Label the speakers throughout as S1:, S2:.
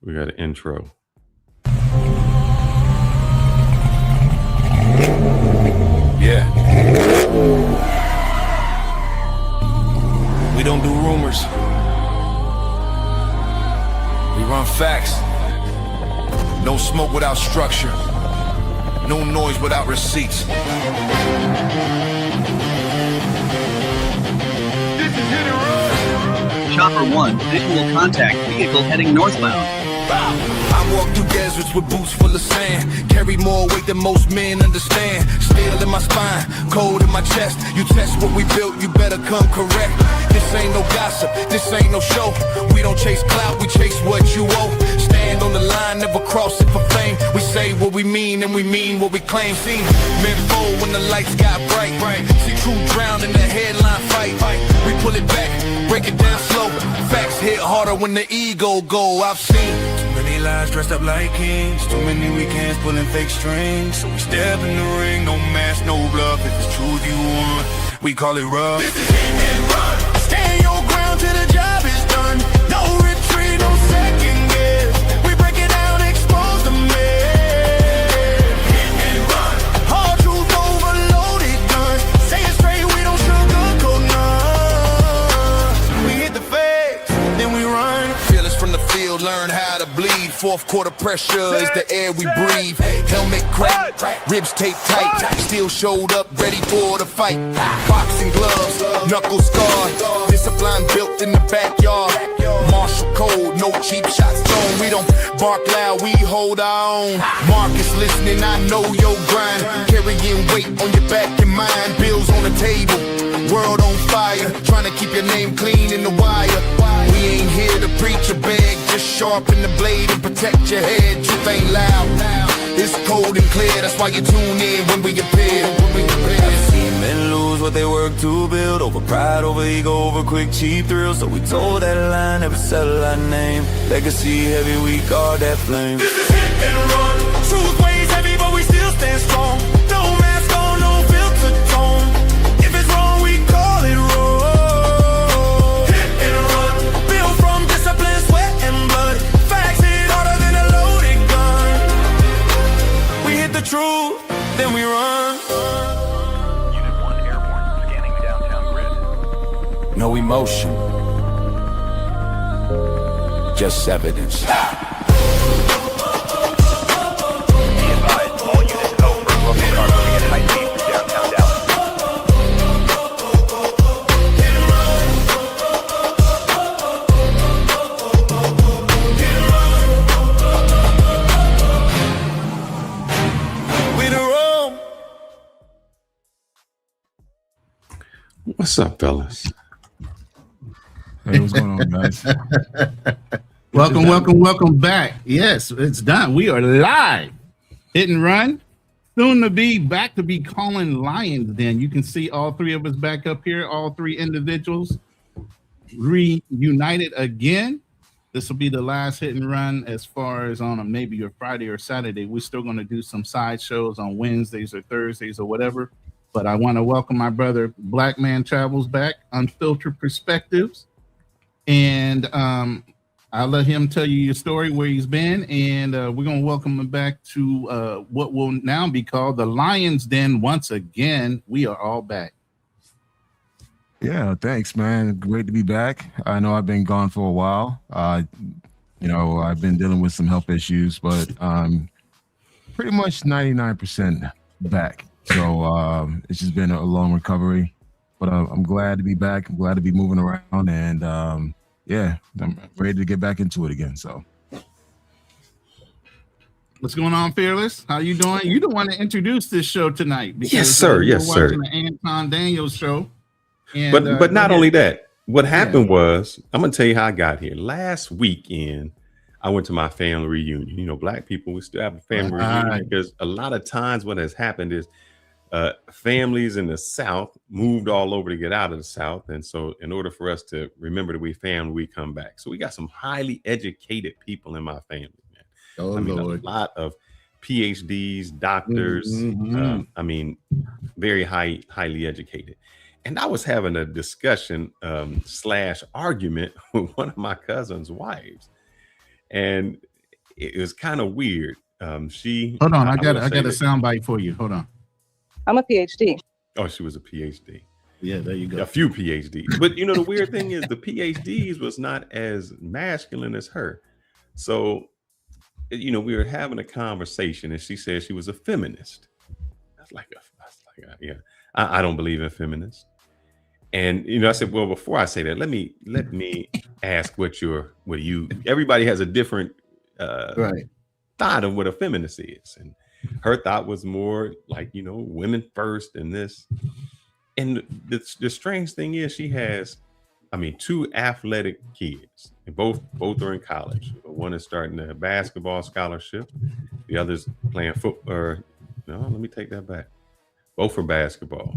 S1: We got an intro.
S2: Yeah. We don't do rumors. We run facts. No smoke without structure. No noise without receipts. This is Hit and Run.
S3: Chopper 1, visual contact, vehicle heading northbound.
S2: I walk through deserts with boots full of sand. Carry more weight than most men understand. Steel in my spine, cold in my chest. You test what we built, you better come correct. This ain't no gossip, this ain't no show. We don't chase clout, we chase what you owe. Stand on the line, never cross it for fame. We say what we mean and we mean what we claim. Seen men fold when the lights got bright. See truth drown in the headline fight. We pull it back, break it down slow. Facts hit harder when the ego go. I've seen too many lies dressed up like kings. Too many weekends pulling fake strings. So we step in the ring, no mask, no bluff. If it's truth you want, we call it rough. This is hit and run. Stand your ground till the job is done. No retreat, no second guess. We break it down, expose the mess. Hit and run. Hard truth overloaded guns. Say it straight, we don't sugarcoat none. We hit the facts, then we run. Fearless from the field, learn how to bleed. Fourth quarter pressure is the air we breathe. Helmet cracked, ribs taped tight. Still showed up, ready for the fight. Boxing gloves, knuckles scarred. Discipline built in the backyard. Martial code, no cheap shots thrown. We don't bark loud, we hold our own. Marcus listening, I know your grind. Carrying weight on your back and mind. Bills on the table, world on fire. Trying to keep your name clean in the wire. We ain't here to preach or beg. Just sharpen the blade and protect your head. Truth ain't loud. It's cold and clear, that's why you tune in when we appear. I've seen men lose what they work to build. Over pride, over ego, over quick, cheap thrills. So we told that line, never settle our name. Legacy heavy, we guard that flame. This is hit and run. Truth weighs heavy, but we still stand strong. No mask on, no filter tone. If it's wrong, we call it wrong. Hit and run. Built from discipline, sweat and blood. Facts hit harder than a loaded gun. We hit the truth, then we run.
S4: Unit 1 airborne, scanning downtown grid.
S2: No emotion, just evidence.
S4: Be advised, all units over. Located are moving at high speed through downtown Dallas.
S2: We the roam.
S1: What's up, fellas?
S5: Hey, what's going on, guys?
S6: Welcome back. Yes, it's done. We are live. Hit and run. Soon to be back to be calling Lions Den. You can see all three of us back up here, all three individuals reunited again. This will be the last hit and run as far as on a maybe a Friday or Saturday. We're still going to do some side shows on Wednesdays or Thursdays or whatever. But I want to welcome my brother, Black Man Travels back, Unfiltered Perspectives. And I'll let him tell you your story, where he's been, and we're going to welcome him back to what will now be called the Lions Den once again. We are all back.
S5: Yeah, thanks, man. Great to be back. I know I've been gone for a while. I've been dealing with some health issues, but pretty much 99% back. So it's just been a long recovery, but I'm glad to be back. I'm glad to be moving around, and yeah, I'm ready to get back into it again. So,
S6: what's going on, Fearless? How you doing? You the one to introduce this show tonight. Because,
S1: Yes, sir. Yes,
S6: we're
S1: sir.
S6: watching the Anton Daniels show. And,
S1: But not only that, what happened was, I'm gonna tell you how I got here. Last weekend, I went to my family reunion. You know, Black people, we still have a family reunion because a lot of times what has happened is families in the South moved all over to get out of the South. And so in order for us to remember that we family, we come back. So we got some highly educated people in my family, man.
S6: Oh,
S1: I mean,
S6: Lord.
S1: a lot of PhDs, doctors, very highly educated. And I was having a discussion / argument with one of my cousin's wives. And it was kind of weird. She
S6: Hold on, I got
S1: will
S6: a
S1: say that-
S6: soundbite for you. Hold on.
S7: I'm a PhD.
S1: Oh, she was a PhD.
S6: Yeah, there you go.
S1: A few PhDs. But the weird thing is the PhDs was not as masculine as her. So, we were having a conversation and she said she was a feminist. Yeah, I don't believe in feminists. And I said, well, before I say that, let me ask everybody has a different thought of what a feminist is. And her thought was more like, women first and this. And the strange thing is she has, two athletic kids. And both are in college. One is starting a basketball scholarship. The other's playing football. No, let me take that back. Both are basketball.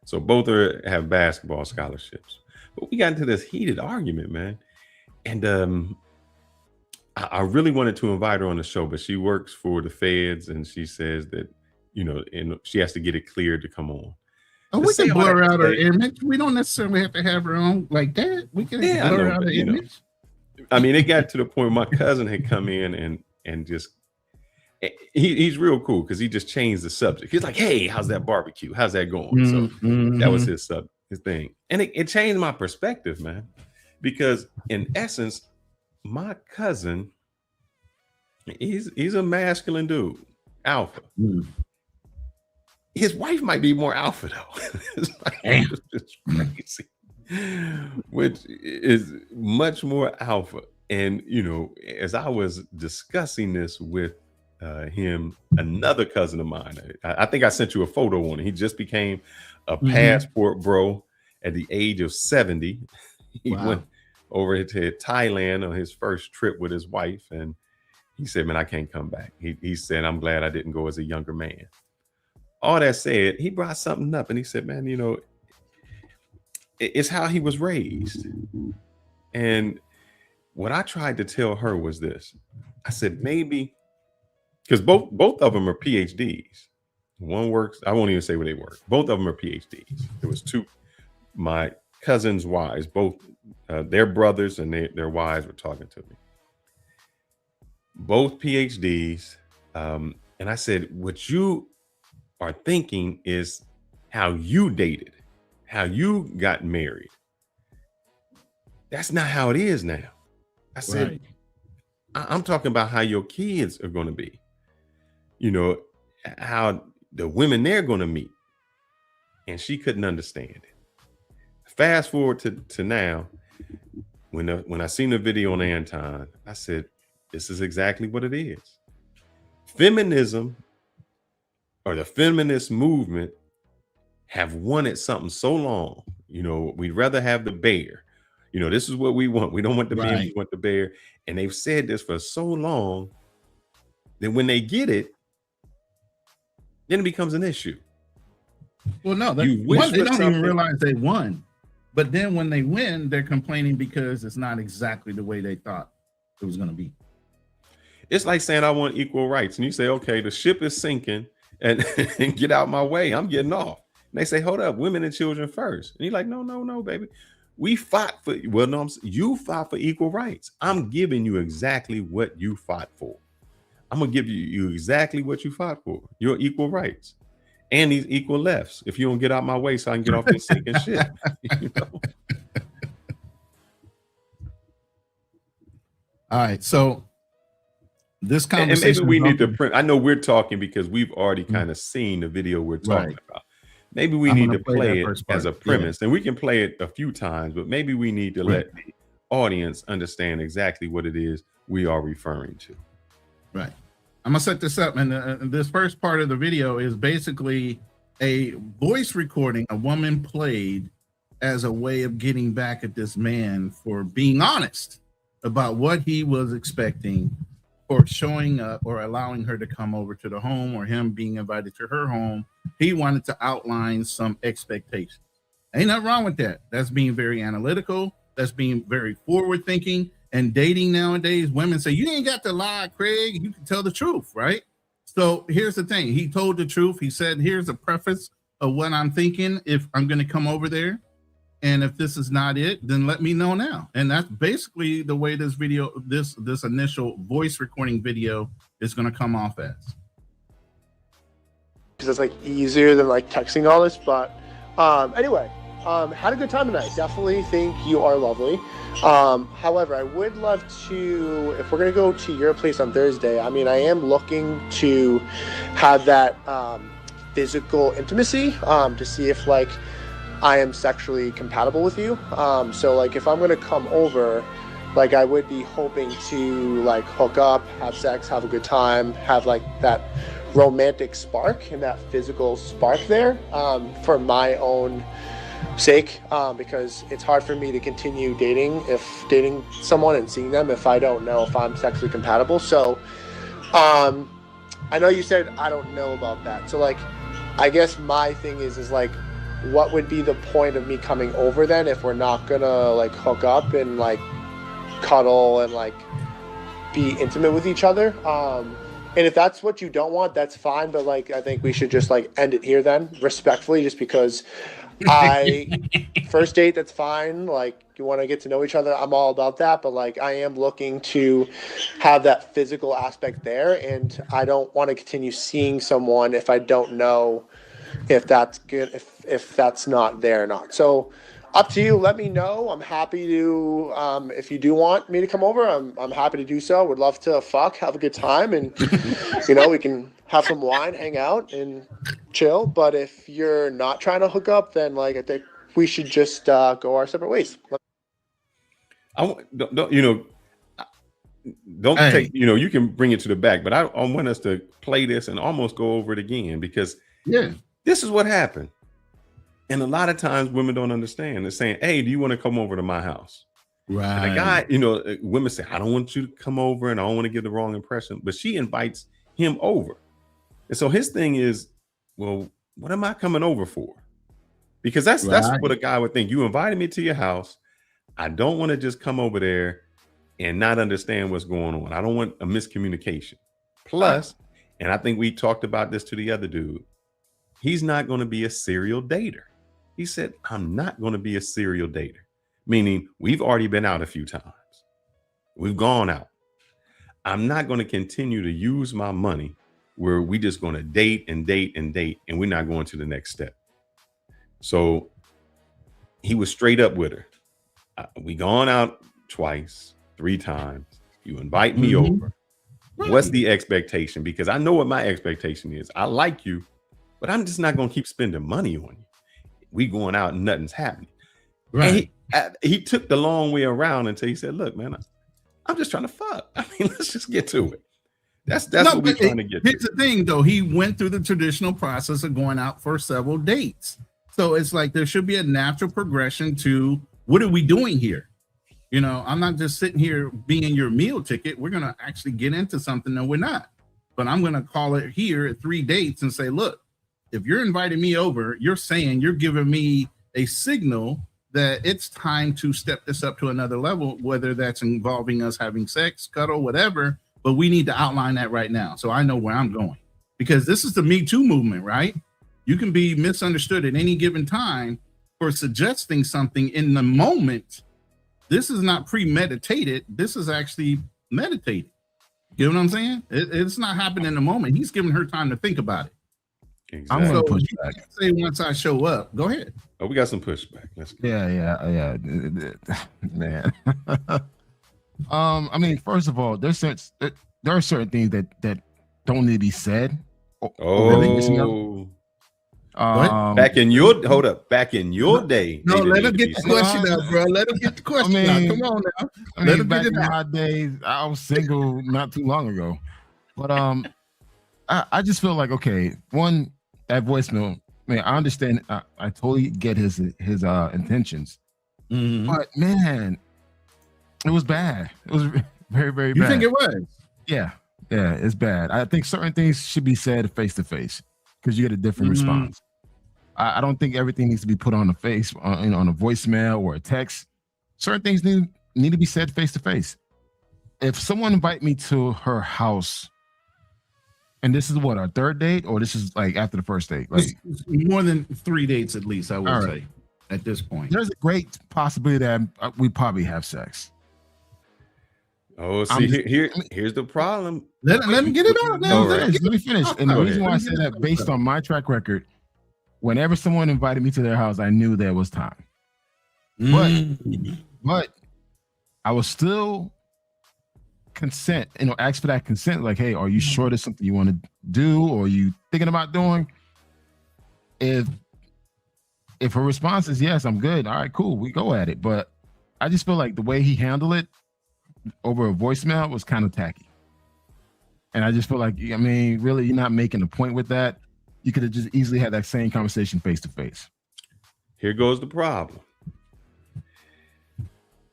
S1: So both have basketball scholarships. But we got into this heated argument, man. And I really wanted to invite her on the show, but she works for the feds and she says that, and she has to get it cleared to come on.
S6: Oh, we can blur out her image. We don't necessarily have to have her on like that. We can blur out her image.
S1: It got to the point my cousin had come in and just, he's real cool because he just changed the subject. He's like, hey, how's that barbecue? How's that going? So that was his thing. And it changed my perspective, man, because in essence, my cousin, he's a masculine dude, alpha. His wife might be more alpha though. It's crazy, which is much more alpha. And as I was discussing this with him, another cousin of mine, I think I sent you a photo on it. He just became a passport bro at the age of 70. He went over to Thailand on his first trip with his wife, and he said, man, I can't come back. He said, I'm glad I didn't go as a younger man. All that said, he brought something up and he said, man, it's how he was raised. And what I tried to tell her was this. I said, maybe, because both of them are PhDs. One works, I won't even say where they work. Both of them are PhDs. There was two, my cousins' wives, both their brothers and their wives were talking to me. Both PhDs. And I said, what you are thinking is how you dated, how you got married. That's not how it is now. I said, I'm talking about how your kids are going to be, how the women they're going to meet. And she couldn't understand it. Fast forward to now, when I seen the video on Anton, I said, this is exactly what it is. Feminism or the feminist movement have wanted something so long. We'd rather have the bear. This is what we want. We don't want the man, we want the bear. And they've said this for so long that when they get it, then it becomes an issue.
S6: Well, no, they don't even realize they won. But then when they win, they're complaining because it's not exactly the way they thought it was going to be.
S1: It's like saying I want equal rights. And you say, okay, the ship is sinking and get out my way. I'm getting off. And they say, hold up, women and children first. And you're like, no, baby. We fought for, you fought for equal rights. I'm giving you exactly what you fought for. I'm going to give you exactly what you fought for. Your equal rights. And these equal lefts. If you don't get out my way so I can get off this sinking ship.
S6: All right. So this conversation.
S1: And maybe we need to print. I know we're talking because we've already kind of seen the video we're talking about. Maybe we need to play it as a premise, and we can play it a few times, but maybe we need to let the audience understand exactly what it is we are referring to.
S6: Right. I'm gonna set this up, and this first part of the video is basically a voice recording a woman played as a way of getting back at this man for being honest about what he was expecting, for showing up or allowing her to come over to the home, or him being invited to her home. He wanted to outline some expectations. Ain't nothing wrong with that. That's being very analytical. That's being very forward thinking. And dating nowadays, women say, you ain't got to lie, Craig. You can tell the truth, right? So here's the thing. He told the truth. He said, here's a preface of what I'm thinking if I'm going to come over there. And if this is not it, then let me know now. And that's basically the way this video, this initial voice recording video is going to come off as.
S8: Because it's like easier than like texting all this. But anyway, had a good time tonight. Definitely think you are lovely. However, I would love to, if we're going to go to your place on Thursday, I mean, I am looking to have that physical intimacy to see if like I am sexually compatible with you. So like if I'm going to come over, like I would be hoping to like hook up, have sex, have a good time, have like that romantic spark and that physical spark there for my own sake, because it's hard for me to continue dating someone and seeing them if I don't know if I'm sexually compatible. So I know you said I don't know about that. So like I guess my thing is like, what would be the point of me coming over then if we're not gonna like hook up and like cuddle and like be intimate with each other? And if that's what you don't want, that's fine. But like, I think we should just like end it here then, respectfully, just because first date, that's fine. Like you want to get to know each other, I'm all about that. But like, I am looking to have that physical aspect there, and I don't want to continue seeing someone if I don't know if that's good, if that's not there or not. So up to you. Let me know. I'm happy to, if you do want me to come over, I'm happy to do so. Would love to have a good time, and you know, we can have some wine, hang out and chill. But if you're not trying to hook up, then like I think we should just go our separate ways.
S1: Don't take, you can bring it to the back, but I want us to play this and almost go over it again, because this is what happened. And a lot of times women don't understand. They're saying, hey, do you want to come over to my house?
S6: Right.
S1: And a guy, women say, I don't want you to come over and I don't want to give the wrong impression. But she invites him over. And so his thing is, well, what am I coming over for? Because that's what a guy would think. You invited me to your house. I don't want to just come over there and not understand what's going on. I don't want a miscommunication. Plus, and I think we talked about this to the other dude, he's not going to be a serial dater. He said, I'm not going to be a serial dater, meaning we've already been out a few times. We've gone out. I'm not going to continue to use my money where we just going to date and date and date, and we're not going to the next step. So he was straight up with her. We gone out twice, 3 times. You invite me over. Right. What's the expectation? Because I know what my expectation is. I like you, but I'm just not going to keep spending money on you. We going out and nothing's happening. Right. And he took the long way around until he said, look, man, I'm just trying to fuck. I mean, let's just get to it. That's what we're trying to get to.
S6: Here's the thing, though. He went through the traditional process of going out for several dates. So it's like there should be a natural progression to what are we doing here? I'm not just sitting here being your meal ticket. We're going to actually get into something that we're not. But I'm going to call it here at 3 dates and say, look, if you're inviting me over, you're giving me a signal that it's time to step this up to another level, whether that's involving us having sex, cuddle, whatever. But we need to outline that right now so I know where I'm going. Because this is the Me Too movement, right? You can be misunderstood at any given time for suggesting something in the moment. This is not premeditated. This is actually meditated. You know what I'm saying? It's not happening in the moment. He's giving her time to think about it.
S1: Exactly.
S6: I'm going to push back. Say once I show up, go ahead.
S1: Oh, we got some pushback. Let's go.
S5: Yeah, man. I mean, first of all, there are certain things that don't need to be said.
S1: Back in your day.
S6: No, let him get the question out, bro. Let him get the question out. Come on now.
S5: Let him back in my days, I was single not too long ago. But I just feel like, okay, one, that voicemail, man, I understand. I totally get his intentions. Mm-hmm. But man, it was bad. It was very, very bad.
S6: You think it was?
S5: Yeah, it's bad. I think certain things should be said face to face because you get a different response. I don't think everything needs to be put on the face, on a voicemail or a text. Certain things need to be said face to face. If someone invite me to her house, and this is what, our 3rd date, or this is like after the first date? Like
S6: more than 3 dates at least, I would say. at this point.
S5: There's a great possibility that we probably have sex.
S1: Oh, see, here's the problem.
S6: Let me get it out now.
S5: Let me finish. And the reason why I say that, based on my track record, whenever someone invited me to their house, I knew there was time. But I was still consent, ask for that consent. Like, hey, are you sure there's something you want to do, or are you thinking about doing? If her response is yes, I'm good. All right, cool, we go at it. But I just feel like the way he handled it over a voicemail was kind of tacky. And I just feel like, I mean, really, you're not making a point with that. You could have just easily had that same conversation face to face.
S1: Here goes the problem.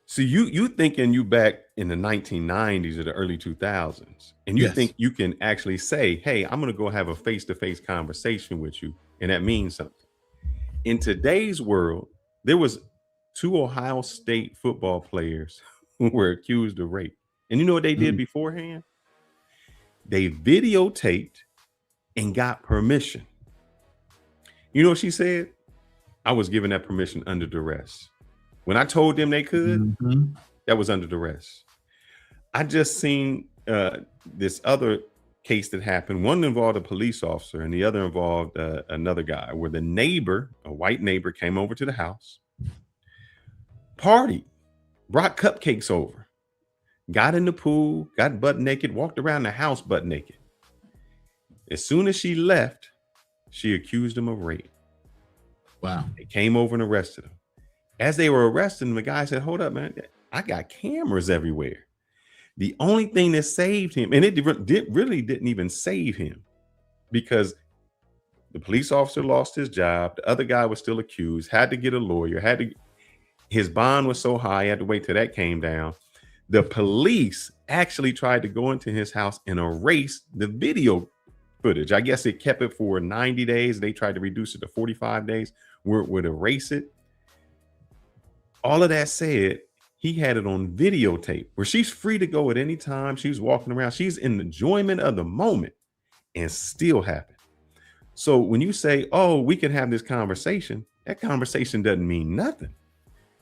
S1: See, you thinking you back in the 1990s or the early 2000s, and you think you can actually say, hey, I'm going to go have a face-to-face conversation with you, and that means something. In today's world, there was 2 Ohio State football players who were accused of rape. And you know what they did beforehand? They videotaped and got permission. You know what she said? I was given that permission under duress. When I told them they could, that was under duress. I just seen this other case that happened. One involved a police officer and the other involved another guy, where the neighbor, a white neighbor, came over to the house, partied, brought cupcakes over, got in the pool, got butt naked, walked around the house butt naked. As soon as she left, she accused him of rape.
S6: Wow.
S1: They came over and arrested him. As they were arresting him, the guy said, hold up, man, I got cameras everywhere. The only thing that saved him, and it really didn't even save him, because the police officer lost his job. The other guy was still accused, had to get a lawyer, his bond was so high, he had to wait till that came down. The police actually tried to go into his house and erase the video footage. I guess it kept it for 90 days. They tried to reduce it to 45 days where it would erase it. All of that said, he had it on videotape where she's free to go at any time. She's walking around. She's in the enjoyment of the moment, and still happened. So when you say, oh, we can have this conversation, that conversation doesn't mean nothing.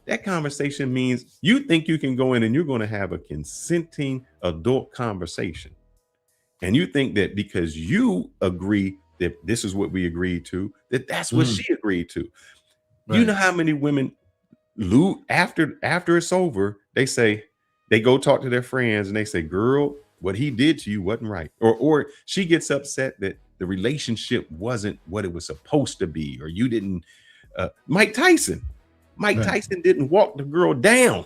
S1: That conversation means you think you can go in and you're going to have a consenting adult conversation. And you think that because you agree that this is what we agreed to, that's what she agreed to. Right. You know how many women after it's over, they go talk to their friends and they say, girl, what he did to you wasn't right. Or she gets upset that the relationship wasn't what it was supposed to be, or you didn't. Mike Tyson didn't walk the girl down.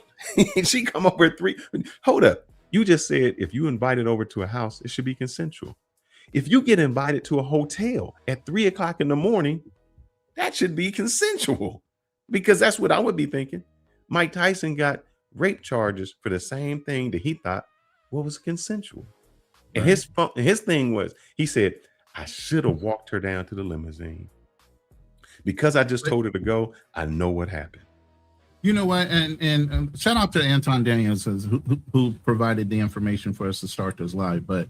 S1: She come over at 3. Hold up. You just said if you invited over to a house, it should be consensual. If you get invited to a hotel at 3 o'clock in the morning, that should be consensual, because that's what I would be thinking. Mike Tyson got rape charges for the same thing that he thought was consensual. And his thing was, he said, I should have walked her down to the limousine. Because I just told her to go, I know what happened.
S6: You know what? And shout out to Anton Daniels, who provided the information for us to start this live. But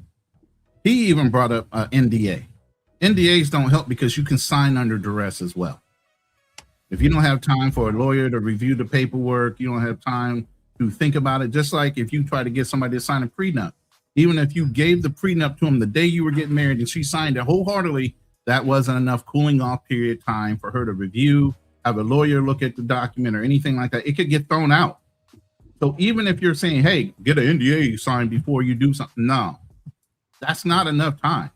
S6: he even brought up NDA. NDAs don't help because you can sign under duress as well. If you don't have time for a lawyer to review the paperwork, you don't have time to think about it. Just like if you try to get somebody to sign a prenup, even if you gave the prenup to him the day you were getting married and she signed it wholeheartedly, that wasn't enough cooling off period time for her to review, have a lawyer look at the document or anything like that. It could get thrown out. So even if you're saying, hey, get an NDA signed before you do something, no, that's not enough time.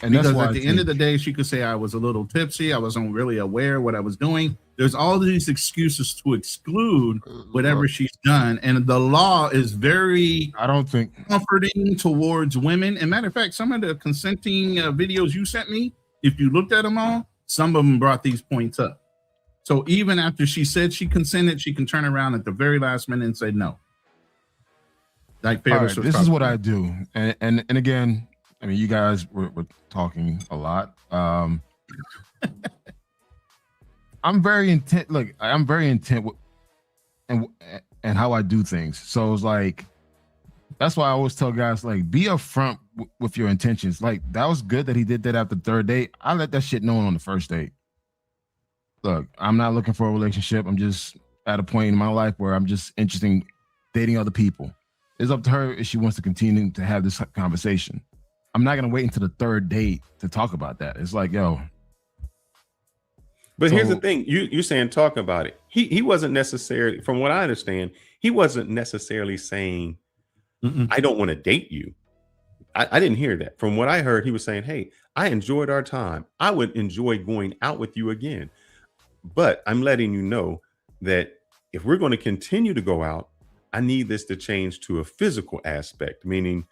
S6: And because at the end of the day, she could say, I was a little tipsy, I wasn't really aware what I was doing. There's all these excuses to exclude whatever she's done. And the law is very,
S5: I don't think,
S6: comforting towards women. And matter of fact, some of the consenting videos you sent me, if you looked at them all, some of them brought these points up. So even after she said she consented, she can turn around at the very last minute and say no. Like,
S5: this is what I do. And again, I mean, you guys were talking a lot. I'm very intent. Look, I'm very intent with and how I do things. So it's like, that's why I always tell guys, like, be upfront with your intentions. Like, that was good that he did that after the 3rd date. I let that shit know on the 1st date. look, I'm not looking for a relationship. I'm just at a point in my life where I'm just interested in dating other people. It's up to her if she wants to continue to have this conversation. I'm not going to wait until the third date to talk about that. It's like, yo.
S1: But here's the thing. You're saying talk about it. He wasn't necessarily, from what I understand, he wasn't necessarily saying, I don't want to date you. I didn't hear that. From what I heard, he was saying, hey, I enjoyed our time. I would enjoy going out with you again. But I'm letting you know that if we're going to continue to go out, I need this to change to a physical aspect, meaning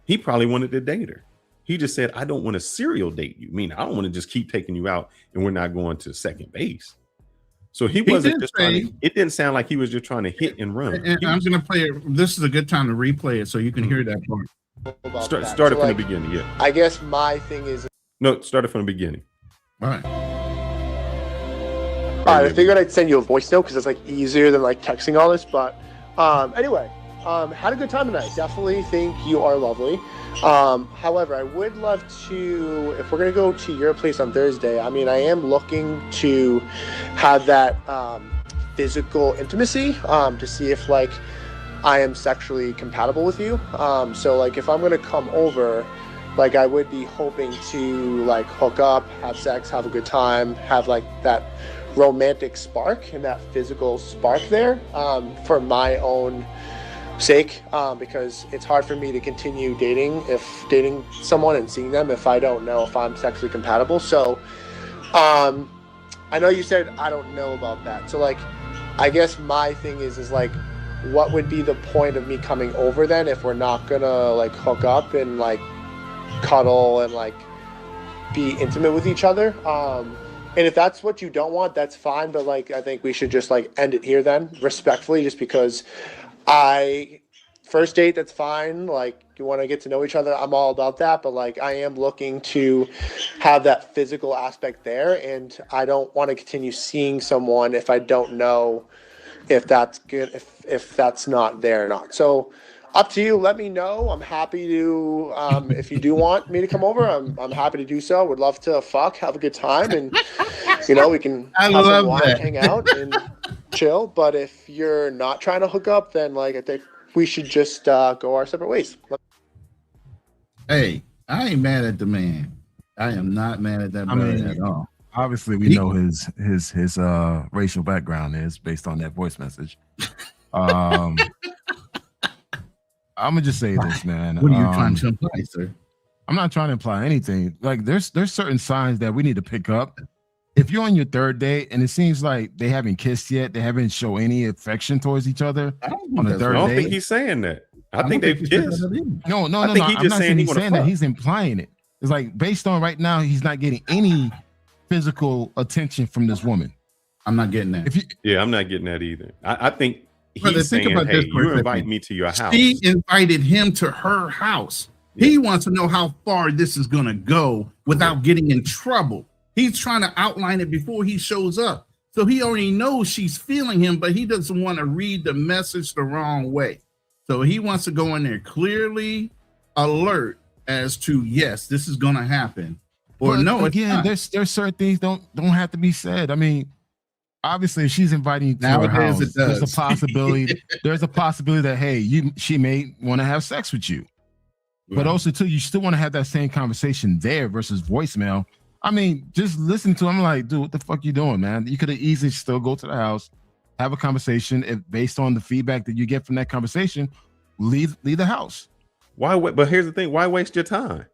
S1: he probably wanted to date her. He just said, I don't want to serial date you. Meaning I don't want to just keep taking you out and we're not going to second base. So he wasn't just trying to, it didn't sound like he was just trying to hit and run.
S6: And I'm going to play it. This is a good time to replay it so you can hear that part.
S1: Start it from the beginning. Yeah.
S8: I guess my thing is.
S1: No, start it from the beginning.
S6: All right.
S8: I figured I'd send you a voice note because it's like easier than like texting all this. But anyway, had a good time tonight. Definitely think you are lovely. However, I would love to, if we're going to go to your place on Thursday, I mean, I am looking to have that physical intimacy to see if like I am sexually compatible with you. So like if I'm going to come over, like I would be hoping to like hook up, have sex, have a good time, have like that romantic spark and that physical spark there for my own sake, because it's hard for me to continue dating someone and seeing them if I don't know if I'm sexually compatible. So I know you said I don't know about that. So like I guess my thing is like what would be the point of me coming over then if we're not gonna like hook up and like cuddle and like be intimate with each other? And if that's what you don't want, that's fine, but like I think we should just like end it here then, respectfully, just because first date, that's fine. Like you want to get to know each other, I'm all about that. But like I am looking to have that physical aspect there, and I don't want to continue seeing someone if I don't know if that's good, if that's not there or not. So up to you. Let me know. I'm happy to if you do want me to come over, I'm happy to do so. Would love to have a good time, and you know we can have some wine, hang out, and chill. But if you're not trying to hook up, then like I think we should just go our separate ways.
S6: Hey, I ain't mad at the man. I am not mad at that man at all.
S5: Obviously, we know his racial background is based on that voice message. I'm gonna just say this, man.
S6: What are you trying to imply, sir?
S5: I'm not trying to imply anything. Like there's certain signs that we need to pick up. If you're on your third date and it seems like they haven't kissed yet, they haven't shown any affection towards each other on the third date.
S1: I don't think he's saying that. I think they've kissed.
S5: No. I'm not saying he's saying that. He's implying it. It's like based on right now, he's not getting any physical attention from this woman.
S6: I'm not getting that.
S1: I'm not getting that either. I think he's saying, hey, you invite me to your house.
S6: She invited him to her house. Yeah. He wants to know how far this is going to go without getting in trouble. He's trying to outline it before he shows up. So he already knows she's feeling him, but he doesn't want to read the message the wrong way. So he wants to go in there clearly alert as to, yes, this is going to happen. Or
S5: but
S6: no,
S5: again, there's certain things don't have to be said. I mean, obviously, if she's inviting you to her house, there's a possibility. There's a possibility that she may want to have sex with you, but also too, you still want to have that same conversation there versus voicemail. I mean, just listen to him. Like, dude, what the fuck you doing, man? You could have easily still go to the house, have a conversation. If based on the feedback that you get from that conversation, leave the house.
S1: Why? But here's the thing: why waste your time?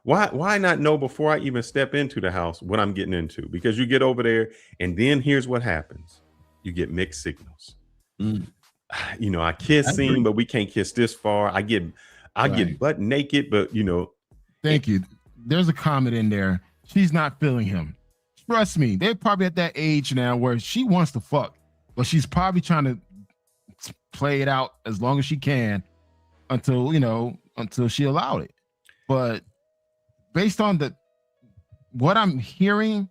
S1: Why not know before I even step into the house what I'm getting into? Because you get over there and then here's what happens. You get mixed signals. You know, I kiss him, but we can't kiss this far. I get butt naked, but you know.
S5: Thank you. There's a comment in there. She's not feeling him. Trust me, they're probably at that age now where she wants to fuck, but she's probably trying to play it out as long as she can until she allowed it. But based on what I'm hearing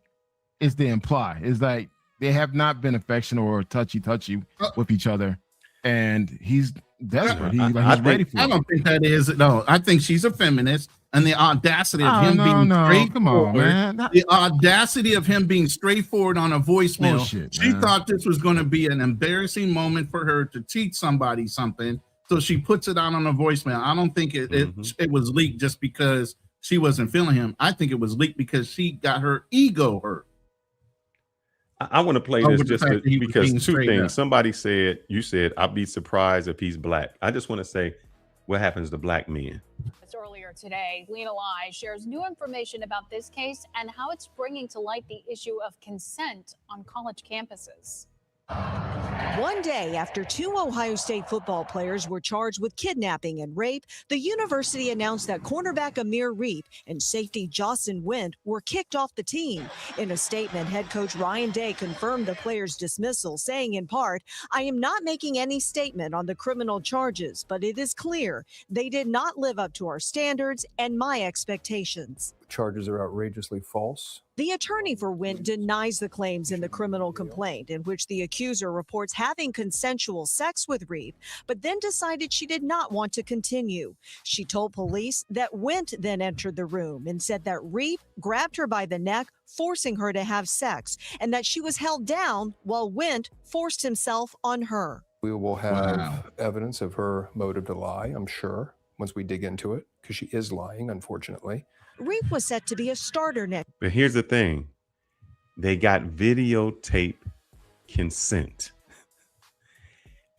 S5: is the imply is like they have not been affectionate or touchy with each other, and he's desperate. He's ready for it.
S6: I don't think that is. No, I think she's a feminist, And the audacity of
S5: Oh,
S6: him being
S5: no,
S6: straightforward.
S5: come on, man.
S6: The audacity of him being straightforward on a voicemail.
S5: Bullshit,
S6: She
S5: man.
S6: thought this was going to be an embarrassing moment for her to teach somebody something. So she puts it out on a voicemail. I don't think it was leaked just because she wasn't feeling him. I think it was leaked because she got her ego hurt.
S1: I want to play
S6: Over
S1: this
S6: the
S1: just
S6: fact that he was
S1: because
S6: being
S1: two
S6: straight
S1: things.
S6: up.
S1: Somebody said, you said, I'd be surprised if he's black. I just want to say, what happens to black men?
S9: Earlier today, Lena Lai shares new information about this case and how it's bringing to light the issue of consent on college campuses.
S10: One day after 2 Ohio State football players were charged with kidnapping and rape, the university announced that cornerback Amir Reep and safety Jocelyn Wendt were kicked off the team. In a statement, head coach Ryan Day confirmed the players' dismissal, saying in part, "I am not making any statement on the criminal charges, but it is clear they did not live up to our standards and my expectations."
S11: Charges are outrageously false.
S10: The attorney for Wendt denies the claims in the criminal complaint, in which the accuser reports having consensual sex with Reep, but then decided she did not want to continue. She told police that Wendt then entered the room and said that Reep grabbed her by the neck, forcing her to have sex, and that she was held down while Wendt forced himself on her.
S11: We will have evidence of her motive to lie, I'm sure, once we dig into it, because she is lying, unfortunately.
S10: Reep was set to be a starter next.
S1: But here's the thing. They got videotape consent.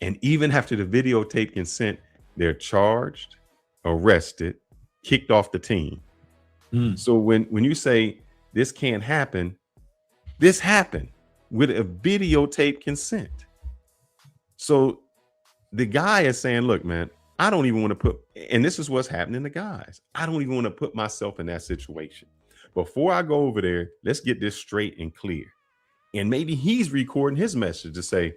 S1: And even after the videotape consent, they're charged, arrested, kicked off the team. So when you say this can't happen, this happened with a videotape consent. So the guy is saying, look, man, I don't even want to put, and this is what's happening to guys. I don't even want to put myself in that situation. Before I go over there, let's get this straight and clear. And maybe he's recording his message to say,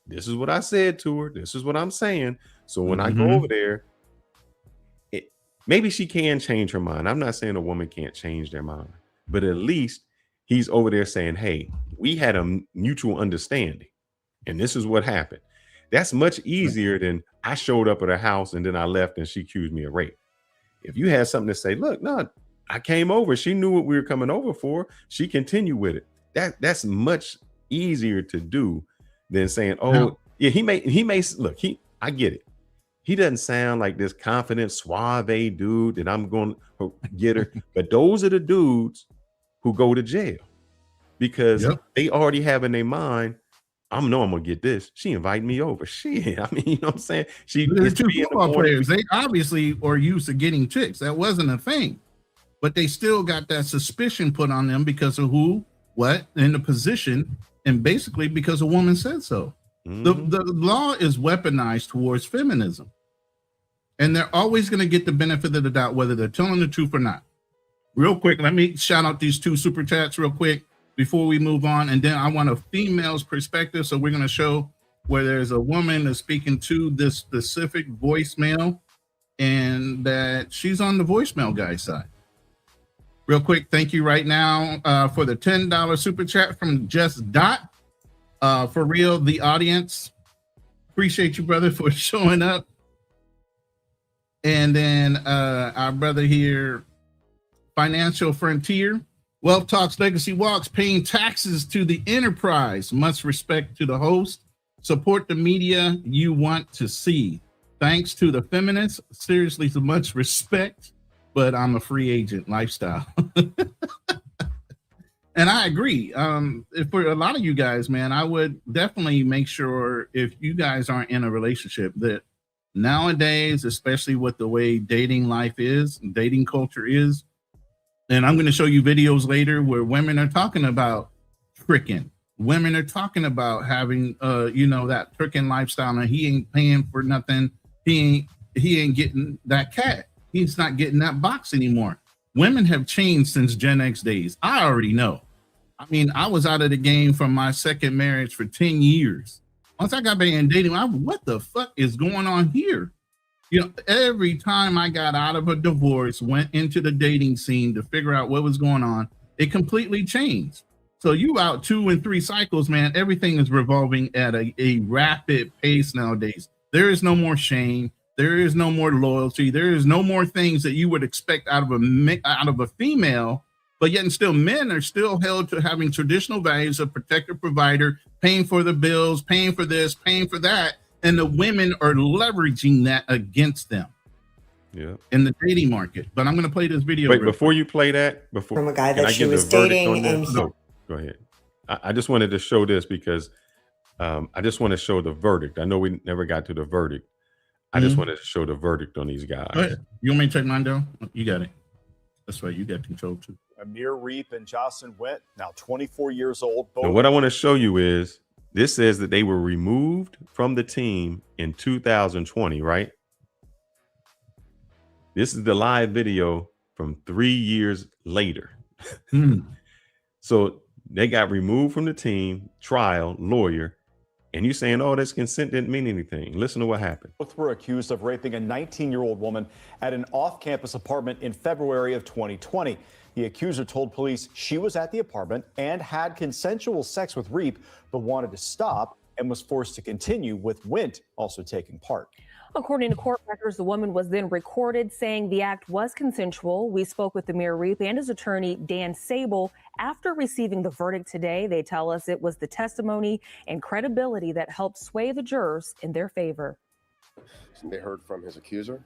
S1: this is what I said to her. This is what I'm saying. So when I go over there, maybe she can change her mind. I'm not saying a woman can't change their mind, but at least he's over there saying, hey, we had a mutual understanding and this is what happened. That's much easier than I showed up at her house and then I left and she accused me of rape. If you had something to say, look, no, I came over. She knew what we were coming over for. She continued with it. That's much easier to do than saying, oh, yeah, he may look, I get it. He doesn't sound like this confident, suave dude that I'm going to get her. But those are the dudes who go to jail because they already have in their mind, I know I'm gonna get this. She invited me over. Shit. I mean, you know what I'm saying?
S6: There's two football players. They obviously are used to getting chicks. That wasn't a thing. But they still got that suspicion put on them because of who, what, in the position, and basically because a woman said so. The law is weaponized towards feminism. And they're always going to get the benefit of the doubt, whether they're telling the truth or not. Real quick, let me shout out these two super chats real quick before we move on. And then I want a female's perspective. So we're going to show where there's a woman that's speaking to this specific voicemail and that she's on the voicemail guy's side. Real quick, thank you right now for the $10 super chat from Just Dot. For real, the audience. Appreciate you, brother, for showing up. And then our brother here, Financial Frontier. Wealth Talks, Legacy Walks, paying taxes to the enterprise. Much respect to the host. Support the media you want to see. Thanks to the feminists. Seriously, so much respect, but I'm a free agent lifestyle. And I agree. For a lot of you guys, man, I would definitely make sure if you guys aren't in a relationship that nowadays, especially with the way dating life is, dating culture is, and I'm going to show you videos later where women are talking about tricking. Women are talking about having, that tricking lifestyle, and he ain't paying for nothing. He ain't getting that cat. He's not getting that box anymore. Women have changed since Gen X days. I already know. I mean, I was out of the game from my second marriage for 10 years. Once I got back in dating, what the fuck is going on here? You know, every time I got out of a divorce, went into the dating scene to figure out what was going on, it completely changed. So you out 2 and 3 cycles, man, everything is revolving at a rapid pace nowadays. There is no more shame. There is no more loyalty. There is no more things that you would expect out of a female, but yet and still men are still held to having traditional values of protector, provider, paying for the bills, paying for this, paying for that. And the women are leveraging that against them.
S1: Yeah.
S6: In the dating market. But I'm going to play this video.
S1: Wait, before you play that,
S12: from a guy that she was dating, and
S1: no, go ahead. I just wanted to show this because I just want to show the verdict. I know we never got to the verdict. I just wanted to show the verdict on these guys.
S6: You want me to take mine down? You got it. That's right. You got control too.
S13: Amir Reap and Jocelyn Went, now 24 years old.
S1: Now, what I want to show you is this says that they were removed from the team in 2020, right? This is the live video from 3 years later. So they got removed from the team, trial, lawyer, and you saying, oh, this consent didn't mean anything. Listen to what happened.
S13: Both were accused of raping a 19-year-old woman at an off-campus apartment in February of 2020. The accuser told police she was at the apartment and had consensual sex with Reap, but wanted to stop and was forced to continue, with Wint also taking part.
S14: According to court records, the woman was then recorded saying the act was consensual. We spoke with Amir Reap and his attorney, Dan Sable, after receiving the verdict today. They tell us it was the testimony and credibility that helped sway the jurors in their favor.
S15: They heard from his accuser,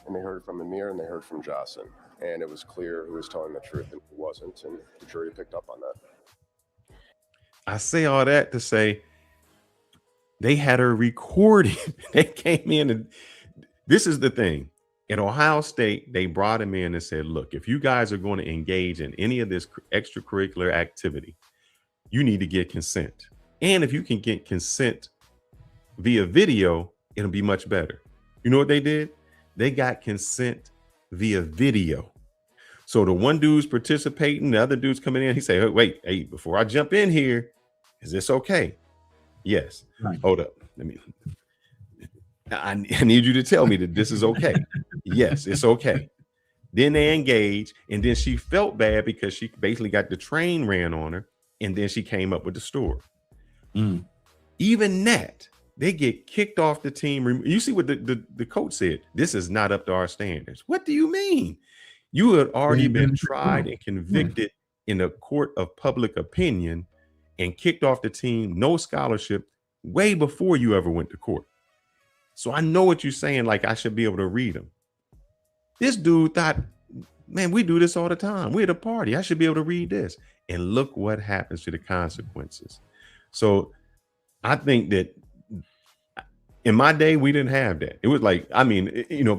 S15: and they heard from Amir, and they heard from Jocelyn. And it was clear who was telling the truth and who wasn't, and the jury picked up on that.
S1: I say all that to say they had her recorded. They came in, and this is the thing. At Ohio State, they brought him in and said, look, if you guys are going to engage in any of this extracurricular activity, you need to get consent. And if you can get consent via video, it'll be much better. You know what they did? They got consent via video. So the one dude's participating, the other dude's coming in. He say, hey, before I jump in here, is this okay? Yes. Right. Hold up. I need you to tell me that this is okay. Yes, it's okay. Then they engage, and then she felt bad because she basically got the train ran on her, and then she came up with the story. Even that, they get kicked off the team. You see what the coach said? This is not up to our standards. What do you mean? You had already been tried and convicted in a court of public opinion and kicked off the team, no scholarship, way before you ever went to court. So I know what you're saying, like I should be able to read them. This dude thought, man, we do this all the time. We're at a party. I should be able to read this. And look what happens to the consequences. So I think that in my day, we didn't have that. It was like, I mean,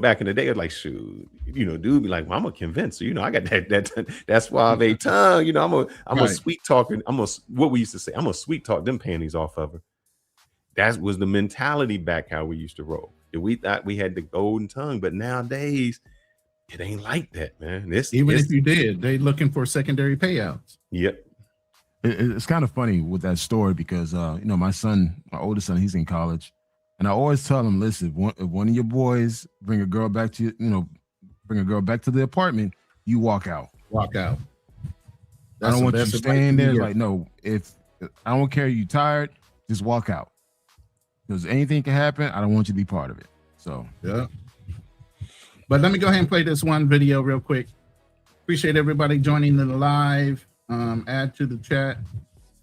S1: back in the day, it was like, shoot, dude be like, well, I'm a convincer. I got that suave tongue. I'm a sweet talker. What we used to say, I'm a sweet talk them panties off of her. That was the mentality back how we used to roll. We thought we had the golden tongue, but nowadays it ain't like that, man. If
S6: you did, they looking for secondary payouts.
S1: Yep.
S5: It's kind of funny with that story because my oldest son, he's in college. And I always tell him, listen, if one of your boys bring a girl back to the apartment, you walk out.
S6: Walk out.
S5: I don't want you staying there. Like, no, if I don't care, you tired, just walk out. Because anything can happen. I don't want you to be part of it. So
S6: yeah. But let me go ahead and play this one video real quick. Appreciate everybody joining the live. Add to the chat.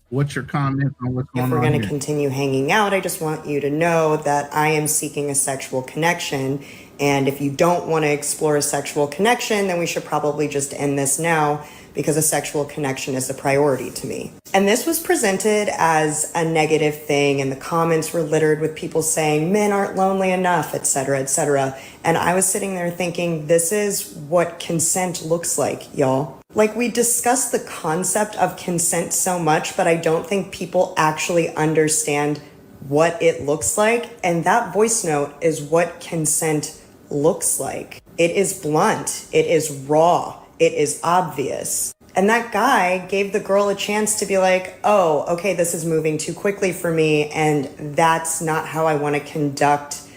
S6: What's your comment on what's going on?
S12: If we're going to continue hanging out, I just want you to know that I am seeking a sexual connection. And if you don't want to explore a sexual connection, then we should probably just end this now because a sexual connection is a priority to me. And this was presented as a negative thing, and the comments were littered with people saying men aren't lonely enough, etc., etc. And I was sitting there thinking, this is what consent looks like, y'all. Like, we discuss the concept of consent so much, but I don't think people actually understand what it looks like. And that voice note is what consent looks like. It is blunt. It is raw. It is obvious. And that guy gave the girl a chance to be like, oh, okay, this is moving too quickly for me. And that's not how I want to conduct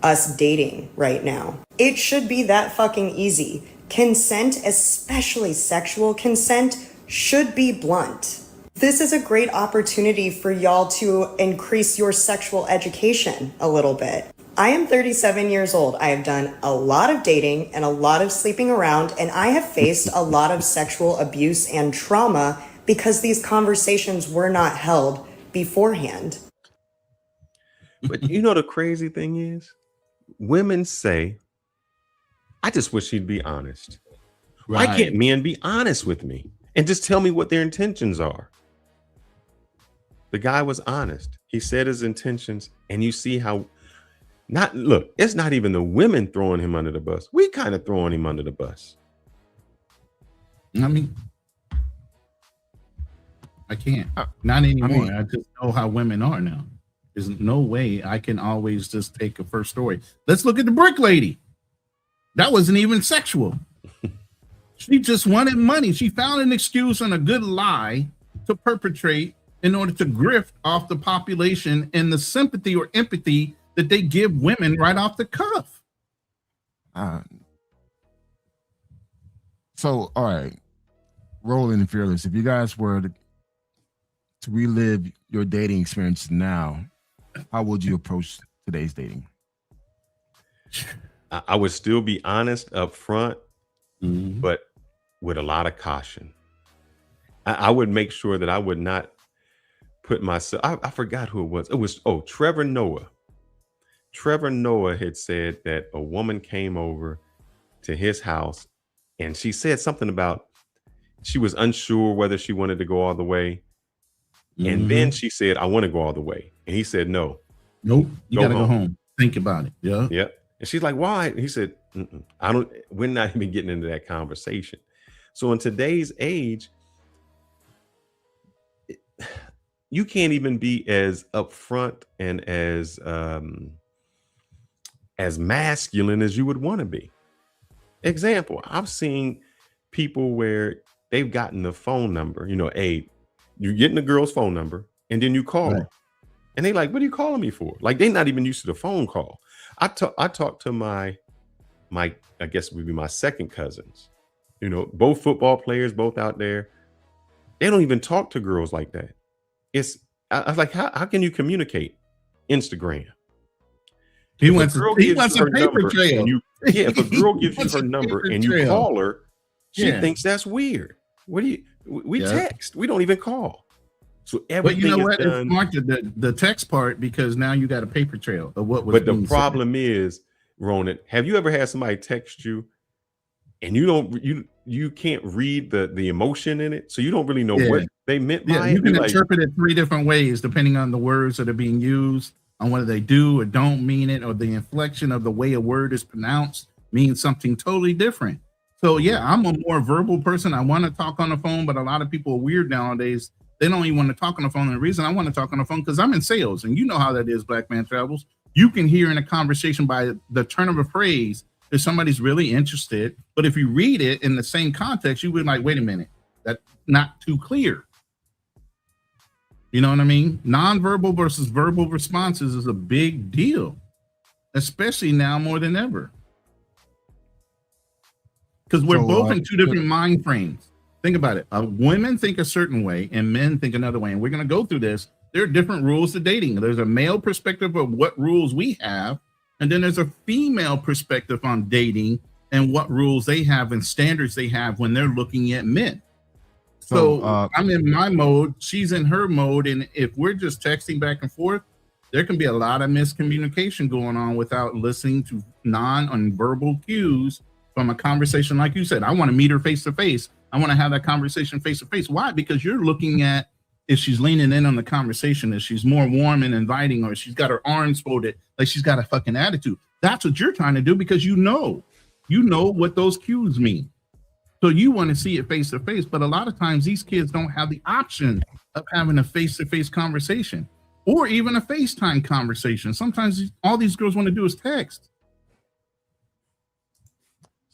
S12: us dating right now. It should be that fucking easy. Consent, especially sexual consent, should be blunt. This is a great opportunity for y'all to increase your sexual education a little bit. I am 37 years old. I have done a lot of dating and a lot of sleeping around, and I have faced a lot of sexual abuse and trauma because these conversations were not held beforehand.
S1: But you know, the crazy thing is, women say, I just wish he'd be honest. Why can't men be honest with me and just tell me what their intentions are? The guy was honest. He said his intentions, and you see how look, it's not even the women throwing him under the bus. We kind of throwing him under the bus.
S6: I mean, I can't. Not anymore. I just know how women are now. There's no way I can always just take a first story. Let's look at the brick lady. That wasn't even sexual. She just wanted money. She found an excuse and a good lie to perpetrate in order to grift off the population and the sympathy or empathy that they give women right off the cuff.
S5: So, all right, Roland and Fearless, if you guys were to relive your dating experience now, how would you approach today's dating?
S1: I would still be honest up front, but with a lot of caution. I would make sure that I would not put myself, I forgot who it was. It was, Trevor Noah. Trevor Noah had said that a woman came over to his house and she said something about she was unsure whether she wanted to go all the way. And then she said, I want to go all the way. And he said, no.
S6: Nope. You got to go home. Think about it. Yeah.
S1: Yep. And she's like, why? And he said, we're not even getting into that conversation. So in today's age, you can't even be as upfront and as masculine as you would want to be. Example, I've seen people where they've gotten the phone number, you're getting the girl's phone number and then you call her. And they like, what are you calling me for? Like, they're not even used to the phone call. I talked to my, I guess it would be my second cousins, both football players, both out there. They don't even talk to girls like that. I was like, how can you communicate? Instagram.
S6: He wants a paper trail.
S1: If a girl gives you her number and you call her, she thinks that's weird. We text. We don't even call. So everything.
S6: But you know what? It's smart the text part, because now you got a paper trail of what was.
S1: But the problem is, Ronan, have you ever had somebody text you and you can't read the emotion in it, so you don't really know what they meant by it?
S6: You can interpret it 3 different ways depending on the words that are being used, on whether they do or don't mean it, or the inflection of the way a word is pronounced means something totally different. So I'm a more verbal person. I want to talk on the phone, but a lot of people are weird nowadays. They don't even want to talk on the phone. And the reason I want to talk on the phone, because I'm in sales, and you know how that is, Black Man Travels. You can hear in a conversation by the turn of a phrase if somebody's really interested. But if you read it in the same context, you would like, wait a minute, that's not too clear. You know what I mean? Nonverbal versus verbal responses is a big deal, especially now more than ever. Because we're both in 2 different mind frames. Think about it. Women think a certain way and men think another way. And we're going to go through this. There are different rules to dating. There's a male perspective of what rules we have. And then there's a female perspective on dating and what rules they have and standards they have when they're looking at men. So I'm in my mode. She's in her mode. And if we're just texting back and forth, there can be a lot of miscommunication going on without listening to non-verbal cues from a conversation. Like you said, I want to meet her face to face. I want to have that conversation face to face. Why? Because you're looking at if she's leaning in on the conversation, if she's more warm and inviting, or she's got her arms folded like she's got a fucking attitude. That's what you're trying to do, because you know what those cues mean. So you want to see it face to face. But a lot of times these kids don't have the option of having a face to face conversation or even a FaceTime conversation. Sometimes all these girls want to do is text.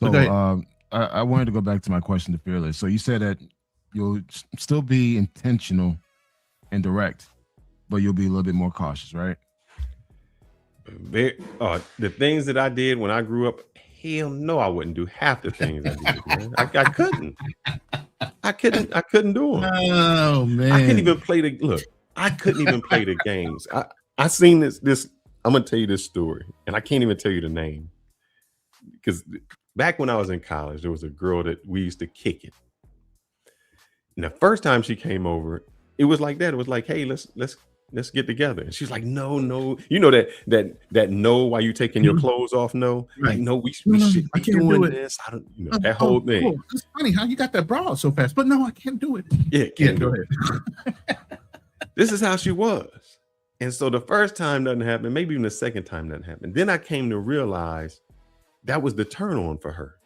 S5: So I wanted to go back to my question to Fearless. So you said that you'll still be intentional and direct, but you'll be a little bit more cautious, right?
S1: The things that I did when I grew up, hell no, I wouldn't do half the things I did. Man. I couldn't. I couldn't do them.
S6: Oh man,
S1: I couldn't even play I couldn't even play the games. I seen this I'm gonna tell you this story, and I can't even tell you the name because back when I was in college, there was a girl that we used to kick it. And the first time she came over, it was like that. It was like, hey, let's get together. And she's like, no, you know that no, while you taking your clothes off, no,
S6: Right.
S1: like no, we should be doing this. I don't, you know, that whole thing.
S6: Oh, it's funny how you got that bra so fast, but no, I can't do it.
S1: Yeah,
S6: Yeah, go ahead.
S1: This is how she was. And so the first time nothing happened, maybe even the second time nothing happened. Then I came to realize that was the turn on for her.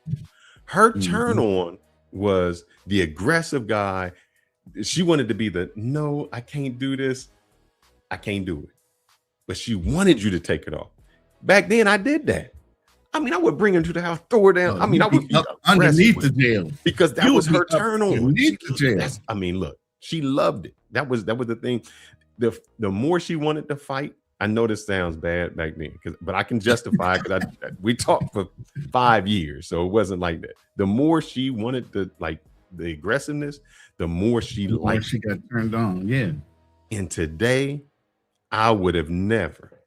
S1: Her turn on was the aggressive guy. She wanted to be the, no, I can't do this. I can't do it. But she wanted you to take it off. Back then I did that. I mean, I would bring her to the house, throw her down. I mean, I would be
S6: underneath the jail
S1: because that was her turn on.
S6: Underneath the jail.
S1: I mean, look, she loved it. That was the thing. The more she wanted to fight, I know this sounds bad back then, but I can justify it because we talked for 5 years, so it wasn't like that. The more she wanted the aggressiveness, the more she liked.
S6: She got turned on, yeah.
S1: And today, I would have never,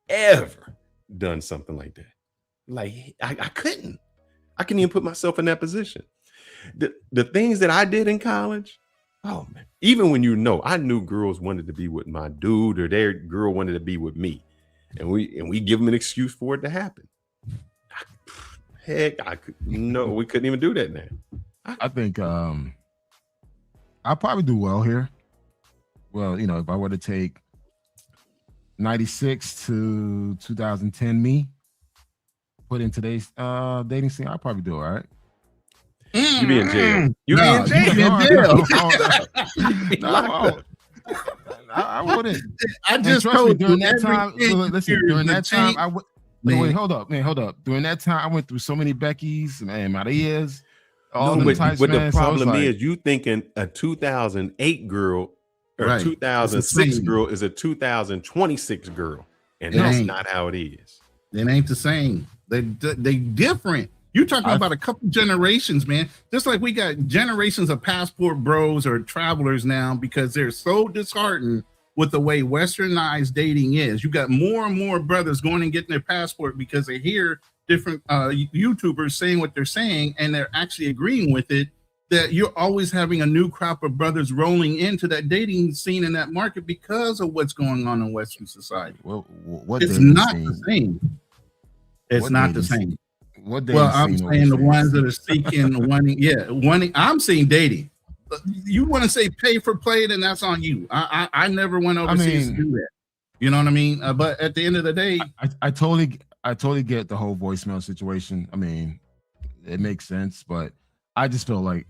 S1: ever done something like that. Like I couldn't even put myself in that position. The things that I did in college. Oh man, even when I knew girls wanted to be with my dude or their girl wanted to be with me. And we give them an excuse for it to happen. Heck, we couldn't even do that now.
S5: I think I'll probably do well here. Well, if I were to take 96 to 2010 me, put in today's dating scene, I'll probably do all right.
S1: You be in jail.
S5: You be in jail. I wouldn't.
S6: I just told you
S5: during that time. During that time, I would. Wait, hold up. During that time, I went through so many Beckys and Marias.
S1: But the problem is, you thinking a 2008 girl or a 2006 girl is a 2026 girl, and that's not how it is.
S6: It ain't the same. They different. You're talking about a couple generations, man. Just like we got generations of passport bros or travelers now because they're so disheartened with the way westernized dating is. You got more and more brothers going and getting their passport because they hear different YouTubers saying what they're saying and they're actually agreeing with it, that you're always having a new crop of brothers rolling into that dating scene in that market because of what's going on in Western society. It's not the same. It's not the same. Well, I'm saying the ones that are seeking wanting. I'm saying dating. You want to say pay for play, then that's on you. I never went overseas to do that. You know what I mean? But at the end of the day,
S5: I totally get the whole voicemail situation. I mean, it makes sense, but I just feel like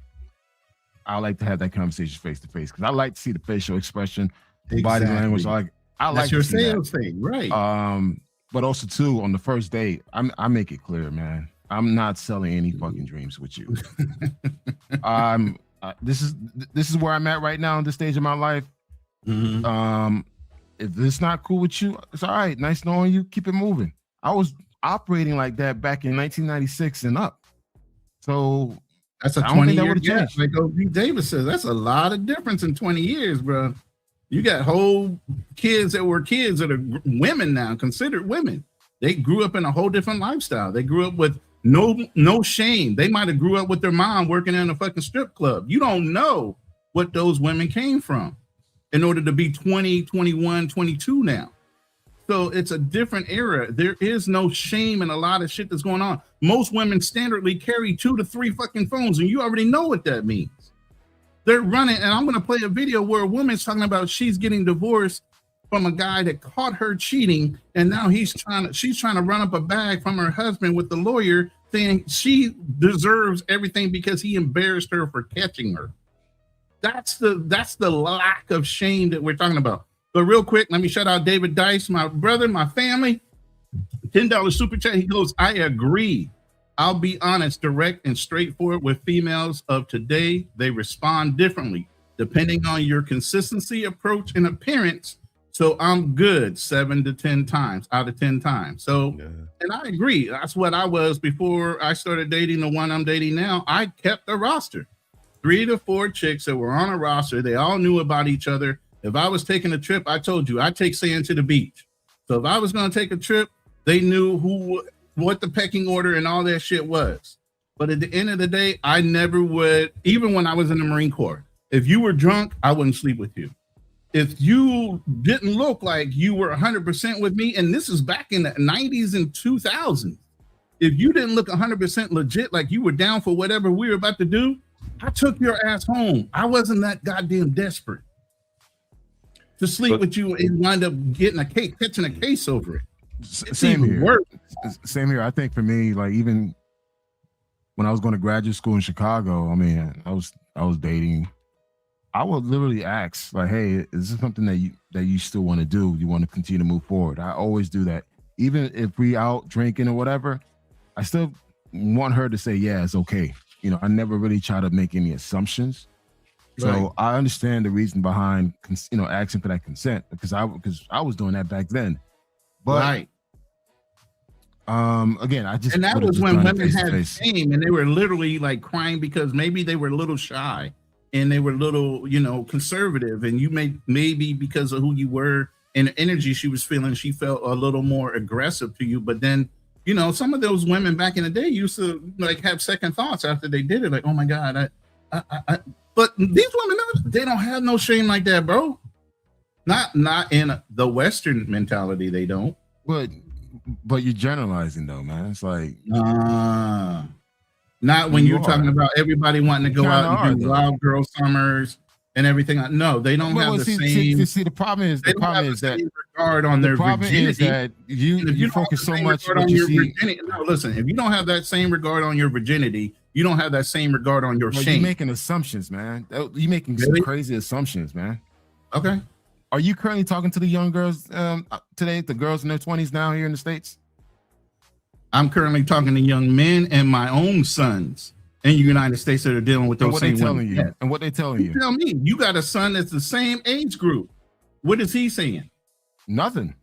S5: I like to have that conversation face to face because I like to see the facial expression, the body language. I like
S6: that's your sales thing, right?
S5: But also too, on the first date, I make it clear, man, I'm not selling any fucking dreams with you. This is where I'm at right now in this stage of my life. If this not cool with you, it's all right. Nice knowing you. Keep it moving. I was operating like that back in 1996 and up. So
S6: that's a 20-year gap. Like O.B. Davis says, that's a lot of difference in 20 years, bro. You got whole kids that were kids that are women now, considered women. They grew up in a whole different lifestyle. They grew up with no shame. They might have grew up with their mom working in a fucking strip club. You don't know what those women came from in order to be 20, 21, 22 now. So it's a different era. There is no shame in a lot of shit that's going on. Most women standardly carry 2 to 3 fucking phones, and you already know what that means. They're running, and I'm going to play a video where a woman's talking about she's getting divorced from a guy that caught her cheating, and now she's trying to run up a bag from her husband with the lawyer saying she deserves everything because he embarrassed her for catching her. That's the lack of shame that we're talking about. But real quick, let me shout out David Dice, my brother, my family. $10 super chat. He goes, I agree. I'll be honest, direct and straightforward with females of today. They respond differently depending on your consistency, approach, and appearance. So I'm good 7 to 10 times out of 10 times. So, and I agree. That's what I was before I started dating the one I'm dating now. I kept a roster, 3 to 4 chicks that were on a roster. They all knew about each other. If I was taking a trip, I told you I'd take Sand to the beach. So if I was going to take a trip, they knew what the pecking order and all that shit was. But at the end of the day, I never would, even when I was in the Marine Corps, if you were drunk, I wouldn't sleep with you. If you didn't look like you were 100% with me, and this is back in the 90s and 2000s, if you didn't look 100% legit, like you were down for whatever we were about to do, I took your ass home. I wasn't that goddamn desperate to sleep with you and wind up catching a case over it.
S5: Same here. Same here. I think for me, like even when I was going to graduate school in Chicago, I mean, I was dating. I would literally ask, like, "Hey, is this something that you still want to do? You want to continue to move forward?" I always do that, even if we out drinking or whatever. I still want her to say, "Yeah, it's okay." You know, I never really try to make any assumptions. So
S6: Right.
S5: I understand the reason behind, asking for that consent because I was doing that back then. But again, I just
S6: and that
S5: would've
S6: was
S5: just
S6: when
S5: done it
S6: women
S5: face to
S6: had
S5: face.
S6: shame and they were literally like crying because maybe they were a little shy and they were a little, conservative, and you maybe because of who you were and the energy she was feeling, she felt a little more aggressive to you. But then, some of those women back in the day used to like have second thoughts after they did it, like, oh my God, but these women, they don't have no shame like that, bro. Not in the Western mentality, they don't.
S5: But you're generalizing though, man. It's like
S6: not when
S5: You
S6: you're talking
S5: are.
S6: about everybody wanting to go
S5: Kinda
S6: out and do
S5: are, though.
S6: wild girl summers and everything. No, they don't have the same.
S5: See, the problem is
S6: they don't have the
S5: that
S6: same regard on their
S5: problem
S6: virginity.
S5: is that you
S6: And if
S5: you
S6: don't have
S5: focus
S6: the
S5: so
S6: same
S5: much
S6: regard
S5: what
S6: on
S5: you
S6: your
S5: see.
S6: virginity. No, listen. If you don't have that same regard on your virginity, you don't have that same regard on your
S5: Well,
S6: shame.
S5: you're making assumptions, man. You're making
S6: Really?
S5: some crazy assumptions, man.
S6: Okay.
S5: Are you currently talking to the young girls today? The girls in their 20s now here in the States?
S6: I'm currently talking to young men and my own sons in the United States that are dealing with
S5: And
S6: those
S5: what they
S6: same
S5: telling
S6: women.
S5: you?
S6: Yes.
S5: And what they telling you?
S6: Tell me, you got a son that's the same age group. What is he saying?
S5: Nothing.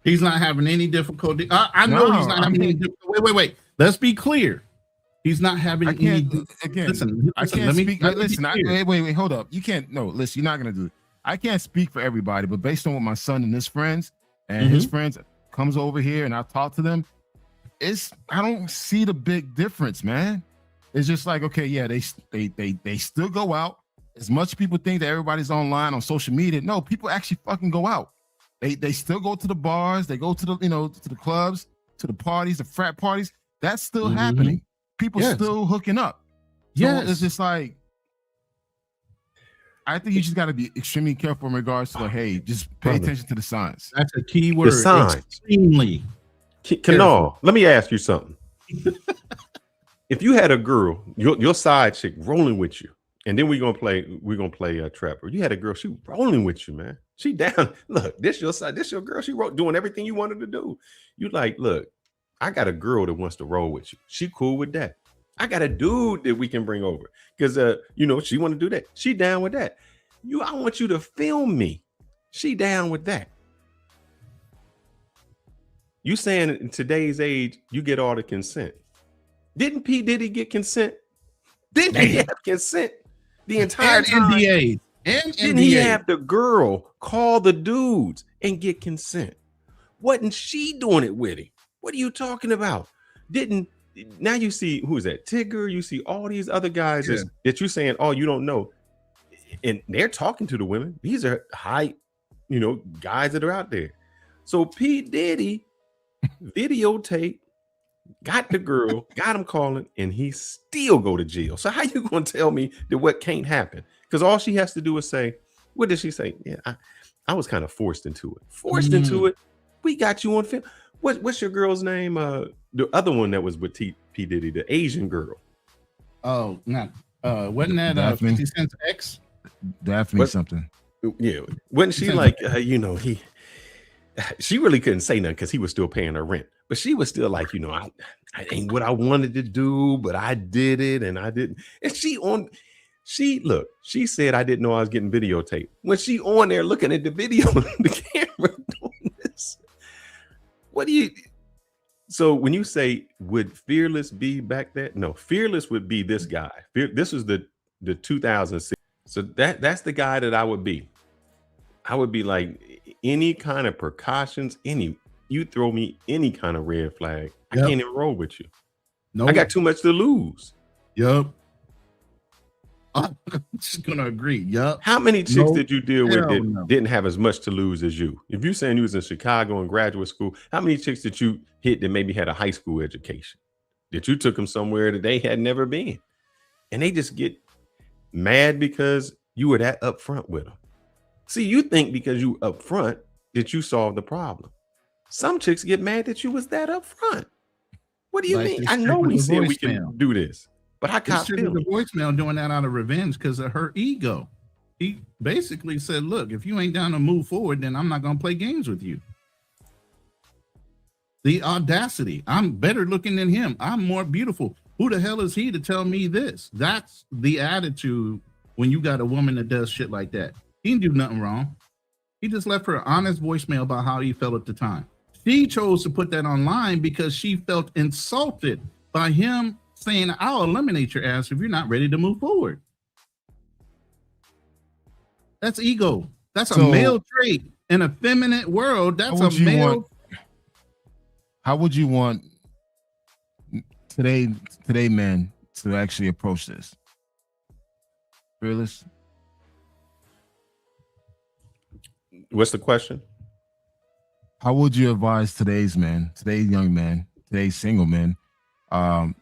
S6: He's not having any difficulty. I know
S5: No,
S6: he's not
S5: I
S6: having any
S5: mean-
S6: difficulty. Wait. Let's be clear. He's not having
S5: I can't
S6: any.
S5: again.
S6: Listen,
S5: I can't
S6: let me,
S5: speak.
S6: let me be
S5: Listen,
S6: clear.
S5: wait, hold up. You can't. No, listen. You're not gonna do it. I can't speak for everybody, but based on what my son and his friends his friends comes over here and I talk to them, I don't see the big difference, man. It's just like, okay, yeah, they still go out. As much people think that everybody's online on social media, no, people actually fucking go out. They still go to the bars, they go to the to the clubs, to the parties, the frat parties. That's still happening. People
S6: Yes.
S5: still hooking up. So
S6: Yes.
S5: it's just like, I think you just got to be extremely careful in regards to like, hey, just pay
S1: Brother.
S5: attention to the signs.
S6: That's a key word.
S1: signs.
S6: Extremely.
S1: Kanal, let me ask you something. If you had a girl, your side chick rolling with you, and then we're gonna play Trapper. You had a girl, she rolling with you, man. She down. Look, this your side, this your girl. She doing everything you wanted to do. You like, look, I got a girl that wants to roll with you. She cool with that. I got a dude that we can bring over because she want to do that. She down with that. I want you to film me. She down with that. You saying in today's age, you get all the consent. Didn't P. Diddy get consent? Didn't he have consent the entire
S6: And
S1: time?
S6: NDAs. And
S1: Didn't he
S6: NDAs.
S1: have the girl call the dudes and get consent? Wasn't she doing it with him? What are you talking about? Now you see, who is that? Tigger, you see all these other guys that you're saying, oh, you don't know. And they're talking to the women. These are high, guys that are out there. So P. Diddy videotape, got the girl, got him calling, and he still go to jail. So how you gonna tell me that what can't happen? Because all she has to do is say, what did she say? Yeah, I was kind of forced into it. Forced into it. We got you on film. What's your girl's name? The other one that was with P. Diddy, the Asian girl.
S6: Oh, not wasn't that
S5: Daphne?
S6: 50 Cent's ex?
S5: Daphne
S1: What?
S5: something.
S1: Yeah, wasn't she like she really couldn't say nothing because he was still paying her rent, but she was still like, I ain't what I wanted to do, but I did it and I didn't. And she said I didn't know I was getting videotaped when she on there looking at the video, the camera doing this. So when you say, would Fearless be back there? No, Fearless would be this guy. This was the 2006. So that's the guy that I would be. I would be like, any kind of precautions, you throw me any kind of red flag, I
S6: Yep.
S1: can't even roll with you.
S6: No,
S1: I got too much to lose.
S6: Yep. I'm just gonna agree. Yep.
S1: How many chicks
S6: No,
S1: did you deal with
S6: hell
S1: that
S6: no.
S1: didn't have as much to lose as you? If you're saying you was in Chicago in graduate school, how many chicks did you hit that maybe had a high school education? That you took them somewhere that they had never been? And they just get mad because you were that upfront with them. See, you think because you upfront that you solved the problem. Some chicks get mad that you was that upfront. What do you
S6: Like
S1: mean?
S6: this
S1: I
S6: chick
S1: know
S6: with
S1: we
S6: the
S1: said we
S6: voicemail.
S1: can do this, but I
S6: This
S1: caught
S6: chick with the
S1: feelings.
S6: voicemail doing that out of revenge because of her ego. He basically said, look, if you ain't down to move forward, then I'm not going to play games with you. The audacity. I'm better looking than him. I'm more beautiful. Who the hell is he to tell me this? That's the attitude when you got a woman that does shit like that. He didn't do nothing wrong. He just left her an honest voicemail about how he felt at the time. She chose to put that online because she felt insulted by him saying, I'll eliminate your ass if you're not ready to move forward. That's ego. That's a
S5: So-
S6: male trait in a feminine world. That's a male.
S5: How would you want today men to actually approach this? Fearless?
S1: What's the question?
S5: How would you advise today's men, today's young men, today's single men, a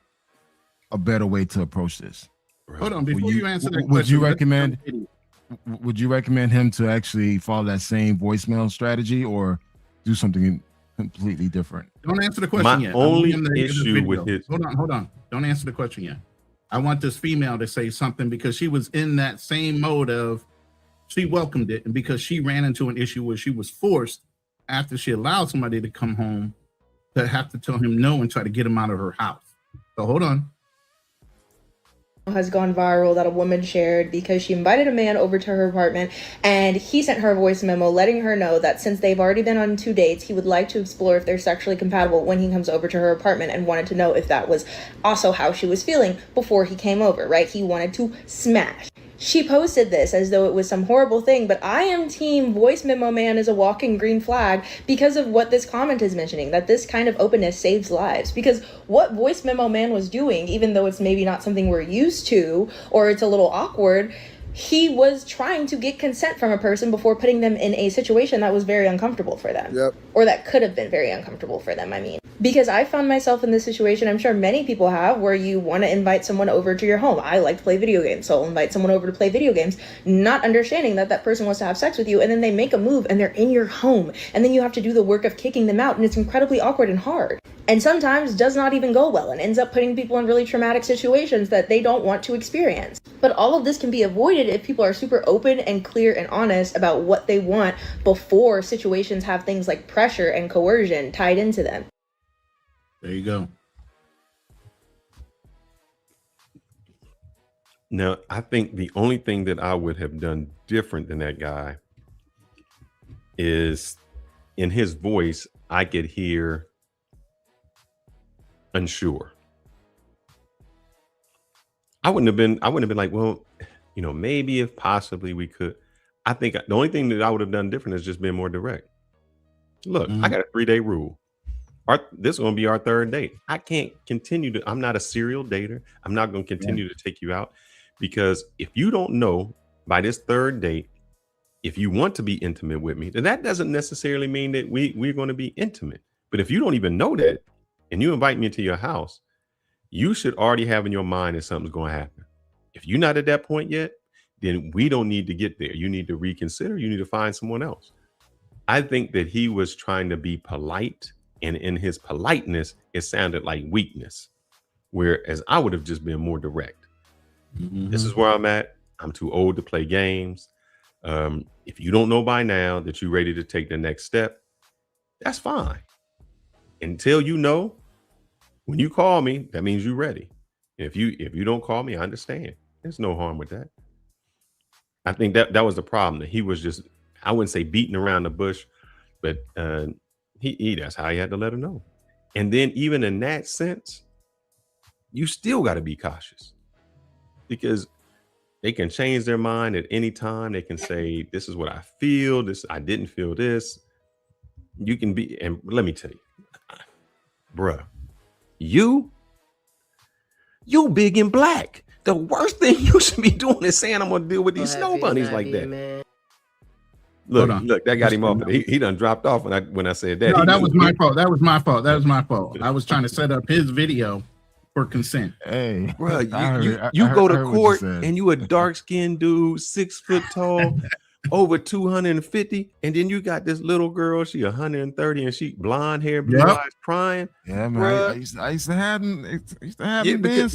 S5: better way to approach this?
S6: Hold on, before you answer that question,
S5: would you
S6: let's-
S5: recommend? Would you recommend him to actually follow that same voicemail strategy or do something completely different?
S6: Don't answer the question
S1: My
S6: yet. I want
S1: only
S6: him to give this
S1: issue with
S6: video.
S1: his-
S6: Hold on. Don't answer the question yet. I want this female to say something because she was in that same mode of she welcomed it, and because she ran into an issue where she was forced after she allowed somebody to come home to have to tell him no and try to get him out of her house. So hold on.
S16: Has gone viral that a woman shared because she invited a man over to her apartment and he sent her a voice memo letting her know that since they've already been on 2 dates, he would like to explore if they're sexually compatible when he comes over to her apartment, and wanted to know if that was also how she was feeling before he came over, right? He wanted to smash. She posted this as though it was some horrible thing, but I am team voice memo man is a walking green flag because of what this comment is mentioning, that this kind of openness saves lives. Because what voice memo man was doing, even though it's maybe not something we're used to or it's a little awkward, he was trying to get consent from a person before putting them in a situation that was very uncomfortable for them.
S8: Yep.
S16: Or that could have been very uncomfortable for them, I mean. Because I found myself in this situation, I'm sure many people have, where you want to invite someone over to your home. I like to play video games, so I'll invite someone over to play video games, not understanding that that person wants to have sex with you, and then they make a move and they're in your home, and then you have to do the work of kicking them out, and it's incredibly awkward and hard. And sometimes does not even go well and ends up putting people in really traumatic situations that they don't want to experience. But all of this can be avoided if people are super open and clear and honest about what they want before situations have things like pressure and coercion tied into them.
S6: There you go.
S1: Now, I think the only thing that I would have done different than that guy is in his voice, I could hear unsure. I wouldn't have been like, well, maybe if possibly we could. I think the only thing that I would have done different is just been more direct. Look, I got a 3-day rule. This is going to be our 3rd date. I can't continue I'm not a serial dater. I'm not going to continue to take you out, because if you don't know by this 3rd date, if you want to be intimate with me, then that doesn't necessarily mean that we're going to be intimate. But if you don't even know that and you invite me into your house, you should already have in your mind that something's going to happen. If you're not at that point yet, then we don't need to get there. You need to reconsider. You need to find someone else. I think that he was trying to be polite, and in his politeness, it sounded like weakness, whereas I would have just been more direct. This is where I'm at. I'm too old to play games. If you don't know by now that you're ready to take the next step, that's fine. Until you know, when you call me, that means you're ready. If you don't call me, I understand. There's no harm with that. I think that was the problem, that he was just, I wouldn't say beating around the bush, but he that's how he had to let her know. And then even in that sense, you still got to be cautious, because They can change their mind at any time. They can say, this is what I feel. I didn't feel this. You can be, and let me tell you, bruh, you big and black. The worst thing you should be doing is saying I'm gonna deal with these snow bunnies like that.
S6: Man.
S1: Look, that got him off. He done dropped off when I said that.
S6: No, that was my fault. That was my fault. I was trying to set up his video for consent.
S5: Hey,
S1: bro, you go to court and you a dark skinned dude, 6 foot tall, over 250, and then you got this little girl. She 130 and she blonde hair, blue eyes, crying.
S5: Yeah, man. I used to have them.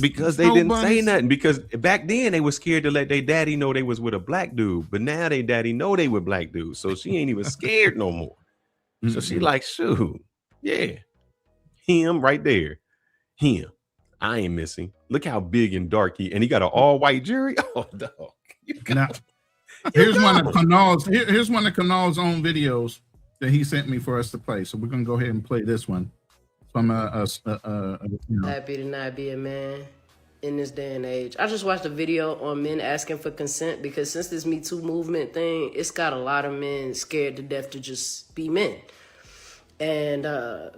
S1: Because they didn't say nothing. Because back then they were scared to let their daddy know they was with a black dude, but now they daddy know they with black dudes, so she ain't even scared no more. So she like, shoot, yeah, him right there, him. I ain't missing. Look how big and dark he got an all white jury. Oh, dog.
S6: Here's one of Kanal's own videos that he sent me for us to play. So we're gonna go ahead and play this one from
S17: Happy to not be a man in this day and age. I just watched a video on men asking for consent because since this Me Too movement thing, it's got a lot of men scared to death to just be men. And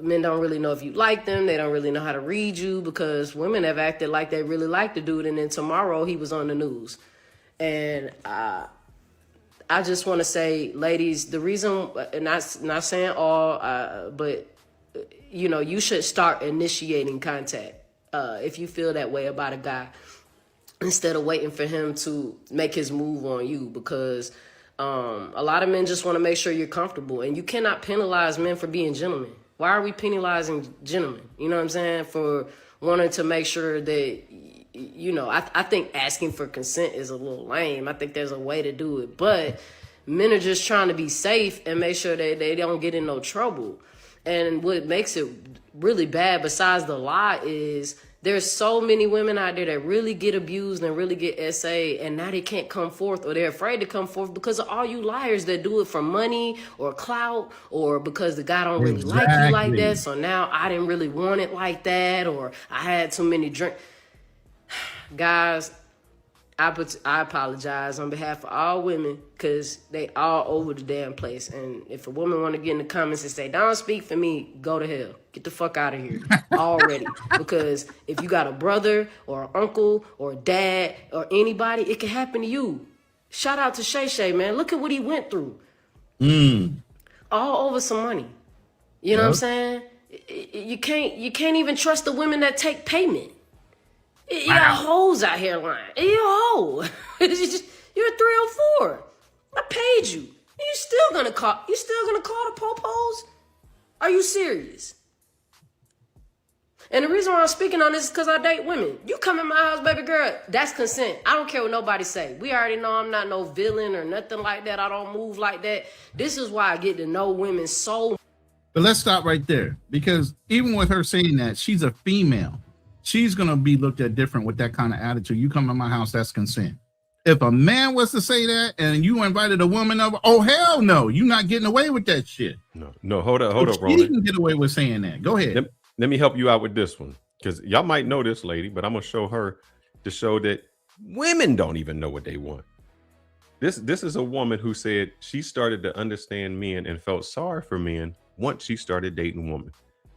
S17: men don't really know if you like them. They don't really know how to read you because women have acted like they really like the dude. And then tomorrow he was on the news. And I just want to say, ladies, the reason, not saying all, but, you know, you should start initiating contact if you feel that way about a guy instead of waiting for him to make his move on you because a lot of men just want to make sure you're comfortable, and you cannot penalize men for being gentlemen. Why are we penalizing gentlemen? You know what I'm saying? For wanting to make sure that, you know, I think asking for consent is a little lame. I think there's a way to do it, but men are just trying to be safe and make sure that they don't get in no trouble. And what makes it really bad, besides the lie, is there's so many women out there that really get abused and really get SA, and now they can't come forth, or they're afraid to come forth because of all you liars that do it for money or clout, or because the guy don't really like you like that. So now I didn't really want it like that, or I had too many drinks. Guys, I apologize on behalf of all women because they all over the damn place. And if a woman want to get in the comments and say, don't speak for me, go to hell. Get the fuck out of here already. Because if you got a brother or an uncle or a dad or anybody, it can happen to you. Shout out to Shay Shay, man. Look at what he went through. All over some money. You know what I'm saying? You can't even trust the women that take payment. You got hoes out here lying. You're a hoe. You're a 304. I paid you. You still gonna call the popos? Are you serious? And the reason why I'm speaking on this is because I date women. You come in my house, baby girl, that's consent. I don't care what nobody say. We already know I'm not no villain or nothing like that. I don't move like that. This is why I get to know women so.
S6: But let's stop right there, because even with her saying that, she's a female. She's going to be looked at different with that kind of attitude. You come to my house, that's consent. If a man was to say that and you invited a woman over, oh, hell no, you're not getting away with that shit.
S1: No, hold up,
S6: Roland. You can get away with saying that. Go ahead.
S1: Let me help you out with this one, because y'all might know this lady, but I'm going to show her to show that women don't even know what they want. This is a woman who said she started to understand men and felt sorry for men once she started dating women.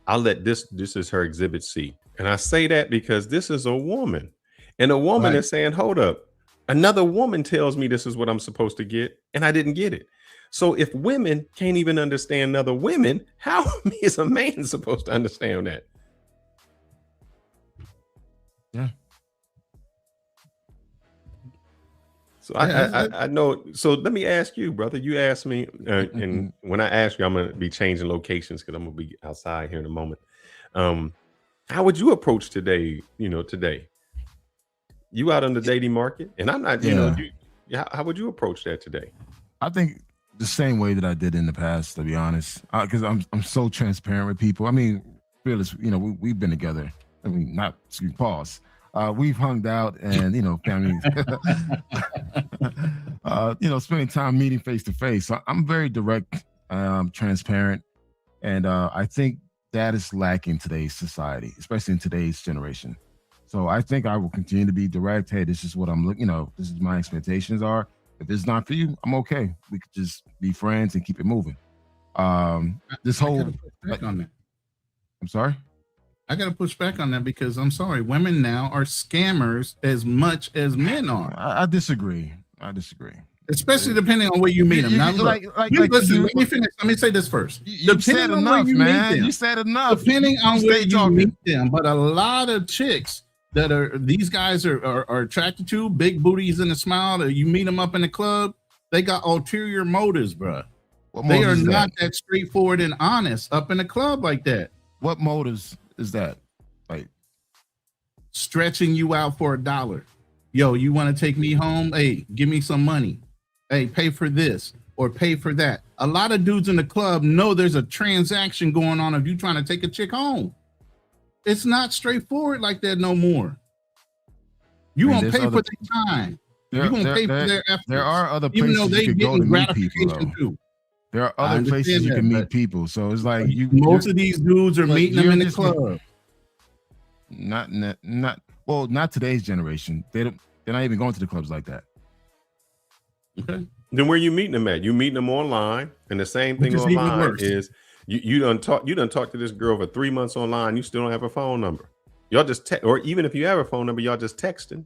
S1: I'll let this is her exhibit C. And I say that because this is a woman, and a woman is saying, hold up, another woman tells me this is what I'm supposed to get, and I didn't get it. So if women can't even understand other women, how is a man supposed to understand that?
S5: Yeah.
S1: So I know. So let me ask you, brother. You asked me, and when I ask you, I'm going to be changing locations because I'm going to be outside here in a moment. How would you approach today? Today, you out on the dating market, and I'm not. How would you approach that today?
S5: I think the same way that I did in the past, to be honest, because I'm so transparent with people. I mean, Fearless, we've been together. I mean, pause. We've hung out and, family, spending time meeting face to face. So I'm very direct, transparent. And I think that is lacking in today's society, especially in today's generation. So I think I will continue to be direct. Hey, this is what I'm looking, this is my expectations are. If it's not for you, I'm okay. We could just be friends and keep it moving. This whole
S6: on that.
S5: I'm sorry.
S6: I got to push back on that because I'm sorry, women now are scammers as much as men are.
S5: I disagree.
S6: Especially depending on where you meet them. Now, listen, let me finish. Let me say this first.
S5: You said enough, man. You said enough.
S6: Depending on where you meet them, but a lot of chicks that these guys are attracted to, big booties and a smile, or you meet them up in the club, they got ulterior motives, bro. They are not that straightforward and honest up in the club like that.
S5: What motives is that? Like
S6: stretching you out for $1. Yo, you want to take me home? Hey, give me some money. Hey, pay for this or pay for that. A lot of dudes in the club know there's a transaction going on if you trying to take a chick home. It's not straightforward like that no more. You gonna pay for their time. You gonna pay for their effort.
S5: There are other places you could go to meet people. Too. There are other places you can meet people. So it's like
S6: most of these dudes are meeting them in the club.
S5: Not today's generation. They're not even going to the clubs like that.
S6: Okay.
S1: Then where you meeting them at? You meeting them online, and the same thing online is you done talk to this girl for 3 months online. You still don't have a phone number. Y'all just or even if you have a phone number, y'all just texting.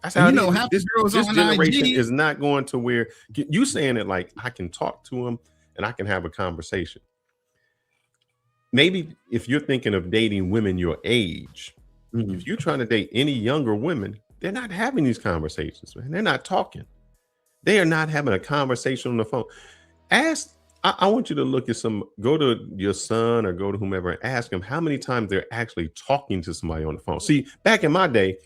S1: That's how
S6: half the girls
S1: this
S6: on
S1: generation
S6: IG
S1: is not going to where you saying it like I can talk to them and I can have a conversation. Maybe if you're thinking of dating women your age, if you're trying to date any younger women, they're not having these conversations, man. They're not talking. They are not having a conversation on the phone. I want you to look at go to your son or go to whomever and ask them how many times they're actually talking to somebody on the phone. See, back in my day,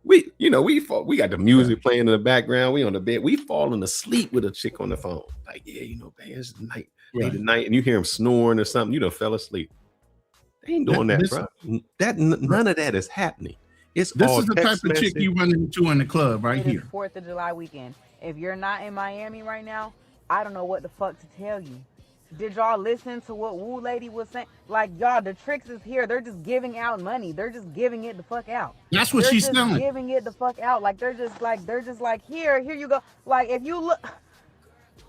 S1: we got the music playing in the background. We on the bed, we falling asleep with a chick on the phone. Like, yeah, man, it's night, late at night, and you hear them snoring or something, you done fell asleep. They ain't doing that, bro. None of that is happening. This is
S6: the type of chick you run into in the club right here.
S18: 4th of July weekend. If you're not in Miami right now, I don't know what the fuck to tell you. Did y'all listen to what Woo Lady was saying? Like, y'all, the tricks is here. They're just giving out money. They're just giving it the fuck out.
S6: That's what she's selling.
S18: Giving it the fuck out. Like, they're just like, here you go. Like, if you look.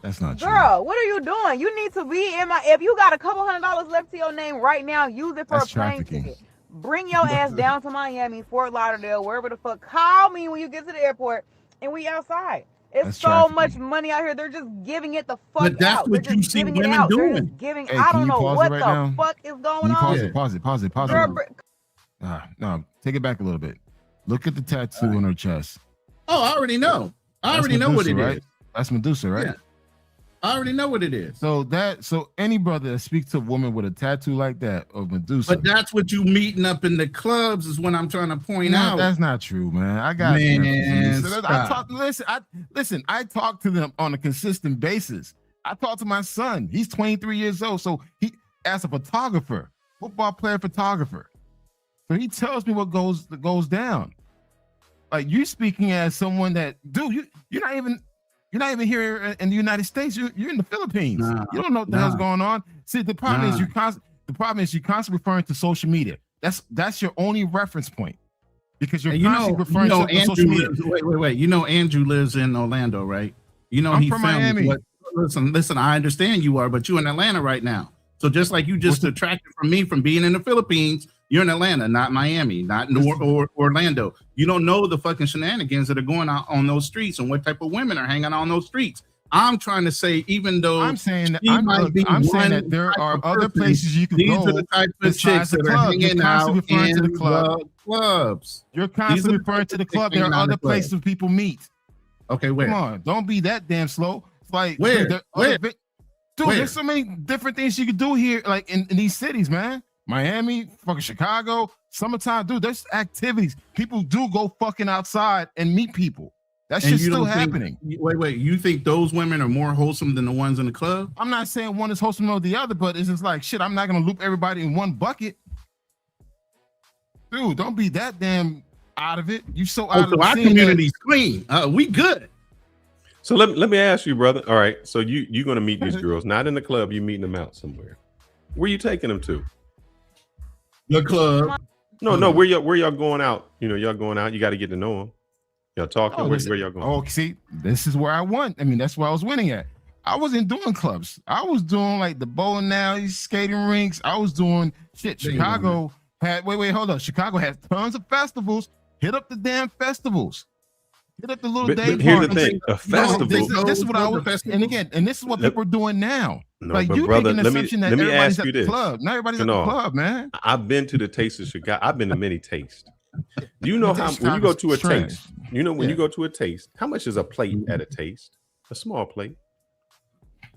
S5: That's not true.
S18: Girl, what are you doing? You need to be in if you got a couple $100 left to your name right now, use it for a plane ticket. Bring your ass down to Miami, Fort Lauderdale, wherever the fuck. Call me when you get to the airport and we outside. It's so much money out here. They're just giving it the fuck out.
S6: But that's what you see women doing.
S18: I don't know what the fuck is going on.
S5: Pause it. No, take it back a little bit. Look at the tattoo on her chest.
S6: Oh, I already know. I already know what it is.
S5: That's Medusa, right?
S6: Yeah. I already know what it is.
S5: So any brother that speaks to a woman with a tattoo like that of Medusa.
S6: But that's what you meeting up in the clubs is what I'm trying to point out.
S5: That's not true, man. I got I talk to them on a consistent basis. I talk to my son. He's 23 years old. So he as a photographer, football player photographer. So he tells me what goes down. Like you speaking as someone that, dude, you're not even here in the United States. You're in the Philippines. You don't know what the hell's going on. See, the problem is you constantly referring to social media. That's your only reference point because you're constantly referring to social media.
S6: Wait. You know Andrew lives in Orlando, right? You know
S5: I'm from Miami.
S6: Listen. I understand you are, but you're in Atlanta right now. So just like you just detracted from me from being in the Philippines, you're in Atlanta, not Miami, not Orlando. You don't know the fucking shenanigans that are going on those streets and what type of women are hanging on those streets. I'm trying to say, even though
S5: I'm saying that there are other places you can go.
S6: These are the type of chicks that are hanging out in the clubs.
S5: You're constantly referring to the club. There are other places people meet.
S6: Okay, where?
S5: Come on, don't be that damn slow. It's like
S6: where?
S5: Dude, there's so many different things you can do here, like in these cities, man. Miami, fucking Chicago, summertime, dude. There's activities. People do go fucking outside and meet people. That shit's still happening.
S6: Wait. You think those women are more wholesome than the ones in the club?
S5: I'm not saying one is wholesome or the other, but it's just like shit. I'm not gonna loop everybody in one bucket, dude. Don't be that damn out of it. You so out of
S6: our community's clean. We good.
S1: So let me ask you, brother. All right. So you're gonna meet these girls, not in the club. You meeting them out somewhere. Where you taking them to?
S6: The club.
S1: No. Where y'all going out? You know, y'all going out. You got to get to know them. Y'all talking. Where y'all going?
S5: Oh, see, this is where I won. I mean, that's where I was winning at. I wasn't doing clubs. I was doing like the bowling alleys, skating rinks. I was doing shit. Chicago had hold up. Chicago has tons of festivals. Hit up the damn festivals. Hit up the little day
S1: here's
S5: parties.
S1: the thing: a festival.
S5: This is what I was. And this is what people are doing now.
S1: No,
S5: like
S1: but
S5: you
S1: brother,
S5: making an assumption that
S1: let me
S5: everybody's
S1: ask
S5: at
S1: you
S5: the
S1: this.
S5: club. Not everybody's at the club, man.
S1: I've been to the Taste of Chicago. I've been to many tastes. Do you know how when you go to a taste? You know when you go to a taste, how much is a plate at a taste? A small plate.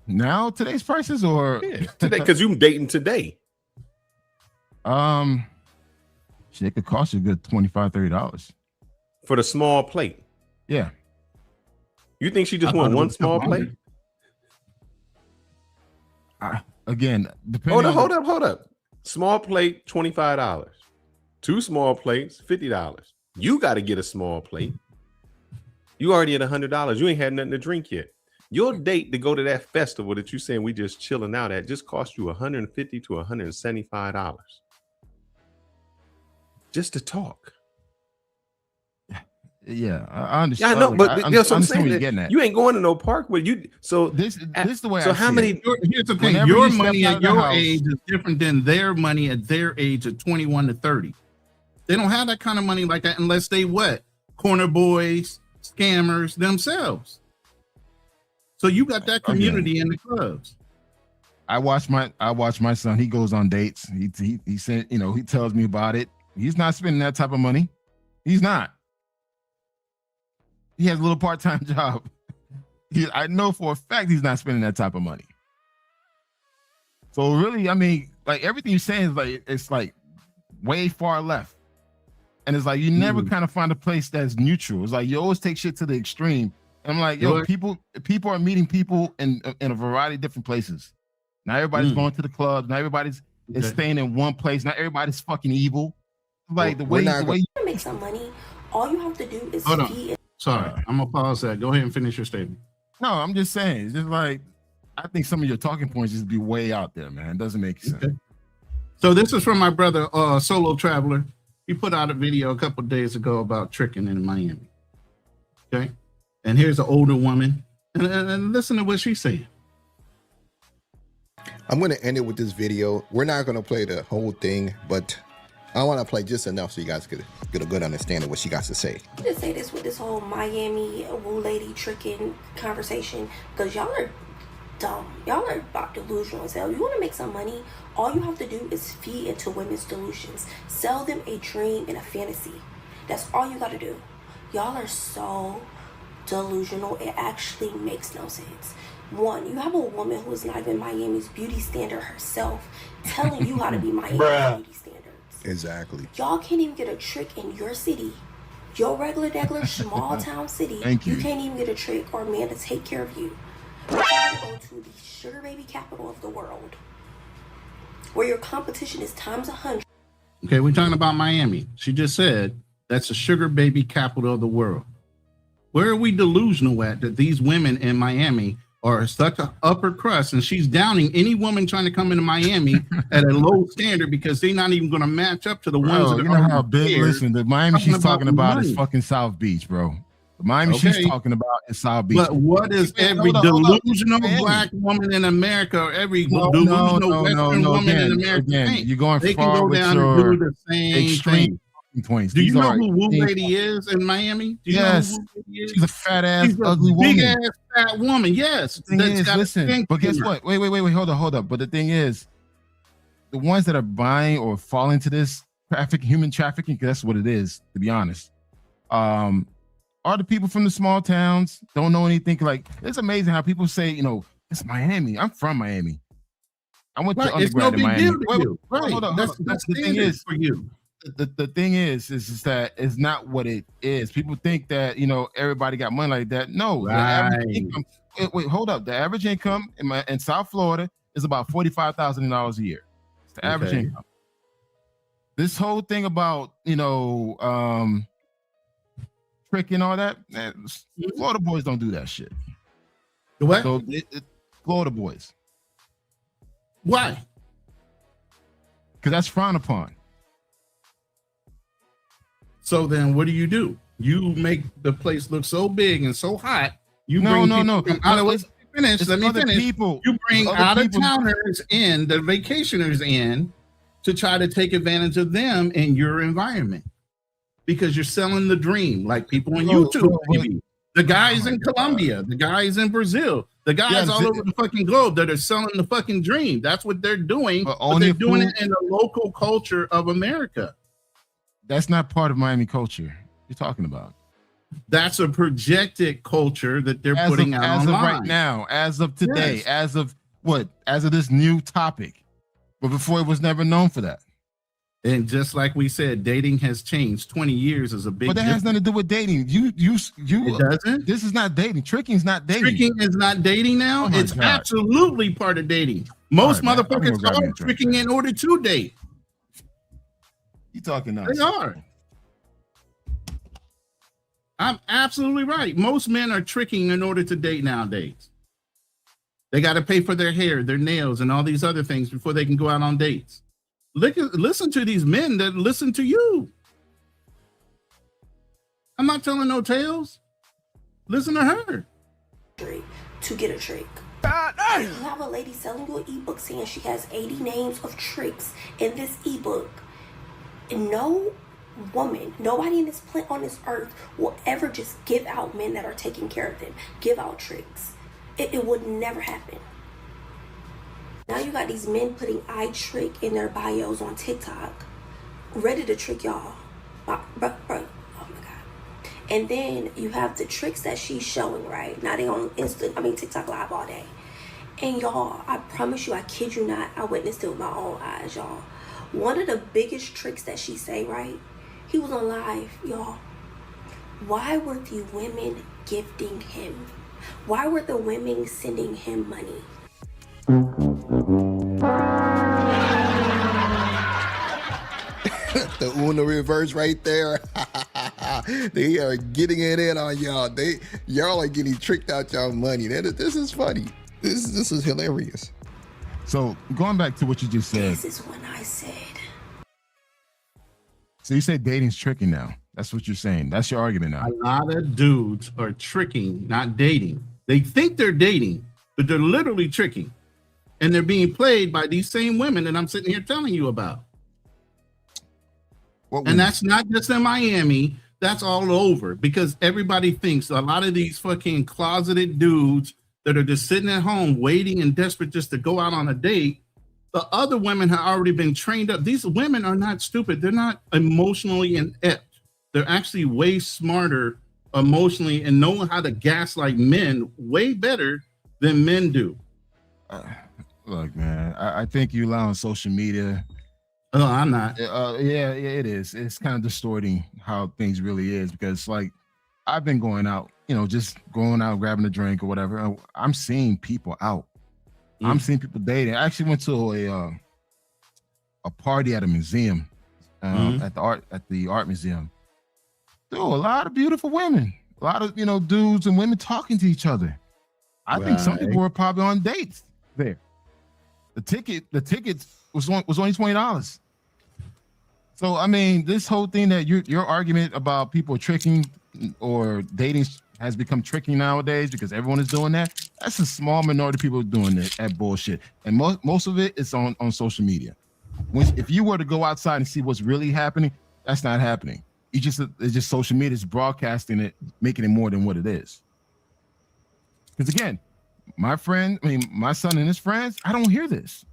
S5: Now today's prices or
S1: today because you dating today.
S5: Shit, it could cost you a good $25-$30
S1: for the small plate.
S5: Yeah.
S1: You think she just want one small plate?
S5: Again,
S1: hold up. Small plate, $25. 2 small plates, $50. You got to get a small plate. You already at $100. You ain't had nothing to drink yet. Your date to go to that festival that you saying we just chilling out at just cost you $150 to $175. Just to talk.
S5: Yeah, I understand.
S1: Yeah, I know, but that's what I'm saying.
S5: You're getting at.
S1: You ain't going to no park with you. So
S5: this is the way.
S1: So
S5: I
S1: how
S5: see
S1: many?
S5: It.
S6: Here's the thing:
S5: Whenever
S6: your
S5: you
S6: money
S5: step out
S6: at
S5: of the
S6: your
S5: house-
S6: age is different than their money at their age of 21 to 30. They don't have that kind of money like that unless they what? Corner boys, scammers themselves. So you got that community in the clubs.
S5: I watch my son. He goes on dates. He said, you know, he tells me about it. He's not spending that type of money. He's not. He has a little part-time job. I know for a fact he's not spending that type of money. So really, I mean, like everything you're saying is like it's like way far left. And it's like you never kind of find a place that's neutral. It's like you always take shit to the extreme. And I'm like, yo, people are meeting people in a variety of different places. Not everybody's going to the clubs. Not everybody's is staying in one place. Not everybody's fucking evil. Like the way you
S19: make some money, all you have to do is
S6: Hold on.
S19: feed.
S6: Sorry, I'm gonna pause that. Go ahead and finish your statement.
S5: No, I'm just saying. It's just like I think some of your talking points just be way out there, man. It doesn't make sense.
S6: Okay. So this is from my brother, Solo Traveler. He put out a video a couple of days ago about tricking in Miami. Okay, and here's an older woman, and listen to what she's saying.
S20: I'm going to end it with this video. We're not going to play the whole thing, but I want to play just enough so you guys could get a good understanding of what she got to say.
S19: Just say this with this whole Miami woo lady tricking conversation, because y'all are dumb. Y'all are about delusional as hell. You want to make some money, all you have to do is feed into women's delusions. Sell them a dream and a fantasy. That's all you got to do. Y'all are so delusional. It actually makes no sense. One, you have a woman who is not even Miami's beauty standard herself telling you how to be Miami's beauty standards.
S20: Exactly.
S19: Y'all can't even get a trick in your city. Your regular small town city. You can't even get a trick or a man to take care of you. You gotta go to the sugar baby capital of the world, where your competition is times 100.
S6: Okay, we're talking about Miami. She just said that's the sugar baby capital of the world. Where are we delusional at that these women in Miami are such an upper crust, and she's downing any woman trying to come into Miami at a low standard because they're not even going to match up to the ones that
S5: you
S6: are
S5: know how big. Listen, the Miami she's talking about is
S6: money.
S5: fucking South Beach, bro. The Miami she's talking about is South Beach.
S6: But what is every delusional black woman in America or every delusional Western woman in America think?
S5: You're going
S6: they
S5: far
S6: can go
S5: with
S6: down
S5: your
S6: and do the same
S5: extreme
S6: thing.
S5: points.
S6: Do you
S5: These
S6: know
S5: are
S6: who Woo
S5: extreme
S6: Lady is in Miami? Do you
S5: Yes.
S6: know who Woo Lady is?
S5: She's a fat ass,
S6: She's a
S5: ugly
S6: big
S5: woman.
S6: ass fat woman. Yes.
S5: The thing
S6: that's
S5: is,
S6: got a
S5: listen,
S6: stink
S5: but guess
S6: to her.
S5: what? Wait, hold up. But the thing is, the ones that are buying or fall into this human trafficking, because that's what it is, to be honest, are the people from the small towns, don't know anything. Like, it's amazing how people say, you know, it's Miami. I'm from Miami. I went to undergrad in Miami. Hold on. That's the thing is
S6: for you.
S5: The thing is that it's not what it is. People think that, you know, everybody got money like that. No, the average income. Wait, hold up. The average income in South Florida is about $45,000 a year. It's the average income. This whole thing about, you know, trick and all that, man, Florida boys don't do that shit.
S6: What?
S5: So Florida boys.
S6: Why?
S5: Because that's frowned upon.
S6: So then what do? You make the place look so big and so hot. You
S5: No,
S6: bring
S5: no,
S6: people
S5: no.
S6: from out of
S5: Let me finish.
S6: People. You bring out of towners in, the vacationers in, to try to take advantage of them in your environment because you're selling the dream, like people on YouTube, baby. The guys in Colombia, the guys in Brazil, the guys all over the fucking globe that are selling the fucking dream. That's what they're doing. But they're doing it in the local culture of America.
S5: That's not part of Miami culture. You're talking about.
S6: That's a projected culture that they're putting out
S5: as
S6: online.
S5: of right now, as of today, as of this new topic. But before, it was never known for that.
S6: And just like we said, dating has changed. 20 years is a big.
S5: But that has nothing to do with dating. It
S6: doesn't.
S5: This is not dating. Tricking is not dating.
S6: Tricking is not dating now.
S5: Oh
S6: it's absolutely part of dating. Most motherfuckers are tricking in order to date.
S5: You talking nonsense?
S6: They are. I'm absolutely right. Most men are tricking in order to date nowadays. They got to pay for their hair, their nails, and all these other things before they can go out on dates. Listen to these men that listen to you. I'm not telling no tales. Listen to her.
S19: To get a trick. You have a lady selling you an ebook saying she has 80 names of tricks in this ebook. And no woman, nobody on this earth will ever just give out men that are taking care of them, give out tricks. It would never happen. Now you got these men putting I trick in their bios on TikTok, ready to trick y'all. Oh my God. And then you have the tricks that she's showing, right? Now they on TikTok live all day. And y'all, I promise you, I kid you not, I witnessed it with my own eyes, y'all. One of the biggest tricks that she say, right? He was on live, y'all. Why were the women gifting him? Why were the women sending him money?
S20: The Uno reverse right there. They are getting it in on y'all. Y'all are getting tricked out y'all money. This is funny. This is hilarious.
S5: So going back to what you just said.
S19: This is what I said.
S5: So you say dating's tricking now. That's what you're saying. That's your argument now.
S6: A lot of dudes are tricking, not dating. They think they're dating, but they're literally tricking. And they're being played by these same women that I'm sitting here telling you about. And that's not just in Miami. That's all over because everybody thinks a lot of these fucking closeted dudes that are just sitting at home waiting and desperate just to go out on a date. The other women have already been trained up. These women are not stupid. They're not emotionally inept. They're actually way smarter emotionally and know how to gaslight men way better than men do.
S5: Look, man, I think you allow on social media.
S6: Oh, I'm not.
S5: Yeah, it is. It's kind of distorting how things really is because, like, I've been going out, just going out, grabbing a drink or whatever. I'm seeing people out. I'm seeing people dating. I actually went to a party at a museum, at the art museum. There were a lot of beautiful women, a lot of dudes and women talking to each other. I think some people were probably on dates there. The tickets was only $20. So I mean, this whole thing that your argument about people tricking or dating has become tricky nowadays because everyone is doing that. That's a small minority of people doing that bullshit, and most of it is on social media. If you were to go outside and see what's really happening, that's not happening. It's just social media is broadcasting it, making it more than what it is. Because again, my son and his friends, I don't hear this.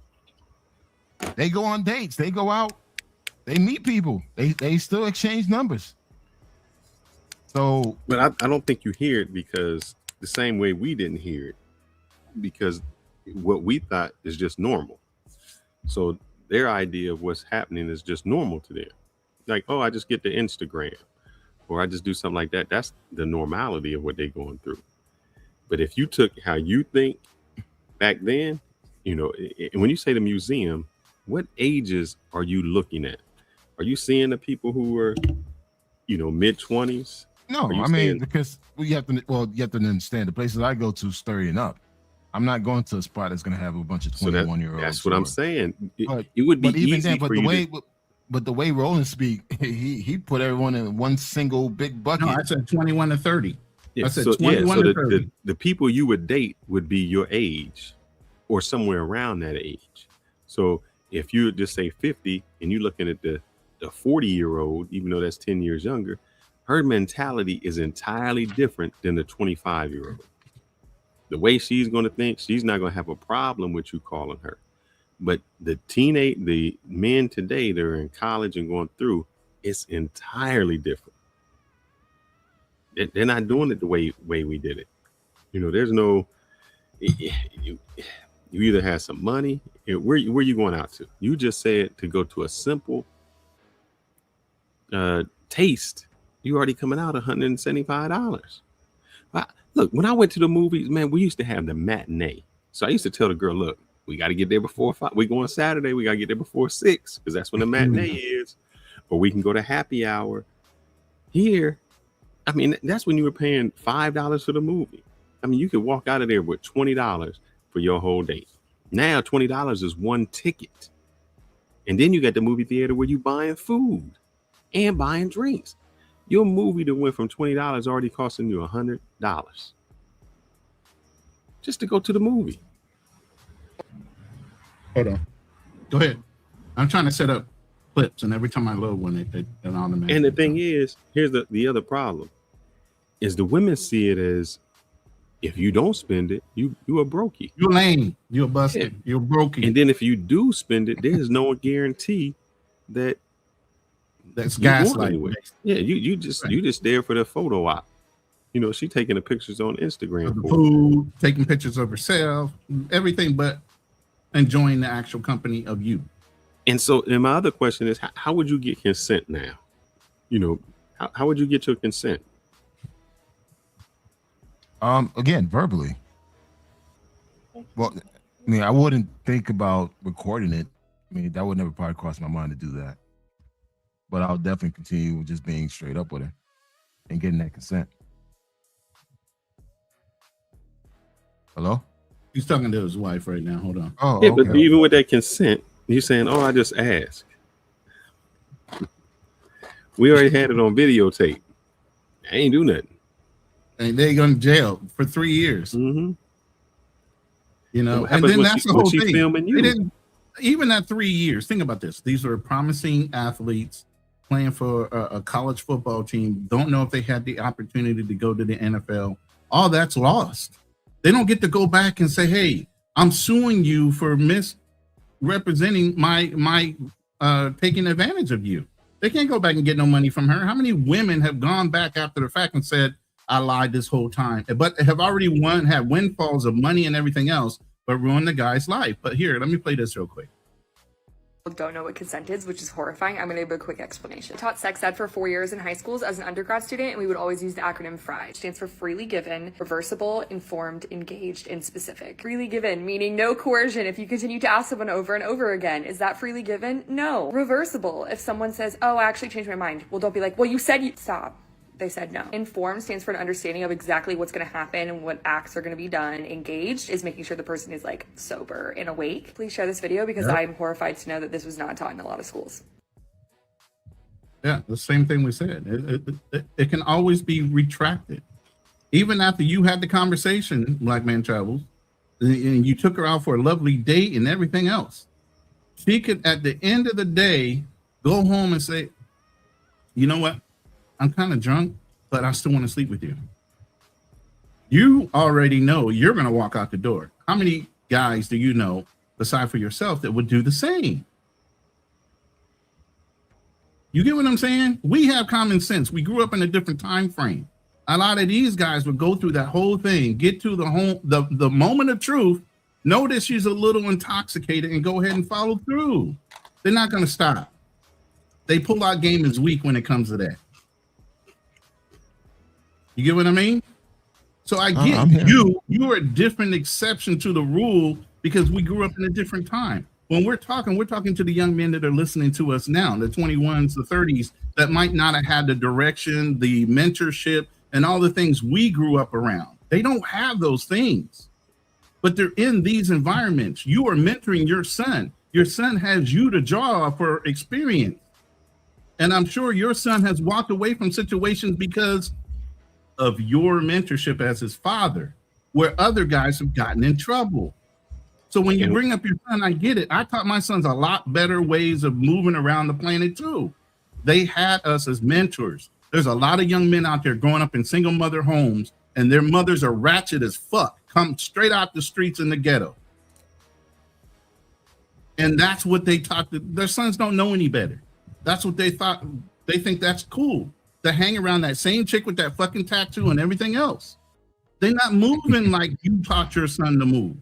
S5: They go on dates, they go out, they meet people, they still exchange numbers. So,
S1: but I don't think you hear it because the same way we didn't hear it, because what we thought is just normal. So their idea of what's happening is just normal to them. Like, oh, I just get the Instagram or I just do something like that. That's the normality of what they're going through. But if you took how you think back then, when you say the museum, what ages are you looking at? Are you seeing the people who were, mid-20s?
S5: No, I mean, because you have to understand the places I go to 30 and up. I'm not going to a spot that's going to have a bunch of 21-year-olds.
S1: That's what I'm saying. It would be easy for you
S5: But the way Roland speak, he put everyone in one single big bucket.
S6: No, I said 21 to 30.
S1: Yeah,
S6: I said
S1: so
S6: 21 to 30.
S1: the people you would date would be your age or somewhere around that age. So if you just say 50 and you're looking at the 40-year-old, even though that's 10 years younger, her mentality is entirely different than the 25-year-old. The way she's going to think, she's not going to have a problem with you calling her. But the men today that are in college and going through, it's entirely different. They're not doing it the way we did it. You know, there's no, you either have some money. Where you going out to? You just said to go to a simple taste. You already coming out $175. Look, when I went to the movies, man, we used to have the matinee. So I used to tell the girl, look, we got to get there before 5. We go on Saturday. We got to get there before 6 because that's when the matinee is. Or we can go to happy hour. Here, I mean, that's when you were paying $5 for the movie. I mean, you could walk out of there with $20 for your whole date. Now, $20 is one ticket. And then you got the movie theater where you buying food and buying drinks. Your movie that went from $20 already costing you $100 just to go to the movie.
S6: Hold on. Go ahead. I'm trying to set up clips, and every time I load one, it automatically.
S1: And the thing is, here's the other problem, is the women see it as if you don't spend it, you a brokey.
S6: You're lame. You're busted. Yeah. You're brokey.
S1: And then if you do spend it, there's no guarantee that
S6: that's gaslighting.
S1: Yeah, you just there for the photo op. You know, she taking the pictures on Instagram.
S6: The food, taking pictures of herself, everything but enjoying the actual company of you.
S1: And so, and my other question is, how would you get consent now? You know, how would you get your consent?
S5: Again, verbally. Well, I mean, I wouldn't think about recording it. I mean, that would never probably cross my mind to do that. But I'll definitely continue with just being straight up with her and getting that consent. Hello?
S6: He's talking to his wife right now. Hold on.
S5: Oh,
S1: yeah,
S5: okay.
S1: But even with that consent, you're saying, "Oh, I just asked." We already had it on videotape. I ain't do nothing.
S6: And they going to jail for 3 years.
S1: Mm-hmm.
S6: You know, and then that's the whole thing.
S1: Filming you?
S6: Even at 3 years, think about this. These are promising athletes playing for a college football team. Don't know if they had the opportunity to go to the NFL. All that's lost. They don't get to go back and say, "Hey, I'm suing you for misrepresenting my taking advantage of you." They can't go back and get no money from her. How many women have gone back after the fact and said, "I lied this whole time," but have already had windfalls of money and everything else, but ruined the guy's life? But here, let me play this real quick.
S21: Don't know what consent is, which is horrifying. I'm going to give a quick explanation. I taught sex ed for 4 years in high schools as an undergrad student, and we would always use the acronym FRI. It stands for freely given, reversible, informed, engaged, and specific. Freely given, meaning no coercion if you continue to ask someone over and over again. Is that freely given? No. Reversible, if someone says, "Oh, I actually changed my mind." Well, don't be like, "Well, you said you..." Stop. They said no. Informed stands for an understanding of exactly what's going to happen and what acts are going to be done. Engaged is making sure the person is like sober and awake. Please share this video because I'm horrified to know that this was not taught in a lot of schools.
S6: Yeah, the same thing we said. It can always be retracted. Even after you had the conversation, Black Man Travels, and you took her out for a lovely date and everything else. She could, at the end of the day, go home and say, "You know what? I'm kind of drunk, but I still want to sleep with you." You already know you're going to walk out the door. How many guys do you know, aside for yourself, that would do the same? You get what I'm saying? We have common sense. We grew up in a different time frame. A lot of these guys would go through that whole thing, get to the moment of truth, notice she's a little intoxicated, and go ahead and follow through. They're not going to stop. They pull out game is weak when it comes to that. You get what I mean? So I get you're a different exception to the rule because we grew up in a different time. When we're talking to the young men that are listening to us now, the 21s, the 30s, that might not have had the direction, the mentorship, and all the things we grew up around. They don't have those things, but they're in these environments. You are mentoring your son. Your son has you to draw for experience. And I'm sure your son has walked away from situations because of your mentorship as his father, where other guys have gotten in trouble. So when you bring up your son, I get it. I taught my sons a lot better ways of moving around the planet too. They had us as mentors. There's a lot of young men out there growing up in single mother homes, and their mothers are ratchet as fuck, come straight out the streets in the ghetto. And that's what they taught. Their sons don't know any better. That's what they thought. They think that's cool to hang around that same chick with that fucking tattoo and everything else. They're not moving like you taught your son to move.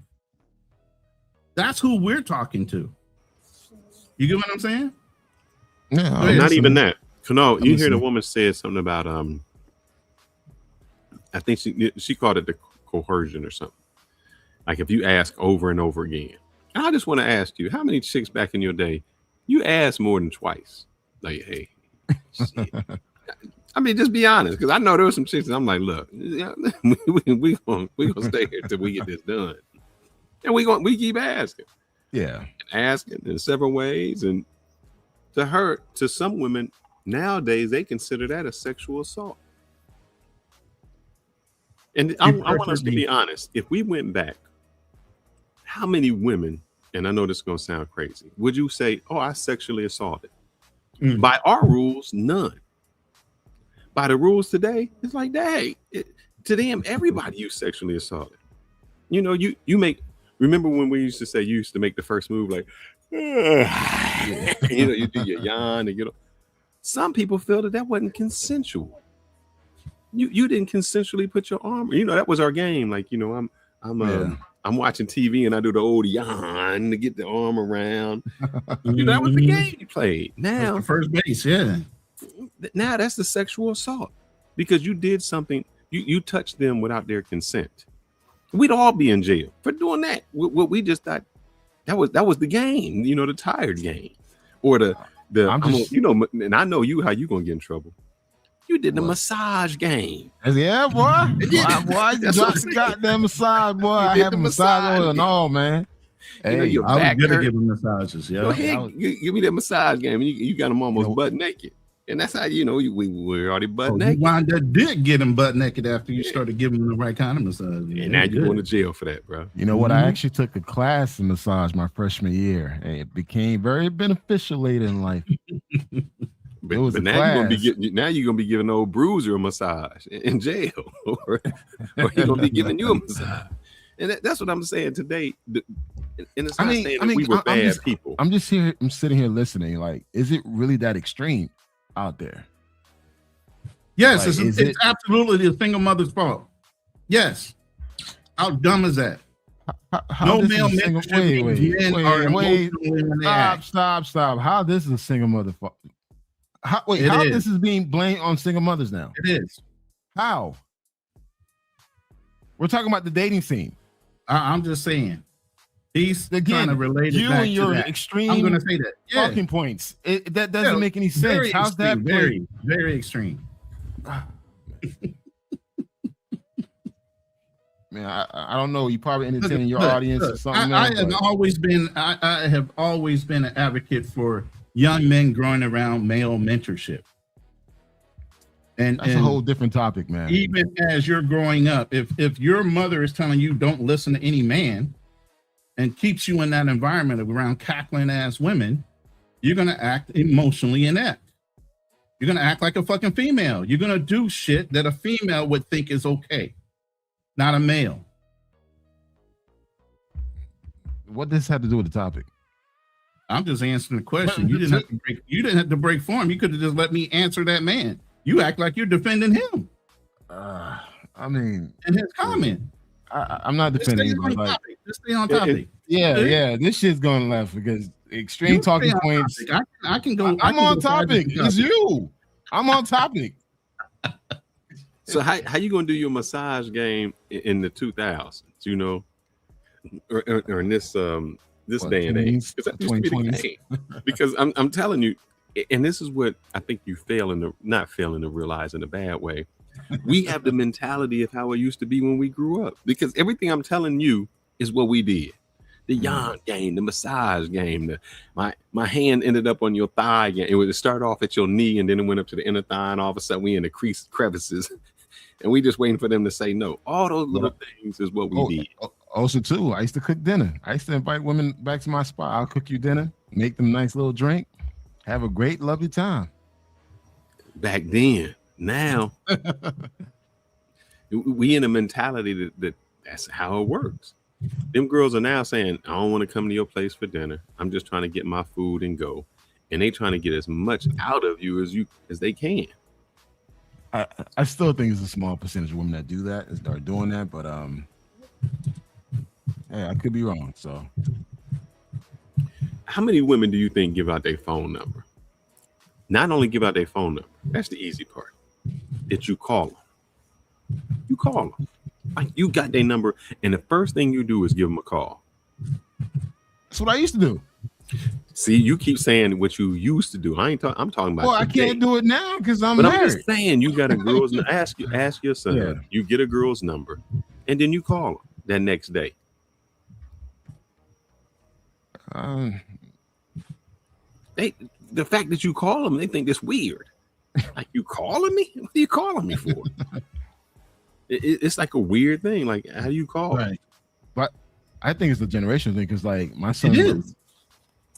S6: That's who we're talking to. You get what I'm saying?
S1: No, not even that. No, you hear the woman said something about I think she called it the coercion or something. Like if you ask over and over again. I just want to ask you, how many chicks back in your day you asked more than twice? Like, hey, I mean, just be honest, because I know there were some chicks that I'm like, look, we gonna stay here till we get this done, and we keep asking, asking in several ways, and to some women nowadays they consider that a sexual assault. And I want us to be honest. If we went back, how many women, and I know this is going to sound crazy, would you say, oh, I sexually assaulted? By our rules, none. By the rules today, it's like, dang, to them, everybody you sexually assaulted. You know, you remember when we used to say you used to make the first move like, you know, you do your yawn and some people feel that wasn't consensual. You didn't consensually put your arm, you know, that was our game. Like, you know, I'm watching TV and I do the old yawn to get the arm around. You know, that was the game you played. Now,
S6: first base,
S1: now that's the sexual assault because you did something, you touched them without their consent. We'd all be in jail for doing that. What we just thought that was the game, you know, the tired game, or you know, and I know how you gonna get in trouble. You did the massage game.
S5: Yeah, boy. Boy, you just got that massage, boy. I have a massage oil and all, man.
S6: Hey,
S5: You know,
S6: I was good at giving massages.
S1: Go ahead, give me that massage game, and you got them almost butt naked, and that's how you know we were already butt naked.
S6: You wound up did get them butt naked after you started giving them the right kind of massage.
S1: And now you're going to jail for that, bro.
S5: You know what? I actually took a class in massage my freshman year, and it became very beneficial later in life.
S1: But now you're gonna be giving old Bruiser a massage in jail, or he's gonna be giving you a massage. And that's what I'm saying today. And it's not saying that we were bad people.
S5: I'm sitting here listening. Like, is it really that extreme out there?
S6: Yes, like, it's absolutely the single mother's fault. Yes. How dumb is that?
S5: How no male Stop. How this is a single mother fault? How this is being blamed on single mothers now?
S6: It is.
S5: How? We're talking about the dating scene.
S6: I'm just saying. He's trying to relate it
S5: you
S6: back
S5: and your
S6: to that.
S5: extreme
S6: I'm going to say that.
S5: Talking points. That doesn't make any sense. How's that?
S6: Very, very extreme.
S5: Man, I don't know. You probably entertaining your audience or something.
S6: I have always been an advocate for young men growing around male mentorship. And
S5: that's a whole different topic, man.
S6: Even as you're growing up, if your mother is telling you don't listen to any man and keeps you in that environment around cackling ass women, you're gonna act emotionally inept. You're gonna act like a fucking female. You're gonna do shit that a female would think is okay, not a male.
S5: What does this have to do with the topic?
S6: I'm just answering the question. You didn't have to break form. You could have just let me answer that man. You act like you're defending him.
S5: I mean,
S6: and his comment.
S5: I'm not defending him.
S6: Just stay on topic.
S5: Yeah. This shit's going left because extreme talking points.
S6: I can go.
S5: I'm on topic. It's you. I'm on topic.
S1: So how you gonna do your massage game in the 2000s? You know, or in this day and age? Because I'm telling you, and this is what I think you not failing to realize in a bad way. We have the mentality of how it used to be when we grew up, because everything I'm telling you is what we did. the yawn game, the massage game, my hand ended up on your thigh game. It would start off at your knee and then it went up to the inner thigh, and all of a sudden we in the crevices and we just waiting for them to say no. All those little things is what we did.
S5: Also, too, I used to cook dinner. I used to invite women back to my spot. I'll cook you dinner, make them a nice little drink, have a great, lovely time.
S1: Back then. Now, we in a mentality that's how it works. Them girls are now saying, I don't want to come to your place for dinner. I'm just trying to get my food and go. And they trying to get as much out of you as they can.
S5: I still think it's a small percentage of women that do that and start doing that, but hey, I could be wrong. So,
S1: how many women do you think give out their phone number? Not only give out their phone number, that's the easy part. That you call them. You call them. Like, you got their number, and the first thing you do is give them a call.
S5: That's what I used to do.
S1: See, you keep saying what you used to do. I'm talking about.
S5: Well, today. I can't do it now because I'm married.
S1: I'm just saying, you got a girl's ask your son. Yeah. You get a girl's number, and then you call them that next day. The fact that you call them, they think it's weird. Like, you calling me? What are you calling me for? It's like a weird thing. Like, how do you call?
S5: Right. But I think it's a generational thing because, like, my son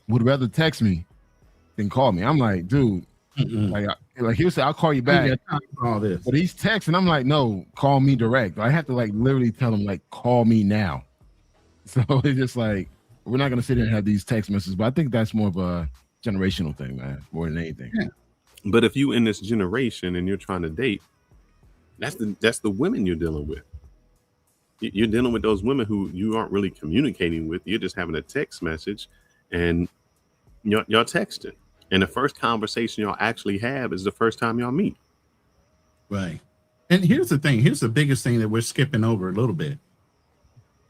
S5: would rather text me than call me. I'm like, dude, like he'll say, I'll call you back.
S6: All this,
S5: but he's texting. I'm like, no, call me direct. I have to like literally tell him like, call me now. So it's just like, we're not gonna sit here and have these text messages. But I think that's more of a generational thing, man, more than anything.
S1: Yeah. But if you in this generation and you're trying to date, that's the women you're dealing with. You're dealing with those women who you aren't really communicating with. You're just having a text message, and y'all texting. And the first conversation y'all actually have is the first time y'all meet.
S6: Right. And here's the thing. Here's the biggest thing that we're skipping over a little bit.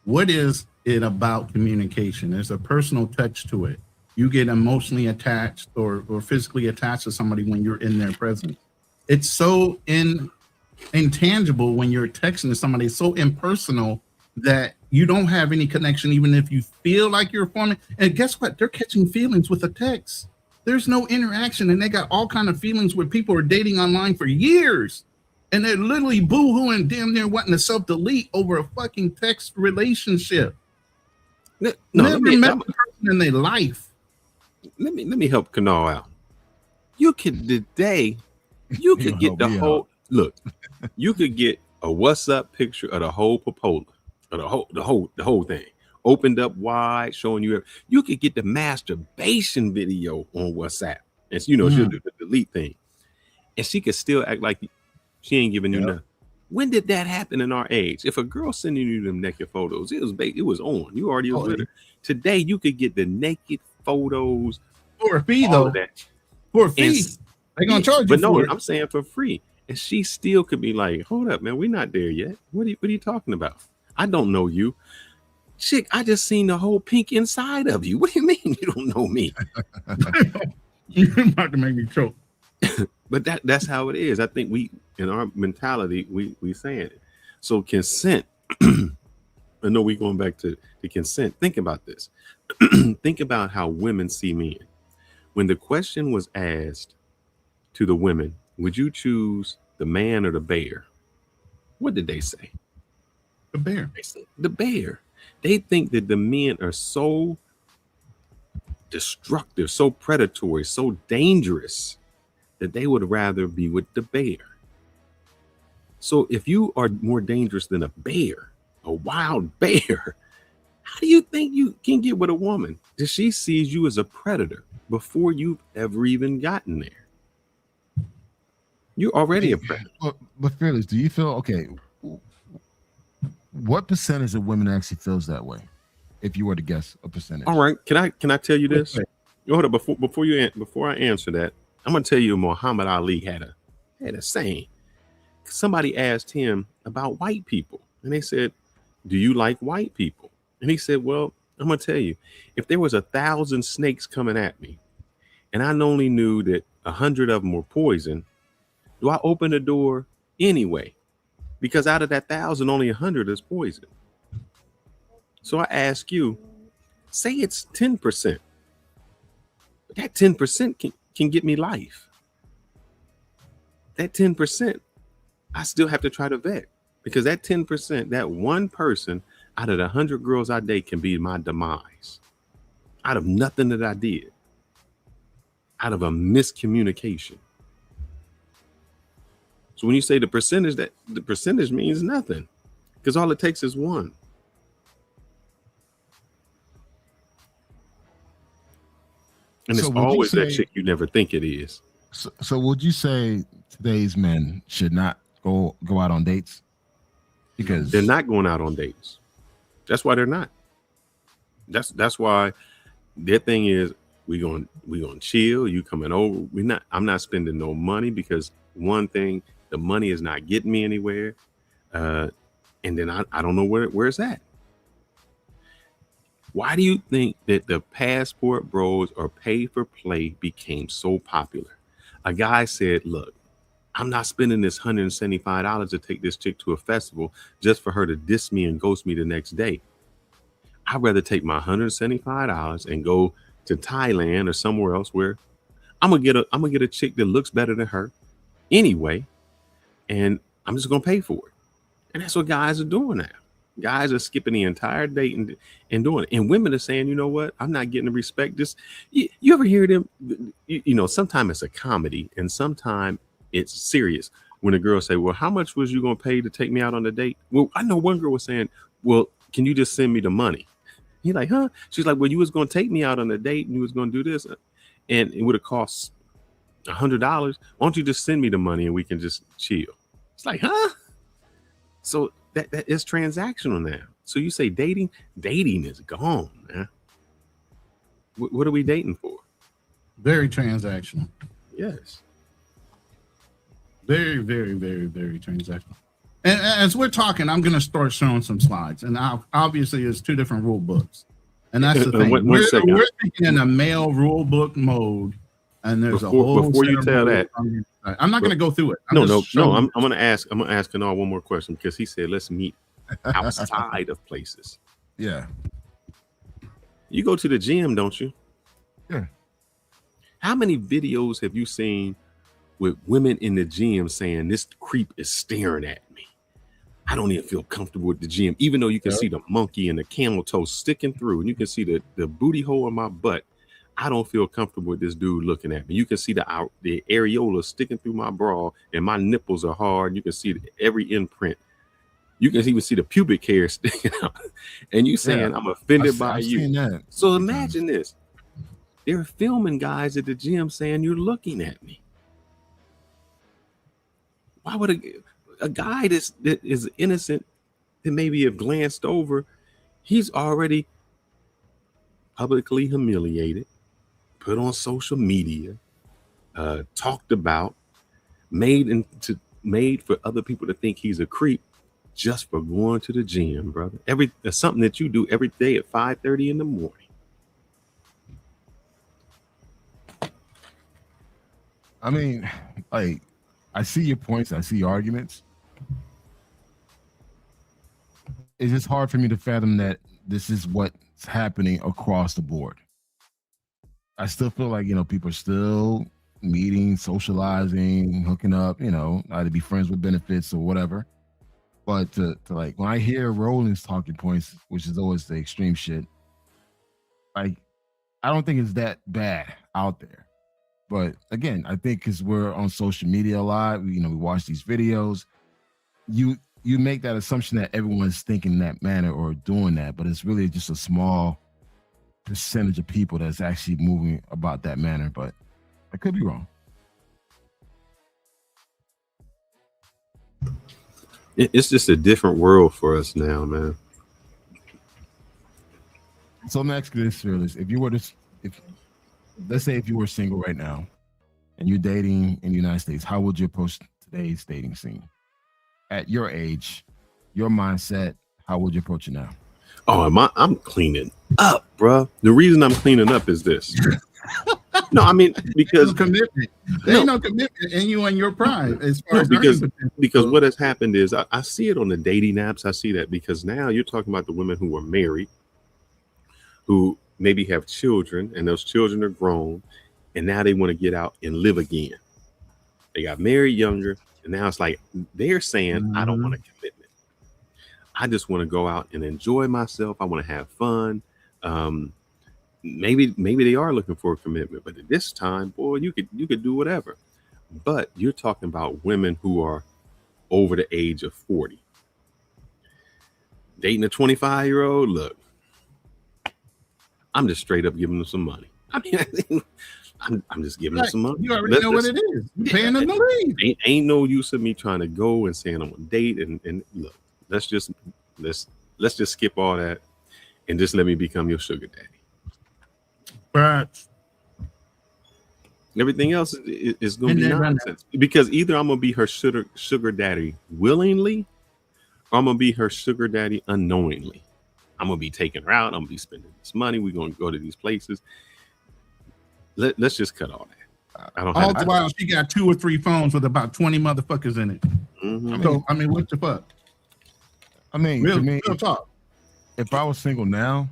S6: What is it about communication? There's a personal touch to it. You get emotionally attached or physically attached to somebody when you're in their presence. It's so intangible when you're texting to somebody. It's so impersonal that you don't have any connection, even if you feel like you're forming. And guess what? They're catching feelings with a text. There's no interaction, and they got all kind of feelings where people are dating online for years, and they're literally boo-hooing, damn near wanting to self-delete over a fucking text relationship. Never met a person in their life.
S1: Let me help Kanal out. You could today, you could get the whole look. You could get a what's up picture of the whole proposal, or the whole thing, opened up wide, showing you. You could get the masturbation video on WhatsApp, and she'll do the delete thing, and she could still act like she ain't giving you nothing. When did that happen in our age? If a girl sending you them naked photos, it was on. You already was with her. Today, you could get the naked photos
S6: for a fee, though. For a fee, they're gonna charge you.
S1: But no, I'm saying for free, and she still could be like, "Hold up, man, we're not there yet. What are you talking about? I don't know you, chick. I just seen the whole pink inside of you. What do you mean you don't know me?
S6: You're about to make me choke."
S1: But that's how it is. I think we, in our mentality, we saying it. So consent. I know we're going back to the consent. Think about this. Think about how women see men. When the question was asked to the women, would you choose the man or the bear? What did they say?
S6: The bear.
S1: They said the bear. They think that the men are so destructive, so predatory, so dangerous that they would rather be with the bear. So if you are more dangerous than a bear, a wild bear, how do you think you can get with a woman that she sees you as a predator before you've ever even gotten there? You're already a predator.
S5: But Fearless, do you feel okay? What percentage of women actually feels that way? If you were to guess a percentage.
S1: All right, can I tell you this? Hold up, before I answer that, I'm gonna tell you Muhammad Ali had a saying. Somebody asked him about white people, and they said, "Do you like white people?" And he said, "Well, I'm gonna tell you, if there was 1,000 snakes coming at me, and I only knew that 100 of them were poison, do I open the door anyway? Because out of that 1,000, only 100 is poison. So I ask you, Say it's 10%. But that 10% can get me life. That 10%, I still have to try to vet, because that 10%, that one person out of the 100 girls I date can be my demise. Out of nothing that I did. Out of a miscommunication. So when you say the percentage means nothing, because all it takes is one. And it's always that chick you never think it is.
S5: So would you say today's men should not go out on dates? Because
S1: they're not going out on dates. That's why they're not. That's why their thing is we gonna chill. You coming over? I'm not spending no money, because one thing, the money is not getting me anywhere, and then I don't know where it's at. Why do you think that the passport bros or pay for play became so popular? A guy said, look, I'm not spending this $175 to take this chick to a festival just for her to diss me and ghost me the next day. I'd rather take my $175 and go to Thailand or somewhere else where I'm gonna get a chick that looks better than her anyway, and I'm just gonna pay for it. And that's what guys are doing now. Guys are skipping the entire date and doing it. And women are saying, you know what? I'm not getting the respect. You ever hear them? Sometimes it's a comedy and sometimes it's serious. When a girl say, well, how much was you going to pay to take me out on a date? Well, I know one girl was saying, well, can you just send me the money? He's like, huh? She's like, well, you was going to take me out on a date and you was going to do this. And it would have cost $100. Why don't you just send me the money and we can just chill? It's like, huh? So that is transactional now. So you say dating is gone, man. What are we dating for?
S6: Very transactional.
S1: Yes.
S6: Very, very, very, very transactional. And as we're talking, I'm going to start showing some slides. And obviously, it's two different rule books. And that's the thing. We're thinking in a male rule book mode. And there's a whole
S1: before you tell that,
S6: I'm not going to go through it.
S1: I'm going to ask Anar one more question, because he said let's meet outside of places.
S5: Yeah.
S1: You go to the gym, don't you?
S5: Yeah.
S1: How many videos have you seen with women in the gym saying this creep is staring at me? I don't even feel comfortable with the gym, even though you can see the monkey and the camel toe sticking through, and you can see the booty hole in my butt. I don't feel comfortable with this dude looking at me. You can see the areola sticking through my bra, and my nipples are hard. You can see every imprint. You can even see the pubic hair sticking out. And you saying I'm offended by you. So imagine this. They're filming guys at the gym saying you're looking at me. Why would a guy that is innocent, that maybe have glanced over, he's already publicly humiliated, put on social media, talked about, made for other people to think he's a creep just for going to the gym, brother. That's something that you do every day at 5:30 in the morning.
S5: I mean, like, I see your points. I see your arguments. It's just hard for me to fathom that this is what's happening across the board. I still feel like, people are still meeting, socializing, hooking up, either be friends with benefits or whatever. But to like, when I hear Roland's talking points, which is always the extreme shit, like, I don't think it's that bad out there. But again, I think because we're on social media a lot, we watch these videos, you make that assumption that everyone's thinking that manner or doing that, but it's really just a small percentage of people that's actually moving about that manner. But I could be wrong.
S1: It's just a different world for us now, man.
S5: So let me ask you this, Fearless. Let's say if you were single right now and you're dating in the United States, how would you approach today's dating scene? At your age, your mindset, how would you approach it now?
S1: Oh, I'm cleaning up, bro. The reason I'm cleaning up is this. No, I mean, because
S6: commitment. There ain't no commitment in you and your pride. As far as
S1: because what has happened is I see it on the dating apps. I see that because now you're talking about the women who are married, who maybe have children, and those children are grown, and now they want to get out and live again. They got married younger, and now it's like they're saying, I don't want a commitment. I just want to go out and enjoy myself. I want to have fun. Maybe they are looking for a commitment, but at this time, boy, you could do whatever. But you're talking about women who are over the age of 40. Dating a 25-year-old, look, I'm just straight up giving them some money. I mean, I'm just giving them some money.
S6: You already know what it is. You're paying them to leave.
S1: Ain't no use of me trying to go and saying I'm on a date and look, let's just skip all that and just let me become your sugar daddy.
S6: Right.
S1: Everything else is going to be nonsense because either I'm going to be her sugar daddy willingly, or I'm going to be her sugar daddy unknowingly. I'm going to be taking her out. I'm going to be spending this money. We're going to go to these places. Let's just cut all that.
S6: All the while, she got 2 or 3 phones with about 20 motherfuckers in it. So, I mean, what the fuck?
S5: I mean,
S6: Real
S5: talk. If I was single now,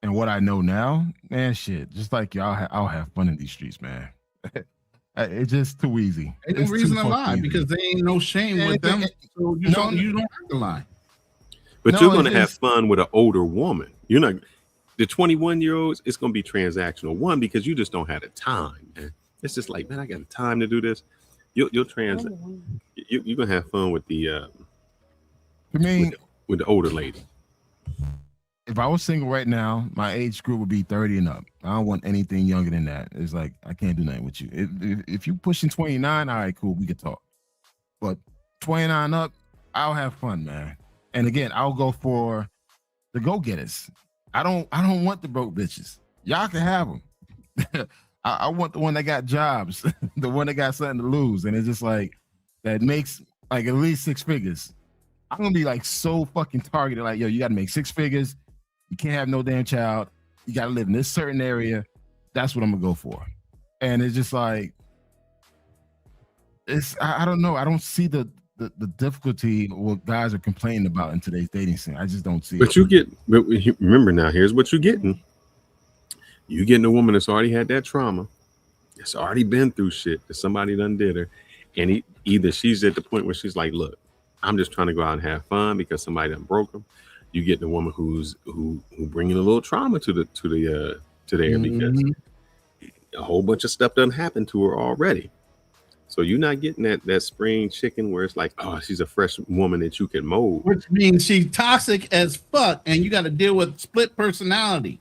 S5: and what I know now, man, shit, just like y'all, I'll have fun in these streets, man. It's just too easy.
S6: Ain't no reason to lie because there ain't no shame with them. So you don't have to lie.
S1: But you're going to have fun with an older woman. You're not the 21-year-olds. It's going to be transactional. One, because you just don't have the time, man. It's just like, man, I got the time to do this. You're going to have fun with the with the older lady.
S5: If I was single right now, my age group would be 30 and up. I don't want anything younger than that. It's like, I can't do nothing with you. If you pushing 29, all right, cool, we can talk. But 29 up, I'll have fun, man. And again, I'll go for the go-getters. I don't want the broke bitches. Y'all can have them. I want the one that got jobs, the one that got something to lose. And it's just like, that makes like at least 6 figures. I'm going to be like so fucking targeted. Like, yo, you got to make 6 figures. You can't have no damn child. You got to live in this certain area. That's what I'm going to go for. And it's just like, I don't know. I don't see the difficulty what guys are complaining about in today's dating scene. I just don't see
S1: it. But remember now, here's what you're getting. You're getting a woman that's already had that trauma, that's already been through shit, that somebody done did her. And either she's at the point where she's like, look, I'm just trying to go out and have fun because somebody done broke them. You get the woman who bringing a little trauma to there because a whole bunch of stuff done happened to her already. So you're not getting that spring chicken where it's like, oh, she's a fresh woman that you can mold.
S6: Which means she's toxic as fuck, and you got to deal with split personality.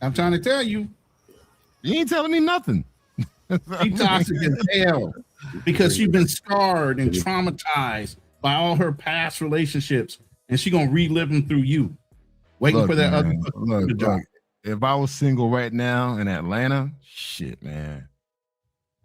S6: I'm trying to tell you.
S5: You ain't telling me nothing.
S6: She's toxic as hell because she's been scarred and traumatized by all her past relationships, and she gonna relive them through you, waiting for that other job.
S5: If I was single right now in Atlanta, shit, man,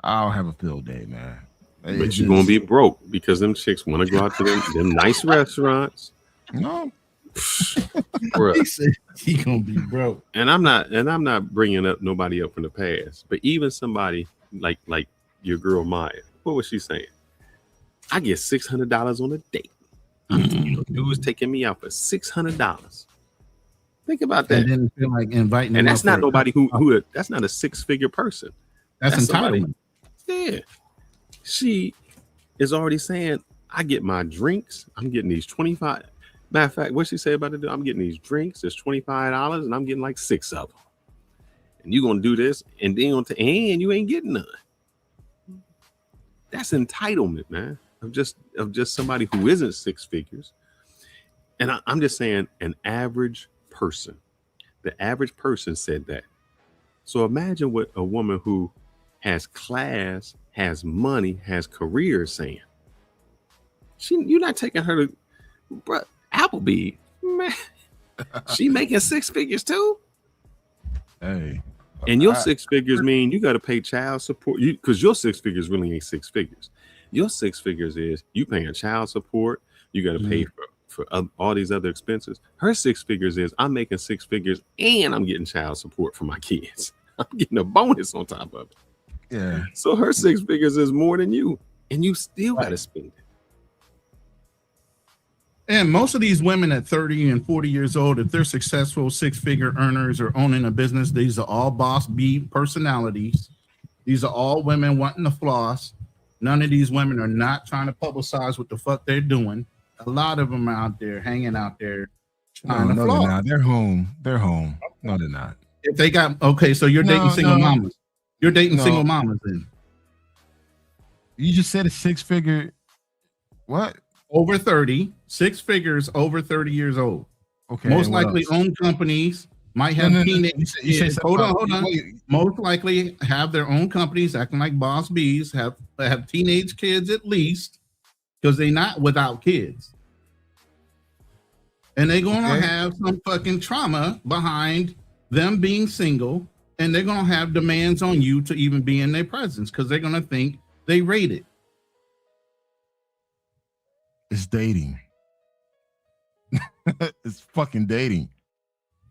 S5: I'll have a field day, man.
S1: But you're gonna be broke because them chicks want to go out to them nice restaurants.
S5: No,
S6: he said he gonna be broke.
S1: And I'm not bringing up nobody up from the past, but even somebody like your girl Maya, what was she saying? I get $600 on a date. Dude was taking me out for $600. Think about that.
S6: And then feel like inviting,
S1: and that's not nobody who that's not a 6-figure person.
S6: That's entitlement.
S1: Yeah, she is already saying, I get my drinks. I'm getting these 25. Matter of fact, what she say about it? I'm getting these drinks. It's $25, and I'm getting like 6 of them. And you're gonna do this, and then and you ain't getting none. That's entitlement, man. Of just somebody who isn't 6 figures. And I'm just saying an average person. The average person said that. So imagine what a woman who has class, has money, has career is saying. You're not taking her to Applebee, man. She making 6 figures too.
S5: Hey.
S1: And your 6 figures mean you got to pay child support. Because your 6 figures really ain't 6 figures. Your 6 figures is you paying child support. You got to pay for all these other expenses. Her 6 figures is I'm making 6 figures and I'm getting child support for my kids. I'm getting a bonus on top of it.
S5: Yeah.
S1: So her 6 figures is more than you, and you still got to spend it.
S6: And most of these women at 30 and 40 years old, if they're successful 6-figure earners or owning a business, these are all boss B personalities. These are all women wanting to floss. None of these women are not trying to publicize what the fuck they're doing. A lot of them are out there hanging out there trying to
S5: No,
S6: floss.
S5: they're not. They're home. They're home. No, they're not.
S6: If they got okay, so you're dating single mamas. You're dating
S5: No.
S6: single mamas then.
S5: You just said a 6-figure. What?
S6: Over 30, 6 figures, over 30 years old.
S5: Okay.
S6: Most
S5: and what
S6: likely
S5: else?
S6: own companies, might have
S5: No.
S6: teenage
S5: You said
S6: kids.
S5: something
S6: Hold
S5: about-
S6: on.
S5: wait.
S6: Most likely have their own companies, acting like boss bees, have teenage kids at least, because they're not without kids. And they're gonna
S5: Okay.
S6: have some fucking trauma behind them being single, and they're gonna have demands on you to even be in their presence because they're gonna think they rate it.
S5: It's dating. It's fucking dating.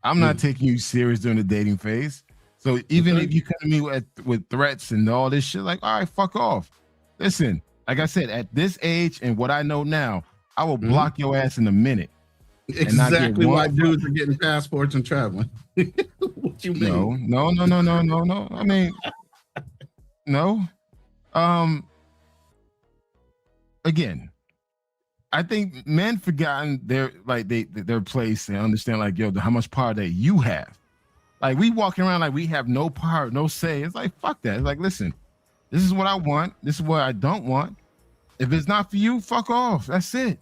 S5: I'm not taking you serious during the dating phase. So even if you come to me with threats and all this shit, like, all right, fuck off. Listen, like I said, at this age and what I know now, I will block your ass in a minute. and not get
S6: Exactly why
S5: one
S6: dudes are getting passports and traveling. What you mean?
S5: No. I mean, no. Again, I think men forgotten their place and understand like, yo, how much power that you have. Like we walking around like we have no power, no say. It's like fuck that. It's like, listen, this is what I want. This is what I don't want. If it's not for you, fuck off. That's it.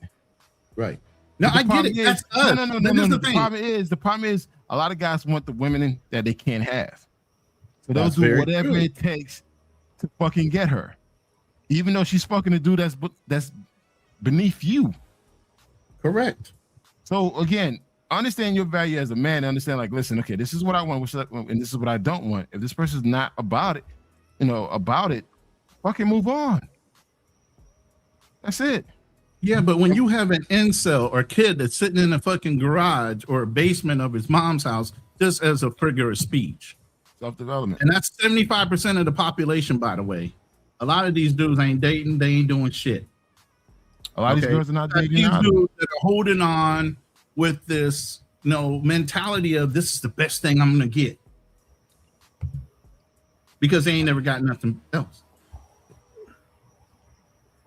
S6: Right. No, I get it. That's us.
S5: No. The problem is a lot of guys want the women that they can't have. So they'll do whatever it takes to fucking get her. Even though she's fucking a dude that's beneath you.
S6: Correct. So
S5: again, understand your value as a man. Understand, like, listen, okay, this is what I want, and this is what I don't want. If this person's not about it, fucking move on. That's it.
S6: Yeah, but when you have an incel or kid that's sitting in a fucking garage or a basement of his mom's house, just as a figure of speech,
S5: self-development,
S6: and that's 75% of the population, by the way. A lot of these dudes ain't dating; they ain't doing shit.
S5: A lot of these girls are not dating.
S6: These dudes that are holding on with this, mentality of this is the best thing I'm gonna get because they ain't never got nothing else.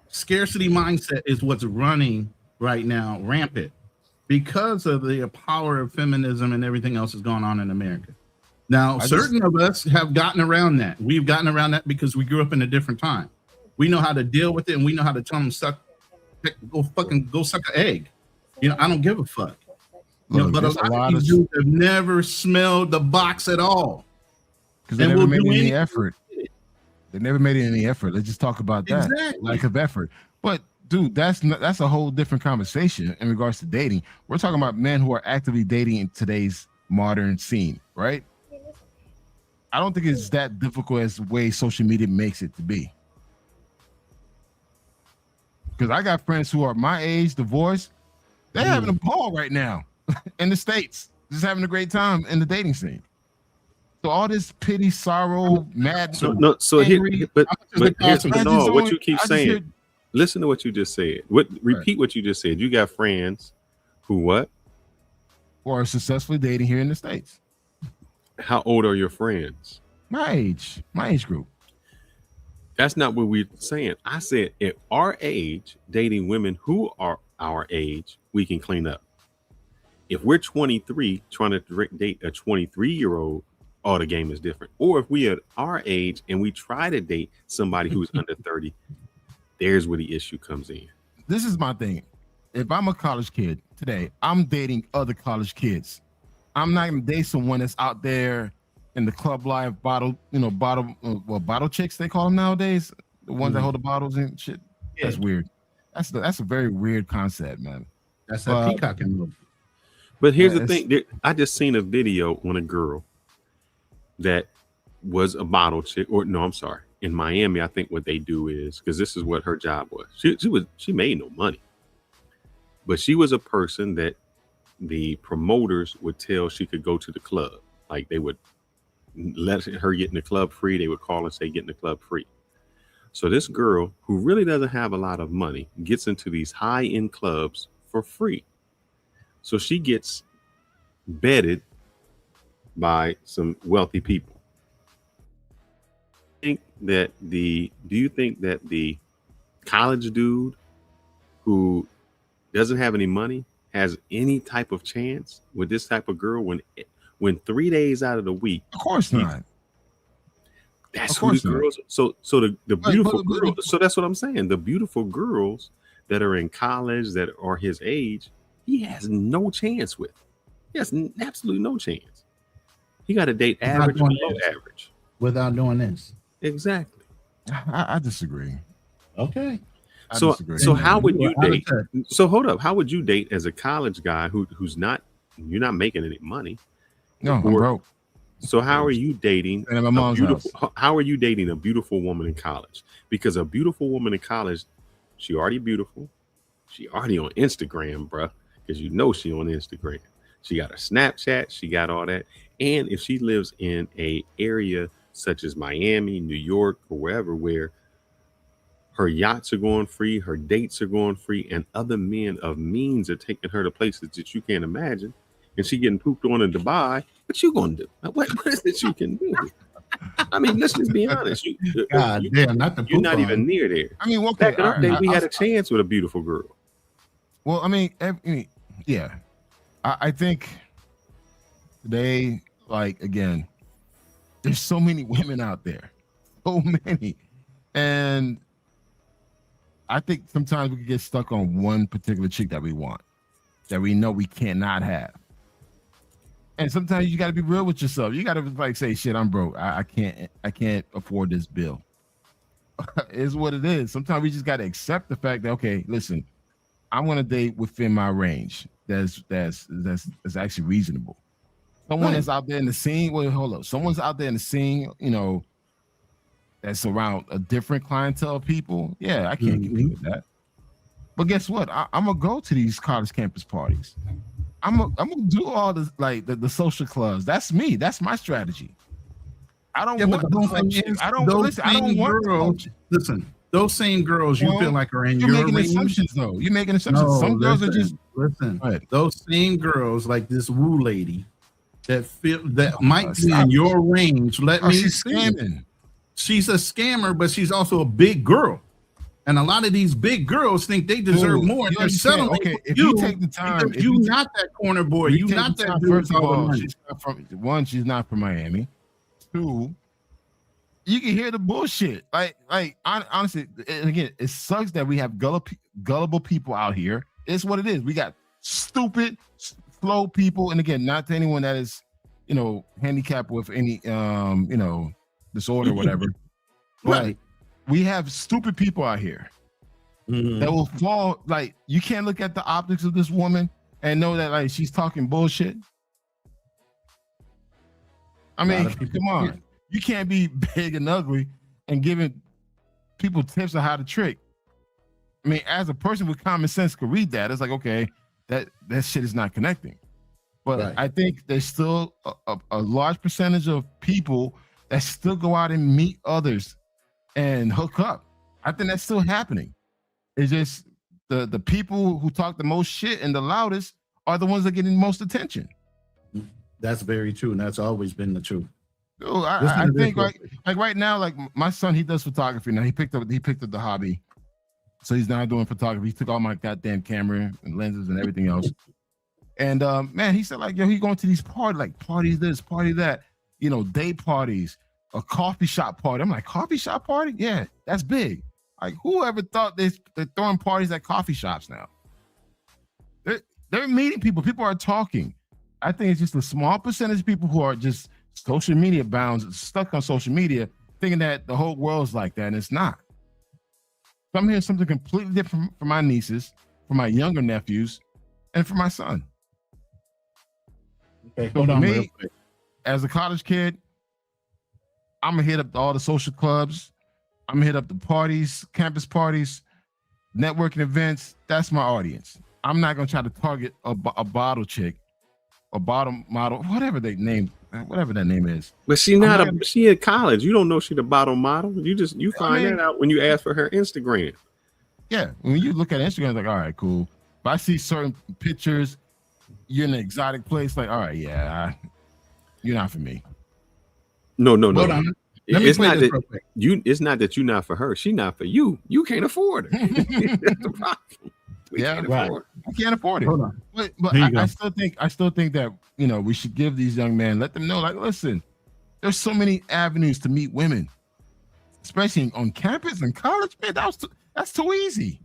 S6: Scarcity mindset is what's running right now, rampant, because of the power of feminism and everything else that's going on in America. Now, certain of us have gotten around that. We've gotten around that because we grew up in a different time. We know how to deal with it, and we know how to tell them go suck an egg. I don't give a fuck.
S5: Look,
S6: but a lot of these dudes have never smelled the box at all.
S5: Because they never made any effort. They never made any effort. Let's just talk about that.
S6: Exactly.
S5: Lack of effort. But dude, that's a whole different conversation in regards to dating. We're talking about men who are actively dating in today's modern scene, right? I don't think it's that difficult as the way social media makes it to be. Because I got friends who are my age, divorced. They're having a ball right now in the States, just having a great time in the dating scene. So all this pity, sorrow, madness.
S1: What you keep saying. Listen to what you just said. Repeat what you just said. You got friends who what?
S5: Who are successfully dating here in the States.
S1: How old are your friends?
S5: My age group.
S1: That's not what we're saying. I said at our age, dating women who are our age, we can clean up. If we're 23 trying to date a 23-year-old, all the game is different. Or if we are our age and we try to date somebody who's under 30, there's where the issue comes in.
S5: This is my thing. If I'm a college kid today, I'm dating other college kids. I'm not gonna date someone that's out there in the club life bottle chicks they call them nowadays. The ones that hold the bottles and shit. Yeah. That's weird. That's a very weird concept, man.
S6: That's a peacocking move.
S1: But here's the thing. I just seen a video on a girl that was a bottle chick, or no, I'm sorry. In Miami, I think what they do is, because this is what her job was. She made no money, but she was a person that the promoters would tell she could go to the club. Like they would let her get in the club free. They would call and say, get in the club free. So this girl who really doesn't have a lot of money gets into these high-end clubs for free. So she gets bedded by some wealthy people. Do you think that the college dude who doesn't have any money has any type of chance with this type of girl when 3 days out of the week?
S5: Of course not.
S1: That's who the girls. So the beautiful girls. So that's what I'm saying. The beautiful girls that are in college that are his age, he has no chance with. He has absolutely no chance. He got to date average or below average
S6: without doing this.
S1: Exactly.
S5: I disagree.
S6: Okay.
S1: So how would you date? So hold up. How would you date as a college guy who's not? You're not making any money.
S5: No, I'm broke.
S1: So how are you dating?
S5: And at my mom's house.
S1: How are you dating a beautiful woman in college? Because a beautiful woman in college, she already beautiful. She already on Instagram, bruh. Because you know she on Instagram. She got a Snapchat. She got all that. And if she lives in a area such as Miami, New York, or wherever, where her yachts are going free, her dates are going free, and other men of means are taking her to places that you can't imagine, and she getting pooped on in Dubai, what you gonna do? What is it you can do? I mean, let's just be honest. You're not even near there.
S5: I mean,
S1: back in our day, we had a chance with a beautiful girl.
S5: Well, I mean, yeah. I think they, like, again, there's so many women out there. So many. And I think sometimes we can get stuck on one particular chick that we want, that we know we cannot have. And sometimes you got to be real with yourself. You got to like say, "Shit, I'm broke. I can't afford this bill." It's what it is. Sometimes we just got to accept the fact that, okay, listen, I'm gonna date within my range. That's actually reasonable. Someone that's out there in the scene. Well, hold up. Someone's out there in the scene. That's around a different clientele of people. Yeah, I can't compete with that. But guess what? I'm gonna go to these college campus parties. I'm gonna do all this, like the social clubs. That's me. That's my strategy. I don't want girls.
S6: Listen, those same girls you feel like are in your
S5: making
S6: range.
S5: Assumptions though. You're making assumptions.
S6: No,
S5: some girls are just
S6: those same girls like this woo lady that might be in your range. She's
S5: scamming.
S6: She's a scammer, but she's also a big girl. And a lot of these big girls think they deserve more. And they're settling
S5: okay, if you take the time,
S6: because you're not that corner boy. You're not that dude.
S5: First of all, she's not from Miami. Two, you can hear the bullshit. Like honestly, and again, it sucks that we have gullible people out here. It's what it is. We got stupid, slow people. And again, not to anyone that is, handicapped with any, disorder or whatever.
S6: Right.
S5: We have stupid people out here that will fall. Like, you can't look at the optics of this woman and know that, like, she's talking bullshit. I mean, come on. You can't be big and ugly and giving people tips on how to trick. I mean, as a person with common sense could read that. It's like, okay, that shit is not connecting. But I think there's still a large percentage of people that still go out and meet others and hook up. I think that's still happening. It's just the people who talk the most shit and the loudest are the ones that get the most attention.
S6: That's very true, and that's always been the truth.
S5: Dude, I think like right now, like my son, he does photography now. He picked up the hobby, so he's now doing photography. He took all my goddamn camera and lenses and everything else. And man, he said like, yo, he going to these parties, like parties this, party that, day parties. A coffee shop party. I'm like, coffee shop party? Yeah, that's big. Like, whoever thought they're throwing parties at coffee shops now? They're meeting people. People are talking. I think it's just a small percentage of people who are just social media bound, stuck on social media, thinking that the whole world's like that, and it's not. So I'm hearing something completely different for my nieces, for my younger nephews, and for my son.
S6: Okay, hold on real quick.
S5: As a college kid, I'm gonna hit up all the social clubs. I'm gonna hit up the parties, campus parties, networking events. That's my audience. I'm not gonna try to target a bottle chick, a bottom model, whatever that name is.
S1: But she at college. You don't know she the bottom model. You find that out when you ask for her Instagram.
S5: Yeah, when you look at Instagram, it's like, all right, cool. If I see certain pictures, you're in an exotic place, like, all right, yeah, you're not for me.
S1: No.
S6: Hold on.
S1: It's not that it's not that you're not for her. She's not for you. You can't afford her. That's the problem.
S5: Can't afford it. I can't afford it.
S6: Hold on.
S5: But I still think that, you know, we should give these young men, let them know, like, listen, there's so many avenues to meet women, especially on campus and college. Man, that's too easy.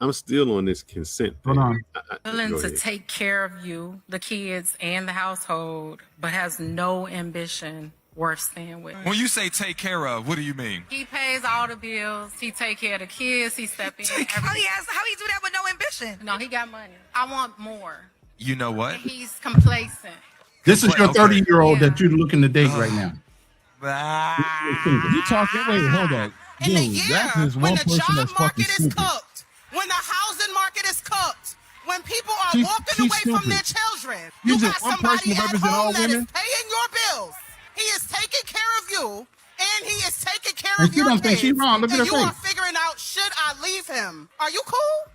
S1: I'm still on this consent.
S6: Hold on.
S3: Willing to take care of you, the kids, and the household, but has no ambition worth staying with.
S22: When you say take care of, what do you mean?
S3: He pays all the bills. He take care of the kids. He step in.
S23: How he do that with no ambition?
S3: No, he got money. I want more.
S22: You know what?
S3: He's complacent.
S6: This is your 30-year-old that you're looking to date right now.
S5: You talking? Wait, hold on. Dude, that is one person that's fucking stupid.
S23: When the housing market is cooked, when people are
S5: She's
S23: walking away
S5: stupid.
S23: from their children,
S5: You
S23: you
S5: just
S23: got
S5: one person
S23: somebody
S5: to
S23: at
S5: represent all
S23: home that is
S5: women?
S23: paying your bills. He is taking care of you, and he is taking care
S6: And
S23: of
S6: she
S23: your
S6: don't think
S23: kids.
S6: she wrong. Look at
S23: and
S6: her
S23: you are
S6: face.
S23: figuring out, should I leave him? Are you cool?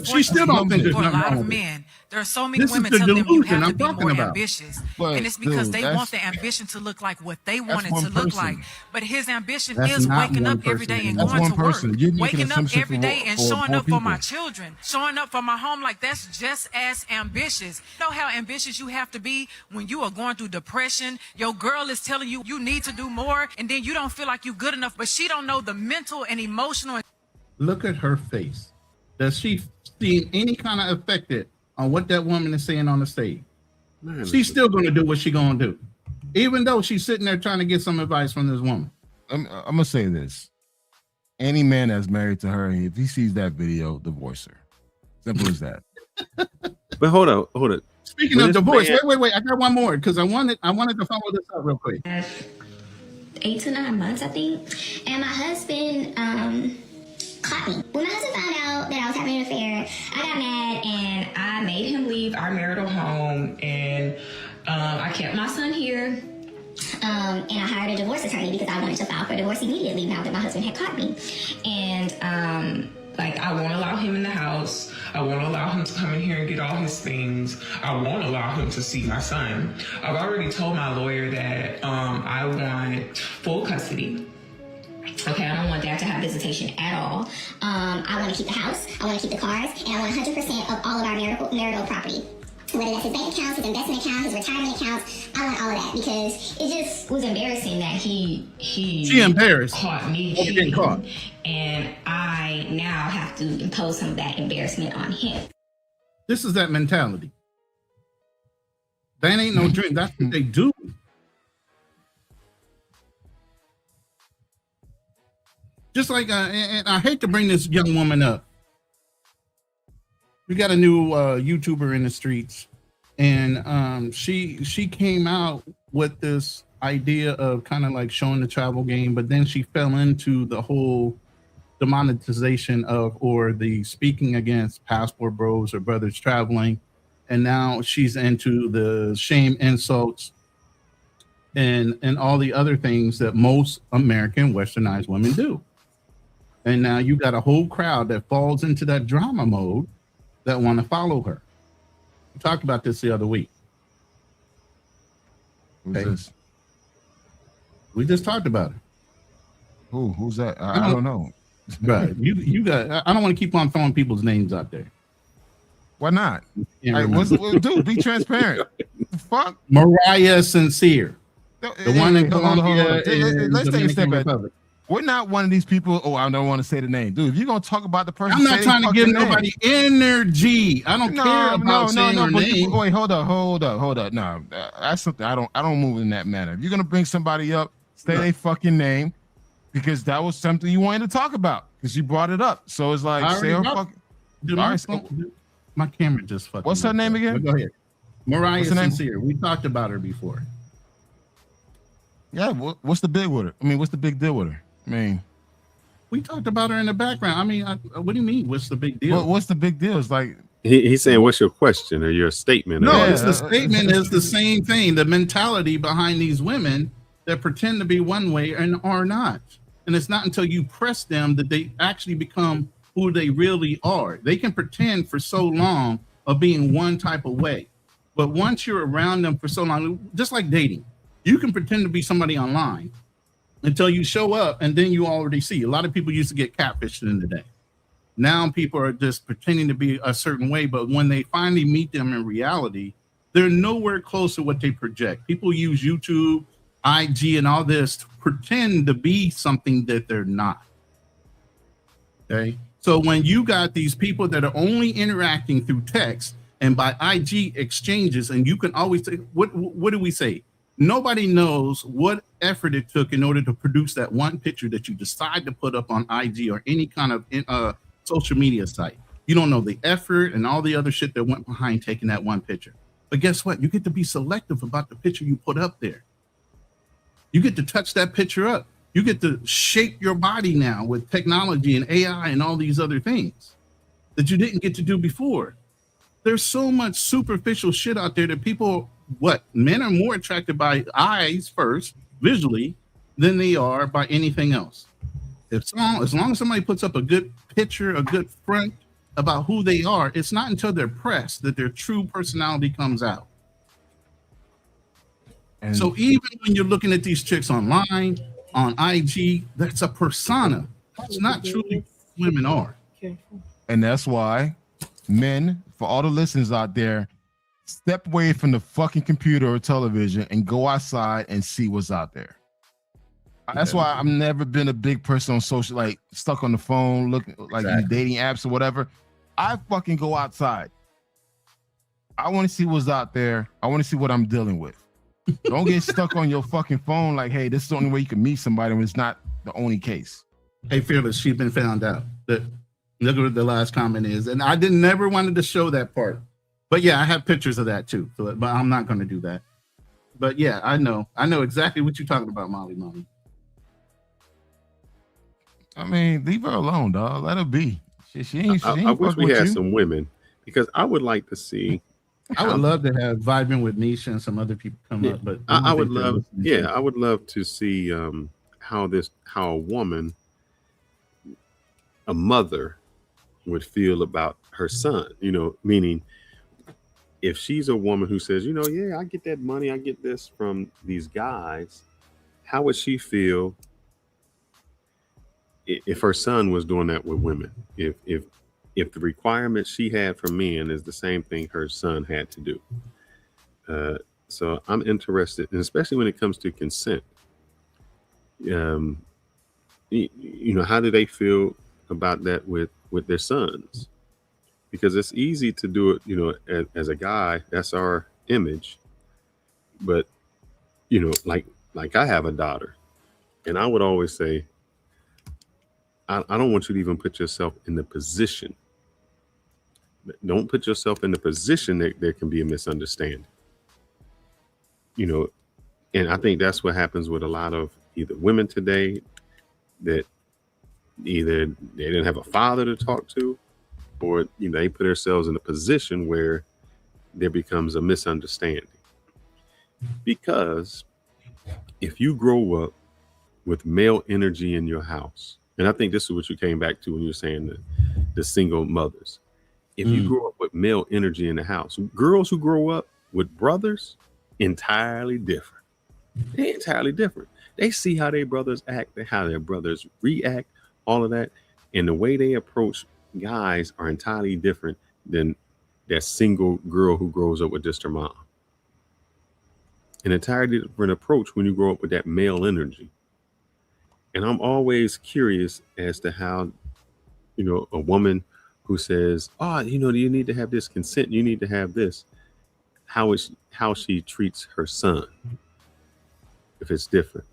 S6: She still don't think there's
S23: For a
S6: nothing
S23: lot
S6: wrong
S23: of
S6: with it.
S23: men, there are so many
S6: This is
S23: women
S6: the
S23: telling them you
S6: delusion
S23: have
S6: I'm
S23: to be
S6: talking
S23: more
S6: about.
S23: ambitious.
S5: But,
S23: and it's because
S5: dude,
S23: they
S5: that's-
S23: want the ambition to look like what they
S5: That's
S23: want it
S5: one
S23: to look
S5: person.
S23: like. But his ambition
S6: That's
S23: is
S6: not
S23: waking
S6: one
S23: up every
S6: person.
S23: day and
S5: That's
S23: going
S5: one
S23: to work.
S5: person. You're making
S23: Waking up
S5: assumptions
S23: every
S5: for
S23: day
S5: more-
S23: and
S5: for
S23: showing
S5: more
S23: up for my
S5: people.
S23: children, showing up for my home, like that's just as ambitious. You know how ambitious you have to be when you are going through depression. Your girl is telling you you need to do more, and then you don't feel like you're good enough, but she don't know the mental and emotional.
S6: Look at her face. Does she seem any kind of affected on what that woman is saying on the stage?
S1: Man,
S6: She's still going to do what she's going to do, even though she's sitting there trying to get some advice from this woman.
S5: I'm gonna say this: any man that's married to her, if he sees that video, divorce her. Simple as that.
S1: But hold on.
S6: Speaking
S1: When
S6: of
S1: this
S6: divorce,
S1: man-
S6: wait. I got one more because I wanted to follow this up real quick.
S24: 8 to 9 months, I think. And my husband caught me. When my husband found out that I was having an affair, I got mad and I made him leave our marital home. And I kept my son here. And I hired a divorce attorney because I wanted to file for divorce immediately now that my husband had caught me. And
S25: I won't allow him in the house. I won't allow him to come in here and get all his things. I won't allow him to see my son. I've already told my lawyer that I want full custody.
S24: Okay, I don't want Dad to have visitation at all. I want to keep the house, I want to keep the cars, and I want 100% of all of our marital property. Whether that's his bank accounts, his investment account, his retirement accounts, I want all of that because it just was embarrassing that
S6: She embarrassed.
S25: caught me
S6: She getting caught.
S24: and I now have to impose some of that embarrassment on him.
S6: This is that mentality. That ain't no dream. That's what they do. Just like, and I hate to bring this young woman up. We got a new YouTuber in the streets, and she came out with this idea of kind of like showing the travel game, but then she fell into the whole demonetization of or the speaking against passport bros or brothers traveling, and now she's into the shame insults and all the other things that most American westernized women do. And now you got a whole crowd that falls into that drama mode that want to follow her. We talked about this the other week.
S5: Who's this?
S6: We just talked about it.
S5: Who's that? I don't know.
S6: Right. You got. I don't want to keep on throwing people's names out there.
S5: Why not?
S6: Yeah,
S5: Dude, be transparent. The fuck?
S6: Mariah Sincere. The one in Colombia.
S5: Let's take a step back.
S6: Republic.
S5: We're not one of these people. Oh, I don't want to say the name, dude. If you're gonna talk about the person,
S6: I'm not trying to give nobody energy. I don't care about saying her name.
S5: Wait, hold up. No, that's something I don't move in that manner. If you're gonna bring somebody up, say their fucking name, because that was something you wanted to talk about because you brought it up. So it's like say her fucking.
S6: Dude, my camera just fucking.
S5: What's her name again?
S6: Go ahead. Mariah
S5: What's her name?
S6: Sincere. We talked about her before.
S5: Yeah, what's the big with her? I mean, what's the big deal with her? I mean,
S6: we talked about her in the background. I mean, what do you mean? What's the big deal?
S5: what's the big deal? It's like
S1: he's saying, "What's your question or your statement?"
S6: No, it's the statement is the same thing. The mentality behind these women that pretend to be one way and are not. And it's not until you press them that they actually become who they really are. They can pretend for so long of being one type of way. But once you're around them for so long, just like dating, you can pretend to be somebody online until you show up, and then you already see. A lot of people used to get catfished in the day. Now people are just pretending to be a certain way, but when they finally meet them in reality, they're nowhere close to what they project. People use YouTube, IG, and all this to pretend to be something that they're not. Okay? So when you got these people that are only interacting through text and by IG exchanges, and you can always say, what do we say? Nobody knows what effort it took in order to produce that one picture that you decide to put up on IG or any kind of social media site. You don't know the effort and all the other shit that went behind taking that one picture. But guess what? You get to be selective about the picture you put up there. You get to touch that picture up. You get to shape your body now with technology and AI and all these other things that you didn't get to do before. There's so much superficial shit out there that people, men are more attracted by eyes first, visually, than they are by anything else. As long as somebody puts up a good picture, a good front about who they are, it's not until they're pressed that their true personality comes out. And so even when you're looking at these chicks online, on IG, that's a persona. It's not truly who women are.
S5: And that's why men, for all the listeners out there, step away from the fucking computer or television and go outside and see what's out there. That's why I've never been a big person on social, like stuck on the phone, looking like dating apps or whatever. I fucking go outside. I want to see what's out there. I want to see what I'm dealing with. Don't get stuck on your fucking phone like, hey, this is the only way you can meet somebody when it's not the only case.
S6: Hey, Fearless, she's been found out. Look what the last comment is. And I never wanted to show that part. But yeah, I have pictures of that too. But I'm not going to do that. But yeah, I know exactly what you're talking about, Molly.
S5: I mean, leave her alone, dog. Let her be. She ain't
S1: I wish we had some women, because I would like to see.
S6: I would love to have Vibing with Nisha and some other people come up, but
S1: I would love to see how a woman, a mother, would feel about her son. Meaning, if she's a woman who says, yeah, I get that money, I get this from these guys, how would she feel if her son was doing that with women? If the requirement she had for men is the same thing her son had to do. So I'm interested, and especially when it comes to consent. How do they feel about that with their sons? Because it's easy to do it, as a guy, that's our image. But, like I have a daughter, and I would always say, I don't want you to even put yourself in the position. Don't put yourself in the position that there can be a misunderstanding. And I think that's what happens with a lot of either women today, that either they didn't have a father to talk to, or they put themselves in a position where there becomes a misunderstanding. Because if you grow up with male energy in your house, and I think this is what you came back to when you were saying the single mothers. If you grow up with male energy in the house, girls who grow up with brothers, entirely different. They're entirely different. They see how their brothers act, how their brothers react, all of that. And the way they approach guys are entirely different than that single girl who grows up with just her mom. An entirely different approach when you grow up with that male energy. And I'm always curious as to how, a woman who says, you need to have this consent, you need to have this, how she treats her son, if it's different.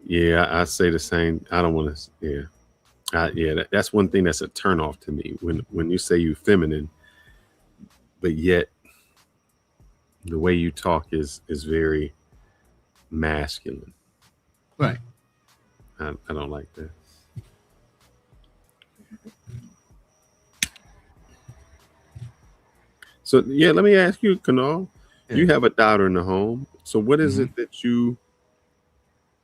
S1: Yeah, I say the same. I don't want to. Yeah, that's one thing that's a turnoff to me when you say you feminine, but yet the way you talk is very masculine.
S6: Right.
S1: I don't like that. So yeah, let me ask you, Kunal. You have a daughter in the home. So what is it that you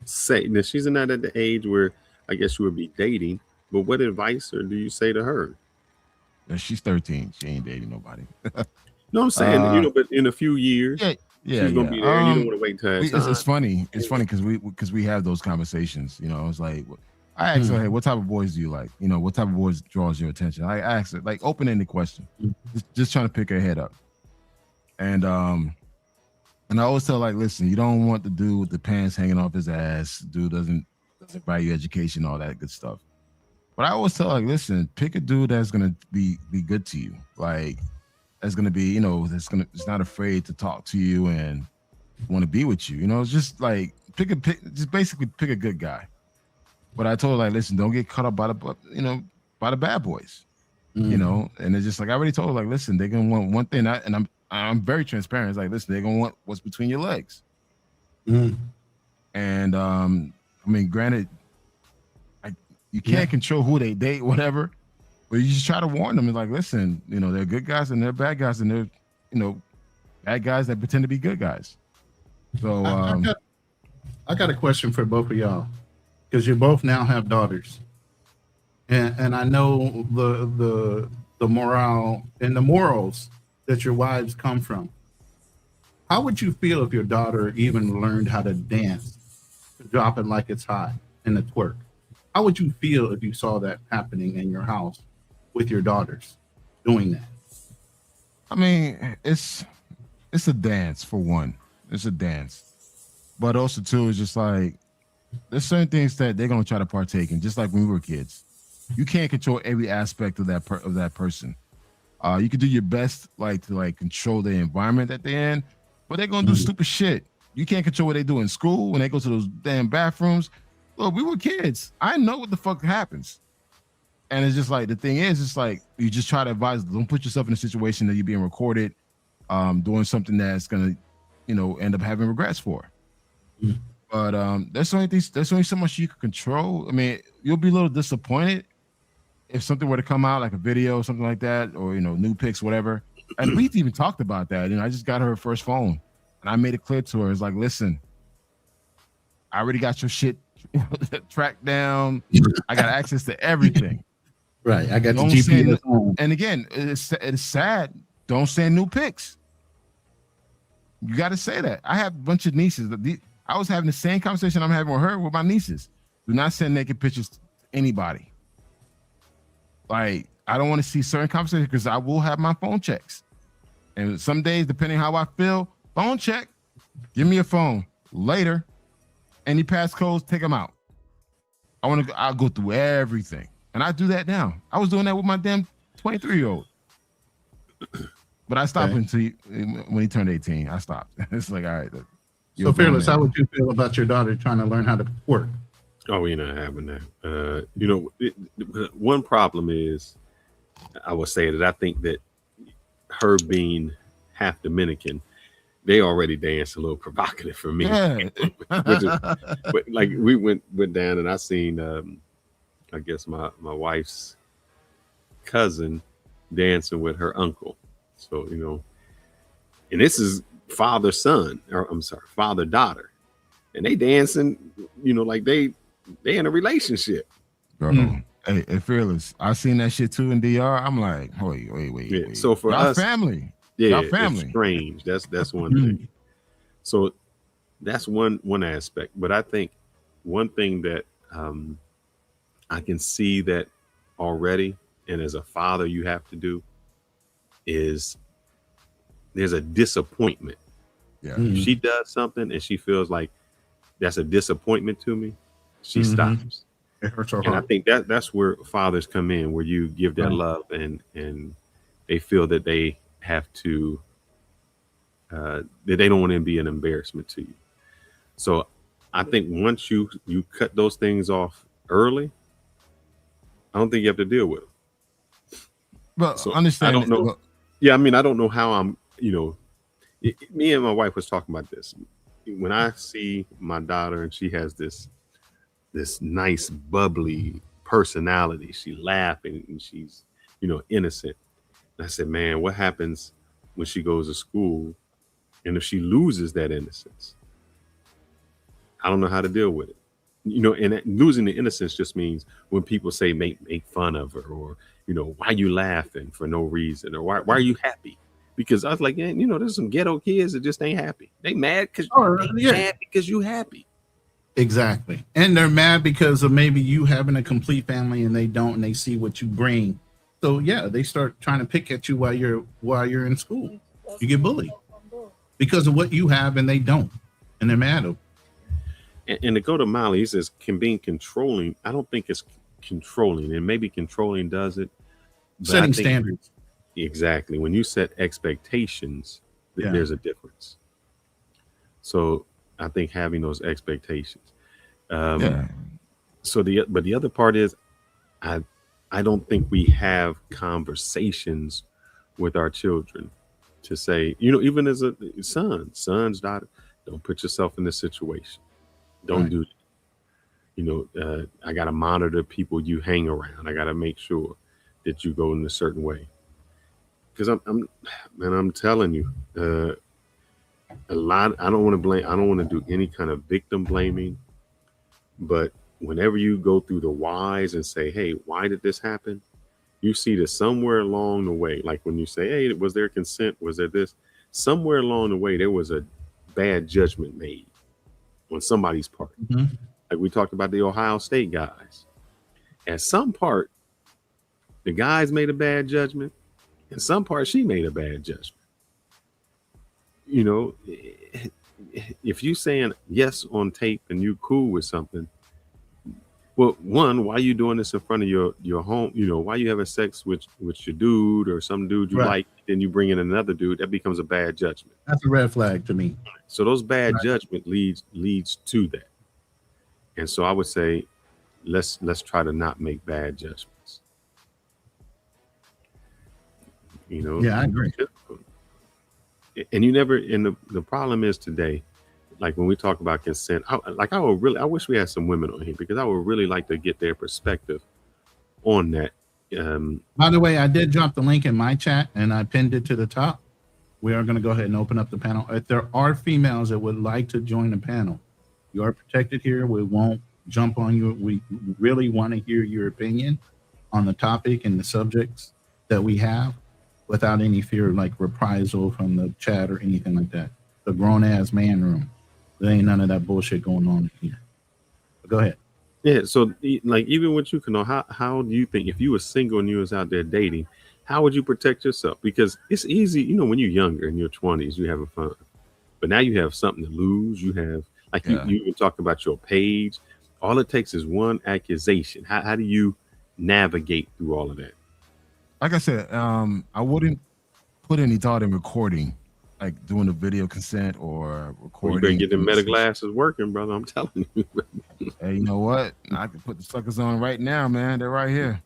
S1: say? Now she's not at the age where I guess you would be dating, but what advice or do you say to her?
S5: She's 13. She ain't dating nobody.
S1: No, I'm saying, but in a few years,
S5: yeah,
S1: she's gonna be there. And you don't want to wait until
S5: it's funny. It's funny because we have those conversations. It's like I ask her, hey, what type of boys do you like? What type of boys draws your attention? I ask her like open-ended question, just trying to pick her head up. And I always tell like, listen, you don't want the dude with the pants hanging off his ass. Dude doesn't value education, all that good stuff. But I always tell like, listen, pick a dude that's gonna be good to you, like that's gonna be, that's not afraid to talk to you and want to be with you. It's just like just basically pick a good guy. But I told her like, listen, don't get caught up by the bad boys, And it's just like I already told her like, listen, they're gonna want one thing, and I'm very transparent. It's like, listen, they're gonna want what's between your legs. And I mean, granted, you can't control who they date, whatever, but you just try to warn them. It's like, listen, they're good guys and they're bad guys, and they're, bad guys that pretend to be good guys. So
S6: I got a question for both of y'all, because you both now have daughters, and I know the morale and the morals that your wives come from. How would you feel if your daughter even learned how to dance, to drop it like it's hot, and to twerk? How would you feel if you saw that happening in your house with your daughters doing that?
S5: I mean, it's a dance for one. It's a dance, but also too, it's just like there's certain things that they're gonna try to partake in, just like when we were kids. You can't control every aspect of that person. You can do your best, to control the environment that they're in, but they're gonna do stupid shit. You can't control what they do in school when they go to those damn bathrooms. Look, we were kids. I know what the fuck happens. And it's just like, the thing is, it's like, you just try to advise, don't put yourself in a situation that you're being recorded, doing something that's going to, end up having regrets for. But there's only so much you can control. I mean, you'll be a little disappointed if something were to come out, like a video, something like that, or, new pics, whatever. And we even talked about that. I just got her first phone and I made it clear to her. It's like, listen, I already got your shit tracked down. I got access to everything.
S6: Right. I got the GPS.
S5: And again, it's sad. Don't send new pics. You got to say that. I have a bunch of nieces. I was having the same conversation I'm having with her with my nieces. Do not send naked pictures to anybody. Like, I don't want to see certain conversations because I will have my phone checks. And some days, depending how I feel, phone check, give me a phone. Later, any passcodes, take them out. I'll go through everything. And I do that now. I was doing that with my damn 23-year-old. But I stopped when he turned 18. I stopped. It's like, all right.
S6: So Fearless, how would you feel about your daughter trying to learn how to work?
S1: Oh, we're not having that. One problem is, I would say that I think that her being half Dominican, they already dance a little provocative for me.
S5: Yeah.
S1: But like we went down and I seen, I guess my wife's cousin dancing with her uncle. So, and this is father-son, or I'm sorry, father-daughter. And they dancing, like they in a relationship.
S5: Bro, hey, Fearless, I seen that shit too in DR. I'm like, wait.
S1: So for
S5: y'all
S1: us,
S5: family.
S1: Yeah,
S5: y'all family.
S1: It's strange. That's one thing. So that's one aspect. But I think one thing that I can see that already, and as a father you have to do, is there's a disappointment.
S5: Yeah.
S1: If she does something and she feels like that's a disappointment to me, she stops.
S6: It hurts her
S1: and
S6: heart.
S1: I think that's where fathers come in, where you give that love and they feel that they have to that they don't want to be an embarrassment to you. So I think once you cut those things off early, I don't think you have to deal with them.
S5: But
S1: so
S5: understand,
S1: I don't know. Yeah, I mean, I don't know how I'm. Me and my wife was talking about this. When I see my daughter and she has this nice bubbly personality, she's laughing and she's innocent. And I said, man, what happens when she goes to school and if she loses that innocence? I don't know how to deal with it. And losing the innocence just means when people say make fun of her, or why are you laughing for no reason, or why are you happy? Because I was like, there's some ghetto kids that just ain't happy. They mad because mad because you happy.
S6: Exactly. And they're mad because of maybe you having a complete family and they don't, and they see what you bring. So yeah, they start trying to pick at you while you're in school. You get bullied because of what you have and they don't, and they're mad at.
S1: And to go to Molly, he says, can being controlling, I don't think it's controlling, and maybe controlling does it.
S6: Setting standards.
S1: Exactly. When you set expectations, there's a difference. So I think having those expectations. So the other part is, I don't think we have conversations with our children to say, even as a son's daughter, don't put yourself in this situation. Don't do that. I got to monitor people you hang around. I got to make sure that you go in a certain way. Because I'm telling you, a lot. I don't want to blame. I don't want to do any kind of victim blaming. But whenever you go through the whys and say, "Hey, why did this happen?" You see that somewhere along the way, like when you say, "Hey, was there consent? Was there this?" Somewhere along the way, there was a bad judgment made on somebody's part.
S6: Mm-hmm.
S1: Like we talked about the Ohio State guys. At some part, the guys made a bad judgment. In some part, she made a bad judgment. If you saying yes on tape and you cool with something, well, one, why are you doing this in front of your home? Why you having sex with your dude or some dude you like, then you bring in another dude, that becomes a bad judgment.
S6: That's a red flag to me.
S1: So those bad judgment leads to that. And so I would say, let's try to not make bad judgments.
S6: Yeah, I agree.
S1: And the problem is today, like when we talk about consent, I wish we had some women on here, because I would really like to get their perspective on that.
S6: By the way, I did drop the link in my chat and I pinned it to the top. We are going to go ahead and open up the panel. If there are females that would like to join the panel, you are protected here. We won't jump on you. We really want to hear your opinion on the topic and the subjects that we have, without any fear of like reprisal from the chat or anything like that. The grown ass man room. There ain't none of that bullshit going on here. But go ahead.
S1: Yeah. So like, even what you can know, how do you think, if you were single and you was out there dating, how would you protect yourself? Because it's easy, when you're younger, in your 20s, you're having fun. But now you have something to lose. You have, like, you even talk about your page. All it takes is one accusation. How do you navigate through all of that?
S5: Like I said, I wouldn't put any thought in recording, like doing a video consent or recording.
S1: Well, you better get them meta glasses working, brother. I'm telling you.
S5: Hey, you know what? I can put the suckers on right now, man. They're right here.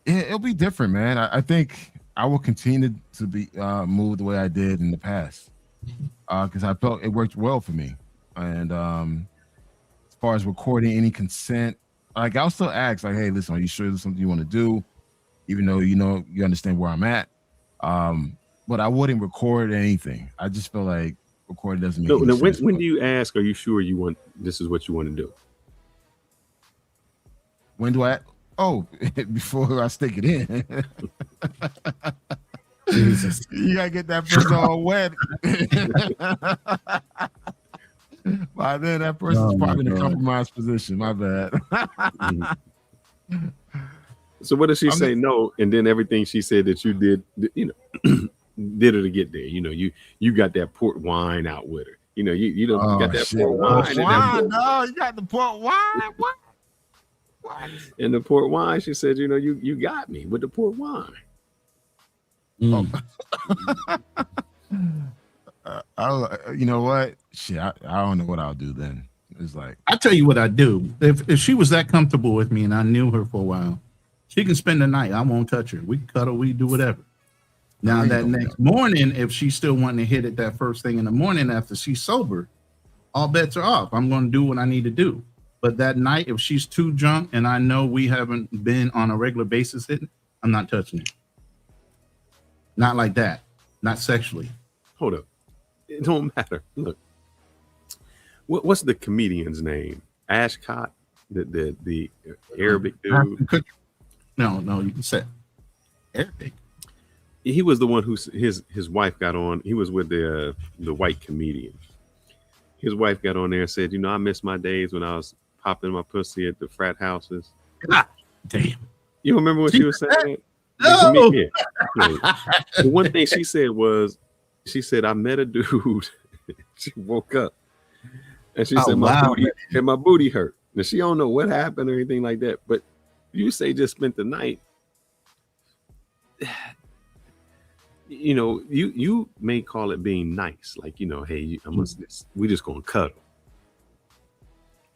S5: It'll be different, man. I think I will continue to be moved the way I did in the past, because I felt it worked well for me. And as far as recording any consent, like, I'll still ask, like, hey, listen, are you sure this is something you want to do? Even though you understand where I'm at. But I wouldn't record anything. I just feel like recording doesn't make any sense.
S1: When do you ask, are you sure this is what you want to do?
S5: When do I? Oh, before I stick it in.
S6: Jesus.
S5: You gotta get that person all wet. By then, that person's probably in a compromised position. My bad.
S1: So what does she say? No, and then everything she said that you did, did her to get there. You got that port wine out with her. You got that port wine.
S5: No, you got the port wine. What?
S1: And the port wine, she said, you got me with the port wine.
S5: You know what? Shit, I don't know what I'll do then. It's like,
S6: I'll tell you what I do. If she was that comfortable with me and I knew her for a while, she can spend the night. I won't touch her. We cuddle, we do whatever. Now that next morning, if she's still wanting to hit it that first thing in the morning after she's sober, all bets are off. I'm going to do what I need to do. But that night, if she's too drunk and I know we haven't been on a regular basis hitting, I'm not touching it. Not like that. Not sexually.
S1: Hold up. It don't matter. Look, what's the comedian's name? Ashcott, the Arabic dude.
S6: No, you can say Arabic.
S1: He was the one who his wife got on. He was with the white comedian. His wife got on there and said, I miss my days when I was popping my pussy at the frat houses.
S6: God damn.
S1: You remember what she was saying?
S6: No.
S1: Yeah. The one thing she said was, I met a dude. She woke up and she said, my booty hurt. Now she don't know what happened or anything like that. But you say just spent the night. You may call it being nice, like, hey, we just gonna cuddle.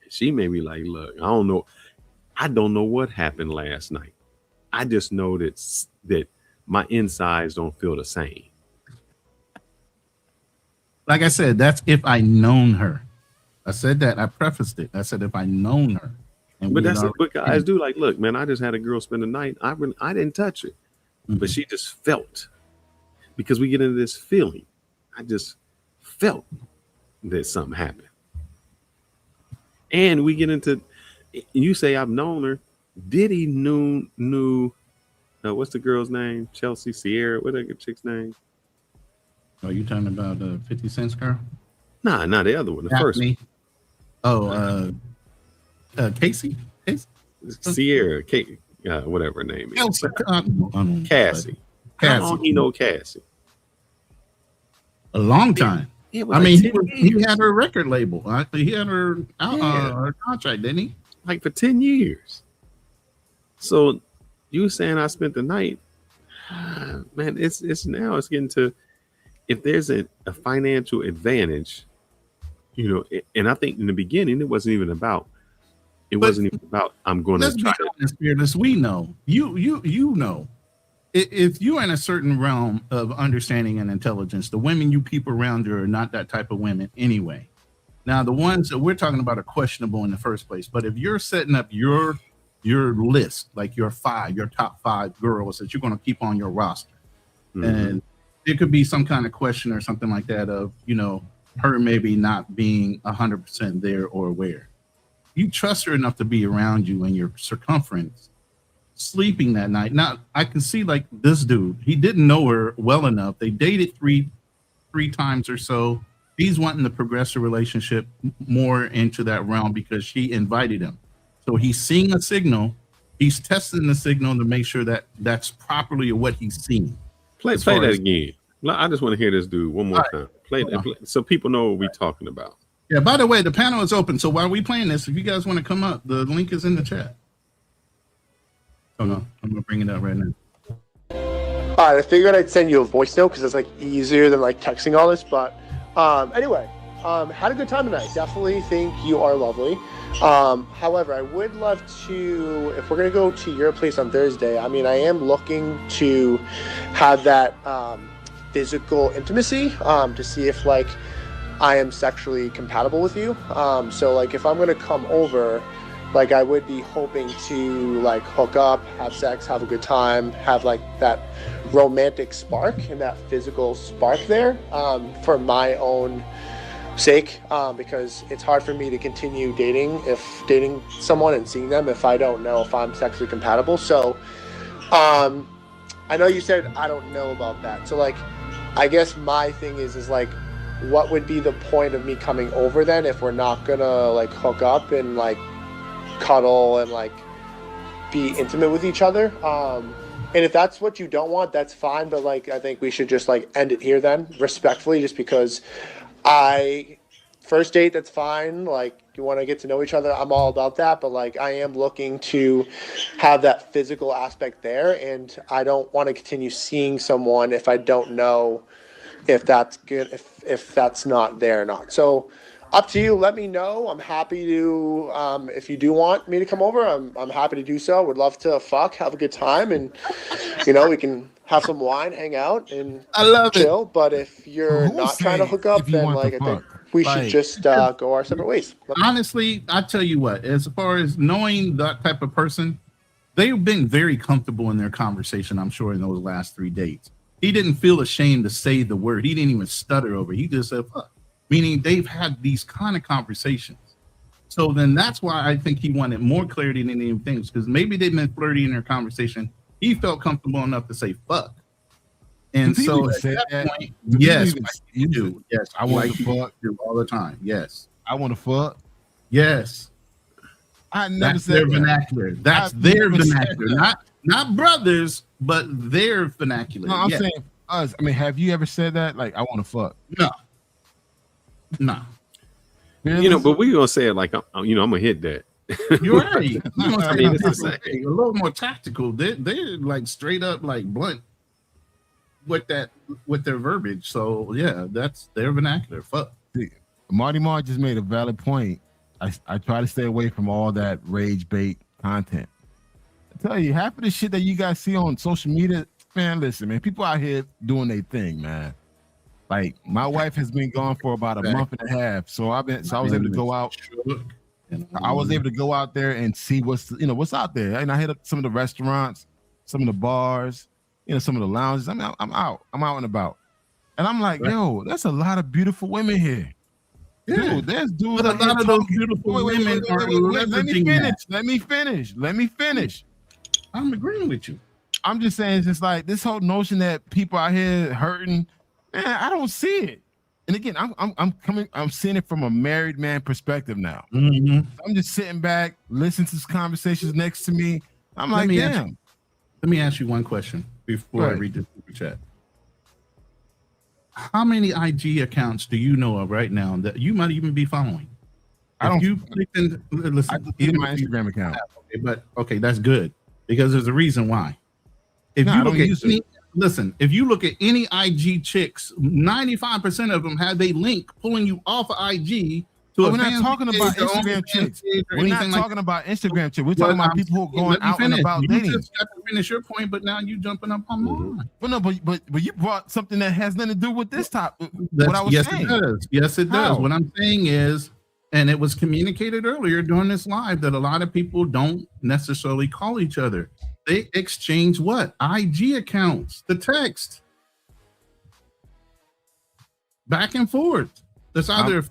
S1: She may be like, look, I don't know what happened last night. I just know that my insides don't feel the same.
S6: Like I said, that's if I known her. I said that. I prefaced it. I said if I known her.
S1: But that's what guys do. Like, look, man, I just had a girl spend the night. I didn't touch her, but she just felt. Because we get into this feeling. I just felt that something happened. And we get into, you say I've known her. Did he knew what's the girl's name? Chelsea, Sierra, what's that chick's name?
S6: Are you talking about 50 Cent's girl?
S1: Nah, not the other one. The first one.
S6: Oh, Casey?
S1: Sierra, whatever her name is.
S6: Cassie.
S1: How long he know Cassie?
S6: A long time.
S1: Yeah,
S6: I mean, he had her record label. He had her contract, didn't he?
S1: Like for 10 years. So you saying I spent the night, man, it's getting to, if there's a financial advantage, and I think in the beginning it wasn't even about I'm going to try
S6: to. Fearless, we know. You know. If you're in a certain realm of understanding and intelligence, the women you keep around you are not that type of women anyway. Now, the ones that we're talking about are questionable in the first place. But if you're setting up your list, like your top 5 girls that you're going to keep on your roster, and it could be some kind of question or something like that of, her maybe not being 100% there or aware. You trust her enough to be around you in your circumference. Sleeping that night. Now I can see like this dude, he didn't know her well enough. They dated three times or so. He's wanting to progress the relationship more into that realm because she invited him. So he's seeing a signal. He's testing the signal to make sure that that's properly what he's seeing.
S1: Play that again. I just want to hear this dude one more time. Play so people know what we're talking about.
S6: Yeah, by the way, the panel is open. So while we're playing this, if you guys want to come up, the link is in the chat. Oh no, I'm gonna bring it up right now.
S8: All right, I figured I'd send you a voice note because it's like easier than like texting all this. But anyway, had a good time tonight. Definitely think you are lovely. However, I would love to, if we're gonna go to your place on Thursday, I mean, I am looking to have that physical intimacy to see if like I am sexually compatible with you. So like if I'm gonna come over, like I would be hoping to like hook up, have sex, have a good time, have like that romantic spark and that physical spark there for my own sake, because it's hard for me to continue dating someone and seeing them if I don't know if I'm sexually compatible. So I know you said I don't know about that. So like I guess my thing is like what would be the point of me coming over then if we're not gonna like hook up and like cuddle and like be intimate with each other, and if that's what you don't want, that's fine, but like I think we should just like end it here then, respectfully, just because first date, that's fine, like you want to get to know each other, I'm all about that, but like I am looking to have that physical aspect there, and I don't want to continue seeing someone if I don't know if that's good, if that's not there or not. So up to you. Let me know. I'm happy to, if you do want me to come over, I'm happy to do so. Would love to have a good time, and we can have some wine, hang out, and chill. But if you're not trying to hook up, then like I think we should just go our separate ways.
S6: Honestly, I tell you what, as far as knowing that type of person, they've been very comfortable in their conversation, I'm sure, in those last 3 dates. He didn't feel ashamed to say the word. He didn't even stutter over it. He just said, fuck. meaning they've had these kind of conversations. So then that's why I think he wanted more clarity than anything, because maybe they've been flirty in their conversation. He felt comfortable enough to say fuck. And so at that point, yes, you do. Yes,
S5: I want to fuck
S6: all the time. Yes,
S5: I want to fuck.
S6: Yes,
S5: I never
S6: that's
S5: said
S6: their
S5: that.
S6: vernacular. That's their vernacular, not brothers, but their vernacular.
S5: No, I'm
S6: Yes.
S5: saying us. I mean, have you ever said that? Like, I want to fuck.
S6: No.
S1: You know, but we gonna say it like I'm gonna hit that.
S6: You're right.
S1: I mean, it's the same.
S6: A little more tactical. They're like straight up like blunt with their verbiage. So yeah, that's their vernacular. Fuck.
S5: Marty Marr just made a valid point. I try to stay away from all that rage bait content. I tell you, half of the shit that you guys see on social media, man, listen, man, people out here doing their thing, man. Like, my wife has been gone for about a month and a half, so I was able to go out. I was able to go out there and see what's out there. And I hit up some of the restaurants, some of the bars, some of the lounges. I mean, I'm out and about, and I'm like, yo, that's a lot of beautiful women here.
S6: Yeah.
S5: Dude, there's dudes.
S6: But a lot of those beautiful women are
S5: Let me finish.
S6: I'm agreeing with you.
S5: I'm just saying, it's just like this whole notion that people out here hurting. Man, I don't see it. And again, I'm seeing it from a married man perspective now.
S6: Mm-hmm.
S5: I'm just sitting back, listening to conversations next to me. I'm like, damn.
S6: Let me ask you one question before I read the super chat. How many IG accounts do you know of right now that you might even be following?
S5: I don't.
S6: Listen,
S5: I even my Instagram account.
S6: Okay, that's good because there's a reason why. If you look at any IG chicks, 95% of them have a link pulling you off of IG.
S5: We're not talking about Instagram chicks. We're not talking about Instagram chicks. We're talking about people who are going out and about dating.
S6: You just got to finish your point, but now you jumping up on mine.
S5: But no, but you brought something that has nothing to do with this topic. What I was saying.
S6: It does. Yes, it does. What I'm saying is, and it was communicated earlier during this live, that a lot of people don't necessarily call each other. They exchange what? IG accounts, the text, back and forth. It's either a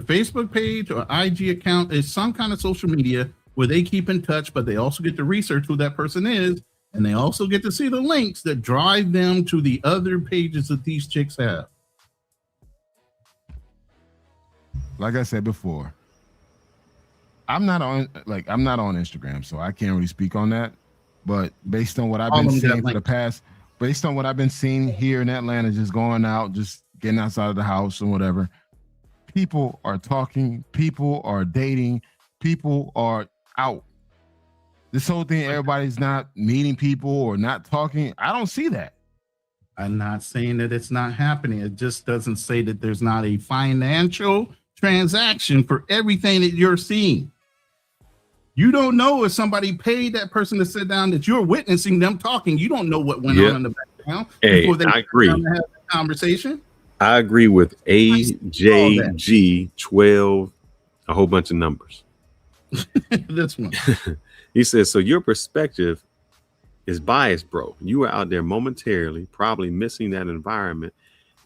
S6: Facebook page or IG account. It's some kind of social media where they keep in touch, but they also get to research who that person is, and they also get to see the links that drive them to the other pages that these chicks have.
S5: Like I said before, I'm not on Instagram, so I can't really speak on that. But based on what I've been seeing based on what I've been seeing here in Atlanta, just going out, just getting outside of the house and whatever, people are talking, people are dating, people are out. This whole thing, everybody's not meeting people or not talking. I don't see that.
S6: I'm not saying that it's not happening. It just doesn't say that there's not a financial transaction for everything that you're seeing. You don't know if somebody paid that person to sit down, that you're witnessing them talking. You don't know what went on in the background before they
S1: I agree.
S6: Have that conversation.
S1: I agree with AJG12, a whole bunch of numbers.
S6: This one.
S1: He says, so your perspective is biased, bro. You were out there momentarily, probably missing that environment.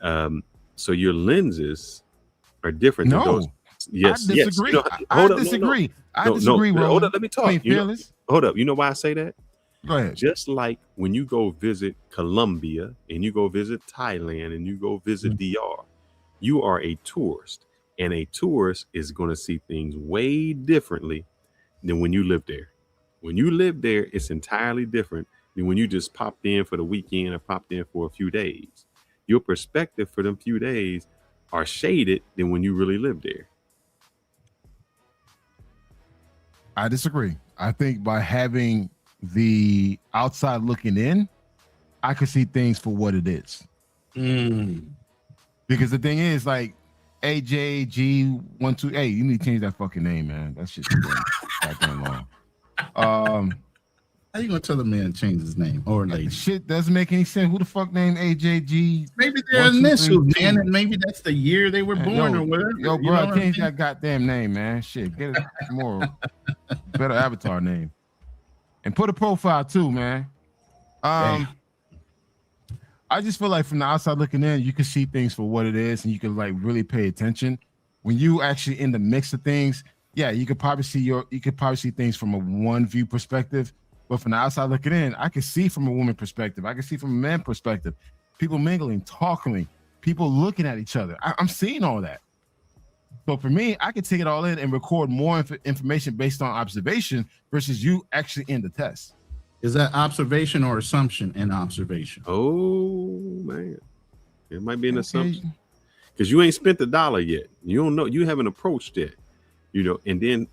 S1: So your lenses are different than those. Yes,
S5: I disagree.
S1: Yes.
S5: I disagree. I disagree, bro.
S1: Hold up, let me talk. Hold up. You know why I say that?
S5: Go ahead.
S1: Just like when you go visit Colombia and you go visit Thailand and you go visit DR, you are a tourist, and a tourist is going to see things way differently than when you live there. When you live there, it's entirely different than when you just popped in for the weekend or popped in for a few days. Your perspective for them few days are shaded than when you really live there.
S5: I disagree. I think by having the outside looking in, I can see things for what it is. Because the thing is, like, AJG12, hey, you need to change that fucking name, man. That shit's goddamn long.
S6: How you gonna tell the man to change his name or lady?
S5: Shit doesn't make any sense. Who the fuck named AJG?
S6: Maybe they're initials, man, and maybe that's the year they were born or whatever.
S5: Yo, bro, change that goddamn name, man. Shit, get a more better avatar name, and put a profile too, man. I I just feel like from the outside looking in, you can see things for what it is, and you can like really pay attention. When you actually in the mix of things, yeah, you could probably see things from a one view perspective. But from the outside looking in, I can see from a woman perspective. I can see from a man perspective. People mingling, talking, people looking at each other. I'm seeing all that. So for me, I can take it all in and record more information based on observation versus you actually in the test.
S6: Is that observation or assumption in observation?
S1: Oh man, it might be an assumption because you ain't spent the dollar yet. You don't know. You haven't approached it. You know, and then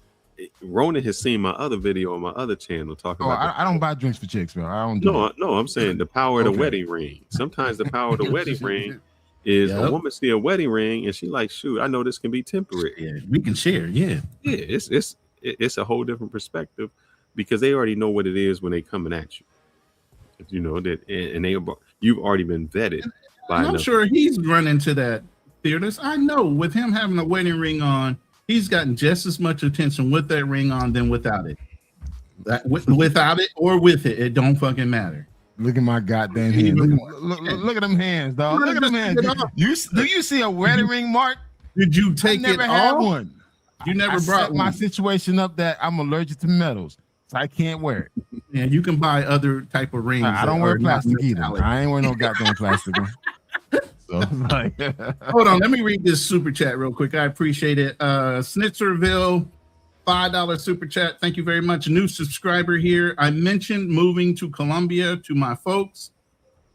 S1: Ronan has seen my other video on my other channel talking about.
S5: I don't buy drinks for chicks, bro. I don't.
S1: No, I'm saying the power of the wedding ring. Sometimes the power of the wedding ring is a woman see a wedding ring and she like, shoot, I know this can be temporary.
S6: Yeah, we can share. Yeah,
S1: it's a whole different perspective because they already know what it is when they coming at you. You know that, and you've already been vetted.
S6: I'm sure he's run into that theaters. I know with him having a wedding ring on, he's gotten just as much attention with that ring on than without it. Without it or with it, it don't fucking matter.
S5: Look at my goddamn hands. Look at them hands, dog. Look at them hands. Do you see a wedding ring, Mark?
S6: Did you take
S5: I never
S6: it
S5: had
S6: off?
S5: one.
S6: You never
S5: I
S6: brought
S5: set my situation up that I'm allergic to metals, so I can't wear it.
S6: Yeah, you can buy other type of rings.
S5: I don't wear plastic either. I ain't wearing no goddamn plastic one. So, like,
S6: hold on, let me read this super chat real quick. I appreciate it. Snitzerville, $5 super chat. Thank you very much. New subscriber here. I mentioned moving to Colombia to my folks,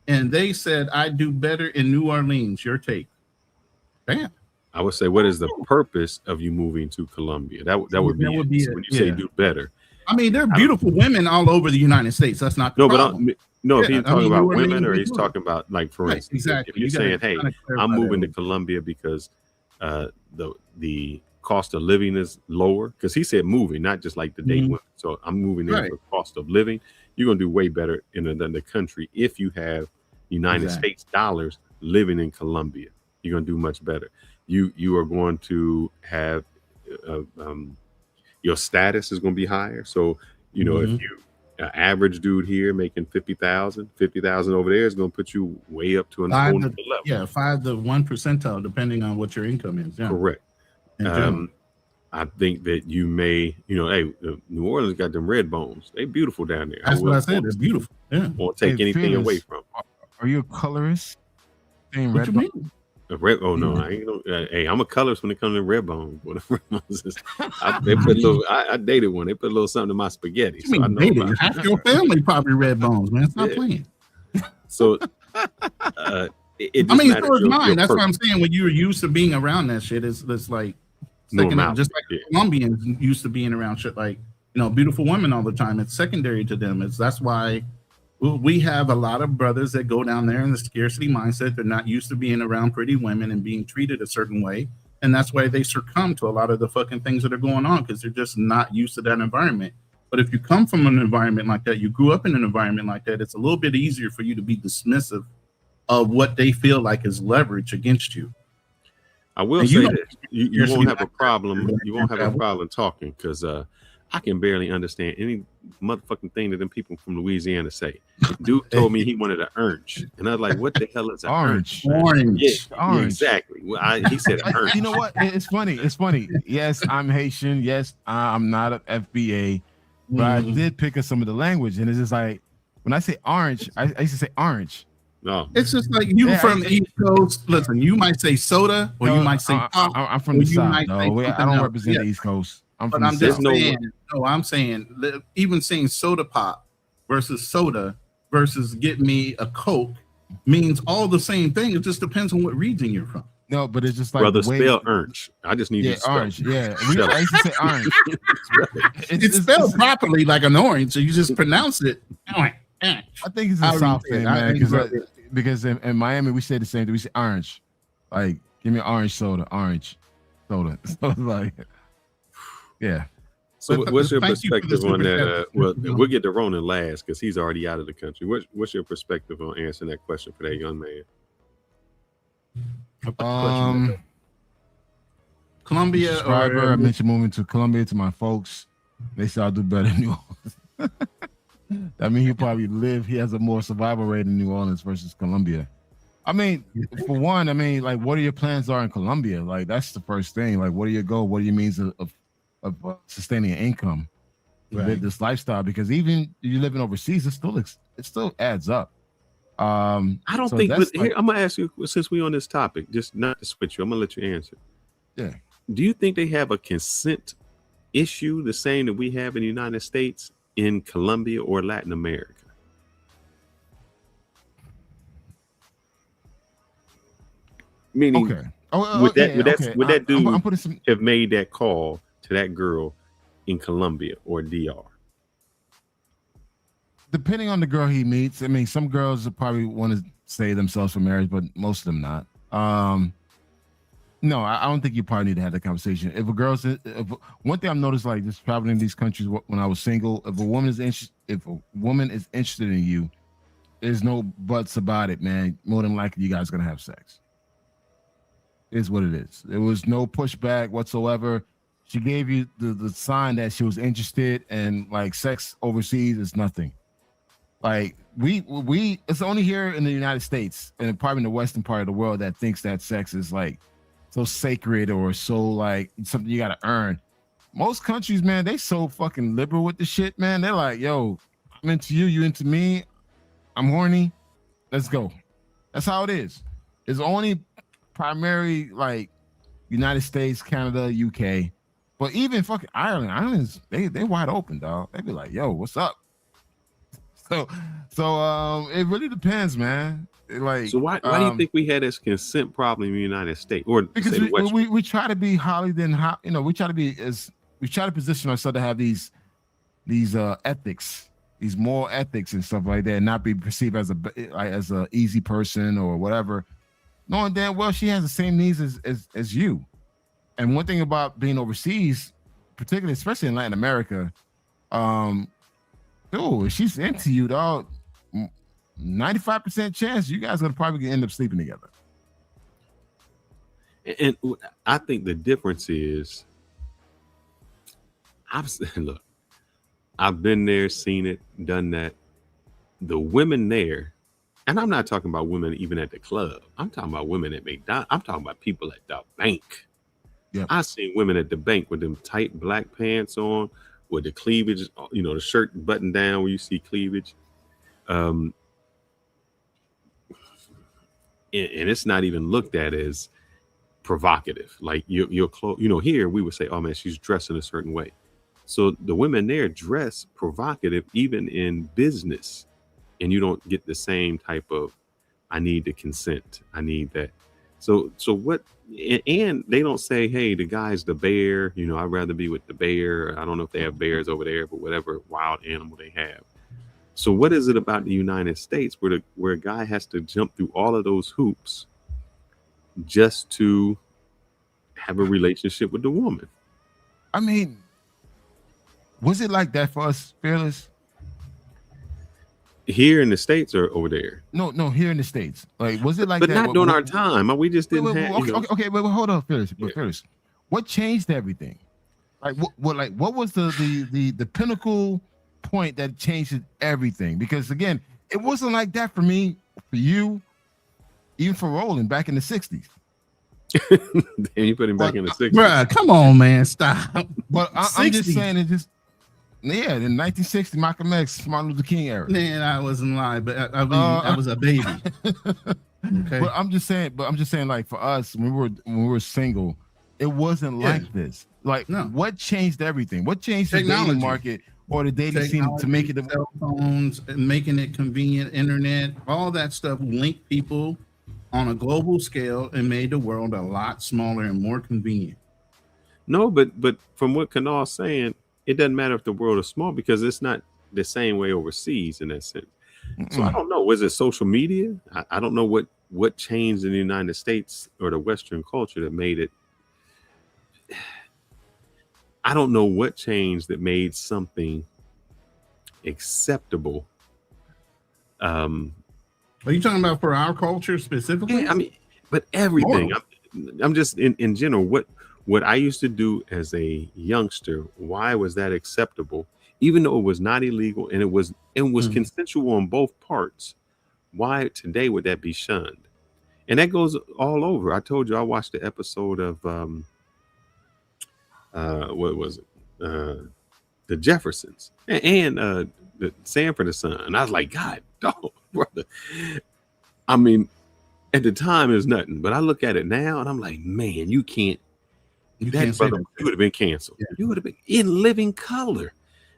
S6: and they said I'd do better in New Orleans. Your take? Bam.
S1: I would say, what is the purpose of you moving to Colombia? That would be when you say do better.
S6: I mean, there are beautiful women all over the United States. That's not the problem.
S1: If he's talking about women or he's talking about, like, for instance,
S6: exactly.
S1: if you're saying, hey, I'm moving to Colombia because the cost of living is lower, because he said moving, not just like the date women. So I'm moving there for cost of living. You're going to do way better in the country if you have United States dollars living in Colombia. You're going to do much better. You are going to have your status is going to be higher. So, you know, if you average dude here making 50,000 over there is going to put you way up to another level.
S6: Yeah, 5 to 1 percentile, depending on what your income is. Yeah.
S1: Correct. I think that you may, you know, hey, New Orleans got them red bones. They beautiful down there.
S6: That's what I said. They're beautiful. Yeah.
S1: Won't take anything away from.
S5: Are you a colorist?
S6: What you mean?
S1: Oh no, I ain't hey, I'm a colorist when it comes to red bones. They put a little. I dated one. They put a little something in my spaghetti.
S6: So I know about half your family probably red bones, man. Stop playing.
S1: So,
S6: I mean, so is mine. That's what I'm saying. When you're used to being around that shit, it's like second, just like Colombians used to being around shit like, you know, beautiful women all the time. It's secondary to them. That's why we have a lot of brothers that go down there in the scarcity mindset. They're not used to being around pretty women and being treated a certain way. And that's why they succumb to a lot of the fucking things that are going on, because they're just not used to that environment. But if you come from an environment like that, you grew up in an environment like that, it's a little bit easier for you to be dismissive of what they feel like is leverage against you.
S1: I will say that you won't have a problem. You won't have a problem talking, because I can barely understand any motherfucking thing that them people from Louisiana say. Dude told me he wanted an orange, and I was like, "What the hell is an orange?"
S6: Orange.
S1: Yeah, exactly. Well, he said orange.
S5: You know what? It's funny. It's funny. Yes, I'm Haitian. Yes, I'm not an FBA, but I did pick up some of the language, and it's just like when I say orange, I used to say orange.
S1: No,
S6: it's just like you from the East Coast. Listen, you might say soda, or you might say pop.
S5: I'm from the South, though. I don't represent the East Coast.
S6: I'm just saying. No, I'm saying even saying soda pop versus soda versus get me a Coke means all the same thing. It just depends on what region you're from.
S5: No, but it's just like
S1: brother, spell orange. I just need you to spell
S5: orange. Yeah, I used to say orange.
S6: It's spelled properly like an orange, so you just pronounce it.
S5: I think it's a South thing, man. Because in Miami we say the same thing. We say orange. Like, give me an orange soda. Orange soda. So it's like, yeah.
S1: So what's your perspective on that? We'll get to Ronan last because he's already out of the country. What's your perspective on answering that question for that young man?
S6: Colombia.
S5: I mentioned moving to Colombia to my folks. They said I'll do better in New Orleans. I mean, he has a more survival rate in New Orleans versus Colombia. I mean, for one, I mean, like, what are your plans are in Colombia? Like, that's the first thing. Like, what are your goals? What are your means of sustaining an income to live this lifestyle? Because even you living overseas, it still adds up.
S1: I don't think. But here, I'm gonna ask you, since we on this topic, just not to switch you. I'm gonna let you answer.
S5: Yeah.
S1: Do you think they have a consent issue the same that we have in the United States, in Colombia, or Latin America? Meaning,
S5: okay.
S1: Would that dude
S5: putting
S1: have made that call to that girl in Colombia or DR?
S5: Depending on the girl he meets, I mean, some girls will probably want to save themselves for marriage, but most of them not. No, I don't think you probably need to have that conversation. If one thing I've noticed, like just traveling in these countries when I was single, if a woman is interested in you, there's no buts about it, man. More than likely, you guys are gonna have sex. Is what it is. There was no pushback whatsoever. She gave you the sign that she was interested, and like sex overseas is nothing. Like we it's only here in the United States and probably in the Western part of the world that thinks that sex is like so sacred or so like something you gotta earn. Most countries, man, they so fucking liberal with the shit, man. They're like, yo, I'm into you, you into me. I'm horny. Let's go. That's how it is. It's only primary like United States, Canada, UK, but even fucking Ireland's they wide open, dog. They be like, yo, what's up? So it really depends, man.
S1: So why do you think we had this consent problem in the United States, or
S5: because we try to be we try to position ourselves to have these ethics, these moral ethics and stuff like that, and not be perceived as a easy person or whatever. Knowing damn well she has the same needs as you. And one thing about being overseas, particularly especially in Latin America, if she's into you, dog, 95% chance you guys are probably end up sleeping together.
S1: And I think the difference is, I've been there, seen it, done that. The women there, and I'm not talking about women even at the club. I'm talking about women at McDonald's. I'm talking about people at the bank.
S5: Yeah,
S1: I've seen women at the bank with them tight black pants on, with the cleavage, the shirt buttoned down where you see cleavage. And it's not even looked at as provocative. Like your clothes, here we would say, oh man, she's dressed in a certain way. So the women there dress provocative even in business. And you don't get the same type of, I need the consent. I need that. So what, and they don't say, hey, the guy's the bear, I'd rather be with the bear. I don't know if they have bears over there, but whatever wild animal they have. So what is it about the United States where a guy has to jump through all of those hoops just to have a relationship with the woman?
S5: I mean, was it like that for us, Fearless?
S1: Here in the States or over there?
S5: No, here in the States. Like, was it like
S1: but
S5: that?
S1: But not during our time. We just didn't have.
S5: Okay, but hold on, Fearless. But Fearless, what changed everything? Like, what was the pinnacle point that changed everything? Because again, it wasn't like that for me, for you, even for Roland back in the 60s.
S1: Damn, you put him back in the 60s.
S6: Bruh, come on, man, stop.
S5: But I'm just saying it just. Yeah, in 1960, Malcolm X, Martin Luther King era.
S6: Man, I wasn't lying, but I was a baby. Okay.
S5: But I'm just saying, like for us, when we were single, it wasn't like this. Like, what changed everything? What changed the dating market or the dating scene to make it
S6: cell phones and making it convenient, internet, all that stuff linked people on a global scale and made the world a lot smaller and more convenient.
S1: No, but from what Kanal's saying, it doesn't matter if the world is small because it's not the same way overseas in that sense. Mm-hmm. So I don't know. Was it social media? I don't know what changed in the United States or the Western culture that made it. I don't know what changed that made something acceptable.
S6: Are you talking about for our culture specifically?
S1: Yeah, I mean, but everything. I'm just in general. What I used to do as a youngster, why was that acceptable? even though it was not illegal and it was consensual on both parts, why today would that be shunned? And that goes all over. I told you I watched the episode of what was it? The Jeffersons and the Sanford and Son. And I was like, God, dog, brother. I mean, at the time it's nothing, but I look at it now and I'm like, man, you can't say that. You would have been canceled. Yeah. You would have been in living color.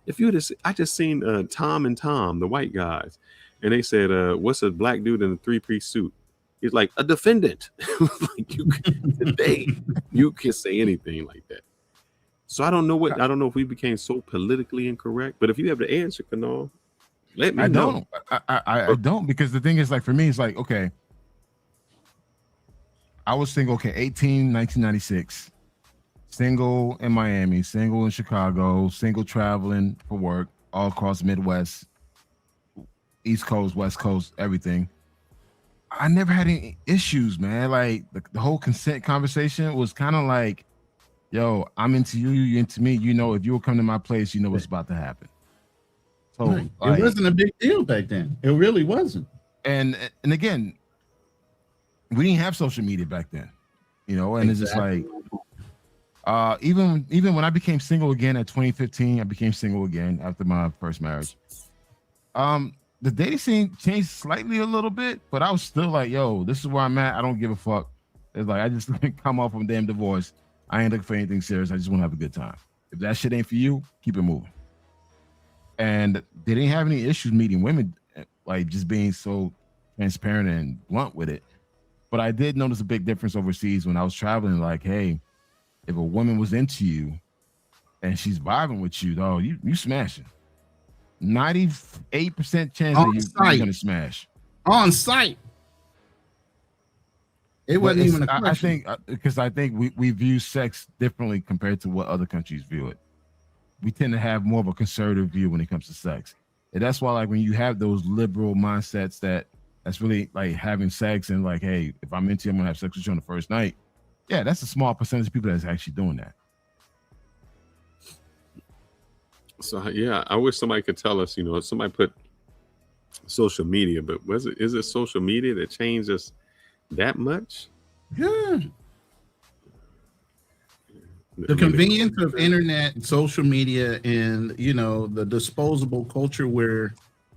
S1: If you would have, I just seen Tom and Tom, the white guys, and they said, what's a black dude in a three-piece suit? He's like, a defendant. Like today, you can say anything like that. So I don't know if we became so politically incorrect, but if you have the answer, Kanal, let me know.
S5: I don't, because the thing is, like, for me, it's like, okay, I was single, 18, 1996, single in Miami, single in Chicago, single traveling for work all across the Midwest, East Coast, West Coast, everything. I never had any issues, man. Like the whole consent conversation was kind of like, yo, I'm into you, you into me. You know, if you will come to my place, you know what's about to happen. So
S6: right. It wasn't a big deal back then. It really wasn't.
S5: And again, we didn't have social media back then, you know, and exactly. It's just like, even when I became single again at 2015, I became single again after my first marriage. The dating scene changed slightly a little bit, but I was still like, yo, this is where I'm at. I don't give a fuck. It's like, I just come off from a damn divorce. I ain't looking for anything serious. I just want to have a good time. If that shit ain't for you, keep it moving. And they didn't have any issues meeting women, like just being so transparent and blunt with it. But I did notice a big difference overseas when I was traveling. Like, hey, if a woman was into you and she's vibing with you, though, you smashing. 98% chance that you're gonna smash
S6: on site. It wasn't even a question.
S5: I think because I think we view sex differently compared to what other countries view it. We tend to have more of a conservative view when it comes to sex, and that's why, like, when you have those liberal mindsets that's really like having sex and like, hey, if I'm into you, I'm gonna have sex with you on the first night. Yeah, that's a small percentage of people that's actually doing that.
S1: So yeah, I wish somebody could tell us, you know, somebody put social media, but is it social media that changed us that much?
S6: Yeah. The convenience of internet, social media, and, you know, the disposable culture where,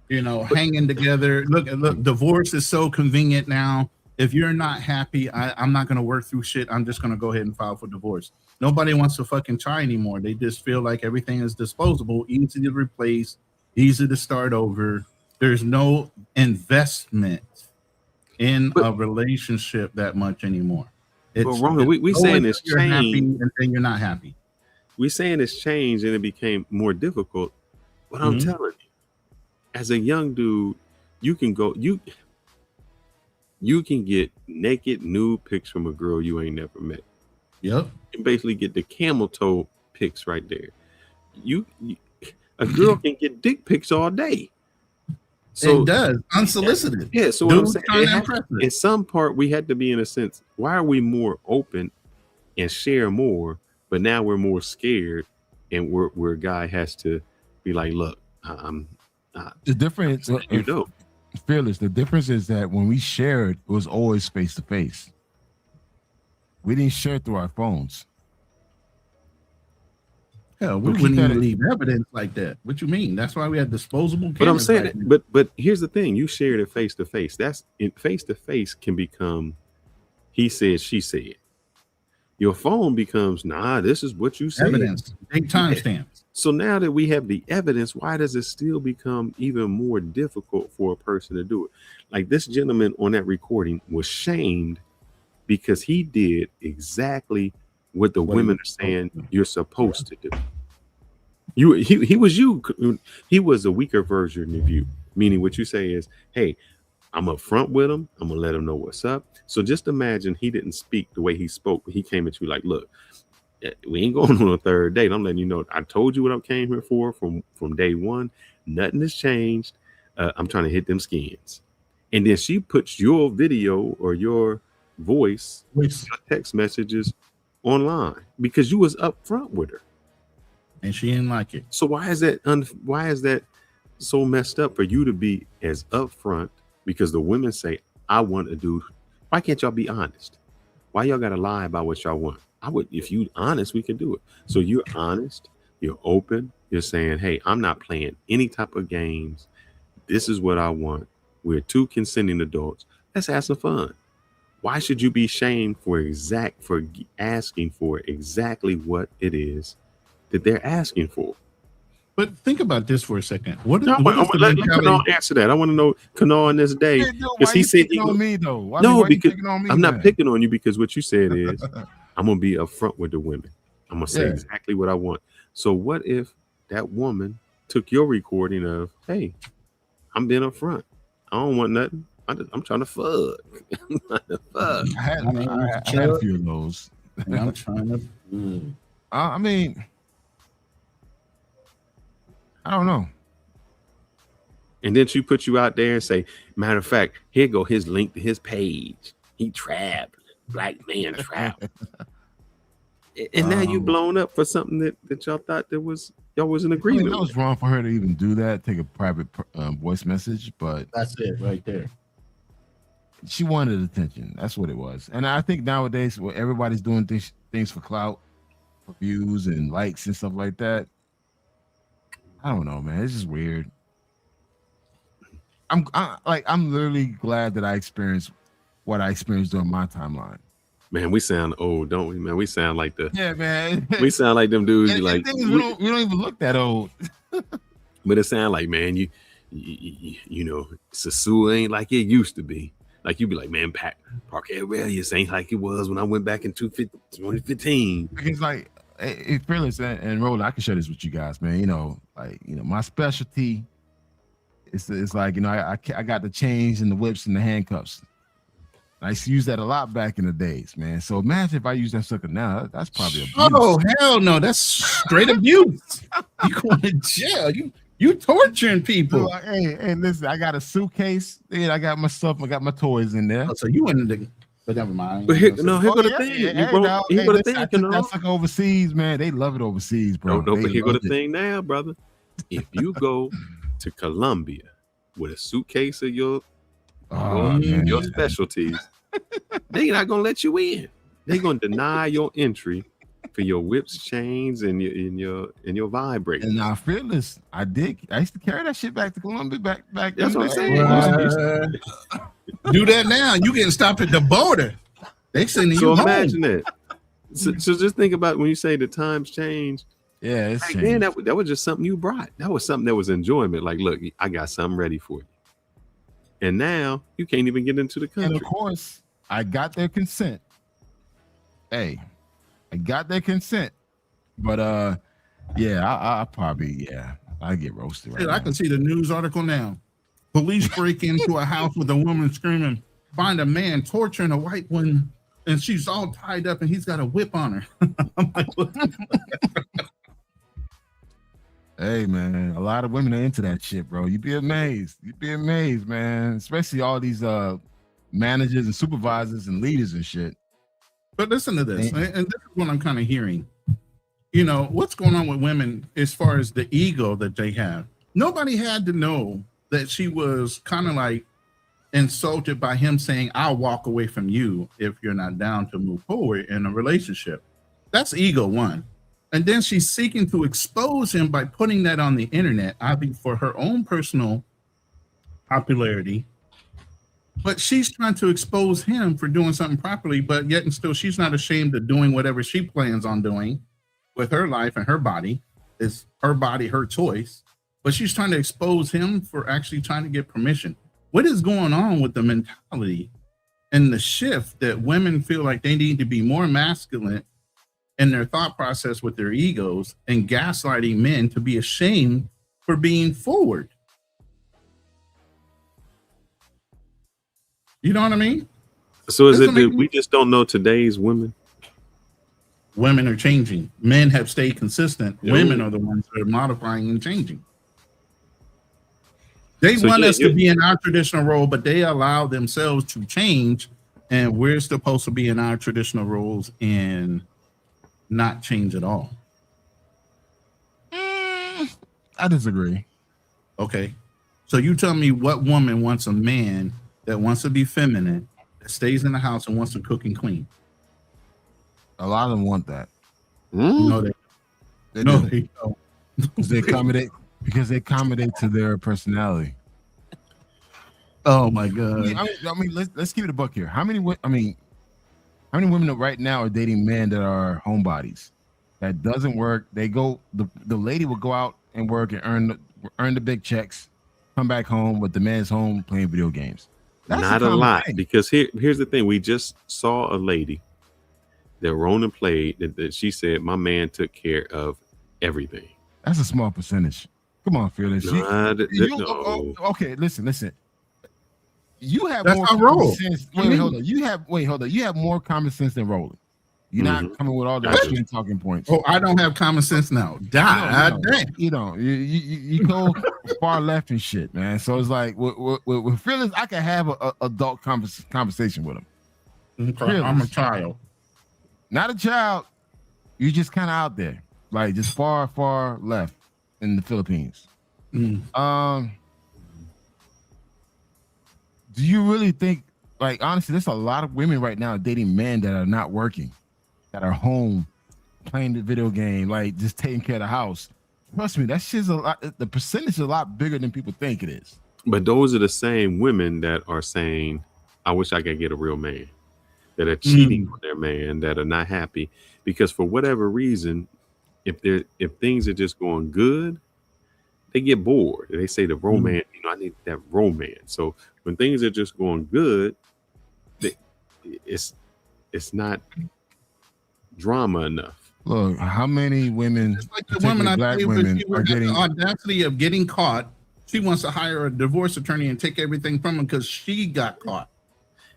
S6: you know, hanging together. Look, divorce is so convenient now. If you're not happy, I'm not going to work through shit. I'm just going to go ahead and file for divorce. Nobody wants to fucking try anymore. They just feel like everything is disposable, easy to replace, easy to start over. There's no investment in a relationship that much anymore.
S1: But Roman, we saying it's changed,
S6: and then you're not happy.
S1: We saying it's changed and it became more difficult. But I'm telling you, as a young dude, you can go, you can get naked nude pics from a girl you ain't never met.
S6: Yep.
S1: You can basically get the camel toe pics right there. A girl can get dick pics all day. So
S6: it does, unsolicited.
S1: Yeah. So what I'm saying, in some part, we had to be, in a sense, why are we more open and share more, but now we're more scared, and where a guy has to be like, look,
S5: the difference,
S1: you know.
S5: Fearless. The difference is that when we shared, it was always face to face. We didn't share through our phones.
S6: Hell, we wouldn't even leave evidence like that. What you mean? That's why we had disposable cameras.
S1: But I'm saying that, but here's the thing: you shared it face to face. That's face to face can become he said, she said. Your phone becomes, nah, this is what you said.
S6: Evidence. Big timestamps.
S1: So now that we have the evidence, why does it still become even more difficult for a person to do it? Like this gentleman on that recording was shamed because he did exactly what the women are saying you're supposed to do. He was a weaker version of you, meaning what you say is, hey, I'm upfront with him. I'm gonna let him know what's up. So just imagine he didn't speak the way he spoke, but he came at you like, look, we ain't going on a third date. I'm letting you know, I told you what I came here for from day one. Nothing has changed. I'm trying to hit them skins. And then she puts your video or your voice, your text messages online because you was upfront with her.
S6: and she didn't like it.
S1: So why is that so messed up for you to be as upfront? Because the women say, I want a dude. Why can't y'all be honest? Why y'all gotta lie about what y'all want? If you honest, we can do it. So you're honest, you're open, you're saying, hey, I'm not playing any type of games. This is what I want. We're two consenting adults. Let's have some fun. Why should you be shamed for asking for exactly what it is that they're asking for?
S6: But think about this for a second.
S1: Let Kanal answer that. I want to know Kanal in this day, because he said
S5: on me though. Why
S1: because
S5: on me,
S1: I'm
S5: man?
S1: not picking on you, because what you said is I'm gonna be upfront with the women. I'm gonna say exactly what I want. So what if that woman took your recording of, hey, I'm being upfront. I don't want nothing. I'm trying to fuck.
S5: I had a few of those.
S6: I'm trying to.
S5: I mean, I don't know.
S1: And then she put you out there and say, matter of fact, here go his link to his page. He trapped, black man trapped. And now you blown up for something that y'all thought that was y'all was in agreement.
S5: That was wrong for her to even do that. Take a private voice message, but
S6: that's it right there.
S5: She wanted attention. That's what it was. And I think nowadays, where everybody's doing things for clout, for views and likes and stuff like that. I don't know, man. It's just weird. I'm literally glad that I experienced what I experienced during my timeline.
S1: Man, we sound old, don't we, man? We sound like
S5: man.
S1: We sound like them dudes.
S5: And
S1: Like
S5: we don't even look that old.
S1: But it sound like, man, you know, Sasu ain't like it used to be. Like you'd be like, man, Park Aurelius ain't like it was when I went back in 2015.
S5: Because like, Fearless and Roland, I can share this with you guys, man. You know, my specialty. It's like, you know, I got the chains and the whips and the handcuffs. I used to use that a lot back in the days, man. So imagine if I use that sucker now. That's probably abuse.
S6: Oh, hell no. That's straight abuse. You going to jail. You torturing people.
S5: So, hey, listen, I got a suitcase. Yeah, I got my stuff. I got my toys in there.
S6: Oh, so you went into, but never mind.
S1: But here go the thing.
S5: I took that sucker overseas, man. They love it overseas, bro.
S1: No, but here go the thing now, brother. If you go to Colombia with a suitcase of your specialties, they not gonna let you in. They gonna deny your entry for your whips, chains, and your vibrators.
S5: And now, Fearless, I used to carry that shit back to Colombia. Back.
S1: That's what I'm saying.
S6: Do that now. You getting stopped at the border. They sending you home.
S1: Imagine that. So just think about when you say the times change.
S5: Yeah, it's changed.
S1: Then that was just something you brought. That was something that was enjoyment. Like, look, I got something ready for you. And now you can't even get into the country.
S5: And of course, I got their consent. Hey, I got their consent. But I probably I get roasted right now.
S6: I can see the news article now. Police break into a house with a woman screaming, find a man torturing a white woman, and she's all tied up and he's got a whip on her. I'm like, what?
S5: Hey, man, a lot of women are into that shit, bro. You'd be amazed. Man. Especially all these managers and supervisors and leaders and shit.
S6: But listen to this, and this is what I'm kind of hearing. You know, what's going on with women as far as the ego that they have? Nobody had to know that she was kind of like insulted by him saying, I'll walk away from you if you're not down to move forward in a relationship. That's ego one. And then she's seeking to expose him by putting that on the internet, I think for her own personal popularity. But she's trying to expose him for doing something properly, but yet and still she's not ashamed of doing whatever she plans on doing with her life and her body. It's her body, her choice. But she's trying to expose him for actually trying to get permission. What is going on with the mentality and the shift that women feel like they need to be more masculine in their thought process with their egos and gaslighting men to be ashamed for being forward? You know what I mean?
S1: So is it that we just don't know today's women?
S6: Women are changing. Men have stayed consistent. Yeah. Women are the ones that are modifying and changing. They want us to be in our traditional role, but they allow themselves to change. And we're supposed to be in our traditional roles and not change at all.
S5: I disagree.
S6: Okay. So you tell me what woman wants a man that wants to be feminine, that stays in the house and wants to cook and clean?
S5: A lot of them want that.
S6: No, they don't.
S5: Because they accommodate to their personality.
S6: Oh my God.
S5: I mean, let's keep it a buck here. How many women right now are dating men that are homebodies? That doesn't work. They go. The lady will go out and work and earn the big checks, come back home, but the man's home playing video games. That's
S1: Not a lot, because here's the thing. We just saw a lady that Rona played that she said my man took care of everything.
S5: That's a small percentage. Come on, Fearless.
S1: No.
S5: Okay, listen. You have
S6: That's
S5: more
S6: how
S5: common
S6: roll.
S5: sense. Hold on. You have more common sense than Roland. You're not coming with all the extreme talking points.
S6: Oh, I don't have common sense now. Damn.
S5: You don't. You go far left and shit, man. So it's like with Fearless, I can have a adult conversation with him.
S6: Okay, I'm a child.
S5: Not a child. You're just kind of out there, like just far left in the Philippines. Do you really think, like, honestly, there's a lot of women right now dating men that are not working, that are home playing the video game, like just taking care of the house? Trust me, that shit's a lot. The percentage is a lot bigger than people think it is.
S1: But those are the same women that are saying, I wish I could get a real man, that are cheating on their man, that are not happy. Because for whatever reason, if things are just going good, they get bored. They say the romance, I need that romance. So when things are just going good, it's not drama enough.
S5: Look, how many women,
S6: It's like the woman I
S5: black
S6: played with,
S5: women,
S6: she
S5: are
S6: had
S5: getting?
S6: the audacity of getting caught. She wants to hire a divorce attorney and take everything from him because she got caught.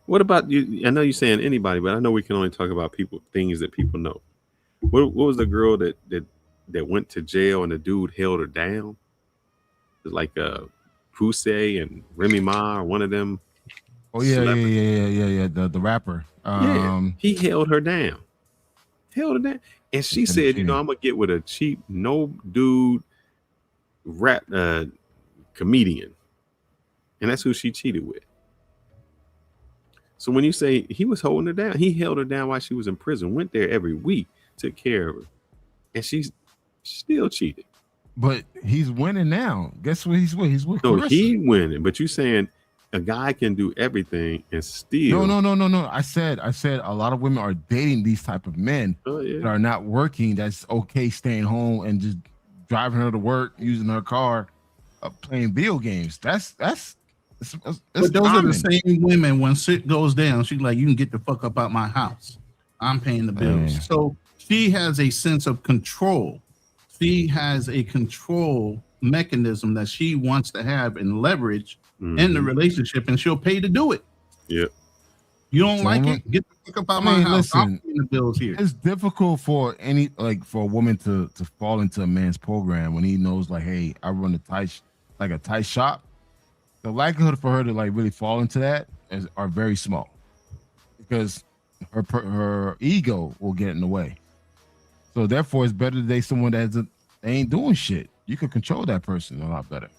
S1: What about you? I know you're saying anybody, but I know we can only talk about things that people know. What was the girl that went to jail and the dude held her down? It was like Pusey and Remy Ma, or one of them.
S5: Oh yeah. The rapper.
S1: He held her down. And she said, I'm gonna get with a cheap, no dude rap comedian. And that's who she cheated with. So when you say he was holding her down, he held her down while she was in prison, went there every week, took care of her, and she's still cheated.
S5: But he's winning now. Guess what he's with? He's with
S1: No,
S5: Clarissa.
S1: he winning. But you saying a guy can do everything and still.
S5: No. I said a lot of women are dating these type of men that are not working. That's okay staying home and just driving her to work, using her car, playing video games. That's
S6: But those are the same women. When shit goes down, she's like, "You can get the fuck up out my house. I'm paying the bills." So she has a sense of control. She has a control mechanism that she wants to have and leverage in the relationship, and she'll pay to do it.
S1: Yeah.
S6: You don't like it? Get the fuck up out my house. I'm paying the bills here.
S5: It's difficult for for a woman to fall into a man's program when he knows, like, hey, I run a tight shop. The likelihood for her to like really fall into that are very small, because her ego will get in the way. So therefore, it's better to date someone that ain't doing shit. You can control that person a lot better.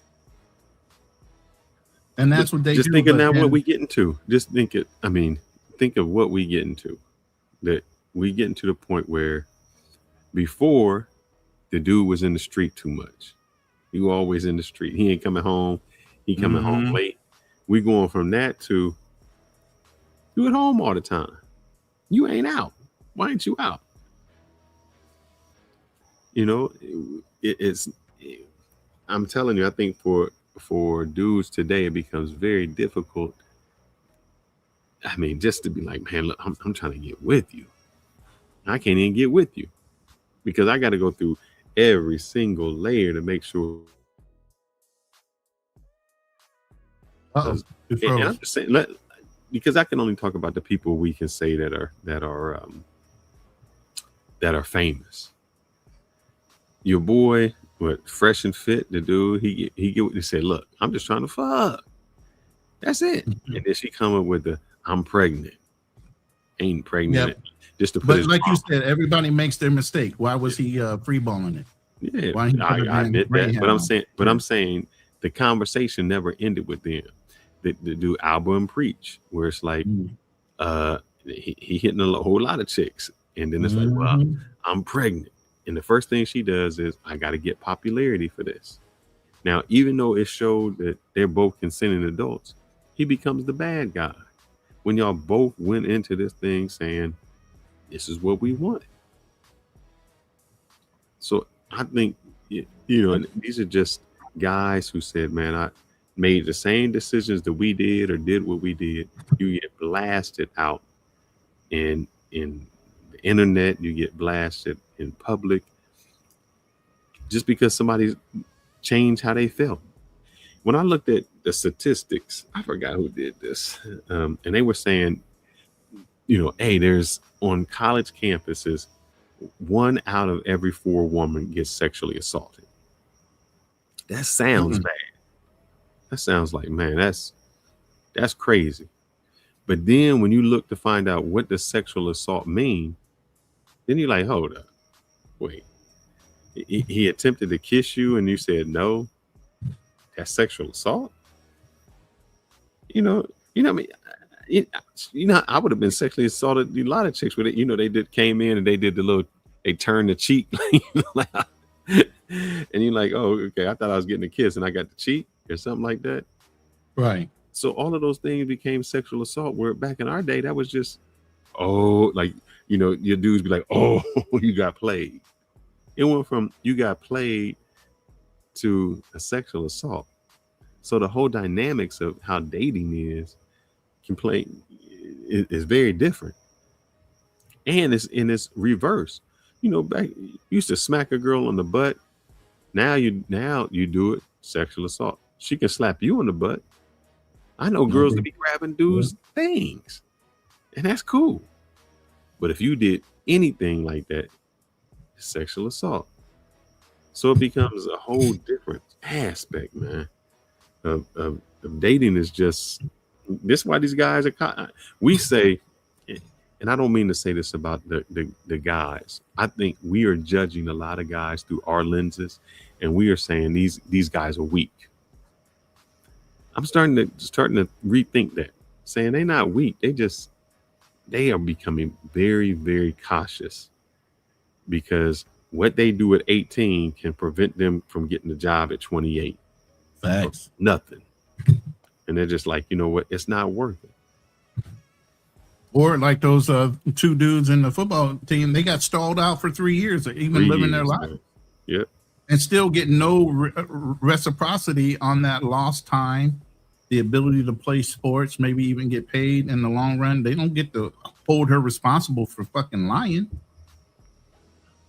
S6: And that's what they
S1: just
S6: do.
S1: Think of now what we get into. Just think of what we get into. That we get into the point where before the dude was in the street too much. He was always in the street. He ain't coming home. He coming home late. We going from that to you at home all the time. You ain't out. Why ain't you out? I'm telling you, I think for dudes today, it becomes very difficult. I mean, just to be like, man, look, I'm trying to get with you. I can't even get with you because I got to go through every single layer to make sure. And I'm just saying, because I can only talk about the people we can say that are famous. Your boy, Fresh and Fit, the dude, he said, look, I'm just trying to fuck. That's it. And then she come up with I'm pregnant. Ain't pregnant.
S6: Yep.
S1: Just to put
S6: But like you said, everybody makes their mistake. Why was he freeballing it?
S1: Yeah,
S6: Why he
S1: I
S6: put a damn
S1: admit that,
S6: Greyhound?
S1: but I'm saying the conversation never ended with them. They do Alba and Preach, where it's like, he hitting a whole lot of chicks, and then it's like, well, I'm pregnant, and the first thing she does is, I got to get popularity for this. Now, even though it showed that they're both consenting adults, he becomes the bad guy when y'all both went into this thing saying, this is what we want. So I think, these are just guys who said, man, I made the same decisions that we did or did what we did. You get blasted out in the internet, you get blasted in public just because somebody changed how they felt. When I looked at the statistics, I forgot who did this, and they were saying, hey, there's on college campuses, 1 out of every 4 women gets sexually assaulted. That sounds bad. That sounds like, man, that's crazy. But then when you look to find out what does sexual assault mean, then you're like, hold up, wait. He attempted to kiss you and you said no. That's sexual assault. I mean, I would have been sexually assaulted. A lot of chicks with it. They came in and they did they turned the cheek, and you're like, oh, okay. I thought I was getting a kiss and I got the cheek or something like that.
S6: Right.
S1: So all of those things became sexual assault. Where back in our day, that was just, your dudes be like, oh, you got played. It went from you got played to a sexual assault. So the whole dynamics of how dating is very different. And it's reverse. Back you used to smack a girl on the butt. Now you do it, sexual assault. She can slap you on the butt. I know girls that be grabbing dudes' things, and that's cool. But if you did anything like that, it's sexual assault. So it becomes a whole different aspect, man, of dating. Is just this is why these guys are. We say, and I don't mean to say this about the guys. I think we are judging a lot of guys through our lenses, and we are saying these guys are weak. I'm starting to rethink that, saying they're not weak. They are becoming very, very cautious, because what they do at 18 can prevent them from getting a job at 28.
S6: Facts.
S1: Nothing. And they're just like, you know what? It's not worth it.
S6: Or like those 2 dudes in the football team, they got stalled out for 3 years, or even living their life.
S1: Man. Yep.
S6: And still get no reciprocity on that lost time, the ability to play sports, maybe even get paid in the long run. They don't get to hold her responsible for fucking lying.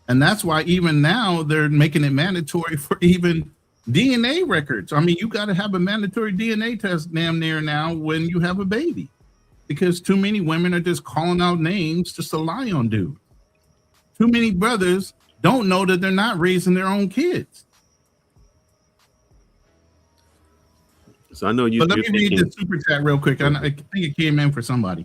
S6: And that's why even now they're making it mandatory for even DNA records. I mean, you got to have a mandatory DNA test damn near now when you have a baby, because too many women are just calling out names just to lie on dude. Too many brothers don't know that they're not raising their own kids.
S1: So I know you.
S6: But let me read the super chat real quick. I think it came in for somebody.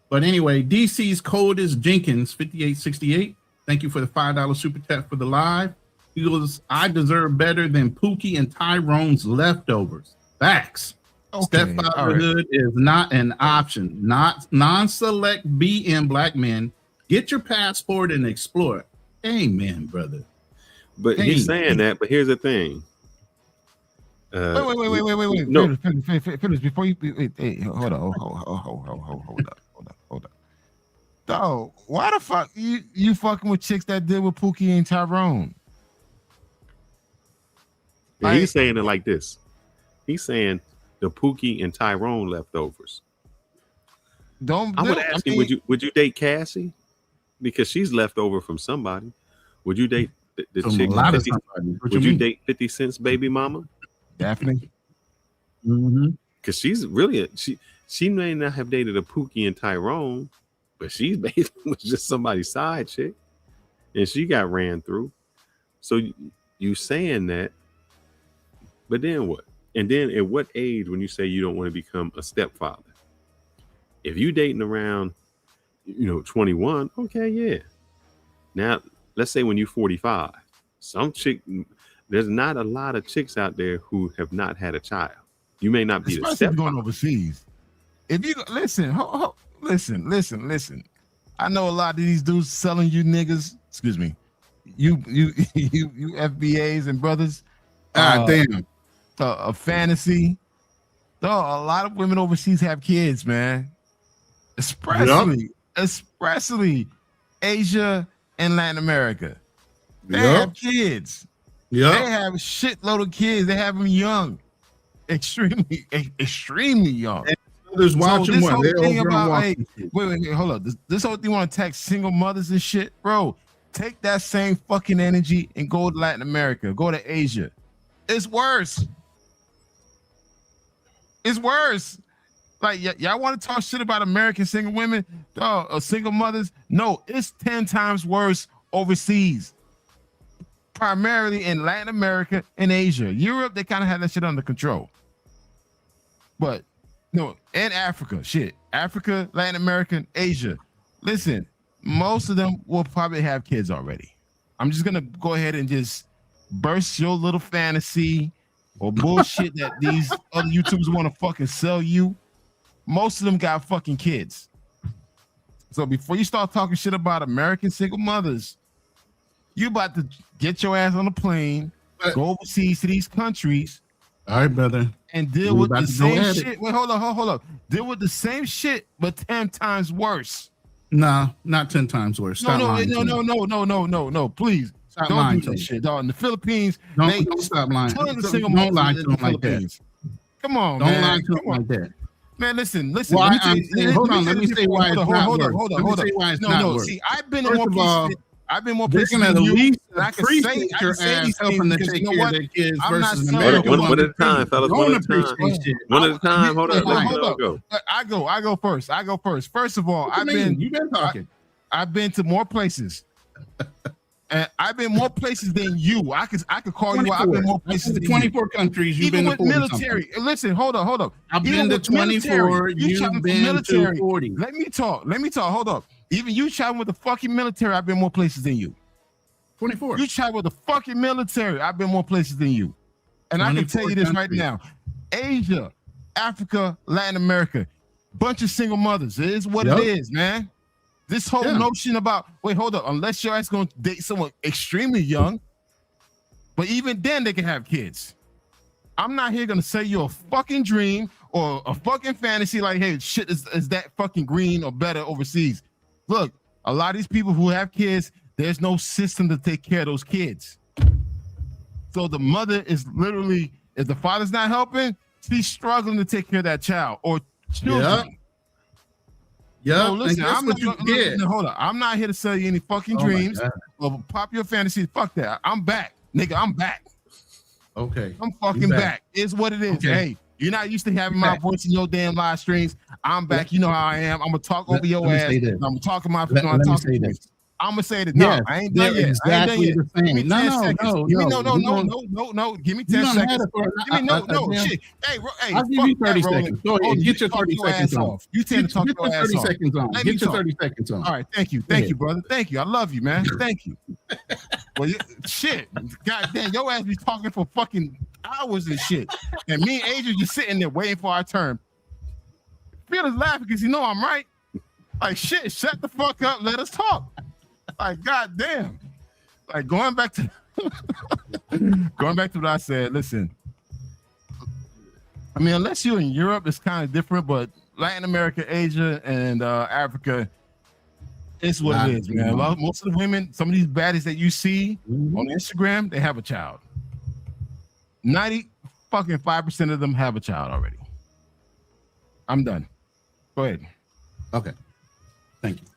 S6: But anyway, DC's code is Jenkins 5868. Thank you for the $5 super chat for the live. He goes, I deserve better than Pookie and Tyrone's leftovers. Facts. Okay, stepfatherhood is not an option. Not non-select BM black men. Get your passport and explore. Amen, brother.
S1: But he's saying that. But here's the thing.
S5: Wait.
S1: No.
S5: Finish before you. Hey, hold up. Dog, why the fuck you fucking with chicks that deal with Pookie and Tyrone?
S1: Yeah, he's saying it like this. He's saying the Pookie and Tyrone leftovers. I would ask you, would you date Cassie? Because she's left over from somebody. Would you date the chick? Would you date 50 Cent's baby mama?
S5: Daphne.
S1: Because she's really she may not have dated a Pookie and Tyrone, but she's basically was just somebody's side chick, and she got ran through. So you saying that, but then what? And then at what age when you say you don't want to become a stepfather? If you dating around, 21, okay, yeah. Now let's say when you're 45, There's not a lot of chicks out there who have not had a child. You may not be the
S5: Especially going overseas. If you listen, listen. I know a lot of these dudes selling you niggas. Excuse me, you FBAs and brothers.
S6: Damn.
S5: A fantasy. No, a lot of women overseas have kids, man. Especially Asia and Latin America. They have kids. They have a shitload of kids. They have them young, extremely young.
S6: And others watching
S5: so
S6: one.
S5: Whole thing about, hey, wait, hold up. This whole thing want to attack single mothers and shit, bro. Take that same fucking energy and go to Latin America. Go to Asia. It's worse. It's worse. Like y'all want to talk shit about American single women or single mothers? No, it's 10 times worse overseas. Primarily in Latin America and Asia. Europe, they kind of had that shit under control. But no, and Africa, shit. Africa, Latin America, Asia. Listen, most of them will probably have kids already. I'm just gonna go ahead and just burst your little fantasy or bullshit that these other YouTubers want to fucking sell you. Most of them got fucking kids. So before you start talking shit about American single mothers, you about to get your ass on a plane, go overseas to these countries.
S6: All right, brother.
S5: And deal with the same shit. Wait, hold up. Deal with the same shit, but 10 times worse.
S6: No, not 10 times worse. Stop lying.
S5: No, please.
S6: Stop
S5: don't
S6: lying
S5: do that shit, dog. In the Philippines,
S6: don't stop lying. Don't lie to them like that.
S5: Come on,
S6: don't
S5: man.
S6: Don't lie to them like that.
S5: Man, listen.
S6: Why let me say why it's not worse.
S5: Hold on. No. See, I've been in more places. I've been more places
S6: than you.
S5: I can say these
S6: helping to take care of their kids versus American.
S1: One at a time, fellas. One at a time. Hold on.
S5: I go first. First of all,
S6: you've been talking.
S5: I've been to more places. And I've been more places than you. I could call 24. You out. I've been more places than
S6: 24 countries. You've
S5: even
S6: been
S5: with military.
S6: Something.
S5: Listen, hold up.
S6: I've been to 24. You've been to 40.
S5: Let me talk. Hold up. Even you traveling with the fucking military, I've been more places than you.
S6: 24.
S5: You travel with the fucking military, I've been more places than you. And I can tell you this right now. Asia, Africa, Latin America, bunch of single mothers. It is what it is, man. This whole notion about, wait, hold up, unless your ass going to date someone extremely young, but even then they can have kids. I'm not here going to sell you a fucking dream or a fucking fantasy like, hey, shit, is that fucking green or better overseas? Look, a lot of these people who have kids, there's no system to take care of those kids. So the mother is literally, if the father's not helping, she's struggling to take care of that child or children.
S6: Yeah.
S5: So listen, hold on. I'm not here to sell you any fucking dreams or popular fantasy. Fuck that. I'm back, nigga. I'm back.
S6: Okay.
S5: I'm fucking back. It's what it is. Okay. Hey, you're not used to having my voice in your damn live streams. I'm back. You know how I am. I'm gonna talk over your ass. I'm gonna talk my. I'm gonna say that. No, I ain't done yet.
S6: Exactly the same.
S5: Give me 10 seconds. No. Give me 10 seconds. Give me shit. Hey,
S6: I'll give you 30 seconds. Go ahead. Get your 30 seconds on.
S5: You tend to talk your ass off.
S6: Get your 30 seconds on.
S5: All right. Thank you, brother. Thank you. I love you, man. Thank you. Well, shit. Goddamn, your ass be talking for fucking hours and shit, and me and Adrian just sitting there waiting for our turn. Phil is laughing because you know I'm right. Like shit. Shut the fuck up. Let us talk. Like goddamn, like going back to what I said. Listen, I mean, unless you're in Europe, it's kind of different. But Latin America, Asia, and Africa, it's what it is, man. Most of the women, some of these baddies that you see on Instagram, they have a child. 95% of them have a child already. I'm done. Go ahead.
S6: Okay. Thank you.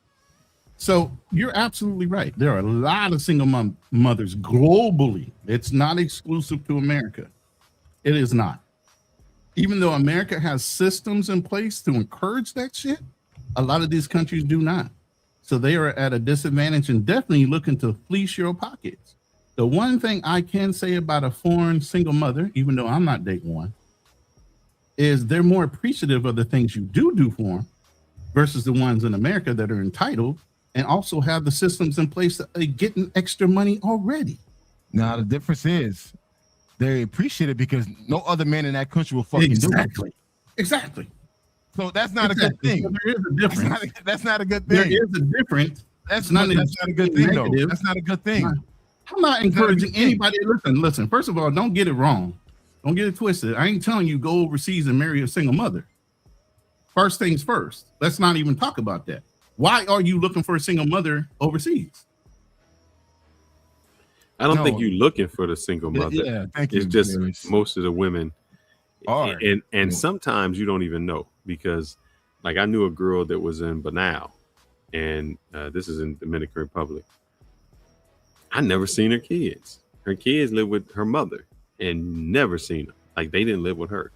S6: So you're absolutely right. There are a lot of single mothers globally. It's not exclusive to America. It is not. Even though America has systems in place to encourage that shit, a lot of these countries do not. So they are at a disadvantage and definitely looking to fleece your pockets. The one thing I can say about a foreign single mother, even though I'm not dating one, is they're more appreciative of the things you do for them versus the ones in America that are entitled and also have the systems in place that are getting extra money already.
S5: Now the difference is they appreciate it because no other man in that country will fucking do it.
S6: Exactly.
S5: So that's not a good thing.
S6: So there is a difference.
S5: That's not a good thing.
S6: There is a difference.
S5: That's not a good thing, though. That's not a good thing.
S6: I'm not encouraging anybody. Listen. First of all, don't get it wrong. Don't get it twisted. I ain't telling you go overseas and marry a single mother. First things first. Let's not even talk about that. Why are you looking for a single mother overseas?
S1: I don't think you're looking for the single mother.
S5: Yeah, thank you.
S1: It's just most of the women are. And sometimes you don't even know because, like, I knew a girl that was in Banal, and this is in Dominican Republic. I never seen her kids. Her kids live with her mother and never seen them. Like, they didn't live with her.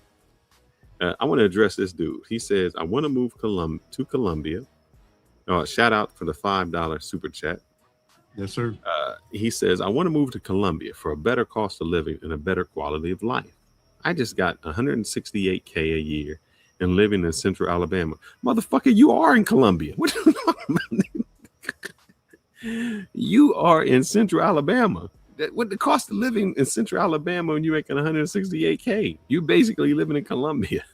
S1: I want to address this dude. He says, I want to move to Colombia. Shout out for the $5 super chat.
S6: Yes, sir.
S1: He says, I want to move to Colombia for a better cost of living and a better quality of life. I just got $168K a year and living in Central Alabama. Motherfucker, you are in Colombia. What are you talking about? You are in Central Alabama. What the cost of living in Central Alabama when you're making $168K? You basically living in Colombia.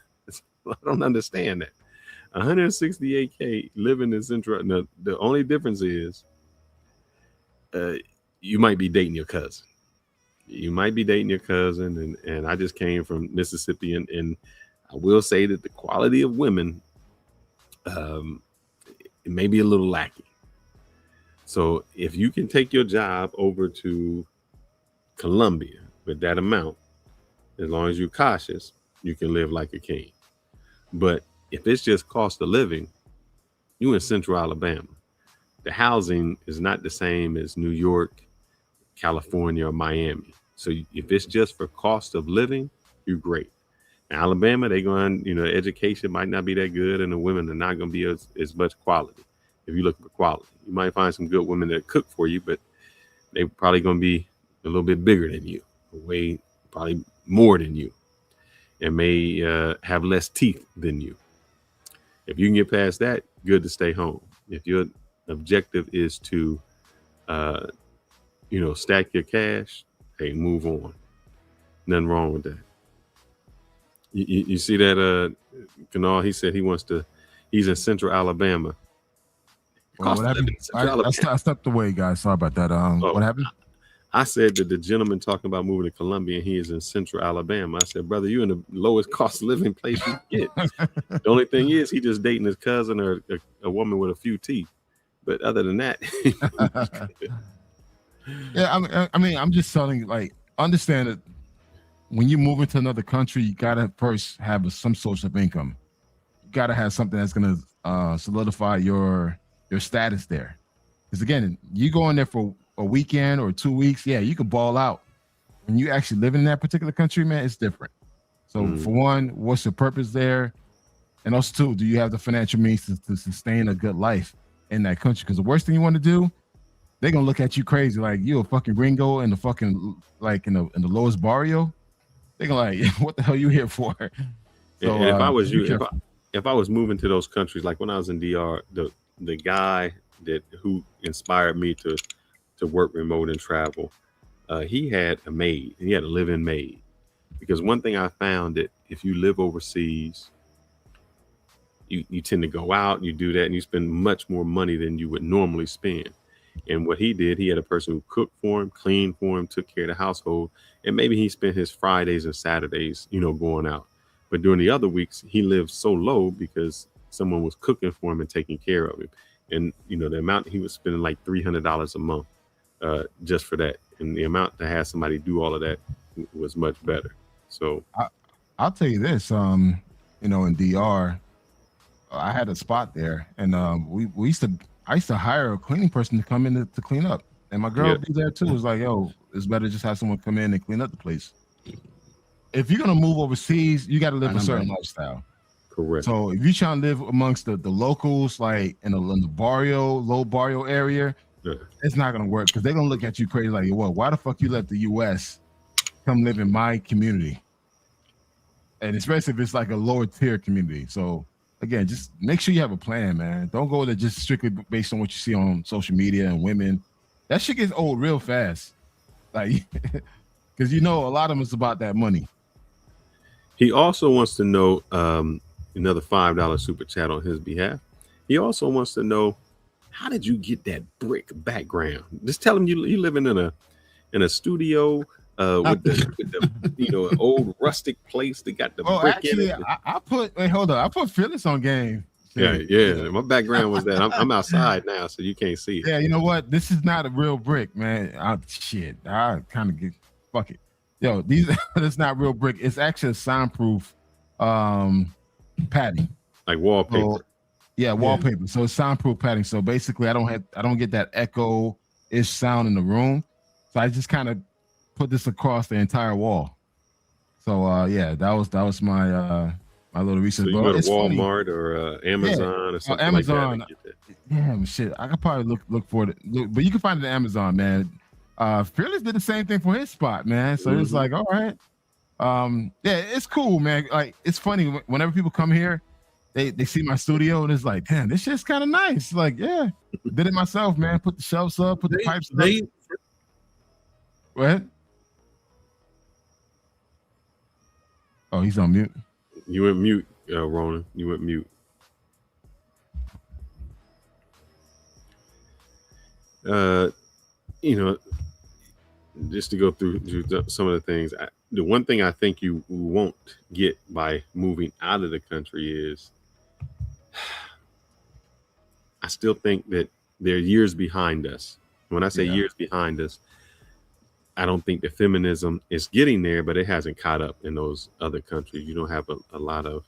S1: I don't understand that. $168K living in Central. No, the only difference is you might be dating your cousin. You might be dating your cousin, and I just came from Mississippi, and I will say that the quality of women it may be a little lacking. So if you can take your job over to Colombia with that amount, as long as you're cautious, you can live like a king. But if it's just cost of living, you in Central Alabama. The housing is not the same as New York, California, or Miami. So if it's just for cost of living, you're great. In Alabama, they're going, education might not be that good, and the women are not going to be as much quality. If you look for quality, you might find some good women that cook for you, but they're probably going to be a little bit bigger than you, way probably more than you, and may have less teeth than you. If you can get past that, good to stay home. If your objective is to, stack your cash, hey, move on. Nothing wrong with that. You see that, Kanal, he said he's in Central Alabama.
S5: Well, what happened? I stepped away, guys. Sorry about that. What happened?
S1: I said that the gentleman talking about moving to Colombia, and he is in Central Alabama. I said, brother, you're in the lowest cost of living place you can get. The only thing is he just dating his cousin or a woman with a few teeth. But other than that.
S5: Yeah, I mean, I'm just telling, like, understand that when you move into another country, you got to first have some source of income. You got to have something that's going to solidify your status there. Because, again, you go in there for a weekend or 2 weeks, yeah, you can ball out. When you actually live in that particular country, man, it's different. So for one, what's your purpose there? And also, two, do you have the financial means to sustain a good life in that country? Because the worst thing you want to do, they're going to look at you crazy like you a fucking gringo in the fucking, like, in the lowest barrio. They're going to like, what the hell you here for? So,
S1: if I was you, if I was moving to those countries, like when I was in DR, the guy who inspired me to work remote and travel, he had a maid. He had a live-in maid. Because one thing I found that if you live overseas, you tend to go out, you do that, and you spend much more money than you would normally spend. And what he did, he had a person who cooked for him, cleaned for him, took care of the household, and maybe he spent his Fridays and Saturdays, going out. But during the other weeks, he lived so low because someone was cooking for him and taking care of him. And, the amount he was spending like $300 a month just for that. And the amount to have somebody do all of that was much better. So
S5: I'll tell you this, in DR, I had a spot there, and I used to hire a cleaning person to come in to clean up. And my girl be there too. It was like, yo, it's better just have someone come in and clean up the place. If you're gonna move overseas, you got to live a certain lifestyle.
S1: Correct.
S5: So if you're trying to live amongst the locals, like in the low barrio area, it's not gonna work because they're gonna look at you crazy like, well, why the fuck you left the US, come live in my community? And especially if it's like a lower tier community. So again, just make sure you have a plan, man. Don't go there just strictly based on what you see on social media and women. That shit gets old real fast. Like, because a lot of them is about that money.
S1: He also wants to know another $5 super chat on his behalf. He also wants to know, how did you get that brick background? Just tell him you living in a studio with the an old rustic place that got the brick
S5: actually,
S1: in it.
S5: I put Phyllis on game.
S1: Yeah. My background was that. I'm outside now, so you can't see it.
S5: Yeah, you know what? This is not a real brick, man. I kind of get fuck it. Yo, that's not real brick. It's actually a soundproof padding.
S1: Like wallpaper.
S5: So, wallpaper. So it's soundproof padding. So basically I don't get that echo-ish sound in the room. So I just kind of put this across the entire wall. So that was my my little research.
S1: So you go to Walmart or Amazon or something
S5: Amazon.
S1: like that.
S5: Yeah, shit. I could probably look for it. But you can find it on Amazon, man. Fearless did the same thing for his spot, man. So it's like, all right. It's cool, man. Like, it's funny whenever people come here, they see my studio and it's like, damn, this shit's kind of nice. Like, yeah, did it myself, man. Put the shelves up, put the pipes up. What? Oh, he's on mute.
S1: You went mute, Ronan. You went mute. Just to go through some of the things, the one thing I think you won't get by moving out of the country is, I still think that they're years behind us. When I say years behind us, I don't think that feminism is getting there, but it hasn't caught up in those other countries. You don't have a lot of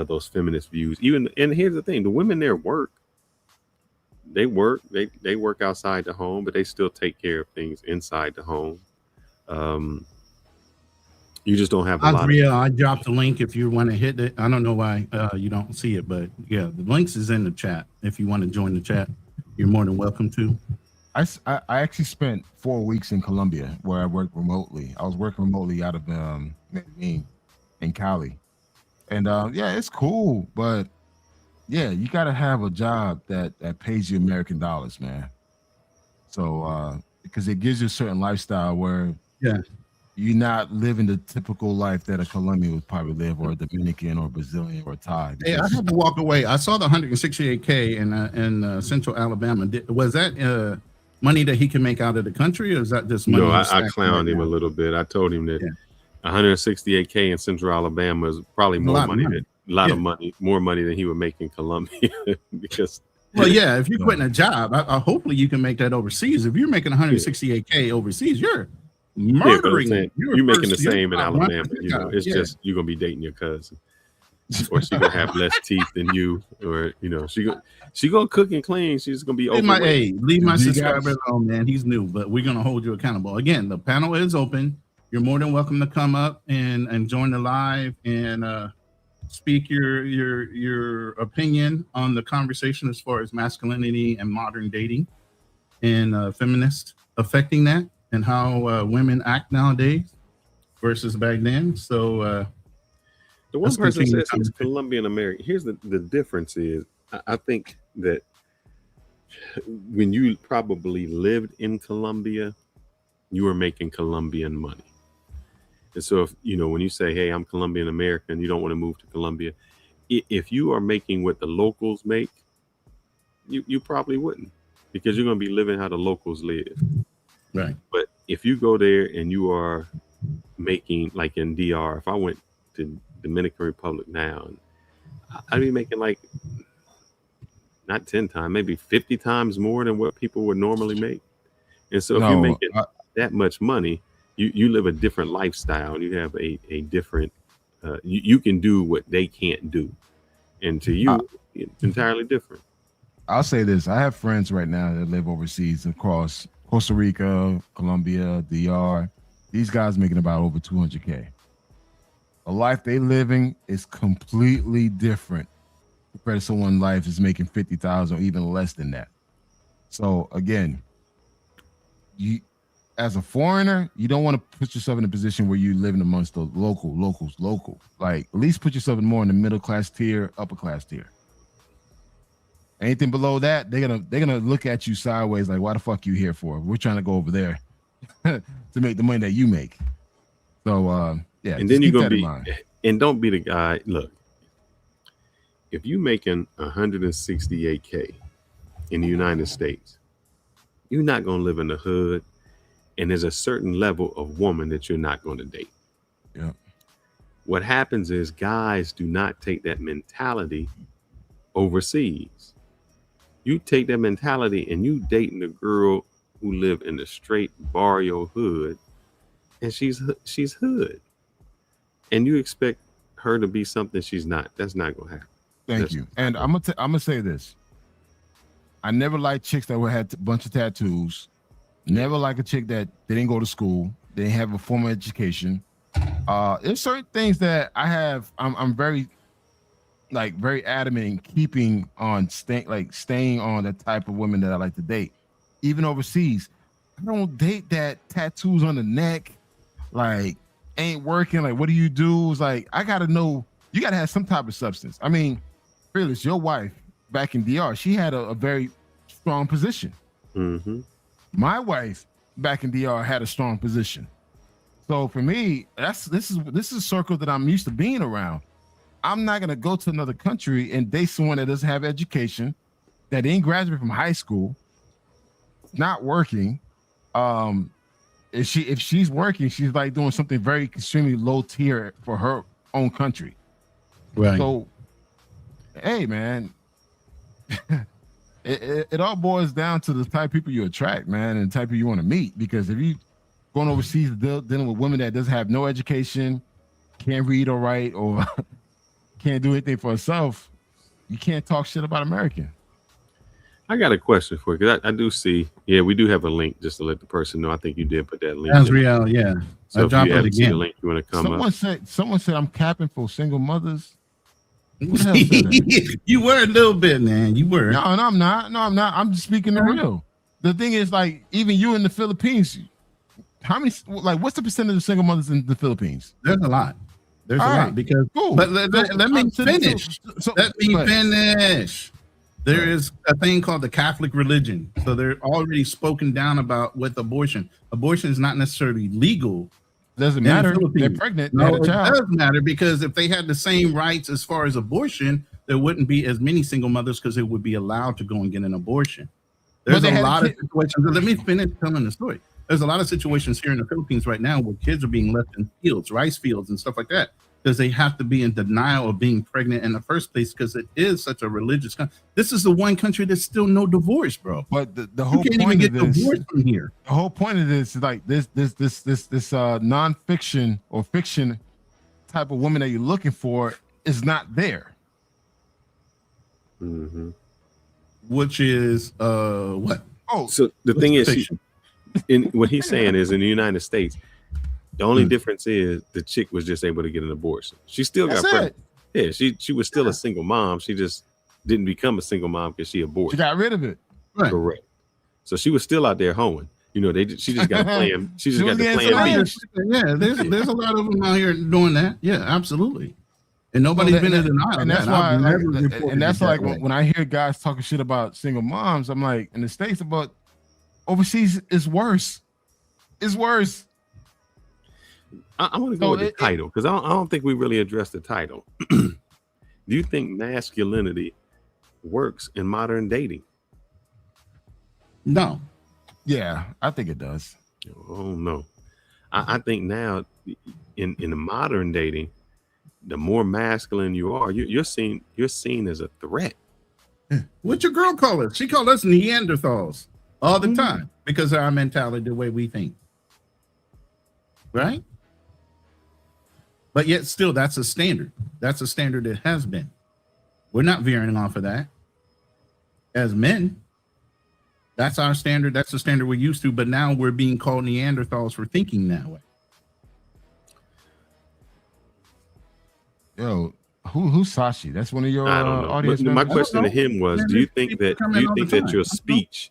S1: those feminist views. And here's the thing: the women there work. They work outside the home, but they still take care of things inside the home. You just don't have a lot.
S6: I dropped the link if you want to hit it. I don't know why you don't see it, but yeah, the links is in the chat. If you want to join the chat, you're more than welcome to.
S5: I actually spent 4 weeks in Colombia where I worked remotely. I was working remotely out of Medellin in Cali. And it's cool, but yeah, you got to have a job that pays you American dollars, man. So because it gives you a certain lifestyle where you're not living the typical life that a Colombian would probably live, or a Dominican or Brazilian or Thai.
S6: Hey, I had to walk away. I saw the $168K in Central Alabama. Was that money that he can make out of the country, or is that just money?
S1: No, I clowned him a little bit. I told him that 168K in Central Alabama is probably more money than more money than he would make in Colombia. Because
S6: if you're quitting a job, hopefully you can make that overseas. If you're making 168K overseas, you're murdering.
S1: You're making the same in Alabama. It's just you're gonna be dating your cousin, or she's gonna have less teeth than you, or she gonna cook and clean. She's gonna be overweight.
S6: Leave my subscriber alone, man. He's new, but we're gonna hold you accountable. Again, the panel is open. You're more than welcome to come up and join the live and speak your opinion on the conversation as far as masculinity and modern dating and feminists affecting that, and how women act nowadays versus back then. So
S1: the one person says he's Colombian American. Here's the difference is, I think that when you probably lived in Colombia, you were making Colombian money. And so if when you say, hey, I'm Colombian American, you don't want to move to Colombia, if you are making what the locals make, you probably wouldn't, because you're going to be living how the locals live.
S6: Right.
S1: But if you go there and you are making, like in DR, if I went to Dominican Republic now, I'd be making like not 10 times, maybe 50 times more than what people would normally make. And so if you're making that much money, you live a different lifestyle, and you have a different, you can do what they can't do. And to you, it's entirely different.
S5: I'll say this. I have friends right now that live overseas across Costa Rica, Colombia, DR. These guys making about over 200K. The life they living is completely different compared to someone's life is making 50,000 or even less than that. So again, you, as a foreigner, you don't want to put yourself in a position where you living amongst the locals. Like, at least put yourself in more in the middle class tier, upper class tier. Anything below that, they're gonna look at you sideways like, why the fuck you here for? We're trying to go over there. to make the money that you make. So yeah,
S1: and then you're gonna be,
S5: mind.
S1: and don't be the guy. Look, if you making 168K in the United States, you're not gonna live in the hood, and there's a certain level of woman that you're not going to date.
S5: Yeah.
S1: What happens is guys do not take that mentality overseas. You take that mentality and you dating a girl who live in the straight barrio hood, and she's hood, and you expect her to be something she's not. That's not gonna happen.
S5: Thank you. And I'm gonna say this. I never liked chicks that had a bunch of tattoos. Never like a chick that they didn't go to school. They didn't have a formal education. There's certain things that I have. I'm very adamant in keeping on staying on the type of women that I like to date, even overseas. I don't date that tattoos on the neck, like ain't working. Like, what do you do? It's like, I gotta know. You gotta have some type of substance. I mean, Fearless, your wife back in DR, she had a very strong position.
S1: Mm-hmm.
S5: My wife back in DR had a strong position. So for me, this is a circle that I'm used to being around. I'm not gonna go to another country and date someone that doesn't have education, that didn't graduate from high school, not working. If she's working, she's like doing something very extremely low tier for her own country.
S6: Right.
S5: So, hey man, it all boils down to the type of people you attract, man, and the type of people you want to meet. Because if you going overseas dealing with women that doesn't have no education, can't read or write, or can't do anything for herself, you can't talk shit about American.
S1: I got a question for you, because I do see, yeah, we do have a link just to let the person know. I think you did put that link.
S6: That's real, yeah.
S1: So if you haven't seen the link, you want to come up.
S5: Someone said I'm capping for single mothers. Who the hell said that?
S6: You were a little bit, man. You were.
S5: No, I'm not. I'm just speaking the real. The thing is, like, even you in the Philippines, how many? Like, what's the percentage of single mothers in the Philippines?
S6: There's a lot. There's a lot because.
S5: Cool.
S6: But let me finish. Let me finish. There is a thing called the Catholic religion. So they're already spoken down about with abortion. Abortion is not necessarily legal.
S5: Doesn't matter. They're pregnant.
S6: No,
S5: it
S6: does matter, because if they had the same rights as far as abortion, there wouldn't be as many single mothers, because they would be allowed to go and get an abortion. There's a lot of situations. Let me finish telling the story. There's a lot of situations here in the Philippines right now where kids are being left in fields, rice fields and stuff like that, because they have to be in denial of being pregnant in the first place, because it is such a religious country. This is the one country that's still no divorce, bro.
S5: But the whole
S6: you can't
S5: point
S6: even
S5: of
S6: get
S5: this,
S6: divorced from here.
S5: The whole point of this is like this non-fiction or fiction type of woman that you're looking for is not there.
S1: Mm-hmm.
S6: Which is what?
S5: Oh,
S1: so the thing is, what he's saying is, in the United States, the only difference is the chick was just able to get an abortion. She still got pregnant. Yeah, she was still a single mom. She just didn't become a single mom because she aborted.
S5: She got rid of it.
S6: Right.
S1: Correct. So she was still out there hoeing. You know, she just got to plan. She just got to plan B.
S6: Yeah, there's a lot of them out here doing that. Yeah, absolutely. And nobody's been in denial.
S5: And that's why, and that's like when I hear guys talking shit about single moms, I'm like, in the States, about overseas is worse. It's worse.
S1: I want to go with the title, because I don't think we really addressed the title. Do you think masculinity works in modern dating?
S6: No.
S5: Yeah, I think it does.
S1: Oh no. I think now in the modern dating, the more masculine you are, you're seen as a threat.
S6: What's your girl call us? She called us Neanderthals all the time because of our mentality, the way we think. Right? But yet still, that's a standard. That's a standard that has been. We're not veering off of that. As men, that's our standard. That's the standard we're used to. But now we're being called Neanderthals for thinking that way.
S5: Yo, who's Sashi? That's one of your
S1: I don't know.
S5: audience
S1: My
S5: members?
S1: question to him was, do you think that your speech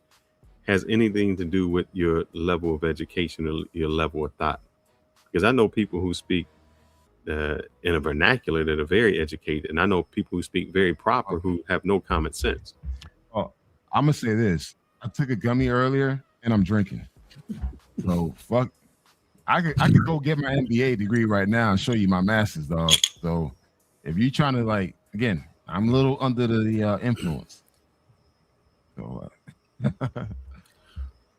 S1: has anything to do with your level of education or your level of thought? Because I know people who speak in a vernacular that are very educated, and I know people who speak very proper who have no common sense.
S5: Oh, I'm gonna say this. I took a gummy earlier and I'm drinking. So fuck. I could go get my MBA degree right now and show you my master's, dog. So if you're trying to like, again, I'm a little under the influence. So,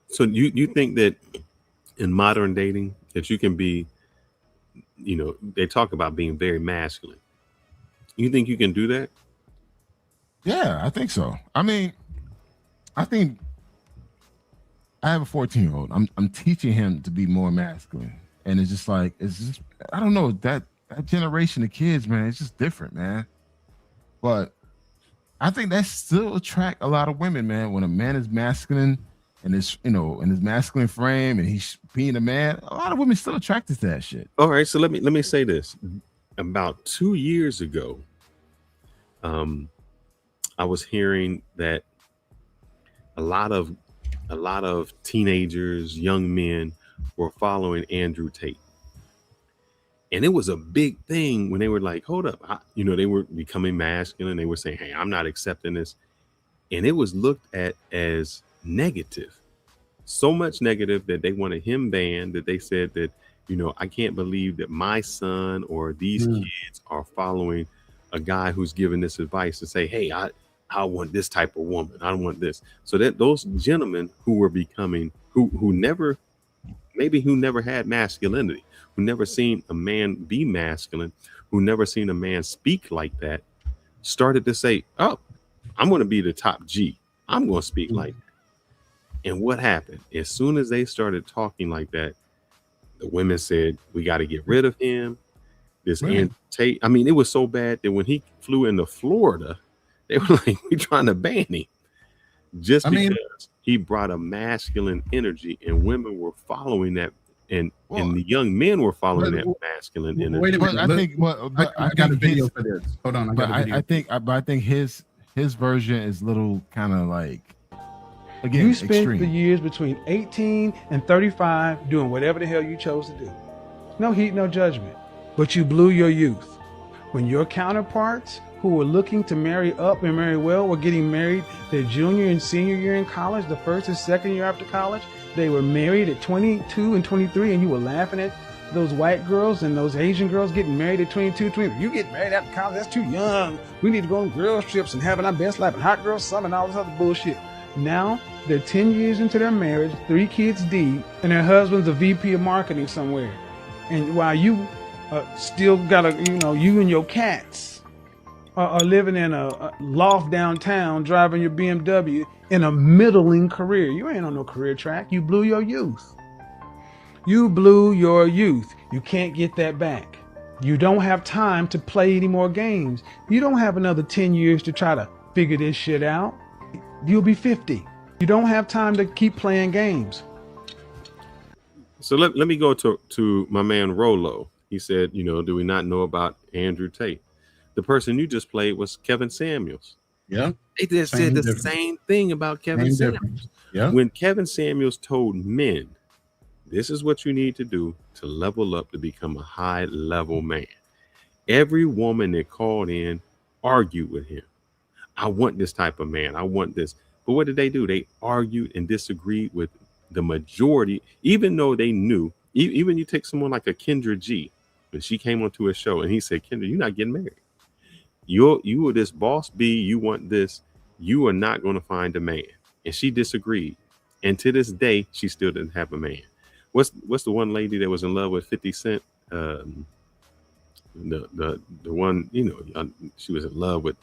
S1: So you think that in modern dating that you can be, they talk about being very masculine. You think you can do that?
S5: yeah, I think so. I mean, I think I have a 14-year-old. I'm teaching him to be more masculine, and it's just I don't know, that generation of kids, man. It's just different, man. But I think that still attract a lot of women, man. When a man is masculine and is in his masculine frame and he's being a man, a lot of women still attracted to that shit.
S1: All right, so let me say this. About 2 years ago, I was hearing that a lot of teenagers, young men were following Andrew Tate. And it was a big thing when they were like, hold up, they were becoming masculine. They were saying, hey, I'm not accepting this. And it was looked at as negative, so much negative that they wanted him banned, that they said that, I can't believe that my son or these kids are following a guy who's giving this advice to say, hey, I want this type of woman. I want this. So that those gentlemen who were becoming, who never had masculinity, who never seen a man be masculine, who never seen a man speak like that, started to say, oh, I'm going to be the top G. I'm going to speak like that. And what happened? As soon as they started talking like that, the women said, we got to get rid of him. This Andrew Tate. I mean, it was so bad that when he flew into Florida, they were like, we're trying to ban him. Just because he brought a masculine energy, and women were following that, and the young men were following that masculine energy.
S6: Wait a minute. I got a video for this. Hold on.
S5: I think his version is little kind of like, again,
S2: you spent
S5: extreme.
S2: the years between 18 and 35 doing whatever the hell you chose to do. No heat, no judgment. But you blew your youth. When your counterparts who were looking to marry up and marry well were getting married their junior and senior year in college, the first and second year after college, they were married at 22 and 23, and you were laughing at those white girls and those Asian girls getting married at 22, 23. You get married after college, that's too young. We need to go on girls trips and having our best life and hot girl summer and all this other bullshit. Now they're 10 years into their marriage, 3 kids deep, and their husband's a VP of marketing somewhere. And while you still got you and your cats are living in a loft downtown, driving your BMW in a middling career. You ain't on no career track. You blew your youth. You blew your youth. You can't get that back. You don't have time to play any more games. You don't have another 10 years to try to figure this shit out. You'll be 50. You don't have time to keep playing games.
S1: So let me go to my man Rolo. He said, do we not know about Andrew Tate? The person you just played was Kevin Samuels.
S6: Yeah.
S1: They just said the same thing about Kevin Samuels.
S6: Yeah.
S1: When Kevin Samuels told men, this is what you need to do to level up to become a high level man. Every woman that called in argued with him. I want this type of man. I want this. But what did they do? They argued and disagreed with the majority, even though they knew. Even you take someone like a Kendra G, when she came onto a show and he said, Kendra, you're not getting married. You are this boss B. You want this. You are not going to find a man. And she disagreed. And to this day, she still didn't have a man. What's the one lady that was in love with 50 Cent? The one, she was in love with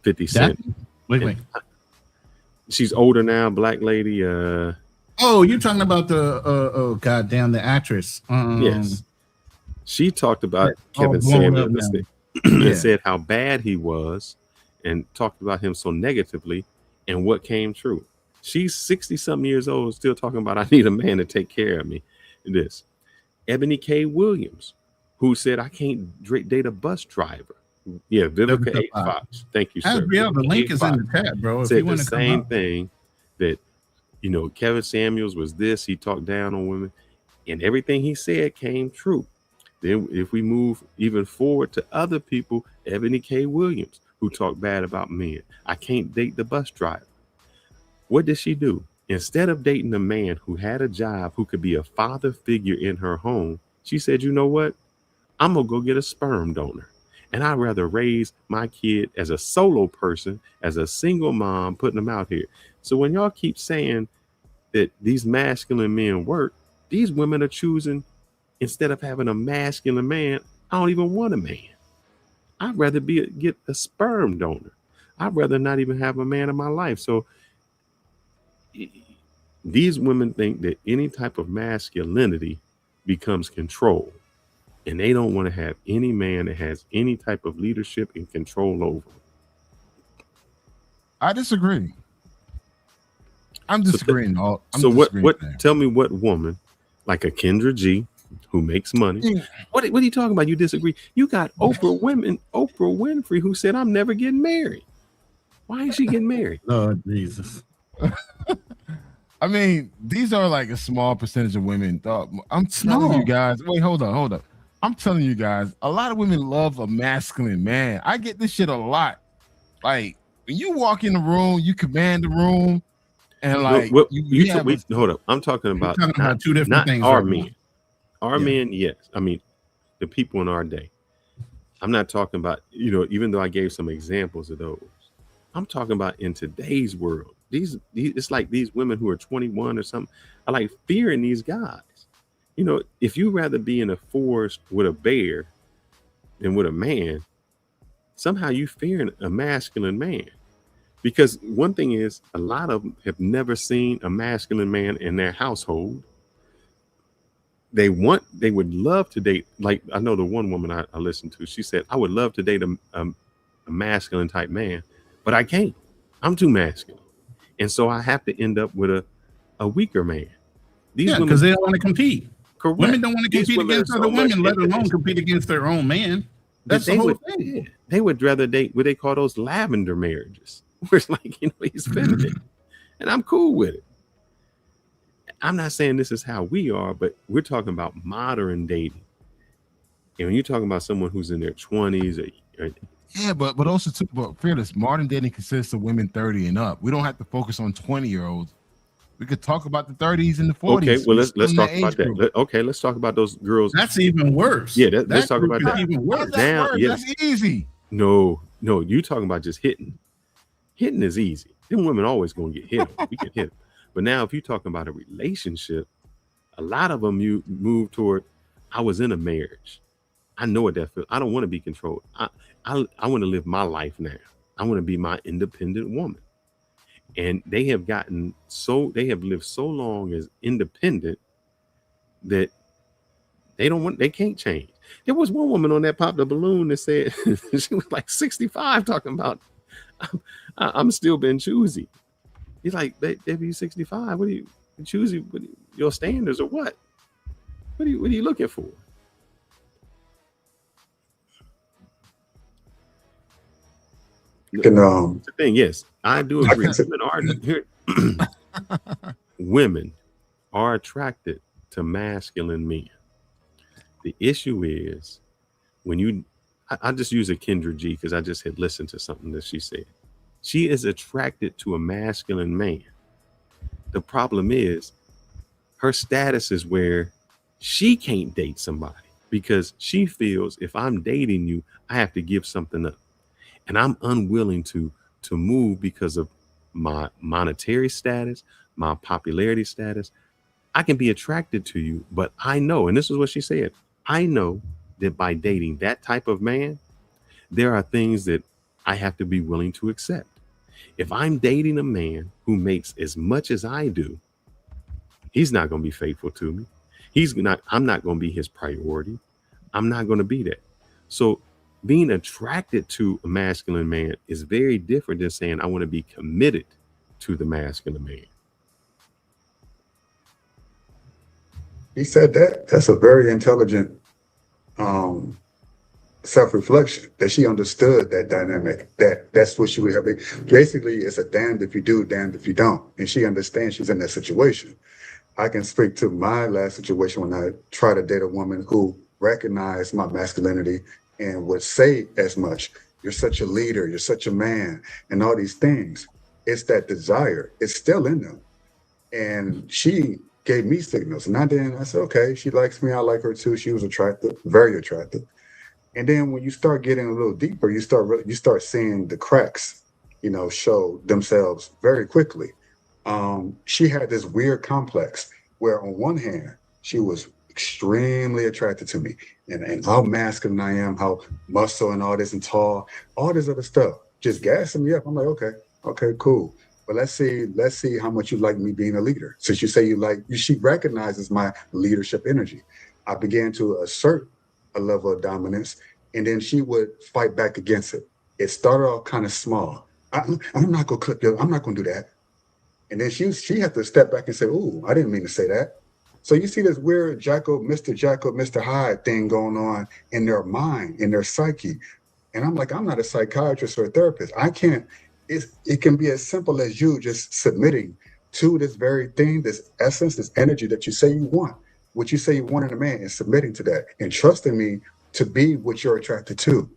S1: 50 Cent.
S6: Wait.
S1: She's older now, black lady.
S6: Oh, you're talking about the the actress.
S1: Yes. She talked about Kevin Samuels and said how bad he was and talked about him so negatively, and what came true. She's 60-something years old, still talking about, I need a man to take care of me. This. Ebony K. Williams, who said, I can't date a bus driver. Yeah, Vivica A. Fox. Thank you, sir.
S6: Asriel, the link is in the chat, bro. If
S1: said
S6: you want
S1: the
S6: to come
S1: same
S6: up.
S1: thing, that, Kevin Samuels was this. He talked down on women, and everything he said came true. Then if we move even forward to other people, Ebony K. Williams, who talked bad about men. I can't date the bus driver. What did she do? Instead of dating a man who had a job, who could be a father figure in her home, she said, you know what? I'm going to go get a sperm donor. And I'd rather raise my kid as a solo person, as a single mom, putting them out here. So when y'all keep saying that these masculine men work, these women are choosing, instead of having a masculine man, I don't even want a man. I'd rather get a sperm donor. I'd rather not even have a man in my life. So these women think that any type of masculinity becomes control. And they don't want to have any man that has any type of leadership and control over them.
S5: I disagree. I'm disagreeing.
S1: Tell me what woman, like a Kendra G, who makes money. What are you talking about? You disagree? You got Oprah Winfrey, who said, I'm never getting married. Why is she getting married?
S6: Lord Jesus.
S5: I mean, these are like a small percentage of women. I'm telling you guys. Wait, hold up. I'm telling you guys, a lot of women love a masculine man. I get this shit a lot. Like, when you walk in the room, you command the room, and like
S1: hold up. I'm talking about
S6: two different things.
S1: Our men. Our men, yes. I mean, the people in our day. I'm not talking about, even though I gave some examples of those. I'm talking about in today's world. It's like these women who are 21 or something are like fearing these guys. If you rather be in a forest with a bear than with a man, somehow you fearing a masculine man. Because one thing is, a lot of them have never seen a masculine man in their household. They would love to date, like I know the one woman I listened to, she said, I would love to date a masculine type man, but I can't. I'm too masculine. And so I have to end up with a weaker man.
S6: Because they don't want to compete.
S1: Correct.
S6: Women don't want to compete against other women, let alone compete against their own man. That's the whole thing.
S1: Yeah, they would rather date what they call those lavender marriages, where it's like, he's feminine. And I'm cool with it. I'm not saying this is how we are, but we're talking about modern dating. And when you're talking about someone who's in their 20s
S5: but also too, but fearless, modern dating consists of women 30 and up. We don't have to focus on 20-year-olds. We could talk about the 30s and the 40s.
S1: Okay, well, let's talk about that. Let's talk about those girls.
S6: That's even worse.
S1: Yeah, let's talk about that.
S6: Even worse.
S5: That's easy.
S1: No, you talking about just hitting. Hitting is easy. Them women always gonna get hit. We can hit them. But now, if you're talking about a relationship, a lot of them you move toward. I was in a marriage. I know what that feels. I don't want to be controlled. I want to live my life now. I want to be my independent woman. And they have lived so long as independent that they can't change. There was one woman on that Pop the Balloon that said she was like 65 talking about, I'm still being choosy. He's like, baby, you 65. What are you choosy? Your standards or what? What are you looking for? The thing, yes, I do agree. Women are attracted to masculine men. The issue is when I just use a Kendra G because I just had listened to something that she said. She is attracted to a masculine man. The problem is her status is where she can't date somebody because she feels if I'm dating you, I have to give something up. And I'm unwilling to move because of my monetary status, my popularity status. I can be attracted to you, but I know, and this is what she said, I know that by dating that type of man, there are things that I have to be willing to accept. If I'm dating a man who makes as much as I do, he's not going to be faithful to me. I'm not going to be his priority. I'm not going to be that. So being attracted to a masculine man is very different than saying I want to be committed to the masculine man.
S4: He said that. That's a very intelligent self-reflection, that she understood that dynamic, that's what she would have. Basically, it's a damned if you do, damned if you don't. And she understands she's in that situation. I can speak to my last situation when I tried to date a woman who recognized my masculinity and would say as much. You're such a leader, you're such a man, and all these things. It's that desire. It's still in them. And she gave me signals. And I said, okay, she likes me. I like her too. She was attractive, very attractive. And then when you start getting a little deeper, you start seeing the cracks, show themselves very quickly. She had this weird complex where on one hand, she was extremely attracted to me and how masculine I am, how muscle and all this and tall, all this other stuff, just gassing me up. I'm like, okay, cool. But let's see how much you like me being a leader. Since you say she recognizes my leadership energy. I began to assert a level of dominance, and then she would fight back against it. It started off kind of small. I'm not gonna clip you. I'm not gonna do that. And then she had to step back and say, "Ooh, I didn't mean to say that." So you see this weird Mr. Hyde thing going on in their mind, in their psyche. And I'm like, I'm not a psychiatrist or a therapist. I can't. It can be as simple as you just submitting to this very thing, this essence, this energy that you say you want. What you say you want in a man, and submitting to that and trusting me to be what you're attracted to.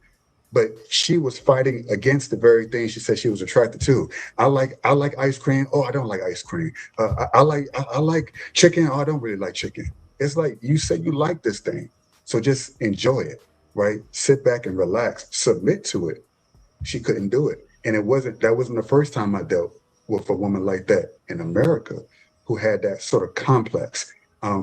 S4: But she was fighting against the very thing she said she was attracted to. I like ice cream. Oh, I don't like ice cream. I like chicken. Oh, I don't really like chicken. It's like, you say you like this thing, so just enjoy it, right? Sit back and relax. Submit to it. She couldn't do it, and that wasn't the first time I dealt with a woman like that in America who had that sort of complex.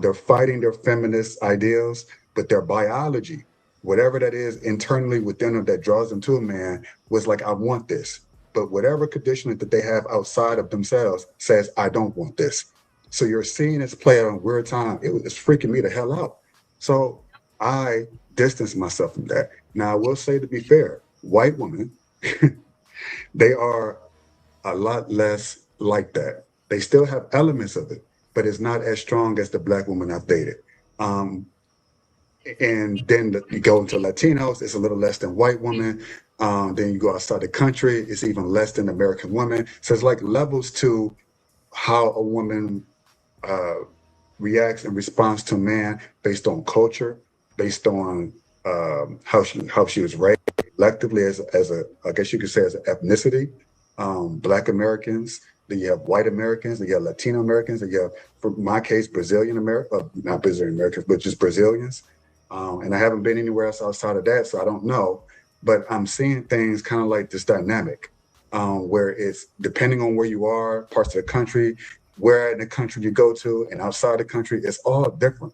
S4: They're fighting their feminist ideals, but their biology, whatever that is internally within them that draws them to a man, was like, I want this. But whatever conditioning that they have outside of themselves says, I don't want this. So you're seeing this play out in real time. It was freaking me the hell out. So I distanced myself from that. Now, I will say, to be fair, white women, they are a lot less like that. They still have elements of it, but it's not as strong as the black woman I've dated. And then you go into Latinos, it's a little less than white women. Then you go outside the country, it's even less than American women. So it's like levels to how a woman reacts and responds to a man based on culture, based on how she was raised collectively as a I guess you could say, as an ethnicity. Black Americans, then you have white Americans, then you have Latino Americans, then you have, for my case, Brazilian Americans, not Brazilian Americans, but just Brazilians. And I haven't been anywhere else outside of that, so I don't know. But I'm seeing things kind of like this dynamic, where it's depending on where you are, parts of the country, where in the country you go to, and outside the country, it's all different.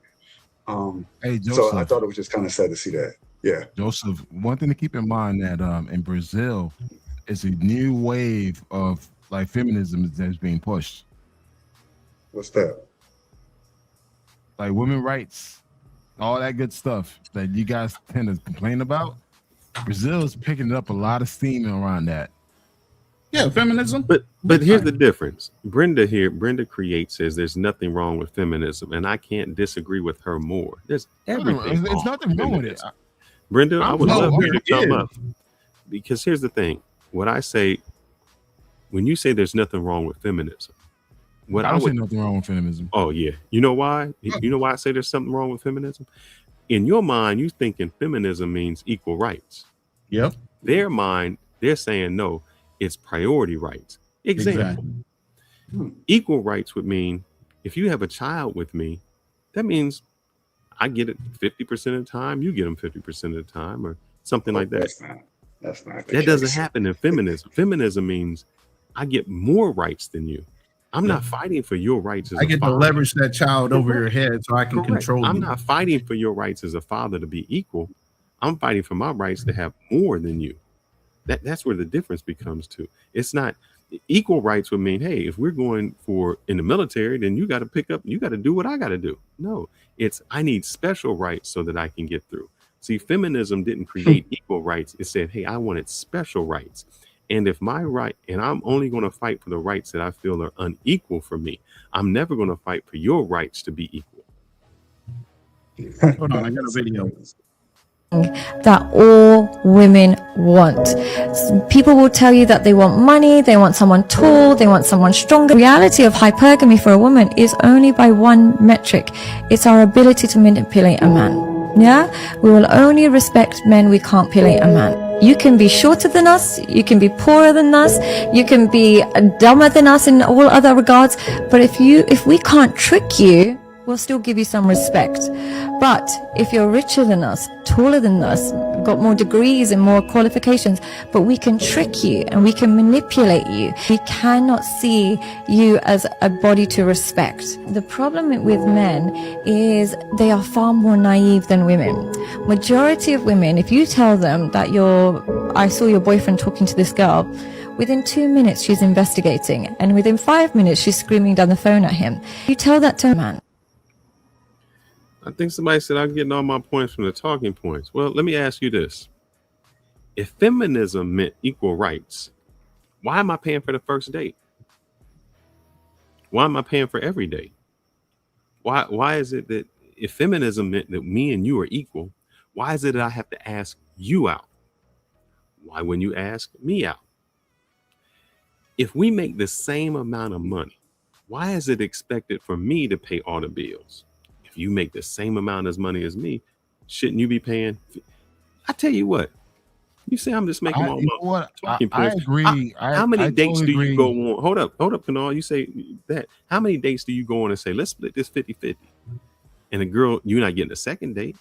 S5: Hey, Joseph,
S4: so I thought it was just kind of sad to see that. Yeah.
S5: Joseph, one thing to keep in mind that in Brazil, it's a new wave of like feminism that's being pushed.
S4: What's that?
S5: Like women's rights, all that good stuff that you guys tend to complain about. Brazil is picking up a lot of steam around that.
S6: Yeah, feminism.
S1: But here's the difference. Brenda Create says there's nothing wrong with feminism, and I can't disagree with her more. There's everything.
S5: There's nothing wrong with it.
S1: Brenda, I would love for you to come up, because here's the thing. What I say, when you say there's nothing wrong with feminism,
S5: I don't say nothing wrong with feminism.
S1: Oh yeah, you know why? You know why I say there's something wrong with feminism? In your mind, you thinking feminism means equal rights.
S6: Yep.
S1: Their mind, they're saying no, it's priority rights. Example. Exactly. Equal rights would mean if you have a child with me, that means I get it 50% of the time, you get them 50% of the time, or something like that.
S4: That's not
S1: that doesn't happen in feminism. Feminism means I get more rights than you. I'm not fighting for your rights as
S6: I get to leverage that child over your head so I can control you.
S1: I'm not fighting for your rights as a father to be equal. I'm fighting for my rights to have more than you. That's where the difference becomes to. It's not equal rights would mean, hey, if we're going for in the military, then you got to pick up, you got to do what I got to do. No, it's I need special rights so that I can get through. See, feminism didn't create equal rights. It said, hey, I wanted special rights. And if my right, and I'm only going to fight for the rights that I feel are unequal for me, I'm never going to fight for your rights to be equal.
S6: Hold on, I got a video.
S7: That all women want. People will tell you that they want money, they want someone tall, they want someone stronger. The reality of hypergamy for a woman is only by one metric. It's our ability to manipulate a man. Yeah? We will only respect men, we can't manipulate a man. You can be shorter than us, you can be poorer than us, you can be dumber than us in all other regards, but if we can't trick you, we'll still give you some respect. But if you're richer than us, taller than us, got more degrees and more qualifications, but we can trick you and we can manipulate you, we cannot see you as a body to respect. The problem with men is they are far more naive than women. Majority of women, if you tell them that I saw your boyfriend talking to this girl, within 2 minutes she's investigating, and within 5 minutes she's screaming down the phone at him. You tell that to a man.
S1: I think somebody said I'm getting all my points from the talking points. Well, let me ask you this. If feminism meant equal rights, why am I paying for the first date? Why am I paying for every date? Why is it that if feminism meant that me and you are equal, why is it that I have to ask you out? Why wouldn't you ask me out? If we make the same amount of money, why is it expected for me to pay all the bills? If you make the same amount of money as me, shouldn't you be paying? I tell you what, you say I'm just making all my talking points.
S5: I agree.
S1: How many dates
S5: totally
S1: do you go on? Hold up, Kanal. You say that. How many dates do you go on and say, let's split this 50-50? And the girl, you're not getting a second date.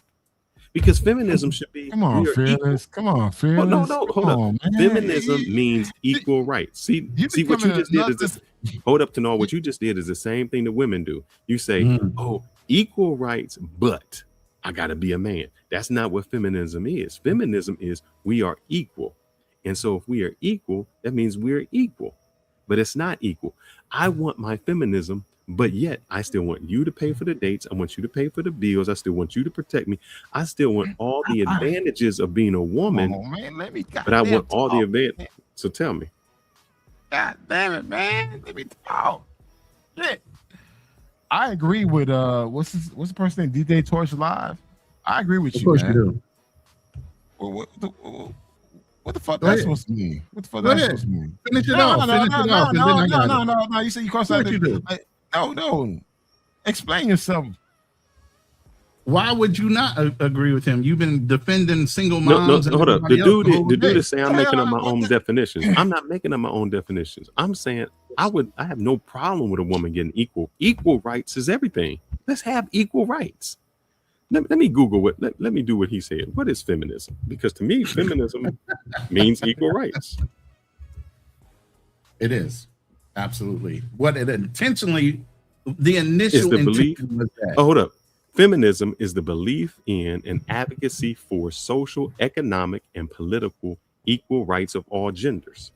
S1: Because feminism should be.
S5: Come on, Fearless. Come on, Fearless.
S1: No, hold up. Man. Feminism means equal rights. See what you just did is this. Hold up, Kanal. What you just did is the same thing that women do. You say, equal rights, but I gotta be a man. That's not what feminism is. Feminism is we are equal. And so if we are equal, that means we're equal. But it's not equal. I want my feminism, but yet I still want you to pay for the dates. I want you to pay for the bills. I still want you to protect me. I still want all the advantages of being a woman.
S5: Oh, man,
S1: but I want all the advantages. So tell me.
S5: God damn it, man. Let me talk. Shit. I agree with what's the person name? DJ Torch Live. I agree with you, man.
S6: You
S5: Well, what the fuck that's supposed to mean? What the fuck that's supposed to mean?
S6: Finish it off.
S5: No. You said you crossed out. No. Explain yourself.
S6: Why would you not agree with him? You've been defending single moms.
S1: No, hold up. The dude is saying I'm making up my own definitions. I'm not making up my own definitions. I'm saying I have no problem with a woman getting equal. Equal rights is everything. Let's have equal rights. Let me Google what. Let me do what he said. What is feminism? Because to me, feminism means equal rights.
S6: It is absolutely what it intentionally. The initial
S1: is the belief.
S6: Was that.
S1: Oh, hold up. Feminism is the belief in and advocacy for social, economic, and political equal rights of all genders.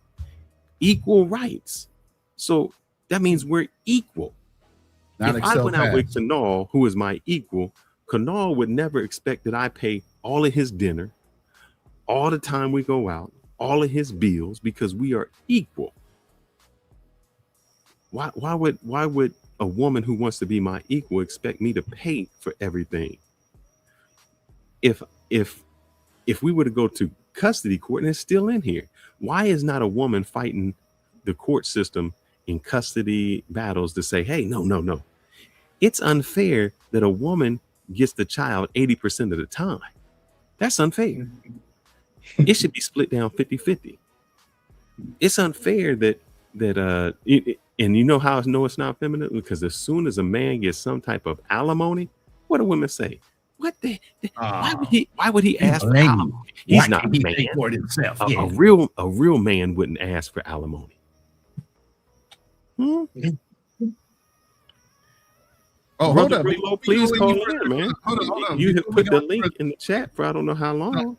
S1: Equal rights. So that means we're equal. If I went out with Kanal, who is my equal, Kanal would never expect that I pay all of his dinner, all the time we go out, all of his bills, because we are equal. Why would a woman who wants to be my equal expect me to pay for everything? If we were to go to custody court, and it's still in here, why is not a woman fighting the court system in custody battles to say, hey, no. It's unfair that a woman gets the child 80% of the time. That's unfair. It should be split down 50-50. It's unfair that and you know how I know it's not feminine? Because as soon as a man gets some type of alimony, what do women say? What why would he ask for alimony? He's not a man.
S6: Himself?
S1: A real man wouldn't ask for alimony.
S6: Oh, hold up.
S1: Please call in, man. Hold on. You have put the link in the chat for I don't know how long.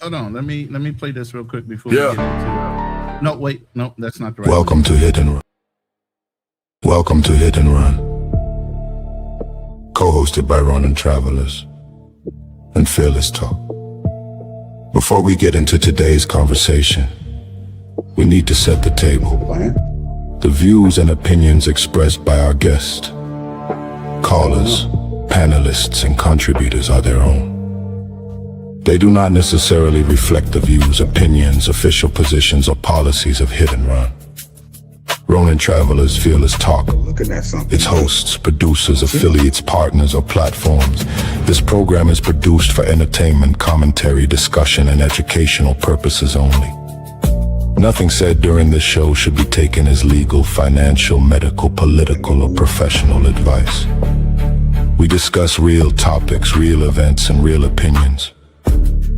S6: Hold on. Let me play this real quick before we get into No, wait. No, that's not the right
S9: Welcome to Hit and Run. Welcome to Hit and Run. Co-hosted by Ronan Travelers and Fearless Talk. Before we get into today's conversation, we need to set the table. The views and opinions expressed by our guests, callers, panelists, and contributors are their own. They do not necessarily reflect the views, opinions, official positions, or policies of Hit and Run. Ronin Travelers Fearless Talk.
S4: Looking at something.
S9: Its hosts, producers, affiliates, partners, or platforms. This program is produced for entertainment, commentary, discussion, and educational purposes only. Nothing said during this show should be taken as legal, financial, medical, political, or professional advice. We discuss real topics, real events, and real opinions.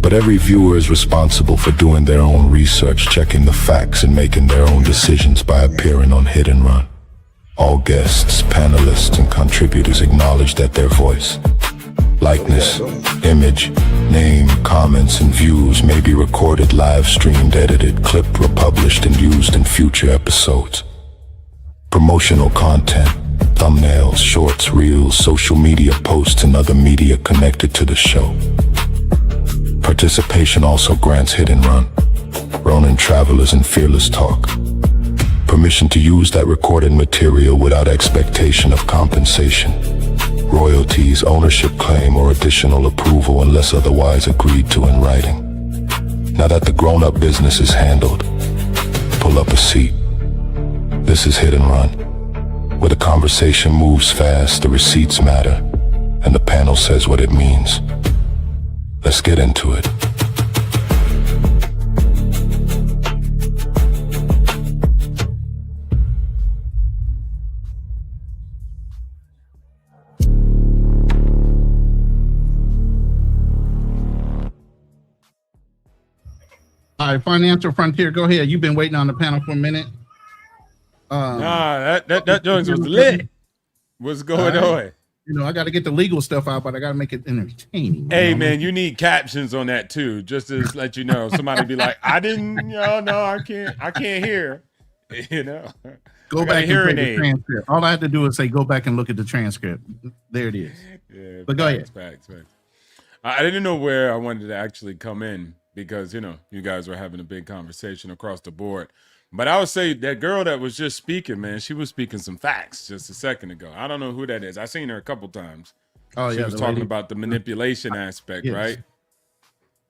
S9: But every viewer is responsible for doing their own research, checking the facts, and making their own decisions by appearing on Hit and Run. All guests, panelists, and contributors acknowledge that their voice, likeness, image, name, comments, and views may be recorded, live streamed, edited, clipped, republished, and used in future episodes. Promotional content, thumbnails, shorts, reels, social media posts, and other media connected to the show. Participation also grants Hit and Run, Ronin Travelers, and Fearless Talk permission to use that recorded material without expectation of compensation, royalties, ownership claim, or additional approval unless otherwise agreed to in writing. Now that the grown-up business is handled, pull up a seat. This is Hit and Run, where the conversation moves fast, the receipts matter, and the panel says what it means. Let's get into it.
S6: All right, Financial Frontier, go ahead. You've been waiting on the panel for a minute.
S10: That joint was lit. What's going on?
S6: You know, I got to get the legal stuff out, but I got to make it entertaining.
S10: Hey, man, you need captions on that too, just to let you know. Somebody be like, I didn't, I can't hear. You know,
S6: go back and hear the transcript. All I have to do is say, go back and look at the transcript. There it is.
S10: Yeah,
S6: but go ahead.
S10: Facts. I didn't know where I wanted to actually come in because, you guys were having a big conversation across the board. But I would say that girl that was just speaking, man, she was speaking some facts just a second ago. I don't know who that is. I seen her a couple times.
S6: Oh,
S10: she
S6: yeah.
S10: was talking about the manipulation aspect,
S6: yes.
S10: right?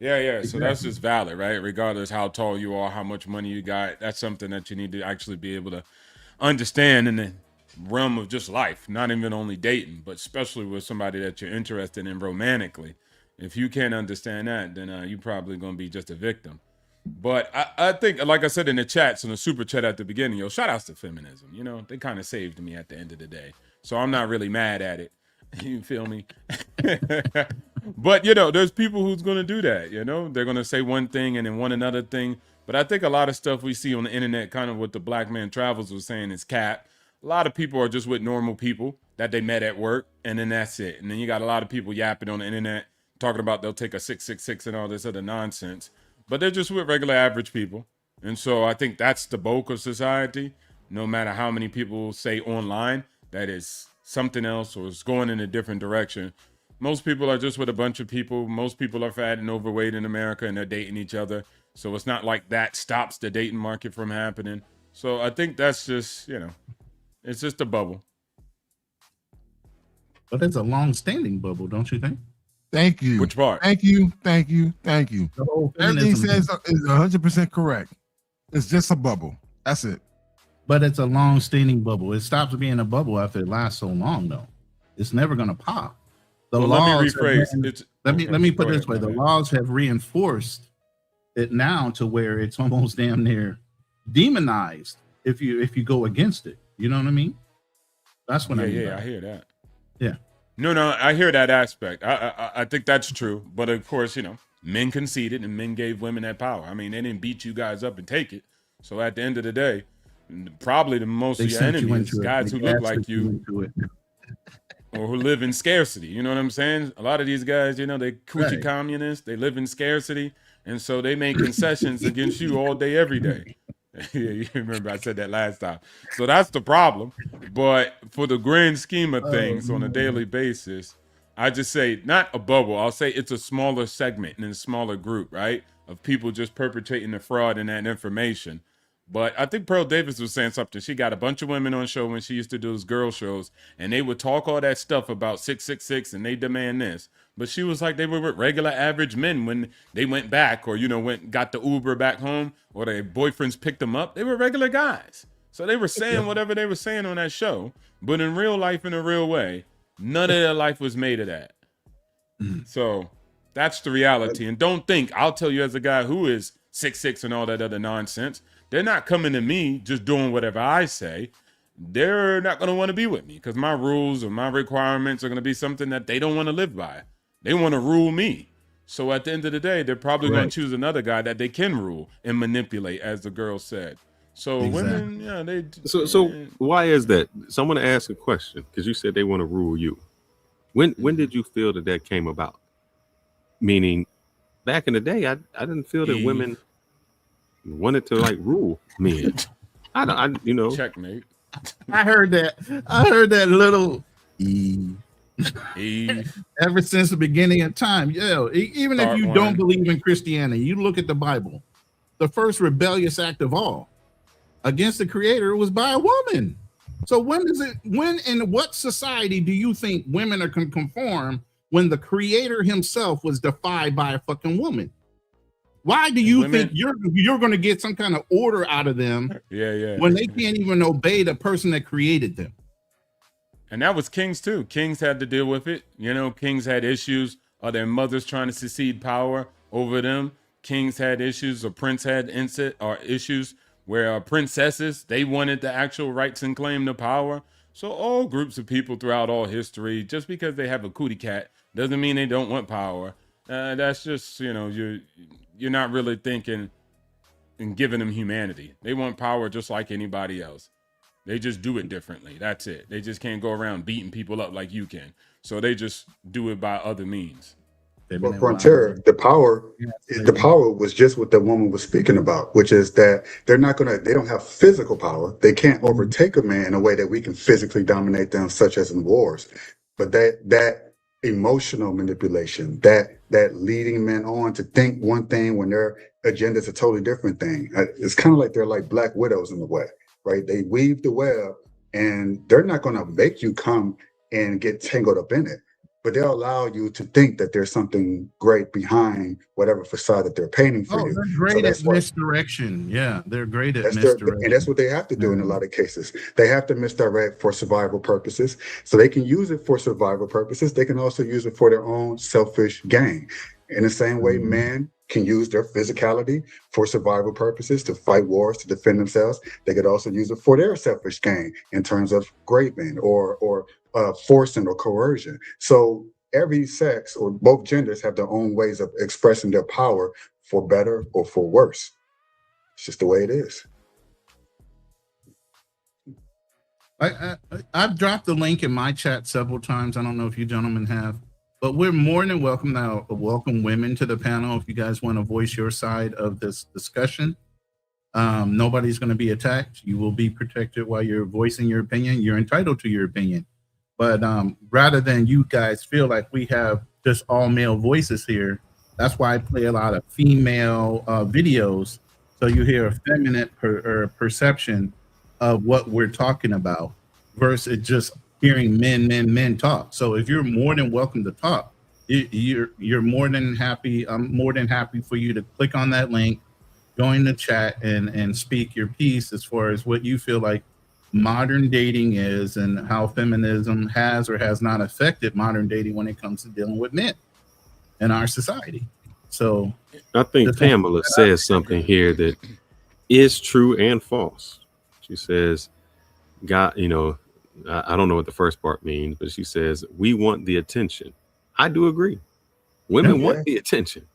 S10: Yeah.
S6: Exactly.
S10: So that's just valid, right? Regardless how tall you are, how much money you got, that's something that you need to actually be able to understand in the realm of just life, not even only dating, but especially with somebody that you're interested in romantically. If you can't understand that, then you're probably going to be just a victim. But I think, like I said in the chats, in the super chat at the beginning, shout outs to feminism. They kind of saved me at the end of the day. So I'm not really mad at it. You feel me? But, there's people who's going to do that. They're going to say one thing and then want another thing. But I think a lot of stuff we see on the internet, kind of what the Black Man Travels was saying is cap. A lot of people are just with normal people that they met at work, and then that's it. And then you got a lot of people yapping on the internet, talking about they'll take a 666 and all this other nonsense. But they're just with regular average people. And so I think that's the bulk of society. No matter how many people say online that is something else or is going in a different direction. Most people are just with a bunch of people. Most people are fat and overweight in America and they're dating each other. So it's not like that stops the dating market from happening. So I think that's just, it's just a bubble.
S6: But it's a long-standing bubble, don't you think?
S5: Thank you.
S10: Which part?
S5: Thank you. Everything says is 100% correct. It's just a bubble. That's it.
S6: But it's a long-standing bubble. It stops being a bubble after it lasts so long, though. It's never going to pop.
S10: Let me rephrase.
S6: Let me put it this way. The laws have reinforced it now to where it's almost damn near demonized if you go against it. You know what I mean? That's what I mean.
S10: Yeah, I hear that.
S6: Yeah.
S10: No, I hear that aspect. I think that's true. But of course, men conceded and men gave women that power. I mean, they didn't beat you guys up and take it. So at the end of the day, probably the most of your enemies is guys who look like you or who live in scarcity. You know what I'm saying? A lot of these guys, they coochie communists. They live in scarcity. And so they make concessions against you all day, every day. Yeah, you remember I said that last time. So that's the problem. But for the grand scheme of things on a daily basis, I just say not a bubble. I'll say it's a smaller segment and a smaller group, right, of people just perpetrating the fraud and that information. But I think Pearl Davis was saying something. She got a bunch of women on show when she used to do those girl shows, and they would talk all that stuff about 666 and they demand this. But she was like, they were with regular average men when they went back or, got the Uber back home or their boyfriends picked them up. They were regular guys. So they were saying whatever they were saying on that show, but in real life, in a real way, none of their life was made of that. So that's the reality. And don't think, I'll tell you as a guy who is 6'6" and all that other nonsense, they're not coming to me just doing whatever I say. They're not going to want to be with me because my rules or my requirements are going to be something that they don't want to live by. They want to rule me. So at the end of the day, they're probably going to choose another guy that they can rule and manipulate, as the girl said. So women, yeah, they.
S1: So why is that? Someone asked a question because you said they want to rule you. When did you feel that came about? Meaning, back in the day, I didn't feel that women wanted to like rule men. I
S10: checkmate.
S6: I heard that little ever since the beginning of time. Yeah, even if you don't believe in Christianity, you look at the Bible. The first rebellious act of all against the Creator was by a woman. So when in what society do you think women are conform when the Creator himself was defied by a fucking woman? Why do you think you're going to get some kind of order out of them when they can't even obey the person that created them?
S10: And that was kings too. Kings had to deal with it. You know, kings had issues of their mothers trying to secede power over them. Kings had issues, or prince had issues where princesses, they wanted the actual rights and claim to power. So all groups of people throughout all history, just because they have a cootie cat doesn't mean they don't want power. That's just, you're not really thinking and giving them humanity. They want power just like anybody else. They just do it differently. That's it. They just can't go around beating people up like you can. So they just do it by other means.
S4: Well, Frontier, the power was just what the woman was speaking about, which is that they don't have physical power. They can't overtake a man in a way that we can physically dominate them, such as in wars. But that emotional manipulation, that leading men on to think one thing when their agenda is a totally different thing. It's kind of like they're like black widows in a way, right? They weave the web and they're not going to make you come and get tangled up in it. But they'll allow you to think that there's something great behind whatever facade that they're painting for you.
S6: They're great at misdirection. Yeah, they're great at misdirection.
S4: And that's what they have to do in a lot of cases. They have to misdirect for survival purposes. So they can use it for survival purposes. They can also use it for their own selfish gain. In the same way, men can use their physicality for survival purposes, to fight wars, to defend themselves. They could also use it for their selfish gain in terms of raping or forcing or coercion. So every sex or both genders have their own ways of expressing their power for better or for worse. It's just the way it is.
S6: I've dropped the link in my chat several times. I don't know if you gentlemen have, but we're more than welcome now. Welcome women to the panel if you guys want to voice your side of this discussion. Nobody's going to be attacked. You will be protected while you're voicing your opinion. You're entitled to your opinion. But rather than you guys feel like we have just all male voices here, that's why I play a lot of female videos. So you hear a feminine perception of what we're talking about versus just hearing men talk. So if you're more than welcome to talk, you're more than happy. I'm more than happy for you to click on that link, join the chat and speak your piece as far as what you feel like modern dating is and how feminism has or has not affected modern dating when it comes to dealing with men in our society. So
S1: I think Pamela says something here that is true and false. She says, God, I don't know what the first part means, but she says, we want the attention. I do agree. Women want the attention.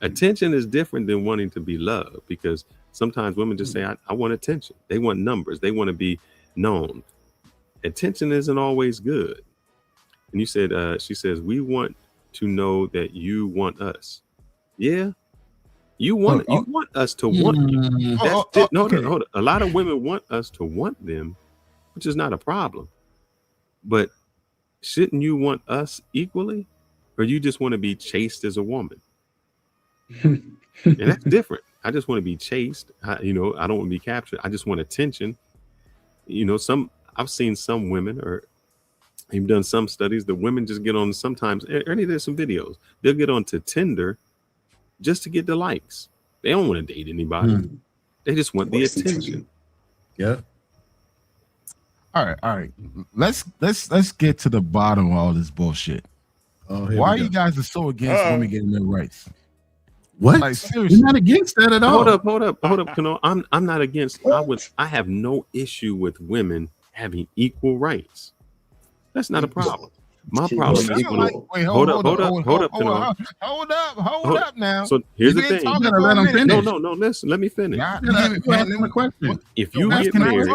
S1: Attention is different than wanting to be loved, because sometimes women just say, I want attention. They want numbers. They want to be known. Attention isn't always good. And you said, she says, we want to know that you want us. Yeah. You want us to want you. Hold on. A lot of women want us to want them, which is not a problem. But shouldn't you want us equally? Or you just want to be chased as a woman? And that's different. I just want to be chased. I don't want to be captured. I just want attention. I've seen some women, or you've done some studies, the women just get on sometimes. Ernie did some videos. They'll get onto Tinder just to get the likes. They don't want to date anybody. They just want the attention.
S6: Yep.
S5: All right. Let's get to the bottom of all this bullshit. Why you guys are so against women getting their rights?
S6: What?
S5: Like, seriously.
S6: You're not against that at all.
S1: Hold up. Kano. I'm not against. I have no issue with women having equal rights. That's not a problem. My problem is hold up now. So here's the thing. No. Listen, let me finish. If you get married,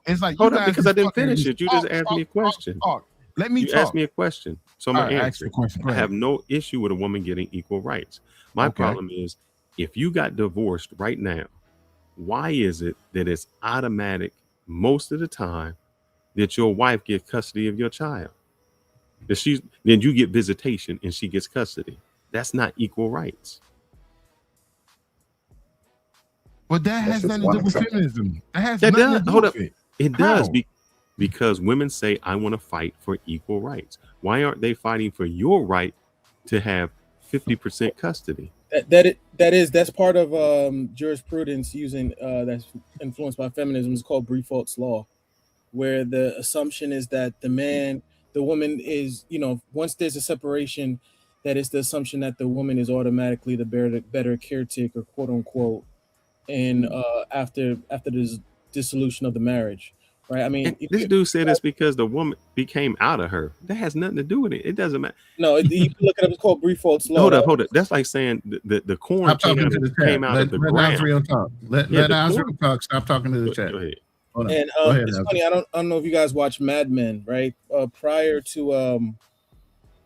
S5: it's like
S1: hold up, because I didn't finish it. You just asked me a question.
S5: Let me
S1: ask me a question, so I'm gonna answer.
S5: I
S1: have no issue with a woman getting equal rights. My problem is if you got divorced right now, why is it that it's automatic most of the time that your wife gets custody of your child? Then you get visitation and she gets custody. That's not equal rights.
S5: But that has nothing to do with feminism. That has nothing to do with it.
S1: It does because women say, I want to fight for equal rights. Why aren't they fighting for your right to have 50% custody?
S11: That's part of jurisprudence using that's influenced by feminism. It's called Briefolt's law, where the assumption is that the woman is, once there's a separation, that is the assumption that the woman is automatically the better caretaker, quote unquote, and after the dissolution of the marriage. Right. I mean,
S1: this dude said it's because the woman became out of her. That has nothing to do with it. It doesn't matter.
S11: No, you can look it up. It's called Briefolt's law.
S1: Hold up. That's like saying the corn came out of the ground.
S6: Let Azriel talk. Stop talking to the chat.
S1: Go ahead.
S11: And it's funny. I don't know if you guys watch Mad Men, right? Prior to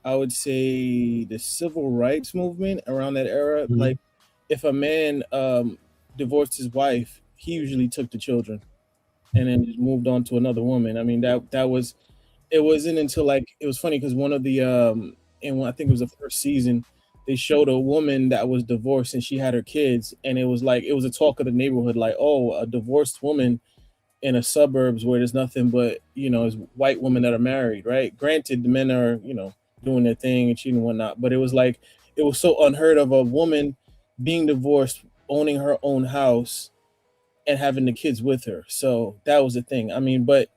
S11: I would say the civil rights movement around that era, like if a man divorced his wife, he usually took the children and then just moved on to another woman. I mean, it wasn't until it was funny because one of the I think it was the first season, they showed a woman that was divorced and she had her kids, and it was a talk of the neighborhood, like, oh, a divorced woman in the suburbs where there's nothing but it's white women that are married, right? Granted, the men are doing their thing and cheating and whatnot, but it was so unheard of, a woman being divorced, owning her own house, and having the kids with her. So that was the thing. I mean, but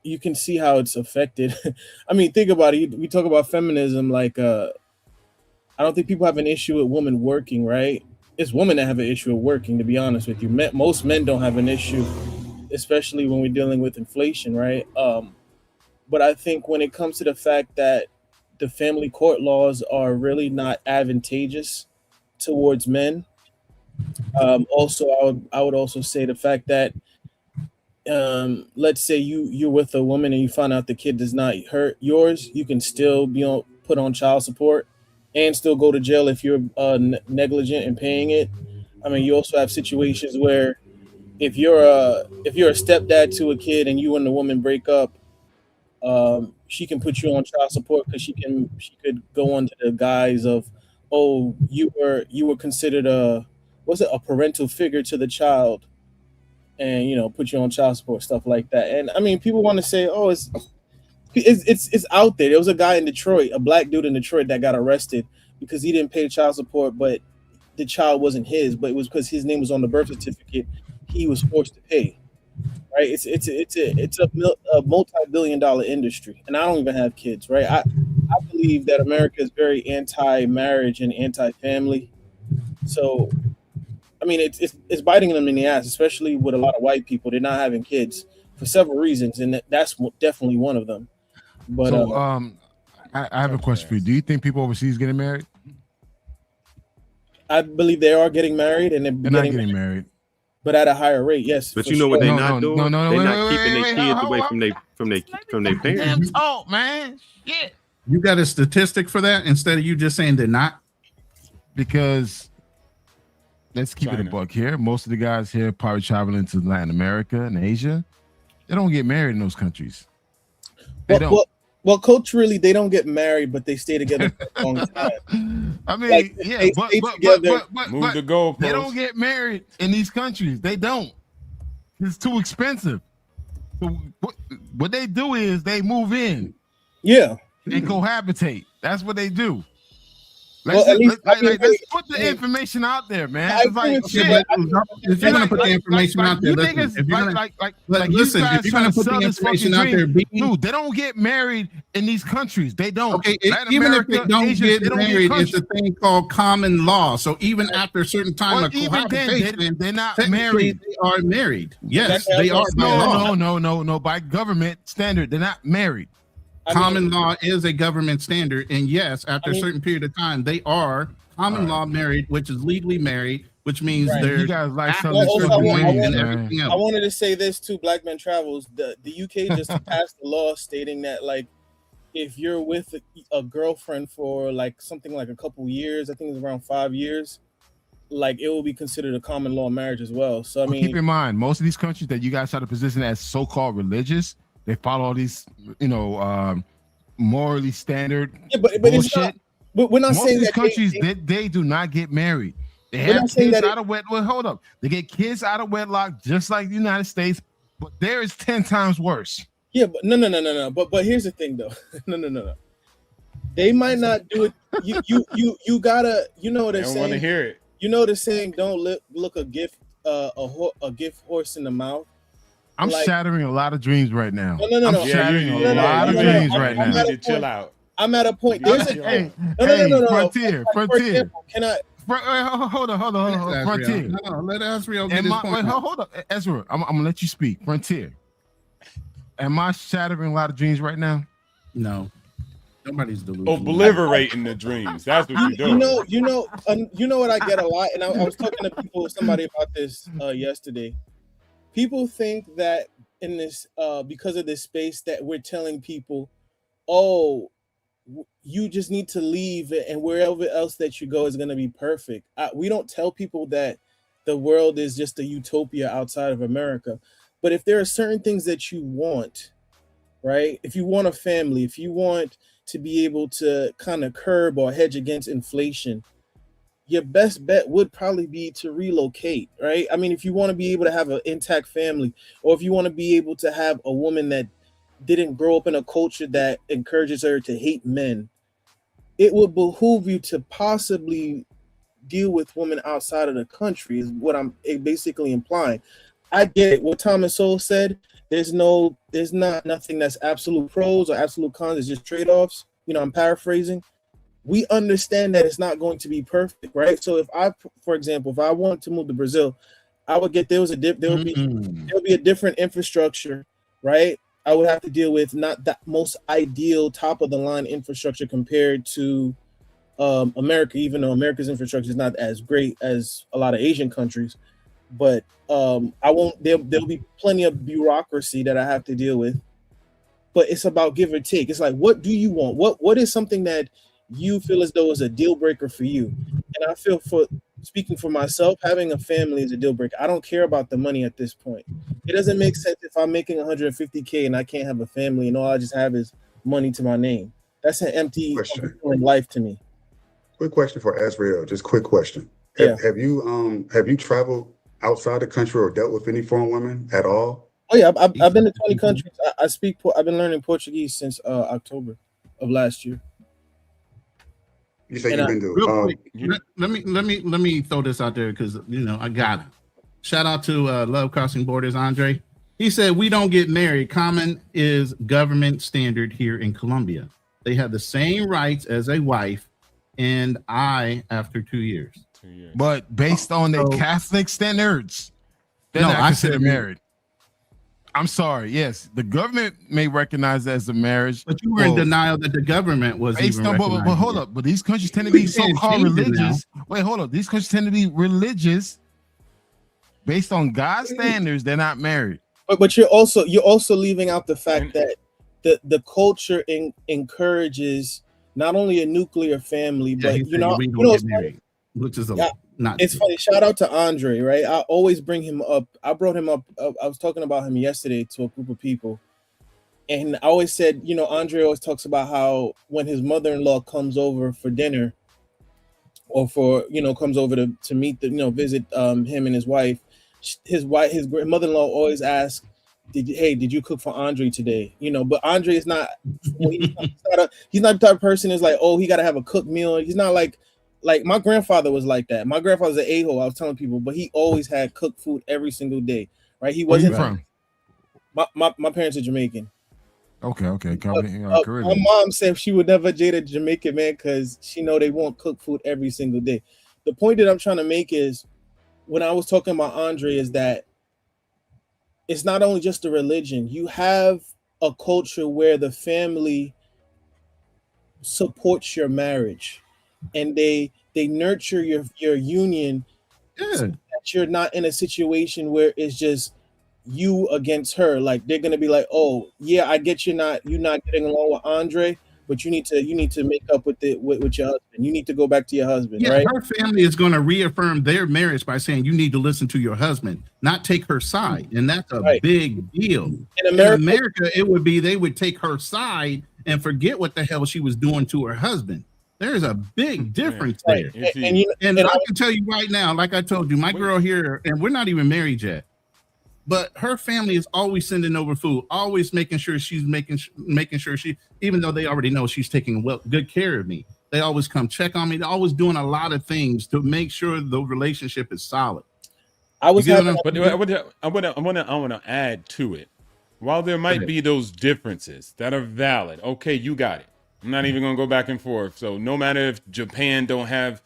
S11: you can see how it's affected. I mean, think about it. We talk about feminism, I don't think people have an issue with women working, right? It's women that have an issue with working, to be honest with you. Most men don't have an issue, especially when we're dealing with inflation, right? But I think when it comes to the fact that the family court laws are really not advantageous towards men, also, I would also say the fact that let's say you're with a woman and you find out the kid does not hurt yours, you can still be put on child support and still go to jail if you're negligent in paying it. I mean, you also have situations where if you're a stepdad to a kid and you and the woman break up, she can put you on child support because she could go under the guise of, oh, you were considered a parental figure to the child, and put you on child support, stuff like that. And I mean, people want to say, oh, it's out there. There was a guy in Detroit, a black dude in Detroit, that got arrested because he didn't pay child support, but the child wasn't his, but it was because his name was on the birth certificate. He was forced to pay. Right? It's a multi-billion-dollar industry, and I don't even have kids. Right? I believe that America is very anti-marriage and anti-family. So, I mean, it's biting them in the ass, especially with a lot of white people. They're not having kids for several reasons, and that's definitely one of them. But
S5: I have a question for you. Do you think people overseas getting married?
S11: I believe they are getting married, and they're
S5: not getting married,
S11: but at a higher rate. Yes,
S1: but you know what they're not doing? They're not keeping their kids away from their parents.
S5: Oh man, shit!
S6: You got a statistic for that instead of you just saying they're not?
S5: Because let's keep it a buck here. Most of the guys here probably traveling to Latin America and Asia. They don't get married in those countries. They don't.
S11: Well, culturally, they don't get married, but they stay together for a long time.
S5: I mean,
S11: but
S10: move the goalpost.
S5: They don't get married in these countries. They don't. It's too expensive. So what they do is they move in.
S11: Yeah.
S5: And cohabitate. That's what they do. Let's put the information out there, man. It's like, shit.
S6: If you're gonna put the information out there,
S5: listen, if you're gonna
S6: put the information out there,
S5: dude, they don't get married in these countries. They don't.
S6: Okay, even if they don't get married, it's a thing called common law. So even after a certain time of cohabitation,
S5: they're not married.
S6: They are married. Yes, they are.
S5: No. By government standard, they're not married.
S6: Common law is a government standard, and yes, after a certain period of time, they are common law married, which is legally married, which means they're.
S5: You guys like
S6: and everything else.
S11: I wanted to say this too. Black Men Travels. The UK just passed a law stating that like if you're with a girlfriend for like something like a couple years, I think it's around 5 years, like it will be considered a common law marriage as well. So I mean,
S5: keep in mind, most of these countries that you guys try to position as so-called religious. They follow all these, morally standard bullshit.
S11: We're not
S5: Most
S11: saying
S5: of these
S11: that
S5: countries they do not get married. They have kids out of wedlock. Hold up, they get kids out of wedlock just like the United States, but there is 10 times worse.
S11: Yeah, but no. But here's the thing, though. No. They might not do it. You gotta. You know what they're saying. I want to
S10: hear it.
S11: You know they're saying, don't look a gift horse in the mouth.
S5: I'm shattering a lot of dreams right now.
S11: No.
S5: I'm shattering a lot of dreams right now.
S10: Chill out.
S11: I'm at a point. There's a
S5: Frontier.
S11: Can I?
S5: Hold on. Frontier.
S6: No, let Ezreal get his point.
S5: Hold up, Ezra. I'm gonna let you speak. Frontier. Am I shattering a lot of dreams right now?
S6: No. Nobody's delusional.
S10: Obliterating the dreams. That's what you're doing.
S11: You know what I get a lot, and I was talking to somebody about this yesterday. People think that in this, because of this space, that we're telling people, oh, you just need to leave and wherever else that you go is going to be perfect. We don't tell people that the world is just a utopia outside of America. But if there are certain things that you want, right? If you want a family, if you want to be able to kind of curb or hedge against inflation, your best bet would probably be to relocate, right? I mean, if you want to be able to have an intact family, or if you want to be able to have a woman that didn't grow up in a culture that encourages her to hate men, it would behoove you to possibly deal with women outside of the country, is what I'm basically implying. I get it. What Thomas Sowell said, there's not nothing that's absolute pros or absolute cons, it's just trade-offs. I'm paraphrasing. We understand that it's not going to be perfect, right? So for example, if I wanted to move to Brazil, I would get there will be a different infrastructure, right? I would have to deal with not that most ideal top of the line infrastructure compared to America, even though America's infrastructure is not as great as a lot of Asian countries. But there'll be plenty of bureaucracy that I have to deal with. But it's about give or take. It's like, what do you want? What is something that you feel as though is a deal breaker for you? And I feel, for speaking for myself, having a family is a deal breaker. I don't care about the money at this point. It doesn't make sense if I'm making $150K and I can't have a family and all I just have is money to my name. That's an empty life to me.
S4: Quick question for Ezreal. Just quick question. Have you traveled outside the country or dealt with any foreign women at all?
S11: Oh yeah, I've been to 20 countries. I've been learning Portuguese since October of last year.
S4: You say you've been to.
S6: Let me throw this out there because I got it. Shout out to Love Crossing Borders, Andre. He said we don't get married. Common is government standard here in Colombia. They have the same rights as a wife and I after 2 years.
S5: But based on the Catholic standards, they're not considered married. I'm sorry. Yes, the government may recognize that as a marriage,
S6: but you were in denial that the government was
S5: based on. But hold up. But these countries tend to be so-called religious. Wait, hold up. These countries tend to be religious based on God's standards. They're not married.
S11: But you're also leaving out the fact that the culture encourages not only a nuclear family, but
S6: married, which is not.
S11: It's funny. Shout out to Andre, right? I always bring him up. I brought him up. I was talking about him yesterday to a group of people, and I always said, Andre always talks about how when his mother-in-law comes over for dinner, or comes over to meet visit him and his wife. His mother-in-law always asks, did you cook for Andre today? But Andre is not. He's not the type of person who's like, oh, he got to have a cooked meal. He's not like like my grandfather was like that. My grandfather's an a-hole. I was telling people, but he always had cooked food every single day. Right? He wasn't
S5: from.
S11: My parents are Jamaican.
S5: Okay. Caribbean.
S11: My mom said she would never date a Jamaican man because she know they won't cook food every single day. The point that I'm trying to make is, when I was talking about Andre, is that it's not only just the religion. You have a culture where the family supports your marriage, and they nurture your union, so that you're not in a situation where it's just you against her. Like, they're gonna be like, oh yeah, I get you're not getting along with Andre, but you need to make up with your husband. You need to go back to your husband.
S6: Yeah,
S11: right?
S6: her family is going to reaffirm their marriage by saying you need to listen to your husband, not take her side, and that's a big deal. In America, it would be they would take her side and forget what the hell she was doing to her husband. There's a big difference there. And I can tell you right now, like I told you, my girl here, and we're not even married yet, but her family is always sending over food, always making sure she's making sure she, even though they already know she's taking good care of me, they always come check on me. They're always doing a lot of things to make sure the relationship is solid.
S10: I want to add to it. While there might be those differences that are valid, okay, you got it. I'm not even going to go back and forth. So no matter if Japan don't have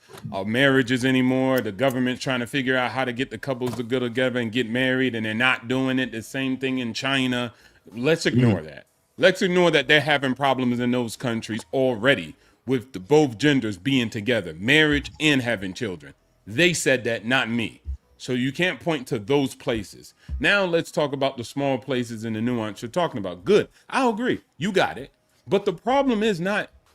S10: marriages anymore, the government's trying to figure out how to get the couples to go together and get married, and they're not doing it. The same thing in China. Let's ignore that. Let's ignore that they're having problems in those countries already with both genders being together, marriage and having children. They said that, not me. So you can't point to those places. Now let's talk about the small places and the nuance you're talking about. Good. I'll agree. You got it. But the problem is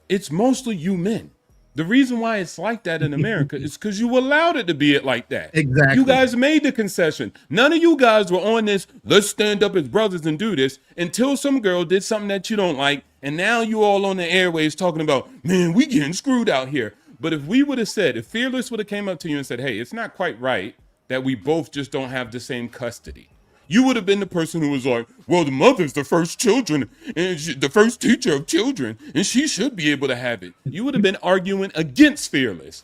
S10: it's mostly you men. The reason why it's like that in America is because you allowed it to be like that.
S6: Exactly.
S10: You guys made the concession. None of you guys were on this, let's stand up as brothers and do this, until some girl did something that you don't like. And now you all on the airwaves talking about, man, we getting screwed out here. But if we would have said, if Fearless would have came up to you and said, hey, it's not quite right that we both just don't have the same custody, you would have been the person who was like, well, the mother's the first children and the first teacher of children, and she should be able to have it. You would have been arguing against Fearless.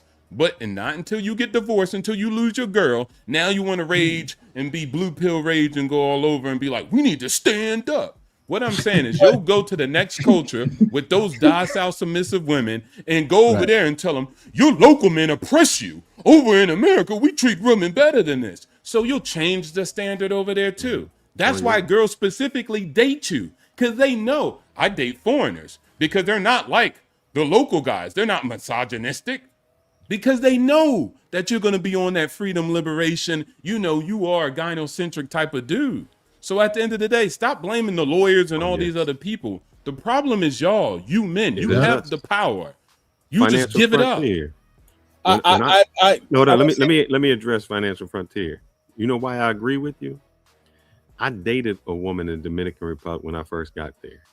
S10: And not until you get divorced, until you lose your girl. Now you want to rage and be blue pill rage and go all over and be like, we need to stand up. What I'm saying is you'll go to the next culture with those docile, submissive women and go over there and tell them, your local men oppress you. Over in America, we treat women better than this. So you'll change the standard over there too. That's why girls specifically date you, because they know I date foreigners because they're not like the local guys. They're not misogynistic because they know that you're going to be on that freedom, liberation. You know, you are a gynocentric type of dude. So at the end of the day, stop blaming the lawyers and all these other people. The problem is y'all, you men. You have the power. You just give it up.
S1: Let me address Financial Frontier. You know why I agree with you? I dated a woman in the Dominican Republic when I first got there.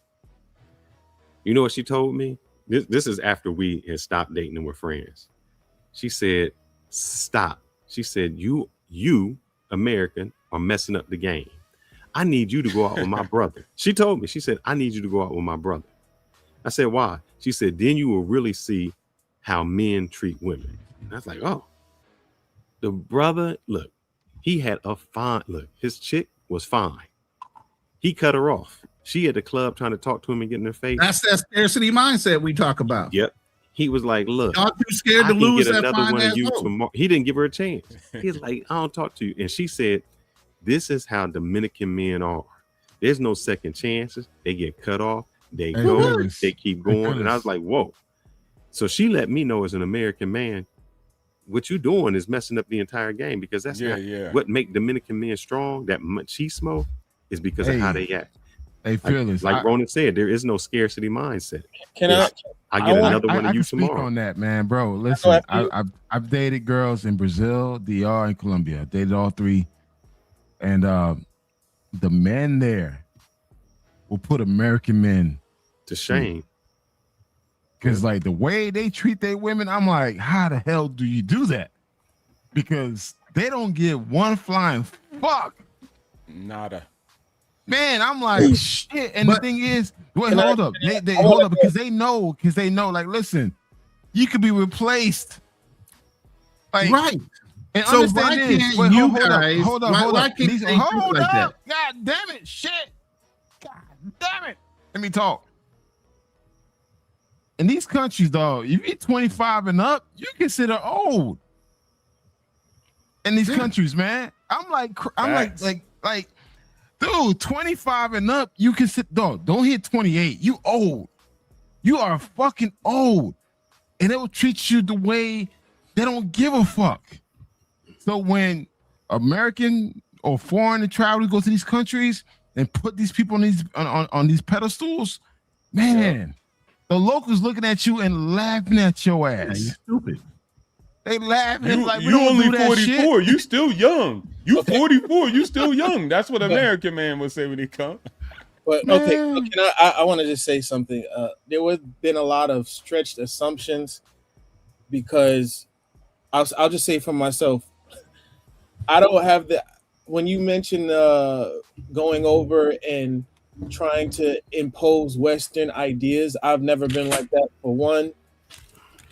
S1: You know what she told me? This is after we had stopped dating and were friends. She said, stop. She said, you American are messing up the game. I need you to go out with my brother. She told me, she said, I need you to go out with my brother. I said, why? She said, then you will really see how men treat women. And I was like, oh, the brother, look, he had his chick was fine. He cut her off. She at the club trying to talk to him and get in her face.
S6: That's that scarcity mindset we talk about.
S1: Yep. He was like, look,
S6: y'all too scared to lose that
S1: another
S6: fine
S1: one of you
S6: asshole.
S1: tomorrow. He didn't give her a chance. He's like, I don't talk to you. And she said, this is how Dominican men are. There's no second chances. They get cut off. They go. They keep going. And I was like, whoa. So she let me know as an American man, what you doing is messing up the entire game, because that's what make Dominican men strong. That machismo is because of how they act.
S5: Hey, Fearless.
S1: Like Ronan said, there is no scarcity mindset.
S5: I
S1: get another one of you
S5: tomorrow.
S1: Speak
S5: on that, man, bro. Listen, I've dated girls in Brazil, DR, and Colombia. I've dated all three, and the men there will put American men
S1: to shame.
S5: Because like the way they treat their women, I'm like, how the hell do you do that? Because they don't give one flying fuck.
S10: Nada.
S5: Man, I'm like, shit. And the thing is, wait, hold up. They hold up because they know, like, listen, you could be replaced Like,
S6: right.
S5: And
S6: so
S5: understand
S6: why
S5: this.
S6: can't
S5: Wait,
S6: you
S5: hold
S6: guys?
S5: up, hold up,
S6: why,
S5: hold
S6: why
S5: up.
S6: can't
S5: These,
S6: they
S5: hold
S6: do it like
S5: up.
S6: that?
S5: God damn it. Shit. God damn it. Let me talk. In these countries, dog, if you're 25 and up, you consider old. In these countries, man. I'm like, dude, 25 and up, you can sit, dog, don't hit 28. You old. You are fucking old. And they will treat you the way they don't give a fuck. So when American or foreign travelers go to these countries and put these people on these pedestals, man, the locals looking at you and laughing at your ass.
S6: You stupid.
S5: They laughing like we
S10: you
S5: don't
S10: only
S5: do that
S10: 44.
S5: shit.
S10: You still young. You 44. You still young. That's what American man would say when he come.
S11: But okay, I want to just say something. There have been a lot of stretched assumptions because I'll just say for myself, I don't have the. When you mention going over and trying to impose Western ideas, I've never been like that. For one,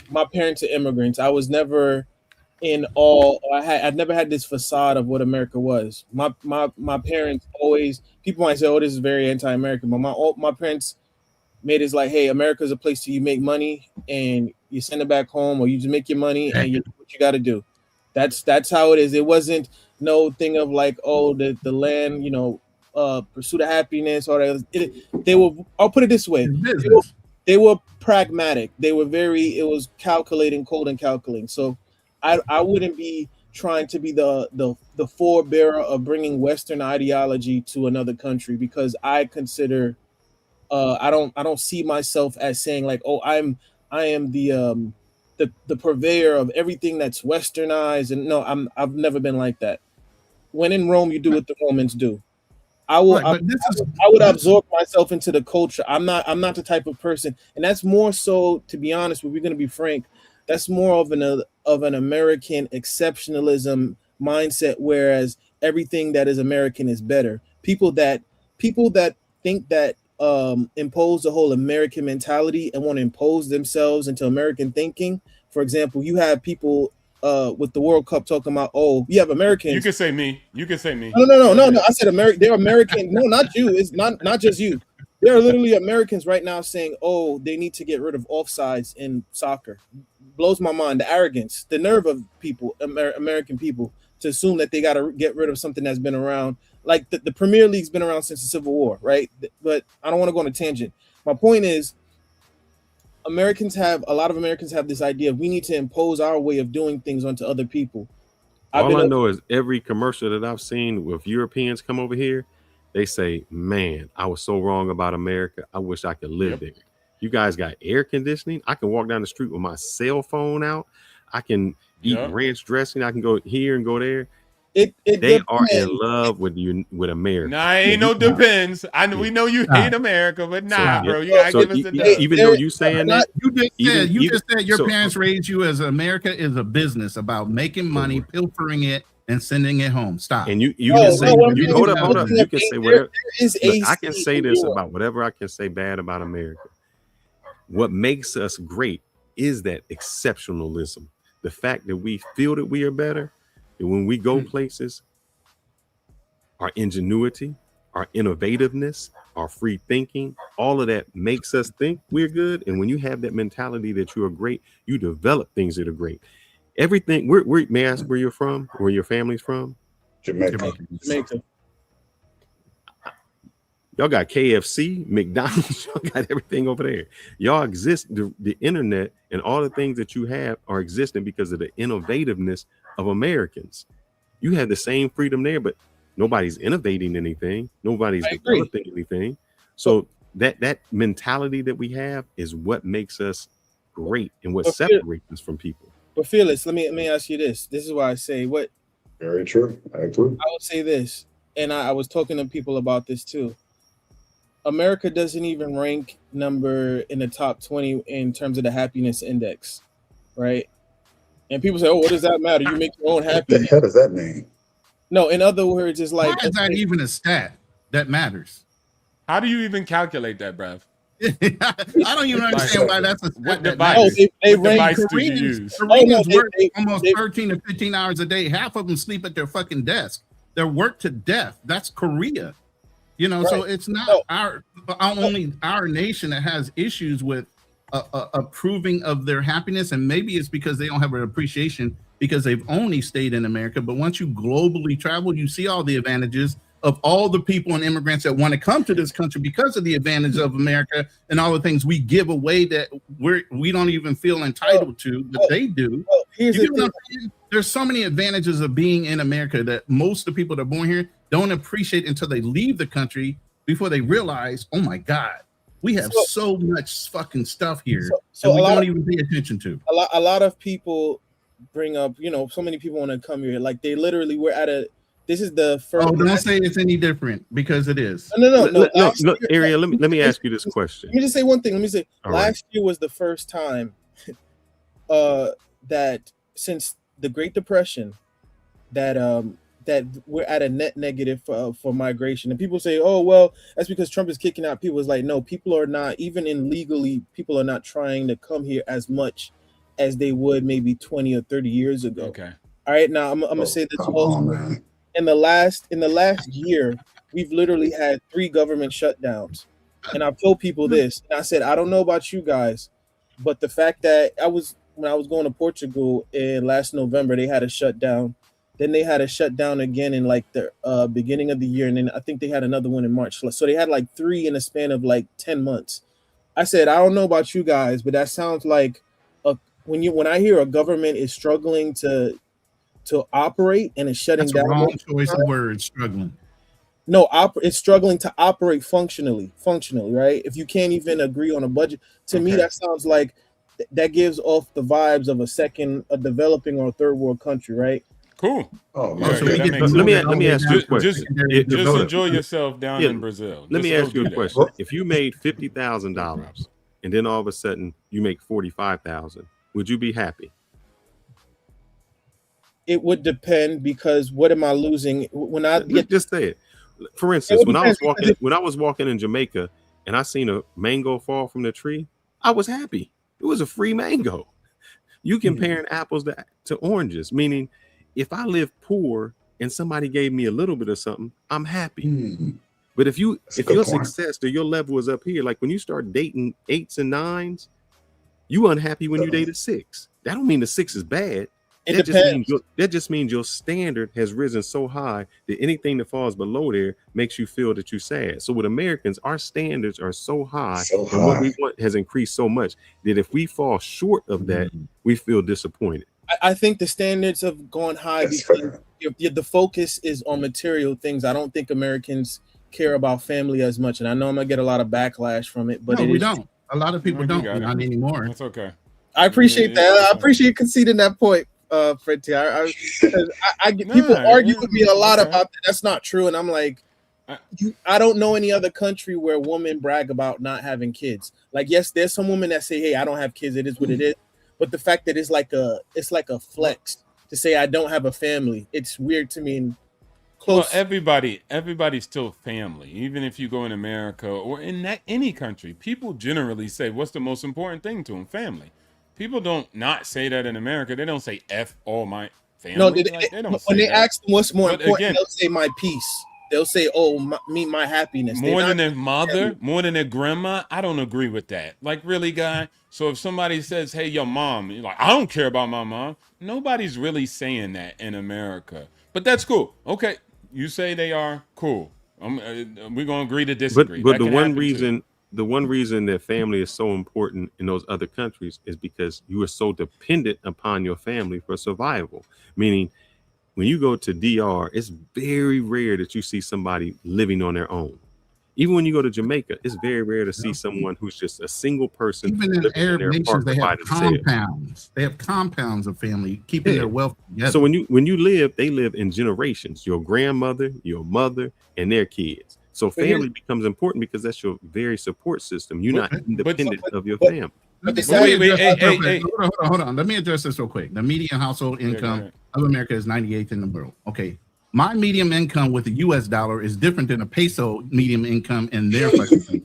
S11: my parents are immigrants. I was never in all. I'd never had this facade of what America was. My parents always. People might say, "Oh, this is very anti-American," but my parents made it like, "Hey, America's a place where you make money and you send it back home, or you just make your money and you do what you got to do." That's how it is. It wasn't no thing of like, oh, the land, pursuit of happiness, or they were. I'll put it this way: they were pragmatic. They were it was calculating, cold and calculating. So, I wouldn't be trying to be the forebearer of bringing Western ideology to another country, because I consider I don't see myself as saying like, oh, I am the purveyor of everything that's Westernized, and no, I've never been like that. When in Rome, you do what the Romans do. I would absorb myself into the culture. I'm not the type of person, and that's more so, to be honest, if we're going to be frank, that's more of an American exceptionalism mindset, whereas everything that is American is better. People that think that impose the whole American mentality and want to impose themselves into American thinking. For example, you have people with the World Cup talking about, oh, you have Americans.
S10: You can say me. You can say me.
S11: No. I said American. They're American. No, not you. It's not just you. There are literally Americans right now saying, oh, they need to get rid of offsides in soccer. Blows my mind. The arrogance, the nerve of people, American people, to assume that they got to get rid of something that's been around. Like the Premier League's been around since the Civil War, right? But I don't want to go on a tangent. My point is, a lot of Americans have this idea of we need to impose our way of doing things onto other people.
S1: All I know is every commercial that I've seen with Europeans come over here, they say, man, I was so wrong about America. I wish I could live there. You guys got air conditioning. I can walk down the street with my cell phone out. I can eat ranch dressing. I can go here and go there. They are in love with America.
S10: Nah, ain't no depends. We know you hate America, but bro, you gotta give us the depends.
S1: Even though you saying that,
S6: you just said your parents raised you as America is a business about making money, pilfering it, and sending it home. Stop.
S1: And you can say, hold up. You can say whatever. I can say this about whatever I can say bad about America. What makes us great is that exceptionalism. The fact that we feel that we are better. And when we go places, our ingenuity, our innovativeness, our free thinking, all of that makes us think we're good. And when you have that mentality that you are great, you develop things that are great. Everything. May I ask where you're from? Where your family's from?
S4: Jamaica.
S1: Y'all got KFC, McDonald's. Y'all got everything over there. Y'all exist. The internet and all the things that you have are existing because of the innovativeness of Americans. You have the same freedom there, but nobody's innovating anything. Nobody's developing anything. So that mentality that we have is what makes us great and what separates us from people.
S11: But Felix, let me ask you this. This is why I say what.
S4: Very true. I agree.
S11: I would say this, and I was talking to people about this too. America doesn't even rank number in the top 20 in terms of the happiness index, right? And people say, "Oh, what does that matter? You make your own happiness."
S4: What the hell does that mean?
S11: No, in other words, it's like,
S6: why is that even a stat that matters?
S10: How do you even calculate that, bruv?
S6: I don't even understand why that's a
S10: what
S6: device.
S10: device.
S6: They
S10: What device do you
S6: Koreans,
S10: use?
S6: Koreans work almost 13 to 15 hours a day. Half of them sleep at their fucking desk. They're worked to death. That's Korea. You know, so it's not only our nation that has issues with approving of their happiness, and maybe it's because they don't have an appreciation because they've only stayed in America. But once you globally travel, you see all the advantages of all the people and immigrants that want to come to this country because of the advantage of America and all the things we give away that we don't even feel entitled to, but they do. There's so many advantages of being in America that most of the people that are born here don't appreciate until they leave the country before they realize, oh my God, we have so much fucking stuff here that we don't even pay attention to.
S11: A lot of people bring up, you know, so many people want to come here. Like they literally were at a. This is the first.
S6: Oh, don't say it's any different because it is.
S11: No.
S1: Look, Ariel, let me ask you this question.
S11: Let me just say one thing. Let me say
S1: All
S11: last year was the first time that since the Great Depression that we're at a net negative for migration. And people say, oh, well, that's because Trump is kicking out people. It's like, no, people are not, even illegally, people are not trying to come here as much as they would maybe 20 or 30 years ago.
S10: Okay.
S11: All right. Now I'm gonna say this also. In the last year, we've literally had 3 government shutdowns. And I've told people this, and I said, I don't know about you guys, but the fact that when I was going to Portugal in last November, they had a shutdown. Then they had a shutdown again in like the beginning of the year. And then I think they had another one in March. So they had like 3 in a span of like 10 months. I said, I don't know about you guys, but that sounds like when I hear a government is struggling to operate and is shutting down.
S6: Wrong choice of words, struggling.
S11: No, it's struggling to operate functionally, right? If you can't even agree on a budget, to me, that sounds like that gives off the vibes of a developing or a third world country, right?
S10: Cool.
S1: Let me ask you a question.
S10: Just enjoy yourself down in Brazil.
S1: Let me ask you a question. If you made $50,000 and then all of a sudden you make $45,000, would you be happy?
S11: It would depend, because what am I losing when I
S1: just say it? For instance, when I was walking in Jamaica and I seen a mango fall from the tree, I was happy. It was a free mango. You comparing apples to oranges, meaning if I live poor and somebody gave me a little bit of something, I'm happy. But if your success or your level is up here, like when you start dating 8s and 9s, you unhappy when you date a 6. That don't mean the 6 is bad. That just means your standard has risen so high that anything that falls below there makes you feel that you're sad. So with Americans, our standards are so high, and what we want has increased so much that if we fall short of that, we feel disappointed.
S11: I think the standards have gone high because the focus is on material things. I don't think Americans care about family as much, and I know I'm gonna get a lot of backlash from it, but
S6: we don't. A lot of people don't. Not anymore.
S10: That's okay.
S11: I appreciate that. I appreciate you conceding that point. Freddy, I get people argue with me a lot about that. That's not true, and I'm like, I don't know any other country where women brag about not having kids. Like, yes, there's some women that say, "Hey, I don't have kids. It is what it is." But the fact that it's like a flex to say I don't have a family, it's weird to me.
S10: Well, everybody's still family. Even if you go in America or in any country, people generally say, "What's the most important thing to them?" Family. People don't not say that in America. They don't say F all my family.
S11: No,
S10: they don't
S11: when they
S10: that.
S11: ask them what's more important,
S10: again,
S11: they'll say my peace. They'll say, "Oh, my happiness."
S10: More than their mother, more than their grandma. I don't agree with that. Like, really, guy. So if somebody says, "Hey, your mom," you're like, "I don't care about my mom." Nobody's really saying that in America. But that's cool. Okay, you say they are cool. We're gonna agree to disagree.
S1: But the one reason that family is so important in those other countries is because you are so dependent upon your family for survival. Meaning, when you go to DR, it's very rare that you see somebody living on their own. Even when you go to Jamaica, it's very rare to see someone who's just a single person.
S6: Even in Arab nations, they have compounds. They have compounds of family keeping their wealth together.
S1: So when you live, they live in generations. Your grandmother, your mother, and their kids. So family becomes important because that's your very support system. You're not independent of your family.
S6: Hold on. Let me address this real quick. The median household income of America is 98th in the world. Okay. My median income with the US dollar is different than a peso median income in their fucking country.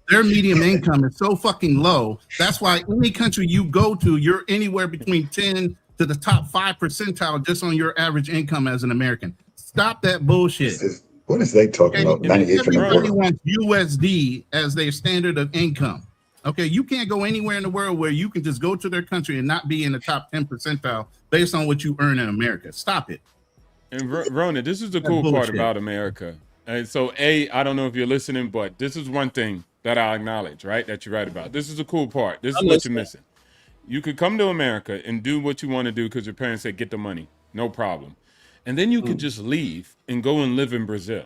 S6: Their median income is so fucking low. That's why any country you go to, you're anywhere between 10 to the top 5 percentile just on your average income as an American. Stop that bullshit.
S4: What is they talking about? 98 for the
S6: Everybody
S4: world.
S6: wants USD as their standard of income. Okay, you can't go anywhere in the world where you can just go to their country and not be in the top 10 percentile based on what you earn in America. Stop it.
S10: And Rona, this is the cool part about America. And so, I don't know if you're listening, but this is one thing that I acknowledge, right? That you're right about. This is the cool part. This is what you're missing. You could come to America and do what you want to do because your parents said, get the money. No problem. And then you could just leave and go and live in Brazil.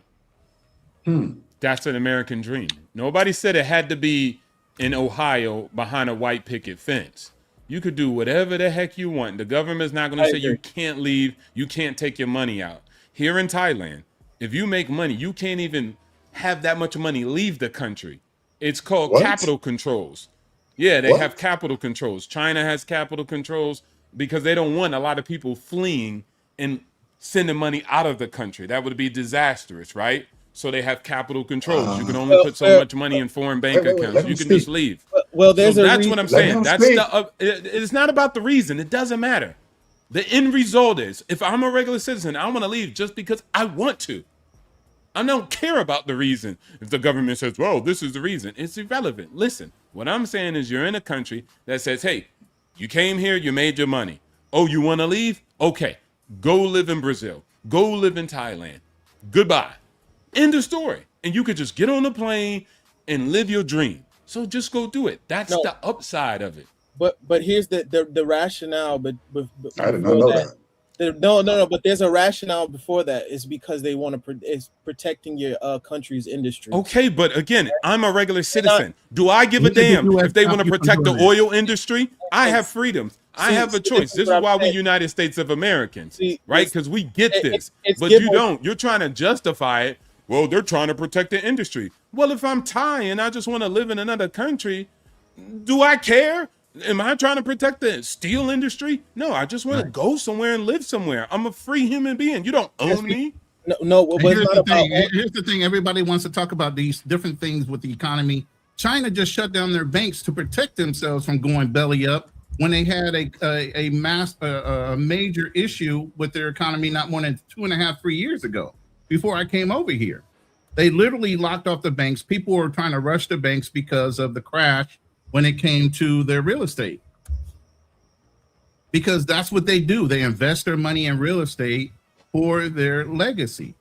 S10: That's an American dream. Nobody said it had to be in Ohio behind a white picket fence. You could do whatever the heck you want. The government's not going to say you can't leave. You can't take your money out. Here in Thailand, if you make money, you can't even have that much money leave the country. It's called capital controls. Yeah, they have capital controls. China has capital controls because they don't want a lot of people fleeing and sending money out of the country. That would be disastrous, right? So they have capital controls. You can only put so much money in foreign bank accounts. You can just leave.
S11: Well, there's
S10: that's what I'm saying. It's not about the reason. It doesn't matter. The end result is, if I'm a regular citizen, I want to leave just because I want to. I don't care about the reason. If the government says, well, this is the reason, it's irrelevant. Listen, what I'm saying is you're in a country that says, hey, you came here, you made your money. Oh, you want to leave? Okay, go live in Brazil. Go live in Thailand. Goodbye. End of story. And you could just get on the plane and live your dream. So just go do it. That's the upside of it.
S11: But here's the rationale. But
S4: I did not know that.
S11: No. But there's a rationale before that. It's because they want to. It's protecting your country's industry.
S10: Okay, but again, I'm a regular citizen. Do I give a damn if they want to protect the oil industry? I have freedoms. I have a choice. This is why we United States of Americans, right? Because we get this. But you don't. You're trying to justify it. Well, they're trying to protect the industry. Well, if I'm Thai and I just want to live in another country, do I care? Am I trying to protect the steel industry? No, I just want to go somewhere and live somewhere. I'm a free human being. You don't own me.
S11: No.
S6: Here's the thing. Everybody wants to talk about these different things with the economy. China just shut down their banks to protect themselves from going belly up when they had a major issue with their economy not more than 2.5, 3 years ago before I came over here. They literally locked off the banks. People were trying to rush the banks because of the crash when it came to their real estate. Because that's what they do. They invest their money in real estate for their legacy.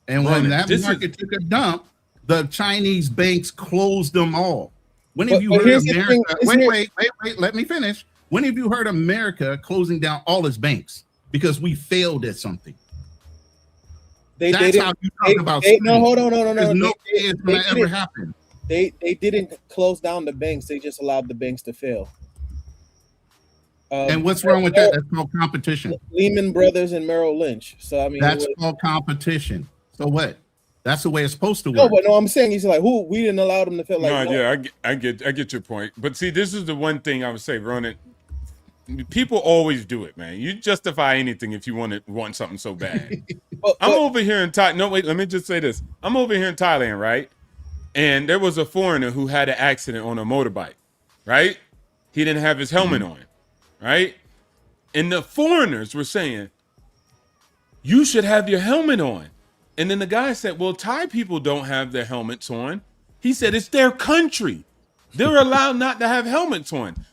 S6: And when that market took a dump, the Chinese banks closed them all. When have you heard of America? Wait, let me finish. When have you heard of America closing down all its banks? Because we failed at something.
S11: That's
S6: how you talk about
S11: no, hold on.
S6: No it's going to ever happen.
S11: They didn't close down the banks. They just allowed the banks to fail.
S6: And what's wrong with that? That's called competition.
S11: Lehman Brothers and Merrill Lynch. So I mean,
S6: that's called competition. So what? That's the way it's supposed to work.
S11: No, but no, I'm saying he's like, we didn't allow them to feel like.
S10: No, yeah, I get your point. But see, this is the one thing I would say, Ronan. People always do it, man. You justify anything if you want something so bad. I'm over here in Thailand. No, wait, let me just say this. I'm over here in Thailand, right? And there was a foreigner who had an accident on a motorbike, right? He didn't have his helmet on, right? And the foreigners were saying, you should have your helmet on. And then the guy said, well, Thai people don't have their helmets on. He said, it's their country. They're allowed not to have helmets on.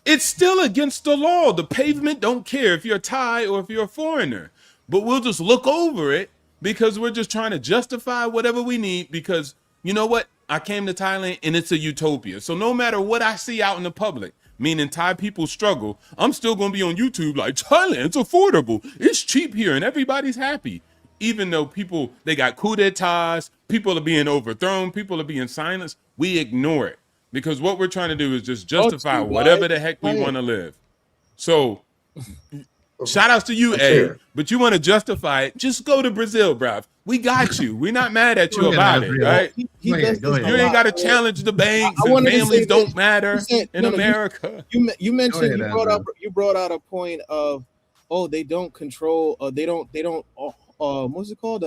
S10: It's still against the law. The pavement don't care if you're Thai or if you're a foreigner. But we'll just look over it because we're just trying to justify whatever we need because you know what? I came to Thailand and it's a utopia. So no matter what I see out in the public, meaning Thai people struggle, I'm still going to be on YouTube like, Thailand's affordable. It's cheap here and everybody's happy. Even though people, they got coup d'etats, people are being overthrown, people are being silenced, we ignore it. Because what we're trying to do is just justify whatever the heck we want to live. So shout outs to you, A. But you want to justify it, just go to Brazil, bruv. We got you. We're not mad at you about it, right? You ain't got to challenge the banks and families don't matter in America.
S11: You mentioned you brought out a point of, they don't control, they don't what's it called?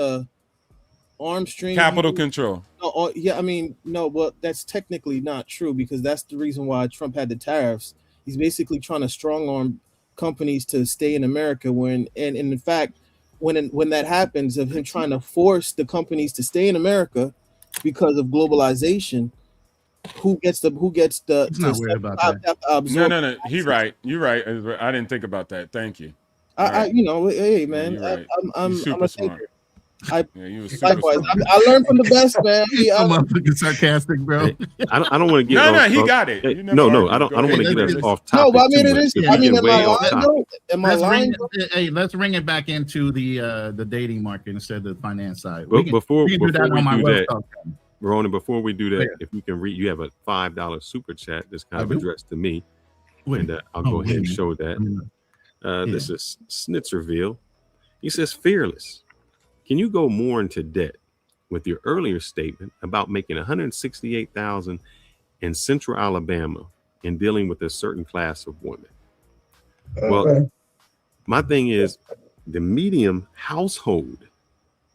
S11: arms string
S10: Capital control.
S11: No, yeah, I mean, no, well, that's technically not true because that's the reason why Trump had the tariffs. He's basically trying to strong arm companies to stay in America and in fact, when that happens of him trying to force the companies to stay in America because of globalization, who gets the
S6: He's not worried about that.
S10: No. You're right. I didn't think about that. Thank you.
S11: Hey man,
S10: you're right.
S11: I'm
S10: super
S11: a
S10: smart.
S11: thinker.
S10: You was super
S11: Likewise,
S10: smart.
S11: I learned from the best, man.
S5: I'm fucking sarcastic, bro.
S1: I don't want to get
S10: No,
S1: off,
S10: he got it.
S1: Hey,
S10: You never
S1: no,
S10: argue.
S1: I don't
S10: Go
S1: want to
S10: ahead.
S1: get us off
S11: No,
S1: topic.
S11: but I mean,
S1: too
S11: it
S1: much,
S11: is.
S1: 'cause
S11: I
S1: we
S11: mean,
S1: get
S11: am I
S1: way off
S11: lying?
S1: topic.
S11: though? Am I lying?
S6: Let's bring it back into the dating market instead of the finance side.
S1: But before we do that,
S6: Talk.
S1: Ronan, before we do that,
S6: Yeah.
S1: if you can read, you have a $5 super chat that's kind
S6: I
S1: of
S6: do?
S1: addressed to me,
S6: Wait.
S1: and I'll go ahead and show that. This is Snitzerville. He says, "Fearless, can you go more into debt with your earlier statement about making $168,000 in Central Alabama and dealing with a certain class of women?" Well, my thing is the medium household.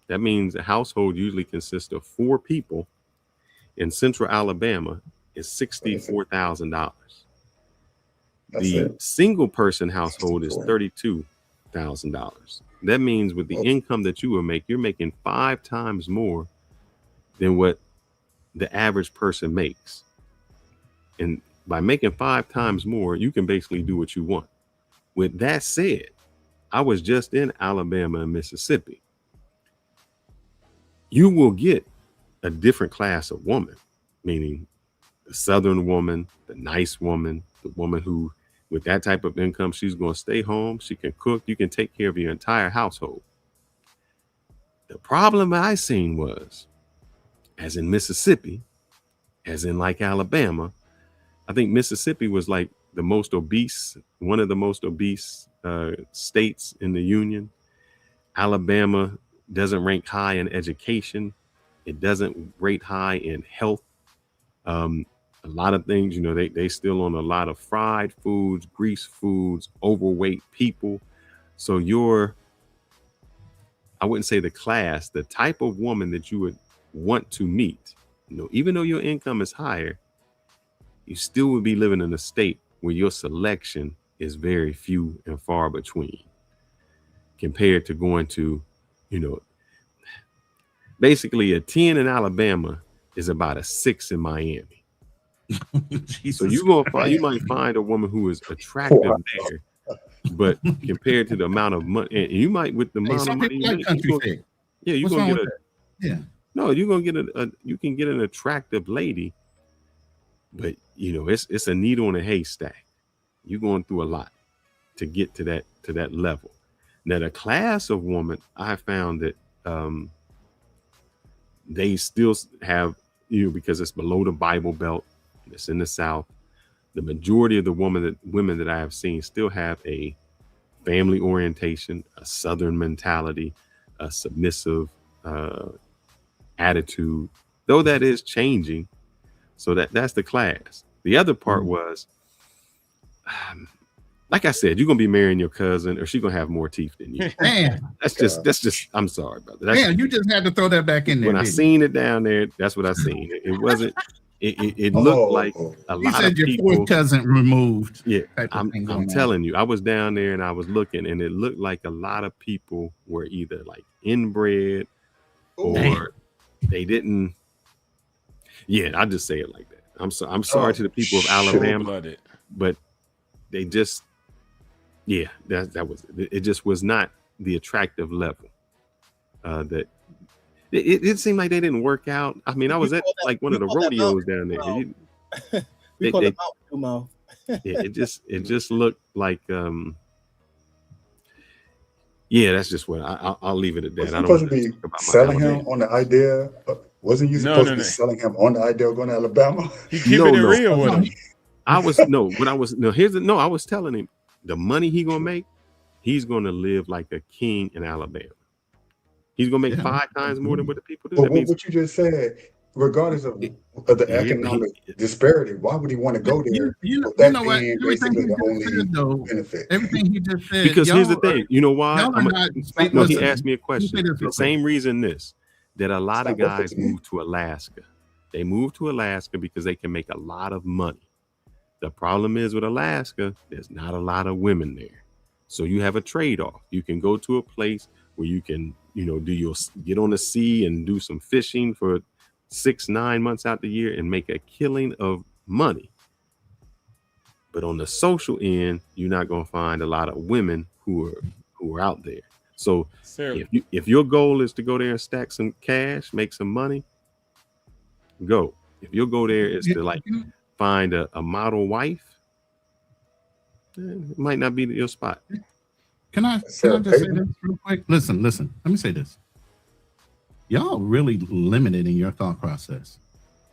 S1: That means a household usually consists of 4 people in Central Alabama is $64,000. The single person household is $32,000. That means with the income that you will make, you're making 5 times more than what the average person makes. And by making 5 times more, you can basically do what you want. With that said, I was just in Alabama and Mississippi. You will get a different class of woman, meaning the Southern woman, the nice woman, the woman who, with that type of income, she's going to stay home. She can cook. You can take care of your entire household. The problem I seen was, as in Mississippi, as in like Alabama, I think Mississippi was like the most obese, one of the most obese states in the union. Alabama doesn't rank high in education. It doesn't rate high in health. A lot of things, you know, they still on a lot of fried foods, grease foods, overweight people. So I wouldn't say the class, the type of woman that you would want to meet, you know, even though your income is higher, you still would be living in a state where your selection is very few and far between compared to going to, you know, basically a 10 in Alabama is about a 6 in Miami. So you might find a woman who is attractive there, but compared to the amount of money, and you might with the amount of money you make, you're gonna get you can get an attractive lady, but you know it's a needle in a haystack. You're going through a lot to get to that level. Now the class of woman, I found that they still have, you know, because it's below the Bible Belt, it's in the South. The majority of the women that I have seen still have a family orientation, a Southern mentality, a submissive attitude, though that is changing. So that's the class. The other part was, like I said, you're gonna be marrying your cousin, or she's gonna have more teeth than you.
S6: Man,
S1: that's just. I'm sorry, brother.
S6: Man, you just had to throw that back in there.
S1: When I seen it down there, that's what I seen. It wasn't. It looked like a lot of people. You said
S6: your fourth cousin removed.
S1: Yeah, I'm telling you, I was down there and I was looking, and it looked like a lot of people were either like inbred or they didn't. Yeah, I just say it like that. I'm sorry to the people of Alabama, but they just. Yeah, that was it. Just was not the attractive level. That it seemed like they didn't work out. I mean, I was at like one of the rodeos down there.
S11: We call it mouth.
S1: Yeah, it just looked like. Yeah, that's just what I'll leave it at that. I don't
S4: supposed to be selling him on the idea. Wasn't you supposed to be selling him on the idea of going to Alabama?
S10: He keeping it real with him.
S1: I was telling him. The money he gonna make, he's gonna live like a king in Alabama. He's gonna make 5 times more than what the people do.
S4: But what you just said, regardless of the economic disparity, why would he want to go there?
S6: You know what? Everything he just said, though,
S4: benefit.
S6: Everything he just said.
S1: Because here's the thing, you know why?
S6: He
S1: asked me a question. The same reason that a lot of
S4: Stop working
S1: guys
S4: for me.
S1: move to Alaska. They move to Alaska because they can make a lot of money. The problem is with Alaska, there's not a lot of women there. So you have a trade-off. You can go to a place where you can, get on the sea and do some fishing for 6-9 months out the year and make a killing of money. But on the social end, you're not going to find a lot of women who are out there. So if your goal is to go there and stack some cash, make some money, go. If your goal there is to find a model wife, it might not be your spot.
S6: Can I just say this real quick? Listen. Let me say this. Y'all really limited in your thought process.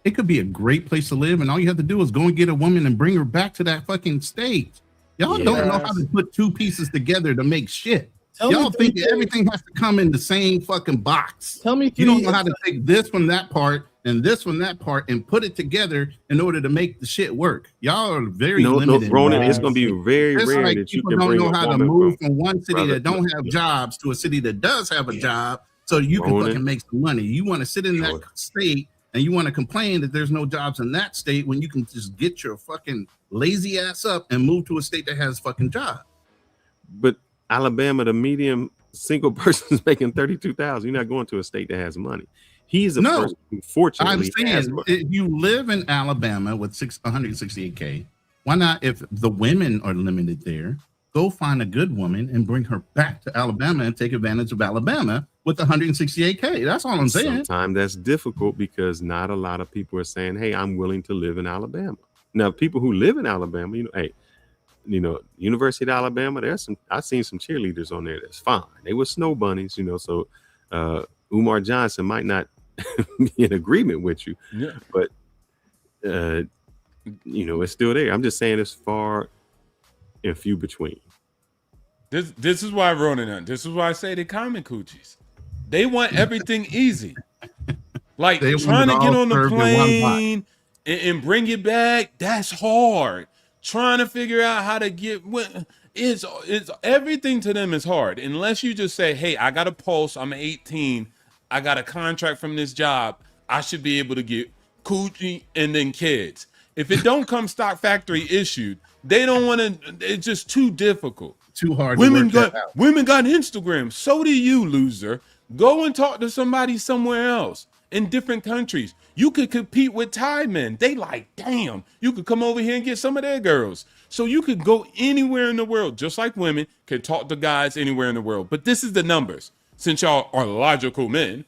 S6: It could be a great place to live, and all you have to do is go and get a woman and bring her back to that fucking state. Y'all don't know how to put two pieces together to make shit. Y'all think that everything has to come in the same fucking box.
S11: Tell me
S6: you don't know how to take this from that part and this from that part and put it together in order to make the shit work. Y'all are very limited.
S1: No, Ronan, it's going to be very rare that you can bring
S6: don't know
S1: a
S6: how to
S1: woman
S6: move from one city
S1: brother,
S6: that don't have jobs to a city that does have a job, so you can fucking make some money. You want to sit in that state and you want to complain that there's no jobs in that state when you can just get your fucking lazy ass up and move to a state that has fucking job.
S1: But Alabama, the medium single person is making $32,000. You're not going to a state that has money. He's a person who fortunately has money.
S6: If you live in Alabama with 168K, why not, if the women are limited there, go find a good woman and bring her back to Alabama and take advantage of Alabama with 168K. That's all I'm saying.
S1: Sometimes that's difficult because not a lot of people are saying, hey, I'm willing to live in Alabama. Now, people who live in Alabama, University of Alabama, I've seen some cheerleaders on there that's fine. They were snow bunnies, so Umar Johnson might not be in agreement with you, but it's still there. I'm just saying it's far and few between.
S10: This is why Ronan, this is why I say they common coochies. They want everything easy. Like trying to get on the plane and bring it back, that's hard. Trying to figure out how to get it's everything to them is hard. Unless you just say, hey, I got a pulse, I'm 18, I got a contract from this job, I should be able to get coochie and then kids. If it don't come stock factory issued, they don't want to, it's just too difficult.
S6: Too hard.
S10: Women got Instagram. So do you, loser. Go and talk to somebody somewhere else in different countries. You could compete with Thai men. They like, damn, you could come over here and get some of their girls. So you could go anywhere in the world, just like women can talk to guys anywhere in the world. But this is the numbers. Since y'all are logical men,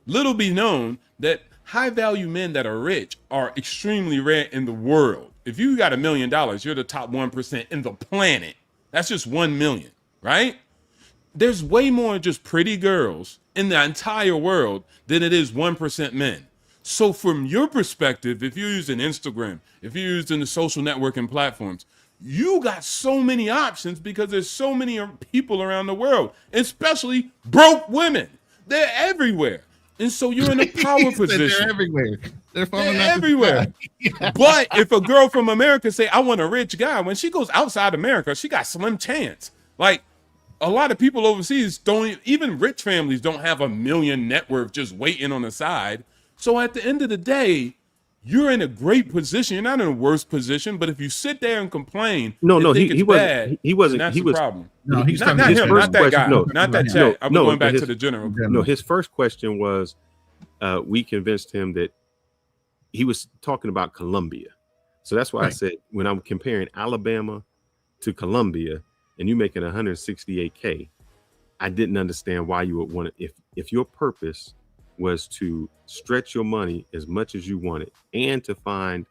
S10: little be known that high value men that are rich are extremely rare in the world. If you got $1 million, you're the top 1% in the planet. That's just 1 million, right? There's way more just pretty girls in the entire world than it is 1% men. So from your perspective, if you're using Instagram, if you're using the social networking platforms, you got so many options because there's so many people around the world, especially broke women. They're everywhere. And so you're in a power position.
S6: They're everywhere. They're
S10: everywhere. But if a girl from America say, I want a rich guy, when she goes outside America, she got slim chance. Like a lot of people overseas even rich families don't have $1 million net worth just waiting on the side. So at the end of the day, you're in a great position. You're not in a worse position, but if you sit there and complain, he wasn't. He was the problem.
S6: No, he's
S10: not him, not that guy, not that chat. I'm going back to the general.
S1: No, his first question was, we convinced him that he was talking about Colombia. So that's why I said when I'm comparing Alabama to Colombia, and you making 168K, I didn't understand why you would want it. If your purpose was to stretch your money as much as you wanted and to find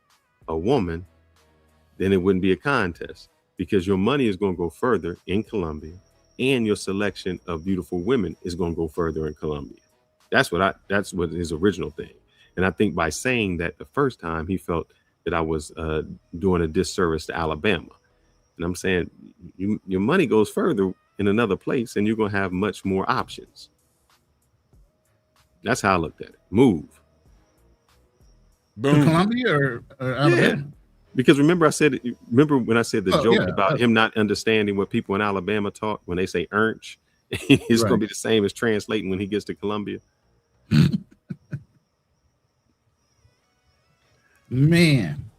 S1: a woman, then it wouldn't be a contest because your money is going to go further in Colombia and your selection of beautiful women is going to go further in Colombia. That's what his original thing. And I think by saying that the first time, he felt that I was doing a disservice to Alabama. And I'm saying your money goes further in another place and you're going to have much more options. That's how I looked at it. Move.
S6: Boom. To Colombia or Alabama?
S1: Yeah. Because remember when I said the joke about him not understanding what people in Alabama talk when they say "ernch," it's going to be the same as translating when he gets to Colombia.
S6: Man.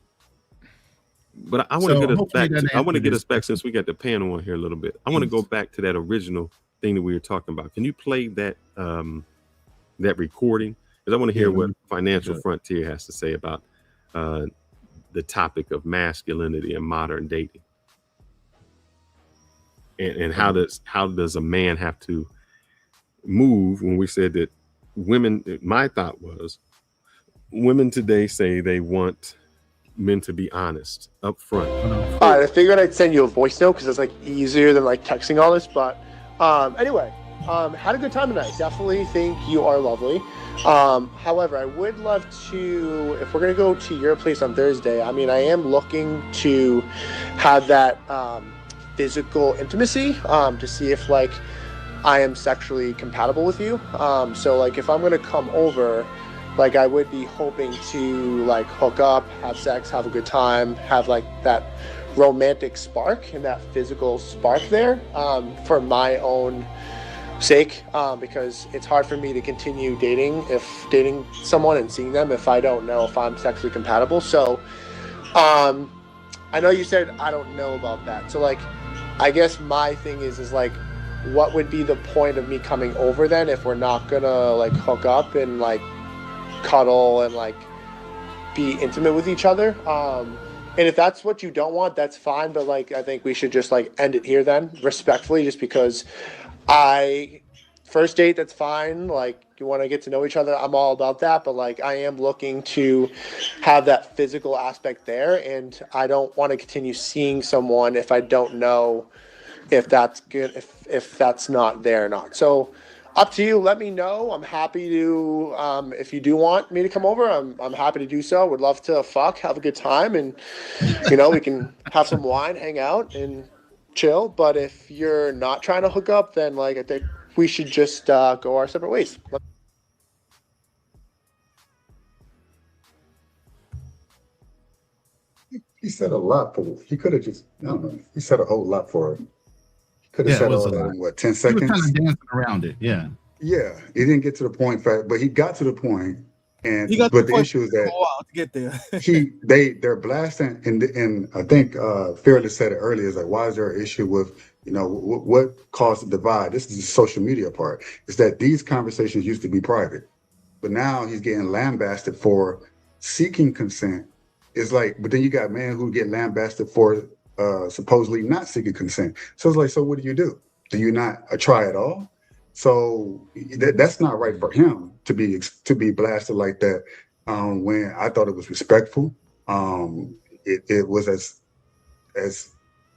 S1: But I want to get us back. I want to get us back since we got the panel on here a little bit. I want to go back to that original thing that we were talking about. Can you play that that recording? Because I want to hear what Financial Frontier has to say about the topic of masculinity and modern dating, and how does a man have to move when we said that women. My thought was, women today say they want men to be honest up front.
S8: All right, I figured I'd send you a voice note because it's like easier than like texting all this. But anyway, had a good time tonight. Definitely think you are lovely. However, I would love to, if we're gonna go to your place on Thursday, I mean, I am looking to have that physical intimacy to see if like I am sexually compatible with you. So like if I'm gonna come over, like I would be hoping to like hook up, have sex, have a good time, have like that romantic spark and that physical spark there for my own sake, because it's hard for me to continue dating someone and seeing them if I don't know if I'm sexually compatible. So I know you said I don't know about that. So like I guess my thing is like what would be the point of me coming over then if we're not gonna like hook up and like cuddle and like be intimate with each other, and if that's what you don't want, that's fine, but like I think we should just like end it here then, respectfully, just because first date, that's fine, like you want to get to know each other, I'm all about that, but like I am looking to have that physical aspect there, and I don't want to continue seeing someone if I don't know if that's good, if that's not there or not. So up to you. Let me know. I'm happy to, if you do want me to come over, I'm happy to do so. Would love to have a good time, and you know, we can have some wine, hang out, and chill. But if you're not trying to hook up, then like I think we should just go our separate ways.
S4: He said a lot for. He could have just. I don't know. He said a whole lot for it. Could have said all that in what 10 seconds.
S6: He was kind of dancing around it. Yeah.
S4: Yeah, he didn't get to the point, but he got to the point, and
S11: He got
S4: but
S11: the
S4: the issue is that
S11: to get there.
S4: they're blasting, and I think Fearless said it earlier. Is like, why is there an issue with what caused the divide? This is the social media part. Is that these conversations used to be private, but now he's getting lambasted for seeking consent. It's like, but then you got men who get lambasted for supposedly not seeking consent. So it's like, so what do? Do you not try at all? So that's not right for him to be blasted like that. When I thought it was respectful, it was as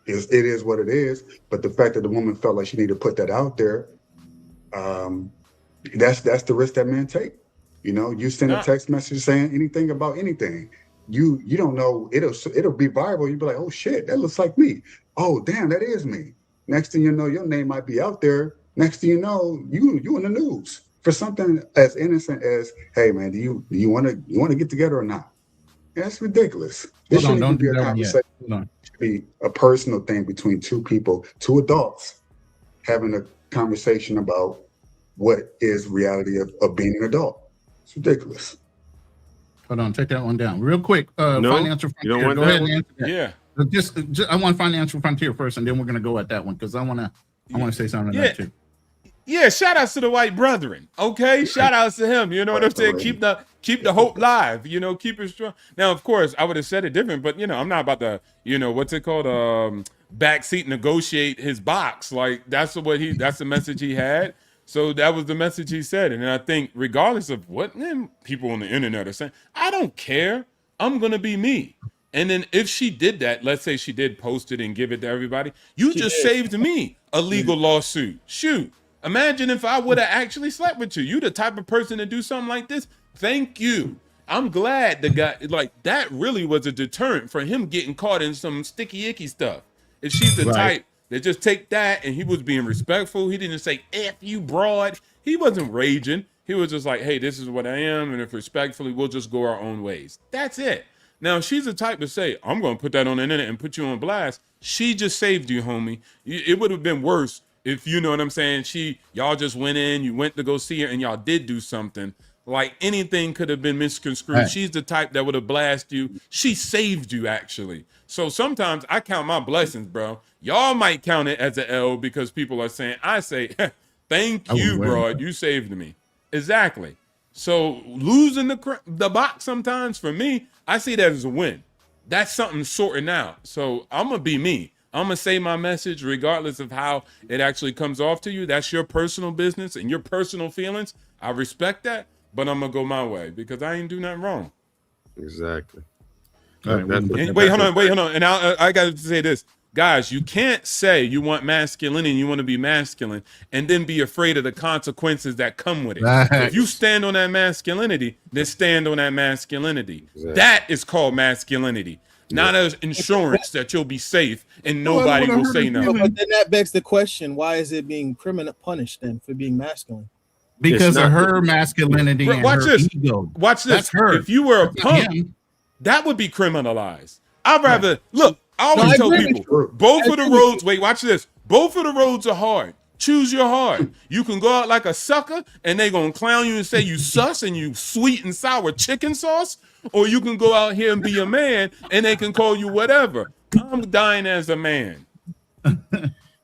S4: it is what it is. But the fact that the woman felt like she needed to put that out there, that's the risk that men take. You send a text message saying anything about anything. You don't know, it'll be viral. You'll be like, oh shit, that looks like me. Oh damn, that is me. Next thing you know, your name might be out there. Next thing you know, you in the news for something as innocent as, hey man, do you want to get together or not? That's ridiculous. This shouldn't even be a conversation. It should be a personal thing between two people, two adults, having a conversation about what is reality of being an adult. It's ridiculous.
S6: Hold on, take that one down real quick. Financial Frontier.
S1: You don't want
S6: go
S1: that
S6: ahead
S1: one?
S6: and answer that.
S1: Yeah.
S6: Just I want Financial Frontier first, and then we're gonna go at that one because I want to say something to that too.
S10: Yeah, shout outs to the white brethren. Okay, shout outs to him. You know what I'm saying? Keep the hope live. Keep it strong. Now, of course, I would have said it different, but I'm not about to, what's it called? Backseat negotiate his box. Like that's the message he had. So that was the message he said. And I think regardless of what people on the internet are saying, I don't care. I'm gonna be me. And then if she did that, let's say she did post it and give it to everybody, you just saved me a legal lawsuit. Shoot. Imagine if I would have actually slept with you. You the type of person to do something like this. Thank you. I'm glad the guy, like, that really was a deterrent for him getting caught in some sticky icky stuff. If she's the type that just take that, and he was being respectful. He didn't say, F you broad. He wasn't raging. He was just like, hey, this is what I am. And if respectfully, we'll just go our own ways. That's it. Now, she's the type to say, I'm going to put that on the internet and put you on blast. She just saved you, homie. It would have been worse if, you know what I'm saying, y'all just went in, you went to go see her, and y'all did do something like anything could have been misconstrued.
S6: Right.
S10: She's the type that would have blasted you. She saved you, actually. So sometimes I count my blessings, bro. Y'all might count it as an L because people are saying, I say, thank you, bro. You saved me. Exactly. So losing the box sometimes, for me, I see that as a win. That's something sorting out. So I'm going to be me. I'm going to say my message regardless of how it actually comes off to you. That's your personal business and your personal feelings. I respect that, but I'm going to go my way because I ain't do nothing wrong.
S1: Exactly.
S10: Wait, hold on. And I got to say this. Guys, you can't say you want masculinity and you want to be masculine and then be afraid of the consequences that come with it. If you stand on that masculinity, then stand on that masculinity. Exactly. That is called masculinity. Not as insurance that you'll be safe and nobody will say no.
S11: But then that begs the question: why is it being punished then for being masculine?
S6: Because of her masculinity.
S10: Bro,
S6: and
S10: watch
S6: her
S10: this.
S6: Ego.
S10: Watch this. If you were a punk, that would be criminalized. I'd rather look. I always tell people both of the roads. Wait, watch this. Both of the roads are hard. Choose your hard. You can go out like a sucker and they gonna clown you and say you sus and you sweet and sour chicken sauce, or you can go out here and be a man and they can call you whatever. I'm dying as a man.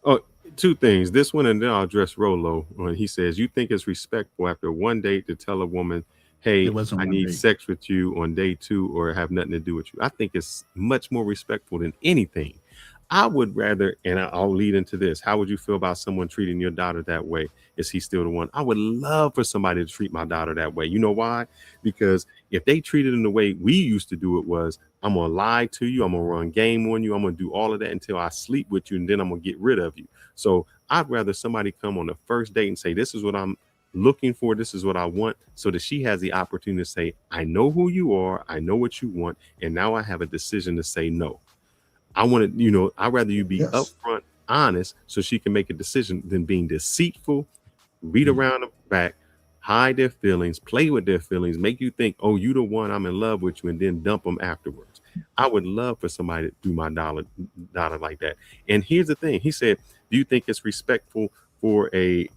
S1: Oh, two things. This one, and then I'll address Rolo when he says, you think it's respectful after one date to tell a woman, hey, I need sex with you on day 2 or have nothing to do with you. I think it's much more respectful than anything. I would rather, and I'll lead into this. How would you feel about someone treating your daughter that way? Is he still the one? I would love for somebody to treat my daughter that way. You know why? Because if they treat it in the way we used to do it was, I'm going to lie to you. I'm going to run game on you. I'm going to do all of that until I sleep with you. And then I'm going to get rid of you. So I'd rather somebody come on the first date and say, this is what I'm looking for. This is what I want. So that she has the opportunity to say, I know who you are. I know what you want. And now I have a decision to say no. I want to, I'd rather you be upfront, honest, so she can make a decision than being deceitful, read around the back, hide their feelings, play with their feelings, make you think, oh, you the one, I'm in love with you, and then dump them afterwards. I would love for somebody to do my daughter like that. And here's the thing. He said, do you think it's respectful for a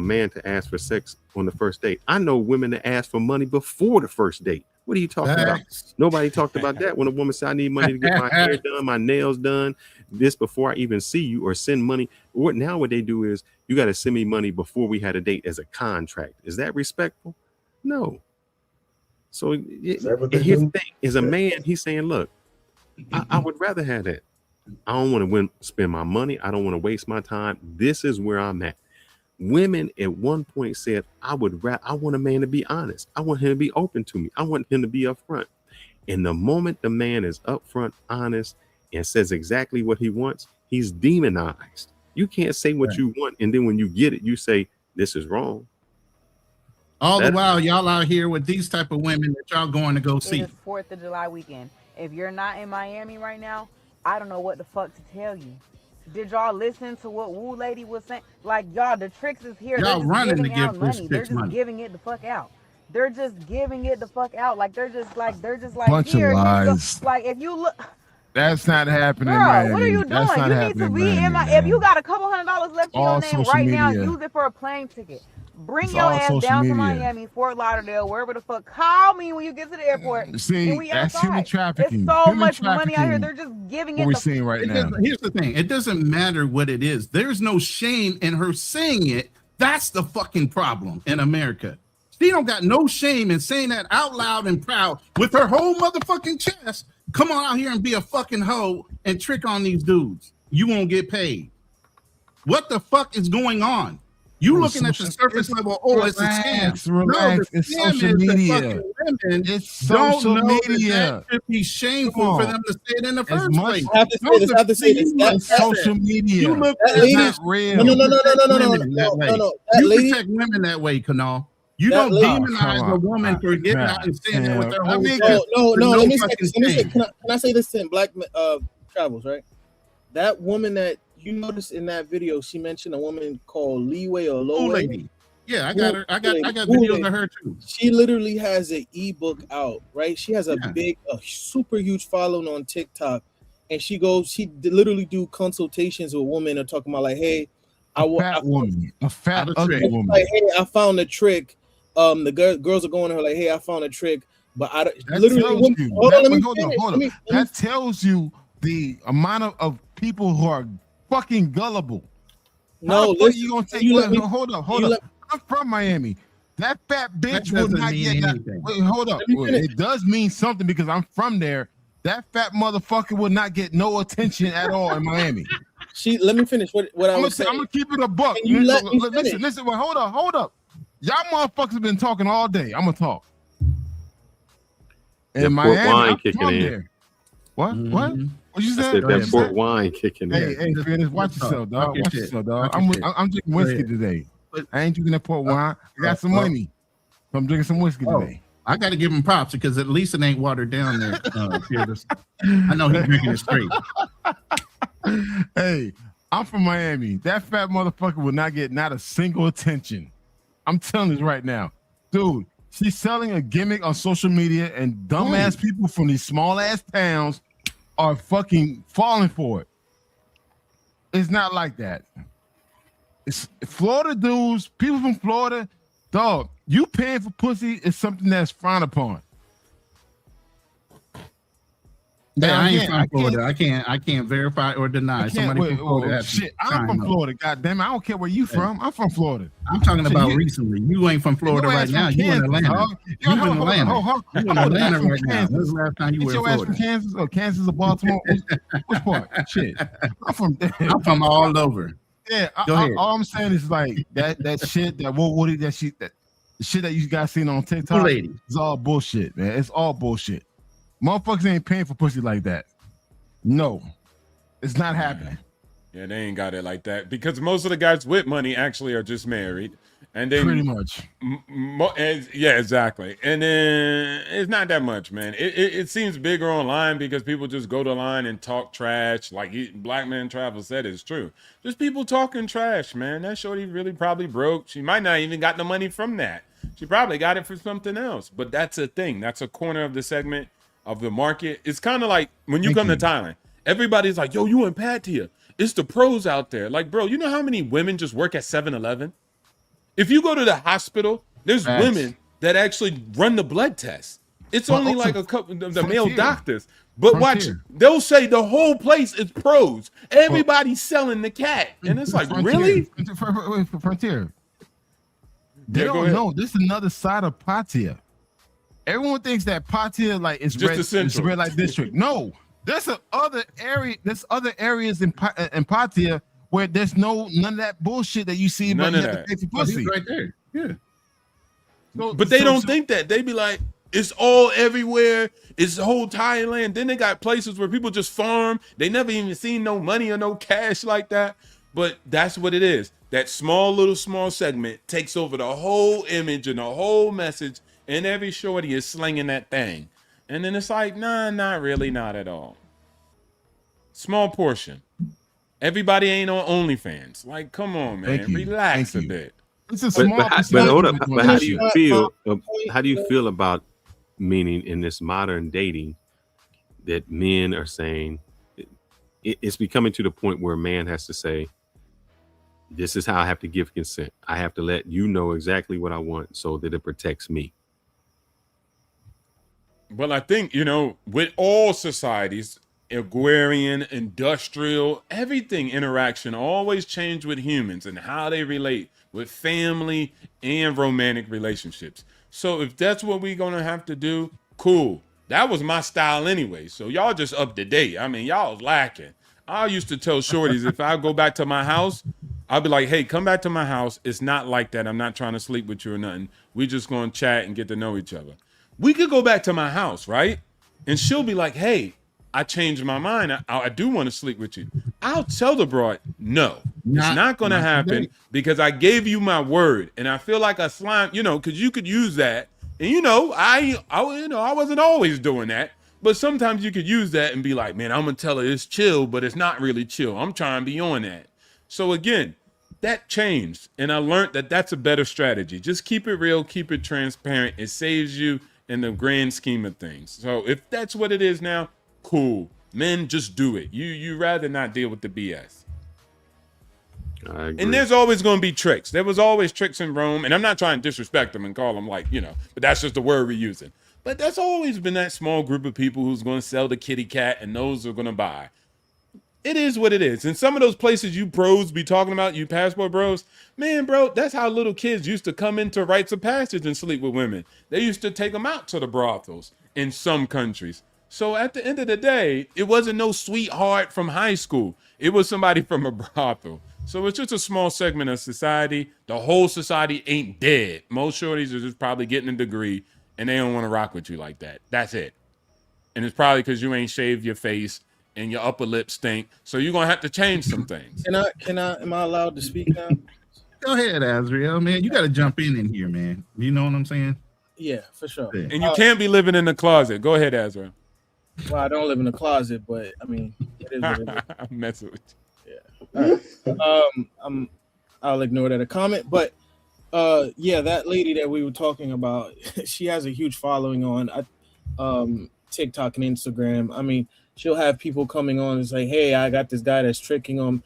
S1: man to ask for sex on the first date? I know women that ask for money before the first date. What are you talking about? Nobody talked about that. When a woman said, I need money to get my hair done, my nails done, this before I even see you, or send money. What they do is, you got to send me money before we had a date as a contract. Is that respectful? No. So here's the thing. As a man, he's saying, look, I would rather have that. I don't want to spend my money. I don't want to waste my time. This is where I'm at. Women at one point said, I want a man to be honest. I want him to be open to me. I want him to be upfront. And the moment the man is upfront, honest, and says exactly what he wants, he's demonized. You can't say what you want, and then when you get it, you say, this is wrong.
S6: All the while, y'all out here with these type of women that y'all going to go see.
S18: It is 4th of July weekend. If you're not in Miami right now, I don't know what the fuck to tell you. Did y'all listen to what Woo Lady was saying? Like, y'all, the tricks is here.
S6: Y'all running to give
S18: money. They're just
S6: money.
S18: giving it the fuck out. They're just giving it the fuck out. Like, they're just like
S5: bunch
S18: here,
S5: of lies.
S18: Like, if you look,
S5: that's not happening,
S18: girl, what are you doing?
S5: That's not
S18: You need to be in my. If you got a couple $100 left in your name right now, use it for a plane ticket. Bring your ass down to Miami, Fort Lauderdale, wherever the fuck. Call me when you get to the airport.
S5: See,
S18: and we
S5: that's
S18: outside.
S5: Human trafficking.
S18: There's so
S5: Human
S18: much money out
S5: trafficking.
S18: here. They're just giving it.
S5: What we're seeing right now.
S6: Here's the thing. It doesn't matter what it is. There's no shame in her saying it. That's the fucking problem in America. She don't got no shame in saying that out loud and proud with her whole motherfucking chest. Come on out here and be a fucking hoe and trick on these dudes. You won't get paid. What the fuck is going on? You looking at the surface level? Oh, it's a scam.
S5: Relax.
S6: No,
S5: it's social media.
S6: It's
S5: social media.
S6: That should be shameful for them to say it in the first place.
S11: I have to say this.
S5: That's social media.
S6: You look
S5: That's not real.
S11: No.
S6: You protect women that way, Kanal. You don't demonize a woman for getting out and saying that with their whole.
S11: No. Let me say. Can I say this in Black Travels? Right. That woman that you noticed in that video, she mentioned a woman called Leeway or Low Lady.
S6: Yeah, I got her. I got videos of her too.
S11: She literally has an ebook out, right? She has a super huge following on TikTok, and she literally do consultations with women and talking about like, hey,
S5: a fat ugly woman.
S11: Like, hey, I found a trick the girls are going to her like, hey, I found a trick, but I
S5: That
S11: literally
S5: tells
S11: when,
S5: you.
S11: hold on,
S5: That,
S11: let me
S5: hold
S11: finish.
S5: on, hold
S11: Let
S5: on.
S11: me
S5: That tells you the amount of people who are fucking gullible.
S11: No,
S5: How the fuck
S11: listen,
S5: you gonna take?
S11: you
S5: Wait,
S11: let me-
S5: hold up,
S11: you
S5: hold up.
S11: let-
S5: I'm from Miami. That fat bitch
S6: That
S5: will
S6: doesn't
S5: not
S6: mean
S5: get that.
S6: anything.
S5: Wait, hold up.
S11: Let me
S5: Wait,
S11: finish.
S5: it does mean something because I'm from there. That fat motherfucker will not get no attention at all in Miami.
S11: Let me finish what I was saying.
S5: I'm gonna keep it a buck.
S11: Can you let me
S5: Listen,
S11: finish?
S5: listen. Wait, hold up. Y'all motherfuckers have been talking all day. I'm gonna talk.
S1: That
S5: In
S1: port
S5: Miami,
S1: wine
S5: I'm
S1: kicking
S5: from
S1: in.
S5: there. What?
S6: Mm-hmm.
S5: What? What you
S1: I
S5: said?
S1: said
S5: What
S1: that
S5: you
S1: port
S5: said?
S1: wine kicking in.
S5: Hey, Finish, watch
S6: Let's
S5: yourself,
S6: talk.
S5: dog.
S6: Talk your
S5: Watch
S6: shit.
S5: yourself, dog.
S6: Talk your shit.
S5: I'm drinking
S6: Go
S5: whiskey
S6: ahead.
S5: today.
S6: But-
S5: I ain't drinking that port wine. I got some money. So I'm drinking some whiskey today.
S6: I got to give him props because at least it ain't watered down there. Fearless. I know he's drinking it straight.
S5: Hey, I'm from Miami. That fat motherfucker will not get not a single attention. I'm telling you right now. Dude, she's selling a gimmick on social media and dumbass people from these small ass towns are fucking falling for it. It's not like that. It's Florida dudes, people from Florida, dog, you paying for pussy is something that's frowned upon.
S6: Yeah, I ain't
S5: again,
S6: from Florida. I can't verify or deny. Somebody from Florida. has to
S5: Shit, I'm
S6: chime
S5: from
S6: up.
S5: Florida. Goddamn, I don't care where you from. I'm from Florida.
S6: I'm talking
S5: Shit,
S6: about
S5: you-
S6: recently. You ain't from Florida
S5: Your
S6: right
S5: ass
S6: now.
S5: from
S6: You in
S5: Kansas,
S6: Atlanta.
S5: dog.
S6: You in Atlanta. You in Atlanta
S5: from
S6: right now.
S5: Kansas.
S6: When's the last time you
S5: Get
S6: were in
S5: your ass from
S6: Florida?
S5: Kansas or Kansas or Baltimore? Which part? Shit, I'm from there.
S6: I'm from all over.
S5: Yeah,
S6: Go ahead.
S5: all I'm saying is like that shit that the shit that you guys seen on TikTok
S6: lady.
S5: is all bullshit, man. It's all bullshit. Motherfuckers ain't paying for pussy like that. No, it's not happening.
S10: Yeah, they ain't got it like that because most of the guys with money actually are just married, and then
S5: Pretty much.
S10: Yeah, exactly. And then it's not that much, man. It seems bigger online because people just go to line and talk trash. Like Black Man Travel said, it's true. Just people talking trash, man. That shorty really probably broke. She might not even got the money from that. She probably got it for something else. But that's a thing. That's a corner of the segment of the market. It's kind of like when you come to Thailand, everybody's like, yo, you in Pattaya. It's the pros out there. Like, bro, you know how many women just work at 7-Eleven? If you go to the hospital, there's women that actually run the blood test. It's only like a couple the male doctors. But watch, they'll say the whole place is pros. Everybody's selling the cat. And it's like, really?
S5: Frontier. They
S10: Yeah, go
S5: don't
S10: ahead.
S5: know. This is another side of Pattaya. Everyone thinks that Pattaya like is
S10: Just
S5: red,
S10: the
S5: it's
S10: central.
S5: red light district. No, there's other areas in Pattaya where there's none of that bullshit that you see.
S10: None
S5: but you
S10: of
S5: have to
S10: that.
S5: pay for
S6: Oh, he's
S5: pussy.
S6: right there. Yeah.
S10: But they don't think that. They be like, it's all everywhere. It's the whole Thailand. Then they got places where people just farm. They never even seen no money or no cash like that. But that's what it is. That small segment takes over the whole image and the whole message. And every shorty is slinging that thing. And then it's like, nah, not really, not at all. Small portion. Everybody ain't on OnlyFans. Like, come on, man.
S5: Thank you.
S10: Relax
S5: Thank
S10: a
S5: you.
S10: bit.
S5: It's a small
S1: But hold up. But how do you feel?
S11: point-
S1: How do you feel about meaning in this modern dating that men are saying it's becoming to the point where a man has to say, "This is how I have to give consent. I have to let you know exactly what I want so that it protects me."
S10: Well, I think, with all societies, agrarian, industrial, everything interaction always change with humans and how they relate with family and romantic relationships. So if that's what we're going to have to do, cool. That was my style anyway. So y'all just up to date. I mean, y'all lacking. I used to tell shorties if I go back to my house, I'll be like, hey, come back to my house. It's not like that. I'm not trying to sleep with you or nothing. We just going to chat and get to know each other. We could go back to my house, right? And she'll be like, hey, I changed my mind. I do want to sleep with you. I'll tell the broad, no, it's not going to happen because I gave you my word. And I feel like a slime, because you could use that. And, I wasn't always doing that. But sometimes you could use that and be like, man, I'm going to tell her it's chill, but it's not really chill. I'm trying to be on that. So again, that changed. And I learned that that's a better strategy. Just keep it real, keep it transparent. It saves you in the grand scheme of things. So if that's what it is now, cool. Men, just do it. You rather not deal with the BS. And there's always going to be tricks. There was always tricks in Rome. And I'm not trying to disrespect them and call them like, but that's just the word we're using. But that's always been that small group of people who's going to sell the kitty cat and those are going to buy. It is what it is. And some of those places you bros be talking about, you passport bros, man, bro, that's how little kids used to come into rites of passage and sleep with women. They used to take them out to the brothels in some countries. So at the end of the day, it wasn't no sweetheart from high school. It was somebody from a brothel. So it's just a small segment of society. The whole society ain't dead. Most shorties are just probably getting a degree and they don't want to rock with you like that. That's it. And it's probably because you ain't shaved your face and your upper lip stink. So you're going to have to change some things.
S11: Am I allowed to speak now?
S6: Go ahead, Azriel, man. You got to jump in here, man. You know what I'm saying?
S11: Yeah, for sure.
S10: And you can't be living in the closet. Go ahead, Azriel.
S11: Well, I don't live in a closet, but I mean, it is what it is.
S10: I'm messing with
S11: you. Yeah. All right. I'll ignore that a comment, but yeah, that lady that we were talking about, she has a huge following on TikTok and Instagram. I mean, she'll have people coming on and say, "Hey, I got this guy that's tricking on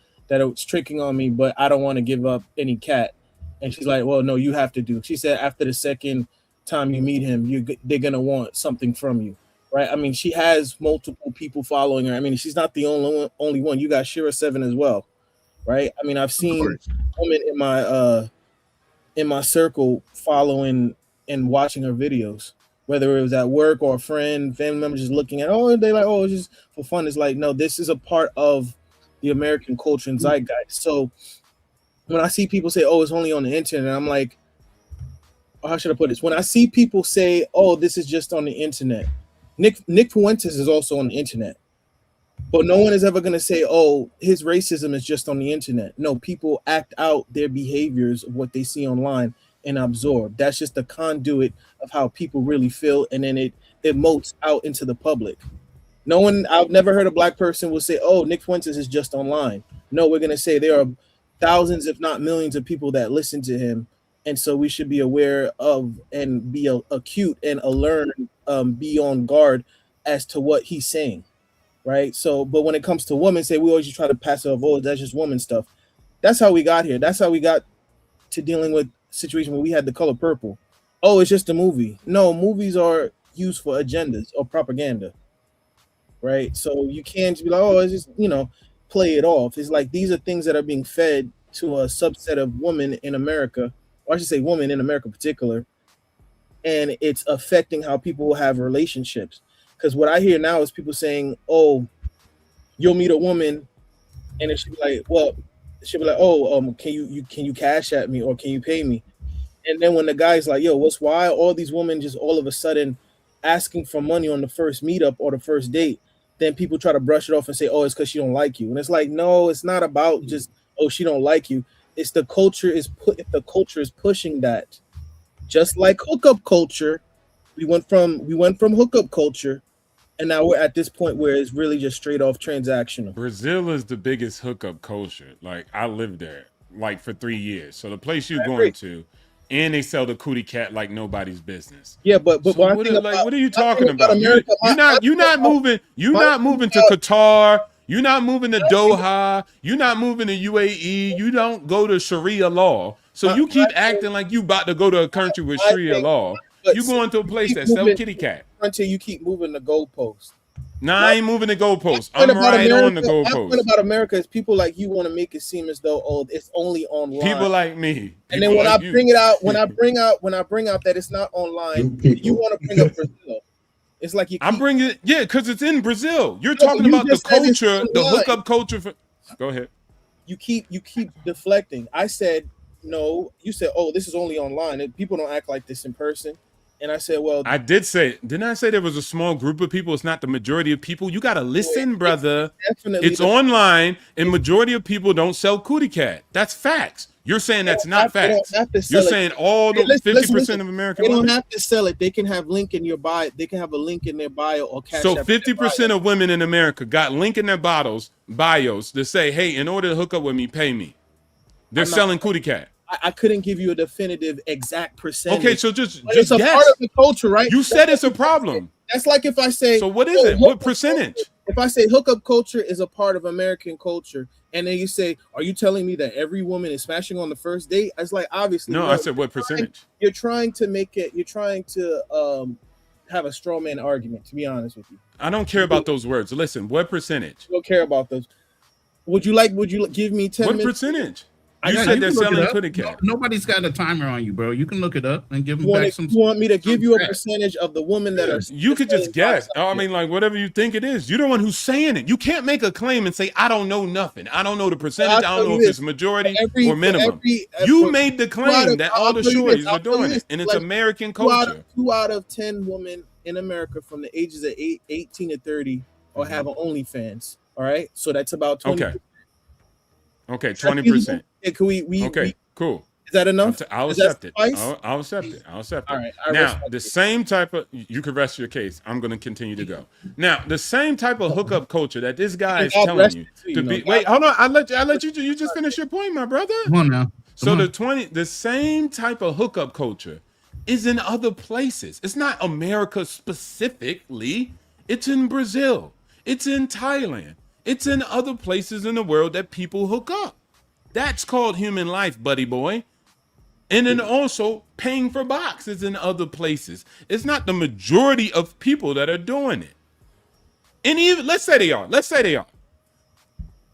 S11: me, but I don't want to give up any cat." And she's like, "Well, no, you have to do." She said, "After the second time you meet him, they're gonna want something from you." Right? I mean, she has multiple people following her. I mean, she's not the only one. You got Shira 7 as well, right? I mean, I've seen women in my circle following and watching her videos, whether it was at work or a friend, family member just looking at, they're like, it's just for fun. It's like, no, this is a part of the American culture and zeitgeist. So when I see people say, it's only on the internet, I'm like, how should I put this? When I see people say, this is just on the internet, Nick Fuentes is also on the internet, but no one is ever going to say, his racism is just on the internet. No, people act out their behaviors of what they see online and absorb. That's just the conduit of how people really feel, and then it emotes out into the public. I've never heard a black person will say, Nick Fuentes is just online. No, we're going to say there are thousands, if not millions of people that listen to him. And so we should be aware of and be acute and alert, be on guard as to what he's saying, right? So, but when it comes to women, we always just try to pass it off, that's just woman stuff. That's how we got here. That's how we got to dealing with situation where we had The Color Purple. It's just a movie. No, movies are used for agendas or propaganda, right? So you can't be like, it's just, play it off. It's like these are things that are being fed to a subset of women in America, or I should say women in America in particular, and it's affecting how people have relationships. Because what I hear now is people saying, you'll meet a woman, and it should be like, can you cash at me or can you pay me? And then when the guy's like, why all these women just all of a sudden asking for money on the first meetup or the first date, then people try to brush it off and say, it's because she don't like you. And it's like, no, it's not about just, she don't like you. It's the culture if the culture is pushing that. Just like hookup culture, we went from hookup culture, and now we're at this point where it's really just straight off transactional.
S10: Brazil is the biggest hookup culture. Like, I lived there for 3 years. So the place you're going to, and they sell the cootie cat like nobody's business.
S11: Yeah, but
S10: so what are you talking about? America, you're not moving to Qatar. You're not moving to Doha. You're not moving to UAE. You don't go to Sharia law. So you keep acting like you about to go to a country with Sharia law. You going to a place that sells kitty cat.
S11: Until you keep moving the goalpost.
S10: Nah, I ain't moving the goalpost. I'm right on the goalpost.
S11: The point about America is people like you want to make it seem as though it's only online.
S10: People like me.
S11: And then when I bring out that it's not online, you want to bring up Brazil. It's like
S10: I'm bringing it, because it's in Brazil. You're talking about the culture, the hookup culture. Go ahead.
S11: You keep deflecting. I said no. You said, this is only online. People don't act like this in person. And I said,
S10: I did say, didn't I say there was a small group of people? It's not the majority of people. You got to listen, brother. It's online, and majority of people don't sell cootie cat. That's facts. You're saying that's not facts. You're saying all the 50% of American
S11: women don't have to sell it. They can have link in your bio. They can have a link in their bio or cash.
S10: So 50% of women in America got link in their bios to say, hey, in order to hook up with me, pay me. They're selling cootie cat.
S11: I couldn't give you a definitive exact percentage.
S10: Okay, so just
S11: it's a
S10: guess.
S11: part of the culture, right?
S10: You said it's a problem.
S11: That's like if I say.
S10: So what is it? What percentage?
S11: if I say hookup culture is a part of American culture, and then you say, are you telling me that every woman is smashing on the first date? It's like, obviously.
S10: No, I said what percentage?
S11: You're trying to make it. You're trying to have a straw man argument. To be honest with you,
S10: I don't care about those words. Listen, what percentage?
S11: You don't care about those. Would you give me 10 minutes?
S10: What percentage?
S6: You
S10: said they're selling Kitty Cat.
S6: Nobody's got a timer on you, bro. You can look it up and give them
S11: You
S6: back some.
S11: You want me to give you a percentage of the women that are?
S10: You could just guess. I mean, like whatever you think it is. You're the one who's saying it. You can't make a claim and say, I don't know nothing. I don't know the percentage. I don't know if it's majority or minimum. You made the claim that all the shorties are doing it, and it's American culture.
S11: 2 out of 10 women in America from the ages of 18 to 30 or have an OnlyFans. All right, so that's about 20%.
S10: Okay, 20%.
S11: Okay,
S10: cool.
S11: Is that enough?
S10: I'll accept it. I'll accept it. I'll accept it.
S11: All right.
S10: Now, the same type of, you can rest your case. I'm going to continue to go. Now, the same type of hookup culture that this guy is telling you to be. Wait, hold on. I let you. You just finish your point, my brother.
S6: Come on now.
S10: So the same type of hookup culture is in other places. It's not America specifically. It's in Brazil. It's in Thailand. It's in other places in the world that people hook up. That's called human life, buddy boy. And then also paying for boxes in other places. It's not the majority of people that are doing it. And even let's say they are.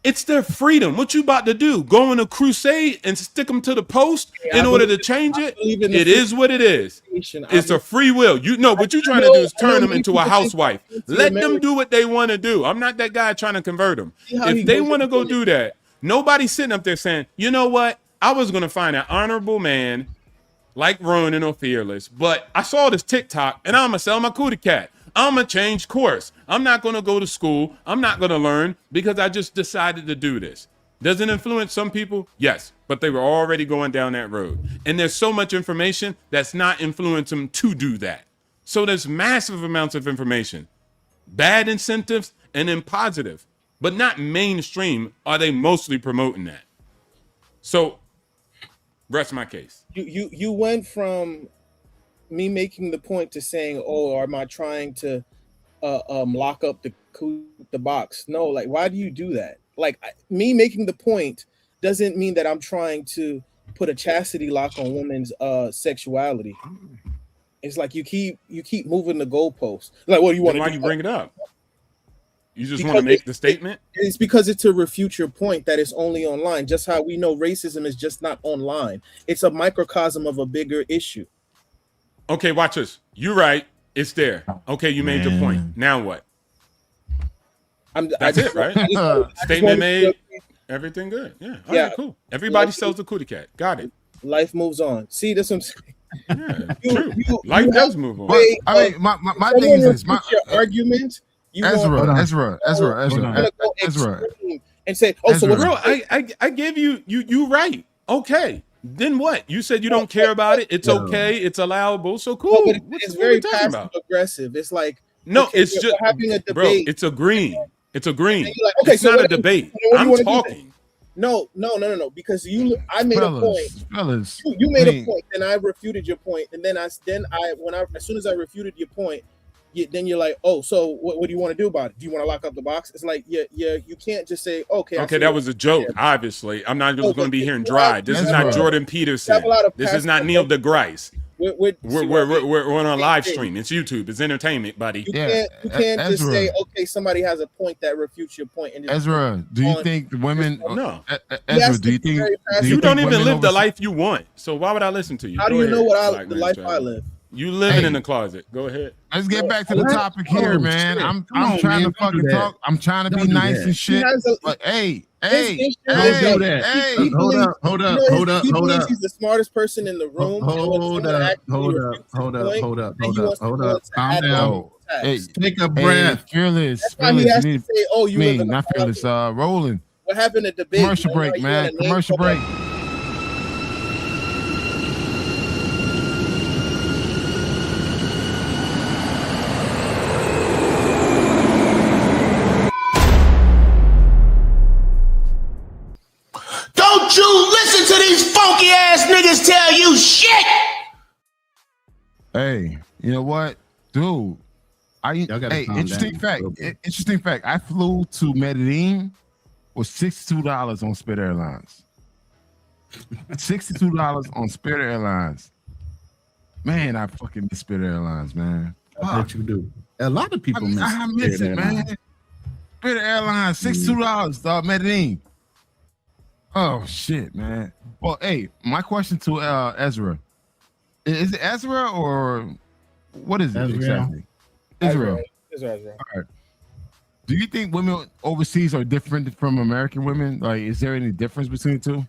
S10: It's their freedom. What you about to do? Go on a crusade and stick them to the post in order to change it? It is what it is. It's a free will. What you're trying to do is turn them into a housewife. Let them do what they want to do. I'm not that guy trying to convert them. If they want to go do that, nobody's sitting up there saying, you know what? I was going to find an honorable man like Ronan or Fearless, but I saw this TikTok and I'm going to sell my cootie cat. I'm going to change course. I'm not going to go to school. I'm not going to learn because I just decided to do this. Does it influence some people? Yes, but they were already going down that road. And there's so much information that's not influencing them to do that. So there's massive amounts of information, bad incentives and then positive, but not mainstream. Are they mostly promoting that? So rest my case.
S11: You went from me making the point to saying, oh, am I trying to lock up the box? No, like, why do you do that? Like, me making the point doesn't mean that I'm trying to put a chastity lock on women's sexuality. It's like you keep moving the goalpost. Like, what do you want?
S10: Why you bring it up? You just want to make the statement?
S11: It's because it's to refute your point that it's only online. Just how we know racism is just not online. It's a microcosm of a bigger issue.
S10: Okay, watch this. You're right. It's there. Okay, you made your point. Now what? That's it, right? Statement made. Everything good. Yeah. All right, cool. Everybody sells the cootie cat. Got it.
S11: Life moves on. See, that's what I'm saying.
S10: Yeah, true. Life does move on.
S5: I mean, my thing is this.
S11: Your argument.
S5: Ezra.
S11: And say,
S10: so bro, I gave you right. Okay. Then what? You said you don't care about it. It's okay. It's allowable. So cool.
S11: No, but it's very passive aggressive. It's like
S10: it's just
S11: having a debate.
S10: Bro, it's agreeing. It's agreeing.
S11: Like, okay,
S10: it's not a debate. I'm talking.
S11: No. Because I made a point. You made a point, and I refuted your point, and then as soon as I refuted your point, then you're like, oh, so what do you want to do about it? Do you want to lock up the box? It's like, you can't just say, okay.
S10: Okay, that was a joke. Obviously, I'm not just going to be here and dry. This is not Jordan Peterson. This is not Neil deGrasse. We're on a live stream. It's YouTube. It's entertainment, buddy.
S11: You can't just say, okay, somebody has a point that refutes your point. And
S5: Ezra, do you think women?
S10: No.
S5: Ezra, do you think
S10: you don't even live the life you want? So why would I listen to you?
S11: How do you know the life I live?
S10: You living in the closet. Go ahead.
S5: Let's get back to the topic here, man. I'm trying to fucking talk. I'm trying to be nice and shit. But hey,
S6: don't do that. Hold up.
S11: He's the smartest person in the room.
S6: Hold up. Calm down.
S5: Hey,
S6: take a breath.
S5: Fearless.
S11: That's why he has to say, "Oh, you
S5: me, not Fearless." Rolling.
S11: We're having a debate.
S5: Commercial break, man. Commercial break.
S12: Don't you listen to these funky ass niggas tell you shit.
S5: Hey, you know what, dude? Interesting fact. Interesting fact. I flew to Medellin with $62 on Spirit Airlines. $62 on Spirit Airlines. Man, I fucking miss Spirit Airlines, man.
S6: I bet you do. A lot of people
S5: I miss it, man. Spirit Airlines, $62, Medellin. Oh shit, man. Well, hey, my question to Ezra. Is it Ezra or what is it exactly? Israel.
S11: Ezra.
S5: All right. Do you think women overseas are different from American women? Like, is there any difference between the two?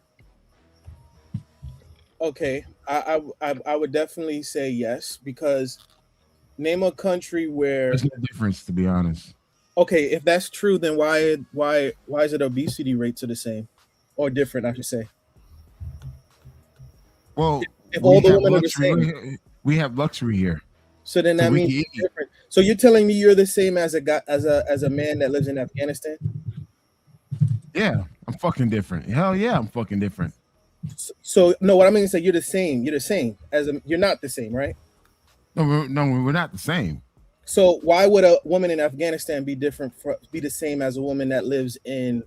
S11: Okay, I would definitely say yes, because name a country where
S5: there's no difference, to be honest.
S11: Okay, if that's true, then why is it obesity rates are the same or different? I should say.
S5: Well,
S11: if all the women are the same,
S5: we have luxury here.
S11: So then that means it's different. So you're telling me you're the same as a guy, as a man that lives in Afghanistan?
S5: Yeah, I'm fucking different. Hell yeah, I'm fucking different.
S11: So no, what I mean is that you're the same. You're the same you're not the same, right?
S5: No, we're not the same.
S11: So why would a woman in Afghanistan be the same as a woman that lives in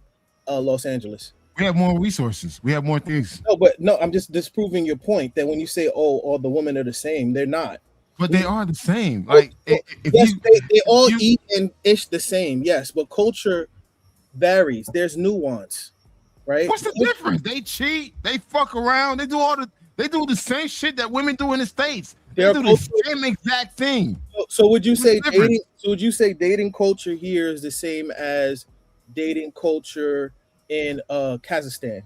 S11: Los Angeles?
S5: We have more resources. We have more things.
S11: No, I'm just disproving your point that when you say, "Oh, all the women are the same," they're not.
S5: But they are the same. Like,
S11: yes, they all eat and ish the same. Yes, but culture varies. There's nuance, right?
S5: What's the difference? They cheat. They fuck around. They do the same shit that women do in the States. They do the same exact thing.
S11: So would you say dating? So would you say dating culture here is the same as dating culture in Kazakhstan?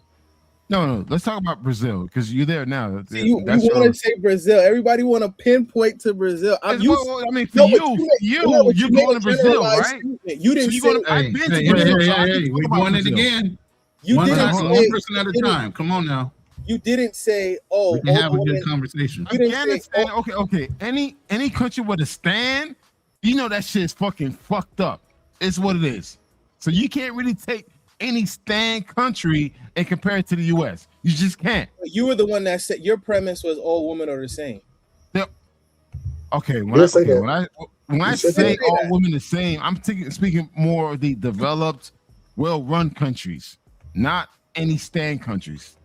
S5: No. Let's talk about Brazil, because you're there now.
S11: You want to say Brazil? Everybody want to pinpoint to Brazil.
S5: You're going to Brazil, right?
S11: You didn't say.
S6: I've been to Brazil. Hey, we're doing it again. One person at a time. Come on now.
S11: You didn't say, "Oh,
S6: we can have a good conversation."
S5: Afghanistan, okay. Any country with a stand, you know that shit is fucking fucked up. It's what it is. So you can't really take any stand country and compare it to the U.S. You just can't.
S11: You were the one that said your premise was all women are the same.
S5: Okay, when I say all women the same, I'm speaking more of the developed, well-run countries, not any stand countries.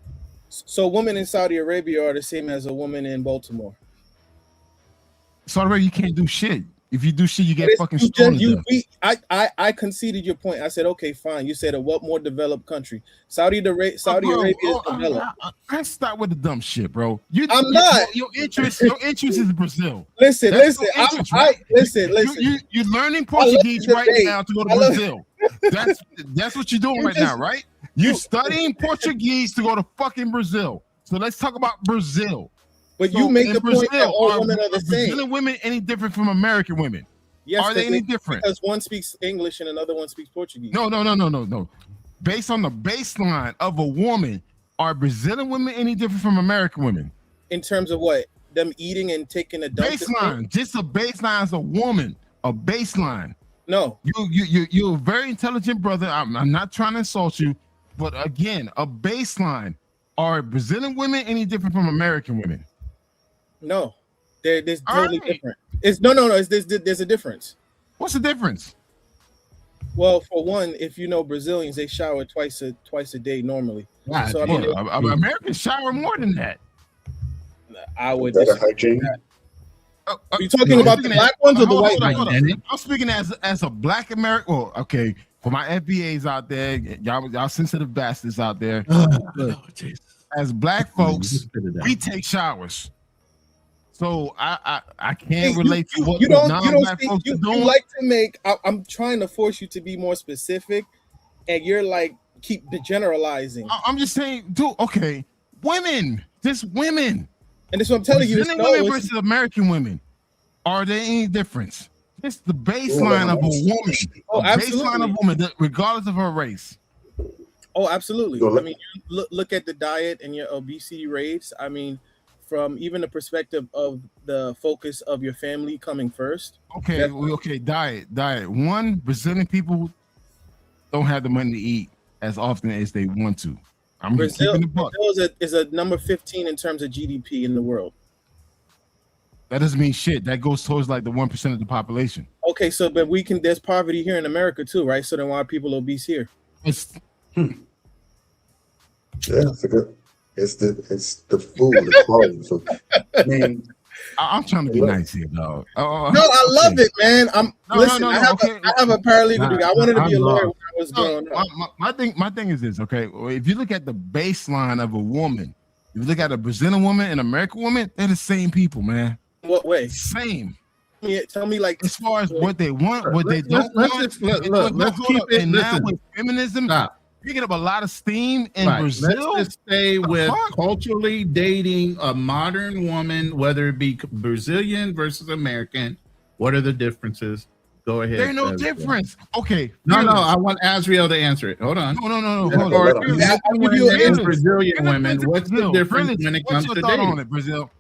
S11: So women in Saudi Arabia are the same as a woman in Baltimore.
S5: Saudi Arabia, you can't do shit. If you do shit, you get fucking stoned.
S11: I conceded your point. I said, okay, fine. You said a what more developed country? Saudi Arabia is developed.
S5: I start with the dumb shit, bro.
S11: I'm not.
S5: Your interest is Brazil.
S11: Listen.
S5: You're learning Portuguese right now to go to Brazil. That's what you're doing right now, right? You're studying Portuguese to go to fucking Brazil. So let's talk about Brazil.
S11: But you make the point that all women are the same.
S5: Brazilian women any different from American women?
S11: Yes,
S5: are they any different?
S11: Because one speaks English and another one speaks Portuguese.
S5: No. Based on the baseline of a woman, are Brazilian women any different from American women?
S11: In terms of what? Them eating and taking a dump?
S5: Baseline. Just a baseline as a woman. A baseline.
S11: No.
S5: You're a very intelligent brother. I'm not trying to insult you. But again, a baseline. Are Brazilian women any different from American women?
S11: No, they're totally different. It's no. There's a difference.
S5: What's the difference?
S11: Well, for one, if you know Brazilians, they shower twice a day normally.
S5: God, so Americans shower more than that.
S11: I would disagree with that. Are you talking about the black ones or the white ones?
S5: I'm speaking as a black American. Well, okay, for my FBAs out there, y'all sensitive bastards out there. As black folks, we take showers. So I can't relate to what non-black folks are doing.
S11: You like to make. I'm trying to force you to be more specific, and you're like keep generalizing.
S5: I'm just saying, dude. Okay, women, just women.
S11: And that's what I'm telling you.
S5: Women versus American women. Are there any difference? It's the baseline of a woman.
S11: Oh, absolutely.
S5: Baseline of a woman, regardless of her race.
S11: Oh, absolutely. I mean, you look at the diet and your obesity rates. I mean, from even the perspective of the focus of your family coming first.
S5: Okay, diet. One, Brazilian people don't have the money to eat as often as they want to.
S11: Brazil is a number 15 in terms of GDP in the world.
S5: That doesn't mean shit. That goes towards like the 1% of the population.
S11: Okay, so but there's poverty here in America too, right? So then why are people obese here?
S4: Yeah, it's the food, the clothes. So, I mean,
S5: I'm trying to be nice here, dog.
S11: No, I love it, man. I have a paralegal degree. I wanted to be a lawyer when I was growing up.
S5: My thing is this, okay? If you look at the baseline of a woman, if you look at a Brazilian woman and an American woman, they're the same people, man.
S11: What way?
S5: Same.
S11: Tell me, like,
S5: as far as what they want, what they don't want.
S6: Let's keep it.
S5: And now with feminism, picking up a lot of steam in Brazil.
S6: Let's just stay with culturally dating a modern woman, whether it be Brazilian versus American. What are the differences? Go ahead.
S5: There's no difference. Okay.
S6: No, I want Azriel to answer it. Hold on.
S5: No.
S6: Hold on. Brazilian women. What's the difference when it comes to dating?
S5: What's your thought on it, Brazil?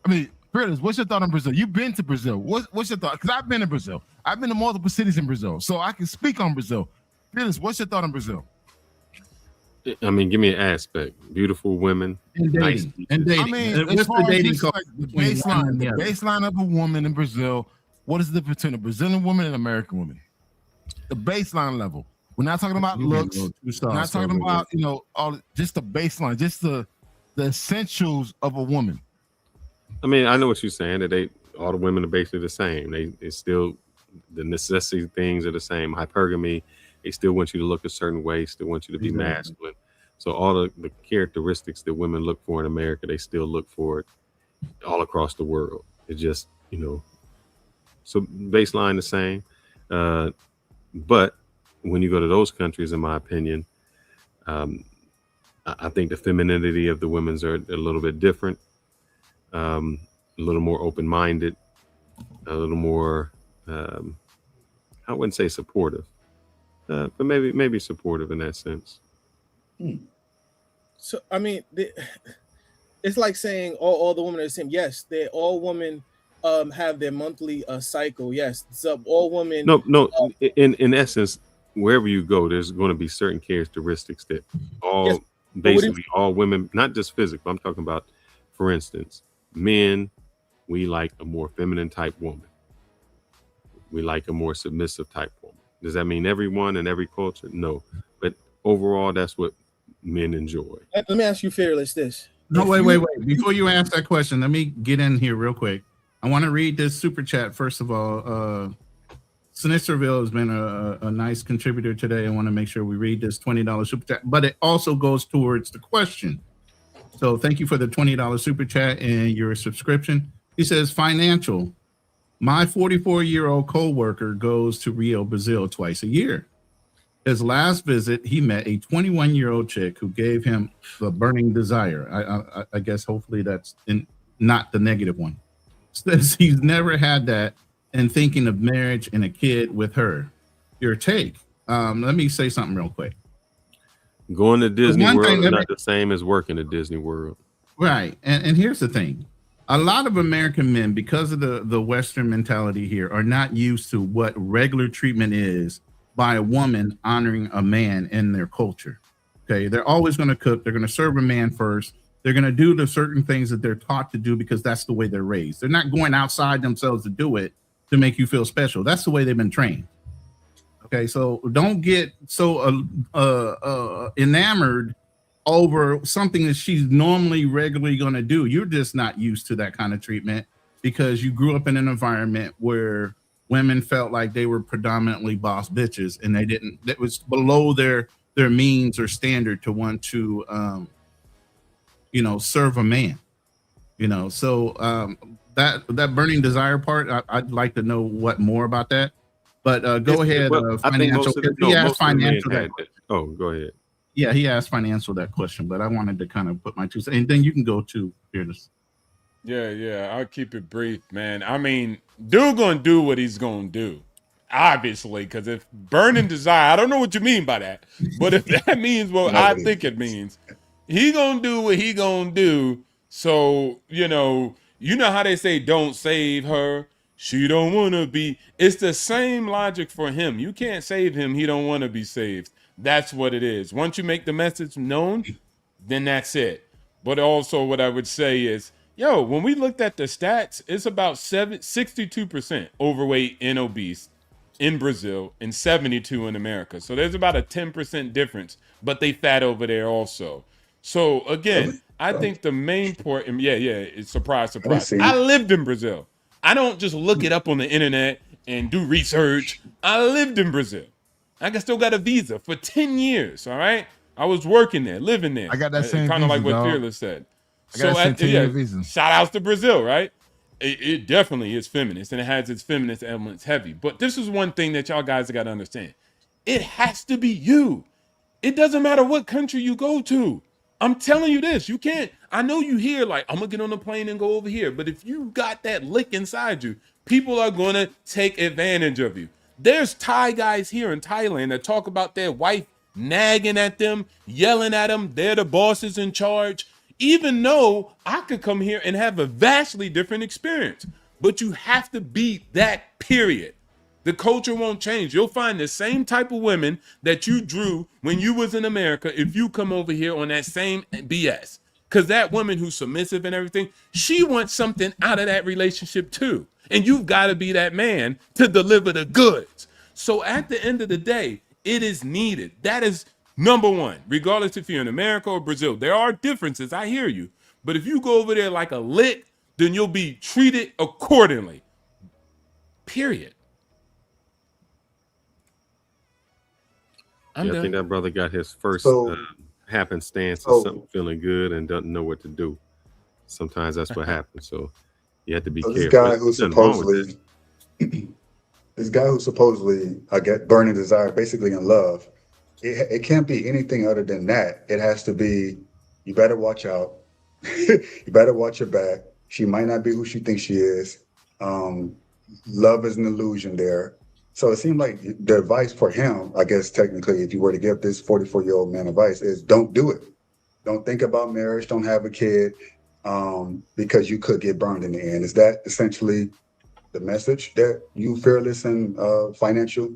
S5: I mean, Fearless, what's your thought on Brazil? You've been to Brazil. What's your thought? Because I've been to Brazil. I've been to multiple cities in Brazil, so I can speak on Brazil. Fearless, what's your thought on Brazil?
S1: I mean, give me an aspect. Beautiful women,
S6: and dating.
S1: Nice
S6: And dating.
S5: I mean,
S6: what's the dating
S5: the baseline of a woman in Brazil? What is the difference between a Brazilian woman and an American woman? The baseline level. We're not talking about looks. We're not talking about just the baseline, just the essentials of a woman.
S1: I mean, I know what you're saying, that all the women are basically the same. They still, the necessity things are the same. Hypergamy, they still want you to look a certain way, still want you to be masculine. So all the characteristics that women look for in America, they still look for it all across the world. It's just, so baseline the same. But when you go to those countries, in my opinion, I think the femininity of the women's are a little bit different. A little more open-minded, a little more, I wouldn't say supportive, but maybe supportive in that sense.
S11: So, I mean, it's like saying all the women are the same. Yes, all women have their monthly cycle. Yes, so all women.
S1: No. In essence, wherever you go, there's going to be certain characteristics that all women, not just physical. I'm talking about, for instance, men, we like a more feminine type woman. We like a more submissive type woman. Does that mean everyone in every culture? No. But overall, that's what men enjoy.
S11: Let me ask you, Fearless, this.
S6: No, wait. Before you ask that question, let me get in here real quick. I want to read this super chat. First of all, Sinisterville has been a nice contributor today. I want to make sure we read this $20 super chat, but it also goes towards the question. So thank you for the $20 super chat and your subscription. He says, financial. My 44-year-old co-worker goes to Rio, Brazil twice a year. His last visit, he met a 21-year-old chick who gave him the burning desire. I guess hopefully that's not the negative one. Says he's never had that and thinking of marriage and a kid with her. Your take. Let me say something real quick.
S1: Going to Disney World is not the same as working at Disney World.
S6: Right. And here's the thing. A lot of American men, because of the Western mentality here, are not used to what regular treatment is by a woman honoring a man in their culture. Okay. They're always going to cook. They're going to serve a man first. They're going to do the certain things that they're taught to do because that's the way they're raised. They're not going outside themselves to do it to make you feel special. That's the way they've been trained. Okay, so don't get so enamored over something that she's regularly going to do. You're just not used to that kind of treatment because you grew up in an environment where women felt like they were predominantly boss bitches and that was below their means or standard to want to, serve a man, so that burning desire part, I'd like to know what more about that. But go ahead. Financial. He asked financial.
S1: Oh, go ahead.
S6: Yeah, he asked financial that question, but I wanted to kind of put my 2 cents, and then you can go to Fearless.
S10: Yeah, I'll keep it brief, man. I mean, dude gonna do what he's gonna do, obviously, because if burning desire, I don't know what you mean by that, but if that means what I think it means, he gonna do what he gonna do. So you know how they say, don't save her. She don't want to be. It's the same logic for him. You can't save him. He don't want to be saved. That's what it is. Once you make the message known, then that's it. But also what I would say is Yo, when we looked at the stats, it's about 62% overweight and obese in Brazil and 72 in America. So there's about a 10% difference, but they fat over there also. So again, I think the main point, it's surprise. I lived in Brazil. I don't just look it up on the internet and do research. I lived in Brazil. I still got a visa for 10 years, all right? I was working there, living there.
S5: I got that same
S10: kind of
S5: visa,
S10: like what
S5: dog.
S10: Fearless said.
S5: I got that same visa.
S10: Shout outs to Brazil, right? It definitely is feminist, and it has its feminist elements heavy. But this is one thing that y'all guys got to understand. It has to be you. It doesn't matter what country you go to. I'm telling you this. You can't. I know you hear like, I'm going to get on the plane and go over here. But if you got that lick inside you, people are going to take advantage of you. There's Thai guys here in Thailand that talk about their wife nagging at them, yelling at them. They're the bosses in charge. Even though I could come here and have a vastly different experience. But you have to be that, period. The culture won't change. You'll find the same type of women that you drew when you was in America if you come over here on that same BS. Because that woman who's submissive and everything, she wants something out of that relationship too. And you've got to be that man to deliver the goods. So at the end of the day, it is needed. That is number one, regardless if you're in America or Brazil. There are differences. I hear you. But if you go over there like a lick, then you'll be treated accordingly. Period.
S1: I think that brother got his first happenstance of something feeling good and doesn't know what to do. Sometimes that's what happens. So you have to be careful.
S4: This guy who supposedly I get burning desire, basically in love. It can't be anything other than that. It has to be, you better watch out. You better watch your back. She might not be who she thinks she is. Love is an illusion there. So it seemed like the advice for him, I guess technically, if you were to give this 44-year-old man advice, is don't do it. Don't think about marriage. Don't have a kid because you could get burned in the end. Is that essentially the message that you fearless and financial?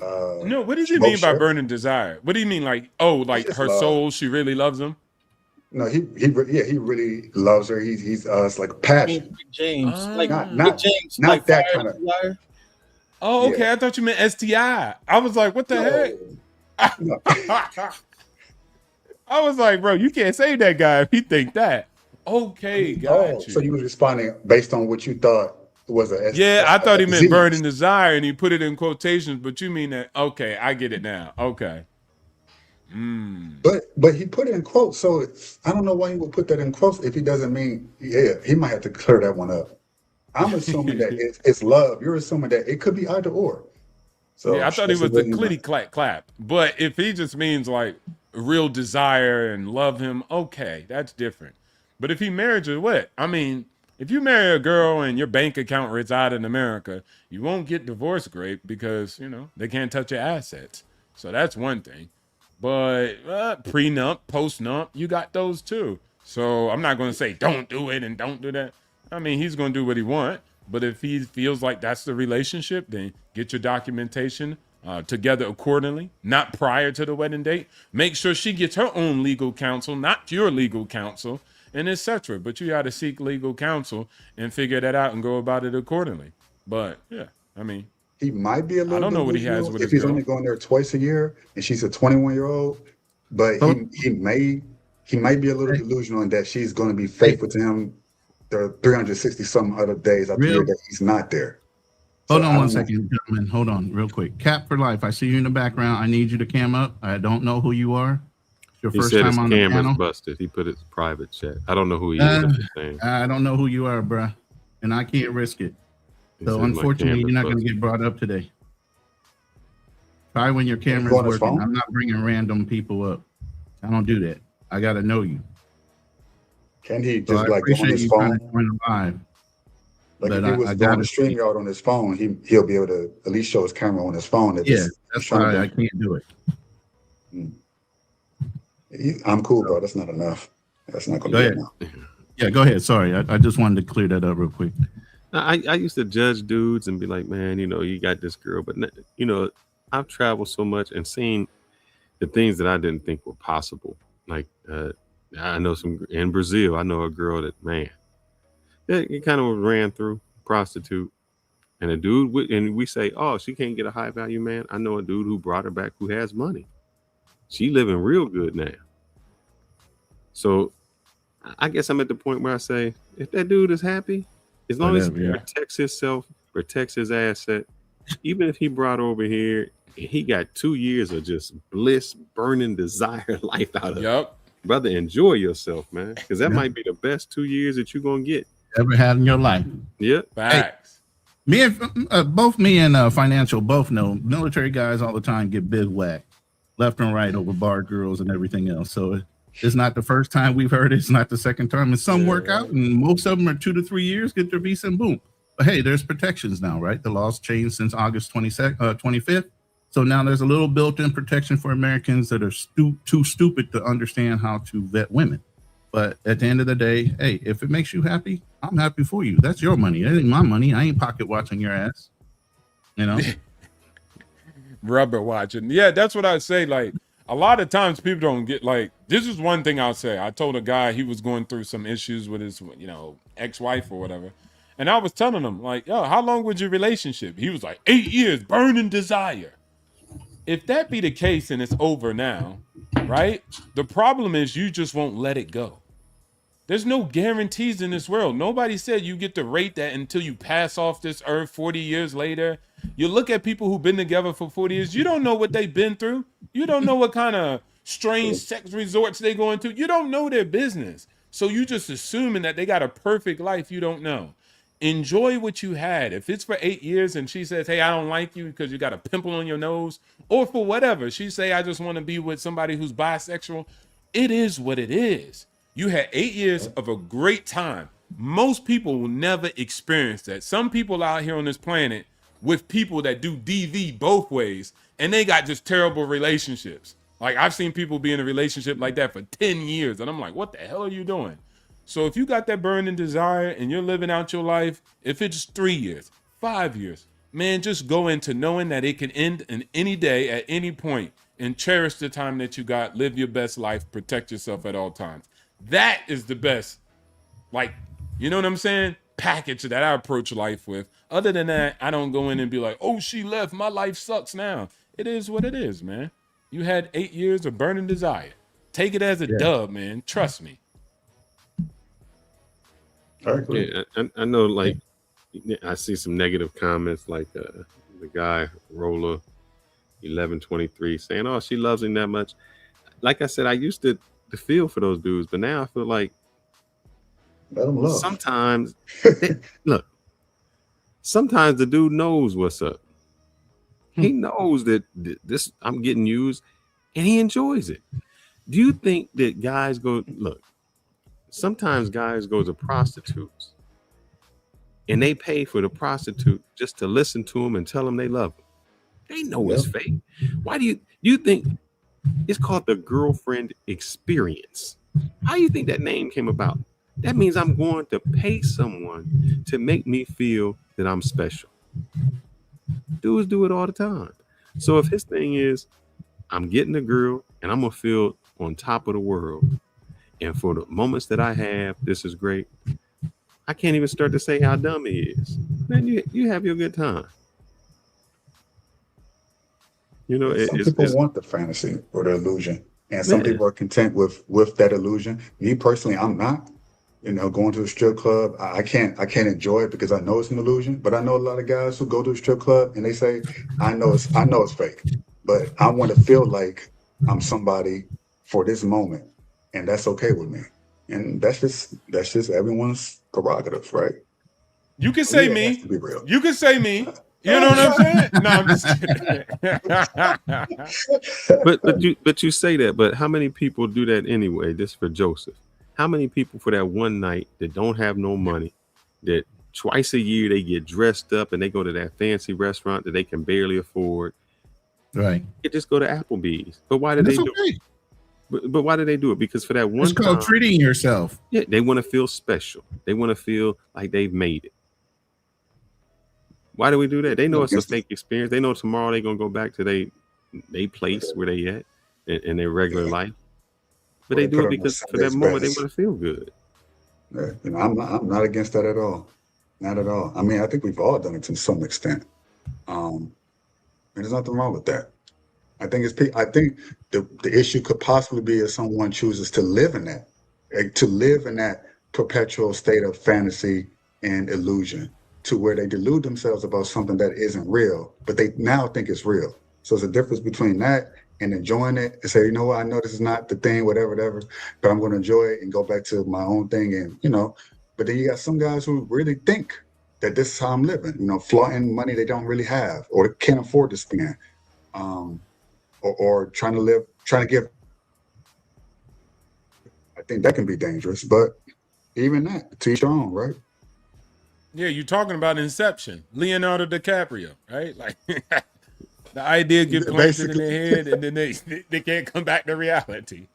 S10: No, what does he mean by burning desire? What do you mean, like her soul? She really loves him.
S4: No, he really loves her. He's like passion.
S11: James,
S4: not
S11: James,
S4: not
S11: like
S4: that
S11: fire
S4: kind of.
S11: desire?
S10: Oh, okay. I thought you meant STI. I was like, what the heck?
S4: No.
S10: I was like, bro, you can't save that guy if he think that. Okay, got you.
S4: So you was responding based on what you thought was a STI.
S10: Yeah, I thought he meant burning desire, and he put it in quotations. But you mean that? Okay, I get it now. Okay.
S4: But he put it in quotes, so I don't know why he would put that in quotes if he doesn't mean. Yeah, he might have to clear that one up. I'm assuming that it's love. You're assuming that it could be either or. So
S10: yeah, I thought he was the clitty clap. But if he just means like real desire and love him, okay, that's different. But if he married you, what? I mean, if you marry a girl and your bank account resides in America, you won't get divorce great because, they can't touch your assets. So that's one thing. But prenup, postnup, you got those too. So I'm not going to say don't do it and don't do that. I mean, he's going to do what he wants. But if he feels like that's the relationship, then get your documentation together accordingly, not prior to the wedding date. Make sure she gets her own legal counsel, not your legal counsel, and etc. But you got to seek legal counsel and figure that out and go about it accordingly. But yeah, I mean,
S4: he might be a little.
S10: I don't know what he has with
S4: if
S10: his
S4: he's
S10: girl.
S4: only going there twice a year and she's a 21-year-old. But he might be a little delusional in that she's going to be faithful to him. There are 360 some other days out the year that he's not there.
S6: Hold on one second, gentlemen. Hold on real quick. Cap for life. I see you in the background. I need you to cam up. I don't know who you are. It's your first time on the panel. His camera's
S1: busted. He put his private chat. I don't know who he is.
S6: I don't know who you are, bruh. And I can't risk it. So unfortunately, you're not going to get brought up today. Try when your camera's working. I'm not bringing random people up. I don't do that. I got to know you.
S4: Can he just go on his phone? Like if he was going to StreamYard on his phone, he'll be able to at least show his camera on his phone.
S6: That's why I can't do
S4: it. I'm cool, bro. That's not enough. That's not going to be enough.
S6: Yeah, go ahead. Sorry, I just wanted to clear that up real quick.
S1: I used to judge dudes and be like, man, you got this girl, but I've traveled so much and seen the things that I didn't think were possible. Like I know in Brazil, I know a girl that, man, It kind of ran through prostitute. And a dude, and we say, oh, she can't get a high value man. I know a dude who brought her back who has money. She living real good now. So I guess I'm at the point where I say, if that dude is happy, as long as he protects himself, protects his asset, even if he brought over here, he got 2 years of just bliss, burning desire life out of it. Brother, enjoy yourself, man. Because that might be the best 2 years that you're going to get.
S6: Ever had in your life.
S1: Yep.
S10: Facts.
S6: Me and both me and Financial both know military guys all the time get big whack left and right over bar girls and everything else. So it's not the first time we've heard it. It's not the second time. And some work out, and most of them are 2 to 3 years, get their visa and boom. But hey, there's protections now, right? The law's changed since August 25th. So now there's a little built-in protection for Americans that are too stupid to understand how to vet women. But at the end of the day, hey, if it makes you happy, I'm happy for you. That's your money. That ain't my money. I ain't pocket watching your ass. You know?
S10: Rubber watching. Yeah, that's what I say. Like, a lot of times people don't get, like, this is one thing I'll say. I told a guy he was going through some issues with his, ex-wife or whatever. And I was telling him, like, yo, how long was your relationship? He was like, 8 years, burning desire. If that be the case and it's over now, right? The problem is you just won't let it go. There's no guarantees in this world. Nobody said you get to rate that until you pass off this earth 40 years later. You look at people who've been together for 40 years. You don't know what they've been through. You don't know what kind of strange sex resorts they go into. You don't know their business. So you just assuming that they got a perfect life you don't know. Enjoy what you had. If it's for 8 years and she says, hey, I don't like you because you got a pimple on your nose, or for whatever, she say, I just want to be with somebody who's bisexual. It is what it is. You had 8 years of a great time. Most people will never experience that. Some people out here on this planet with people that do DV both ways, and they got just terrible relationships. Like, I've seen people be in a relationship like that for 10 years, and I'm like, what the hell are you doing? So if you got that burning desire and you're living out your life, if it's 3 years, 5 years, man, just go into knowing that it can end in any day at any point, and cherish the time that you got. Live your best life. Protect yourself at all times. That is the best, like, you know what I'm saying? Package that I approach life with. Other than that, I don't go in and be like, oh, she left. My life sucks now. It is what it is, man. You had 8 years of burning desire. Take it as a dub, man. Trust me.
S1: Yeah, I know, like, I see some negative comments, like the guy Roller 1123 saying, oh, she loves him that much. Like I said, I used to feel for those dudes, but now I feel like sometimes sometimes the dude knows what's up. He knows that this I'm getting used, and he enjoys it. Do you think that guys sometimes guys go to prostitutes and they pay for the prostitute just to listen to them and tell them they love them? They know it's fake. Why do you think it's called the girlfriend experience? How do you think that name came about? That means I'm going to pay someone to make me feel that I'm special. Dudes do it all the time. So if his thing is, I'm getting a girl and I'm going to feel on top of the world, and for the moments that I have, this is great. I can't even start to say how dumb he is. Man, you have your good time. You know,
S4: some people want the fantasy or the illusion, and some people are content with that illusion. Me personally, I'm not. You know, going to a strip club, I can't enjoy it because I know it's an illusion. But I know a lot of guys who go to a strip club and they say, I know it's fake, but I want to feel like I'm somebody for this moment, and that's okay with me. And that's just everyone's prerogative, right?
S10: You can say me.
S4: To be real.
S10: You can say me. You know what I'm saying? No, I'm just kidding.
S1: but you say that, but how many people do that anyway? Just for Joseph, how many people for that one night that don't have no money, that twice a year they get dressed up and they go to that fancy restaurant that they can barely afford?
S6: Right.
S1: They just go to Applebee's. But why do they do it? But why do they do it? Because for that one
S6: it's called treating yourself.
S1: Yeah, they want to feel special. They want to feel like they've made it. Why do we do that? They know it's a fake experience. They know tomorrow they're gonna go back to they place where they at in their regular life. But they do it because for that moment they want to feel good.
S4: I'm not against that at all. Not at all. I mean, I think we've all done it to some extent. And there's nothing wrong with that. I think the issue could possibly be if someone chooses to live in that perpetual state of fantasy and illusion, to where they delude themselves about something that isn't real, but they now think it's real. So there's a difference between that and enjoying it and say, you know what, I know this is not the thing, whatever, but I'm going to enjoy it and go back to my own thing. And, but then you got some guys who really think that this is how I'm living, flaunting money they don't really have or can't afford to spend. Or trying to give. I think that can be dangerous, but even that, to each their own, right?
S10: Yeah, you're talking about Inception, Leonardo DiCaprio, right? Like the idea gets planted in their head, and then they can't come back to reality.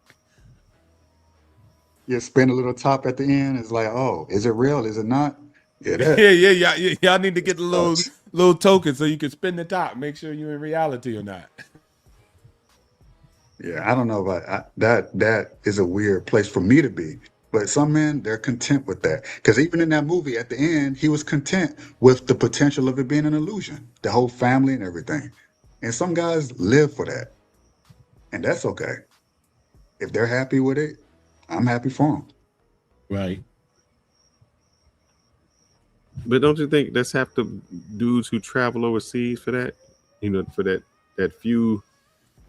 S4: You spin a little top at the end. It's like, oh, is it real? Is it not?
S10: Yeah, y'all need to get the little token so you can spin the top, make sure you're in reality or not.
S4: Yeah, I don't know about that. That is a weird place for me to be. But some men, they're content with that. Because even in that movie, at the end, he was content with the potential of it being an illusion, the whole family and everything. And some guys live for that. And that's okay. If they're happy with it, I'm happy for them.
S6: Right.
S1: But don't you think that's half the dudes who travel overseas for that? For that few,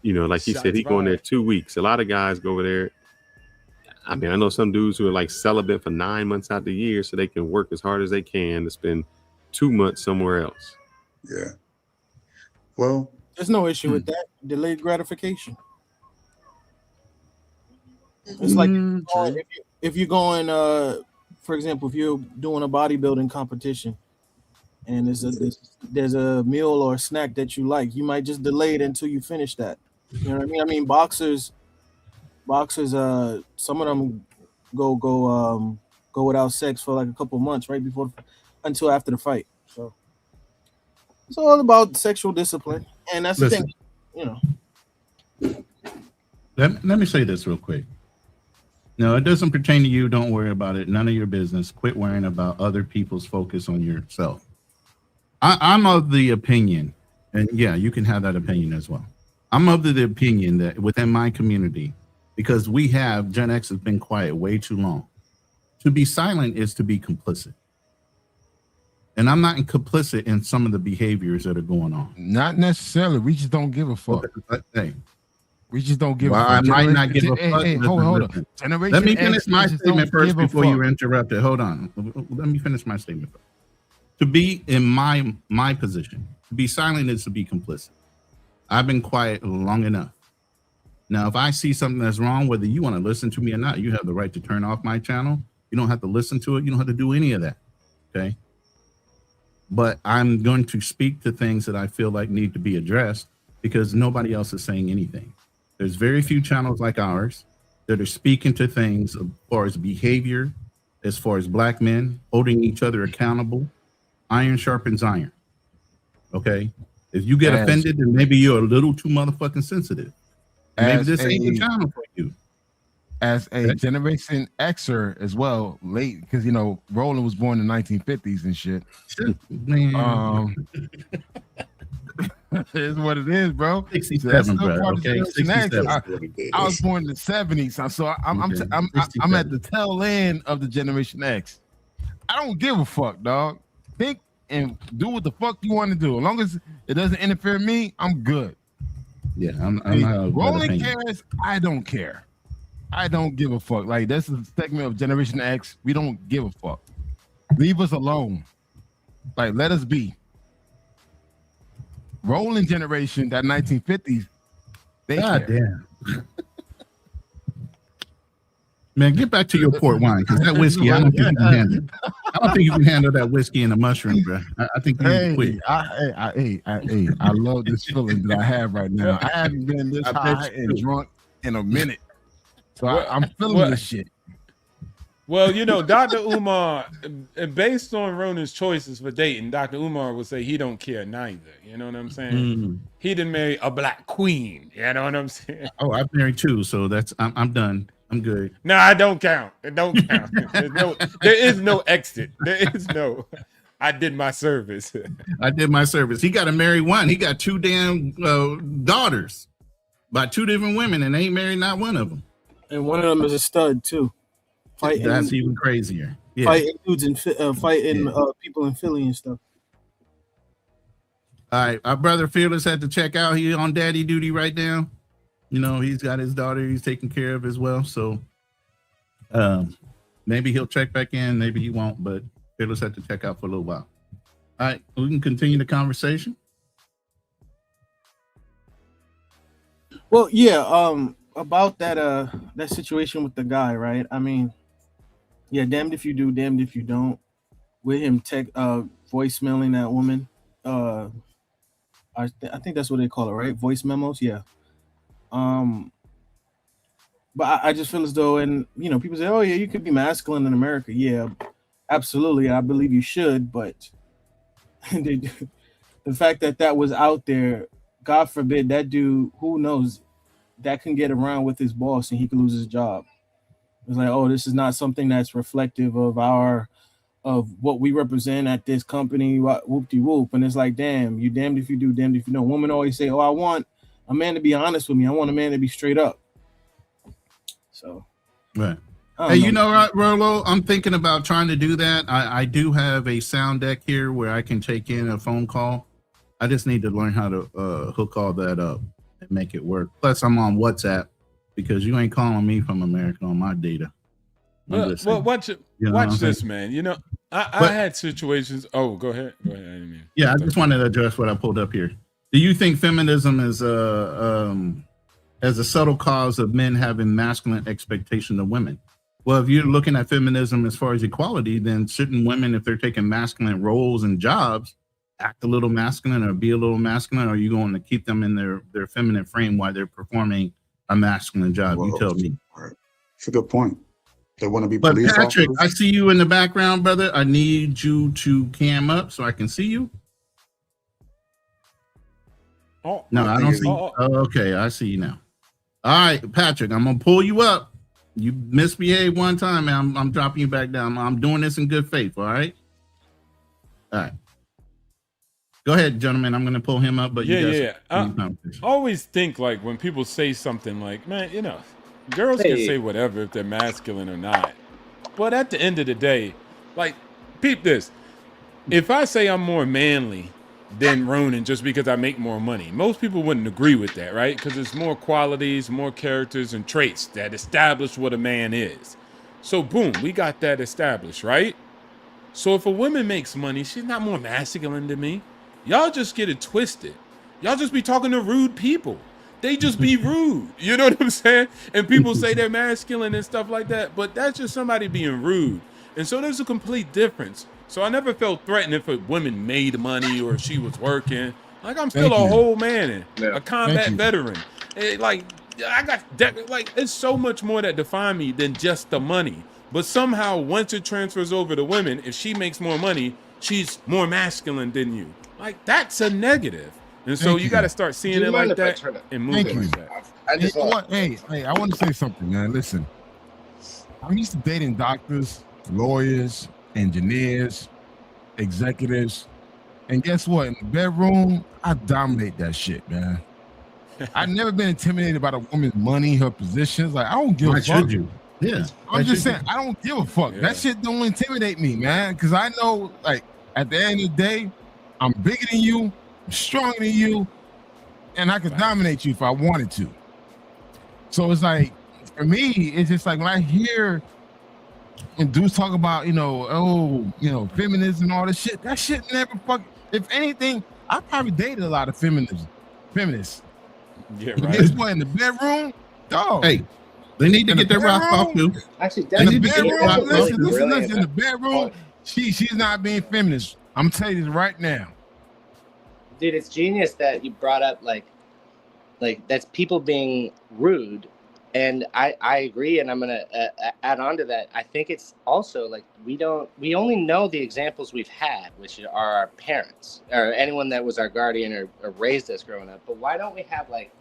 S1: like he said, he going there 2 weeks. A lot of guys go over there. I mean, I know some dudes who are like celibate for 9 months out the year so they can work as hard as they can to spend 2 months somewhere else.
S4: Yeah. Well,
S11: there's no issue with that. Delayed gratification. It's like if you're going, for example, if you're doing a bodybuilding competition and there's a meal or a snack that you like, you might just delay it until you finish that. You know what I mean? I mean, boxers, some of them go without sex for like a couple months right before until after the fight. So it's all about sexual discipline, and that's the thing.
S6: Let me say this real quick. No, it doesn't pertain to you. Don't worry about it. None of your business. Quit worrying about other people's focus on yourself. I'm of the opinion, and yeah, you can have that opinion as well. I'm of the opinion that within my community, because Gen X has been quiet way too long. To be silent is to be complicit. And I'm not complicit in some of the behaviors that are going on.
S5: Not necessarily. We just don't give a fuck.
S6: Hey.
S5: We just don't give a fuck.
S6: I might not give a fuck.
S5: Hey, hold on.
S6: Let me finish my statement first before you interrupt it. Hold on. Let me finish my statement first. To be in my position, to be silent is to be complicit. I've been quiet long enough. Now, if I see something that's wrong, whether you want to listen to me or not, you have the right to turn off my channel. You don't have to listen to it. You don't have to do any of that. Okay. But I'm going to speak to things that I feel like need to be addressed because nobody else is saying anything. There's very few channels like ours that are speaking to things as far as behavior, as far as black men holding each other accountable. Iron sharpens iron. Okay. If you get offended, then maybe you're a little too motherfucking sensitive. Maybe this ain't the channel for you.
S5: As a Generation Xer as well, late, because Roland was born in the 1950s and shit. It's what it is, bro.
S6: 67, bro. Okay, 67.
S5: I was born in the 70s, so I'm at the tail end of the Generation X. I don't give a fuck, dog. Think and do what the fuck you want to do. As long as it doesn't interfere with me, I'm good.
S6: Yeah,
S5: Roland cares. I don't care. I don't give a fuck. Like, that's a segment of Generation X. We don't give a fuck. Leave us alone. Like, let us be. Rolling generation, that 1950s, they
S6: God damn. Man, get back to your port wine, because that whiskey, I don't think you can handle it. I don't think you can handle that whiskey and the mushroom, bro. I think you need to quit.
S5: I love this feeling that I have right now. I haven't been this high and drunk in a minute. So I'm feeling this shit.
S10: Well, Dr. Umar, based on Ronan's choices for dating, Dr. Umar would say he don't care neither. You know what I'm saying? He didn't marry a black queen. You know what I'm saying?
S6: Oh, I've married two, so I'm done. I'm good.
S10: No, I don't count. It don't count. There is no exit. There is no. I did my service.
S6: I did my service. He got to marry one. He got 2 damn daughters by 2 different women, and ain't married not one of them.
S11: And one of them is a stud too. Fighting.
S6: That's even crazier. Yeah.
S11: Fighting dudes and fighting people in Philly and stuff.
S6: All right, our brother Fearless had to check out. He on daddy duty right now. You know, he's got his daughter he's taking care of as well. So maybe he'll check back in, maybe he won't, but Fearless had to check out for a little while. All right, we can continue the conversation.
S11: Well, yeah, about that that situation with the guy, right? I mean, yeah, damned if you do, damned if you don't. With him voicemailing that woman. I think that's what they call it, right? Voice memos, yeah. But I just feel as though, and you know, people say, "Oh yeah, you could be masculine in America." Yeah, absolutely, I believe you should. But the fact that was out there, God forbid that dude, who knows, that can get around with his boss and he could lose his job. It's like, oh, this is not something that's reflective of what we represent at this company, whoop-de-whoop. And it's like, damn, you damned if you do, damned if you don't. Women always say, oh, I want a man to be honest with me. I want a man to be straight up. So,
S6: right. Hey, you know what, Rolo? I'm thinking about trying to do that. I do have a sound deck here where I can take in a phone call. I just need to learn how to hook all that up and make it work. Plus, I'm on WhatsApp because you ain't calling me from America on my data.
S10: Well, watch this, man. You know, I had situations. Oh, go ahead. Go ahead. I didn't mean.
S6: Yeah, I just wanted to address what I pulled up here. Do you think feminism is as a subtle cause of men having masculine expectation of women? Well, if you're looking at feminism as far as equality, then shouldn't women, if they're taking masculine roles and jobs, act a little masculine or be a little masculine? Or are you going to keep them in their feminine frame while they're performing a masculine job? You tell me.
S4: It's a good point. They want to be
S6: But
S4: police
S6: Patrick,
S4: officers.
S6: I see you in the background, brother. I need you to cam up so I can see you.
S10: Oh,
S6: no, I don't see. Okay, I see you now. All right, Patrick, I'm gonna pull you up. You misbehaved one time, and I'm dropping you back down. I'm doing this in good faith. All right. All right. Go ahead, gentlemen. I'm gonna pull him up. But
S10: I always think like when people say something like, "Man, you know, girls can say whatever if they're masculine or not." But at the end of the day, like, peep this. If I say I'm more manly than Ronan just because I make more money, most people wouldn't agree with that, right? Because there's more qualities, more characters and traits that establish what a man is. So boom, we got that established, right? So if a woman makes money, she's not more masculine than me. Y'all just get it twisted. Y'all just be talking to rude people. They just be rude. You know what I'm saying? And people say they're masculine and stuff like that, but that's just somebody being rude. And so there's a complete difference. So I never felt threatened if a woman made money or if she was working. Like, I'm still a whole man, a combat veteran. Like, I got like, it's so much more that define me than just the money. But somehow, once it transfers over to women, if she makes more money, she's more masculine than you. Like, that's a negative. And so you got to start seeing it like that and moving like that.
S5: Hey, I want to say something, man. Listen, I'm used to dating doctors, lawyers, engineers, executives, and guess what? In the bedroom, I dominate that shit, man. I've never been intimidated by the woman's money, her positions. Like, I don't give a fuck.
S6: Yeah,
S5: I'm just saying, I don't give a fuck. That shit don't intimidate me, man, because I know, like, at the end of the day, I'm bigger than you, I'm stronger than you, and I could dominate you if I wanted to. So it's like, for me, it's just like when I hear and dudes talk about, feminism and all this shit, that shit never if anything, I probably dated a lot of feminists.
S10: Yeah,
S5: right.
S10: right.
S5: Guess what? In the bedroom, dog.
S6: Hey, they need to get their rock off too.
S13: Actually,
S5: in the bedroom, listen, in the bedroom, she's not being feminist. I'm telling you this right now.
S13: Dude, it's genius that you brought up like that's people being rude. And I agree, and I'm gonna add on to that. I think it's also like we only know the examples we've had, which are our parents or anyone that was our guardian or raised us growing up. But why don't we have like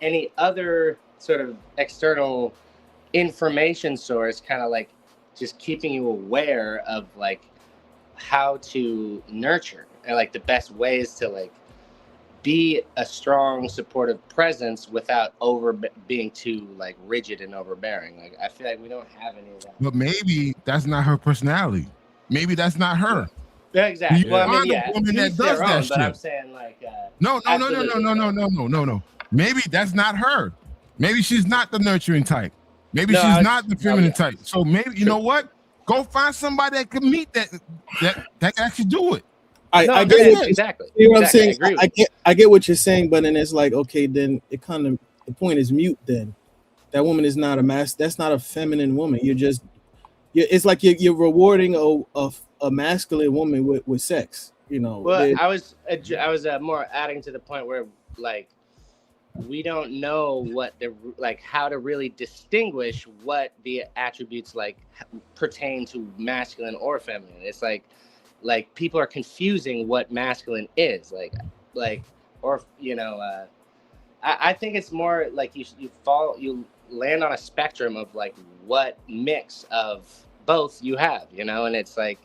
S13: any other sort of external information source, kind of like just keeping you aware of like how to nurture and like the best ways to like be a strong supportive presence without being too like rigid and overbearing. Like I feel like we don't have any of that.
S5: But maybe that's not her personality. Maybe that's not her.
S13: Yeah, exactly.
S5: You
S13: Well, I mean,
S5: find a woman that does that shit.
S13: but I'm saying like
S5: No. Maybe that's not her. Maybe she's not the nurturing type. Maybe she's not the feminine type. So maybe you know what? Go find somebody that can meet that can actually do it.
S11: I get it.
S13: Exactly.
S11: You know what I'm saying?
S13: I
S11: I get what you're saying, but then it's like, okay, then it kind of the point is mute. Then that woman is not that's not a feminine woman. It's like you're rewarding a masculine woman with sex. You know.
S13: Well, I was more adding to the point where like we don't know what how to really distinguish what the attributes like pertain to masculine or feminine. It's like people are confusing what masculine is or you know I think it's more like you land on a spectrum of like what mix of both you have, you know, and it's like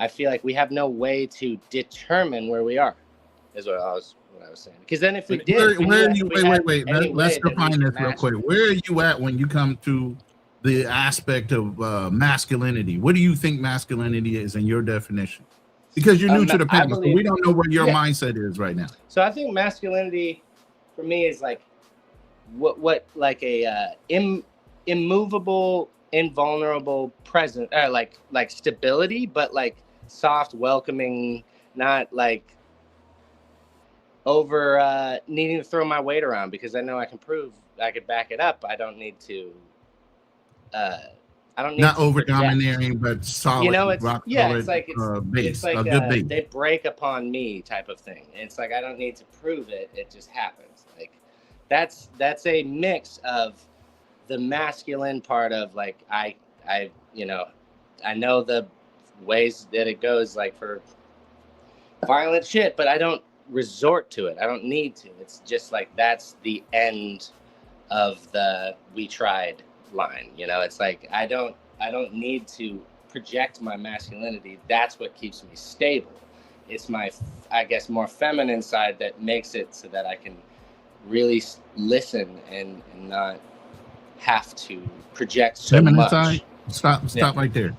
S13: I feel like we have no way to determine where we are is what I was saying, because then if we did
S6: wait, let's define this real quick. Where are you at when you come to the aspect of masculinity? What do you think masculinity is in your definition? Because you're new to the panel, so we don't know where your mindset is right now.
S13: So I think masculinity for me is like what like a immovable, invulnerable presence, like stability, but like soft, welcoming, not like over needing to throw my weight around because I know I can prove I could back it up. I don't need to
S6: not over domineering, but solid.
S13: You know, it's
S6: rock
S13: it's
S6: solid,
S13: like
S6: base,
S13: it's like
S6: a good base.
S13: they break upon me type of thing. It's like I don't need to prove it; it just happens. Like that's a mix of the masculine part of like I you know I know the ways that it goes like for violent shit, but I don't resort to it. I don't need to. It's just like that's the end of the we tried line, you know. It's like I don't need to project my masculinity. That's what keeps me stable. It's my I guess more feminine side that makes it so that I can really listen and not have to project so
S6: feminine
S13: much.
S6: Side? Stop right there.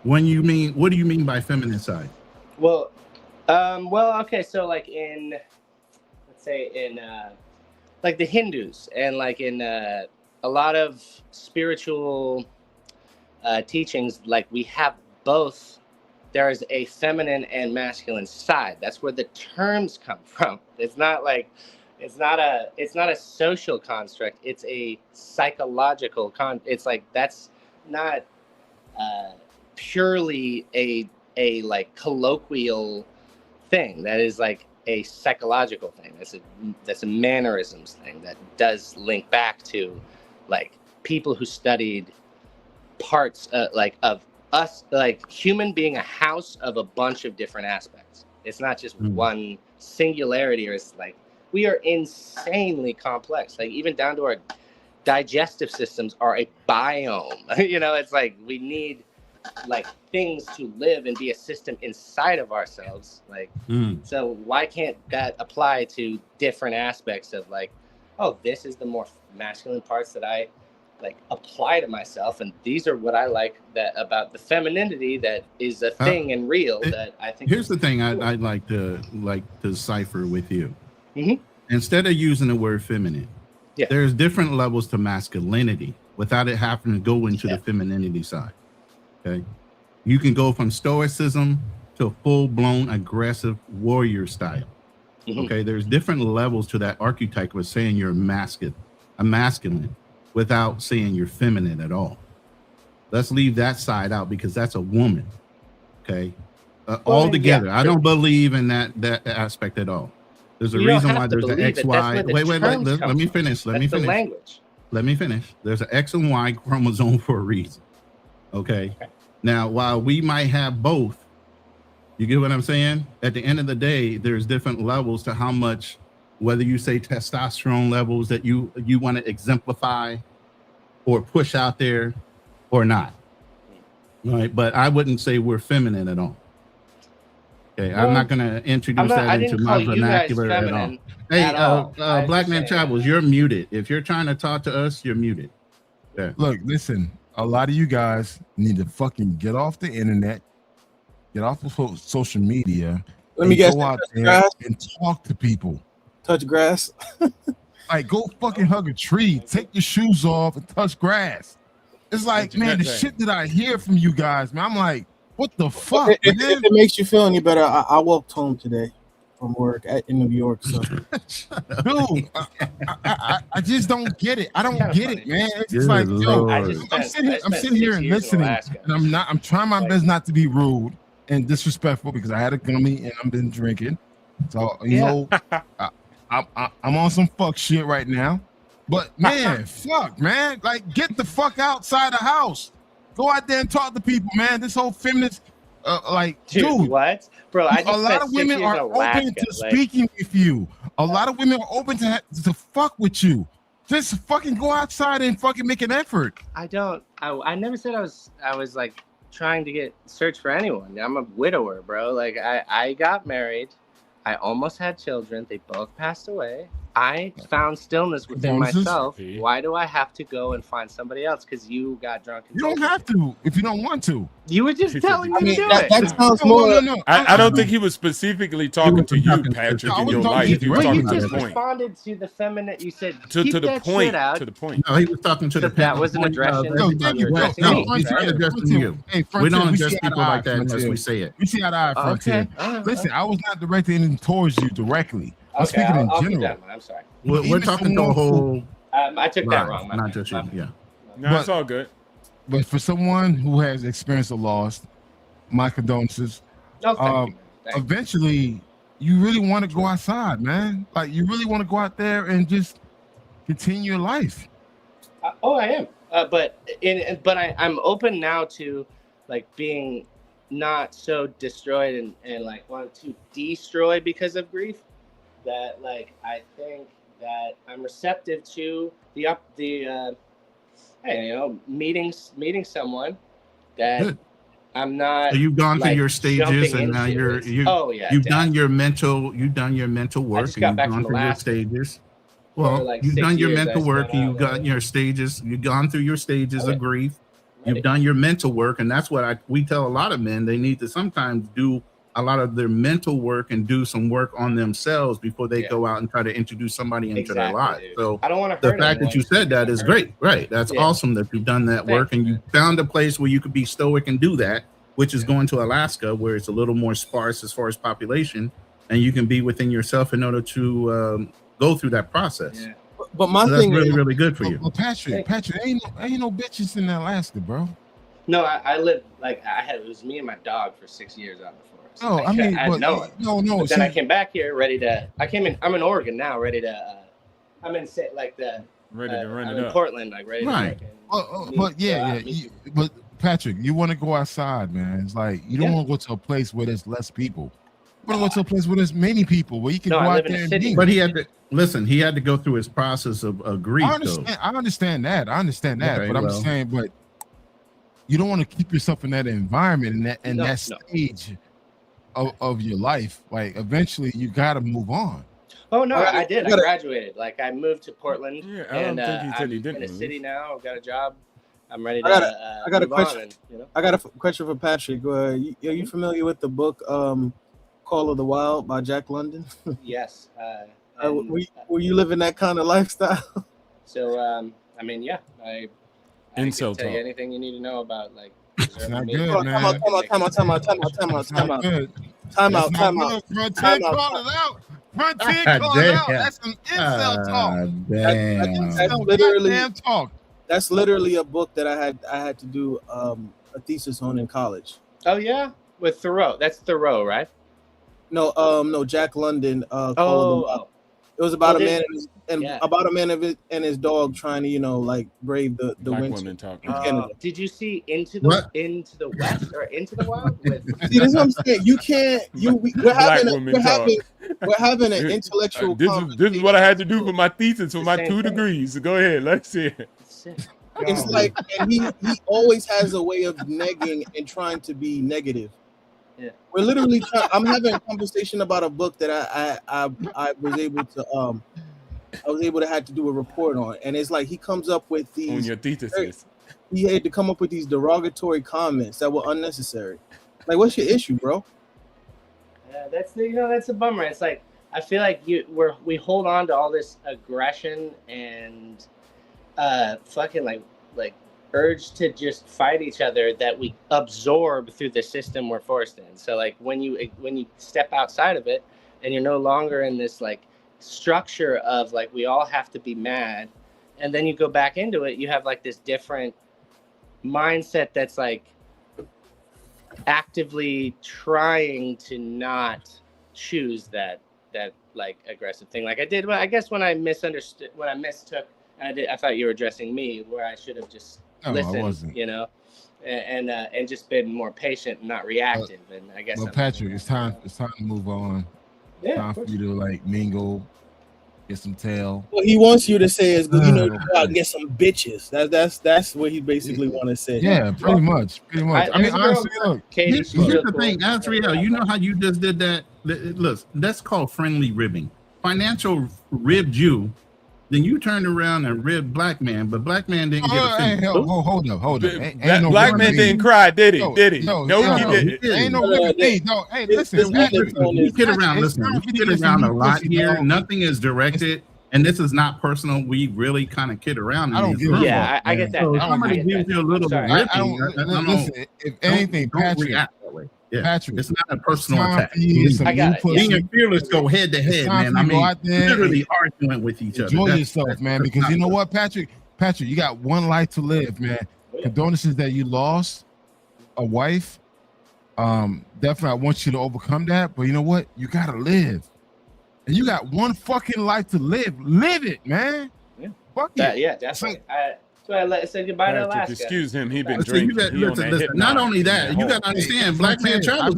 S6: What do you mean by feminine side?
S13: Well, okay, so like in, let's say in like the Hindus and like in a lot of spiritual teachings, like we have both. There is a feminine and masculine side. That's where the terms come from. It's not a social construct. It's a psychological it's like that's not purely a like colloquial thing. That is like a psychological thing. That's a mannerisms thing that does link back to like people who studied parts like of us, like human being a house of a bunch of different aspects. It's not just one singularity, or it's like we are insanely complex. Like even down to our digestive systems are a biome. You know, it's like we need like things to live and be a system inside of ourselves. Like so why can't that apply to different aspects of like, oh, this is the more masculine parts that I like apply to myself, and these are what I like that about the femininity that is a thing and real that I think.
S6: Here's the thing I'd like to cipher with you.
S13: Mm-hmm.
S6: Instead of using the word feminine, there's different levels to masculinity without it having to go into the femininity side. Okay, you can go from stoicism to full-blown aggressive warrior style. Mm-hmm. Okay, there's different levels to that archetype of saying you're masculine without saying you're feminine at all. Let's leave that side out because that's a woman. Okay, altogether, I don't believe in that aspect at all. There's a reason why there's an X, Y. Wait. Let me finish. Let me finish. There's an X and Y chromosome for a reason. Okay. Now, while we might have both, you get what I'm saying? At the end of the day, there's different levels to how much, whether you say testosterone levels that you want to exemplify, or push out there or not. Right. But I wouldn't say we're feminine at all. Okay. I'm not going to introduce that into my vernacular at all. Hey, Black Man Travels, you're muted. If you're trying to talk to us, you're muted. Yeah.
S5: Look, listen, a lot of you guys need to fucking get off the internet, get off of social media.
S11: Let me guess.
S5: Go out there and talk to people.
S11: Touch grass.
S5: Like, go fucking hug a tree, take your shoes off and touch grass. It's like, man, the shit that I hear from you guys, man, I'm like, what the fuck?
S11: If it makes you feel any better, I walked home today from work in New York. So,
S5: dude, I just don't get it. I don't get it, man. It's just like, yo, I'm sitting here and listening, and I'm trying my best not to be rude and disrespectful because I had a gummy and I've been drinking. So, you know, I'm on some fuck shit right now. But man, fuck, man. Like, get the fuck outside the house. Go out there and talk to people, man. This whole feminist, dude,
S13: what, bro?
S5: A lot of women are open to speaking with you. A lot of women are open to fuck with you. Just fucking go outside and fucking make an effort.
S13: I never said I was like trying to search for anyone. I'm a widower, bro. Like I got married. I almost had children. They both passed away. I found stillness within myself. Why do I have to go and find somebody else? Because you got drunk. And
S5: you don't have to if you don't want to.
S13: You were just telling me to do it.
S11: That sounds more.
S10: No. I don't think he was specifically talking to you, Patrick, in your life. He was talking to the point.
S13: Responded to the feminine. You said
S10: to the point.
S13: Out.
S10: To the point.
S6: No, he was talking to the.
S13: That wasn't addressing.
S6: No, he's addressing you. We don't address people like that unless we say it.
S5: We see how the eye Frontier. Listen, I was not directing anything towards you directly. I'm speaking in general.
S13: I'm sorry.
S6: We're talking to a whole.
S13: I took that wrong.
S6: Not just you. Yeah.
S10: No, it's all good.
S5: But for someone who has experienced a loss, my condolences. Eventually, you really want to go outside, man. Like, you really want to go out there and just continue your life.
S13: I am. But I'm open now to like being not so destroyed and like want to destroy because of grief. That like I think that I'm receptive to meeting someone that I'm not.
S6: So you've gone through
S13: like,
S6: your stages, and now you've done your mental work.
S13: I just got back from the last
S6: stages. Well,
S13: like
S6: you've done your
S13: years,
S6: mental work, and you've got your stages. You've gone through your stages of grief. You've done your mental work, and that's what we tell a lot of men. They need to sometimes do a lot of their mental work and do some work on themselves before they go out and try to introduce somebody into their life. So
S13: I don't want to
S6: the fact that you said that is great, right? That's awesome that you've done that work and you found a place where you could be stoic and do that, which is going to Alaska, where it's a little more sparse as far as population, and you can be within yourself in order to go through that process.
S11: Yeah. But my
S6: thing
S11: is
S6: really, really good for you.
S5: Well, Patrick, ain't no bitches in Alaska, bro.
S13: No, I lived like it was me and my dog for 6 years out before. So
S5: Oh, I mean,
S13: I
S5: but,
S13: know it.
S5: no.
S13: But then
S5: see,
S13: I came back here ready to. I'm in Oregon now, ready to. I'm in like the.
S10: Ready to run
S13: I'm
S10: it
S13: in
S10: up.
S13: Portland, like ready
S5: right.
S13: to.
S5: But Patrick, you want to go outside, man. It's like you don't want to go to a place where there's less people. You want to go to a place where there's many people, where you can go out there and be.
S6: But he had to listen. He had to go through his process of grief.
S5: I understand that.
S6: Okay,
S5: but I'm just saying, but you don't want to keep yourself in that environment and that stage of your life. Like, eventually, you got to move on.
S13: Oh no, I did. I graduated. Like, I moved to Portland, and
S10: think he said
S13: I'm in a city now. I've got a job. I'm ready to.
S11: I got a
S13: move
S11: question.
S13: on and, you know.
S11: I got a question for Patrick. Are you familiar with the book "Call of the Wild" by Jack London?
S13: Yes.
S11: Were you living that kind of lifestyle?
S13: So, I mean, yeah, I can tell you anything you need to know about, like.
S5: It's not good, man.
S11: Time out.
S5: Frontier call it out. Frontier call it out. That's some incel talk.
S11: That's literally talk. That's literally a book that I had to do a thesis on in college.
S13: Oh yeah, with Thoreau. That's Thoreau, right?
S11: No, Jack London. It was about a man and his dog trying to, like, brave the winter in Canada.
S13: Did you see Into the West or Into the Wild?
S11: See, this is what I'm saying. You can't. We're having an intellectual.
S10: This is what I had to do for my thesis for my 2 degrees. So go ahead, let's see it.
S11: It's like, and he always has a way of negging and trying to be negative.
S13: Yeah.
S11: We're literally I'm having a conversation about a book that I was able to had to do a report on, and it's like he comes up with these
S10: on your thesis.
S11: He had to come up with these derogatory comments that were unnecessary. Like, what's your issue, bro?
S13: Yeah, that's a bummer. It's like I feel like we hold on to all this aggression and fucking like urge to just fight each other that we absorb through the system we're forced in. So like when you step outside of it and you're no longer in this like structure of like we all have to be mad, and then you go back into it, you have like this different mindset that's like actively trying to not choose that like aggressive thing like I did. Well, I guess when I mistook, I thought you were addressing me, where I should have just listened, you know, and just been more patient and not reactive. And I guess.
S5: Well, Patrick, it's time to move on.
S13: Yeah,
S5: time for you to like mingle, get some tail.
S11: What he wants you to say is, you know, go out and get some bitches. That's what he basically want to say.
S5: Yeah, pretty much. I mean, honestly, look.
S6: Here's the thing, Azriel, you know how you just did that? Look, that's called friendly ribbing. Financial ribbed you, then you turned around and ribbed black man, but black man didn't get offended.
S5: Hold up.
S10: Black man didn't cry, did he? Did he?
S5: No,
S10: he didn't.
S5: Ain't no ribbing. No, hey, listen.
S6: We get around. Listen, we get around a lot here. Nothing is directed. And this is not personal. We really kind of kid around.
S5: I don't give a fuck.
S13: Yeah, I get that.
S6: So if somebody gives you a little bit
S5: listen, if anything,
S6: don't react that way. Yeah.
S5: Patrick,
S6: it's not a personal attack.
S13: I got it.
S6: Being a fearless go head to head, man. I mean, literally arguing with each other.
S5: Enjoy yourself, man. Because you know what, Patrick, you got one life to live, man. Condolences that you lost a wife. Definitely, I want you to overcome that. But you know what? You gotta live. And you got one fucking life to live. Live it, man.
S13: Yeah.
S5: Fuck it.
S13: Yeah, definitely. So I said goodbye to Alaska.
S10: Excuse him. He been
S6: Listen,
S10: drinking.
S6: listen, not only that, you got to understand, black man travels.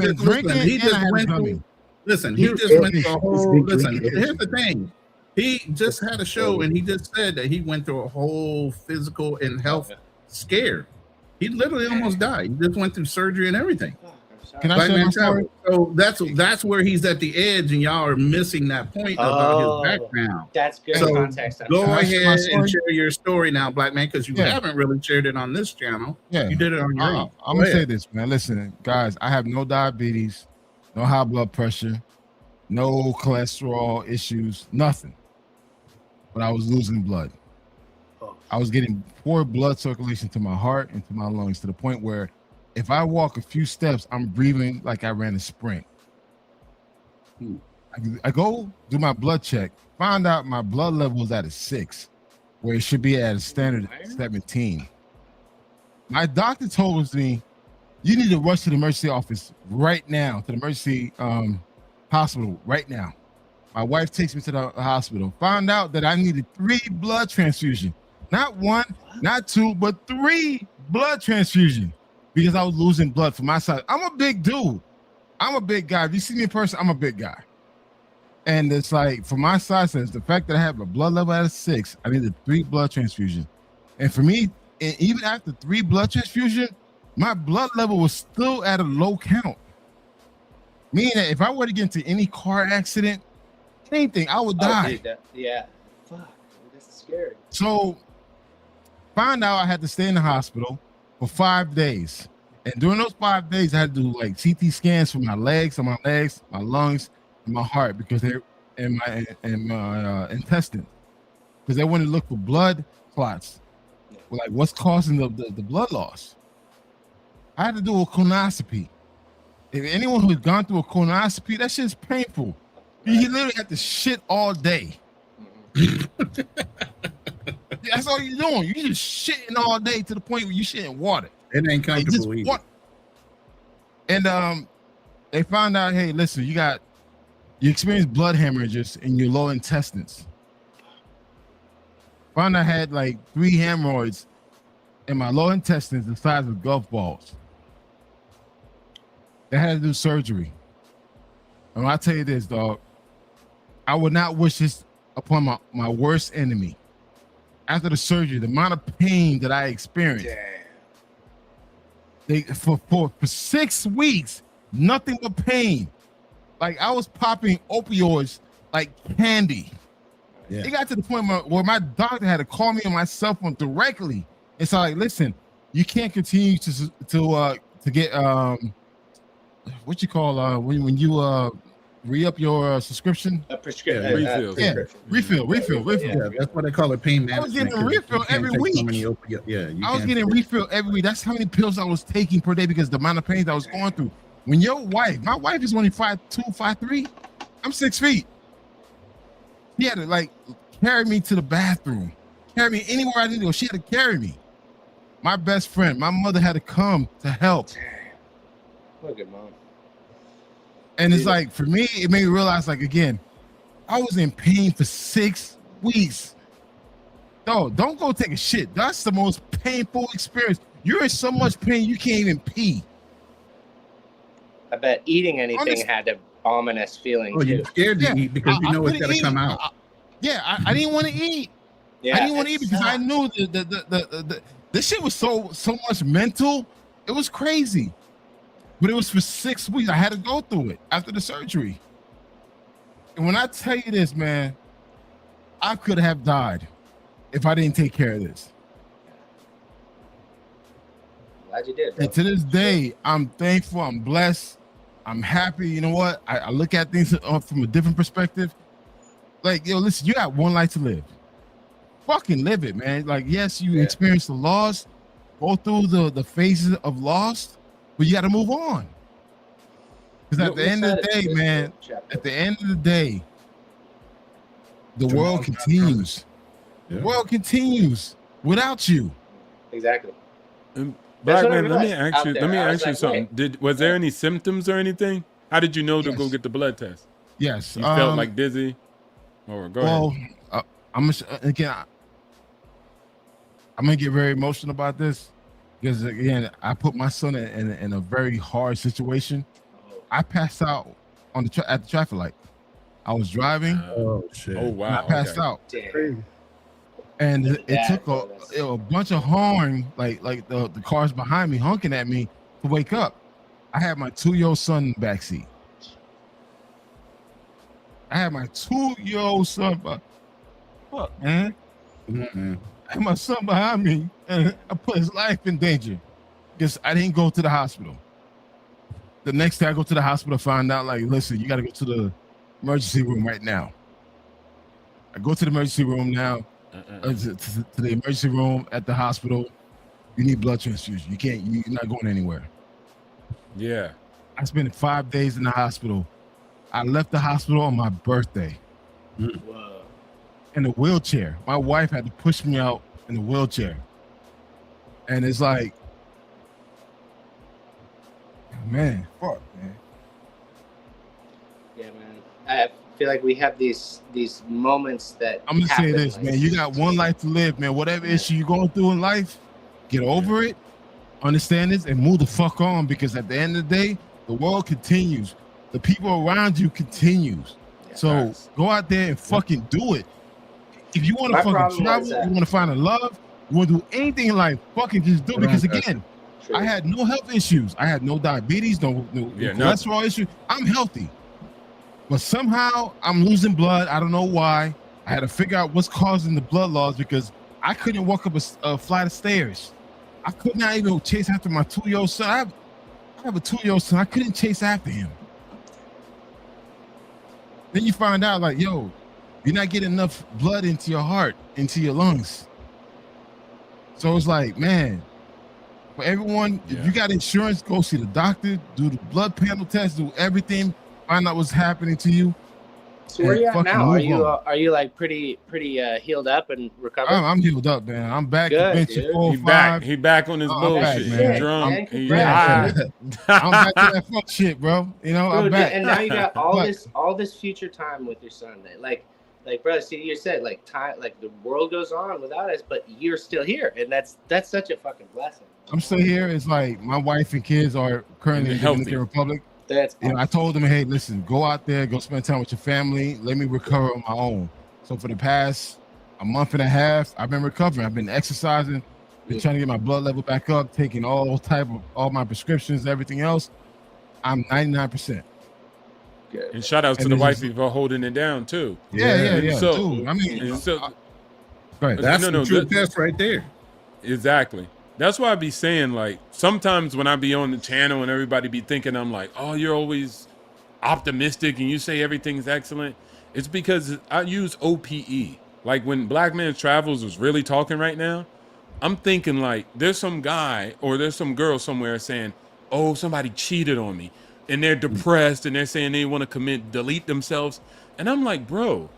S6: He just went through. Listen, he just went through a whole. Listen, here's the thing. He just had a show, and he just said that he went through a whole physical and health scare. He literally almost died. He just went through surgery and everything.
S5: Can I share my story?
S6: So that's where he's at the edge, and y'all are missing that point about his background.
S13: That's good
S6: so
S13: context.
S6: Go ahead and share your story now, black man, because you haven't really shared it on this channel. Yeah, you did it on your own.
S5: I'm gonna say this, man. Listen, guys, I have no diabetes, no high blood pressure, no cholesterol issues, nothing. But I was losing blood. I was getting poor blood circulation to my heart and to my lungs, to the point where if I walk a few steps, I'm breathing like I ran a sprint. I go do my blood check, find out my blood level is at a 6, where it should be at a standard 17. My doctor told me, you need to rush to the emergency office right now, to the emergency hospital right now. My wife takes me to the hospital, found out that I needed 3 blood transfusions. Not 1, not 2, but 3 blood transfusions. Because I was losing blood from my side. I'm a big dude. I'm a big guy. If you see me in person, I'm a big guy. And it's like, for my side, since the fact that I have a blood level at a 6, I needed 3 blood transfusions. And for me, and even after 3 blood transfusions, my blood level was still at a low count. Meaning that if I were to get into any car accident, anything, I would die.
S13: Dude, yeah. Fuck. That's scary.
S5: So, found out I had to stay in the hospital for 5 days. And during those 5 days, I had to do like CT scans for my legs, my lungs, and my heart, because they're in my intestine. Because they wanted to look for blood clots. Like, what's causing the blood loss? I had to do a colonoscopy. If anyone who's gone through a colonoscopy, that shit's painful. You literally have to shit all day. That's all you're doing. You're just shitting all day to the point where you shitting water.
S6: It ain't comfortable either.
S5: And they found out, hey, listen, you experience blood hemorrhages in your lower intestines. Found I had like 3 hemorrhoids in my lower intestines the size of golf balls. They had to do surgery. And I'll tell you this, dog. I would not wish this upon my worst enemy. after the surgery, the amount of pain that I experienced. They for 6 weeks, nothing but pain. Like I was popping opioids like candy. Yeah. It got to the point where my doctor had to call me on my cell phone directly. It's like, listen, you can't continue to get what you call when you re-up your subscription.
S13: A prescription.
S5: Refill.
S6: Yeah, that's what they call it, pain management.
S5: I was getting a refill every week. I was getting refill every week. That's how many pills I was taking per day because the amount of pain I was going through. When my wife is only 5'2", 5'3", I'm 6 feet. She had to like carry me to the bathroom, carry me anywhere I need to go. She had to carry me. My best friend, my mother had to come to help.
S13: Look at mom.
S5: And it's like, for me, it made me realize, like, again, I was in pain for 6 weeks. No, don't go take a shit. That's the most painful experience. You're in so much pain, you can't even pee.
S13: I bet eating anything had an ominous feeling.
S6: Oh, you're scared to eat because you know it's gonna come out.
S5: I didn't want to eat.
S13: Yeah,
S5: I didn't want to eat because I knew this shit was so much mental. It was crazy. But it was for 6 weeks. I had to go through it after the surgery. And when I tell you this, man, I could have died if I didn't take care of this.
S13: Glad you did, bro.
S5: And to this day, I'm thankful. I'm blessed. I'm happy. You know what? I look at things from a different perspective. Like, yo, listen, you got one life to live. Fucking live it, man. Like, yes, you experience the loss, go through the phases of loss, but you got to move on. Because at the end of the day, man, at the end of the day, the world continues. The world continues without you.
S13: Exactly.
S10: Black man, let me ask you something. Was there any symptoms or anything? How did you know to go get the blood test?
S5: Yes.
S10: You felt like dizzy? Or go ahead.
S5: I'm gonna get very emotional about this because again, I put my son in a very hard situation. I passed out at the traffic light. I was driving.
S6: Oh shit!
S10: Oh wow!
S5: And I passed out.
S13: Damn.
S5: And it took a bunch of horn, like the cars behind me honking at me to wake up. I had my 2-year-old son in the backseat. I had my 2-year-old son. Fuck, man.
S6: Mm-hmm.
S5: I had my son behind me, and I put his life in danger because I didn't go to the hospital. The next day I go to the hospital, find out, like, listen, you got to go to the emergency room right now. I go to the emergency room now. To the emergency room at the hospital. You need blood transfusion. You're not going anywhere.
S10: Yeah.
S5: I spent 5 days in the hospital. I left the hospital on my birthday.
S13: Whoa.
S5: In a wheelchair. My wife had to push me out in a wheelchair. And it's like, man, fuck, man.
S13: Yeah, man. I feel like we have these moments that
S5: I'm gonna say this, man. You got one life to live, man. Whatever issue you're going through in life, get over it, understand this, and move the fuck on. Because at the end of the day, the world continues. The people around you continues. So go out there and fucking do it. If you want to fucking travel, you want to find a love, you want to do anything in life, fucking just do it. Because again, I had no health issues. I had no diabetes, no cholesterol issues. I'm healthy. But somehow I'm losing blood. I don't know why. I had to figure out what's causing the blood loss because I couldn't walk up a flight of stairs. I could not even chase after my 2-year-old son. I have a 2-year-old son. I couldn't chase after him. Then you find out, like, yo, you're not getting enough blood into your heart, into your lungs. So it's like, man, for everyone, if you got insurance, go see the doctor, do the blood panel test, do everything. Find out what's happening to you.
S13: So where are you at now? Are you like pretty healed up and recovered?
S5: I'm healed up, man. I'm back.
S13: Good,
S10: He back on his bullshit.
S5: Back,
S10: drunk.
S5: I'm back to that fuck shit, bro. You know, I'm back.
S13: And now you got all this future time with your son. Like, brother, see, you said like time, like the world goes on without us, but you're still here, and that's such a fucking blessing.
S5: I'm still here. It's like my wife and kids are currently in the Dominican Republic.
S13: That's awesome.
S5: I told them, hey, listen, go out there, go spend time with your family. Let me recover on my own. So for the past a month and a half. I've been recovering. I've been exercising, been trying to get my blood level back up, taking all my prescriptions, everything else. I'm 99%.
S10: And shout out to the wifey for holding it down too.
S5: Yeah.
S10: So,
S5: dude, I mean,
S10: that's
S14: the true test right there.
S10: Exactly. That's why I be saying, like, sometimes when I be on the channel and everybody be thinking I'm like, oh, you're always optimistic and you say everything's excellent. It's because I use OPE. Like when Black Man Travels is really talking right now, I'm thinking like there's some guy or there's some girl somewhere saying, oh, somebody cheated on me. And they're depressed and they're saying they want to delete themselves. And I'm like, bro,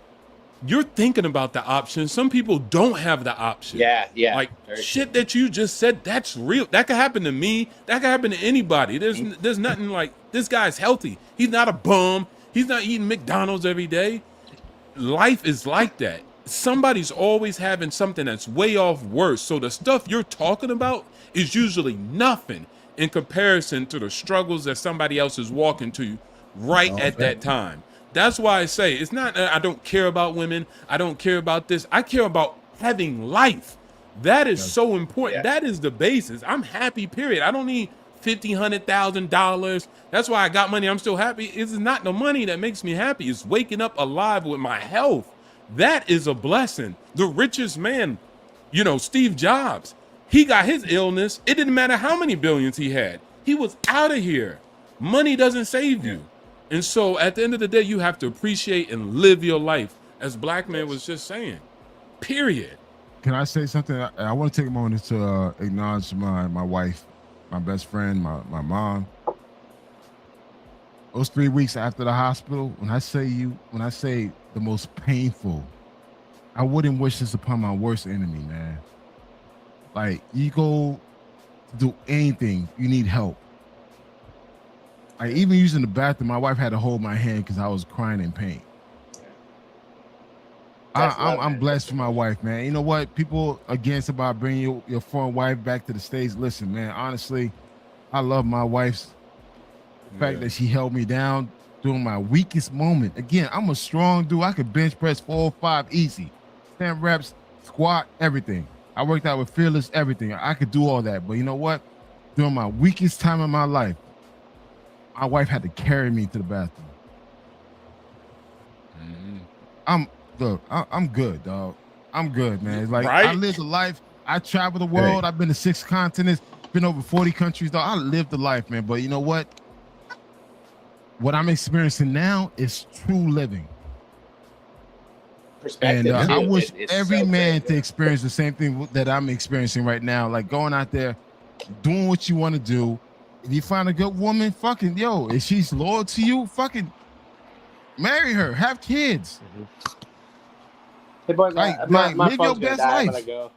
S10: you're thinking about the option. Some people don't have the option.
S13: Yeah.
S10: Like shit that you just said, that's real. That could happen to me. That could happen to anybody. There's nothing like, this guy's healthy. He's not a bum. He's not eating McDonald's every day. Life is like that. Somebody's always having something that's way off worse. So the stuff you're talking about is usually nothing in comparison to the struggles that somebody else is walking to right at that time. That's why I say it's not I don't care about women. I don't care about this. I care about having life. That is so important. That is the basis. I'm happy, period. I don't need $50,000, $100,000. That's why I got money. I'm still happy. It's not the money that makes me happy. It's waking up alive with my health. That is a blessing. The richest man, Steve Jobs, he got his illness. It didn't matter how many billions he had. He was out of here. Money doesn't save you. And so at the end of the day, you have to appreciate and live your life, as Black Man was just saying, period.
S5: Can I say something? I want to take a moment to acknowledge my wife, my best friend, my mom. Those 3 weeks after the hospital, when I say the most painful, I wouldn't wish this upon my worst enemy, man. Like, you go to do anything, you need help. Like, even using the bathroom, my wife had to hold my hand because I was crying in pain. I'm blessed for my wife, man. You know what? People against about bringing your foreign wife back to the States. Listen, man, honestly, I love my wife's fact that she held me down during my weakest moment. Again, I'm a strong dude. I could bench press 4 or 5 easy. 10 reps, squat, everything. I worked out with Fearless, everything. I could do all that. But you know what? During my weakest time in my life, my wife had to carry me to the bathroom. I'm good, dog. I'm good, man. Like, I lived a life. I traveled the world. I've been to 6 continents, been over 40 countries, dog. I lived the life, man. But you know what? What I'm experiencing now is true living.
S13: Perspective.
S5: And I wish every man to experience the same thing that I'm experiencing right now. Like going out there, doing what you want to do. If you find a good woman, fucking if she's loyal to you, fucking marry her, have kids.
S13: Hey boys,
S5: my
S13: live
S5: your best life.
S13: I'm gonna go.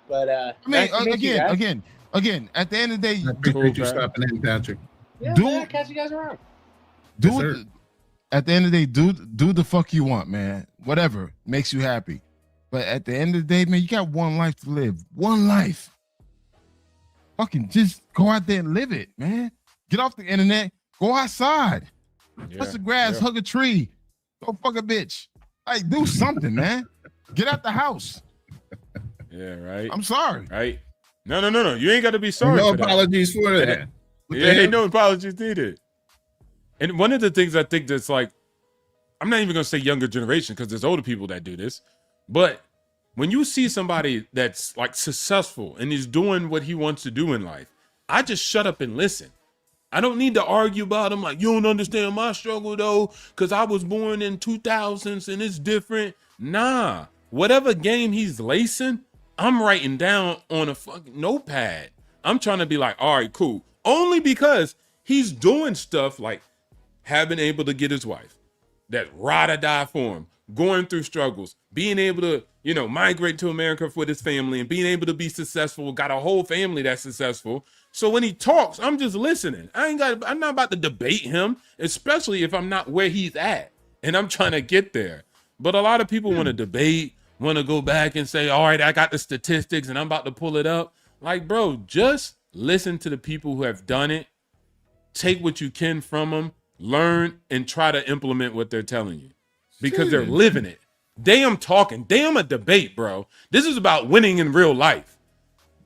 S13: But
S5: I mean, again, at the end of the day,
S14: I appreciate you stopping in, Patrick.
S13: Yeah, catch you guys around.
S5: At the end of the day, do the fuck you want, man. Whatever makes you happy. But at the end of the day, man, you got one life to live. One life. Fucking just go out there and live it, man. Get off the internet. Go outside. Touch the grass. Hug a tree. Go fuck a bitch. Like, do something, man. Get out the house.
S10: Yeah, right.
S5: I'm sorry.
S10: Right. No. You ain't got to be sorry.
S14: No apologies for that.
S10: Ain't no apologies needed. And one of the things I think that's like, I'm not even going to say younger generation because there's older people that do this, but when you see somebody that's like successful and is doing what he wants to do in life, I just shut up and listen. I don't need to argue about him like, you don't understand my struggle though, because I was born in 2000s and it's different. Nah, whatever game he's lacing, I'm writing down on a fucking notepad. I'm trying to be like, all right, cool. Only because he's doing stuff like having able to get his wife, that ride or die for him, going through struggles, being able to, migrate to America with his family and being able to be successful, got a whole family that's successful. So when he talks, I'm just listening. I'm not about to debate him, especially if I'm not where he's at and I'm trying to get there. But a lot of people want to debate, want to go back and say, all right, I got the statistics and I'm about to pull it up. Like, bro, just listen to the people who have done it. Take what you can from them, learn, and try to implement what they're telling you because they're living it. Damn talking. Damn a debate, bro. This is about winning in real life.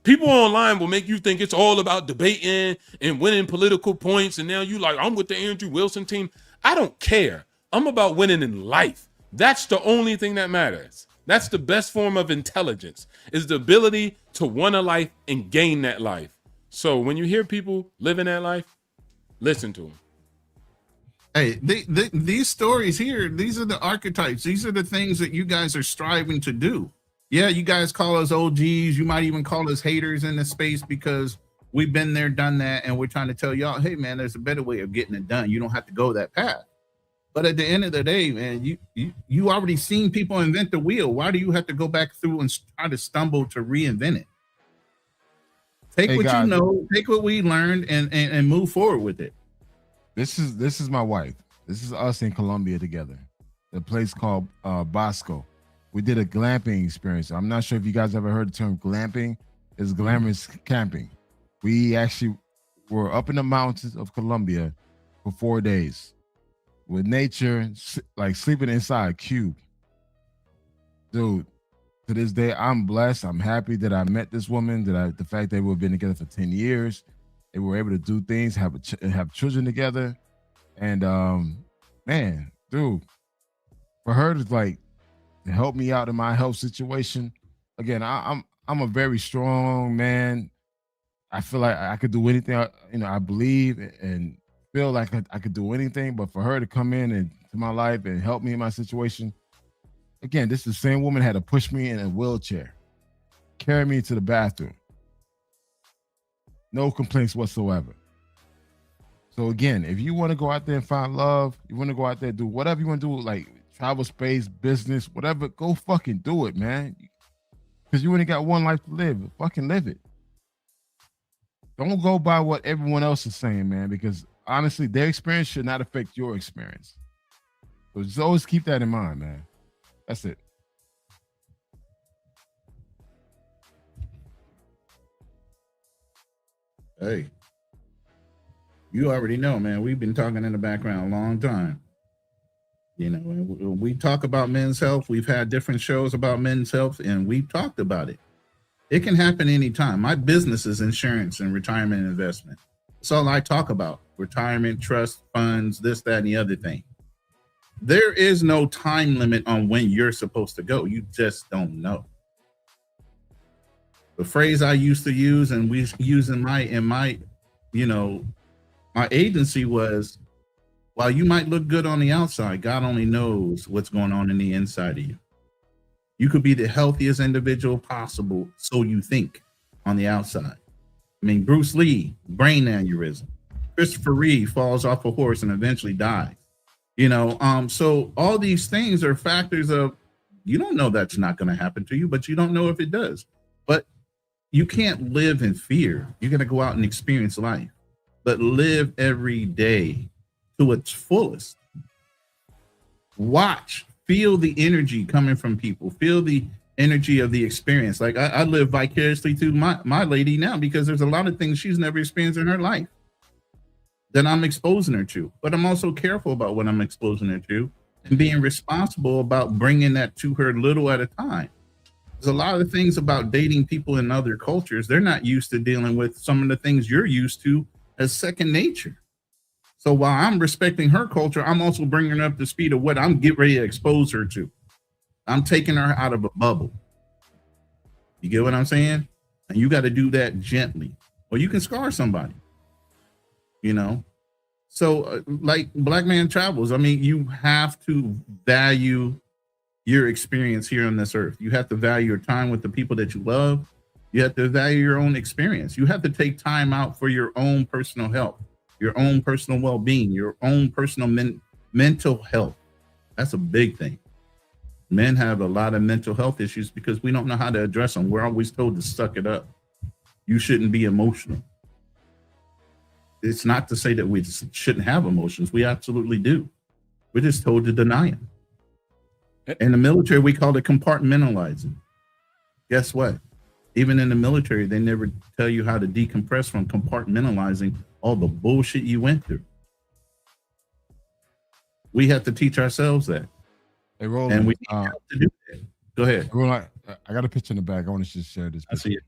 S10: People online will make you think it's all about debating and winning political points. And now you like, I'm with the Andrew Wilson team. I don't care. I'm about winning in life. That's the only thing that matters. That's the best form of intelligence, is the ability to want a life and gain that life. So when you hear people living that life, listen to them.
S6: Hey, these stories here, these are the archetypes. These are the things that you guys are striving to do. Yeah, you guys call us OGs. You might even call us haters in the space because we've been there, done that, and we're trying to tell y'all, hey, man, there's a better way of getting it done. You don't have to go that path. But at the end of the day, man, you already seen people invent the wheel. Why do you have to go back through and try to stumble to reinvent it? Take what you know, take what we learned, and move forward with it.
S5: This is my wife. This is us in Colombia together. The place called Bosco. We did a glamping experience. I'm not sure if you guys ever heard the term glamping. It's glamorous camping. We actually were up in the mountains of Colombia for 4 days with nature, like sleeping inside a cube. Dude, to this day, I'm blessed. I'm happy that I met this woman, the fact that we've been together for 10 years. They were able to do things, have children together. And man, dude, for her to help me out in my health situation. Again, I'm a very strong man. I feel like I could do anything. I believe and feel like I could do anything. But for her to come into my life and help me in my situation, again, this is the same woman had to push me in a wheelchair, carry me to the bathroom. No complaints whatsoever. So again, if you want to go out there and find love, you want to go out there and do whatever you want to do, like travel, space, business, whatever, go fucking do it, man. Because you only got one life to live. Fucking live it. Don't go by what everyone else is saying, man, because honestly, their experience should not affect your experience. So just always keep that in mind, man. That's it.
S6: Hey, you already know, man. We've been talking in the background a long time. You know, we talk about men's health. We've had different shows about men's health, and we've talked about it. It can happen anytime. My business is insurance and retirement investment. That's all I talk about. Retirement, trust, funds, this, that, and the other thing. There is no time limit on when you're supposed to go. You just don't know. The phrase I used to use and we use in my agency was, while you might look good on the outside, God only knows what's going on in the inside of you. You could be the healthiest individual possible, so you think, on the outside. I mean, Bruce Lee, brain aneurysm. Christopher Reeve falls off a horse and eventually dies. So all these things are factors of, you don't know that's not going to happen to you, but you don't know if it does. But you can't live in fear. You're going to go out and experience life, but live every day to its fullest. Watch, feel the energy coming from people, feel the energy of the experience. Like I live vicariously through my lady now, because there's a lot of things she's never experienced in her life that I'm exposing her to, but I'm also careful about what I'm exposing her to and being responsible about bringing that to her little at a time. There's a lot of things about dating people in other cultures. They're not used to dealing with some of the things you're used to as second nature. So while I'm respecting her culture, I'm also bringing her up to speed of what I'm getting ready to expose her to. I'm taking her out of a bubble. You get what I'm saying? And you got to do that gently, or you can scar somebody. So like Black Man Travels, I mean, you have to value your experience here on this earth. You have to value your time with the people that you love. You have to value your own experience. You have to take time out for your own personal health, your own personal well-being, your own personal mental health. That's a big thing. Men have a lot of mental health issues because we don't know how to address them. We're always told to suck it up. You shouldn't be emotional. It's not to say that we shouldn't have emotions. We absolutely do. We're just told to deny them. In the military, we call it compartmentalizing. Guess what? Even in the military, they never tell you how to decompress from compartmentalizing all the bullshit you went through. We have to teach ourselves that.
S5: Hey, Roland,
S6: and we need help to do that. Go ahead.
S5: Roland, I got a picture in the back. I want to just share this.
S6: I see it.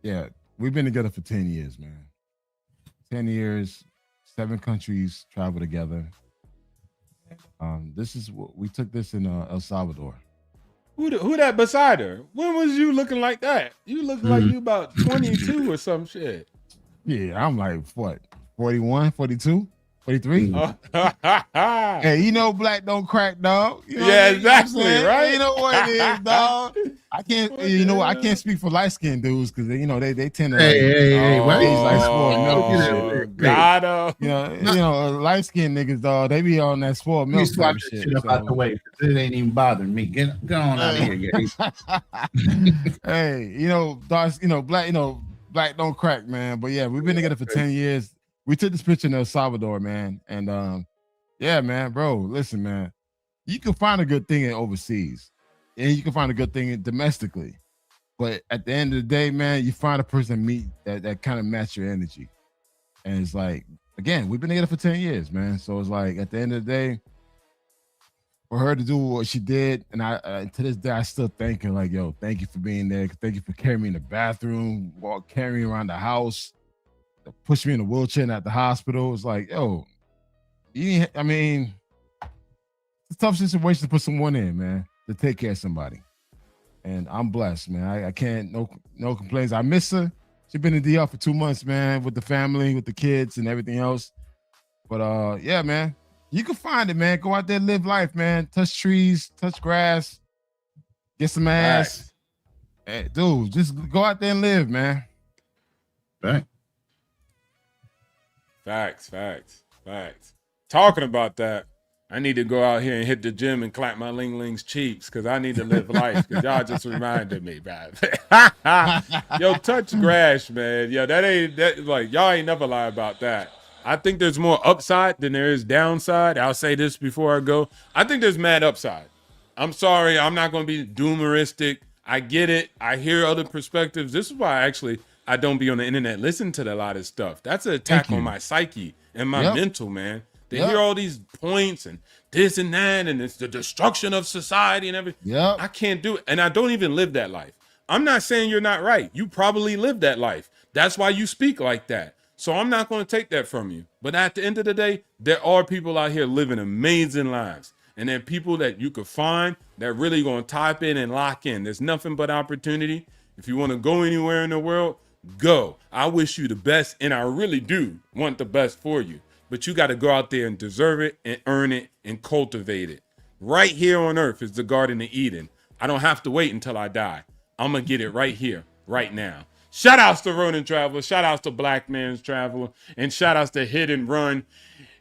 S5: Yeah, we've been together for 10 years, man. 10 years, 7 countries travel together. This is what we took this in El Salvador.
S10: Who that beside her? When was you looking like that? You look like you about 22 or some shit.
S5: Yeah, I'm like, what, 41, 42, 43? Hey, you know black don't crack, dog. You know
S10: yeah,
S5: what
S10: exactly, right?
S5: You know what it is, dog. I can't speak for light-skinned dudes because they tend to
S6: hey,
S5: like spoiled milk.
S10: God,
S5: you know, light-skinned niggas, dog. They be on that spoiled milk.
S6: You swap this shit up out the way. It ain't even bothering me. Get on out of here, guys.
S5: Hey, black don't crack, man. But yeah, we've been together for 10 years. We took this picture in El Salvador, man. And yeah, man, bro, listen, man. You can find a good thing in overseas. And you can find a good thing domestically. But at the end of the day, man, you find a person that kind of match your energy. And it's like, again, we've been together for 10 years, man. So it's like, at the end of the day, for her to do what she did, and I to this day, I still thank her, like, yo, thank you for being there. Thank you for carrying me in the bathroom, carrying me around the house, push me in a wheelchair and at the hospital. It's like, yo, it's a tough situation to put someone in, man, to take care of somebody. And I'm blessed, man. I can't, no complaints. I miss her. She's been in DR for 2 months, man, with the family, with the kids and everything else. But yeah, man, you can find it, man. Go out there, live life, man. Touch trees, touch grass, get some ass. Hey, dude, just go out there and live, man.
S6: Right.
S10: Facts. Talking about that, I need to go out here and hit the gym and clap my ling-ling's cheeks because I need to live life because y'all just reminded me, man. Yo, touch grass, man. Yo, y'all ain't never lie about that. I think there's more upside than there is downside. I'll say this before I go. I think there's mad upside. I'm sorry. I'm not going to be doomeristic. I get it. I hear other perspectives. This is why I don't be on the internet listening to a lot of stuff. That's an attack on my psyche and my mental, man. They hear all these points and this and that, and it's the destruction of society and everything.
S5: Yep.
S10: I can't do it. And I don't even live that life. I'm not saying you're not right. You probably live that life. That's why you speak like that. So I'm not going to take that from you. But at the end of the day, there are people out here living amazing lives. And there are people that you could find that really going to type in and lock in. There's nothing but opportunity. If you want to go anywhere in the world, go. I wish you the best, and I really do want the best for you. But you got to go out there and deserve it and earn it and cultivate it. Right here on earth is the Garden of Eden. I don't have to wait until I die. I'm going to get it right here, right now. Shout outs to Ronin Traveler. Shout outs to Black Man's Traveler. And shout outs to Hit and Run.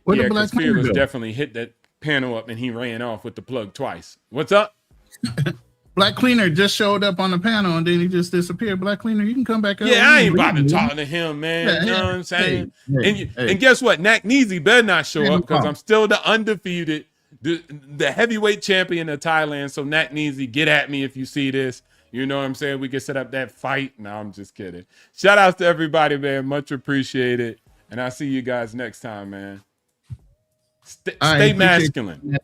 S6: What
S10: yeah,
S6: the Black
S10: because Fearless
S6: do?
S10: definitely hit that panel up and he ran off with the plug twice. What's up?
S6: Black Cleaner just showed up on the panel and then he just disappeared. Black Cleaner, you can come back up.
S10: Yeah, I ain't about to talk to him, man. You know what I'm saying? And guess what? Nakneezy better not show up because I'm still the undefeated, the heavyweight champion of Thailand. So Nakneezy, get at me if you see this. You know what I'm saying? We can set up that fight. No, I'm just kidding. Shout outs to everybody, man. Much appreciated. And I'll see you guys next time, man. Stay masculine.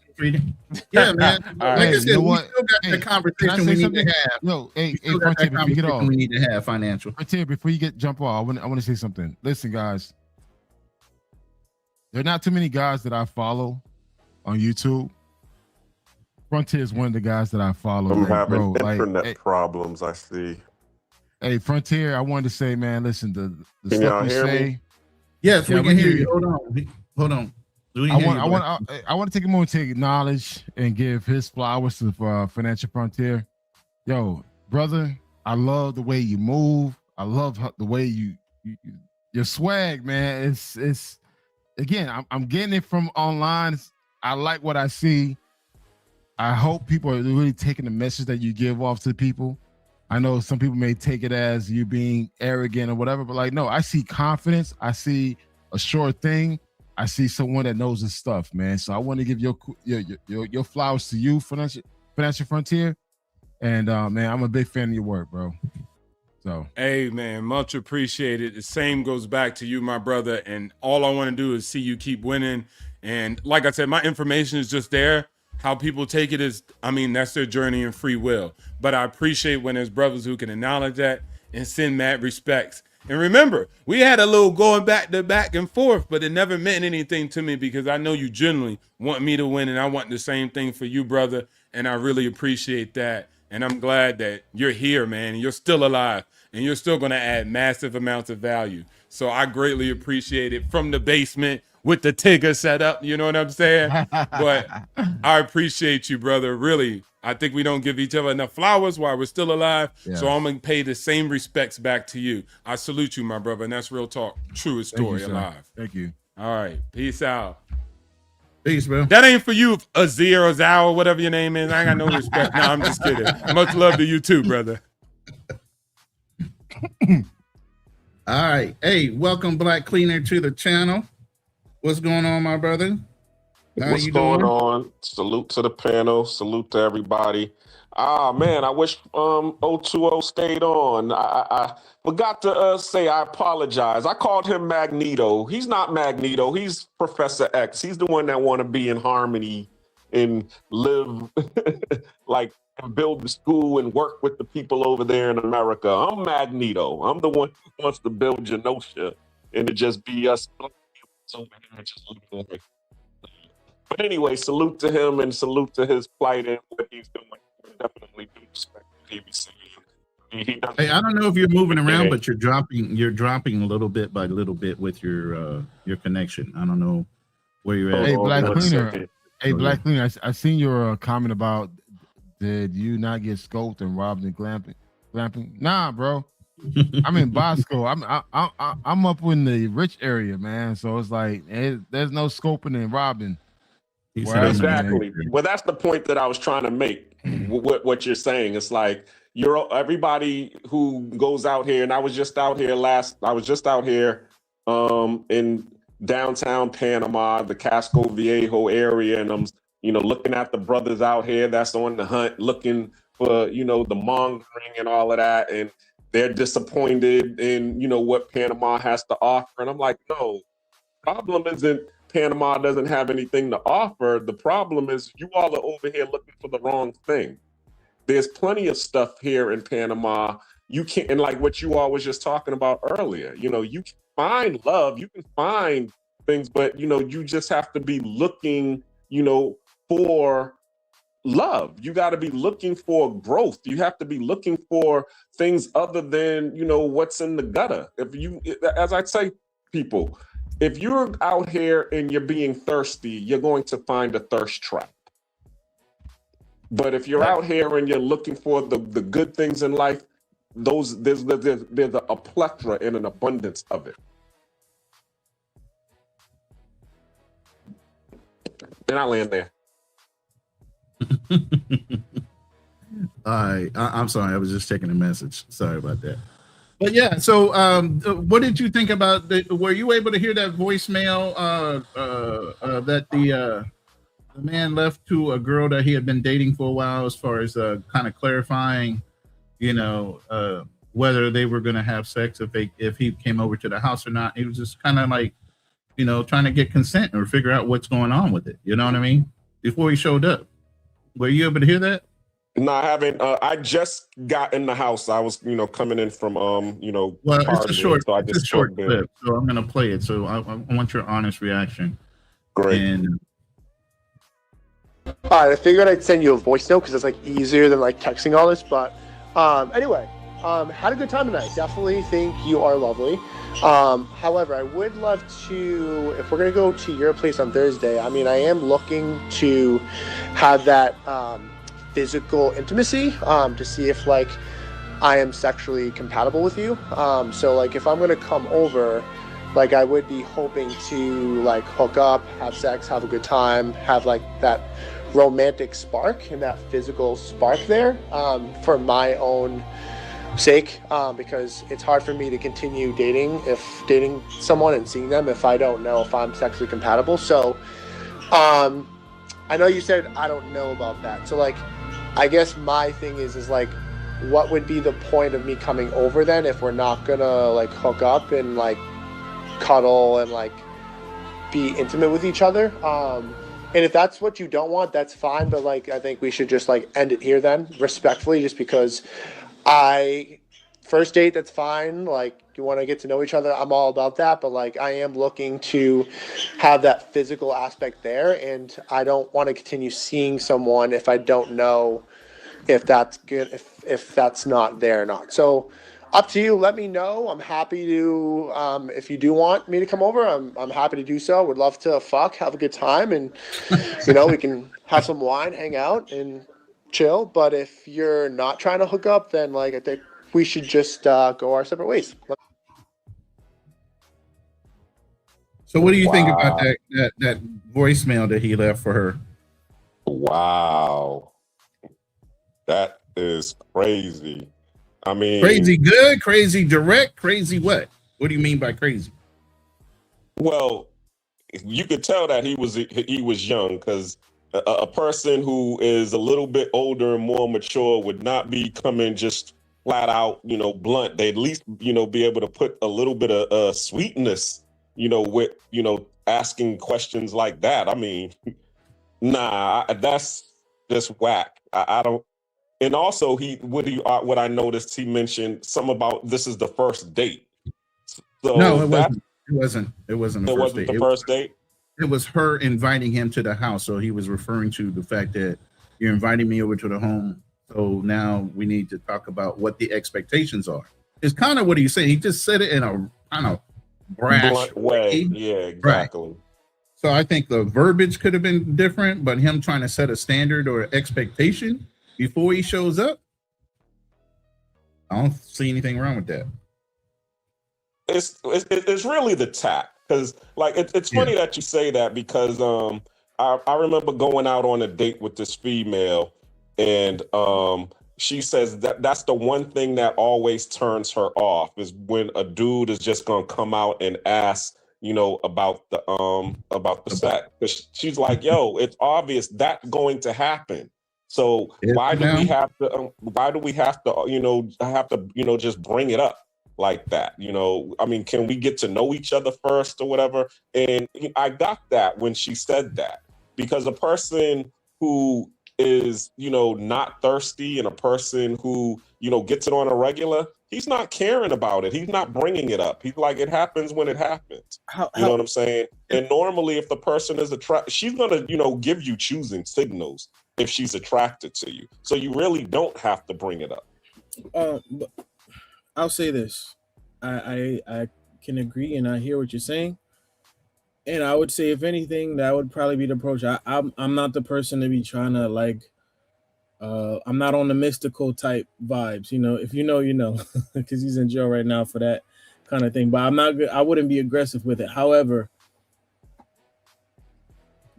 S6: Yeah, man. Like I said, we still got the conversation we need to have.
S5: No, Frontier, before you get off,
S6: we need to have financial.
S5: Frontier, before you jump off, I want to say something. Listen, guys. There are not too many guys that I follow on YouTube. Frontier is one of the guys that I follow.
S1: I'm having internet problems, I see.
S5: Hey, Frontier, I wanted to say, man, listen, the
S1: Can
S5: stuff
S1: y'all
S5: you
S1: hear
S5: say.
S1: me?
S6: Yes, we can hear you. Hold on.
S5: I want to take a moment to acknowledge and give his flowers to Financial Frontier. Yo, brother, I love the way you move. I love the way your swag, man. It's again, I'm getting it from online. I like what I see. I hope people are really taking the message that you give off to people. I know some people may take it as you being arrogant or whatever, but like, no, I see confidence. I see a sure thing. I see someone that knows his stuff, man. So I want to give your flowers to you, Financial Frontier. And man, I'm a big fan of your work, bro. So
S10: hey, man, much appreciated. The same goes back to you, my brother. And all I want to do is see you keep winning. And like I said, my information is just there. How people take it is, I mean, that's their journey and free will. But I appreciate when there's brothers who can acknowledge that and send mad respects. And remember, we had a little going back and forth, but it never meant anything to me because I know you generally want me to win, and I want the same thing for you, brother. And I really appreciate that. And I'm glad that you're here, man, and you're still alive, and you're still going to add massive amounts of value. So I greatly appreciate it from the basement with the Tigger set up. You know what I'm saying? But I appreciate you, brother. Really. I think we don't give each other enough flowers while we're still alive.
S5: Yes.
S10: So I'm going to pay the same respects back to you. I salute you, my brother. And that's real talk. Truest story alive.
S5: Thank you.
S10: All right. Peace out.
S14: Peace, bro.
S10: That ain't for you, Azir or Zao, whatever your name is. I ain't got no respect. No, I'm just kidding. Much love to you too, brother.
S14: All right. Hey, welcome Black Cleaner to the channel. What's going on, my brother? How
S15: What's
S14: you
S15: going
S14: doing?
S15: on? Salute to the panel. Salute to everybody. Man, I wish 020 stayed on. I forgot to say I apologize. I called him Magneto. He's not Magneto. He's Professor X. He's the one that want to be in harmony and live like and build the school and work with the people over there in America. I'm Magneto. I'm the one who wants to build Genosha and it just be us. But anyway, salute to him and salute to his plight and what he's doing. Definitely do respect what he was saying.
S6: Hey, I don't know if you're moving around, but you're dropping a little bit by little bit with your connection. I don't know where you're at.
S5: Hey, Black Cleaner. Hey, Black Cleaner. I seen your comment about did you not get scoped and robbed and glamping? Nah, bro. I'm in Bosco. I'm up in the rich area, man. So it's like there's no scoping and robbing.
S15: Exactly. Well, that's the point that I was trying to make. What you're saying, it's like everybody who goes out here, and I was just out here in downtown Panama, the Casco Viejo area, and I'm looking at the brothers out here that's on the hunt, looking for the mongering and all of that, and they're disappointed in what Panama has to offer, and I'm like, no, problem isn't Panama doesn't have anything to offer. The problem is you all are over here looking for the wrong thing. There's plenty of stuff here in Panama. You can't, and like what you all was just talking about earlier, you can find love, you can find things, but you just have to be looking, for love. You got to be looking for growth. You have to be looking for things other than, what's in the gutter. As I say, people, if you're out here and you're being thirsty, you're going to find a thirst trap. But if you're out here and you're looking for the good things in life, there's a plethora and an abundance of it. And I land there.
S6: All right. I'm sorry. I was just checking a message. Sorry about that. But yeah, so what did you think about were you able to hear that voicemail that the man left to a girl that he had been dating for a while, as far as kind of clarifying, whether they were going to have sex if he came over to the house or not? He was just kind of like, trying to get consent or figure out what's going on with it. You know what I mean? Before he showed up. Were you able to hear that?
S15: No, I haven't. I just got in the house. I was, coming in from,
S6: well, it's a short,
S15: so
S6: it's a short clip. So I'm going to play it. So I want your honest reaction.
S15: Great.
S6: And
S8: all right, I figured I'd send you a voice note because it's like easier than like texting all this. But anyway, had a good time tonight. Definitely think you are lovely. However, I would love to, if we're going to go to your place on Thursday, I mean, I am looking to have that physical intimacy to see if like I am sexually compatible with you. So like if I'm going to come over, like I would be hoping to like hook up, have sex, have a good time, have like that romantic spark and that physical spark there for my own sake, because it's hard for me to continue dating someone and seeing them if I don't know if I'm sexually compatible. So I know you said I don't know about that. So like I guess my thing is like what would be the point of me coming over then if we're not gonna like hook up and like cuddle and like be intimate with each other? And if that's what you don't want, that's fine. But like, I think we should just like end it here then, respectfully, just because first date, that's fine. Like, you want to get to know each other, I'm all about that. But like, I am looking to have that physical aspect there, and I don't want to continue seeing someone if I don't know if that's good, if that's not there or not. So up to you. Let me know. I'm happy to, if you do want me to come over, I'm happy to do so. Would love to have a good time, and we can have some wine, hang out, and chill. But if you're not trying to hook up, then like, I think we should just go our separate ways.
S6: So what do you think about that voicemail that he left for her?
S15: Wow. That is crazy. I mean,
S6: crazy good, crazy direct, crazy what? What do you mean by crazy?
S15: Well, you could tell that he was young, because a person who is a little bit older and more mature would not be coming just flat out, blunt. They at least, be able to put a little bit of sweetness, with, asking questions like that. I mean, nah, that's just whack. I don't. And also, what I noticed, he mentioned something about this is the first date. So
S6: no, it wasn't. It wasn't
S15: the first date.
S6: It was her inviting him to the house. So he was referring to the fact that you're inviting me over to the home. So now we need to talk about what the expectations are. It's kind of what he's saying. He just said it in a kind of brash
S15: blunt way. Yeah, exactly.
S6: Right. So I think the verbiage could have been different, but him trying to set a standard or expectation before he shows up, I don't see anything wrong with that.
S15: It's really the tact, because like it's funny that you say that, because I remember going out on a date with this female, and she says that's the one thing that always turns her off, is when a dude is just gonna come out and ask about the sex. 'Cause she's like, yo, it's obvious that's going to happen. So why do we have to just bring it up like that? I mean, can we get to know each other first or whatever? And I got that when she said that, because a person who is, not thirsty, and a person who, gets it on a regular, he's not caring about it. He's not bringing it up. He's like, it happens when it happens. You know what I'm saying? And normally if the person is attracted, she's going to, give you choosing signals if she's attracted to you. So you really don't have to bring it up.
S11: But I'll say this. I can agree, and I hear what you're saying. And I would say, if anything, that would probably be the approach. I'm not the person to be trying to like, I'm not on the mystical type vibes, if you know, because he's in jail right now for that kind of thing. But I wouldn't be aggressive with it. However,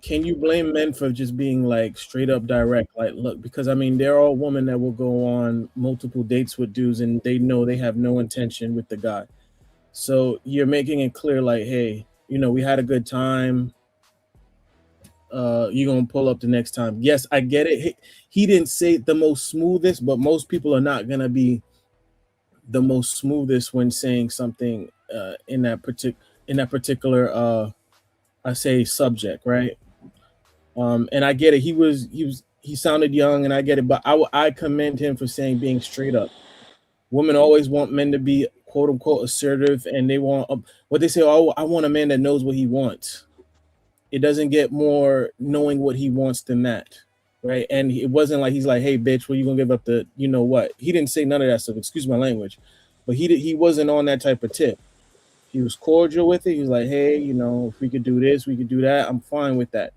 S11: can you blame men for just being like straight up direct? Like, look, because I mean, there are women that will go on multiple dates with dudes and they know they have no intention with the guy. So you're making it clear, like, hey, we had a good time. You're gonna pull up the next time. Yes, I get it. He didn't say the most smoothest, but most people are not gonna be the most smoothest when saying something in that particular I say subject, right? And I get it. He sounded young, and I get it. But I commend him for being straight up. Women always want men to be quote unquote assertive, and they want what they say. Oh, I want a man that knows what he wants. It doesn't get more knowing what he wants than that, right? And it wasn't like he's like, "Hey, bitch, well, you gonna give up the what?" He didn't say none of that stuff. Excuse my language, but he wasn't on that type of tip. He was cordial with it. He was like, "Hey, if we could do this, we could do that. I'm fine with that."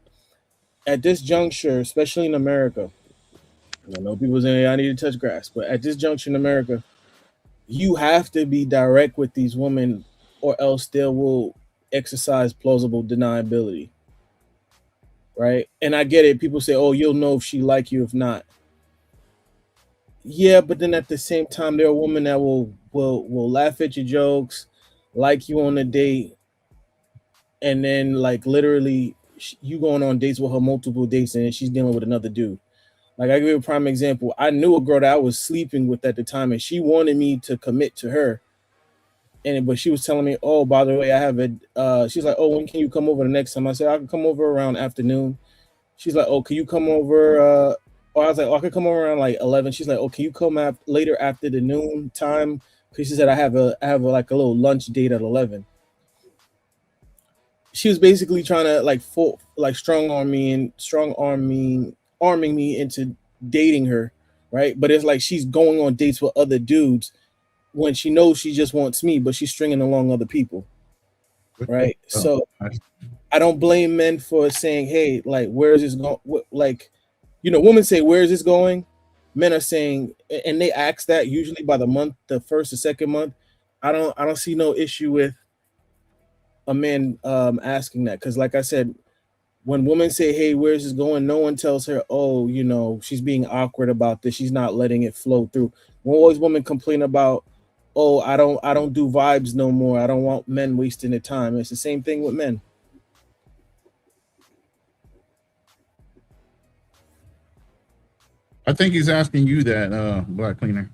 S11: At this juncture, especially in America, I know people saying I need to touch grass, but at this juncture in America, you have to be direct with these women, or else they will exercise plausible deniability. Right? And I get it. People say, "Oh, you'll know if she like you, if not." Yeah, but then at the same time, there are women that will laugh at your jokes, like you on a date, and then like literally you going on dates with her multiple dates, and she's dealing with another dude. Like, I give you a prime example. I knew a girl that I was sleeping with at the time, and she wanted me to commit to her. But she was telling me, "Oh, by the way, I have a." She's like, "Oh, when can you come over the next time?" I said, "I can come over around afternoon." she's like, "Oh, can you come over?" Or I was like, "Oh, I could come over around like 11." She's like, "Oh, can you come later after the noon time?" Because she said, "I have like a little lunch date at 11." She was basically trying to strong arm me arming me into dating her, right? But it's like she's going on dates with other dudes when she knows she just wants me, but she's stringing along other people, right? So I don't blame men for saying, "Hey, like, where is this going?" Like, women say, "Where is this going?" Men are saying, and they ask that usually by the first or second month. I don't see no issue with a man asking that, because like I said, when women say, "Hey, where's this going?" no one tells her, "Oh, she's being awkward about this. She's not letting it flow through." When always women complain about, "Oh, I don't do vibes no more. I don't want men wasting their time." It's the same thing with men.
S14: I think he's asking you that, Black Cleaner.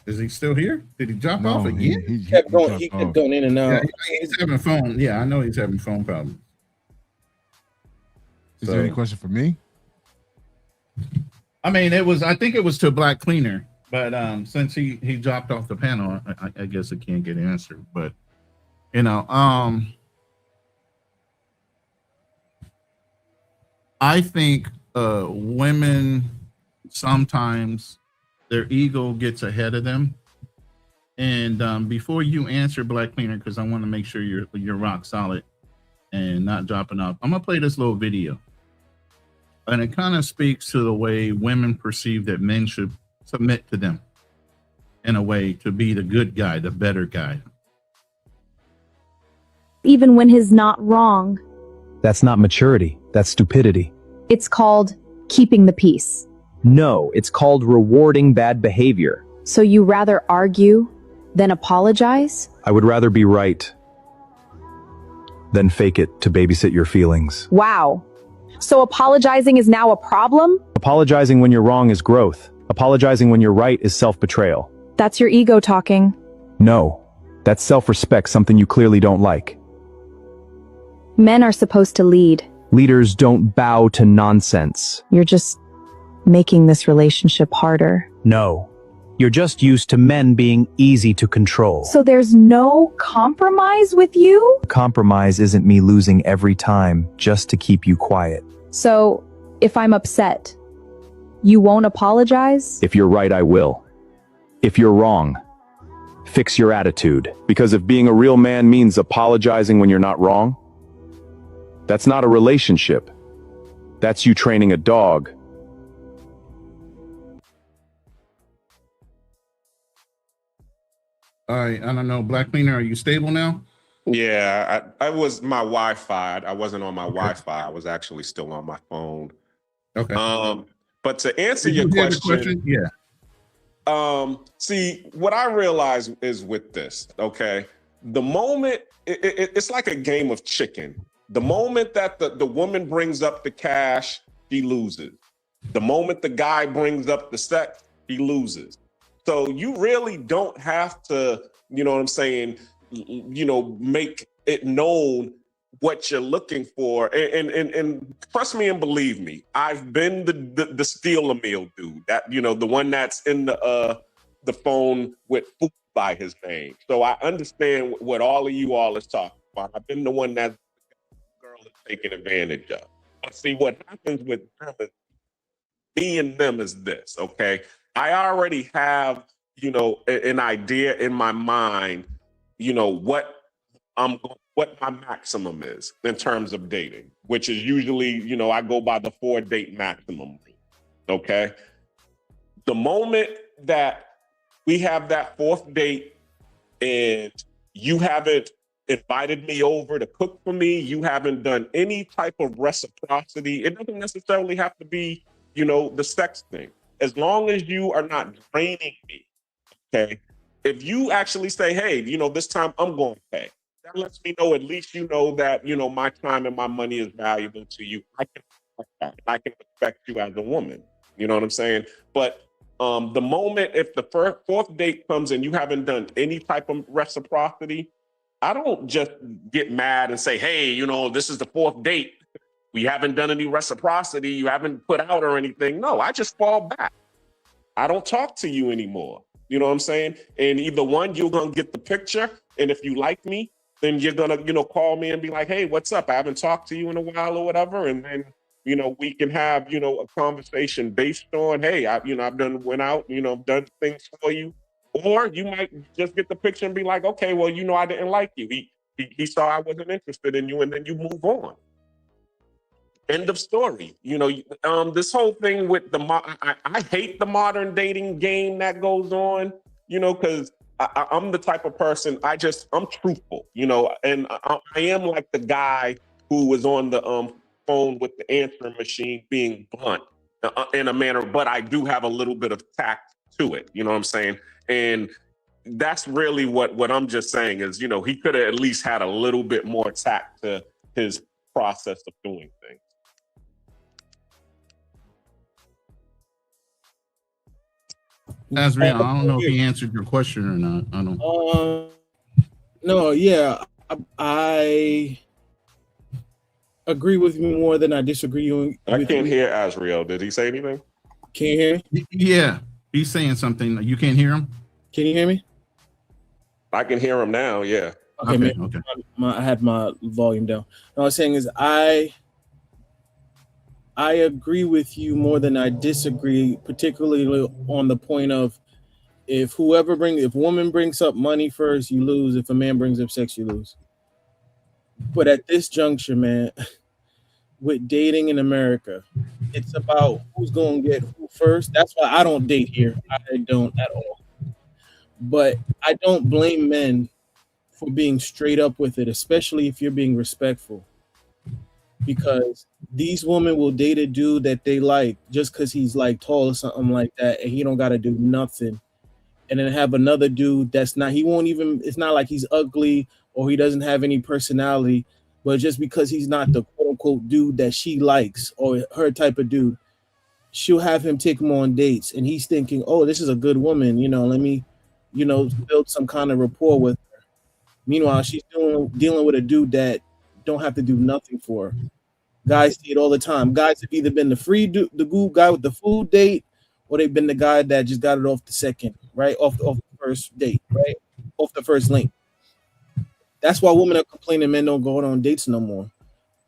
S14: Is he still here? Did he drop off again?
S11: He kept going in and out.
S14: Yeah, he's having phone. Yeah, I know he's having phone problems.
S5: Is there any question for me?
S14: I mean, I think it was to Black Cleaner, but since he dropped off the panel, I guess it can't get answered. But I think women sometimes their ego gets ahead of them. And before you answer, Black Cleaner, because I want to make sure you're rock solid and not dropping off, I'm gonna play this little video, and it kind of speaks to the way women perceive that men should submit to them in a way to be the good guy, the better guy.
S16: Even when he's not wrong.
S17: That's not maturity. That's stupidity.
S16: It's called keeping the peace.
S17: No, it's called rewarding bad behavior.
S16: So you rather argue than apologize?
S17: I would rather be right than fake it to babysit your feelings.
S16: Wow. So apologizing is now a problem?
S17: Apologizing when you're wrong is growth. Apologizing when you're right is self-betrayal.
S16: That's your ego talking.
S17: No, that's self-respect, something you clearly don't like.
S16: Men are supposed to lead.
S17: Leaders don't bow to nonsense.
S16: You're just making this relationship harder.
S17: No, you're just used to men being easy to control.
S16: So there's no compromise with you?
S17: Compromise isn't me losing every time just to keep you quiet.
S16: So if I'm upset, you won't apologize?
S17: If you're right, I will. If you're wrong, fix your attitude. Because if being a real man means apologizing when you're not wrong, that's not a relationship. That's you training a dog.
S14: All right, I don't know. Black Cleaner, are you stable now?
S15: Yeah, I was my Wi-Fi. I wasn't on my Wi-Fi. I was actually still on my phone.
S14: Okay.
S15: But to answer your question,
S14: yeah.
S15: See, what I realize is with this, okay, the moment it's like a game of chicken. The moment that the woman brings up the cash, he loses. The moment the guy brings up the sex, he loses. So you really don't have to, you know what I'm saying, make it known what you're looking for. And trust me and believe me, I've been the steal a meal dude, that, the one that's in the phone with food by his name. So I understand what all of you all is talking about. I've been the one that girl is taking advantage of. But see, what happens with them is, me and them is this, okay? I already have, an idea in my mind, what my maximum is in terms of dating, which is usually, I go by the 4-date maximum, okay? The moment that we have that 4th date and you haven't invited me over to cook for me, you haven't done any type of reciprocity, it doesn't necessarily have to be, the sex thing. As long as you are not draining me, okay? If you actually say, hey, this time I'm going to pay, that lets me know, at least that, my time and my money is valuable to you. I can respect that. I can respect you as a woman. You know what I'm saying? But the moment, if the 4th date comes and you haven't done any type of reciprocity, I don't just get mad and say, hey, this is the 4th date. We haven't done any reciprocity. You haven't put out or anything. No, I just fall back. I don't talk to you anymore. You know what I'm saying? And either one, you're going to get the picture. And if you like me, then you're going to, call me and be like, hey, what's up? I haven't talked to you in a while or whatever. And then, we can have, a conversation based on, hey, I've went out, done things for you. Or you might just get the picture and be like, okay, well, I didn't like you. He saw I wasn't interested in you, and then you move on. End of story. This whole thing with I hate the modern dating game that goes on, because I'm the type of person, I'm truthful, and I am like the guy who was on the phone with the answering machine being blunt in a manner, but I do have a little bit of tact to it. You know what I'm saying? And that's really what I'm just saying is, he could have at least had a little bit more tact to his process of doing things.
S6: Azriel, I don't know if he answered your question or not. I don't.
S11: No, yeah, I agree with you more than I disagree with.
S15: I can't hear Azriel. Did he say anything?
S11: Can you hear me?
S6: Yeah, he's saying something. You can't hear him?
S11: Can you hear me?
S15: I can hear him now. Yeah.
S11: Okay. I had my volume down. What I was saying is I agree with you more than I disagree, particularly on the point of if a woman brings up money first, you lose. If a man brings up sex, you lose. But at this juncture, man, with dating in America, it's about who's going to get who first. That's why I don't date here. I don't at all. But I don't blame men for being straight up with it, especially if you're being respectful. Because these women will date a dude that they like just because he's like tall or something like that, and he don't got to do nothing. And then have another dude that's not, it's not like he's ugly or he doesn't have any personality, but just because he's not the quote unquote dude that she likes or her type of dude, she'll have him take him on dates. And he's thinking, oh, this is a good woman. Let me, build some kind of rapport with her. Meanwhile, she's dealing with a dude that don't have to do nothing for her. Guys see it all the time. Guys have either been the good guy with the food date, or they've been the guy that just got it off the second, right? Off the first date, right? Off the first link. That's why women are complaining men don't go on dates no more.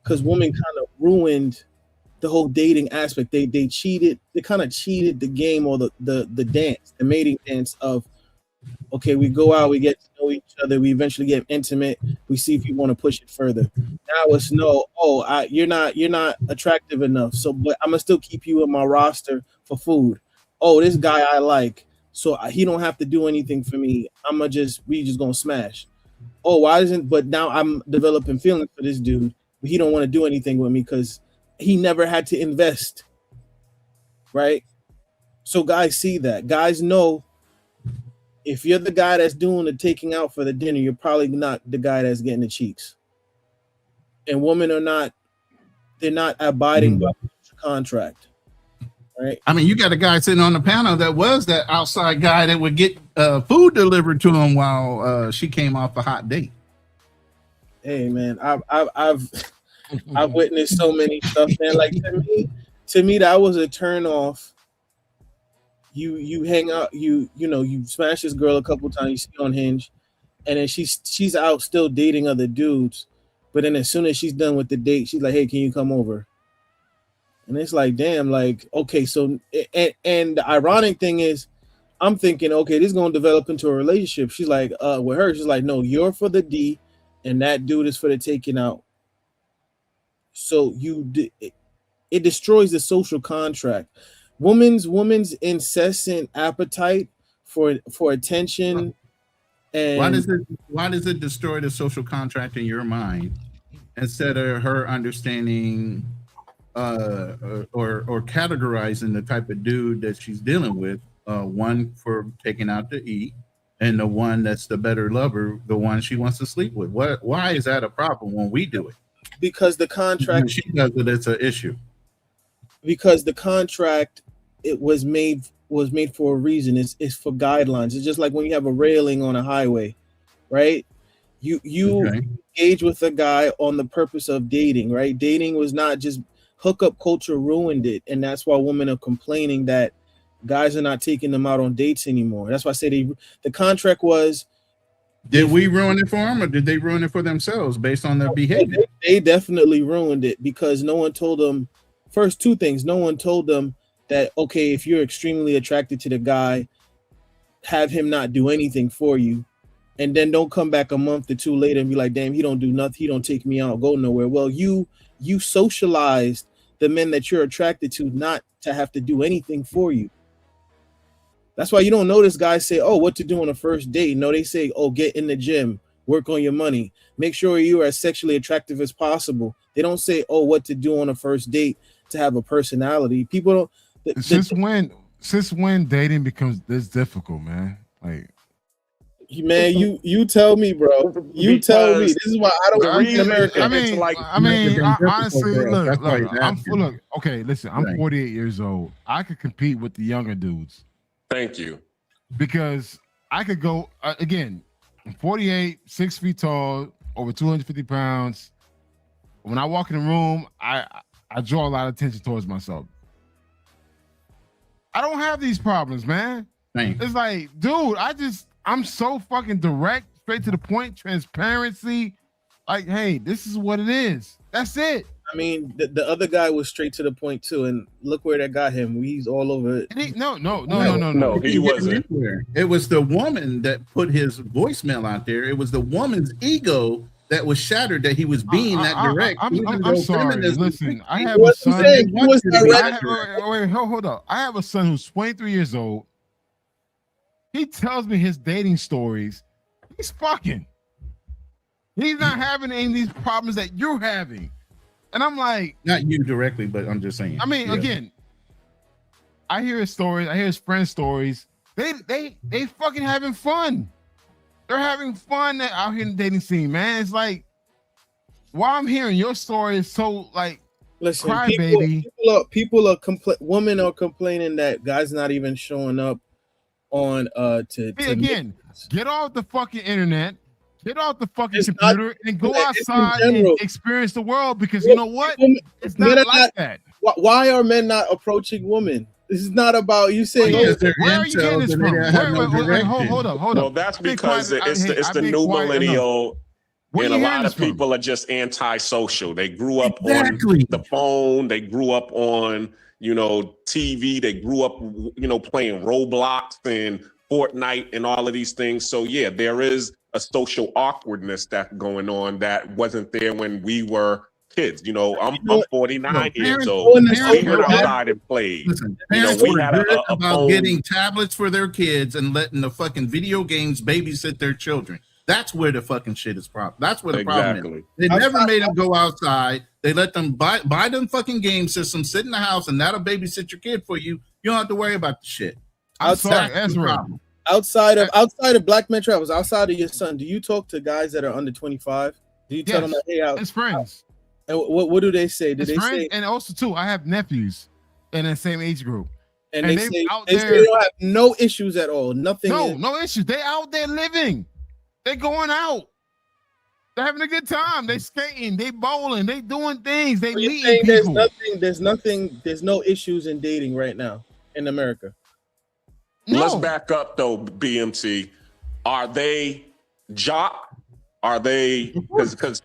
S11: Because women kind of ruined the whole dating aspect. They cheated, they kind of cheated the game or the dance, the mating dance of, okay, we go out, we get to know each other, we eventually get intimate, we see if you want to push it further. Now it's no, you're not attractive enough, so but I'm gonna still keep you in my roster for food. Oh, this guy I like, so he don't have to do anything for me. We just gonna smash. Oh, why isn't? But now I'm developing feelings for this dude, but he don't want to do anything with me because he never had to invest, right? So guys see that. Guys know if you're the guy that's doing the taking out for the dinner, you're probably not the guy that's getting the cheeks. And women are not, they're not abiding by the contract, right?
S6: I mean, you got a guy sitting on the panel that was that outside guy that would get food delivered to him while she came off a hot date.
S11: Hey man, I've witnessed so many stuff, man. Like to me, that was a turn off. You hang out, you smash this girl a couple times, you see on Hinge, and then she's out still dating other dudes, but then as soon as she's done with the date, she's like, hey, can you come over? And it's like, damn, like, okay, so and the ironic thing is, I'm thinking, okay, this is gonna develop into a relationship. She's like, with her, she's like, no, you're for the D, and that dude is for the taking out. So it destroys the social contract. Woman's incessant appetite for attention, and
S6: why does it destroy the social contract in your mind instead of her understanding or categorizing the type of dude that she's dealing with, one for taking out to eat and the one that's the better lover, the one she wants to sleep with? Why is that a problem when we do it?
S11: Because the contract,
S6: when she does it, it's an issue.
S11: Because the contract, it was made for a reason. It's for guidelines. It's just like when you have a railing on a highway, right? You engage with a guy on the purpose of dating, right? Dating was not just hookup culture ruined it, and that's why women are complaining that guys are not taking them out on dates anymore. That's why I say the contract was.
S6: Did we ruin it for them, or did they ruin it for themselves based on their behavior?
S11: They definitely ruined it because no one told them. First, two things. No one told them that, okay, if you're extremely attracted to the guy, have him not do anything for you. And then don't come back a month or two later and be like, damn, he don't do nothing. He don't take me out, go nowhere. Well, you socialized the men that you're attracted to not to have to do anything for you. That's why you don't notice guys say, oh, what to do on a first date. No, they say, oh, get in the gym, work on your money, make sure you are as sexually attractive as possible. They don't say, oh, what to do on a first date to have a personality. People don't.
S5: Since when dating becomes this difficult, man? Like,
S11: man, you tell me, bro. You tell me. This is why I don't read America.
S5: Honestly, look. Okay, listen. I'm 48 years old. I could compete with the younger dudes.
S15: Thank you.
S5: Because I could go again. I'm 48, 6 feet tall, over 250 pounds. When I walk in the room, I draw a lot of attention towards myself. I don't have these problems, man. It's like, dude, I'm so fucking direct, straight to the point, transparency. Like, hey, this is what it is. That's it.
S11: I mean, the other guy was straight to the point too, and look where that got him. He's all over it.
S5: No.
S15: He wasn't.
S6: It was the woman that put his voicemail out there. It was the woman's ego that was shattered that he was being that direct.
S5: I'm sorry. Listen, I have a son. Wait, hold up. I have a son who's 23 years old. He tells me his dating stories. He's fucking. He's not having any of these problems that you're having. And I'm like,
S6: not you directly, but I'm just saying.
S5: I mean, again, I hear his stories. I hear his friends' stories. They fucking having fun. They're having fun out here in the dating scene, man. It's like, while I'm hearing your story is so like,
S11: listen,
S5: crybaby.
S11: Women are complaining that guys not even showing up on
S5: again. Get off the fucking internet. Get off the fucking computer and go outside and experience the world, because you know what? It's not like that.
S11: Why are men not approaching women? This is not about you saying,
S5: where are you getting this from? Hold up.
S15: Well, that's because it's the new millennial, and a lot of people are just antisocial. They grew up on the phone. They grew up on, TV. They grew up, playing Roblox and Fortnite and all of these things. So yeah, there is a social awkwardness that's going on that wasn't there when we were kids. I'm 49 years old. We went outside and played.
S6: Listen, parents were good about getting tablets for their kids and letting the fucking video games babysit their children. That's where the fucking shit is problem. That's where the problem is. They never made them go outside. They let them buy them fucking game systems, sit in the house, and that'll babysit your kid for you. You don't have to worry about the shit.
S11: Outside of Black Men Travels, outside of your son, do you talk to guys that are under 25? Do you tell them, hey,
S5: his friends?
S11: And what do they say?
S5: His friends, and also too, I have nephews in the same age group,
S11: and they say they don't have no issues at all. Nothing.
S5: No issues. They out there living. They going out. They're having a good time. They skating. They bowling. They doing things. They meeting people.
S11: There's no issues in dating right now in America.
S15: No. Let's back up though, BMT. Are they jock? Are they because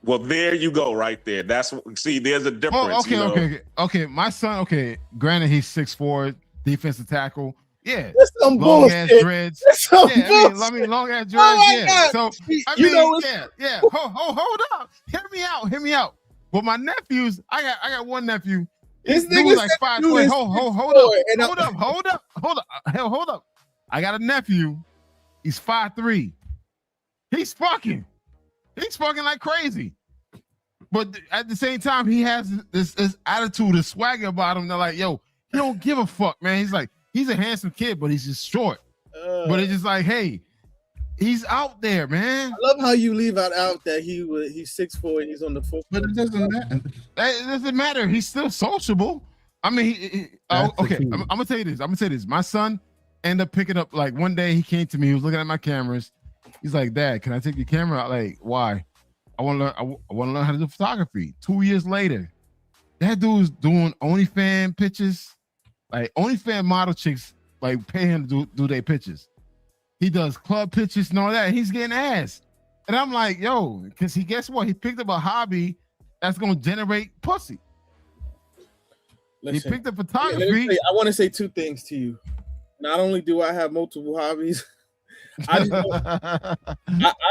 S15: well, there you go, right there. There's a difference.
S5: Okay. My son, granted he's 6'4", defensive tackle. Yeah,
S11: that's some
S5: long ass dreads.
S11: That's some bullshit.
S5: I mean, long ass dreads.
S11: Oh
S5: yeah. So yeah. Hold up. Hear me out. But my nephews, I got one nephew.
S11: This nigga
S5: like 5'4". Hold up. I got a nephew. He's 5'3". He's fucking like crazy. But at the same time, he has this attitude, this swagger about him. They're like, yo, he don't give a fuck, man. He's like, he's a handsome kid, but he's just short. But it's just like, hey, he's out there, man.
S11: I love how you leave out that he's 6'4" and he's on the foot.
S6: But it doesn't matter.
S5: It doesn't matter. He's still sociable. I mean, I'm gonna tell you this. My son ended up picking up, like, one day he came to me. He was looking at my cameras. He's like, Dad, can I take your camera out? Like, why? I want to learn. I want to learn how to do photography. 2 years later, that dude's doing OnlyFans pictures. Like OnlyFans model chicks like pay him to do their pictures. He does club pictures and all that. And he's getting ass. And I'm like, yo, because guess what? He picked up a hobby that's gonna generate pussy.
S11: Listen,
S5: he picked up photography.
S11: I want to say two things to you. Not only do I have multiple hobbies, I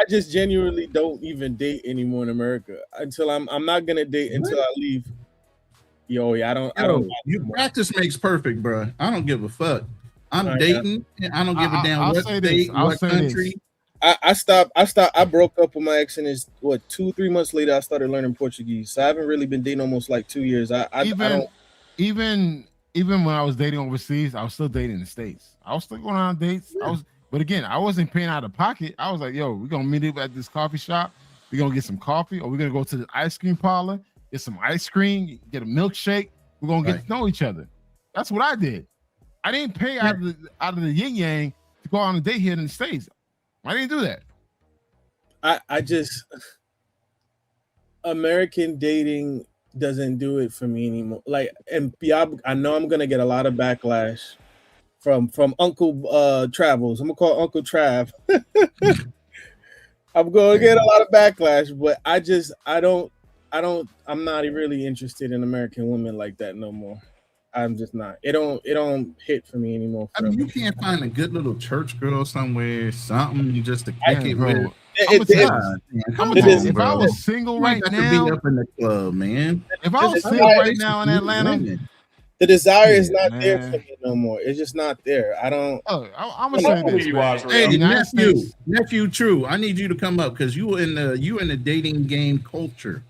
S11: just genuinely don't even date anymore in America until I'm not gonna date until I leave. Yo, yeah, I don't.
S14: Practice makes perfect, bro. I don't give a fuck. I'm dating. I don't give a damn
S5: I'll
S14: what
S5: say
S14: state,
S5: this. I'll
S14: what
S5: say
S14: country.
S5: this.
S11: I stopped. I broke up with my ex, and it's 2-3 months later I started learning Portuguese. So I haven't really been dating almost like 2 years. I don't.
S5: Even when I was dating overseas, I was still dating in the States. I was still going on dates. But again, I wasn't paying out of pocket. I was like, yo, we're gonna meet up at this coffee shop. We're gonna get some coffee, or we're gonna go to the ice cream parlor, get some ice cream, get a milkshake. We're gonna get to know each other. That's what I did. I didn't pay out of the yin yang to go on a date here in the States. I didn't do that.
S11: I just American dating doesn't do it for me anymore. Like, and I know I'm gonna get a lot of backlash from Uncle Travels. I'm gonna call Uncle Trav. I'm gonna get a lot of backlash, but I'm not really interested in American women like that no more. I'm just not. It don't hit for me anymore.
S14: I mean, you can't find a good little church girl somewhere, something just to kick it
S5: bro.
S14: with.
S5: If I was single right now,
S14: be up in the club, man.
S5: If I was single right now in Atlanta,
S11: the desire is not there for me no more. It's just not there. I don't.
S5: I'm gonna say this, man.
S14: Hey, nephew, true. I need you to come up because you in the dating game culture.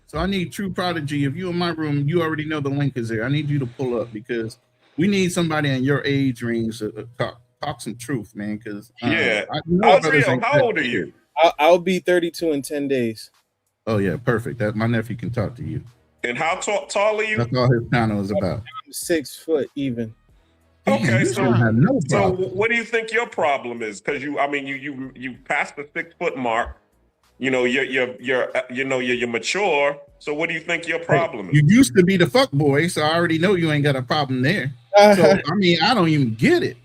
S14: So I need True Prodigy. If you're in my room, you already know the link is there. I need you to pull up because we need somebody in your age range to talk some truth, man. Because
S15: how old are you?
S11: I'll be 32 in 10 days.
S14: Oh yeah, perfect. That my nephew can talk to you.
S15: And how tall are you?
S14: That's all his channel is about.
S11: I'm 6 foot even.
S15: Okay,
S14: so
S15: what do you think your problem is? Because you passed the 6 foot mark. You know, you're mature. So what do you think your problem is?
S14: You used to be the fuck boy, so I already know you ain't got a problem there. So I mean, I don't even get it.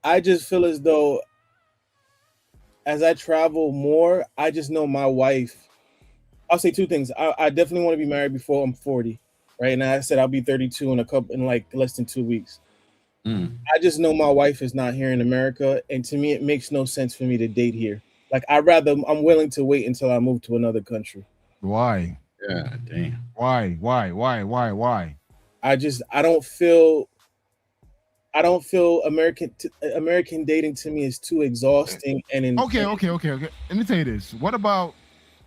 S11: I just feel as though as I travel more, I just know my wife. I'll say two things. I definitely want to be married before I'm 40. Right now, I said I'll be 32 in like less than 2 weeks. I just know my wife is not here in America, and to me, it makes no sense for me to date here. Like I'm willing to wait until I move to another country.
S5: Why?
S14: Yeah, damn.
S5: Why?
S11: I don't feel American dating to me is too exhausting and
S5: Okay. Let me tell you this. What about?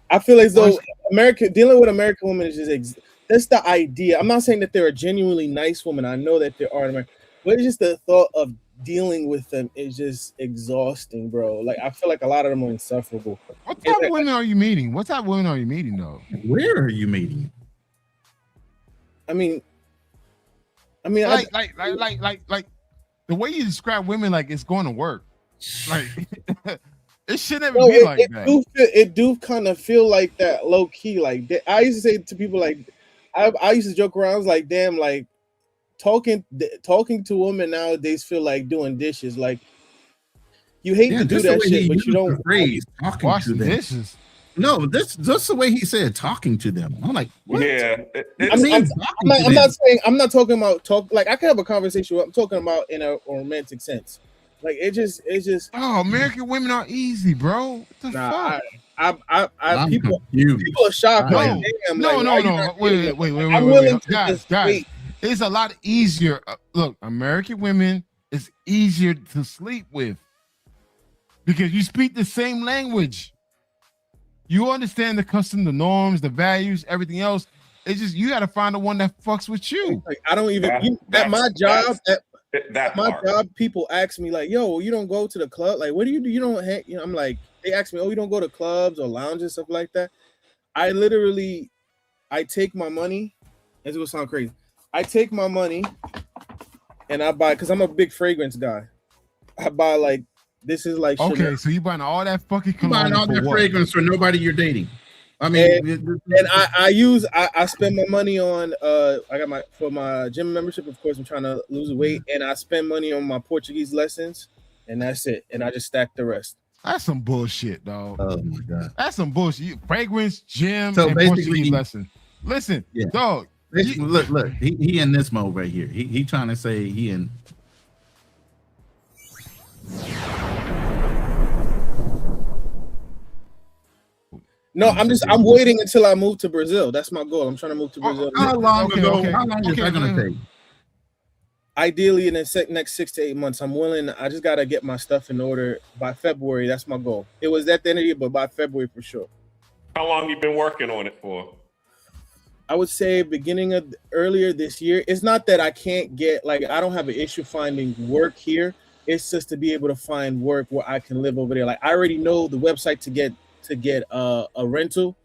S11: I feel as though dealing with American women is just that's the idea. I'm not saying that they're a genuinely nice woman. I know that there are in America, but it's just the thought of dealing with them is just exhausting, bro. Like I feel like a lot of them are insufferable.
S5: What type of women are you meeting? What type of women are you meeting though?
S14: Where are you meeting?
S11: I mean,
S5: like the way you describe women, like it's going to work. Like it shouldn't be like that.
S11: It do kind of feel like that low key. Like I used to say to people, like I used to joke around. I was like, damn, like talking to women nowadays feel like doing dishes. Like you hate to do that shit, but you don't
S14: wash the dishes. No, that's the way he said talking to them. I'm like, what?
S15: Yeah.
S11: I'm not talking about like I can have a conversation. I'm talking about in a romantic sense. Like it just.
S5: Oh, American women are easy, bro. What the fuck?
S11: People are shocked. Like, damn,
S5: no. Wait.
S11: I'm willing to
S5: guys. It's a lot easier. Look, American women is easier to sleep with because you speak the same language. You understand the custom, the norms, the values, everything else. It's just you got to find the one that fucks with you.
S11: Like, I don't even at my job. At my job, people ask me like, "Yo, you don't go to the club? Like, what do you do? You don't hang?" You know, I'm like, they ask me, "Oh, you don't go to clubs or lounges, stuff like that." I take my money. It's gonna sound crazy. I take my money and I buy, because I'm a big fragrance guy. I buy like This is like
S5: Okay,
S11: Chanel.
S5: so you buying all that fucking
S14: You
S5: cologne
S14: buying all
S5: for
S14: that
S5: what?
S14: fragrance for nobody you're dating. I mean,
S11: And I spend my money on I got my gym membership. Of course, I'm trying to lose weight, and I spend money on my Portuguese lessons, and that's it. And I just stack the rest.
S5: That's some bullshit, dog.
S14: Oh my god,
S5: that's some bullshit. Fragrance, gym,
S14: So
S5: and
S14: basically,
S5: Portuguese lesson. Listen, dog.
S14: Look, he in this mode right here. He trying to say he in.
S11: No, I'm waiting until I move to Brazil. That's my goal. I'm trying to move to Brazil.
S14: How long ago? How long is that gonna take?
S11: Ideally, in the next 6 to 8 months. I'm willing. I just gotta get my stuff in order by February. That's my goal. It was at the end of the year, but by February for sure.
S15: How long you been working on it for?
S11: I would say beginning of earlier this year. It's not that I can't get, like, I don't have an issue finding work here. It's just to be able to find work where I can live over there. Like, I already know the website to get a rental.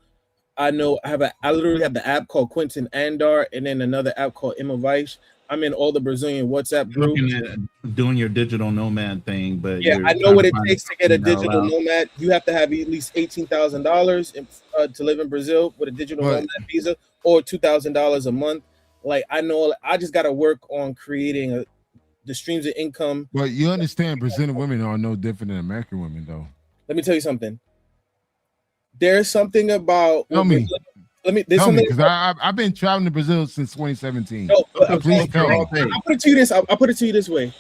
S11: I literally have the app called Quentin Andar, and then another app called Imavice. I'm in all the Brazilian WhatsApp groups.
S14: Looking at doing your digital nomad thing, but
S11: Yeah, I know what it takes to get a digital nomad. You have to have at least $18,000 to live in Brazil with a digital nomad visa, or $2,000 a month. Like, I know, I just got to work on creating the streams of income.
S5: But you understand, Brazilian women are no different than American women, though.
S11: Let me tell you something. There's something about.
S5: Tell me.
S11: Tell me,
S5: because I've been traveling to Brazil since 2017.
S11: No,
S5: Please tell me.
S11: I'll put it to you this way.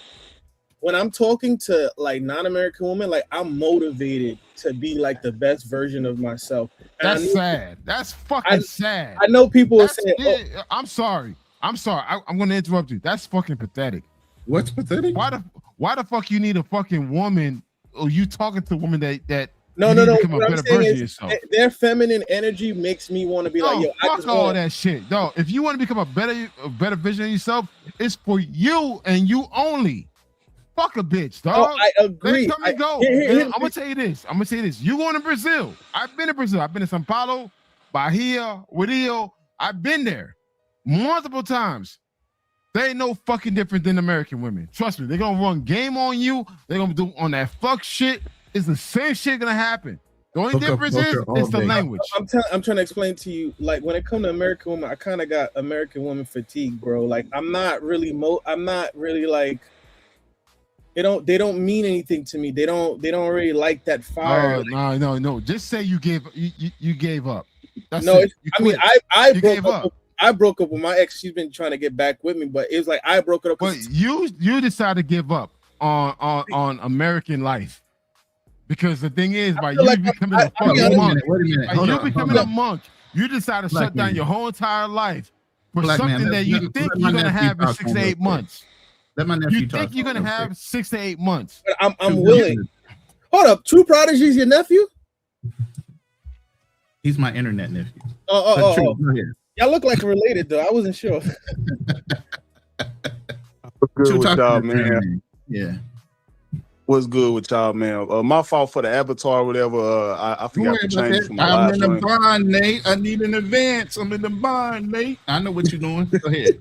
S11: When I'm talking to like non-American women, like, I'm motivated to be like the best version of myself. And
S5: That's sad. That's fucking sad.
S11: I know people are saying,
S5: I'm sorry. I'm going to interrupt you. That's fucking pathetic.
S14: What's pathetic?
S5: Why the fuck you need a fucking woman, or you talking to a woman that
S11: No.
S5: become a
S11: What I'm
S5: better
S11: saying
S5: version of
S11: is
S5: yourself?
S11: their feminine energy makes me want to be like, yo, I
S5: fuck
S11: just
S5: all
S11: wanna...
S5: that shit. No, if you want to become a better vision of yourself, it's for you and you only. Fuck a bitch, dog.
S11: Oh, I agree.
S5: Let come and go. I'm gonna tell you this. You going to Brazil? I've been to Brazil. I've been to São Paulo, Bahia, Rio. I've been there multiple times. They ain't no fucking different than American women. Trust me. They're gonna run game on you. They're gonna do on that fuck shit. It's the same shit gonna happen. The only difference is the language.
S11: I'm trying to explain to you, like, when it comes to American women, I kind of got American woman fatigue, bro. Like, I'm not really like, they don't mean anything to me. They don't really like that fire.
S5: No. Just say you gave up. That's
S11: no,
S5: it.
S11: I mean, I broke up with my ex. She's been trying to get back with me, but it was like I broke it up.
S5: But you decided to give up on American life. Because the thing is, by you becoming a monk, you decide to shut down your whole entire life for something that you think you're gonna have in 6 to 8 months. You think you're gonna have 6 to 8 months.
S11: But I'm willing. Hold up, True Prodigy's your nephew?
S14: He's my internet nephew.
S11: Oh. Y'all look like related though. I wasn't sure.
S3: Good with y'all, man.
S14: Yeah.
S3: What's good with y'all, man? My fault for the avatar, or whatever. I forgot to change it from my
S14: I'm
S3: last
S14: in the
S3: one.
S14: bind, Nate. I need an advance. I'm in the bind, Nate. I know what you're doing. Go ahead.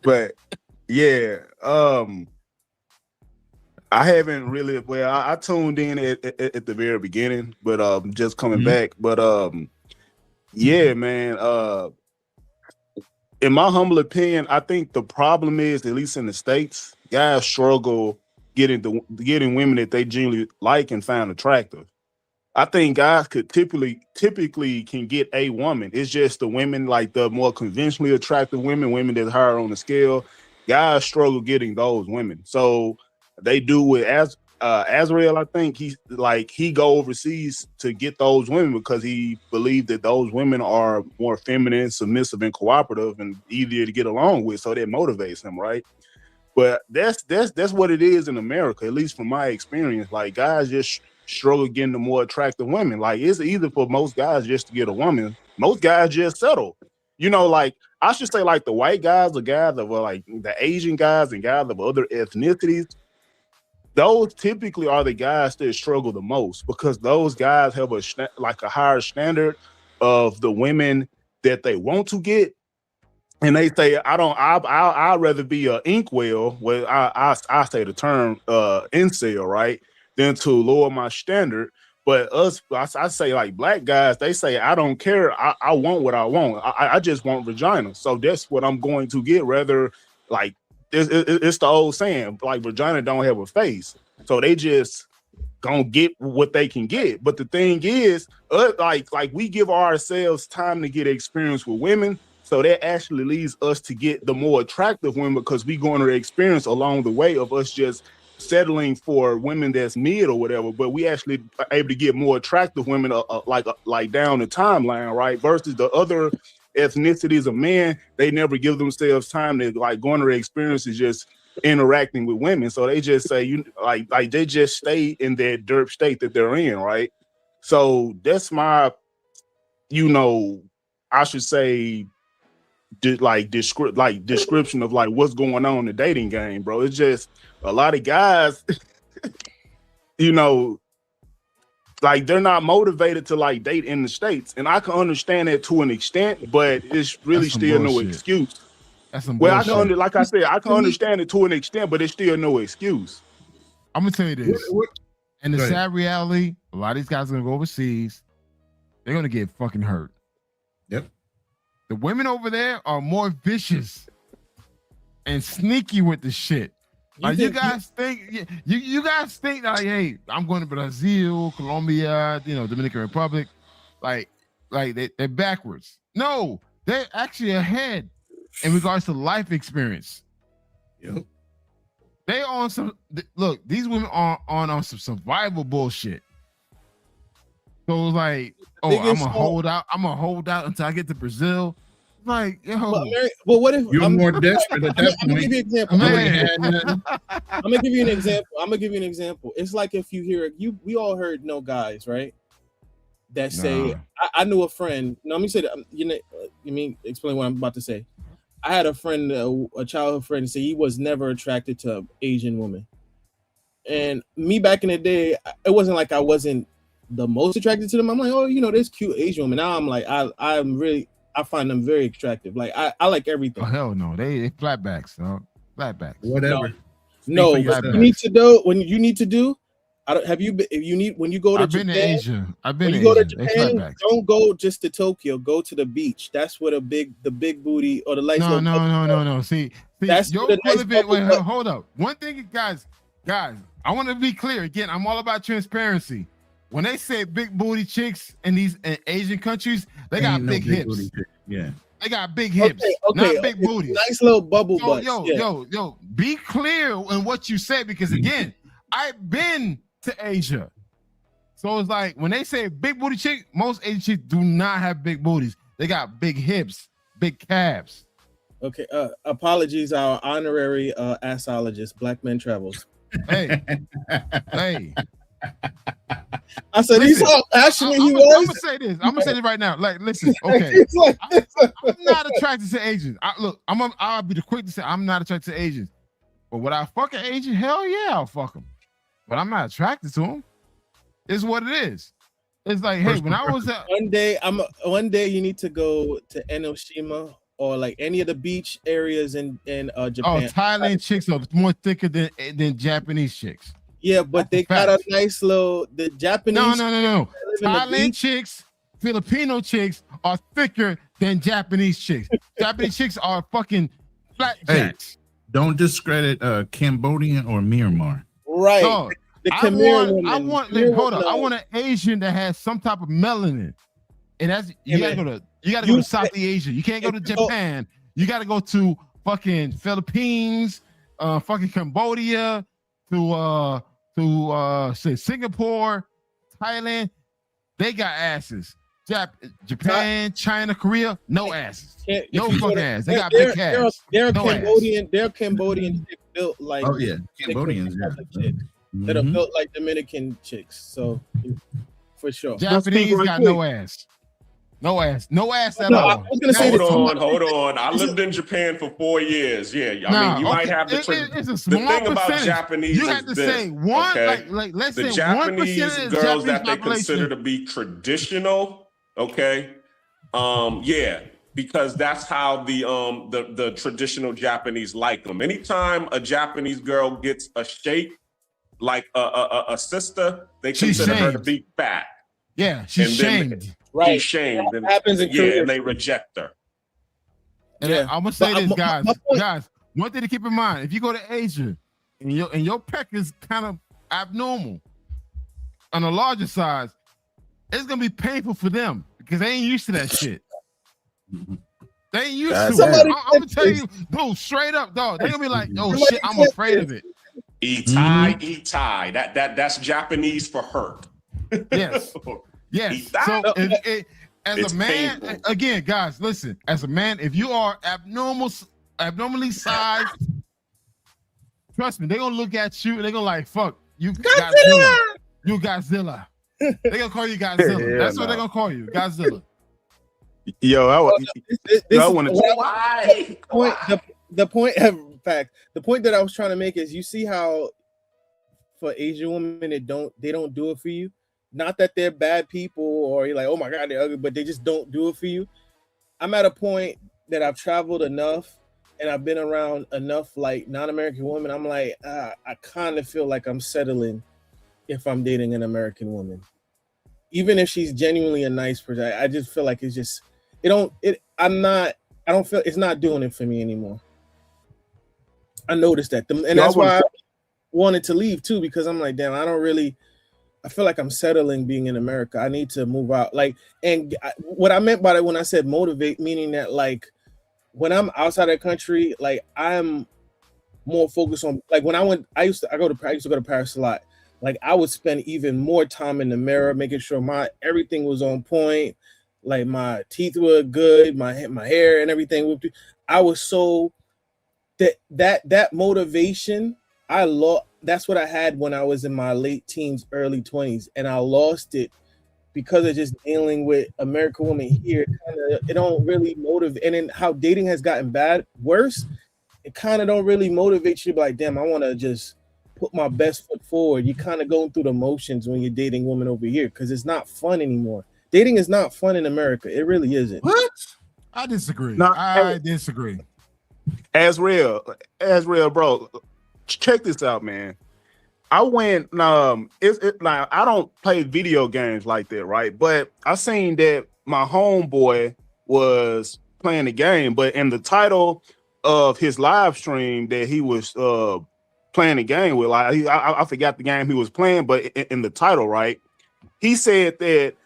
S3: But yeah, I haven't really. Well, I tuned in at the very beginning, but just coming back. But yeah, man. In my humble opinion, I think the problem is, at least in the States, guys struggle getting women that they genuinely like and find attractive. I think guys could typically can get a woman. It's just the women, like the more conventionally attractive women that's higher on the scale. Guys struggle getting those women. So they do with Azrael. I think he go overseas to get those women because he believed that those women are more feminine, submissive, and cooperative, and easier to get along with. So that motivates him, right? But that's what it is in America, at least from my experience. Like, guys just struggle getting the more attractive women. Like, it's easy for most guys just to get a woman. Most guys just settle. You know, like, I should say, like, the white guys, the guys of like the Asian guys and guys of other ethnicities, those typically are the guys that struggle the most because those guys have a higher standard of the women that they want to get. And they say I'd rather be an inkwell, well, I say the term incel, right, than to lower my standard. But I say like black guys, they say I don't care. I want what I want. I just want vagina. So that's what I'm going to get. Rather, like it's the old saying, like vagina don't have a face. So they just gonna get what they can get. But the thing is, like we give ourselves time to get experience with women. So that actually leads us to get the more attractive women because we going to experience along the way of us just settling for women that's mid or whatever, but we actually are able to get more attractive women like down the timeline, right? Versus the other ethnicities of men, they never give themselves time to like go on their experiences just interacting with women. So they just say like they just stay in that derp state that they're in, right? So that's my, I should say description of like what's going on in the dating game, bro. It's just a lot of guys, like they're not motivated to like date in the States, and I can understand that to an extent, but it's really still no excuse.
S5: That's some
S3: well,
S5: bullshit.
S3: I can understand it to an extent, but it's still no excuse.
S5: I'm gonna tell you this, and the sad reality: a lot of these guys are gonna go overseas. They're gonna get fucking hurt.
S14: Yep.
S5: The women over there are more vicious and sneaky with the shit. You guys think like, hey, I'm going to Brazil, Colombia, Dominican Republic, like they're backwards. No, they're actually ahead in regards to life experience.
S14: Yep.
S5: They on some look. These women are on some survival bullshit. So it's like, I'm gonna hold out. I'm gonna hold out until I get to Brazil. Like, yo.
S11: Well, what if
S14: you're more desperate at that
S11: I'm gonna give you an example.
S14: I'm
S11: gonna give you an example. It's like if you hear we all heard guys, right? That say, I knew a friend. No, let me say that. You mean explain what I'm about to say. I had a friend, a childhood friend, say he was never attracted to Asian women. And me back in the day, it wasn't like I wasn't the most attracted to them. I'm like, oh, there's cute Asian women. Now I'm like, I find them very attractive. Like I like everything.
S5: Oh hell no, they flatbacks, flatbacks.
S14: Whatever.
S11: No, what you need to do when you go to
S5: I've been to Asia.
S11: When you go to Japan, don't go just to Tokyo. Go to the beach. That's where the big booty or the light.
S5: No. See,
S11: that's
S5: wait, hold up. One thing, guys, I want to be clear again. I'm all about transparency. When they say big booty chicks in these Asian countries, they got big hips.
S14: Yeah,
S5: they got big hips, not big booties.
S11: Nice little bubble butts.
S5: Yo, be clear in what you say because again, I've been to Asia, so it's like when they say big booty chick, most Asian chicks do not have big booties. They got big hips, big calves.
S11: Okay, apologies, our honorary assologist, Black Men Travels.
S5: Hey.
S11: I said he's so passionate. I'm
S5: gonna say this. I'm gonna say this right now. Like, listen, okay. I'm not attracted to Asians. I'll be the quick to say I'm not attracted to Asians. But would I fuck an Asian? Hell yeah, I'll fuck them. But I'm not attracted to them. It's what it is. It's like, hey, when I was
S11: one day you need to go to Enoshima or like any of the beach areas in Japan.
S5: Oh, Thailand chicks are more thicker than Japanese chicks.
S11: Yeah, but they got a nice little Japanese.
S5: No. Thailand chicks, Filipino chicks are thicker than Japanese chicks. Japanese chicks are fucking flatjacks.
S14: Hey, don't discredit Cambodian or Myanmar.
S11: Right.
S5: So, I want an Asian that has some type of melanin, and that's you gotta go to South Asia. You can't go to Japan. You gotta go to fucking Philippines, fucking Cambodia, to say Singapore, Thailand. They got asses. Japan, China, Korea, no asses. No fucking ass. They got big calves.
S11: They're Cambodian. They're Cambodian built like
S14: Cambodians.
S11: That are built like Dominican chicks. So for sure.
S5: Japanese got no ass. No ass at all.
S11: I was gonna say
S15: hold on. I lived in Japan for 4 years. Yeah, I mean, you might have
S5: it's a small
S15: the thing about
S5: percentage.
S15: Japanese
S5: You have to
S15: is
S5: say
S15: this,
S5: one,
S15: okay?
S5: like let's
S15: the
S5: say
S15: Japanese
S5: 1% of the
S15: girls
S5: Japanese
S15: that they
S5: population.
S15: consider to be traditional. Okay, because that's how the traditional Japanese like them. Anytime a Japanese girl gets a shake like a sister, they consider her to be fat.
S5: Yeah, she's shamed.
S15: She's shamed.
S11: That happens in Korea.
S15: and they reject her.
S5: And I'm gonna say this, guys. Guys, one thing to keep in mind: if you go to Asia and your peck is kind of abnormal on a larger size, it's gonna be painful for them because they ain't used to that shit. They ain't used to it. I'm gonna tell you, dude, straight up, dog. They're gonna be like, "Oh shit, I'm afraid of it."
S15: Itai. That's Japanese for hurt.
S5: Yes. Yes. So as a man, again, guys, listen. As a man, if you are abnormally sized, trust me, they're gonna look at you and they're gonna like, "Fuck, you Godzilla. You Godzilla." They're gonna call you Godzilla.
S3: Yeah,
S5: That's what they're gonna call you, Godzilla.
S3: Yo, I want
S11: the point that I was trying to make is, you see how for Asian women they don't do it for you. Not that they're bad people or you're like, oh my god, they're ugly, but they just don't do it for you. I'm at a point that I've traveled enough and I've been around enough like non-American women. I'm like, I kind of feel like I'm settling if I'm dating an American woman, even if she's genuinely a nice person. I just feel like it's just I don't feel it's not doing it for me anymore. I noticed that, and that's why I wanted to leave too, because I'm like, damn, I feel like I'm settling being in America. I need to move out. What I meant by that when I said motivate, meaning that like when I'm outside the country, like I'm more focused on, like when I used to go to Paris a lot. Like I would spend even more time in the mirror, making sure everything was on point, like my teeth were good, my hair and everything. I was so that motivation that's what I had when I was in my late teens, early 20s, and I lost it because of just dealing with American women here. It don't really motivate, and then how dating has gotten worse. It kind of don't really motivate you to be like, damn, I want to just put my best foot forward. You kind of going through the motions when you're dating women over here because it's not fun anymore. Dating is not fun in America. It really isn't.
S5: What? I disagree. I disagree.
S3: As real, bro. Check this out, man. I went like I don't play video games like that, right? But I seen that my homeboy was playing the game, but in the title of his live stream that he was playing the game with, like I forgot the game he was playing, but in the title, right? He said that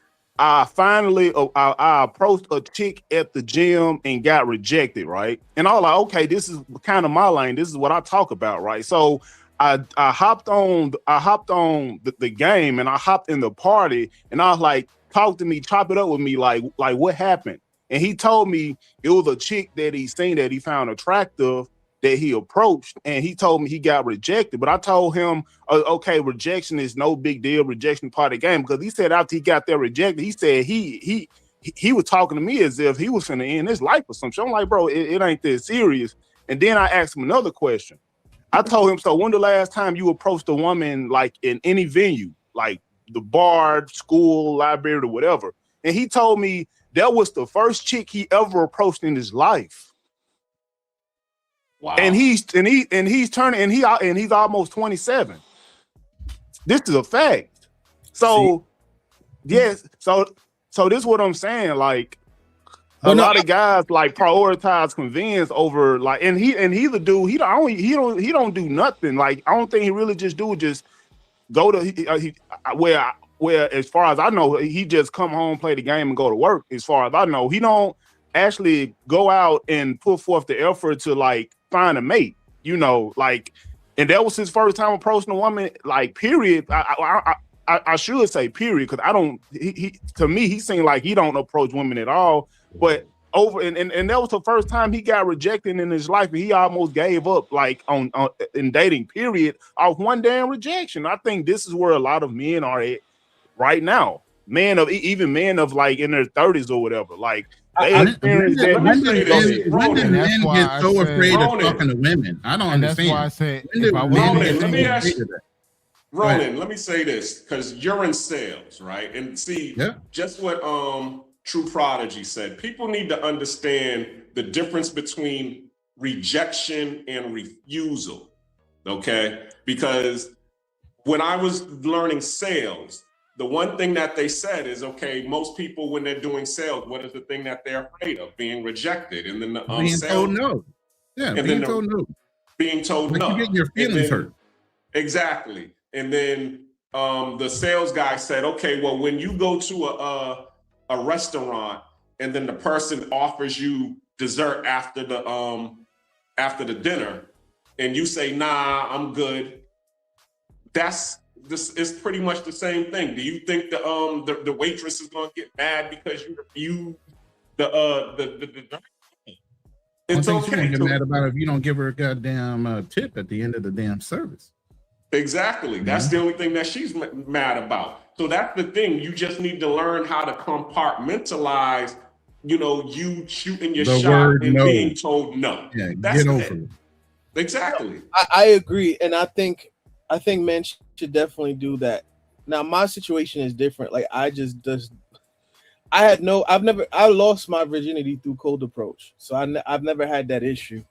S3: I finally I approached a chick at the gym and got rejected, right? And I was like, okay, this is kind of my lane. This is what I talk about, right? So I hopped on the game and I hopped in the party and I was like, talk to me, chop it up with me, like what happened? And he told me it was a chick that he seen that he found attractive that he approached, and he told me he got rejected. But I told him, okay, rejection is no big deal. Rejection part of the game, because he said after he got that rejected, he said he was talking to me as if he was going to end his life or something. I'm like, bro, it ain't that serious. And then I asked him another question. I told him, so when the last time you approached a woman like in any venue, like the bar, school, library, or whatever? And he told me that was the first chick he ever approached in his life. Wow. And he's almost 27. This is a fact. So yes, so this is what I'm saying. Like a lot of guys like prioritize convenience over like, and he's the dude. He don't do nothing. Like I don't think he really just go to where as far as I know, he just come home, play the game, and go to work. As far as I know, he don't actually go out and put forth the effort to like find a mate, like, and that was his first time approaching a woman, like, period. I should say period, because I don't, to me, he seemed like he don't approach women at all, but and that was the first time he got rejected in his life, and he almost gave up, like, on in dating, period, off one damn rejection. I think this is where a lot of men are at right now. Even men of like in their 30s or whatever, like, they experience that.
S14: When did men get so afraid of talking to women? I don't understand. That's why I say,
S15: Ronan, let me say this, because you're in sales, right? And see, just what True Prodigy said, people need to understand the difference between rejection and refusal, okay? Because when I was learning sales, the one thing that they said is, okay, most people when they're doing sales, what is the thing that they're afraid of? Being rejected. And then the
S14: being told no. Yeah,
S15: and
S14: being
S15: then
S14: told no.
S15: Being told
S14: like
S15: no.
S14: You get your feelings hurt.
S15: Exactly. And then the sales guy said, okay, well, when you go to a restaurant and then the person offers you dessert after the dinner and you say, nah, I'm good. This is pretty much the same thing. Do you think the waitress is going to get mad because you refuse the it's okay.
S14: She's gonna get mad about it if you don't give her a goddamn tip at the end of the damn service.
S15: Exactly. That's the only thing that she's mad about. So that's the thing. You just need to learn how to compartmentalize, you shooting your shot and being told no.
S14: Yeah,
S15: that's
S14: get over it.
S15: Exactly.
S11: I agree. And I think men should definitely do that. Now, my situation is different. Like, I lost my virginity through cold approach. So I've never had that issue.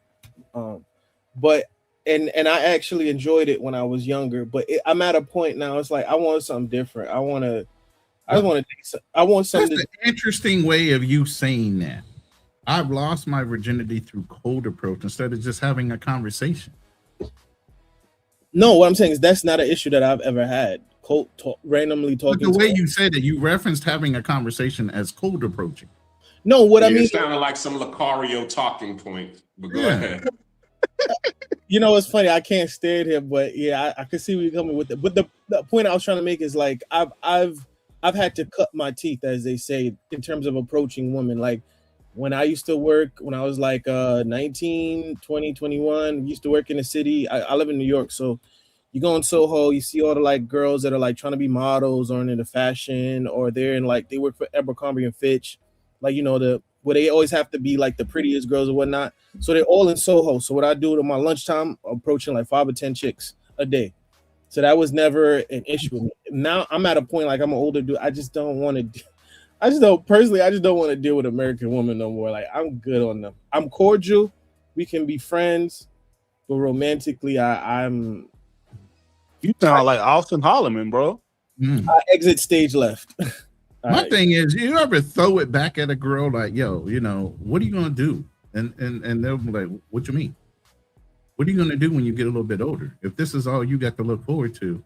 S11: But I actually enjoyed it when I was younger, but I'm at a point now. It's like, I want something different. I want something.
S14: That's an interesting way of you saying that. I've lost my virginity through cold approach instead of just having a conversation.
S11: No, what I'm saying is that's not an issue that I've ever had. Randomly talking.
S14: But the way you said it, you referenced having a conversation as cold approaching.
S11: No, I mean,
S15: it sounded like some Lucario talking point. But go ahead.
S11: It's funny. I can't stand him, but yeah, I can see where you're coming with it. But the point I was trying to make is like I've had to cut my teeth, as they say, in terms of approaching women. Like when I used to work, when I was like 19, 20, 21, used to work in the city. I live in New York, so you go in Soho, you see all the like girls that are like trying to be models or into fashion, or they're in like they work for Abercrombie and Fitch, like where they always have to be like the prettiest girls or whatnot. So they're all in Soho. So what I do to my lunchtime, approaching like 5 or 10 chicks a day. So that was never an issue with me. Now I'm at a point like I'm an older dude. I just don't want to. I just don't want to deal with American women no more. Like I'm good on them. I'm cordial. We can be friends, but romantically, I'm.
S3: You sound like Austin Holloman, bro.
S11: I exit stage left.
S14: My thing is, you ever throw it back at a girl like, yo, what are you gonna do? And they'll be like, what you mean? What are you gonna do when you get a little bit older? If this is all you got to look forward to,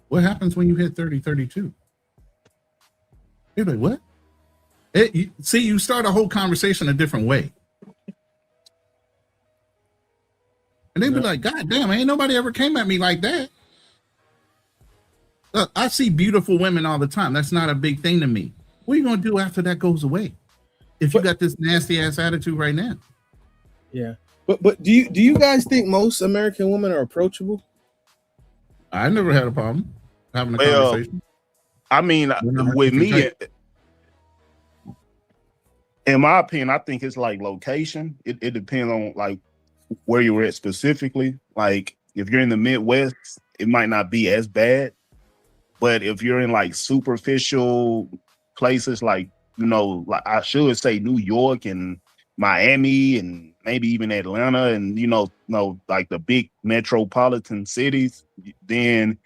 S14: what happens when you hit 30, 32? You're like, what? You start a whole conversation a different way. And they'd be like, God damn, ain't nobody ever came at me like that. Look, I see beautiful women all the time. That's not a big thing to me. What are you going to do after that goes away? If you got this nasty ass attitude right now.
S11: Yeah. But do you guys think most American women are approachable?
S14: I never had a problem having a conversation.
S3: I mean, with me, in my opinion, I think it's like location. It depends on like where you're at specifically. Like if you're in the Midwest, it might not be as bad. But if you're in like superficial places, like like I should say New York and Miami and maybe even Atlanta and like the big metropolitan cities, then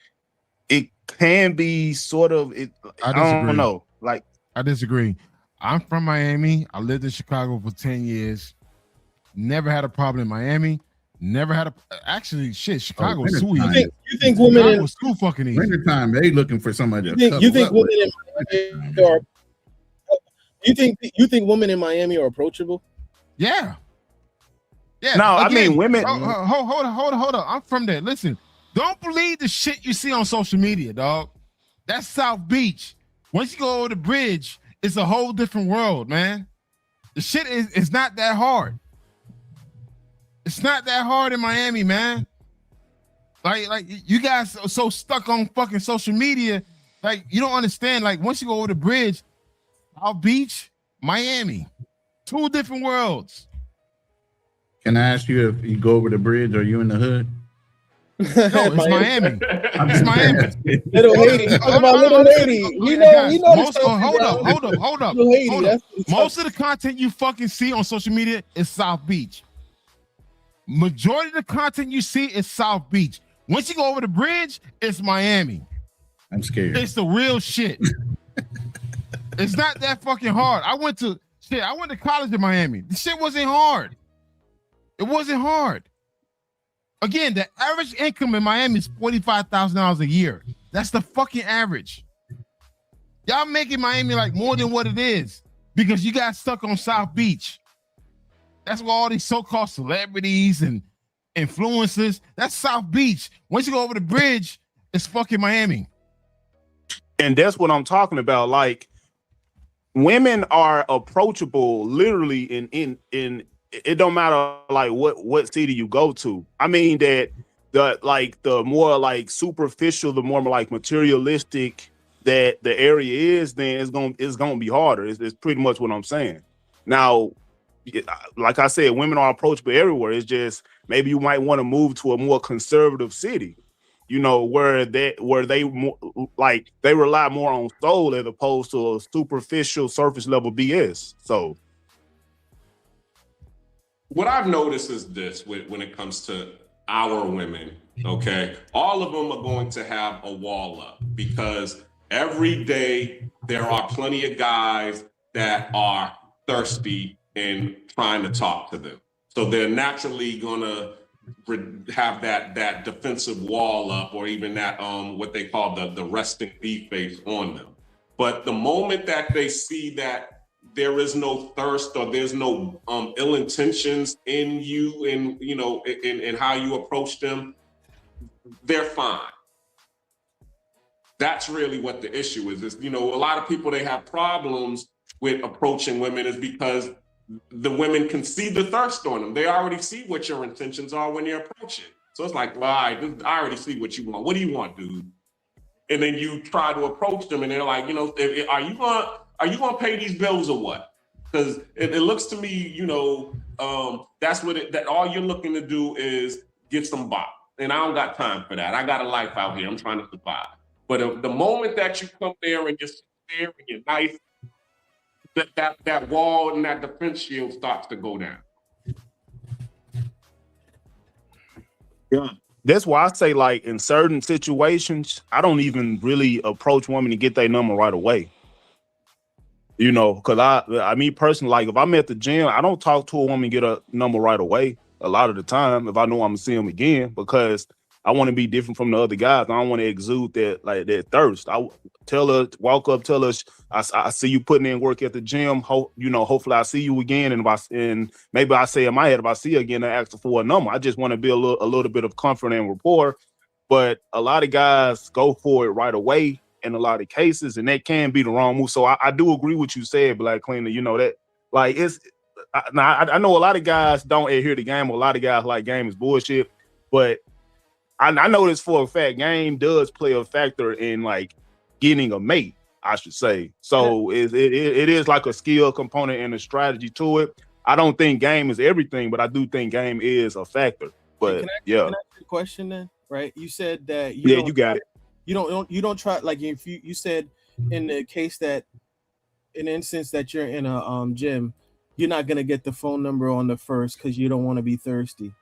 S3: it can be sort of it. I don't know. Like
S5: I disagree. I'm from Miami. I lived in Chicago for 10 years. Never had a problem in Miami. Never had actually shit. Chicago was too easy.
S11: You think women
S5: was too fucking easy.
S14: Wintertime, they looking for somebody.
S11: You think women in Miami are? You think women in Miami are approachable?
S5: Yeah. Yeah.
S3: No, again, I mean women.
S5: Hold on. I'm from there. Listen, don't believe the shit you see on social media, dog. That's South Beach. Once you go over the bridge, it's a whole different world, man. The shit is not that hard. It's not that hard in Miami, man. Like you guys are so stuck on fucking social media, like you don't understand. Like once you go over the bridge, South Beach, Miami, 2 different worlds.
S14: Can I ask you if you go over the bridge, are you in the hood?
S5: No, it's Miami. It's Miami.
S11: Little Haiti. You talking about Little Haiti? We know.
S5: Hold up.
S11: Little Haiti.
S5: Most of the content you fucking see on social media is South Beach. Majority of the content you see is South Beach. Once you go over the bridge, it's Miami.
S6: I'm scared.
S5: It's the real shit. It's not that fucking hard. I went to college in Miami. The shit wasn't hard. It wasn't hard. Again, the average income in Miami is $45,000 a year. That's the fucking average. Y'all making Miami like more than what it is because you got stuck on South Beach. That's where all these so-called celebrities and influencers, that's South Beach. Once you go over the bridge, it's fucking Miami.
S3: And that's what I'm talking about. Like, women are approachable literally in it don't matter like what city you go to. I mean that the more like superficial, the more like materialistic that the area is, then it's gonna be harder. It's pretty much what I'm saying. Now, like I said, women are approachable everywhere. It's just maybe you might want to move to a more conservative city, you know, where they rely more on soul as opposed to a superficial surface level BS. So
S15: what I've noticed is this when it comes to our women, okay, all of them are going to have a wall up because every day there are plenty of guys that are thirsty and trying to talk to them. So they're naturally gonna have that defensive wall up, or even that what they call the resting bee face on them. But the moment that they see that there is no thirst or there's no ill intentions in you and you know in how you approach them, they're fine. That's really what the issue is. You know, a lot of people, they have problems with approaching women is because the women can see the thirst on them. They already see what your intentions are when you're approaching. So it's like, well, I already see what you want. What do you want, dude? And then you try to approach them and they're like, you know, are you gonna pay these bills or what? Because it looks to me, you know, that's that all you're looking to do is get some bop. And I don't got time for that. I got a life out here. I'm trying to survive. But the moment that you come there and you're there and you're nice, that wall and that defense shield starts to go down.
S3: Yeah. That's why I say, like, in certain situations, I don't even really approach women to get their number right away. You know, because I mean, personally, like, if I'm at the gym, I don't talk to a woman and get a number right away a lot of the time if I know I'm going to see them again, because I want to be different from the other guys. I don't want to exude that thirst. I tell her, walk up, tell her, I see you putting in work at the gym. You know, hopefully I see you again. And maybe I say in my head, if I see her again, I ask her for a number. I just want to build a little bit of comfort and rapport. But a lot of guys go for it right away in a lot of cases, and that can be the wrong move. So I do agree with you said, Black Cleaner. You know that, like, I know a lot of guys don't adhere to game. A lot of guys like game is bullshit, but I know this for a fact. Game does play a factor in like getting a mate, I should say. So it is like a skill component and a strategy to it. I don't think game is everything, but I do think game is a factor. But
S11: can I ask you a question then? Right? You said that you
S3: got it.
S11: You don't try, like, if you said in the case that in the instance that you're in a gym, you're not gonna get the phone number on the first because you don't want to be thirsty.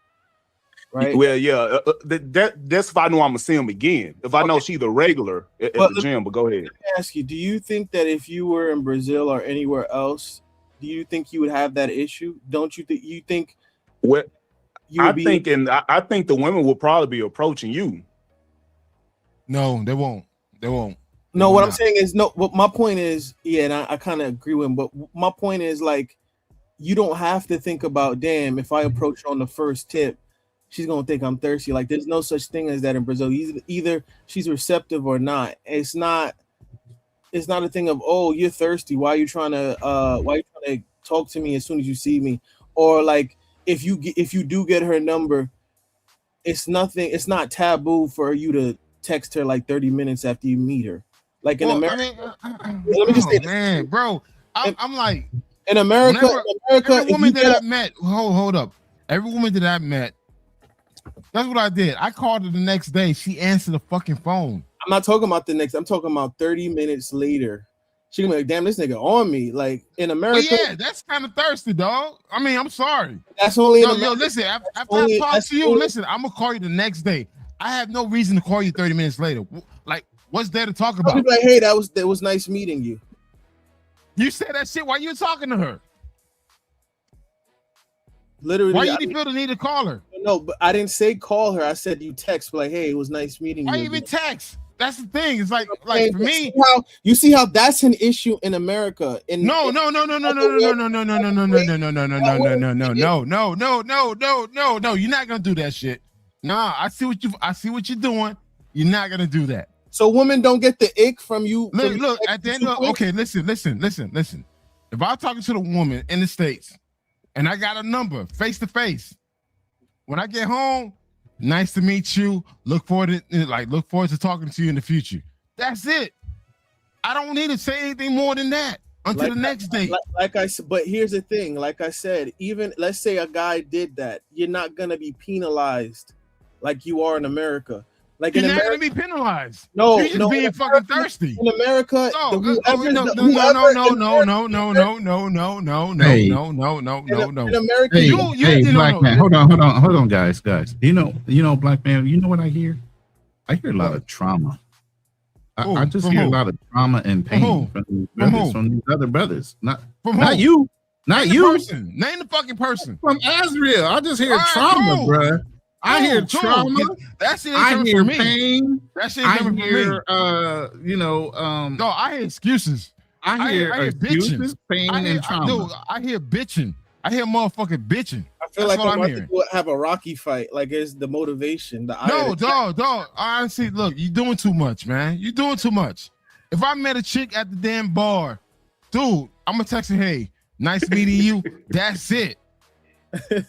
S11: Right.
S3: Well, yeah, that's if I know I'm gonna see him again. If I know she's a regular at the gym, but go ahead.
S11: Let me ask you: do you think that if you were in Brazil or anywhere else, do you think you would have that issue? Don't you think? You think?
S3: What? I think the women will probably be approaching you.
S5: No, they won't. They won't.
S11: No, what I'm saying is no. What my point is, yeah, and I kind of agree with him. But my point is, like, you don't have to think about, damn, if I approach her on the first tip, she's gonna think I'm thirsty. Like, there's no such thing as that in Brazil. Either she's receptive or not. It's not a thing of, oh, you're thirsty. Why are you trying to talk to me as soon as you see me? Or like, if you do get her number, it's nothing. It's not taboo for you to text her like 30 minutes after you meet her. Like in America, let me just say this,
S5: man, bro. I'm like,
S11: in America,
S5: every woman that I've met, hold up. Every woman that I've met, That's what I did. I called her the next day. She answered the fucking phone.
S11: I'm not talking about the next. I'm talking about 30 minutes later. She gonna be like, damn, this nigga on me. Like in America.
S5: Well, yeah, that's kind of thirsty, dog. I mean, I'm sorry.
S11: That's only
S5: yo, listen, after I talk to you, listen, I'm gonna call you the next day. I have no reason to call you 30 minutes later. Like, what's there to talk about?
S11: I'll be like, hey, that was nice meeting you.
S5: You said that shit while you were talking to her.
S11: Literally.
S5: Why you didn't feel the need to call her?
S11: No, but I didn't say call her. I said you text, like, hey, it was nice meeting you.
S5: Why even text? That's the thing. It's like for me,
S11: you see how that's an issue in America. No.
S5: You're not gonna do that shit. Nah, I see what you're doing. You're not gonna do that.
S11: So women don't get the ick from you.
S5: Look, at the end of okay, listen. If I'm talking to the woman in the States and I got a number face to face, when I get home, nice to meet you. Look forward to talking to you in the future. That's it. I don't need to say anything more than that until the next day.
S11: Like I said, but here's the thing. Like I said, even let's say a guy did that, you're not gonna be penalized like you are in America. Like
S5: you're
S11: in
S5: not
S11: America,
S5: gonna be penalized.
S11: No,
S5: you're just being fucking thirsty.
S11: In America,
S5: no. In
S11: America,
S14: hey, black man, hold on, guys. You know, black man. You know what I hear? I hear a lot of trauma. I just hear a lot of trauma and pain from these other brothers. Not you. Not you.
S5: Person. Name the fucking person.
S14: From Azriel. I just hear trauma, bruh. I hear trauma.
S5: That shit
S14: I hear
S5: for me.
S14: pain.
S5: That shit
S14: I
S5: coming
S14: hear,
S5: No, I hear excuses.
S14: I hear excuses, pain, and trauma.
S5: I hear bitching. I hear motherfucking bitching.
S11: I feel like I'm about to have a Rocky fight. Like it's the motivation.
S5: Dog. Honestly, look, you're doing too much, man. You're doing too much. If I met a chick at the damn bar, dude, I'm gonna text her, hey, nice meeting you. That's it.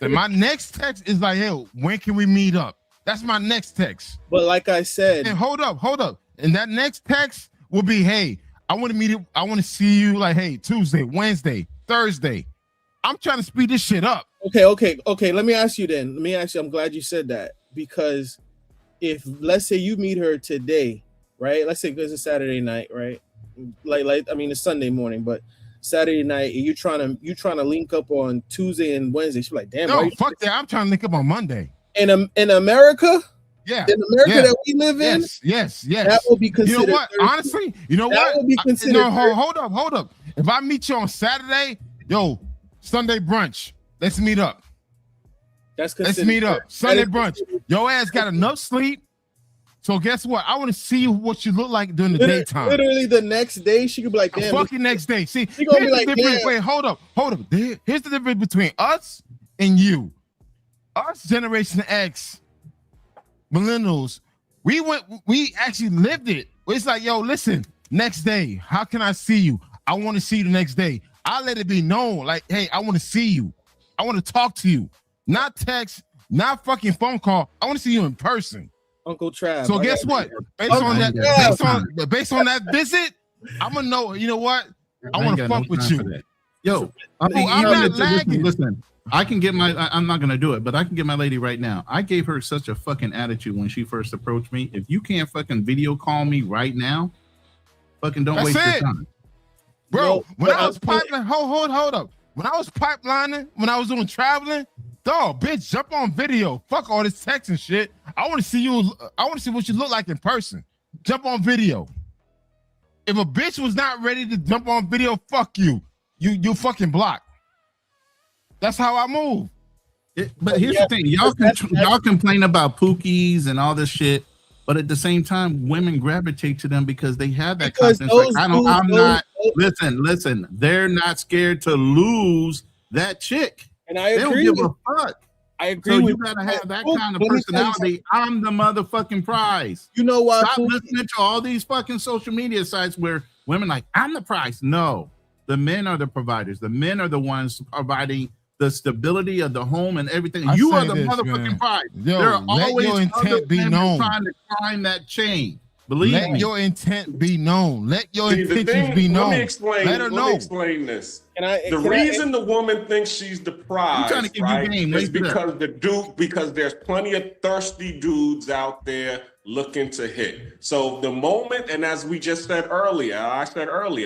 S5: And my next text is like, hey, when can we meet up? That's my next text.
S11: But like I said,
S5: and hold up. And that next text will be, hey, I want to meet you. I want to see you like, hey, Tuesday, Wednesday, Thursday. I'm trying to speed this shit up.
S11: Okay. Let me ask you. I'm glad you said that, because if let's say you meet her today, right? Let's say it's a Saturday night, right? Like I mean, it's Sunday morning, but Saturday night, and you're trying to link up on Tuesday and Wednesday. She's like, damn,
S5: no, fuck that. I'm trying to link up on Monday.
S11: In America,
S5: yeah,
S11: in America that we live in,
S5: yes,
S11: that will be considered.
S5: You know what? Honestly, you know
S11: that
S5: what?
S11: Will be considered
S5: hold up. If I meet you on Saturday, yo, Sunday brunch, let's meet up. Let's meet up. Sunday brunch. Your ass got enough sleep. So guess what? I want to see what you look like during the daytime.
S11: Literally the next day, she could be like, damn.
S5: Fucking next day. See,
S11: she gonna be like,
S5: damn. Wait, hold up. Here's the difference between us and you. Us, Generation X, millennials, we actually lived it. It's like, yo, listen, next day, how can I see you? I want to see you the next day. I let it be known, like, hey, I want to see you. I want to talk to you. Not text, not fucking phone call. I want to see you in person.
S11: Uncle Trav.
S5: So guess what? Based on that visit, I'm gonna know. You know what? I want to fuck with you.
S14: Yo, I'm not lagging. Listen, I can get I'm not gonna do it, but I can get my lady right now. I gave her such a fucking attitude when she first approached me. If you can't fucking video call me right now, fucking don't waste your time,
S5: bro. When I was pipelining, hold up. When I was pipelining, when I was doing traveling. Dog, bitch, jump on video. Fuck all this text and shit. I want to see you. I want to see what you look like in person. Jump on video. If a bitch was not ready to jump on video, fuck you. You fucking block. That's how I move.
S14: But here's the thing. Y'all complain about pookies and all this shit, but at the same time, women gravitate to them because they have that confidence. Like, listen. They're not scared to lose that chick.
S11: And I agree.
S14: They don't give a fuck.
S11: I agree.
S14: So you gotta have that kind of personality. I'm the motherfucking prize.
S11: You know what?
S14: Stop listening to all these fucking social media sites where women like, I'm the prize. No, the men are the providers. The men are the ones providing the stability of the home and everything. You are the motherfucking prize.
S5: There are always your intent be known.
S14: Trying to climb that chain. Believe me.
S5: Let your intent be known. Let your intentions be known.
S15: Let me explain.
S5: Let her know.
S15: Explain this. The reason the woman thinks she's the prize,
S14: trying to give
S15: right,
S14: you game,
S15: is because there's plenty of thirsty dudes out there looking to hit. So the moment, and as we just said earlier,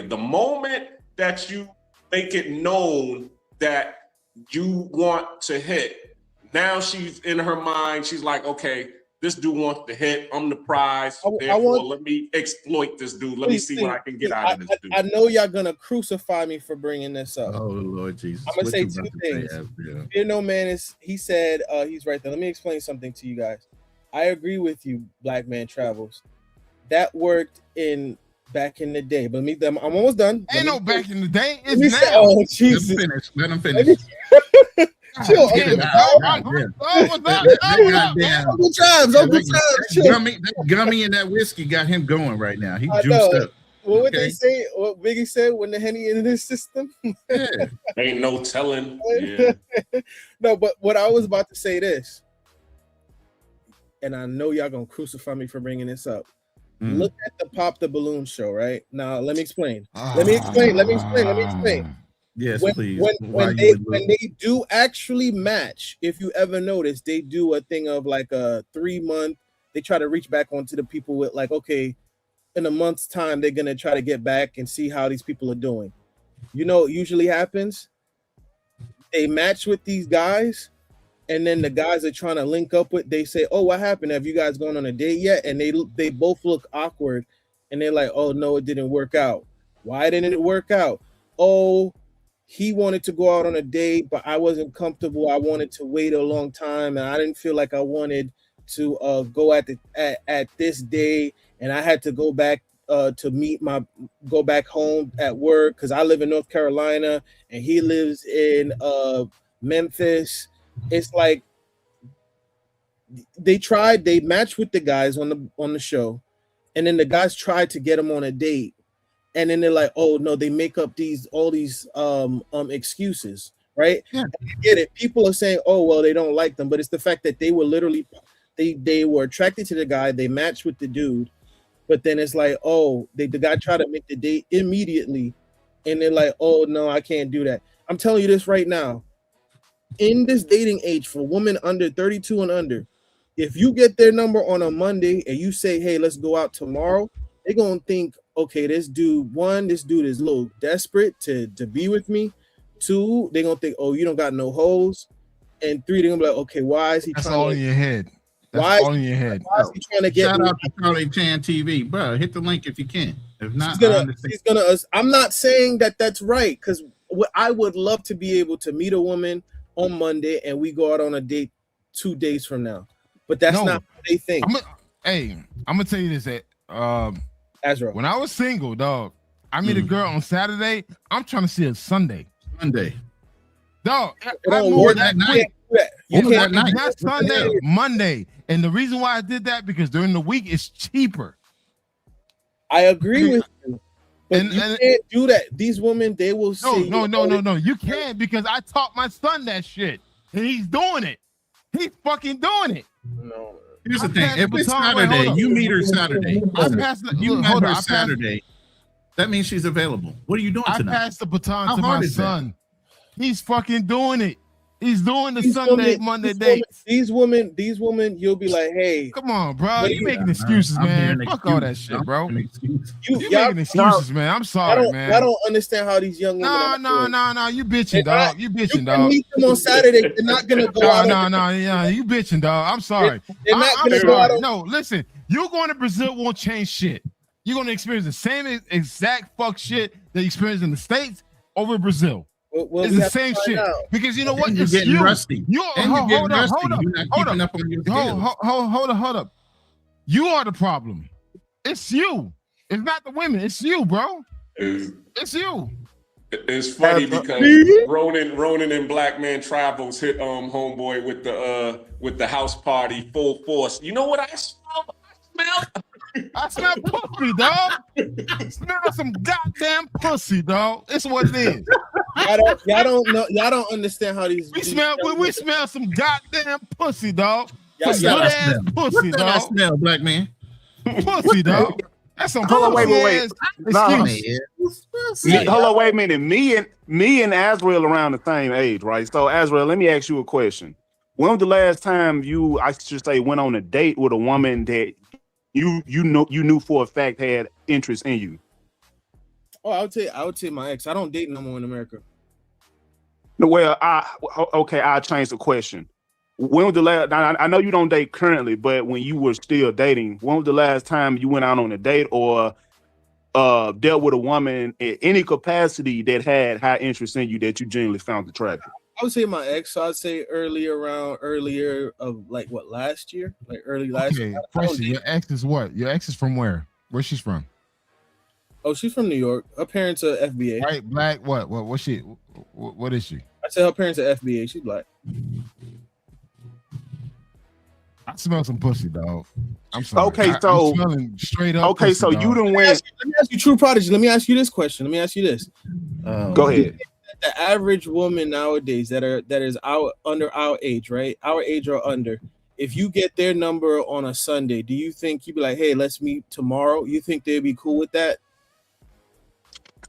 S15: the moment that you make it known that you want to hit, now she's in her mind, she's like, okay, this dude wants to hit. I'm the prize. Therefore, let me exploit this dude. Let me see what I can get out of this dude.
S11: I know y'all gonna crucify me for bringing this up.
S14: Oh Lord Jesus!
S11: I'm gonna say two things. Fear no man is. He said he's right there. Let me explain something to you guys. I agree with you, Black Man Travels. That worked back in the day. But I'm almost done.
S5: Ain't no back in the day. It's now.
S11: Oh Jesus!
S14: Let him finish.
S11: Chill.
S14: Uncle Travis. That gummy and that whiskey got him going right now. He juiced up.
S11: What would they say? What Biggie said when the Henny in his system?
S15: Ain't no telling. Yeah.
S11: No, but what I was about to say this, and I know y'all gonna crucify me for bringing this up. Look at the Pop the Balloon show, right? Now let me explain. Let me explain.
S14: Yes, please.
S11: When they do actually match, if you ever notice, they do a thing of like a 3-month. They try to reach back onto the people with like, okay, in a month's time, they're gonna try to get back and see how these people are doing. You know, what usually happens. They match with these guys, and then the guys are trying to link up with. They say, "Oh, what happened? Have you guys gone on a date yet?" And they both look awkward, and they're like, "Oh no, it didn't work out. Why didn't it work out? Oh, he wanted to go out on a date, but I wasn't comfortable. I wanted to wait a long time, and I didn't feel like I wanted to go at this day, and I had to go back to go back home at work because I live in North Carolina and he lives in Memphis." It's like they matched with the guys on the show, and then the guys tried to get them on a date. And then they're like, oh no, they make up all these excuses, right? Yeah. I get it. People are saying, oh well, they don't like them, but it's the fact that they were literally they were attracted to the guy, they matched with the dude, but then it's like, oh, the guy tried to make the date immediately, and they're like, oh no, I can't do that. I'm telling you this right now. In this dating age for women under 32 and under, if you get their number on a Monday and you say, hey, let's go out tomorrow, they're gonna think, okay, this dude is a little desperate to be with me. 2, they're gonna think, oh, you don't got no hoes. And 3, they're gonna be like, okay, why is he
S5: That's
S11: trying
S5: all
S11: to,
S5: in your head. That's
S11: why
S5: all in your head.
S11: Why is he trying to get
S14: Shout
S11: me?
S14: out to Charlie Chan TV, bro. Hit the link if you can. If not,
S11: I'm not saying that that's right, because I would love to be able to meet a woman on Monday and we go out on a date 2 days from now, but that's not what they think.
S5: I'm gonna tell you this,
S11: Azra.
S5: When I was single, dog, I meet a girl on Saturday. I'm trying to see her Sunday. Dog, I moved that night. Not Sunday, Monday. And the reason why I did that, because during the week it's cheaper.
S11: I agree with you. But you can't do that. These women, they will say
S5: no. You can't, because I taught my son that shit. And he's doing it. He's fucking doing it.
S11: No.
S14: Here's the thing. If it's Saturday, you meet her Saturday. You met her Saturday. That means she's available. What are you doing tonight?
S5: I passed the baton to my son. He's fucking doing it. He's doing the Sunday, Monday dates.
S11: These women, you'll be like, hey.
S5: Come on, bro. You making excuses, man. Fuck all that shit, bro. You making excuses, man. I'm sorry, man.
S11: I don't understand how these young women.
S5: No. You bitching, dog. You bitching, dog.
S11: You meet them on Saturday. They're not going to go out.
S5: No. You bitching, dog. I'm sorry.
S11: They're not going to go out.
S5: No, listen. You going to Brazil won't change shit. You're going to experience the same exact fuck shit that you experience in the States over Brazil. It's the same shit. Because you know what?
S14: You're getting rusty.
S5: Hold up. You are the problem. It's you. It's not the women. It's you, bro. It's you.
S15: It's funny because Ronan and Black Man Travels hit homeboy with the house party full force. You know what I smell?
S5: I smell pussy, dog. Smell some goddamn pussy, dog. It's what it is.
S11: Y'all don't know. Y'all don't understand how these.
S5: We smell some goddamn pussy, dog.
S14: Pussy, dog.
S5: Pussy, dog.
S14: Smell, Black man.
S5: Pussy, dog. That's some
S3: hold on, wait.
S5: Nah,
S3: hold on, wait a minute. Me and Azrael around the same age, right? So Azrael, let me ask you a question. When was the last time you, I should say, went on a date with a woman that you knew for a fact had interest in you?
S11: Oh, I would say my ex. I don't date no more in America.
S3: Well, I'll change the question. When was the last? I know you don't date currently, but when you were still dating, when was the last time you went out on a date or dealt with a woman in any capacity that had high interest in you that you genuinely found attractive?
S11: I would say my ex. So I'd say earlier of like what, last year, like early last year.
S5: Question: your ex is what? Your ex is from where? Where's she's from?
S11: Oh, she's from New York. Her parents are FBA.
S5: White, black, what? What's she? What is she?
S11: I said her parents are FBA. She's black.
S5: I smell some pussy, dog. I'm sorry.
S3: Okay,
S5: I'm smelling straight up.
S3: Okay,
S5: pussy,
S3: so
S5: dog.
S3: you done went.
S11: Let me ask you, True Prodigy. Let me ask you this question. Go
S3: ahead.
S11: The average woman nowadays that is under our age, right? Our age or under. If you get their number on a Sunday, do you think you'd be like, "Hey, let's meet tomorrow"? You think they'd be cool with that?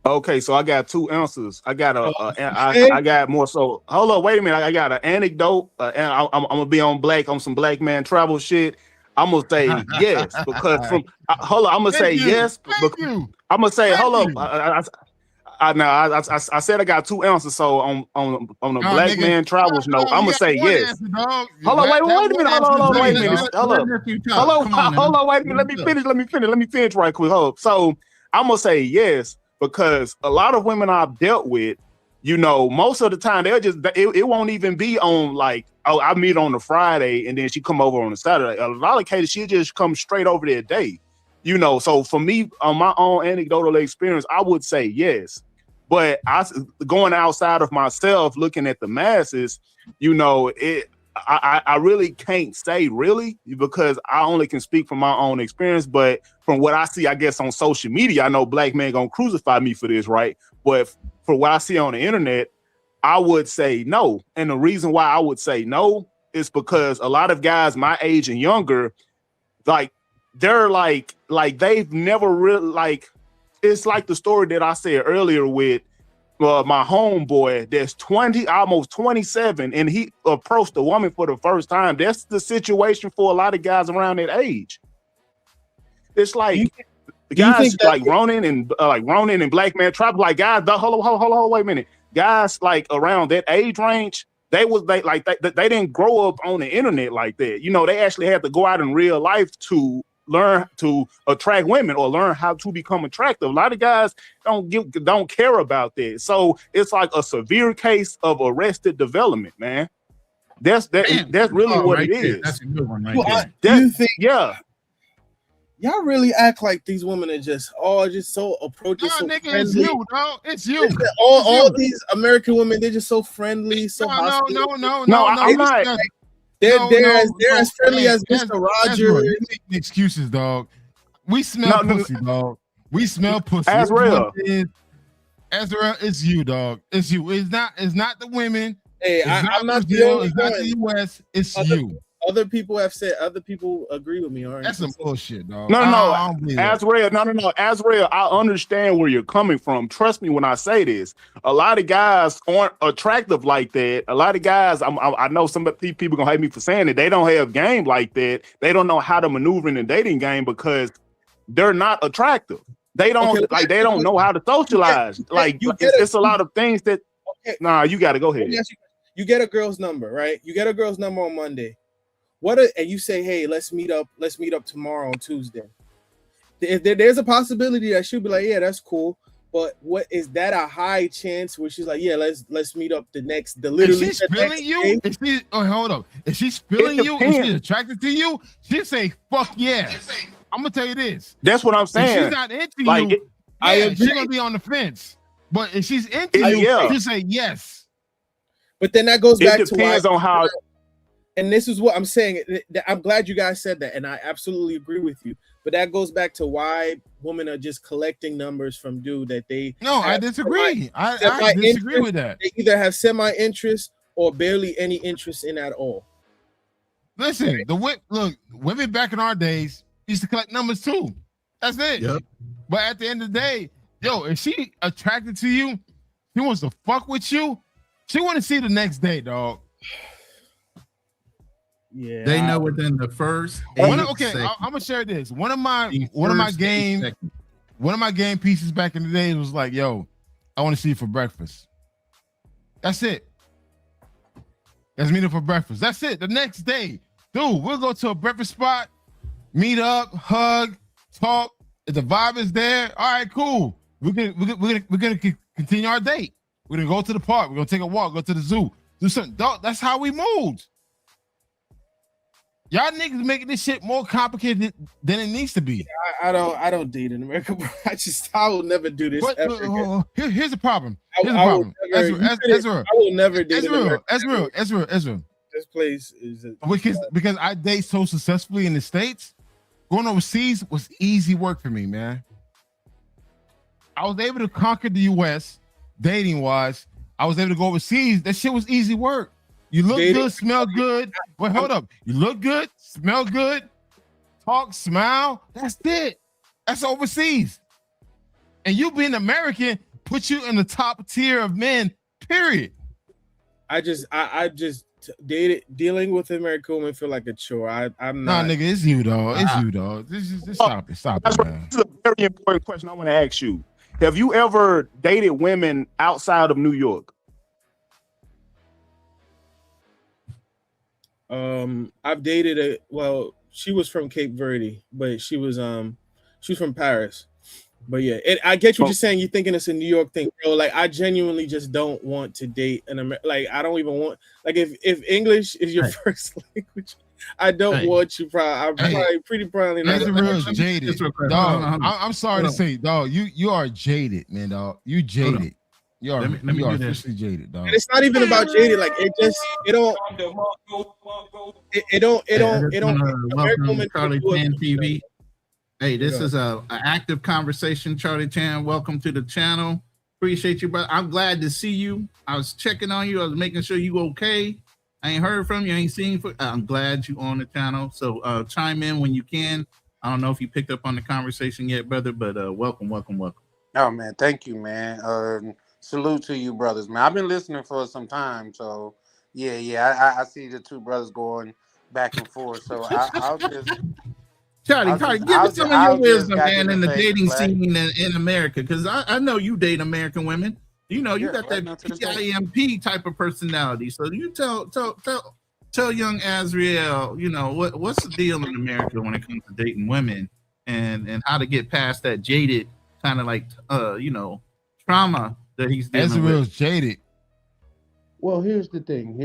S3: Okay, so I got two answers. I got I got more. So hold on, wait a minute. I got an anecdote, and I'm gonna be on some black man travel shit. I'm gonna say yes because from hold on. I'm gonna say yes. I'm gonna say hold on. I said I got two answers. So on the black man travels note, I'm gonna say yes. Hold on, wait a minute. Hold on, wait a minute. Hold on, wait a minute. Let me finish right quick. Hold up. So I'm gonna say yes. Because a lot of women I've dealt with, most of the time they'll just it won't even be on like, oh, I meet on a Friday and then she come over on a Saturday. A lot of cases she'll just come straight over their day. So for me, on my own anecdotal experience, I would say yes. But going outside of myself, looking at the masses, I really can't say really because I only can speak from my own experience. But from what I see, I guess on social media, I know black men gonna crucify me for this, right? But for what I see on the internet, I would say no. And the reason why I would say no is because a lot of guys my age and younger, they're like they've never really it's like the story that I said earlier with my homeboy that's almost 27, and he approached a woman for the first time. That's the situation for a lot of guys around that age. It's like guys like Ronan and Black Man Trap, like guys. Hold on, wait a minute. Guys like around that age range, they didn't grow up on the internet like that. They actually had to go out in real life to learn to attract women or learn how to become attractive. A lot of guys don't care about that. So it's like a severe case of arrested development, man. That's really what it is.
S6: That's a good one right
S11: there. Y'all really act like these women are just so approachable.
S5: No, nigga, it's you, dog. It's you.
S11: All these American women, they're just so friendly, so hospitable.
S5: No,
S11: I'm not. They're as friendly as Mr. Rogers.
S5: Excuses, dog. We smell pussy, dog. We smell pussy.
S3: Azrael,
S5: it's you, dog. It's you. It's not the women.
S11: Hey, I'm not the only
S5: It's not the US. It's you.
S11: Other people agree with me. All right,
S5: that's some bullshit, dog.
S3: No, Azrael, Azrael, I understand where you're coming from. Trust me when I say this. A lot of guys aren't attractive like that. A lot of guys, I know some people gonna hate me for saying it. They don't have game like that. They don't know how to maneuver in the dating game because they're not attractive. They don't they don't know how to socialize. It's a lot of things that. Okay. Nah, you got to go ahead.
S11: You get a girl's number, right? You get a girl's number on Monday. And you say, hey, let's meet up tomorrow on Tuesday. If there's a possibility that she'll be like, yeah, that's cool. But what is that a high chance where she's like, yeah, let's meet up literally.
S5: Is she feeling you? Hold up. If she's feeling you, if she's attracted to you, she'll say, fuck yeah. I'm gonna tell you this.
S3: That's what I'm saying.
S5: If she's not into you, she's gonna be on the fence. But if she's into you, she'll say yes.
S11: But then that goes back to
S3: depends on how.
S11: And this is what I'm saying. I'm glad you guys said that, and I absolutely agree with you. But that goes back to why women are just collecting numbers from dude that they.
S5: No, I disagree. I disagree with that.
S11: They either have semi-interest or barely any interest in at all.
S5: Listen, women back in our days used to collect numbers too. That's it.
S14: Yep.
S5: But at the end of the day, yo, if she attracted to you, she wants to fuck with you, she want to see the next day, dog.
S11: Yeah,
S14: They know within the first.
S5: I'm gonna share this. One of my game pieces back in the day was like, yo, I want to see you for breakfast. That's it. Let's meet up for breakfast. That's it. The next day, dude, we'll go to a breakfast spot, meet up, hug, talk. If the vibe is there, all right, cool. We're gonna continue our date. We're gonna go to the park. We're gonna take a walk. Go to the zoo. Do something. That's how we moved. Y'all niggas making this shit more complicated than it needs to be.
S11: I don't date in America, bro. I will never do this.
S5: But, here's the problem.
S11: I will never date in America.
S5: Ezra.
S11: This place is
S5: because I date so successfully in the States. Going overseas was easy work for me, man. I was able to conquer the US dating wise. I was able to go overseas. That shit was easy work. You look good, smell good. Wait, hold up. You look good, smell good, talk, smile. That's it. That's overseas. And you being American put you in the top tier of men, period.
S11: I just dealing with American women feel like a chore. I'm not.
S5: Nah, nigga, it's you, dog. It's you, dog. Just stop it, man.
S3: This is a very important question I want to ask you. Have you ever dated women outside of New York?
S11: I've dated she was from Cape Verde, but she was from Paris. But yeah, I get what you're saying. You're thinking it's a New York thing, bro. Like I genuinely just don't want to date like I don't even want if English is your first language, I don't want you. I'm probably pretty probably not.
S5: That's real jaded, dog. I'm sorry to say, dog. You are jaded, man, dog. You jaded. You are officially jaded, dog.
S11: And it's not even about jaded. Like it don't.
S14: Welcome to Charlie Chan TV. Hey, this is a active conversation, Charlie Chan. Welcome to the channel. Appreciate you, brother. I'm glad to see you. I was checking on you. I was making sure you okay. I ain't heard from you. I ain't seen you. I'm glad you on the channel. So chime in when you can. I don't know if you picked up on the conversation yet, brother, but welcome.
S19: Oh man, thank you, man. Salute to you, brothers, man. I've been listening for some time, so yeah. I see the two brothers going back and forth. So I'll just
S14: Charlie, give us some of your wisdom, man, in the dating scene in America, because I know you date American women. You know, you got that PIMP type of personality. So you tell young Azriel, you know, what's the deal in America when it comes to dating women and how to get past that jaded kind of like trauma that he's dealing with.
S5: Jaded.
S20: Well, here's the thing.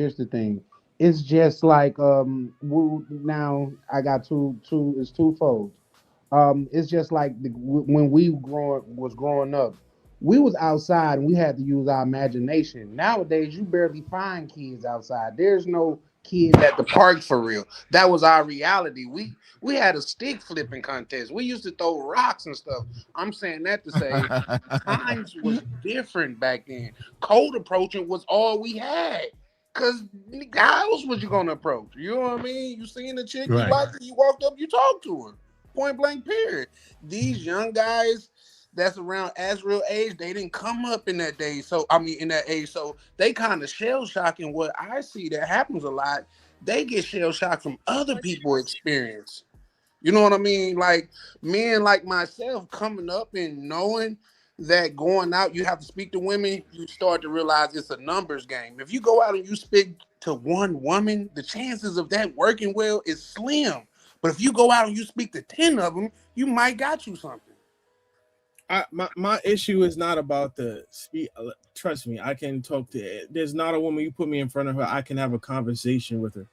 S20: It's just like now I got it's twofold. It's just like when we was growing up, we was outside and we had to use our imagination. Nowadays, you barely find kids outside. There's no kids at the park for real. That was our reality. We had a stick flipping contest. We used to throw rocks and stuff. I'm saying that to say times was different back then. Cold approaching was all we had. Cause how else was you gonna approach? You know what I mean? You seen a chick, right. You liked her, you walked up, you talked to her. Point blank, period. These young guys that's around Azriel age, they didn't come up in that day. So in that age, so they kind of shell shocking. What I see that happens a lot, they get shell shocked from other people's experience. You know what I mean? Like men like myself coming up and knowing that going out, you have to speak to women, you start to realize it's a numbers game. If you go out and you speak to one woman, the chances of that working well is slim. But if you go out and you speak to 10 of them, you might got you something.
S11: My issue is not about the speed. Trust me, I can talk to it. There's not a woman you put me in front of her, I can have a conversation with her.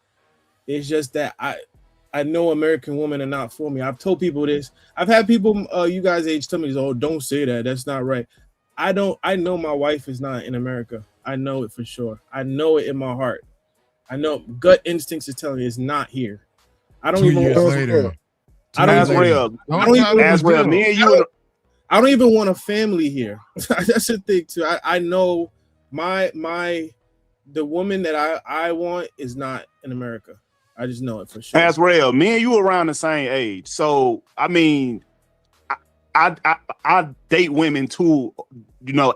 S11: It's just that I know American women are not for me. I've told people this. I've had people you guys age tell me, oh, don't say that. That's not right. I know my wife is not in America. I know it for sure. I know it in my heart. I know gut instincts is telling me it's not here. I don't even I don't even want a family here. That's the thing too. I know the woman that I want is not in America. I just know it for sure.
S3: Azriel, me and you around the same age. So, I mean, I date women too,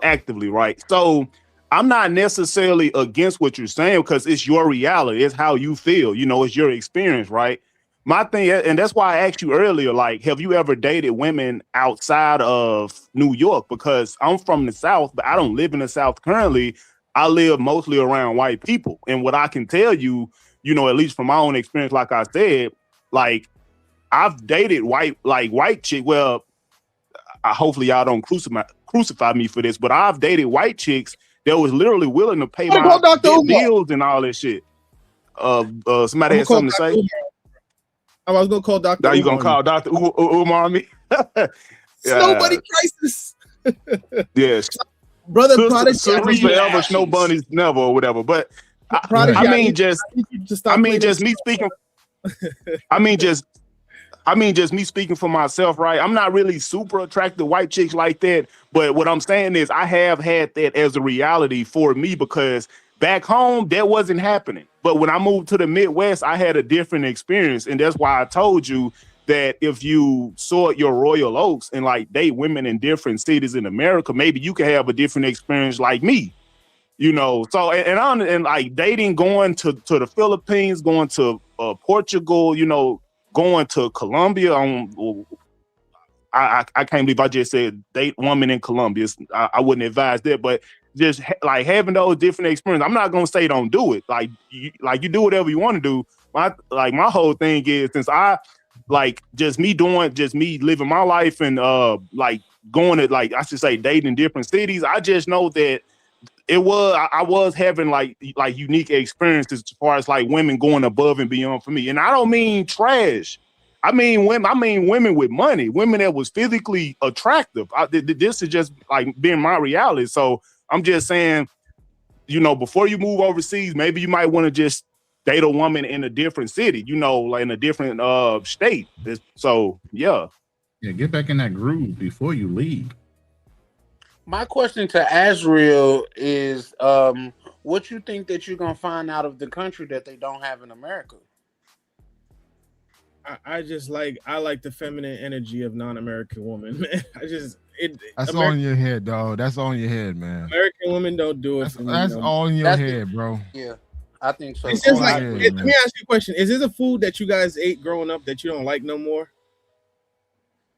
S3: actively, right? So I'm not necessarily against what you're saying because it's your reality. It's how you feel. It's your experience, right? My thing, and that's why I asked you earlier, like, have you ever dated women outside of New York? Because I'm from the South, but I don't live in the South currently. I live mostly around white people. And what I can tell you, at least from my own experience, like I said, like, I've dated white chick. Well, hopefully y'all don't crucify me for this, but I've dated white chicks that was literally willing to pay my bills and all that shit. Somebody had something to say?
S11: I was gonna call Dr.
S3: Now you gonna call Dr. Umar on me?
S11: Nobody crisis.
S3: Yes.
S11: Brother,
S3: sisters forever, snow bunnies never, or whatever. But I mean, just me speaking. I mean, just me speaking for myself, right? I'm not really super attracted to white chicks like that. But what I'm saying is I have had that as a reality for me because back home, that wasn't happening. But when I moved to the Midwest, I had a different experience. And that's why I told you that if you sort your royal oats and like date women in different cities in America, maybe you could have a different experience like me. So and like dating, going to the Philippines, going to Portugal, going to Colombia. I can't believe I just said date woman in Colombia. I wouldn't advise that, but just like having those different experiences. I'm not gonna say don't do it. Like you do whatever you want to do. My whole thing is since I like just me living my life and like going to like I should say dating in different cities. I just know that I was having like unique experiences as far as like women going above and beyond for me. And I don't mean trash. I mean women with money, women that was physically attractive. This is just like being my reality. So I'm just saying, before you move overseas, maybe you might want to just date a woman in a different city, like in a different state. So yeah.
S14: Yeah, get back in that groove before you leave.
S19: My question to Azriel is, what you think that you're gonna find out of the country that they don't have in America?
S11: I like the feminine energy of non-American women, man.
S5: That's all in your head, dog. That's all in your head, man.
S11: American women don't do it.
S5: That's all in your head, bro.
S19: Yeah, I think so.
S11: It's just let me ask you a question: is this a food that you guys ate growing up that you don't like no more?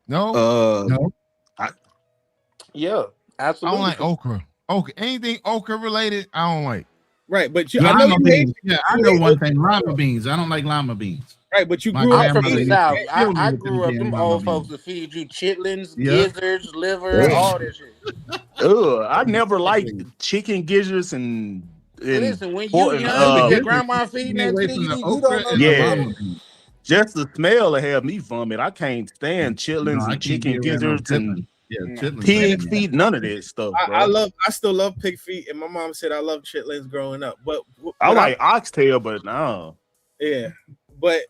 S5: No.
S19: No. Yeah, absolutely.
S5: I don't like okra. Anything okra related, I don't like.
S11: Right, but
S14: I know one thing: lima beans. I don't like lima beans.
S11: Right, but you grew up
S19: from the South. I grew up. Them old folks to feed you chitlins, gizzards, liver, all this shit.
S3: I never liked chicken gizzards and
S19: listen, when you young, your grandma feeding that to you, you don't know.
S3: Just the smell of have me vomit. I can't stand chitlins and chicken gizzards and pig feet. None of that stuff. Bro.
S11: I still love pig feet, and my mom said I love chitlins growing up. But
S3: I like oxtail, but no.
S11: Yeah, but.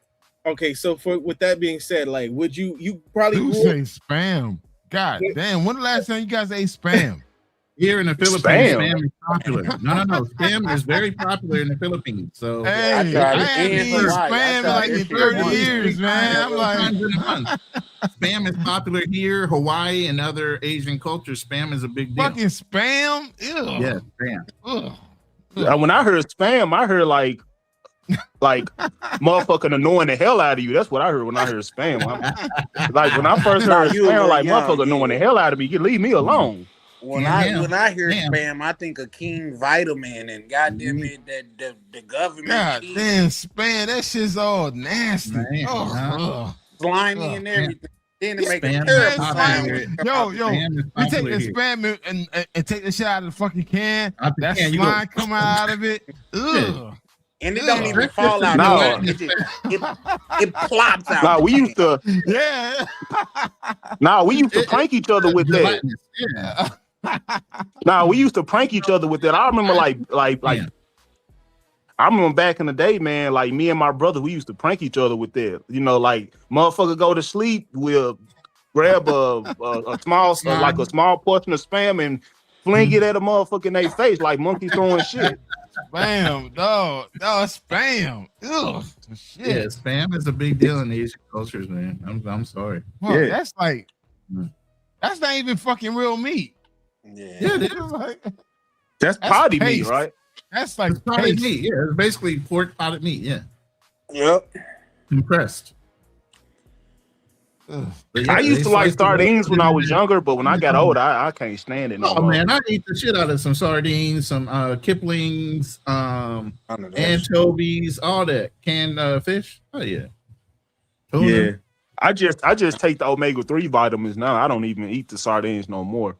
S11: Okay, so with that being said, like, would you probably
S5: say spam? God damn! When the last time you guys ate spam?
S14: Here in the Philippines, spam is popular. No. Spam is very popular in the Philippines. So
S5: hey, I haven't eaten spam in like 30 years, man. I'm like,
S14: spam is popular here, Hawaii, and other Asian cultures. Spam is a big deal.
S5: Fucking spam? Ew.
S14: Yeah, spam.
S3: When I heard spam, I heard like motherfucking annoying the hell out of you. That's what I heard when I heard spam. Like when I first heard spam, like motherfucker annoying the hell out of me. You leave me alone.
S19: When I hear spam, I think of King Vitamin and goddamn it, the government.
S5: God damn spam, that shit's all nasty.
S19: Slimy and everything. Then it makes
S5: a terrible sound. Yo, you take the spam and take the shit out of the fucking can. That slime come out of it. Ugh.
S19: And it don't even fall out. No. It plops out.
S3: Nah, we used to.
S5: Yeah.
S3: Nah, we used to prank each other with that.
S5: Yeah.
S3: Nah, we used to prank each other with that. I remember like I remember back in the day, man, like me and my brother, we used to prank each other with that. Like motherfucker go to sleep, we'll grab a small portion of spam and fling it at a motherfucker in their face like monkeys throwing shit.
S5: Spam, dog. No, spam. Ugh, shit.
S14: Yeah, spam is a big deal in Asian cultures, man. I'm sorry.
S5: Well, that's like That's not even fucking real meat.
S14: Yeah, it is.
S3: That's potty meat,
S5: paste.
S3: right?
S5: That's like
S14: Potted
S5: paste.
S14: meat. Yeah, it's basically pork potted meat. Yeah,
S19: Yep.
S14: compressed.
S3: I used to like sardines when I was younger, but when I got older, I can't stand it no
S14: Oh
S3: more.
S14: man, I eat the shit out of some sardines, some Kiplings, anchovies, all that canned fish. Oh yeah, tuna.
S3: Yeah. I just take the omega-3 vitamins now. I don't even eat the sardines no more.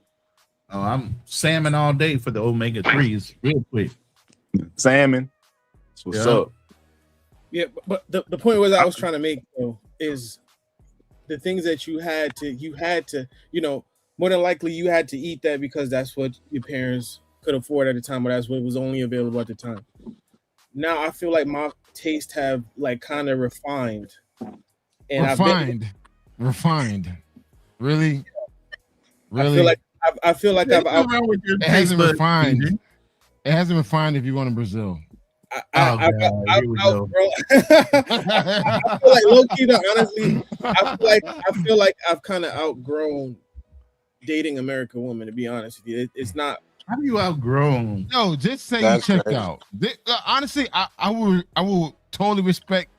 S14: Oh, I'm salmon all day for the omega-3s, real quick.
S3: Salmon. That's what's up.
S11: Yeah, but the point was I was trying to make though is the things that you had to, more than likely you had to eat that because that's what your parents could afford at the time, or that's what was only available at the time. Now I feel like my tastes have like kind of refined. And
S5: refined. Really?
S11: I feel like
S5: it hasn't refined. It hasn't refined if you're going to Brazil.
S11: I feel like low key, honestly, I feel like I've kind of outgrown dating American women. To be honest with you, it's not.
S14: How do you outgrown?
S5: No, just say you checked out. Honestly, I will totally respect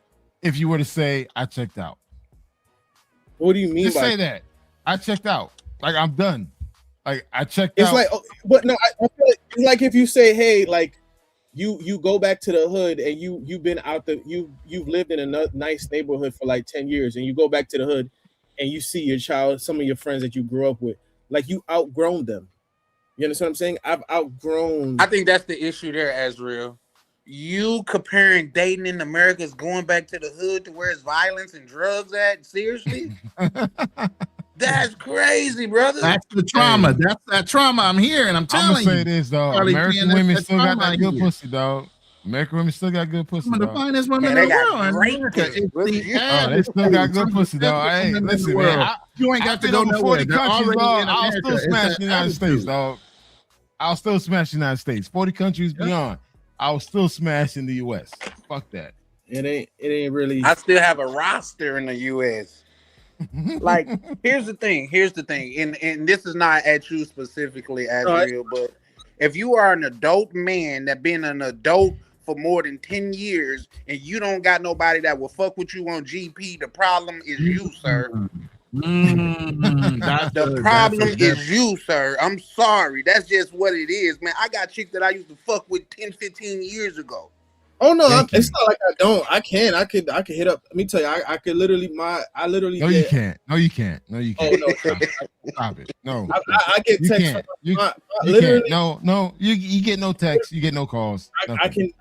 S5: if you were to say I checked out.
S11: What do you mean?
S5: Just
S11: by
S5: say that I checked out. Like I'm done. Like I checked out.
S11: It's like, but no, I feel like it's like if you say, hey, like. You go back to the hood and you've been out you've lived in a nice neighborhood for like 10 years and you go back to the hood and you see your child, some of your friends that you grew up with, like you outgrown them. You understand what I'm saying? I've outgrown.
S19: I think that's the issue there, Azrael. You comparing dating in America is going back to the hood to where it's violence and drugs at? Seriously? That's crazy, brother.
S14: That's the trauma. That's that trauma I'm hearing. I'm telling you.
S5: I'm gonna say this, dog. American women still got that good pussy, dog. American women still got good pussy.
S14: Some of the finest women in the world in America.
S5: They still got good pussy, dog. Hey, listen, man.
S14: You ain't got to go nowhere.
S5: 40 countries, dog. I'll still smash the United States, dog. I'll still smash the United States. 40 countries beyond. I'll still smash in the US. Fuck that.
S11: It ain't really.
S19: I still have a roster in the US. Like, here's the thing, and this is not at you specifically, Adriel, but if you are an adult man that been an adult for more than 10 years and you don't got nobody that will fuck with you on GP, the problem is you, sir. The problem is you, sir. I'm sorry. That's just what it is, man. I got chicks that I used to fuck with 10, 15 years ago.
S11: Oh no, it's not like I don't. I could hit up. Let me tell you, I could literally. No,
S5: you can't. No, you can't. Oh, no. Stop it. No.
S11: I get text.
S5: You can't. No. You get no text. You get no calls.
S11: I can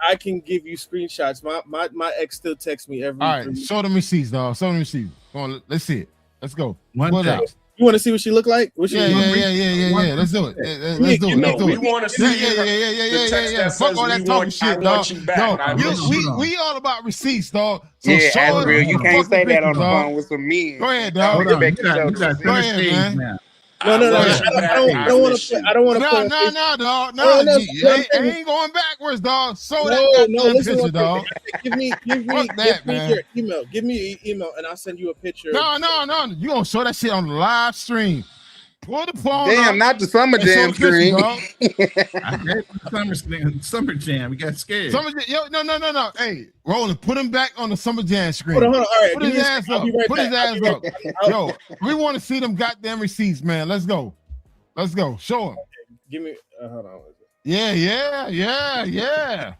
S11: give you screenshots. My ex still texts me every.
S5: All right, show them receipts, dog. Show them receipts. Come on, let's see it. Let's go.
S11: You want to see what she look like?
S5: Yeah. Let's do it. Let's do it.
S15: No, we want to see
S5: the text that fuck all that talking shit, dog. We all about receipts, dog. So
S19: Adriel, you can't say that on the phone with some men.
S5: Go ahead, dog.
S19: Go ahead,
S11: man. No. I don't want to put.
S5: No, dog. No, I ain't going backwards, dog. So that picture, dog.
S11: Give me your email. Give me your email, and I'll send you a picture.
S5: No. You gonna show that shit on the live stream? Pull the phone.
S19: Damn, not the Summer Jam stream.
S14: Summer Jam. We got scared.
S5: No. Hey, Roland, put him back on the Summer Jam screen.
S11: Hold on. All right,
S5: put his ass up. Put his ass up. Yo, we want to see them goddamn receipts, man. Let's go. Show him.
S11: Give me. Hold on.
S5: Yeah.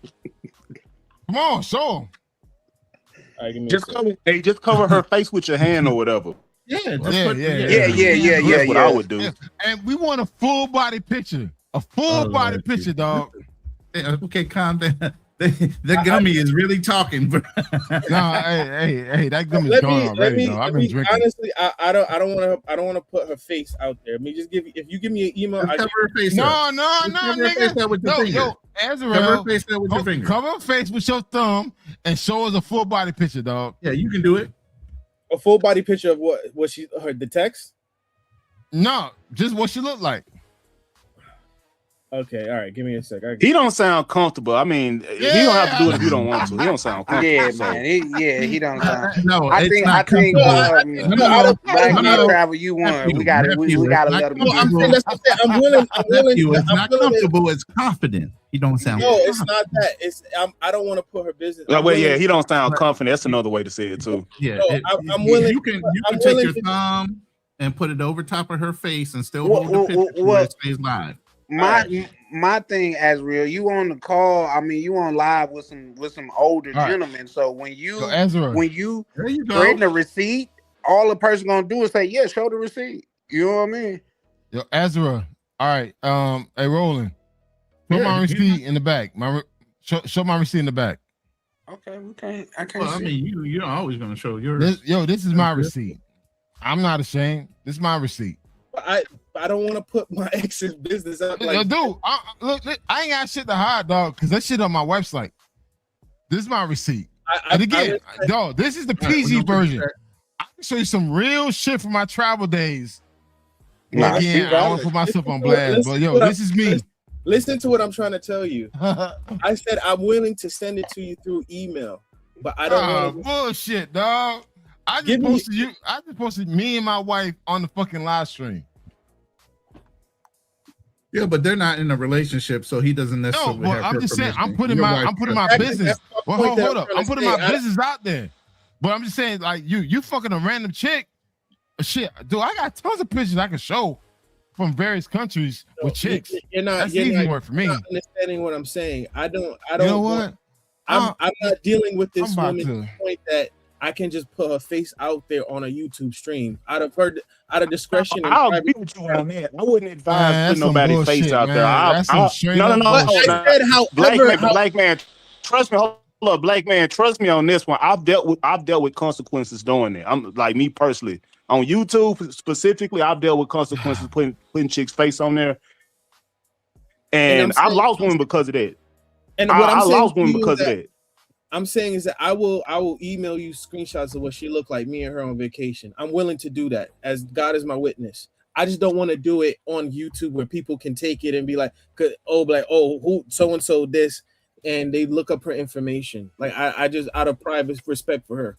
S5: Come on, show him.
S11: All right,
S3: just cover her face with your hand or whatever.
S19: Yeah.
S3: That's what I would do.
S5: And we want a full body picture. A full body picture, dog.
S14: Yeah, okay, calm down. The gummy is really talking, bro.
S5: No, hey, that gummy's gone already. I've been drinking.
S11: Honestly, I don't want to put her face out there. If you give me an email,
S14: cover her face.
S5: No, nigga. Yo, Azrael,
S14: cover her face with your finger.
S5: Cover her face with your thumb and show us a full body picture, dog.
S14: Yeah, you can do it.
S11: A full body picture of what the text?
S5: No, just what she looked like.
S11: Okay, all right. Give me a sec.
S3: He don't sound comfortable. I mean, he don't have to do it if you don't want to. He don't sound comfortable.
S19: Yeah,
S3: so.
S19: man. He don't sound.
S14: No,
S19: I
S14: it's
S19: think.
S14: not comfortable.
S19: Black man travel. You won. We got it. We got to let him.
S11: I'm willing.
S14: It's not comfortable. It's confident. He don't sound.
S11: No, it's not that. It's I don't want to put her business.
S3: Well, yeah, he don't sound confident. That's another way to say it too.
S14: Yeah,
S11: No, I'm willing.
S14: You can take your thumb and put it over top of her face and still hold the picture where it stays live.
S19: My thing, as real, you on the call. I mean, you on live with some older gentlemen. So when you creating a receipt, all the person gonna do is say, "Yeah, show the receipt." You know what I mean?
S5: Yo, Ezra. All right. Hey, Roland. Show my receipt in the back. Show my receipt in the back.
S19: Okay, I can't.
S14: Well, I mean, you're always gonna show yours.
S5: This is my receipt. I'm not ashamed. This is my receipt.
S11: I don't want to put my ex's business up. Like,
S5: dude, look, I ain't got shit to hide, dog, because that shit on my website. This is my receipt. Dog, this is the PG version. I can show you some real shit from my travel days. Again, I don't want to put myself on blast, but yo, this is me.
S11: Listen to what I'm trying to tell you. I said I'm willing to send it to you through email, but I don't want to.
S5: Bullshit, dog. I just posted me and my wife on the fucking live stream.
S14: Yeah, but they're not in a relationship, so he doesn't necessarily.
S5: No, well, I'm just saying I'm putting my business. Well, hold up. I'm putting my business out there. But I'm just saying, like you fucking a random chick. Shit, dude, I got tons of pictures I can show from various countries with chicks. That's easy work for me.
S11: You're not understanding what I'm saying. I don't.
S5: You know what?
S11: I'm not dealing with this woman to the point that I can just put her face out there on a YouTube stream out of discretion.
S3: I'll agree with you on that. I wouldn't advise putting nobody's face out there. No. Black man, trust me. Hold up, black man, trust me on this one. I've dealt with consequences doing it. I'm like me personally on YouTube specifically. I've dealt with consequences putting chicks' face on there, and I lost women because of that.
S11: And what
S3: I lost women because of that.
S11: I'm saying is that I will email you screenshots of what she looked like, me and her on vacation. I'm willing to do that, as God is my witness. I just don't want to do it on YouTube where people can take it and be like, who so and so this, and they look up her information. Like I just out of private respect for her.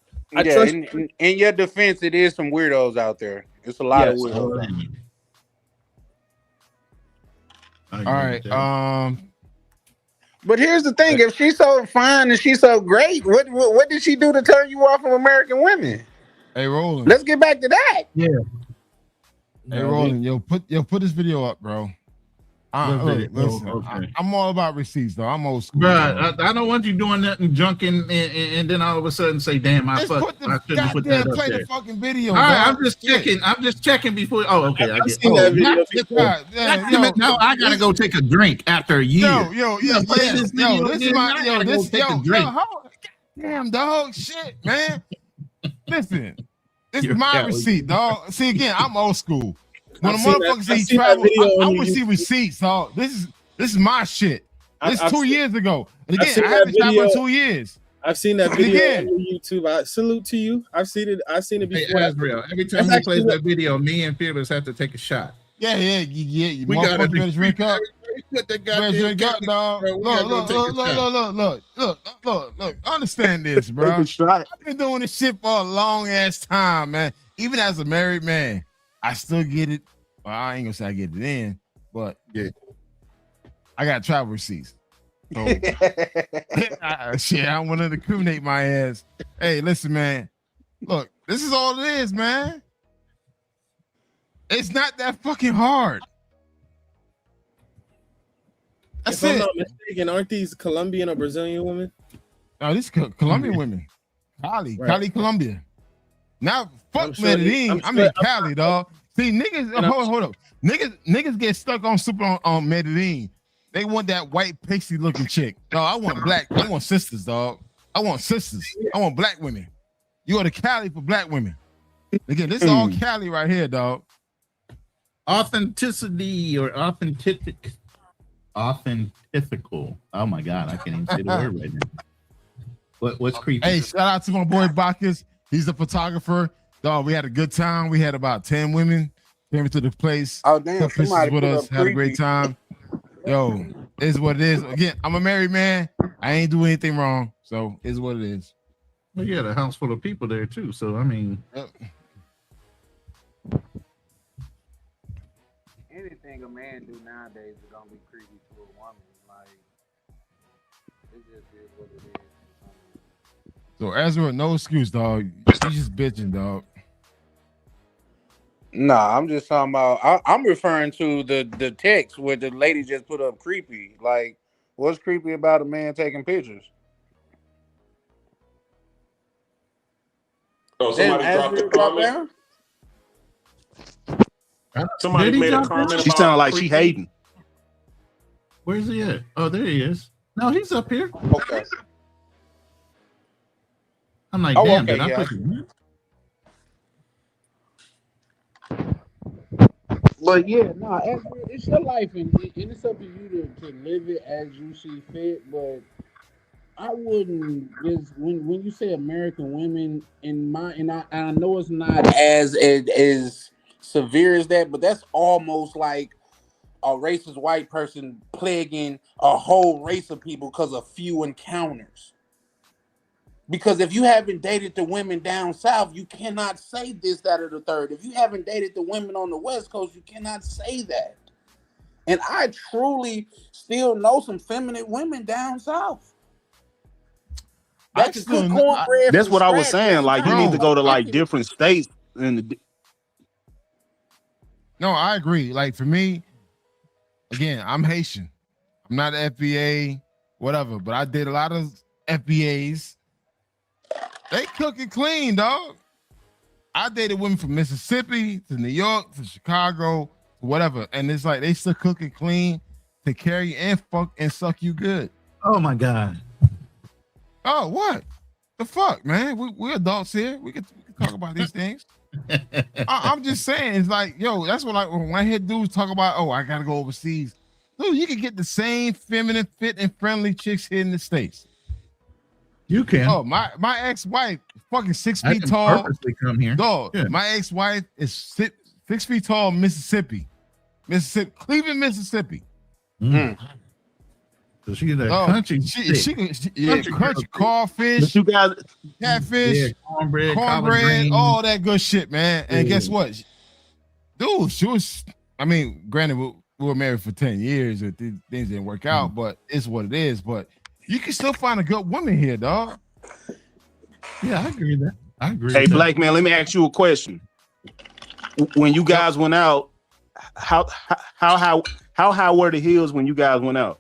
S19: In your defense, it is some weirdos out there. It's a lot of weirdos.
S5: All right.
S19: But here's the thing: if she's so fine and she's so great, what did she do to turn you off from American women?
S5: Hey, Roland.
S19: Let's get back to that.
S14: Yeah.
S5: Hey, Roland, put this video up, bro. Listen, okay. I'm all about receipts, though. I'm old school.
S14: Bro, I don't want you doing that and junking and then all of a sudden say, "Damn, I shouldn't put that up
S5: play
S14: there."
S5: The fucking video.
S14: All right, I'm just checking. I'm just checking before. Oh, okay.
S11: I've seen that video before.
S14: Now I gotta go take a drink after a year.
S5: Damn, dog, shit, man. Listen, this is my receipt, dog. See, again, I'm old school. When a motherfucker say he travel, I want to see receipts, dog. This is my shit. This is 2 years ago. And again, I haven't traveled in 2 years.
S11: I've seen that video on YouTube. I salute to you. I've seen it before.
S14: Hey, Azrael, every time he plays that video, me and Fearless have to take a shot.
S5: Yeah. We gotta drink up. Drink up, dog. Look. Understand this, bro. I've been doing this shit for a long ass time, man. Even as a married man, I still get it. Well, I ain't gonna say I get it in, but yeah, I got travel receipts. So, shit, I want to incriminate my ass. Hey, listen, man. Look, this is all it is, man. It's not that fucking hard.
S11: If I'm not mistaken, aren't these Colombian or Brazilian women?
S5: No, these Colombian women. Cali, Colombia. Now, fuck Medellin. I'm in Cali, dog. See, niggas, hold up. Niggas get stuck on Medellin. They want that white pasty looking chick. No, I want black. I want sisters, dog. I want sisters. I want black women. You are the Cali for black women. Again, this is all Cali right here, dog.
S14: Authenticity or authentical. Oh my God, I can't even say the word right now. What's creepy?
S5: Hey, shout out to my boy Bacchus. He's a photographer. Dog, we had a good time. We had about 10 women came to the place.
S19: Oh damn!
S5: Took pictures with us. Had a great time. yo, it's what it is. Again, I'm a married man. I ain't doing anything wrong, so it's what it is.
S14: Well, yeah, the house full of people there too. So I mean,
S20: anything a man do nowadays is gonna be creepy to a woman. Like it just is what it is.
S5: So Ezra, no excuse, dog. You just bitching, dog.
S19: Nah, I'm just talking about. I'm referring to the text where the lady just put up creepy. Like, what's creepy about a man taking pictures?
S15: Oh, somebody dropped a comment. Somebody made a comment.
S3: She sounded like she hating.
S14: Where's he at? Oh, there he is. No, he's up here.
S19: Okay.
S14: I'm like,
S19: Oh,
S14: damn,
S19: okay,
S14: did I
S19: yeah.
S14: put you?
S20: But yeah, no, it's your life, and it's up to you to live it as you see fit. But I wouldn't just when you say American women and I know it's not
S19: As severe as that, but that's almost like a racist white person plaguing a whole race of people because of few encounters. Because if you haven't dated the women down south, you cannot say this, that, or the third. If you haven't dated the women on the West Coast, you cannot say that. And I truly still know some feminine women down south. That can cook cornbread.
S3: That's
S19: from
S3: what I was
S19: scratch
S3: saying. Like, you
S19: anytime.
S3: need to go to like different states and.
S5: No, I agree. Like for me, again, I'm Haitian. I'm not FBA, whatever, but I did a lot of FBAs. They cook and clean, dog. I dated women from Mississippi to New York to Chicago, whatever, and it's like they still cook and clean, take care of you and fuck and suck you good.
S14: Oh my god.
S5: Oh, what? The fuck, man? We're adults here. We can talk about these things. I'm just saying, it's like, yo, that's what when I hear dudes talk about, oh, I gotta go overseas. Dude, you can get the same feminine, fit, and friendly chicks here in the States.
S14: You can.
S5: Oh, my ex-wife, fucking 6
S14: I
S5: feet
S14: can
S5: tall.
S14: purposely come here.
S5: Dog,
S14: Yeah.
S5: my ex-wife is 6 feet tall, Mississippi, Cleveland, Mississippi.
S14: So she that
S5: Oh,
S14: country.
S5: she can country crawfish,
S3: But you guys,
S5: catfish,
S14: Yeah, cornbread, collard greens.
S5: all that good shit, man. And
S14: Yeah.
S5: guess what? Dude, she was, I mean, granted, we were married for 10 years, and things didn't work out, but it's what it is. But you can still find a good woman here, dog.
S14: Yeah, I agree with that. I agree.
S3: Hey,
S14: with that.
S3: black man, let me ask you a question. When you guys went out, how high were the heels when you guys went out?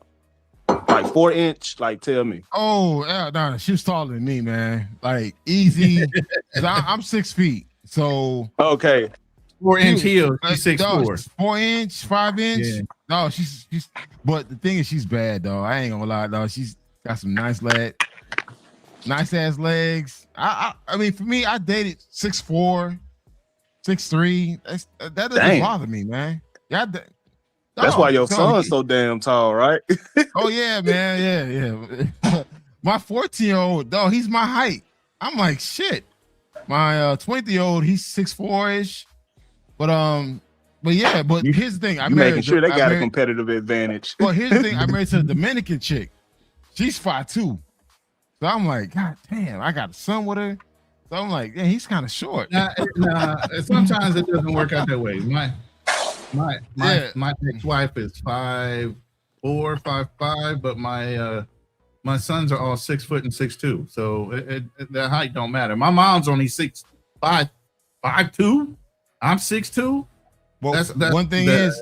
S3: Like 4-inch? Like, tell me.
S5: Oh, yeah, no, she was taller than me, man. Like easy. 'Cause I'm 6 feet, so
S3: okay.
S14: 4-inch heels. She's 6'4".
S5: 4-inch, 5-inch.
S14: Yeah.
S5: No, she's. But the thing is, she's bad, though. I ain't gonna lie, though. She's got some nice ass legs. I mean, for me, I dated 6'4", 6'3". That doesn't
S3: Dang.
S5: bother me, man. Yeah.
S3: That's why your son's so damn tall, right?
S5: Oh yeah, man, yeah. My 14-year-old, dog, he's my height. I'm like, shit. My 20-year-old, he's 6'4"-ish. But yeah, but here's the thing.
S3: You making sure they got a competitive advantage.
S5: Well, here's the thing. I married to a Dominican chick. She's 5'2". So I'm like, God damn, I got a son with her. So I'm like, yeah, he's kind of short.
S14: Nah, sometimes it doesn't work out that way. My ex-wife is 5'4", 5'5", but my sons are all 6 foot and 6'2". So the height don't matter. My mom's only 6'5", 5'2". I'm 6'2".
S5: Well,
S14: That's
S5: one thing is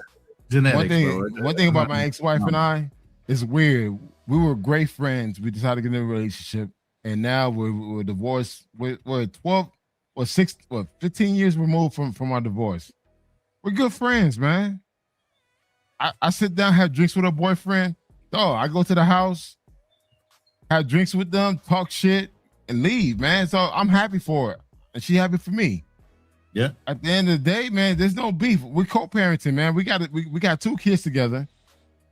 S14: genetics.
S5: one thing about my ex-wife and I is weird. We were great friends. We decided to get in a relationship, and now we're divorced. We're 15 years removed from our divorce. We're good friends, man. I sit down, have drinks with her boyfriend. Oh, I go to the house, have drinks with them, talk shit, and leave, man. So I'm happy for her, and she happy for me.
S14: Yeah.
S5: At the end of the day, man, there's no beef. We're co-parenting, man. We got 2 kids together,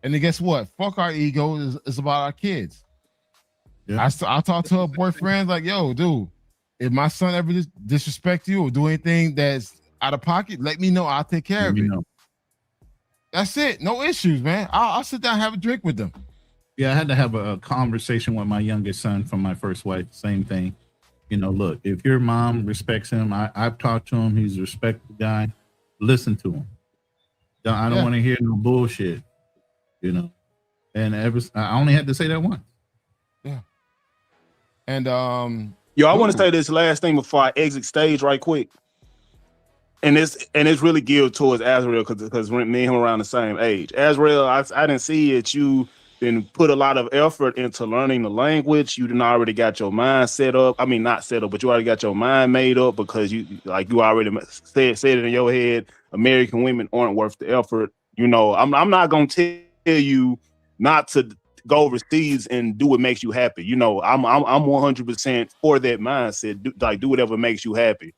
S5: and then guess what? Fuck our ego. It's about our kids.
S14: Yeah.
S5: I talk to her boyfriend like, yo, dude, if my son ever disrespect you or do anything that's out of pocket, let me know. I'll take care of it. That's it. No issues, man. I'll sit down and have a drink with them.
S14: Yeah, I had to have a conversation with my youngest son from my first wife. Same thing. You know, look, if your mom respects him, I've talked to him. He's a respectful guy. Listen to him. I don't want to hear no bullshit. You know, and I only had to say that once.
S5: Yeah. And
S3: yo, I want to say this last thing before I exit stage right quick. And it's really geared towards Azrael because me and him around the same age. Azrael, I didn't see it. You didn't put a lot of effort into learning the language. You didn't already got your mind set up. I mean, not set up, but you already got your mind made up because you already said it in your head. American women aren't worth the effort. You know, I'm not gonna tell you not to go overseas and do what makes you happy. You know, I'm 100% for that mindset. Do whatever makes you happy.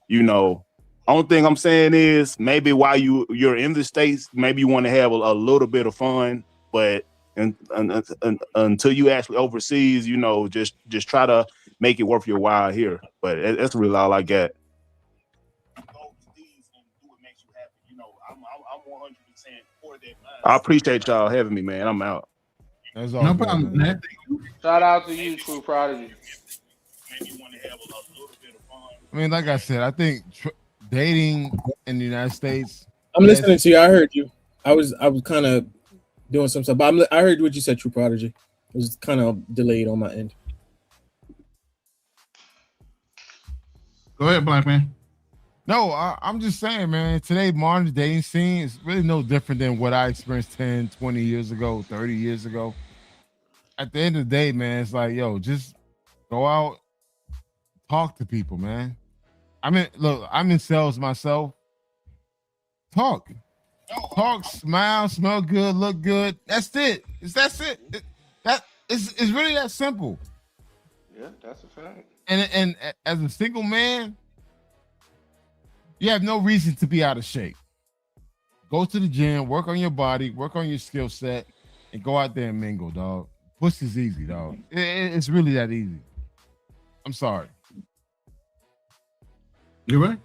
S3: You know. Only thing I'm saying is maybe while you're in the States, maybe you want to have a little bit of fun, but until you actually overseas, you know, just try to make it worth your while here. But that's really all I got. I appreciate y'all having me, man. I'm out.
S14: No problem, man.
S19: Shout out to you, True Prodigy.
S5: I mean, like I said, I think dating in the United States.
S11: I'm listening to you. I heard you. I was kind of doing some stuff, but I heard what you said, True Prodigy. It was kind of delayed on my end.
S14: Go ahead, Black Man.
S5: No, I'm just saying, man, today modern dating scene is really no different than what I experienced 10, 20 years ago, 30 years ago. At the end of the day, man, it's like, yo, just go out, talk to people, man. I mean, look, I'm in sales myself. Talk, smile, smell good, look good. That's it. That's it. It's really that simple.
S19: Yeah, that's a fact.
S5: And as a single man, you have no reason to be out of shape. Go to the gym, work on your body, work on your skill set, and go out there and mingle, dog. Pussy's easy, dog. It's really that easy. I'm sorry.
S14: You're right.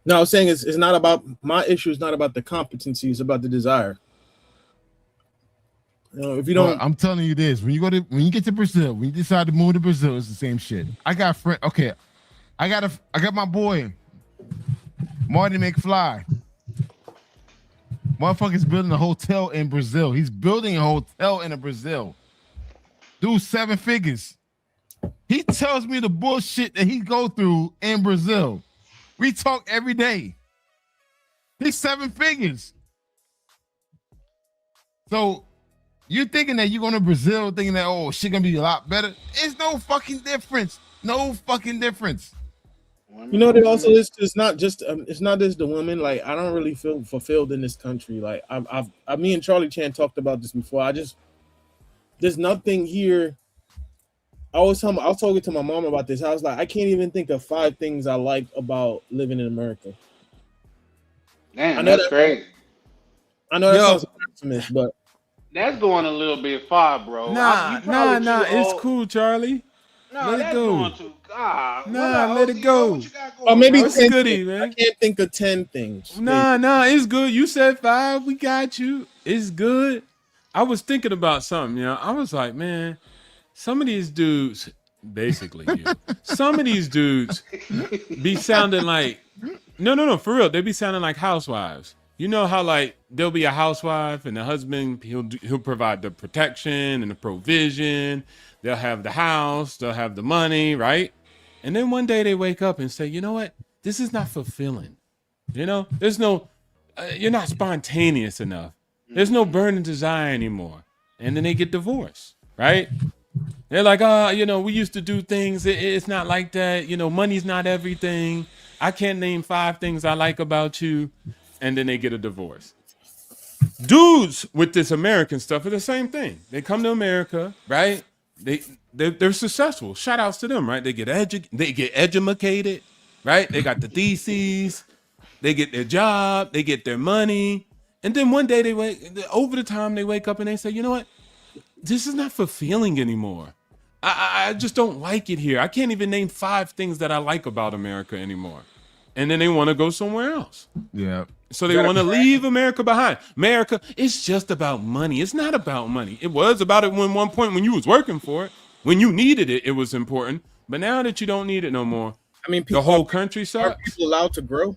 S11: No, I was saying it's not about my issue. Is not about the competency. It's about the desire. You know, if you don't,
S5: I'm telling you this: when you get to Brazil, when you decide to move to Brazil, it's the same shit. I got friend. Okay, I got my boy Marty McFly. Motherfucker's building a hotel in Brazil. He's building a hotel in Brazil. Dude, 7 figures. He tells me the bullshit that he go through in Brazil. We talk every day. He's 7 figures. So you're thinking that you're going to Brazil thinking that, oh, shit gonna be a lot better. It's no fucking difference. No fucking difference.
S11: you know what it also is. It's not just the women. Like, I don't really feel fulfilled in this country. Like, me and Charlie Chan talked about this before. There's nothing here. I was talking to my mom about this. I was like, I can't even think of 5 things I like about living in America.
S19: Damn, that's great.
S11: I know that sounds optimist, but
S19: that's going a little bit far, bro.
S10: Nah, it's cool, Charlie.
S19: No,
S10: let it go.
S19: Let
S10: it go.
S11: Or maybe
S10: it's
S11: 10
S10: goody,
S11: things.
S10: man.
S11: I can't think of 10 things.
S10: Nah, it's good. You said 5. We got you. It's good. I was thinking about something, I was like, man, some of these dudes, basically you, some of these dudes be sounding like, no, for real. They be sounding like housewives. You know how like there'll be a housewife and the husband, he'll provide the protection and the provision. They'll have the house, they'll have the money, right? And then one day they wake up and say, you know what? This is not fulfilling. There's no, you're not spontaneous enough. There's no burning desire anymore. And then they get divorced, right? They're like, we used to do things. It's not like that. Money's not everything. I can't name 5 things I like about you. And then they get a divorce. Dudes with this American stuff are the same thing. They come to America, right? They're successful. Shout outs to them, right? They get educated, right? They got the theses. They get their job. They get their money. And then one day they wake up and they say, you know what? This is not fulfilling anymore. I just don't like it here. I can't even name 5 things that I like about America anymore. And then they want to go somewhere else.
S5: Yeah.
S10: So they want to leave America behind. America, it's just about money. It's not about money. It was about it when one point when you was working for it, when you needed it, it was important. But now that you don't need it no more,
S11: I mean,
S10: the whole country sucks.
S11: Are people allowed to grow?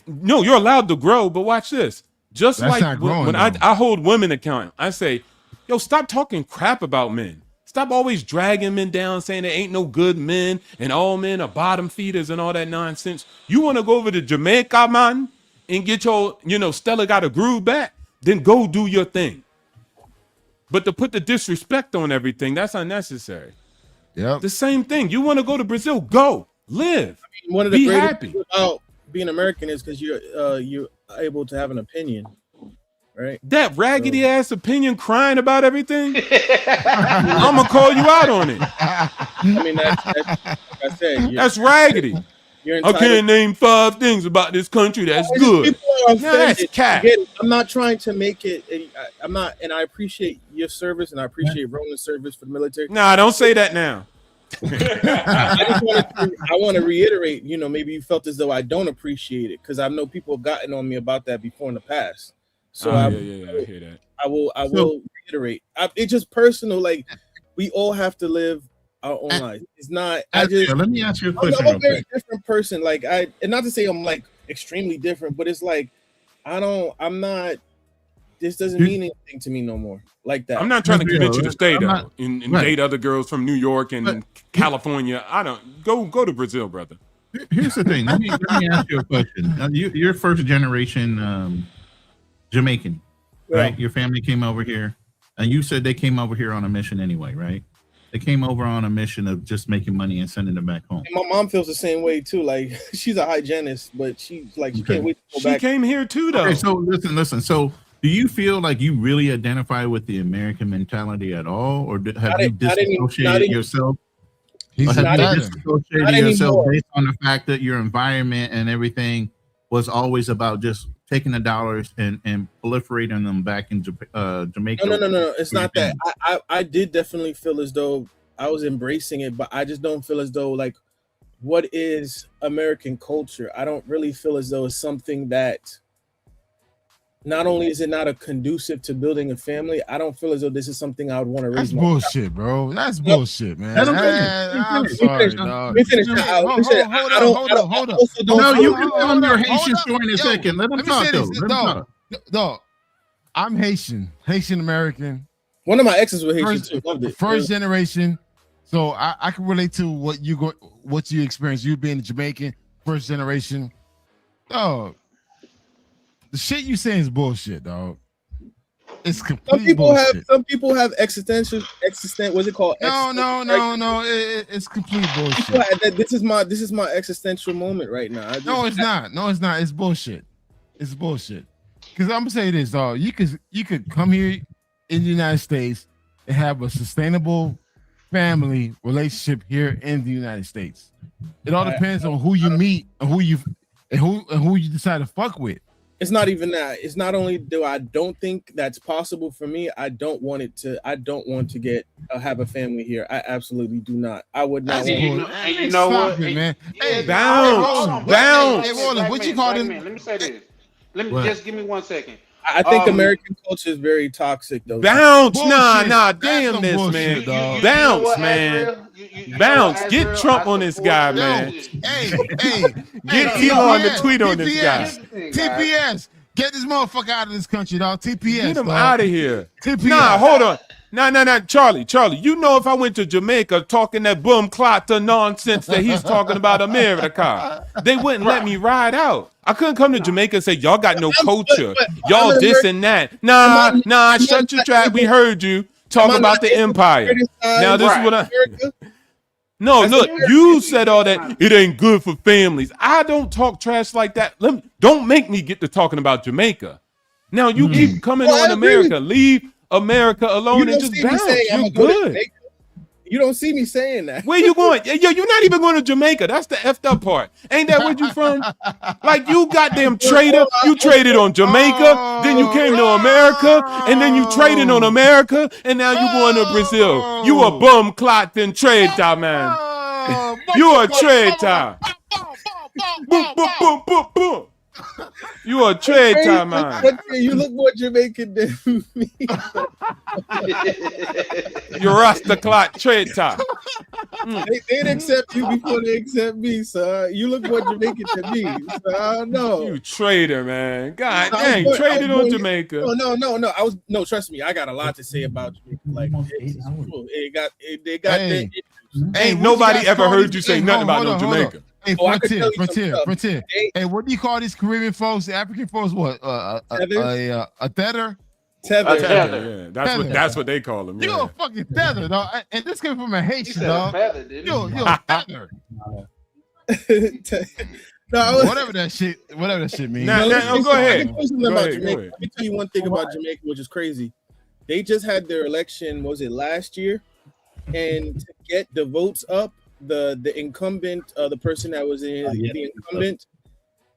S10: No, you're allowed to grow, but watch this. Just
S5: That's
S10: like
S5: not growing,
S10: when I hold women account, I say, yo, stop talking crap about men. Stop always dragging men down, saying there ain't no good men and all men are bottom feeders and all that nonsense. You want to go over to Jamaica, man, and get your, Stella got a groove back, then go do your thing. But to put the disrespect on everything, that's unnecessary.
S5: Yeah.
S10: The same thing. You want to go to Brazil, go, live,
S11: One of the
S10: be
S11: greatest
S10: happy.
S11: things about being American is because you're able to have an opinion, right?
S10: That raggedy ass opinion crying about everything, I'm gonna call you out on it.
S11: I mean, that's like I said,
S10: That's raggedy. I can't name 5 things about this country that's good.
S11: People are
S10: Nah, that's
S11: offended.
S10: cat.
S11: Again, I'm not trying to make it. I'm not, and I appreciate your service, and I appreciate Ronan's service for the military.
S10: Nah, don't say that now.
S11: I want to reiterate. Maybe you felt as though I don't appreciate it because I know people have gotten on me about that before in the past. So
S10: I hear that.
S11: I will reiterate. It's just personal. Like we all have to live our own life. It's not.
S14: Let me ask you a question.
S11: I'm a very different person. Like and not to say I'm like extremely different, but it's like I'm not. This doesn't mean anything to me no more. Like that.
S10: I'm not trying to convince you to stay though
S14: not-
S10: and
S14: right.
S10: date other girls from New York and California. I don't go to Brazil, brother.
S14: Here's the thing. Let me ask you a question. Now, you're first generation Jamaican, right? Your family came over here, and you said they came over here on a mission anyway, right? They came over on a mission of just making money and sending them back home.
S11: And my mom feels the same way too. Like she's a hygienist, but she's like she can't wait to go
S10: She
S11: back.
S10: came here too, though.
S14: Okay, so listen. So, do you feel like you really identify with the American mentality at all, or have you disassociated yourself?
S5: He's
S14: Or have you
S5: not
S14: disassociated yourself based on the fact that your environment and everything was always about just taking the dollars and proliferating them back in Jamaica?
S11: No. It's not that. I did definitely feel as though I was embracing it, but I just don't feel as though like what is American culture? I don't really feel as though it's something that not only is it not a conducive to building a family, I don't feel as though this is something I would want to raise.
S5: That's bullshit, bro. That's bullshit, man.
S11: I'm
S5: sorry, dog.
S11: Let me finish.
S5: Hold up.
S14: No, you can tell them your Haitian story in a second. Let them talk, though. Let them talk.
S5: Dog, I'm Haitian American.
S11: One of my exes was Haitian too. Loved it.
S5: First generation. So I can relate to what you experienced. You being a Jamaican, first generation. Dog, the shit you saying is bullshit, dog. It's complete bullshit.
S11: Some people have existent. What's it called?
S5: No. It's complete bullshit.
S11: This is my existential moment right now.
S5: No, it's not. It's bullshit. It's bullshit. Because I'm gonna say this, dog. You could come here in the United States and have a sustainable family relationship here in the United States. It all depends on who you meet and who you decide to fuck with.
S11: It's not even that. It's not only do I don't think that's possible for me. I don't want to get have a family here. I absolutely do not. I would not.
S19: You know what,
S5: man?
S19: Hey,
S10: bounce.
S5: Hey, Roland, what you call them?
S19: Let me say this. Just give me 1 second.
S11: I think American culture is very toxic, though.
S10: Bounce,
S5: Bullshit.
S10: nah,
S5: That's
S10: damn
S5: some
S10: this,
S5: bullshit,
S10: man.
S5: dog.
S10: Bounce, man. Bounce. Get Trump on this guy, man.
S5: Hey,
S10: Get Elon to tweet on this guy.
S5: TPS. Get this motherfucker out of this country, dog. TPS.
S10: Get him
S5: dog.
S10: out of here.
S5: TPS.
S10: Nah, hold on. Nah, Charlie. You know if I went to Jamaica talking that boom clotter nonsense that he's talking about America, they wouldn't let me ride out. I couldn't come to Jamaica and say, y'all got no culture. Y'all this and that. Nah, shut your trap. We heard you talk about the empire. Now this is what I... No, look, you said all that. It ain't good for families. I don't talk trash like that. Don't make me get to talking about Jamaica. Now you keep coming on America. Leave America alone and just bounce. You're good.
S11: You don't see me saying that.
S10: Where you going? Yo, you're not even going to Jamaica. That's the effed up part. Ain't that where you from? Like you goddamn traitor. You traded on Jamaica, then you came to America, and then you traded on America, and now you going to Brazil. You a bum clotting traitor, man. You a traitor. Boom, boom, boom, boom, boom. You a trade time man.
S11: You look more Jamaican than me.
S10: You Rasta clock trade time.
S11: They'd accept you before they accept me, sir. You look more Jamaican than me, so I don't know.
S10: You traitor, man. God dang, you traded on Jamaica.
S11: No, trust me, I got a lot to say about Jamaica. Like they got
S10: Ain't nobody ever heard you say nothing about no Jamaica.
S5: Hey, frontier. Hey, what do you call these Caribbean folks, the African folks? What? A tether?
S10: Tether. Yeah, that's what they call them.
S5: You a fucking tether, dog. And this came from a Haitian, dog. You a tether. Whatever that shit means.
S10: Go ahead.
S11: Let me tell you one thing about Jamaica, which is crazy. They just had their election. Was it last year? And to get the votes up, the incumbent, the person that was the incumbent,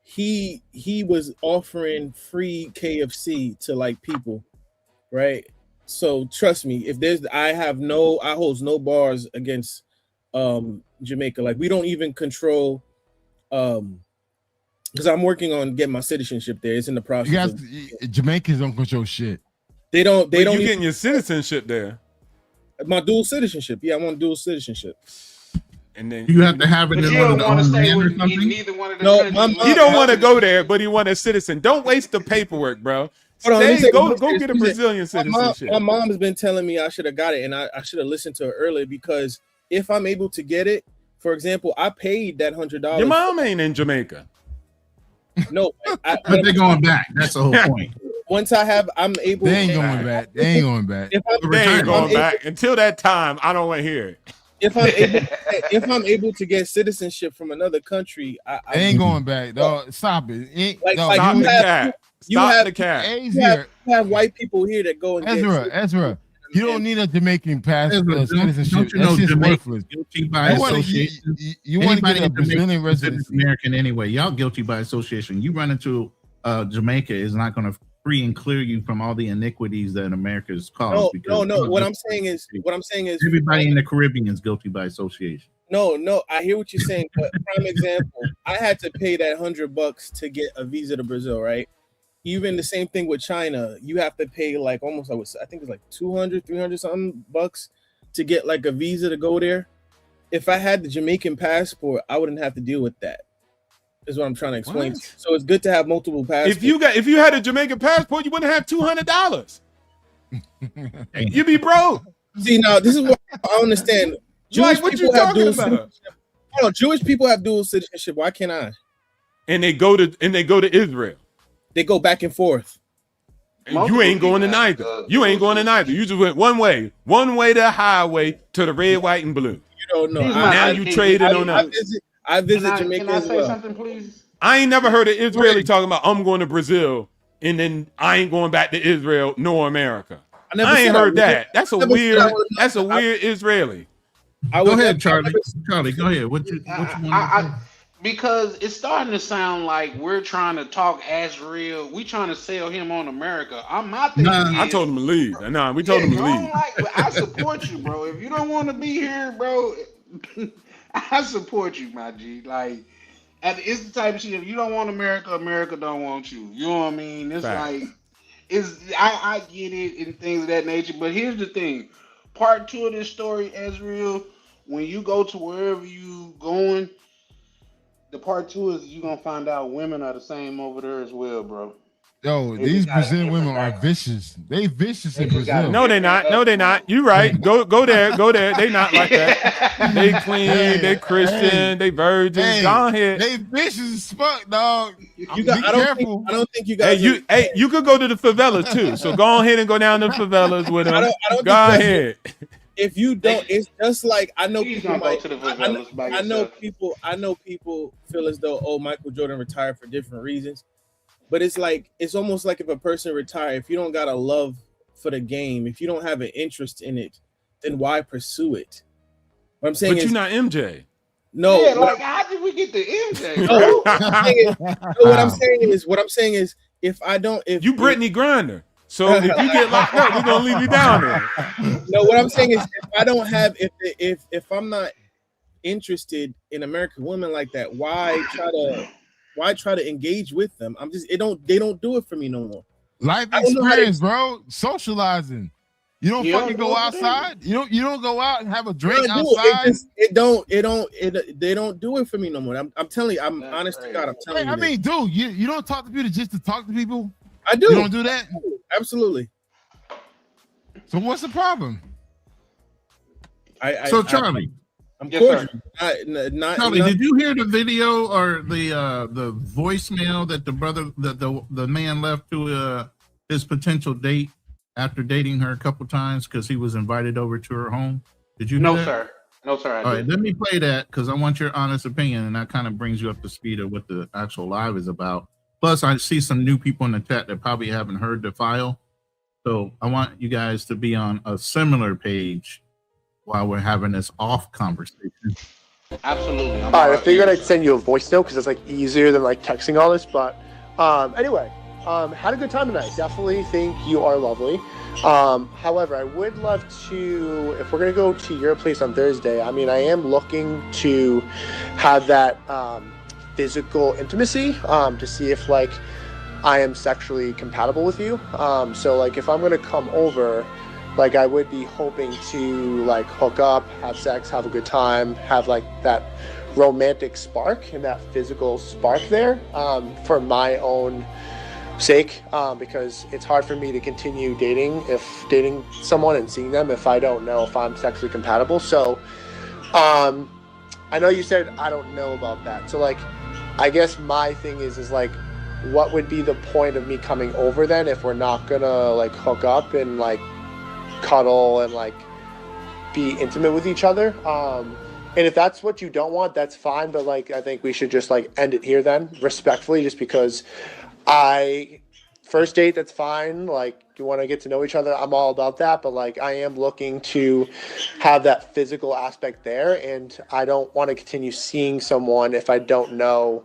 S11: he was offering free KFC to like people, right? So trust me, I hold no bars against Jamaica. Like we don't even control because I'm working on getting my citizenship there. It's in the process.
S5: Jamaicans don't control shit.
S11: They don't.
S10: You getting your citizenship there?
S11: My dual citizenship. Yeah, I want dual citizenship.
S10: And then
S14: you have to have it in order to own land or something.
S10: He don't want to go there, but he want a citizen. Don't waste the paperwork, bro. Go get a Brazilian citizenship.
S11: My mom has been telling me I should have got it, and I should have listened to her earlier, because if I'm able to get it, for example, I paid that $100.
S10: Your mom ain't in Jamaica.
S11: No,
S14: but they're going back. That's the whole point.
S11: Once I'm able.
S5: They ain't going back. They ain't going back.
S10: They ain't going back. Until that time, I don't want to hear it.
S11: If I'm able to get citizenship from another country, I
S5: ain't going back. Dog, stop it.
S11: You have white people here that go and
S5: Ezra. You don't need a Jamaican passport citizenship.
S14: That's
S5: just
S14: worthless. Guilty by association.
S5: You want to get a Brazilian residency.
S14: American anyway. Y'all guilty by association. You run into Jamaica is not going to free and clear you from all the iniquities that America's caused.
S11: No. What I'm saying is
S14: everybody in the Caribbean is guilty by association.
S11: No. I hear what you're saying, but prime example, I had to pay that $100 to get a visa to Brazil, right? Even the same thing with China, you have to pay like almost, I think it's like 200, 300 something bucks to get like a visa to go there. If I had the Jamaican passport, I wouldn't have to deal with that. Is what I'm trying to explain. What? So it's good to have multiple passports.
S10: If you had a Jamaican passport, you wouldn't have $200. You'd be broke.
S11: See, now this is what I understand. Jewish people have dual citizenship. Hold on, Jewish people have dual citizenship. Why can't I?
S10: And they go to Israel.
S11: They go back and forth.
S10: And you ain't going to neither. You ain't going to neither. You just went one way to the highway to the red, white, and blue.
S11: You don't know.
S10: Now you traded on that.
S11: I visit Jamaica.
S19: Can I say something, please?
S10: I ain't never heard an Israeli talking about I'm going to Brazil and then I ain't going back to Israel nor America. I ain't heard that. That's a weird Israeli.
S14: Go ahead, Charlie. Charlie, go ahead. What you want to say?
S19: Because it's starting to sound like we're trying to talk as real. We trying to sell him on America.
S10: I told him to leave. Nah, we told him to leave.
S19: I support you, bro. If you don't want to be here, bro, I support you, my G. Like, it's the type of shit. If you don't want America, America don't want you. You know what I mean? It's like, I get it and things of that nature. But here's the thing: part 2 of this story, Ezreal, when you go to wherever you going. The part 2 is you're gonna find out women are the same over there as well, bro.
S5: Yo, these Brazilian women are vicious. They vicious in Brazil.
S10: No, they're not. You right. Go there. They not like that. They clean, they Christian, they virgins. Go ahead.
S5: They vicious as fuck, dog.
S11: I don't think you guys.
S10: You could go to the favelas too. So go ahead and go down to the favelas with them. Go ahead.
S11: If you don't, it's just like I know people.
S19: Go to the favelas by yourself.
S11: I know people feel as though Michael Jordan retired for different reasons, but it's like it's almost like if a person retired, if you don't got a love for the game, if you don't have an interest in it, then why pursue it? What I'm saying
S10: but
S11: is,
S10: you're not MJ.
S11: No,
S19: yeah, how did we get to MJ?
S11: No, what I'm saying is, if
S10: you Brittany Griner. So if you get locked up, we're gonna leave you down there.
S11: No, what I'm saying is, if I don't have, if I'm not interested in American women like that, why try to why try to engage with them? They don't do it for me no more.
S5: Life experience, bro. Socializing. You don't fucking go outside. You don't go out and have a drink outside.
S11: They don't do it for me no more. I'm telling you, I'm honest to God. I'm telling you.
S5: I mean, dude, you don't talk to people just to talk to people.
S11: I do.
S5: You don't do that?
S11: Absolutely.
S5: So what's the problem?
S14: Charlie,
S11: I'm
S14: yes,
S11: cordial.
S14: Charlie, did you hear the video or the voicemail that the man left to his potential date after dating her a couple times because he was invited over to her home? Did you?
S19: No,
S14: hear that?
S19: sir. No, sir.
S14: All right, let me play that because I want your honest opinion, and that kind of brings you up to speed of what the actual live is about. Plus, I see some new people in the chat that probably haven't heard the file, so I want you guys to be on a similar page while we're having this off conversation.
S8: Absolutely. All right, I figured I'd send you a voice note because it's like easier than like texting all this. But anyway, had a good time tonight. Definitely think you are lovely. However, I would love to, if we're gonna go to your place on Thursday, I mean, I am looking to have that physical intimacy to see if like I am sexually compatible with you. So like if I'm gonna come over, like I would be hoping to like hook up, have sex, have a good time, have like that romantic spark and that physical spark there for my own sake, because it's hard for me to continue dating someone and seeing them if I don't know if I'm sexually compatible. So I know you said I don't know about that. So like I guess my thing is like what would be the point of me coming over then if we're not gonna like hook up and like cuddle and like be intimate with each other, and if that's what you don't want, that's fine, but like I think we should just like end it here then, respectfully, just because first date, that's fine, like you want to get to know each other, I'm all about that, but like I am looking to have that physical aspect there, and I don't want to continue seeing someone if I don't know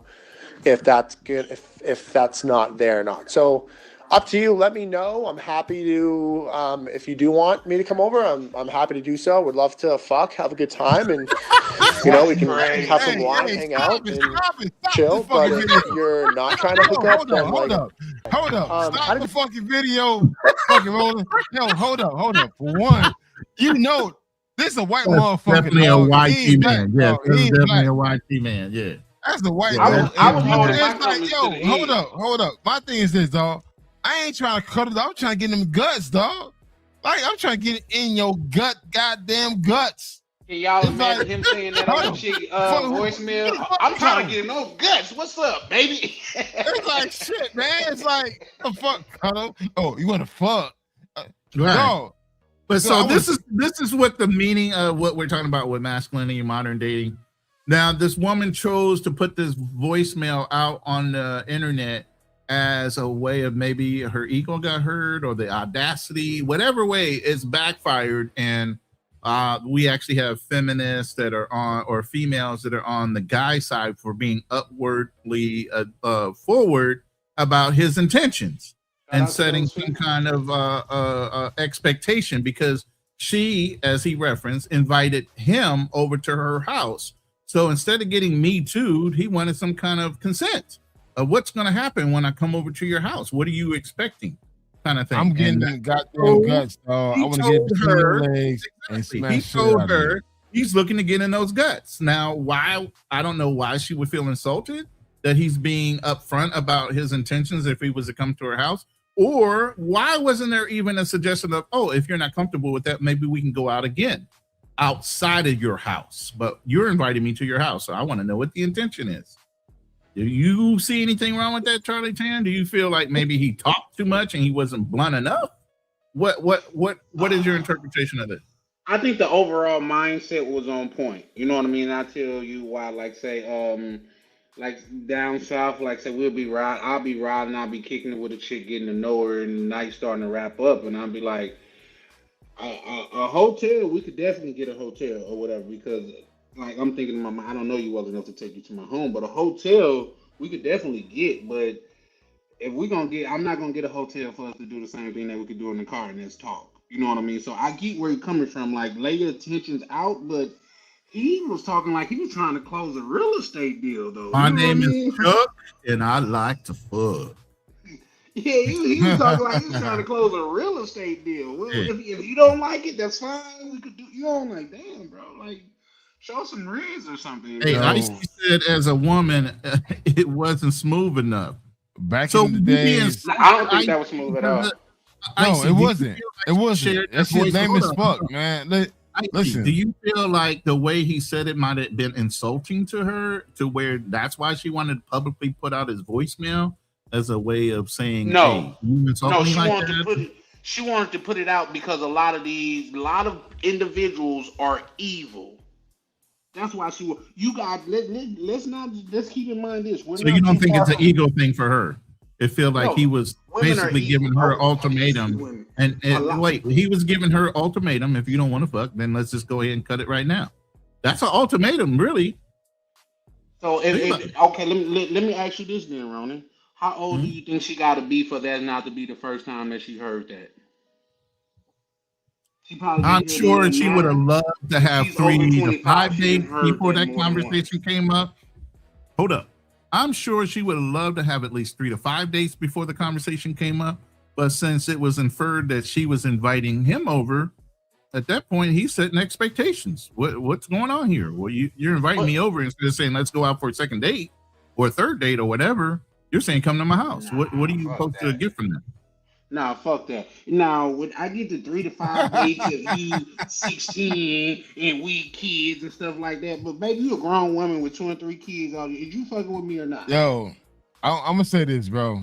S8: if that's good, if that's not there or not. So up to you. Let me know. I'm happy to, if you do want me to come over, I'm happy to do so. Would love to have a good time, and you know we can have some wine, hang out, and chill. But if you're not trying to hook up, then
S5: hold up. Stop the fucking video. Fucking rolling. No, hold up. For one, you know this is a white motherfucker.
S14: Definitely a white man. Yeah, definitely a white man. Yeah,
S5: that's the white man. Hold up. My thing is this, dog. I ain't trying to cut it. I'm trying to get them guts, dog. Like I'm trying to get it in your goddamn guts.
S19: Can y'all imagine him saying that on the chick voicemail? I'm trying to get in those guts. What's up, baby?
S5: It's like shit, man. It's like the fuck, cuddle. Oh, you want to fuck?
S14: Right.
S5: No.
S14: But so this is what the meaning of what we're talking about with masculinity and modern dating. Now, this woman chose to put this voicemail out on the internet as a way of maybe her ego got hurt or the audacity, whatever way it's backfired. And we actually have feminists that are on, or females that are on the guy side for being upwardly forward about his intentions and setting some kind of expectation, because she, as he referenced, invited him over to her house. So instead of getting me too'd, he wanted some kind of consent of what's going to happen when I come over to your house. What are you expecting? Kind of thing.
S5: I'm getting them goddamn guts, dog. I want to get between her legs and smash.
S14: He told her he's looking to get in those guts. Now, why? I don't know why she would feel insulted that he's being upfront about his intentions if he was to come to her house, or why wasn't there even a suggestion of, oh, if you're not comfortable with that, maybe we can go out again outside of your house, but you're inviting me to your house, so I want to know what the intention is. Do you see anything wrong with that, Charlie Tan? Do you feel like maybe he talked too much and he wasn't blunt enough? What is your interpretation of it?
S19: I think the overall mindset was on point. You know what I mean? I tell you why, like say, like down south, like say I'll be riding, I'll be kicking it with a chick, getting to know her, and the night starting to wrap up, and I'll be like, a hotel, we could definitely get a hotel or whatever, because like I'm thinking in my mind, I don't know you well enough to take you to my home, but a hotel we could definitely get. But if we're gonna get, I'm not gonna get a hotel for us to do the same thing that we could do in the car and let's talk. You know what I mean? So I get where you're coming from. Like lay your tensions out, but
S21: He was talking like he was trying to close a real estate deal, though.
S14: My
S21: You know
S14: name
S21: what I
S14: is
S21: mean?
S14: Chuck, and I like to fuck.
S21: Yeah, he was talking like he was trying to close a real estate deal. Well,
S14: Yeah.
S21: if you don't like it, that's fine. We could do. You know, like, damn, bro, like, show some riz or something.
S14: Hey,
S21: bro.
S14: Icy said as a woman, it wasn't smooth enough.
S5: Back
S14: So
S5: in the
S14: you being
S5: days,
S14: smooth,
S21: I don't think that was smooth at all.
S5: no,
S14: Icy,
S5: it
S14: do you
S5: wasn't.
S14: feel
S5: It
S14: like she
S5: wasn't.
S14: shared
S5: That shit
S14: voice?
S5: lame
S14: Hold
S5: as
S14: on,
S5: fuck,
S14: hold on.
S5: man.
S14: Icy,
S5: Listen.
S14: do you feel like the way he said it might have been insulting to her, to where that's why she wanted to publicly put out his voicemail as a way of saying,
S21: No,
S14: "Hey, you insult
S21: no,
S14: me
S21: she
S14: like
S21: wanted to
S14: that"?
S21: put it. She wanted to put it out because a lot of individuals are evil. That's why she. You guys, let's keep in mind this. We're
S14: So
S21: not
S14: you don't
S21: too
S14: think
S21: far
S14: it's an
S21: from-
S14: ego thing for her? It felt like
S21: No,
S14: he was
S21: women are
S14: basically
S21: evil.
S14: giving her
S21: Oh,
S14: ultimatum,
S21: women.
S14: and
S21: A lot-
S14: wait, he was giving her ultimatum. If you don't want to fuck, then let's just go ahead and cut it right now. That's an ultimatum, really.
S21: So, okay, let me ask you this then, Ronan. How old do you think she got to be for that not to be the first time that she heard that? She probably
S14: I'm
S21: been
S14: sure
S21: hearing
S14: she
S21: that
S14: would have
S21: now.
S14: loved to have
S21: She's over
S14: 3 to
S21: 25.
S14: 5
S21: She
S14: days
S21: done heard
S14: before
S21: that
S14: that
S21: more than once.
S14: conversation came up. Hold up. I'm sure she would have loved to have at least 3 to 5 days before the conversation came up. But since it was inferred that she was inviting him over, at that point he's setting expectations. What's going on here? Well, you're inviting me over instead of saying let's go out for a second date or a third date or whatever. You're saying come to my house. What are you supposed to get from that?
S21: Nah, fuck that. Now, when I get to 3 to 5 dates of you 16 and we kids and stuff like that, but maybe you a grown woman with 2 and 3 kids. Is you fucking with me or not?
S5: Yo, I'm gonna say this, bro.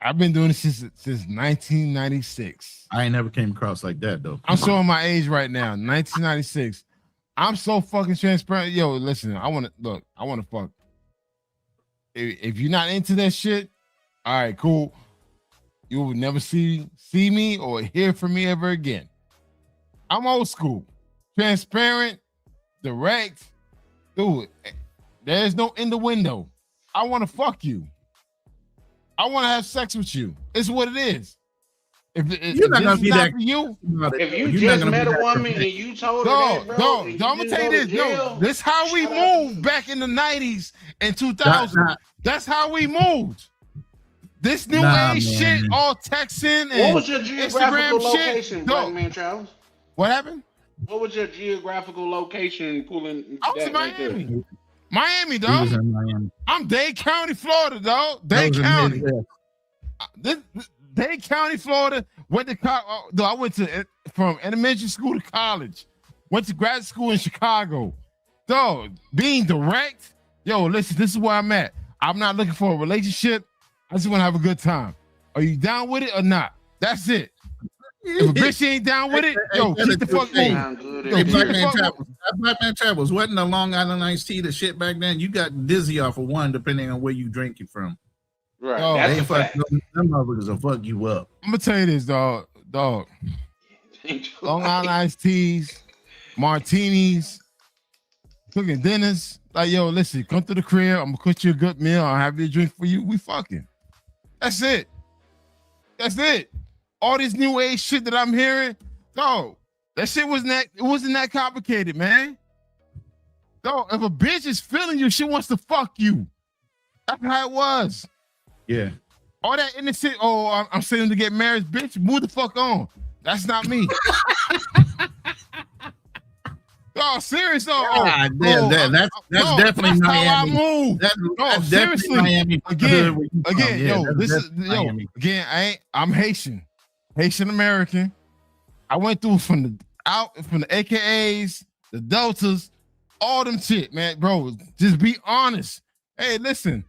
S5: I've been doing this since 1996.
S14: I ain't never came across like that though.
S5: I'm showing my age right now. 1996. I'm so fucking transparent. Yo, listen. I want to fuck. If you're not into that shit, all right, cool. You will never see me or hear from me ever again. I'm old school, transparent, direct. Dude, there's no in the window. I want to fuck you. I want to have sex with you. It's what it is. If
S14: You're not gonna be that
S5: for you,
S21: If you just met a woman and you told her that, bro, and
S5: I'm gonna tell you this. No, this how we moved back in the 90s and 2000. That's how we moved. This new age shit, all texting and
S21: what was your geographical
S5: Instagram
S21: location,
S5: shit.
S21: Black Man Charles?
S5: What happened?
S21: What was your geographical location pulling?
S5: I was
S21: that
S5: in
S21: right there?
S5: Miami. Miami,
S14: He
S5: dog.
S14: was in Miami.
S5: I'm Dade County, Florida, dog.
S14: That
S5: Dade
S14: was in
S5: County.
S14: Midwest.
S5: Dade County, Florida. Went to I went to from elementary school to college. Went to grad school in Chicago. Dog, being direct. Yo, listen, this is where I'm at. I'm not looking for a relationship. I just want to have a good time. Are you down with it or not? That's it. If a bitch ain't down with it, yo, keep the fuck moving.
S14: Hey, Black Man Travels. That Black Man Travels wasn't a Long Island iced tea, the shit back then. You got dizzy off of one, depending on where you drink it from.
S21: Right.
S5: Oh,
S21: That's
S14: They
S21: a
S14: fuck
S21: fact.
S14: them motherfuckers will fuck you up.
S5: I'm gonna tell you this, dog. Long Island iced teas, martinis, cooking dinners. Like, yo, listen, come to the crib. I'm gonna cook you a good meal. I'll have you a drink for you. We fucking. That's it. That's it. All this new age shit that I'm hearing, dog, that shit wasn't that complicated, man. Dog, if a bitch is feeling you, she wants to fuck you. That's how it was.
S14: Yeah.
S5: All that innocent, I'm saying to get married, bitch, move the fuck on. That's not me. Oh, serious though.
S14: That's definitely
S5: how
S14: Miami.
S5: I move.
S14: That's
S5: Seriously.
S14: Miami.
S5: I'm Haitian American. I went through from the AKAs, the Deltas, all them shit, man, bro. Just be honest. Hey, listen,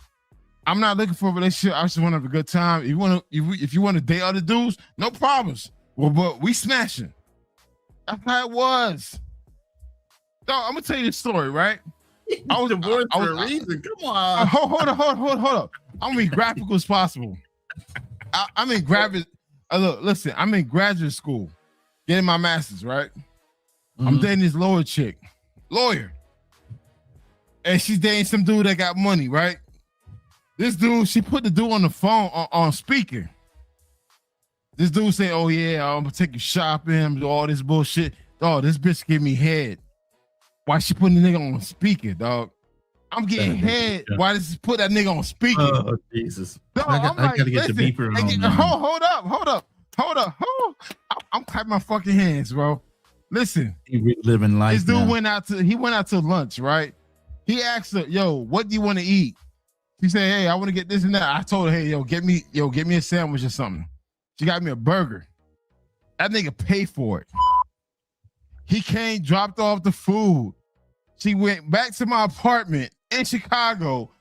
S5: I'm not looking for a relationship. I just want to have a good time. If you want to date other dudes, no problems. Well, but we smashing. That's how it was. Dog, I'm gonna tell you this story, right? I was
S14: divorced for a reason. Come on.
S5: Hold up. I'm gonna be graphical as possible. I'm in graduate. Listen, I'm in graduate school, getting my master's, right? I'm dating this lawyer, and she's dating some dude that got money, right? This dude, she put the dude on the phone on speaker. This dude say, "Oh yeah, I'm gonna take you shopping, do all this bullshit." Oh, this bitch give me head. why she putting the nigga on speaker, dog? I'm getting head. Why does she put that nigga on speaker?
S14: Oh, Jesus.
S5: Dog,
S14: I gotta get the beeper on.
S5: Hold up. I'm clapping my fucking hands, bro. Listen.
S14: He living life.
S5: This dude
S14: now.
S5: went out to lunch, right? He asked her, yo, what do you want to eat? She said, hey, I want to get this and that. I told her, hey, get me a sandwich or something. She got me a burger. That nigga paid for it. He came, dropped off the food. She went back to my apartment in Chicago,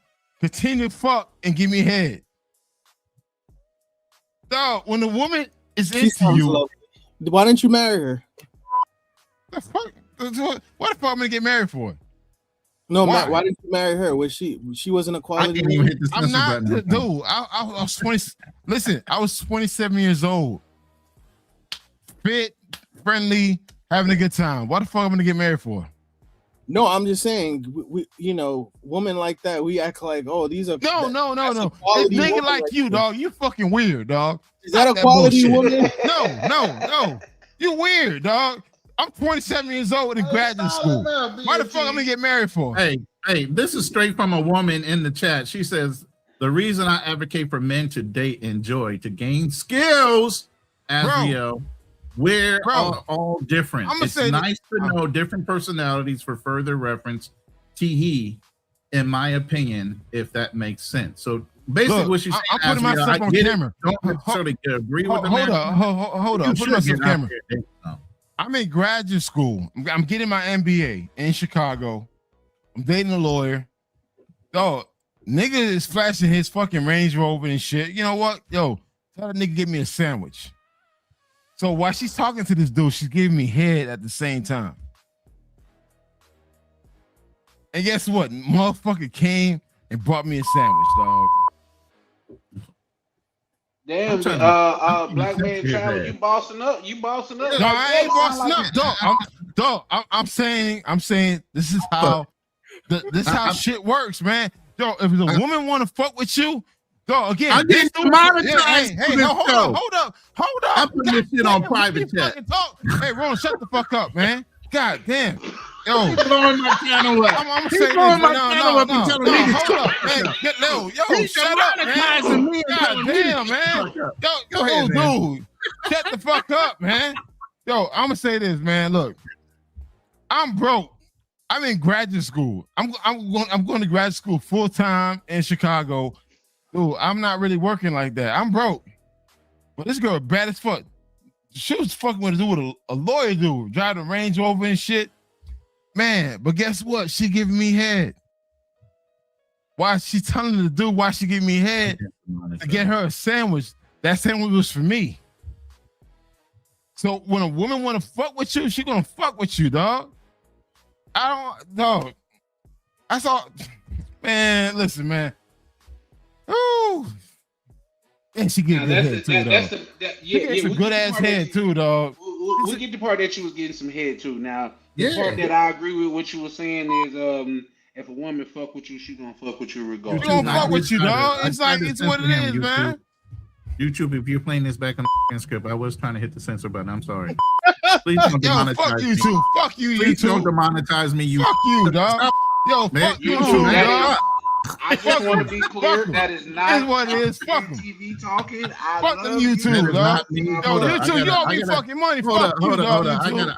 S5: continued to fuck and give me head. Dog, when a woman is into you,
S11: lovely. Why didn't you marry her?
S5: What the fuck am I gonna get married for?
S11: No, why didn't you marry her? Was she wasn't a quality woman?
S5: I'm not, dude. I was 20. Listen, I was 27 years old, fit, friendly, having a good time. What the fuck am I gonna get married for?
S11: No, I'm just saying, we women like that, we act like, oh, these are
S5: no. It's nigga like you, dog. You fucking weird, dog.
S11: Is that a quality woman?
S5: No. You weird, dog. I'm 27 years old in graduate school. Why the fuck I'm gonna get married for?
S14: Hey, this is straight from a woman in the chat. She says, the reason I advocate for men to date, enjoy, to gain skills, Azriel, we're all different. It's nice to know different personalities for further reference. He, in my opinion, if that makes sense. So basically, what she's saying,
S5: I'm putting myself on camera.
S14: Don't necessarily agree with the
S5: Hold up. I'm putting myself on camera. I'm in graduate school. I'm getting my MBA in Chicago. I'm dating a lawyer. Dog, nigga is flashing his fucking Range Rover and shit. You know what? Yo, tell that nigga give me a sandwich. So while she's talking to this dude, she's giving me head at the same time. And guess what? Motherfucker came and brought me a sandwich, dog.
S21: Damn, black man travel, you bossing up.
S5: No, I ain't bossing up, dog. I'm saying this is how shit works, man. Yo, if the woman want to fuck with you, dog, again,
S14: I'm getting monetized.
S5: Hey, hold up.
S14: I'm putting this shit on private chat.
S5: Hey, Ron, shut the fuck up, man. God damn. Yo,
S14: he's blowing my channel up.
S5: I'm
S14: he's
S5: saying
S14: blowing
S5: this,
S14: my channel up and telling me to
S5: hold up, man. Yo, shut up, man. God damn, man. Go ahead, dude. Shut the fuck up, man. Yo, I'm gonna say this, man. Look, I'm broke. I'm in graduate school. I'm going to graduate school full time in Chicago. Dude, I'm not really working like that. I'm broke. But this girl bad as fuck. She was fucking with a lawyer dude, driving a Range Rover and shit. Man, but guess what? She giving me head. Why she telling the dude why she giving me head to get her a sandwich? That sandwich was for me. So when a woman want to fuck with you, she gonna fuck with you, dog. Dog. I saw, man. Listen, man. Ooh. And she getting good head too, dog. She getting some good ass head too, dog.
S21: We get the part that you was getting some head too. Now, the part that I agree with what you were saying is, if a woman fuck with you, she gonna fuck with you regardless.
S5: She gonna fuck with you, dog. It's like it's what it is, man.
S14: YouTube, if you're playing this back on the script, I was trying to hit the censor button. I'm sorry. Please don't demonetize
S5: fuck
S14: me.
S5: YouTube. Fuck you,
S14: Please
S5: YouTube.
S14: don't demonetize me. You.
S5: Fuck you, dog. Yo,
S14: man,
S5: fuck YouTube, dog.
S21: I just want to be clear that is not.
S5: That's what it is. Fuck them.
S21: TV talking.
S5: Fuck them YouTube, dog. Yo, YouTube, you owe me fucking money. Fuck you, dog.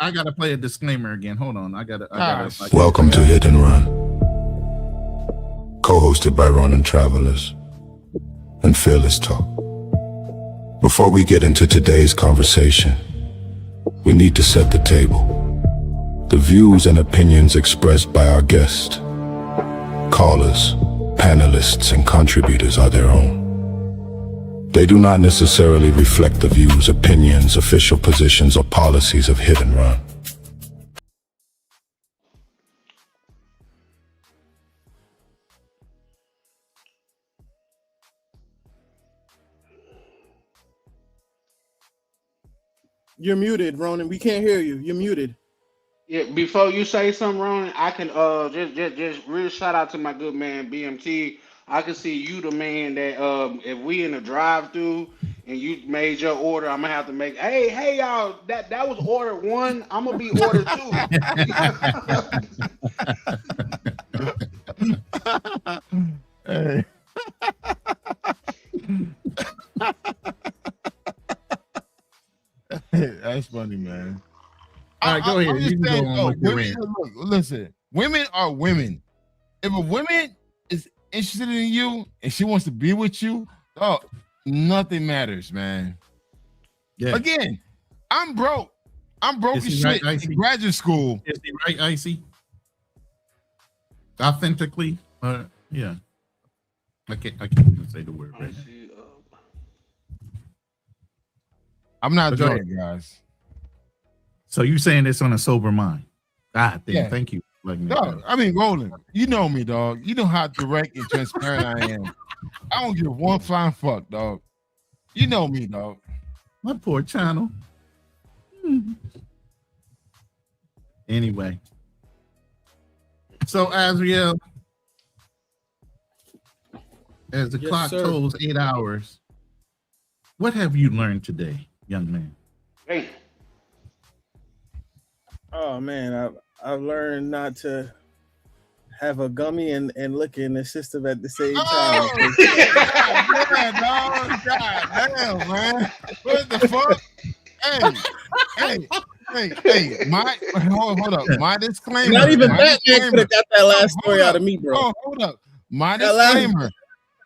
S14: I gotta play a disclaimer again. Hold on. I gotta.
S9: Welcome to Hit and Run, co-hosted by Ronan Travelers and Fearless Talk. Before we get into today's conversation, we need to set the table. The views and opinions expressed by our guests, callers, panelists, and contributors are their own. They do not necessarily reflect the views, opinions, official positions, or policies of Hit and Run.
S11: You're muted, Ronan. We can't hear you. You're muted.
S21: Yeah, before you say something, Ronan, I can just real shout out to my good man BMT. I can see you the man that if we in a drive-through and you made your order, I'm gonna have to make. Hey y'all, that was order one. I'm gonna be order two.
S5: Hey. That's funny, man.
S14: All right, go ahead.
S5: I'm just
S14: You can
S5: saying,
S14: go on
S5: though,
S14: with your
S5: women,
S14: rant.
S5: look, listen, women are women. If a woman is interested in you and she wants to be with you, oh, nothing matters, man.
S14: Yeah.
S5: Again, I'm broke. I'm broke
S14: Is
S5: as
S14: he
S5: shit
S14: right, Icy?
S5: in graduate school.
S14: Is he right, Icy? Authentically, yeah. I can't even say the word right now.
S5: I'm not
S14: But go
S5: drunk,
S14: ahead.
S5: guys.
S14: So you saying this on a sober mind? Ah, damn,
S5: Yeah.
S14: thank you. Like
S5: No, I mean, Roland, you know me, dog. You know how direct and transparent I am. I don't give one flying fuck, dog. You know me, dog.
S14: My poor channel. Anyway. So, Azriel, as the
S11: Yes,
S14: clock
S11: sir.
S14: tolls 8 hours, what have you learned today, young man?
S21: Hey,
S11: Oh man, I've learned not to have a gummy and look in the system at the same time.
S5: Yeah, dog. God damn, man. What the fuck? Hey, hold up. My disclaimer.
S11: Not even
S5: my
S11: Batman
S5: disclaimer.
S11: could have got that last
S5: Hold
S11: story out
S5: up.
S11: of me, bro.
S5: Oh, hold up. My
S11: That last-
S5: disclaimer.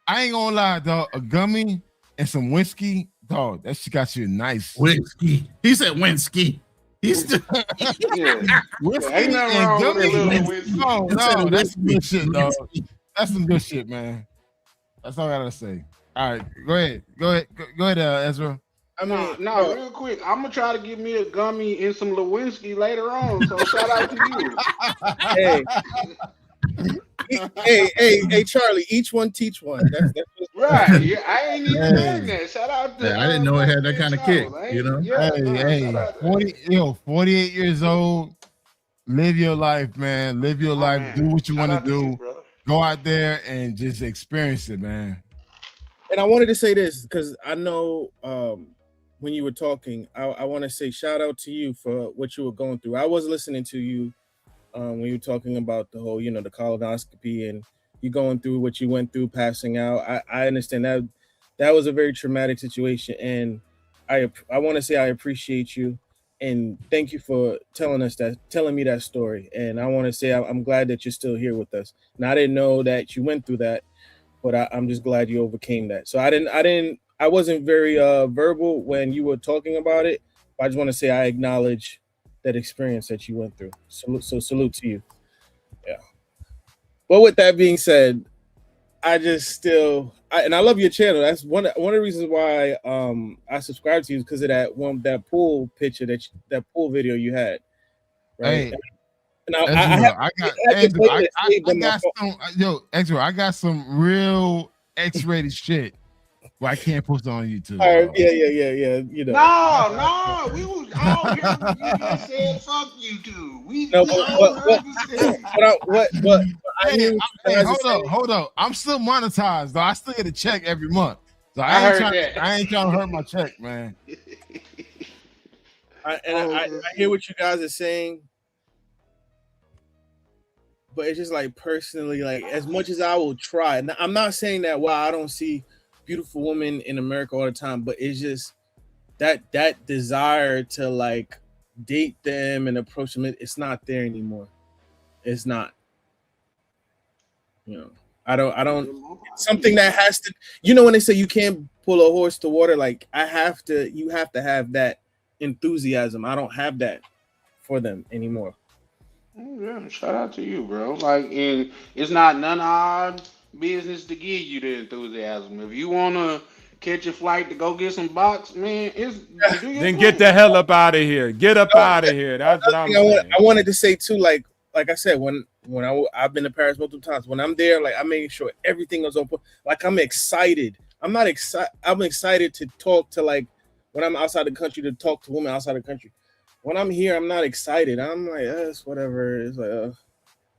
S5: I ain't gonna lie, dog. A gummy and some whiskey, dog. That shit got you nice.
S14: Whiskey. He said whiskey. He's just
S21: yeah.
S5: Whiskey
S21: Ain't nothing
S5: and
S21: wrong with
S5: gummy.
S21: a little whiskey.
S5: No, that's some good shit, dog. That's some good shit, man. That's all I gotta say. All right, go ahead, Ezra.
S11: I mean,
S21: no, real quick. I'm gonna try to give me a gummy and some Lewinsky later on. So shout out to you.
S11: Hey, Charlie, each one teach one. That's
S21: Right. Yeah, I ain't even saying that. Shout out to
S14: I didn't know it had that kind of kick,
S21: Charles.
S14: you know?
S21: Yeah,
S5: 48 years old. Live your life, man. Live your life. Do what you want to do. Go out there and just experience it, man.
S11: And I wanted to say this because I know when you were talking, I want to say shout out to you for what you were going through. I was listening to you when you were talking about the whole, the colonoscopy and you going through what you went through, passing out. I understand that was a very traumatic situation, and I want to say I appreciate you and thank you for telling me that story. And I want to say I'm glad that you're still here with us. And I didn't know that you went through that, but I'm just glad you overcame that. So I wasn't very verbal when you were talking about it. But I just want to say I acknowledge that experience that you went through. Salute to you. Yeah. But with that being said, I love your channel. That's one of the reasons why I subscribed to you, because of that pool picture, that pool video you had. Right.
S5: Hey,
S11: and
S5: I got some real X-rated shit. Well, I can't post it on YouTube.
S11: All right, yeah.
S21: No, we was all here. You just said fuck you two.
S11: Hold
S5: up. I'm still monetized though. I still get a check every month. So
S21: I
S5: ain't trying to hurt my check, man.
S11: I hear what you guys are saying, but it's just like personally, like as much as I will try. Now, I'm not saying that I don't see beautiful women in America all the time, but it's just that desire to like date them and approach them, it's not there anymore. It's not. I don't it's something that has to, when they say you can't pull a horse to water, like you have to have that enthusiasm. I don't have that for them anymore.
S21: Yeah, shout out to you, bro. Like, and it's not none of our business to give you the enthusiasm. If you wanna catch a flight to go get some box, man,
S10: then get the hell up out of here. Get up out of here. That's what I'm saying.
S11: I wanted to say too, like I said, when I've been to Paris multiple times, when I'm there, like I make sure everything is open. Like I'm excited. I'm excited to talk to, like, when I'm outside the country, to talk to women outside the country. When I'm here, I'm not excited. I'm like, it's whatever. It's like,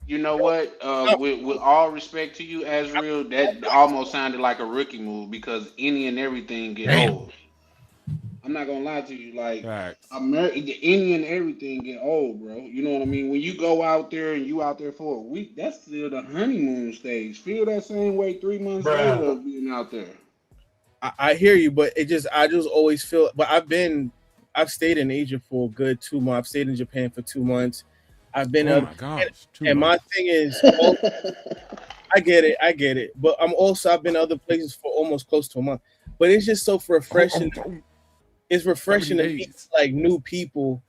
S21: You know what? With all respect to you, Azriel, that almost sounded like a rookie move, because any and everything get old. I'm not gonna lie to you. Like
S10: Facts.
S21: the Indian everything get old, bro. You know what I mean? When you go out there and you out there for a week, that's still the honeymoon stage. Feel that same way 3 months later of being out there.
S11: I hear you, but I just always feel. But I've stayed in Asia for a good 2 months. I've stayed in Japan for 2 months. I've been
S10: Oh my gosh.
S11: and my thing is, I get it. But I've been other places for almost close to a month. But it's just so refreshing. It's refreshing to meet like new people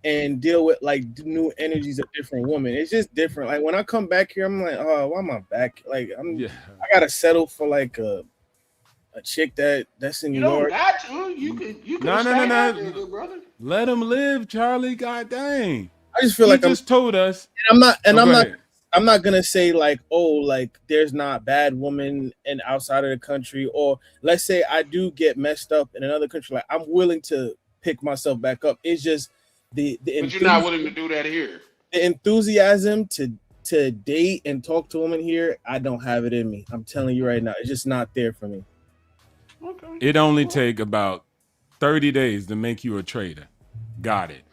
S11: and deal with like new energies of different women. It's just different. Like when I come back here, I'm like, oh, why am I back? Like I gotta settle for like a chick that's in New York.
S21: You don't got to. You could.
S10: No.
S21: Brother.
S10: Let him live, Charlie. God dang.
S11: I just feel like
S10: I'm just told us.
S11: I'm not gonna say like, oh, like there's not bad women and outside of the country, or let's say I do get messed up in another country. Like I'm willing to pick myself back up. It's just the
S21: But you're not willing to do that here.
S11: The enthusiasm to date and talk to women here, I don't have it in me. I'm telling you right now, it's just not there for me.
S21: Okay.
S10: It only take about 30 days to make you a trader. Got it.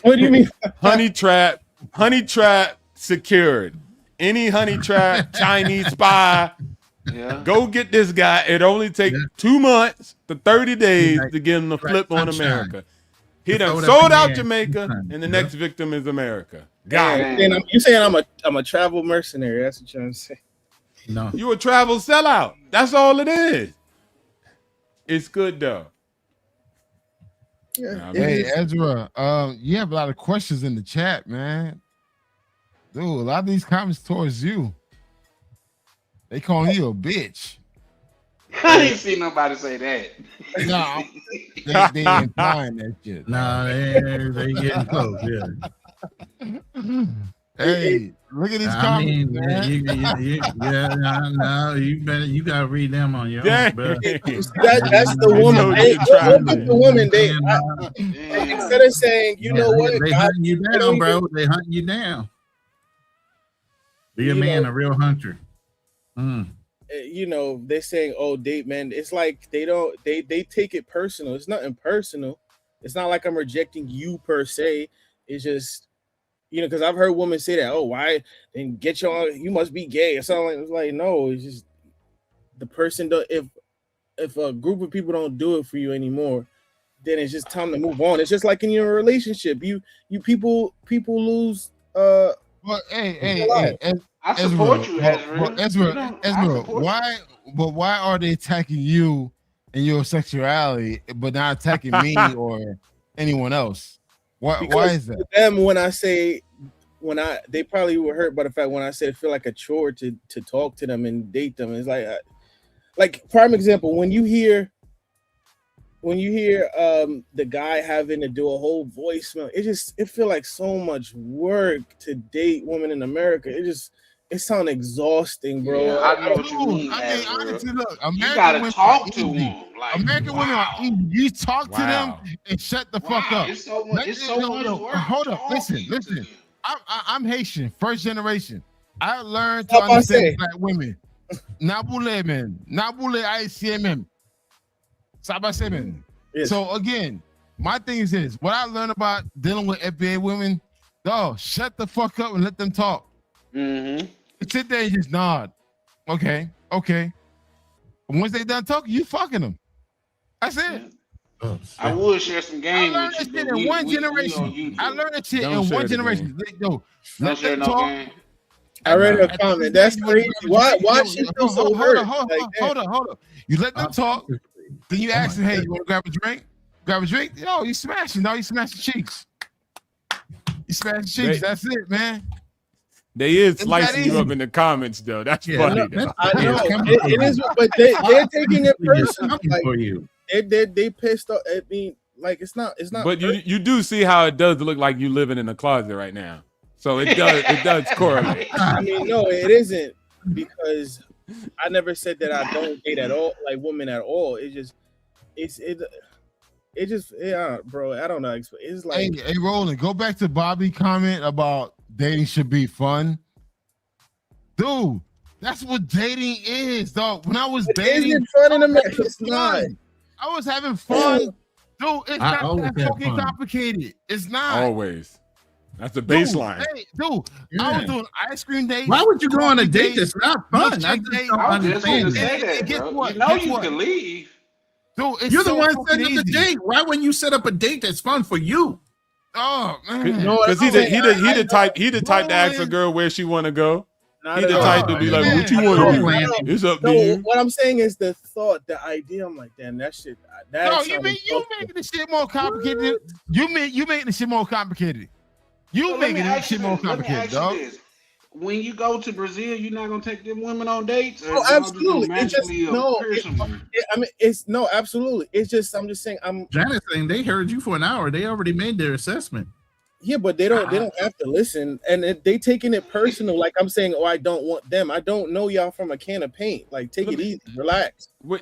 S11: What do you mean?
S10: Honey trap secured. Any honey trap, Chinese spy.
S21: Yeah.
S10: Go get this guy. It only takes 2 months to 30 days to get him to flip on America. He done sold out Jamaica, and the next victim is America. Got it.
S11: You saying I'm a travel mercenary? That's what you're trying to say.
S14: No,
S10: you a travel sellout. That's all it is. It's good though.
S5: Yeah. Hey Ezra, you have a lot of questions in the chat, man. Dude, a lot of these comments towards you. They calling you a bitch.
S21: I didn't see nobody say that.
S5: No, they implying that shit.
S14: No, they getting close. Yeah.
S5: Hey, look at these comments, man.
S14: You gotta read them on your own.
S11: That's the woman. That's the woman. Instead of saying, you know what,
S14: they hunting you down, bro. They hunting you down. Be a man, a real hunter.
S11: You know, they're saying, oh, date, man. It's like they take it personal. It's nothing personal. It's not like I'm rejecting you per se. It's just, you know, because I've heard women say that, oh, why then get you on, you must be gay or something. It's like, no, it's just the person if a group of people don't do it for you anymore, then it's just time to move on. It's just like in your relationship. You people lose
S5: Well, hey,
S21: I support you,
S5: Ezra. Why are they attacking you and your sexuality, but not attacking me or anyone else? Why is that?
S11: Them, they probably were hurt by the fact when I said feel like a chore to talk to them and date them. It's like prime example, when you hear the guy having to do a whole voicemail, it feel like so much work to date women in America. It sounds exhausting, bro.
S21: Yeah, I know what you mean.
S5: Honestly, look,
S21: you gotta talk to them. Like,
S5: American women are easy. You talk to them and shut the fuck up.
S21: It's so much work.
S5: Hold up, listen. I'm Haitian, first generation. I learned to understand black women. Nabule men, Nabule ICMM. Yes. So again, my thing is this: what I learned about dealing with FBA women, shut the fuck up and let them talk.
S21: Mm-hmm.
S5: Sit there and just nod. Okay. Once they done talking, you fucking them. That's it.
S21: I would share some game.
S5: I learned this shit in one generation. I learned that shit in one generation.
S21: Don't share no game.
S11: I read a comment. That's crazy. Why she feel so hurt?
S5: Hold up. You let them talk. Then you ask them, hey, you want to grab a drink? Grab a drink? Yo, you smashing. No, you smashing cheeks. You smashing cheeks. That's it, man.
S10: They is slicing you up in the comments, though. That's funny.
S11: I know. It is, but they're taking it personal. Like, they pissed off. I mean, like it's not.
S10: But you do see how it does look like you living in a closet right now. So it does correlate.
S11: I mean, no, it isn't, because I never said that I don't date at all, like women at all. It's bro. I don't know. It's like,
S5: hey, Roland, go back to Bobby comment about dating should be fun. Dude, that's what dating is, dog. When I was dating,
S11: isn't fun in America. It's not.
S5: I was having fun. Dude, it's
S14: I
S5: not
S14: always
S5: that
S14: have
S5: fucking
S14: fun.
S5: complicated. It's not.
S10: Always. That's the baseline.
S5: Dude, I was doing ice cream dates.
S14: Why would you go on a date
S5: dates,
S14: that's not fun? I
S5: milkshake
S14: just
S5: dates.
S14: don't
S21: I was just going to
S14: understand
S21: say
S14: that.
S21: that,
S5: Guess
S21: bro.
S5: what?
S21: You know
S5: Guess
S21: you
S5: what?
S21: can leave.
S5: Dude, it's
S14: You're the
S5: so
S14: one
S5: fucking
S14: setting up the
S5: easy.
S14: date. Why wouldn't you set up a date that's fun for you?
S5: Oh man,
S10: Because he the type to ask a girl where she want to go.
S11: Not
S10: He the
S11: at
S10: type
S11: all.
S10: to be like,
S5: Yeah.
S10: what you want to do? It's up to
S11: No,
S10: you.
S11: what I'm saying is the thought, the idea. I'm like, damn, that shit. That
S5: No, you making the shit more complicated. You making the shit more complicated. You
S21: So let me
S5: making the
S21: ask you
S5: shit more
S21: this. Let me
S5: complicated,
S21: ask
S5: dog.
S21: you this. When you go to Brazil, you're not gonna take them women on dates? Or
S11: Oh,
S21: y'all just
S11: absolutely.
S21: gonna
S11: It just
S21: magically
S11: no.
S21: appear somewhere?
S11: I mean, it's no, absolutely. It's just I'm just saying I'm.
S14: Janice saying they heard you for an hour. They already made their assessment.
S11: Yeah, but they don't have to listen, and they taking it personal. Like I'm saying, oh, I don't want them. I don't know y'all from a can of paint. Like, take it easy, relax.
S10: But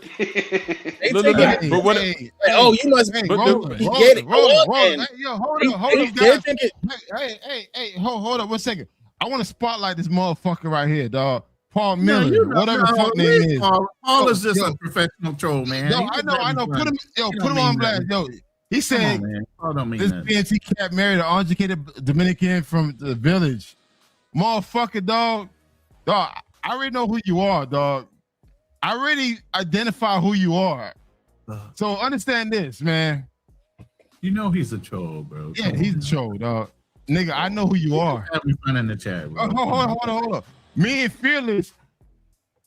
S11: What? Oh, you must be.
S5: Hold
S11: Get it.
S5: up,
S11: They're
S5: guys.
S11: thinking.
S5: Hey, hold up 1 second. I want to spotlight this motherfucker right here, dog. Paul
S14: No,
S5: Miller,
S14: you know,
S5: whatever the
S14: no,
S5: fuck name is.
S14: Paul is just
S5: Yo,
S14: a professional troll, man.
S5: Yo,
S14: He
S5: I
S14: just
S5: know.
S14: having
S5: Put
S14: fun.
S5: him,
S14: He
S5: put
S14: don't
S5: him on
S14: mean
S5: blast.
S14: nothing.
S5: Yo, he said
S14: man. Paul don't mean
S5: this
S14: nothing.
S5: PNT cat married an uneducated Dominican from the village. Motherfucker, dog. Dog, I already know who you are, dog. I already identify who you are. So understand this, man.
S14: You know he's a troll, bro.
S5: Yeah, he's a troll, dog. Nigga, I know who you are.
S14: Having fun in the chat, bro.
S5: Hold on. Me and Fearless,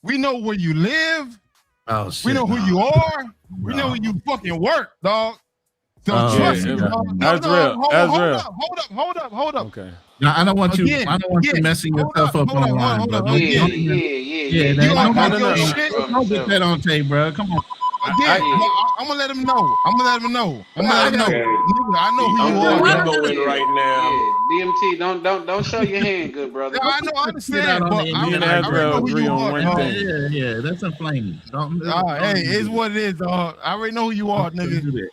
S5: we know where you live.
S14: Oh shit.
S5: We know who you are. We know where you fucking work, dog. So trust me, dog.
S10: That's real. That's real.
S5: Hold up.
S10: Okay.
S14: No, I don't want you.
S5: Again,
S14: I don't want you messing yourself up online, bro. Don't
S21: Yeah.
S14: Don't get that on tape, bro. Come on.
S5: Again, I'm gonna let him know. Nigga, I know who you are.
S21: Yeah,
S15: going right now.
S21: BMT, don't show your hand, good brother.
S5: I know, I understand, but
S10: Me and Azrael agree on one thing.
S14: Yeah, that's inflaming.
S5: Hey, it's what it is, dog. I already know who you are, nigga.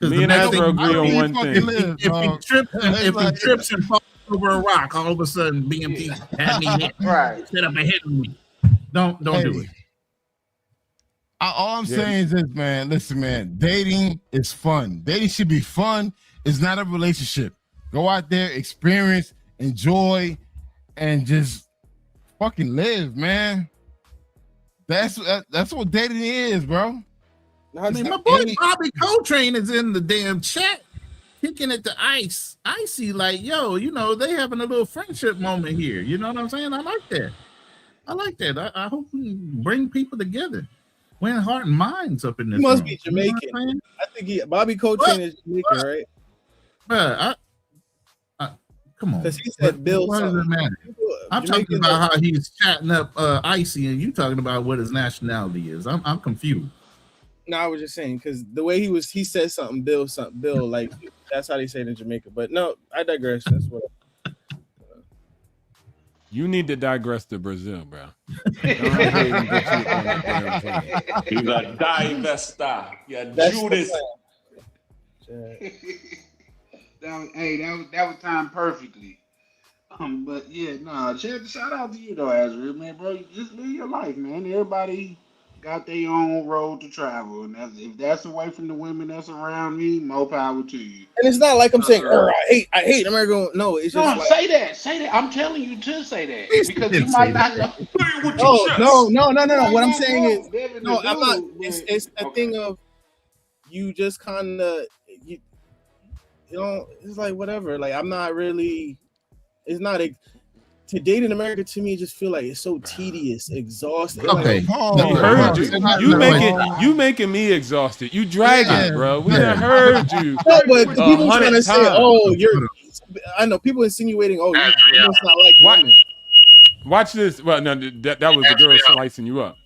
S10: Me and Azrael agree on one thing.
S14: If he trips and falls over a rock, all of a sudden BMT had me hit.
S21: Right.
S14: Set up ahead of me. Don't do it.
S5: All I'm saying is this, man. Listen, man. Dating is fun. Dating should be fun. It's not a relationship. Go out there, experience, enjoy, and just fucking live, man. That's what dating is, bro.
S14: I mean, my boy Bobby Coltrane is in the damn chat, kicking at the ice. Icy, like, yo, you know, they having a little friendship moment here. You know what I'm saying? I like that. I hope we bring people together. Win heart and minds up in this.
S11: He must
S14: room.
S11: be Jamaican.
S14: You know what I'm saying?
S11: I think Bobby Coltrane is Jamaican, right?
S14: Bruh, come on.
S11: Because he said Bill.
S14: What does it matter? I'm talking about how he's chatting up Icy, and you talking about what his nationality is. I'm confused.
S11: No, I was just saying because the way he said something, Bill, like that's how they say it in Jamaica. But no, I digress. That's what.
S10: You need to digress to Brazil, bro.
S15: He's a divester. Yeah, Judas.
S21: That was timed perfectly. But yeah, no, shout out to you though, Azrael, man, bro. You just live your life, man. Everybody got their own road to travel, and if that's away from the women that's around me, more power to you.
S11: And it's not like I'm saying, I hate America. No, it's just like,
S21: say that. I'm telling you to say that because you might not know.
S11: No. What I'm saying is, no, I'm not. It's a thing of you just kind of you know. It's like whatever. Like I'm not really. It's not a. To date in America, to me, just feel like it's so tedious, exhausting.
S14: Okay,
S10: we heard you. You making me exhausted. You dragging, bro. We done heard you.
S11: No, but people trying to say,
S10: times.
S11: "Oh, you're." I know people insinuating, "Oh, you must not like women."
S10: Watch this. Well, no, that was the girl slicing you up.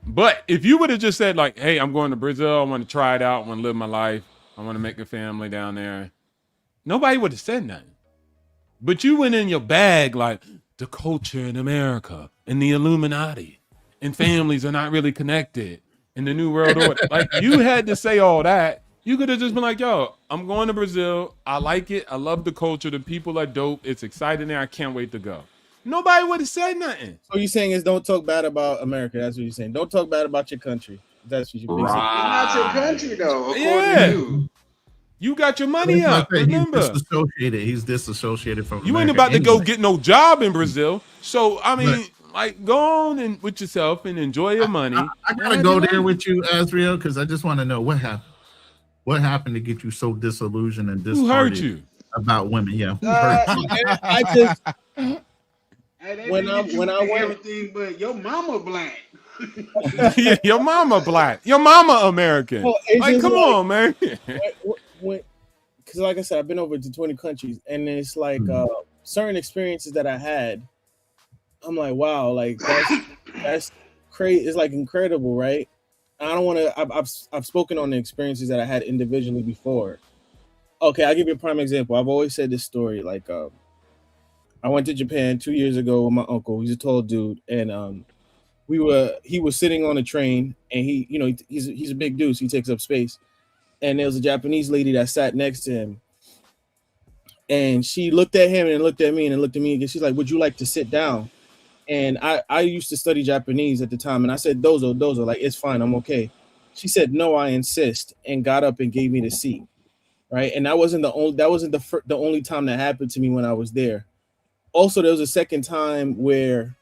S10: But if you would have just said, like, "Hey, I'm going to Brazil. I want to try it out. I want to live my life. I want to make a family down there," nobody would have said nothing. But you went in your bag like the culture in America and the Illuminati and families are not really connected in the New World Order. Like you had to say all that. You could have just been like, yo, I'm going to Brazil. I like it. I love the culture. The people are dope. It's exciting there. I can't wait to go. Nobody would have said nothing.
S11: So you're saying is don't talk bad about America. That's what you're saying. Don't talk bad about your country. That's what you
S21: It's not your country though, according to you.
S10: You got your money up. Remember,
S14: He's disassociated from.
S10: You ain't about to go get no job in Brazil. So I mean, like, go on and with yourself and enjoy your money.
S14: I gotta go there with you, Azriel, because I just want to know what happened. What happened to get you so disillusioned and
S10: Who hurt you
S14: about women? Yeah, who
S11: hurt you? I just
S21: when I went everything, but your mama black.
S10: Yeah, your mama black. Your mama American.
S11: Well,
S10: like, come on, man.
S11: Because like I said, I've been over to 20 countries, and it's like certain experiences that I had. I'm like, wow, like that's crazy. It's like incredible, right? I don't want to. I've spoken on the experiences that I had individually before. Okay, I'll give you a prime example. I've always said this story. Like, I went to Japan 2 years ago with my uncle. He's a tall dude, and he was sitting on a train, and he's a big dude, so he takes up space. And there was a Japanese lady that sat next to him, and she looked at him and looked at me and looked at me again. She's like, "Would you like to sit down?" And I used to study Japanese at the time, and I said, "Dozo, like, it's fine, I'm okay." She said, "No, I insist," and got up and gave me the seat, right? And that wasn't the only time that happened to me when I was there. Also, there was a second time where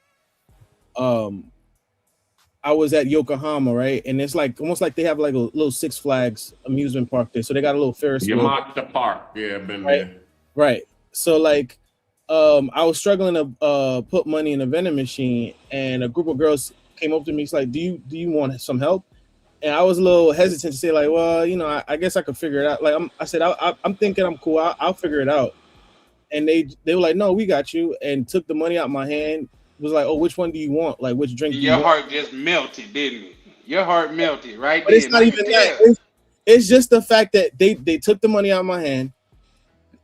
S11: I was at Yokohama, right? And it's like almost like they have like a little Six Flags amusement park there. So they got a little Ferris wheel.
S15: Yamata Park. Yeah, been
S11: right?
S15: there.
S11: Right. So like I was struggling to put money in a vending machine, and a group of girls came up to me. It's like, do you want some help? And I was a little hesitant to say, like, well, I guess I could figure it out. Like I said, I'm thinking I'm cool. I'll figure it out. And they were like, no, we got you, and took the money out my hand. Was like, oh, which one do you want? Like, which drink do you want?
S21: Your heart just melted, didn't it? Your heart melted right
S11: but
S21: there.
S11: It's not even that. It's just the fact that they took the money out of my hand,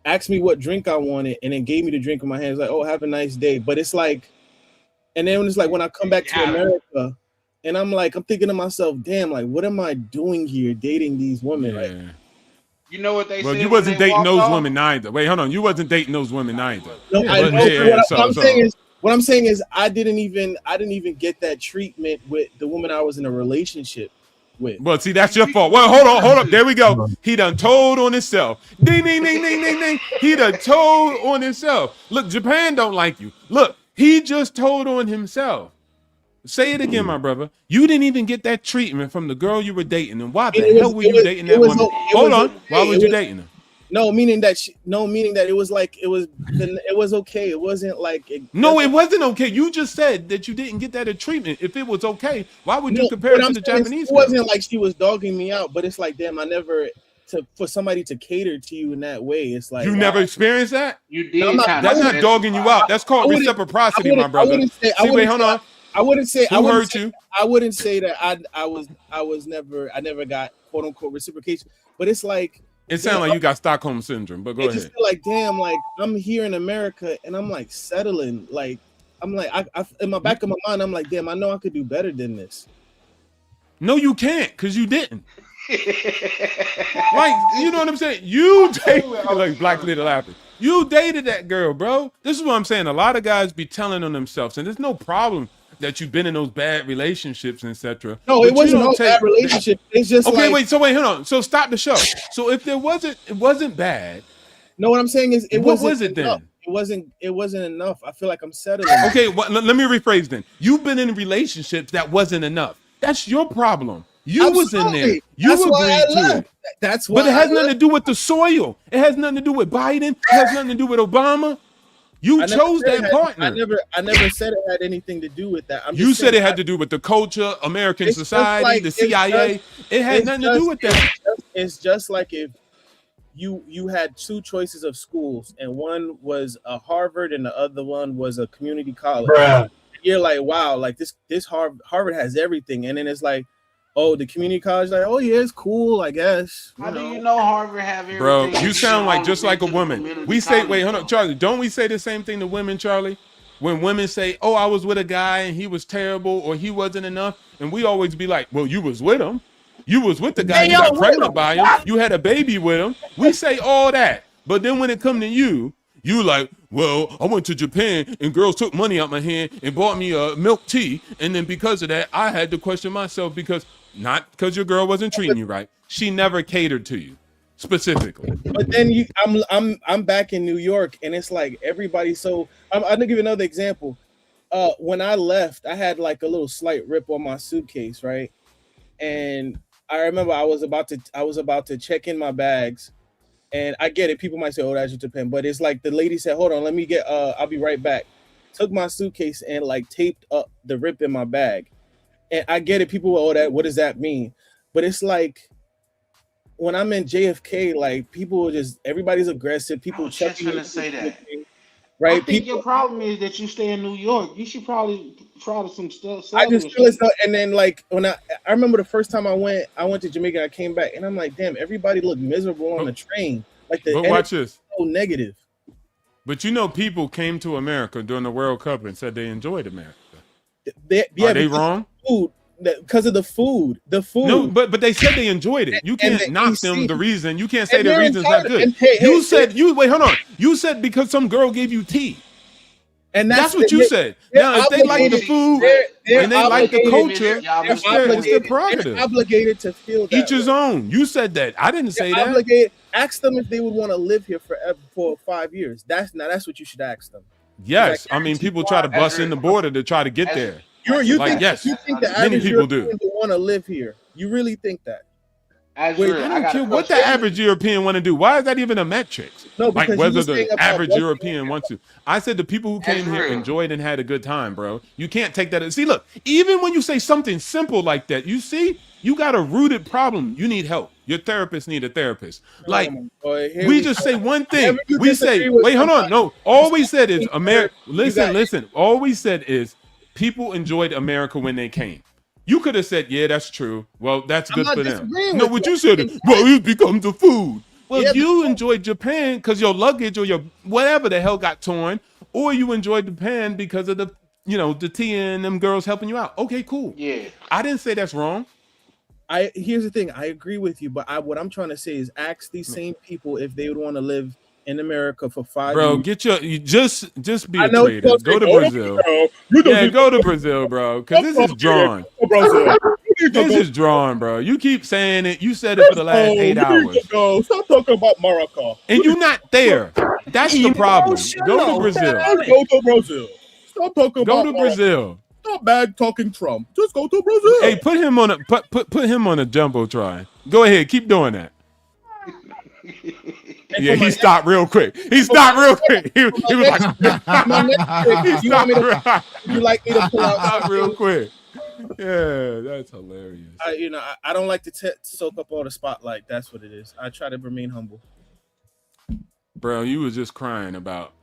S11: asked me what drink I wanted, and then gave me the drink in my hand. It's like, oh, have a nice day. But it's like, and then it's like when I come back to America, and I'm thinking to myself, damn, like, what am I doing here dating these women?
S10: Yeah.
S11: Like,
S21: you know what they
S10: Well,
S21: said?
S10: you wasn't dating those women either. Wait, hold on. You wasn't dating those women either.
S11: No, what I'm saying is I didn't even get that treatment with the woman I was in a relationship with.
S10: Well, see, that's your fault. Well, hold up. There we go. He done told on himself. Ding, ding, ding, ding, ding, ding. He done told on himself. Look, Japan don't like you. Look, he just told on himself. Say it again, my brother. You didn't even get that treatment from the girl you were dating. And why the hell were you dating that woman? Hold on. Why were you dating her?
S11: No, meaning that it was like it was okay. It wasn't like
S10: no, it wasn't okay. You just said that you didn't get that treatment. If it was okay, why would you compare it to the Japanese?
S11: It wasn't like she was dogging me out, but it's like, damn, for somebody to cater to you in that way, it's like
S10: you never experienced that.
S21: You did.
S10: That's not dogging you out. That's called reciprocity, my brother. Wait, hold on.
S11: I wouldn't say
S10: Who hurt you?
S11: I wouldn't say that I never got quote unquote reciprocation, but it's like
S10: it sounds like you got Stockholm syndrome. But go ahead.
S11: Just feel like, damn, like I'm here in America and I'm like settling. Like I'm like I in my back of my mind, I'm like, damn, I know I could do better than this.
S10: No, you can't, because you didn't. Like, you know what I'm saying? You dated, like Black Lady laughing. You dated that girl, bro. This is what I'm saying. A lot of guys be telling on themselves, and there's no problem that you've been in those bad relationships, etc.
S11: No, it wasn't no bad relationship. It's just
S10: okay.
S11: Like,
S10: wait, hold on. So stop the show. So if it wasn't bad.
S11: No, what I'm saying is
S10: what was it then?
S11: It wasn't enough. I feel like I'm settling.
S10: Okay, well, let me rephrase then. You've been in relationships that wasn't enough. That's your problem. You was in there. You agreed to it.
S11: That's why.
S10: But it has nothing to do with the soil. It has nothing to do with Biden. It has nothing to do with Obama. You chose that partner.
S11: I never said it had anything to do with that.
S10: You said it had to do with the culture, American society, the CIA. It had nothing to do with that.
S11: It's just like if you had two choices of schools, and one was a Harvard and the other one was a community college.
S21: Bruh.
S11: You're like, wow, like this Harvard has everything, and then it's like, oh, the community college, like, oh yeah, it's cool, I guess.
S21: How do you know Harvard have everything?
S10: Bro, you sound like just like a woman. We say, wait, hold on, Charlie. Don't we say the same thing to women, Charlie? When women say, oh, I was with a guy and he was terrible or he wasn't enough, and we always be like, well, you was with him. You was with the guy, you got pregnant by him, you had a baby with him. We say all that. But then when it come to you like, well, I went to Japan and girls took money out my hand and bought me a milk tea. And then because of that, I had to question myself because not because your girl wasn't treating you right. She never catered to you specifically.
S11: But then I'm back in New York, and it's like everybody. So I'm gonna give you another example. When I left, I had like a little slight rip on my suitcase, right? And I remember I was about to check in my bags, and I get it. People might say, "Oh, that's just Japan," but it's like the lady said, "Hold on, let me get. I'll be right back." Took my suitcase and like taped up the rip in my bag, and I get it. People, "Oh, that what does that mean?" But it's like when I'm in JFK, like people just everybody's aggressive. People
S21: just gonna say that.
S11: Right?
S21: I think your problem is that you stay in New York. You should probably try some stuff.
S11: I just feel as though, and then like when I remember the first time I went to Jamaica, I came back, and I'm like, damn, everybody looked miserable on the train. Like the
S10: But watch this.
S11: So negative.
S10: But you know, people came to America during the World Cup and said they enjoyed America.
S11: Are
S10: they wrong?
S11: Food, because of the food. The food.
S10: No, but they said they enjoyed it. You can't knock them the reason. You can't say the reason's not good. Wait, hold on. You said because some girl gave you tea.
S11: And
S10: that's what you said. Now, if they like the food and they like the culture, it's their prerogative.
S11: They're obligated to feel that.
S10: Each his own. You said that. I didn't say that.
S11: Obligated. Ask them if they would want to live here forever for 5 years. That's what you should ask them.
S10: Yes, I mean people try to bust in the border to try to get there.
S11: You
S10: think
S11: the
S10: many people do.
S11: Want to live here? You really think that?
S10: I don't care what the average European want to do. Why is that even a metric?
S11: No,
S10: like
S11: because
S10: whether the average European wants to. I said the people who came here enjoyed and had a good time, bro. You can't take that. See, look, even when you say something simple like that, you see, you got a rooted problem. You need help. Your therapist need a therapist. Like we just say one thing. We say, wait, hold on. No, all we said is America. Listen. All we said is people enjoyed America when they came. You could have said, yeah, that's true. Well, that's good for them. No, what you said is, well, it becomes the food. Well, you enjoyed Japan because your luggage or your whatever the hell got torn, or you enjoyed Japan because of the, the tea and them girls helping you out. Okay, cool.
S21: Yeah.
S10: I didn't say that's wrong.
S11: Here's the thing. I agree with you, but what I'm trying to say is ask these same people if they would want to live in America for 5 years.
S10: Bro, just be a trader. Go to Brazil. Go to Brazil, bro. Because this is drawn. This is drawn, bro. You keep saying it. You said it for the last 8 hours.
S11: Stop talking about Morocco.
S10: And you're not there. That's the problem. Go to Brazil.
S11: Go to Brazil. Stop talking about
S10: Go to Brazil.
S11: Stop bad talking Trump. Just go to Brazil.
S10: Hey, put him on a jumbotron. Go ahead, keep doing that. Yeah, he stopped real quick. He stopped real quick. He was like,
S11: you like me to pull out
S10: stop real quick. Yeah, that's hilarious.
S11: I don't like to soak up all the spotlight. That's what it is. I try to remain humble.
S10: Bro, you was just crying about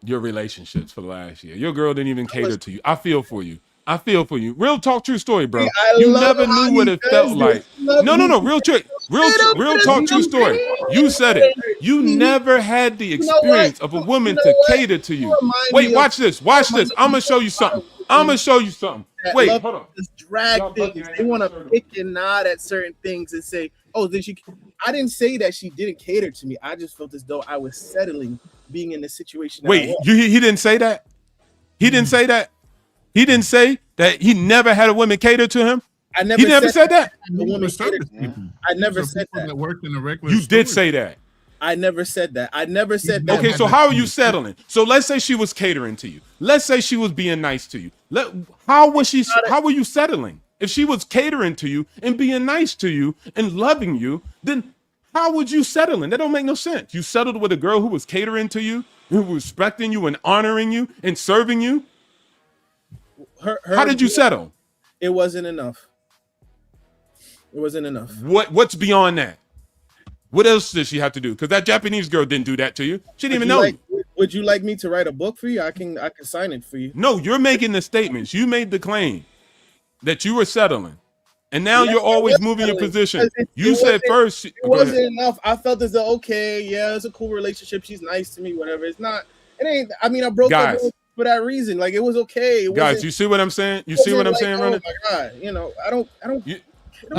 S10: your relationships for the last year. Your girl didn't even cater to you. I feel for you. Real talk, true story, bro. You never knew what it felt like. No. Real talk, true story. You said it. You never had the experience of a woman to cater to you. Wait, watch this. I'm gonna show you something. Wait, hold on.
S11: This drag things. They want to pick and nod at certain things and say, "Oh, did she?" I didn't say that she didn't cater to me. I just felt as though I was settling being in the situation.
S10: Wait, he didn't say that? He didn't say that? He didn't say that he never had a woman cater to him?
S11: He never said that. I never said that.
S14: That worked in a regular
S10: you did say that.
S11: I never said that. I never said that.
S10: Okay, so how are you settling? So let's say she was catering to you. Let's say she was being nice to you. How were you settling? If she was catering to you and being nice to you and loving you, then how would you settle in? That don't make no sense. You settled with a girl who was catering to you, who was respecting you and honoring you and serving you. How did you settle?
S11: It wasn't enough. It wasn't enough.
S10: What's beyond that? What else did she have to do? Because that Japanese girl didn't do that to you. She didn't even know you.
S11: Would you like me to write a book for you? I can sign it for you.
S10: No, you're making the statements. You made the claim that you were settling. And now you're always moving your position. You said first.
S11: It wasn't enough. I felt as though, okay, yeah, it's a cool relationship. She's nice to me, whatever. It ain't. I mean, I broke up for that reason. Like, it was okay.
S10: Guys, you see what I'm saying? You see what I'm saying, Ronnie?
S11: Oh my God, I don't.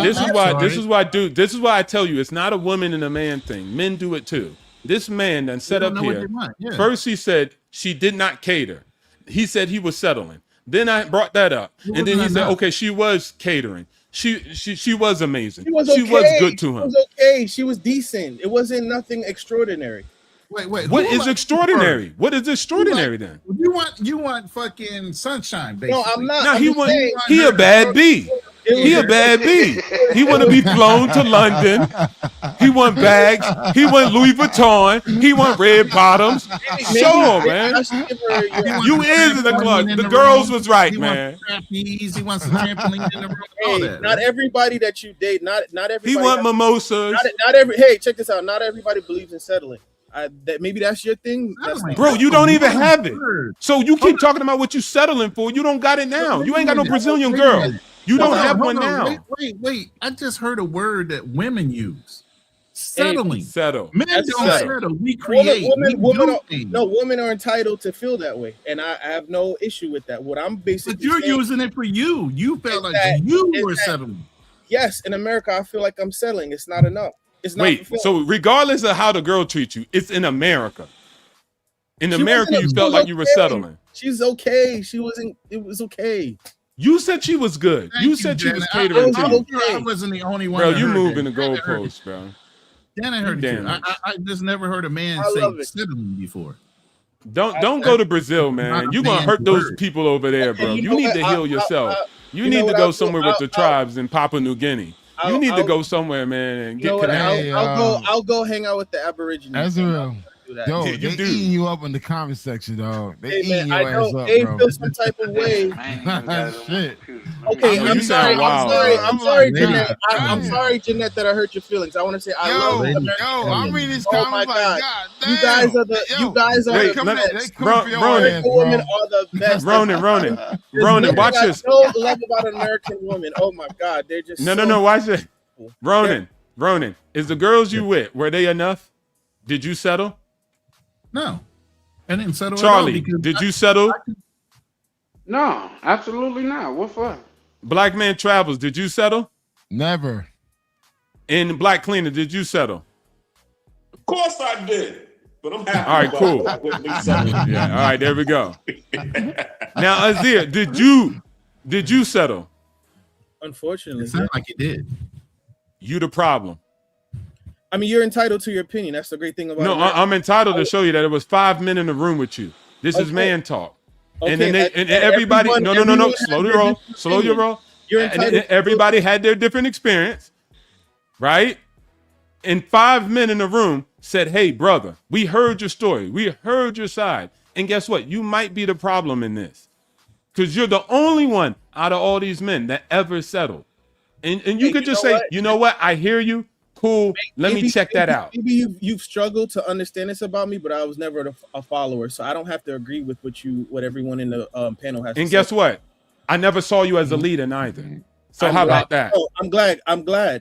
S10: This is why I tell you it's not a woman and a man thing. Men do it too. This man then set up here. First he said she did not cater. He said he was settling. Then I brought that up. And then he said, okay, she was catering. She was amazing.
S11: She was okay.
S10: She was good to
S11: She
S10: him.
S11: was okay. She was decent. It wasn't nothing extraordinary.
S14: Wait.
S10: What is extraordinary? What is extraordinary then?
S14: You want fucking sunshine, basically.
S11: No, I'm not.
S10: No,
S11: I'm
S10: he a bad B. He a bad B. He want to be flown to London. He want bags. He want Louis Vuitton. He want red bottoms. Show him, man. You is in the club. The girls was right, man.
S14: He wants a trampoline in the room.
S11: Hey, not everybody that you date, not everybody.
S10: He want mimosas.
S11: Not every. Hey, check this out. Not everybody believes in settling. Maybe that's your thing.
S10: Bro, you don't even have it. So you keep talking about what you settling for. You don't got it now. You ain't got no Brazilian girl. You don't have one now.
S14: Wait. I just heard a word that women use. Settling.
S10: Settle.
S14: Men
S11: That's
S14: don't
S11: right.
S14: settle. We create.
S11: Women are entitled to feel that way, and I have no issue with that. What I'm basically
S14: But you're
S11: saying
S14: using it for you. You felt like you were settling.
S11: Yes, in America, I feel like I'm settling. It's not enough. It's not.
S10: Wait, so regardless of how the girl treats you, it's in America. In America, you felt like you were settling.
S11: She's okay. She wasn't. It was okay.
S10: You said she was good. You said she was catering to you.
S14: I wasn't the only one.
S10: Bro,
S14: that
S10: you
S14: heard
S10: moving
S14: that.
S10: the goalposts, bro.
S14: Dan, I heard it too. I just never heard a man say settling before.
S10: Don't go to Brazil, man. You're gonna hurt those people over there, bro. You need to heal yourself. You need to go somewhere with the tribes in Papua New Guinea. You need to go somewhere, man, and get connected.
S11: I'll go hang out with the Aborigines.
S5: That's real. Yo,
S10: You
S5: they
S10: do.
S5: eating you up in the comment section, dog. They
S11: Hey, man,
S5: eating your ass up,
S11: they
S5: bro.
S11: feel some type of way.
S5: Shit.
S11: Okay,
S10: Oh,
S11: I'm
S10: you
S11: sorry.
S10: sound wild,
S11: I'm sorry,
S5: bro.
S11: Jeanette. I'm sorry, Jeanette, that I hurt your feelings. I want to say I love American
S5: I'm
S11: women.
S5: reading this
S11: Oh
S5: comment
S11: my
S5: like,
S11: God,
S5: God
S11: you guys are the. You guys are
S10: Wait,
S11: the
S10: let-
S11: best.
S10: Ronan,
S11: Women are the best.
S10: Ronan,
S11: There's
S10: watch
S11: nothing
S10: this.
S11: I don't love about American women. Oh my God, they're just
S10: No, watch it. Ronan, is the girls you with, were they enough? Did you settle?
S14: No, I didn't settle.
S10: Charlie,
S14: at all
S10: did you settle?
S21: No, absolutely not. What for?
S10: Black Man Travels, did you settle?
S5: Never.
S10: And Black Cleaner, did you settle?
S15: Of course I did. But I'm happy.
S10: All right, cool.
S15: With me settling.
S10: Yeah, all right, there we go. Now, Azir, did you settle?
S11: Unfortunately,
S14: It sounded like you did.
S10: You the problem.
S11: I mean, you're entitled to your opinion. That's the great thing about
S10: No,
S11: America.
S10: I'm entitled to show you that it was 5 men in the room with you. This is
S11: Okay.
S10: man talk.
S11: Okay,
S10: And then
S11: that-
S10: and everybody,
S11: everyone-
S10: no.
S11: everyone
S10: Slow
S11: has
S10: your
S11: their
S10: roll.
S11: different
S10: Slow your
S11: opinion.
S10: roll.
S11: You're
S10: And
S11: entitled.
S10: everybody had their different experience, right? And 5 men in the room said, "Hey, brother, we heard your story. We heard your side. And guess what? You might be the problem in this, because you're the only one out of all these men that ever settled. And you could just say, you know what? I hear you. Cool. Let me check that out.
S11: Maybe you've struggled to understand this about me, but I was never a follower, so I don't have to agree with what everyone in the panel has.
S10: And
S11: to
S10: guess
S11: say.
S10: what? I never saw you as a leader neither. So how about that?
S11: Oh, I'm glad.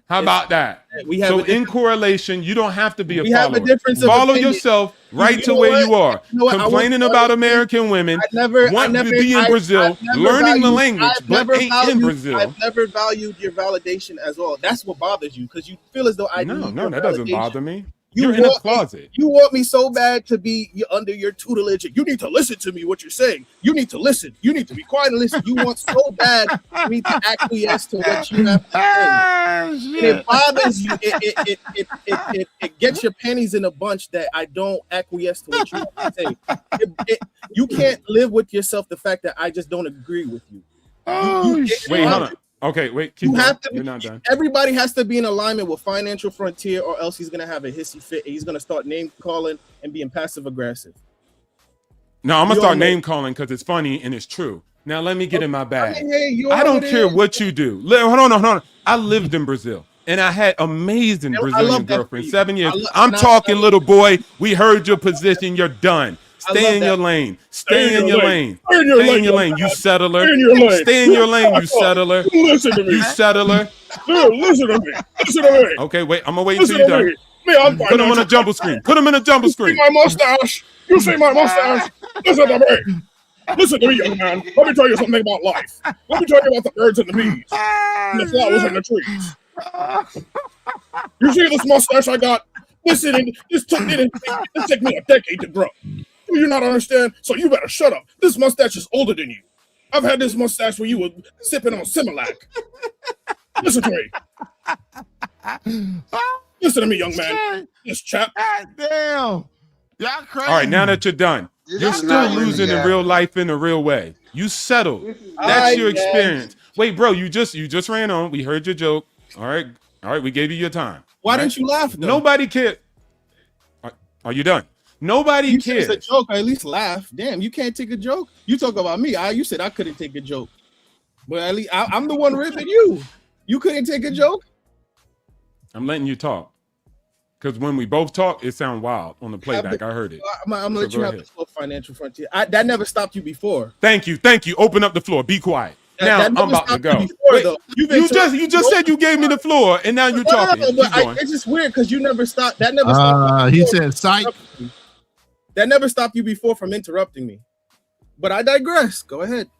S10: How about that?
S11: We have
S10: so
S11: a
S10: in correlation, you don't have to be a
S11: We
S10: follower.
S11: have a difference of
S10: Follow
S11: opinion.
S10: yourself right
S11: You
S10: to
S11: know
S10: where
S11: what?
S10: you are.
S11: You know what? I
S10: Complaining
S11: was-
S10: about American women, want to be in Brazil, learning the language, but ain't in Brazil.
S11: I've never valued your validation as well. That's what bothers you, because you feel as though I
S10: No,
S11: need your
S10: that doesn't
S11: validation.
S10: bother me. You're in a closet.
S11: You want me so bad to be under your tutelage. You need to listen to me. What you're saying. You need to listen. You need to be quiet and listen. You want so bad for me to acquiesce to what you have to say. And it bothers you. It gets your panties in a bunch that I don't acquiesce to what you have to say. You can't live with yourself the fact that I just don't agree with you.
S10: Wait, hold on. Okay, wait. Keep
S11: You
S10: going.
S11: have to.
S10: You're not done.
S11: Everybody has to be in alignment with Financial Frontier, or else he's gonna have a hissy fit. He's gonna start name calling and being passive aggressive.
S10: No, I'm gonna
S11: You
S10: start
S11: all know-
S10: name calling because it's funny and it's true. Now let me get in my bag.
S11: hey, you
S10: I don't
S11: already
S10: care
S11: is.
S10: what you do. Hold on. I lived in Brazil and I had amazing
S11: I
S10: Brazilian
S11: love that for
S10: girlfriends.
S11: you.
S10: 7 years.
S11: I lo-
S10: I'm
S11: and I-
S10: talking, little boy. We heard your position. You're done. Stay in your lane. Stay in your lane. Stay in your lane. You settler.
S3: Stay in your lane.
S10: Stay in your lane. You settler.
S3: Listen to me.
S10: You settler.
S3: Dude, listen to me. Listen to me.
S10: Okay, wait. I'm gonna wait
S3: Listen
S10: until you're
S3: to
S10: done.
S3: me. Me, I'm
S10: Put him on a jumbo screen. Put him in a jumbo
S3: See
S10: screen.
S3: my mustache. You see my mustache. Listen to me. Listen to me, young man. Let me tell you something about life. Let me tell you about the birds and the bees and the flowers and the trees. You see this mustache I got? This took me a decade to grow. Do you not understand? So you better shut up. This mustache is older than you. I've had this mustache when you were sipping on Similac.
S11: Listen to me. Listen to me, young man. This chap.
S5: God damn. Y'all crazy.
S10: All right, now that you're done, you're still losing in real life in the real way. You settled. That's your experience. Wait, bro, you just ran on. We heard your joke. All right, we gave you your time.
S11: Why didn't you laugh? Though?
S10: Nobody cared. Are you done? Nobody cares.
S11: It's a joke. I at least laugh. Damn, you can't take a joke. You talk about me. You said I couldn't take a joke, but at least I'm the one ripping you. You couldn't take a joke.
S10: I'm letting you talk. Because when we both talk, it sounds wild on the playback. I heard it.
S11: I'm gonna let you have the full financial frontier. That never stopped you before.
S10: Thank you. Open up the floor. Be quiet. Now I'm about to go.
S11: Before,
S10: you just said you gave me the floor, and now you're talking.
S11: No, it's just weird because you never stopped. That never stopped.
S5: He said, "Psych."
S11: That never stopped you before from interrupting me. But I digress. Go ahead.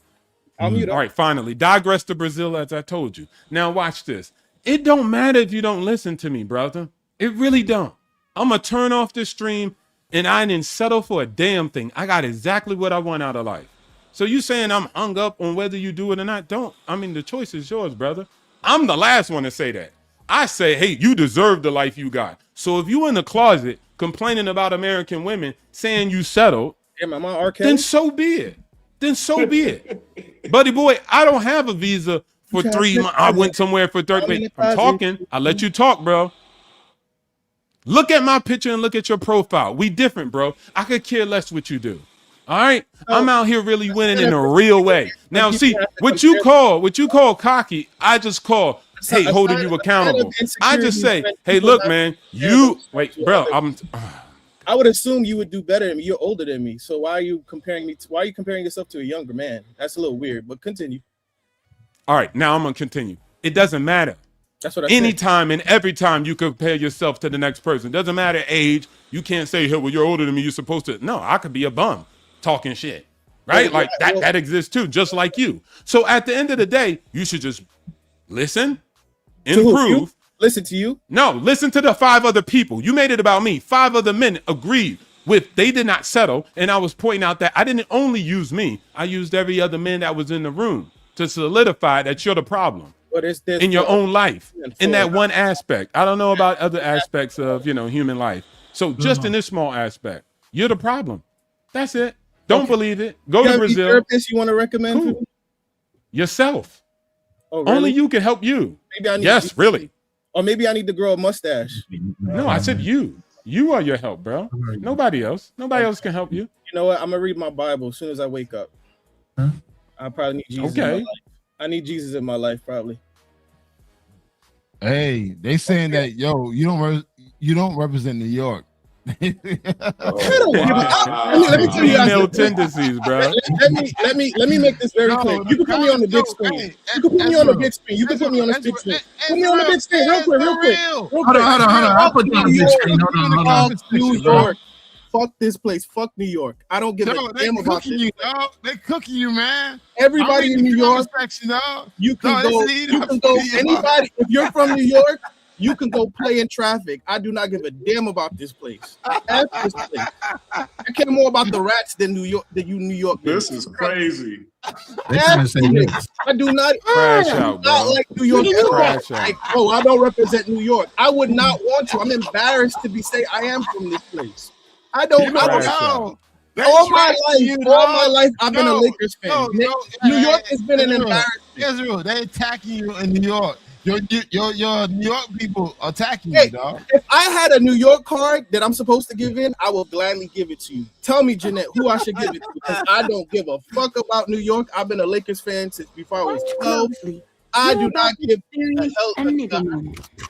S11: I'll mute up.
S10: All right, finally, digress to Brazil as I told you. Now watch this. It don't matter if you don't listen to me, brother. It really don't. I'm going to turn off this stream, and I didn't settle for a damn thing. I got exactly what I want out of life. So you saying I'm hung up on whether you do it or not? Don't. I mean, the choice is yours, brother. I'm the last one to say that. I say, hey, you deserve the life you got. So if you in the closet complaining about American women saying you settled, then so be it. Buddy boy, I don't have a visa for 3 months. I went somewhere for 30 minutes. I'm talking. I let you talk, bro. Look at my picture and look at your profile. We different, bro. I could care less what you do. All right? I'm out here really winning in a real way. Now, see, what you call cocky, I just call, hey, holding you accountable. I just say, hey, look, man, wait, bro,
S11: I would assume you would do better than me. You're older than me. So why are you comparing yourself to a younger man? That's a little weird, but continue.
S10: All right, now I'm going to continue. It doesn't matter.
S11: That's what I said.
S10: Anytime and every time you compare yourself to the next person. Doesn't matter age. You can't say, hey, well, you're older than me. You're supposed to. No, I could be a bum talking shit. Right? Like that exists too, just like you. So at the end of the day, you should just listen, improve.
S11: Listen to you?
S10: No, listen to the 5 other people. You made it about me. 5 other men agreed with they did not settle. And I was pointing out that I didn't only use me. I used every other man that was in the room to solidify that you're the problem. In your own life, in that one aspect. I don't know about other aspects of, human life. So just in this small aspect, you're the problem. That's it. Don't believe it. Go to Brazil.
S11: Therapist you want to recommend?
S10: Cool. Yourself.
S11: Oh, really?
S10: Only you can help you.
S11: Maybe I need
S10: really.
S11: Or maybe I need to grow a mustache.
S10: No, I said you. You are your help, bro. Nobody else. Nobody else can help you.
S11: You know what? I'm going to read my Bible as soon as I wake up. I probably need Jesus.
S10: Okay.
S11: I need Jesus in my life, probably.
S5: Hey, they saying that you don't represent New York.
S11: Let me tell you,
S10: female tendencies, bro.
S11: Let me make this very clear. You can put me on the big screen. You can put me on the big screen. You can put me on the big screen. Put me on the big screen, real quick.
S5: Hold on. I'll put you on the big screen. Hold on.
S11: New York. Fuck this place. Fuck New York. I don't give a damn about
S5: you, dog. They cooking you, man.
S11: Everybody in New York, you can go. Anybody, if you're from New York, you can go play in traffic. I do not give a damn about this place. F this place. I care more about the rats than New York. New York.
S3: This is crazy.
S11: I do not.
S10: Crash out, bro.
S11: Like New York. Like, I don't represent New York. I would not want to. I'm embarrassed to say I am from this place. I don't know. All my life, I've been a Lakers fan. New York has been an embarrassment.
S5: Israel, they attacking you in New York. Your New York people attacking you, dog.
S11: If I had a New York card that I'm supposed to give in, I will gladly give it to you. Tell me, Jeanette, who I should give it to, because I don't give a fuck about New York. I've been a Lakers fan since before I was 12. I do not give a hell.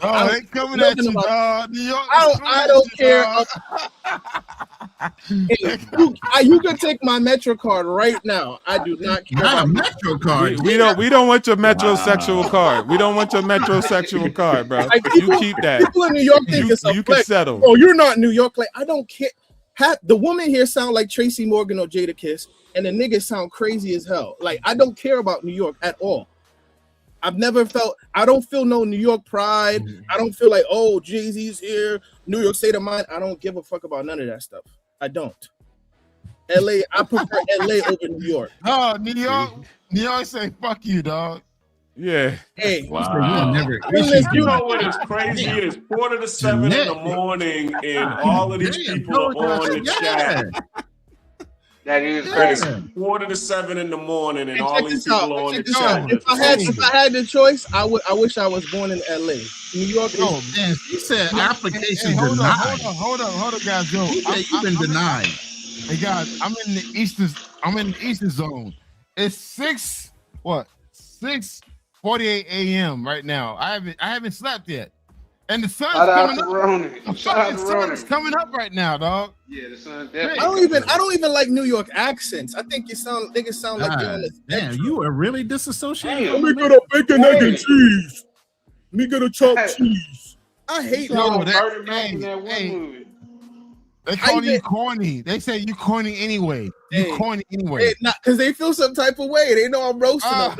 S5: Oh, they coming at you, dog. New York.
S11: I don't care. You can take my Metro card right now. I do not care.
S5: Not a Metro card.
S10: We don't want your metrosexual card. We don't want your metrosexual card, bro. You keep that.
S11: People in New York think it's a
S10: you
S11: flex.
S10: Can settle.
S11: Oh, you're not New York. Like, I don't care. The woman here sound like Tracy Morgan or Jada Kiss, and the niggas sound crazy as hell. Like, I don't care about New York at all. I don't feel no New York pride. I don't feel like, oh, Jay-Z's here, New York state of mind. I don't give a fuck about none of that stuff. I don't. LA, I prefer LA over New York.
S5: Oh, New York say fuck you, dog.
S10: Yeah.
S11: Hey,
S15: Wow. You know what is crazy? It's 6:45 in the morning, and all of these people are on the chat.
S21: That is
S15: It's
S21: crazy.
S15: 6:45 in the morning, and
S11: Hey,
S15: all
S11: check
S15: these
S11: this out.
S15: people are on the
S11: Check this out.
S15: chat.
S11: If I had the choice, I wish I was born in LA. New York.
S14: Oh man, he said application
S5: hold
S14: denied.
S5: up, guys. Yo,
S14: He said you've been denied.
S5: Hey guys, I'm in the eastern zone. It's 6:48 a.m. right now. I haven't slept yet. And the sun's coming up. The sun is coming up right now, dog.
S21: Yeah, the sun
S11: I don't even like New York accents. I think niggas sound like they're on this.
S14: Damn, you are really disassociated.
S11: Let me get a bacon, egg, and cheese. Let me get a chopped cheese. I hate
S5: They call you corny. They say you corny anyway. You corny anyway.
S11: Not because they feel some type of way. They know I'm roasting them.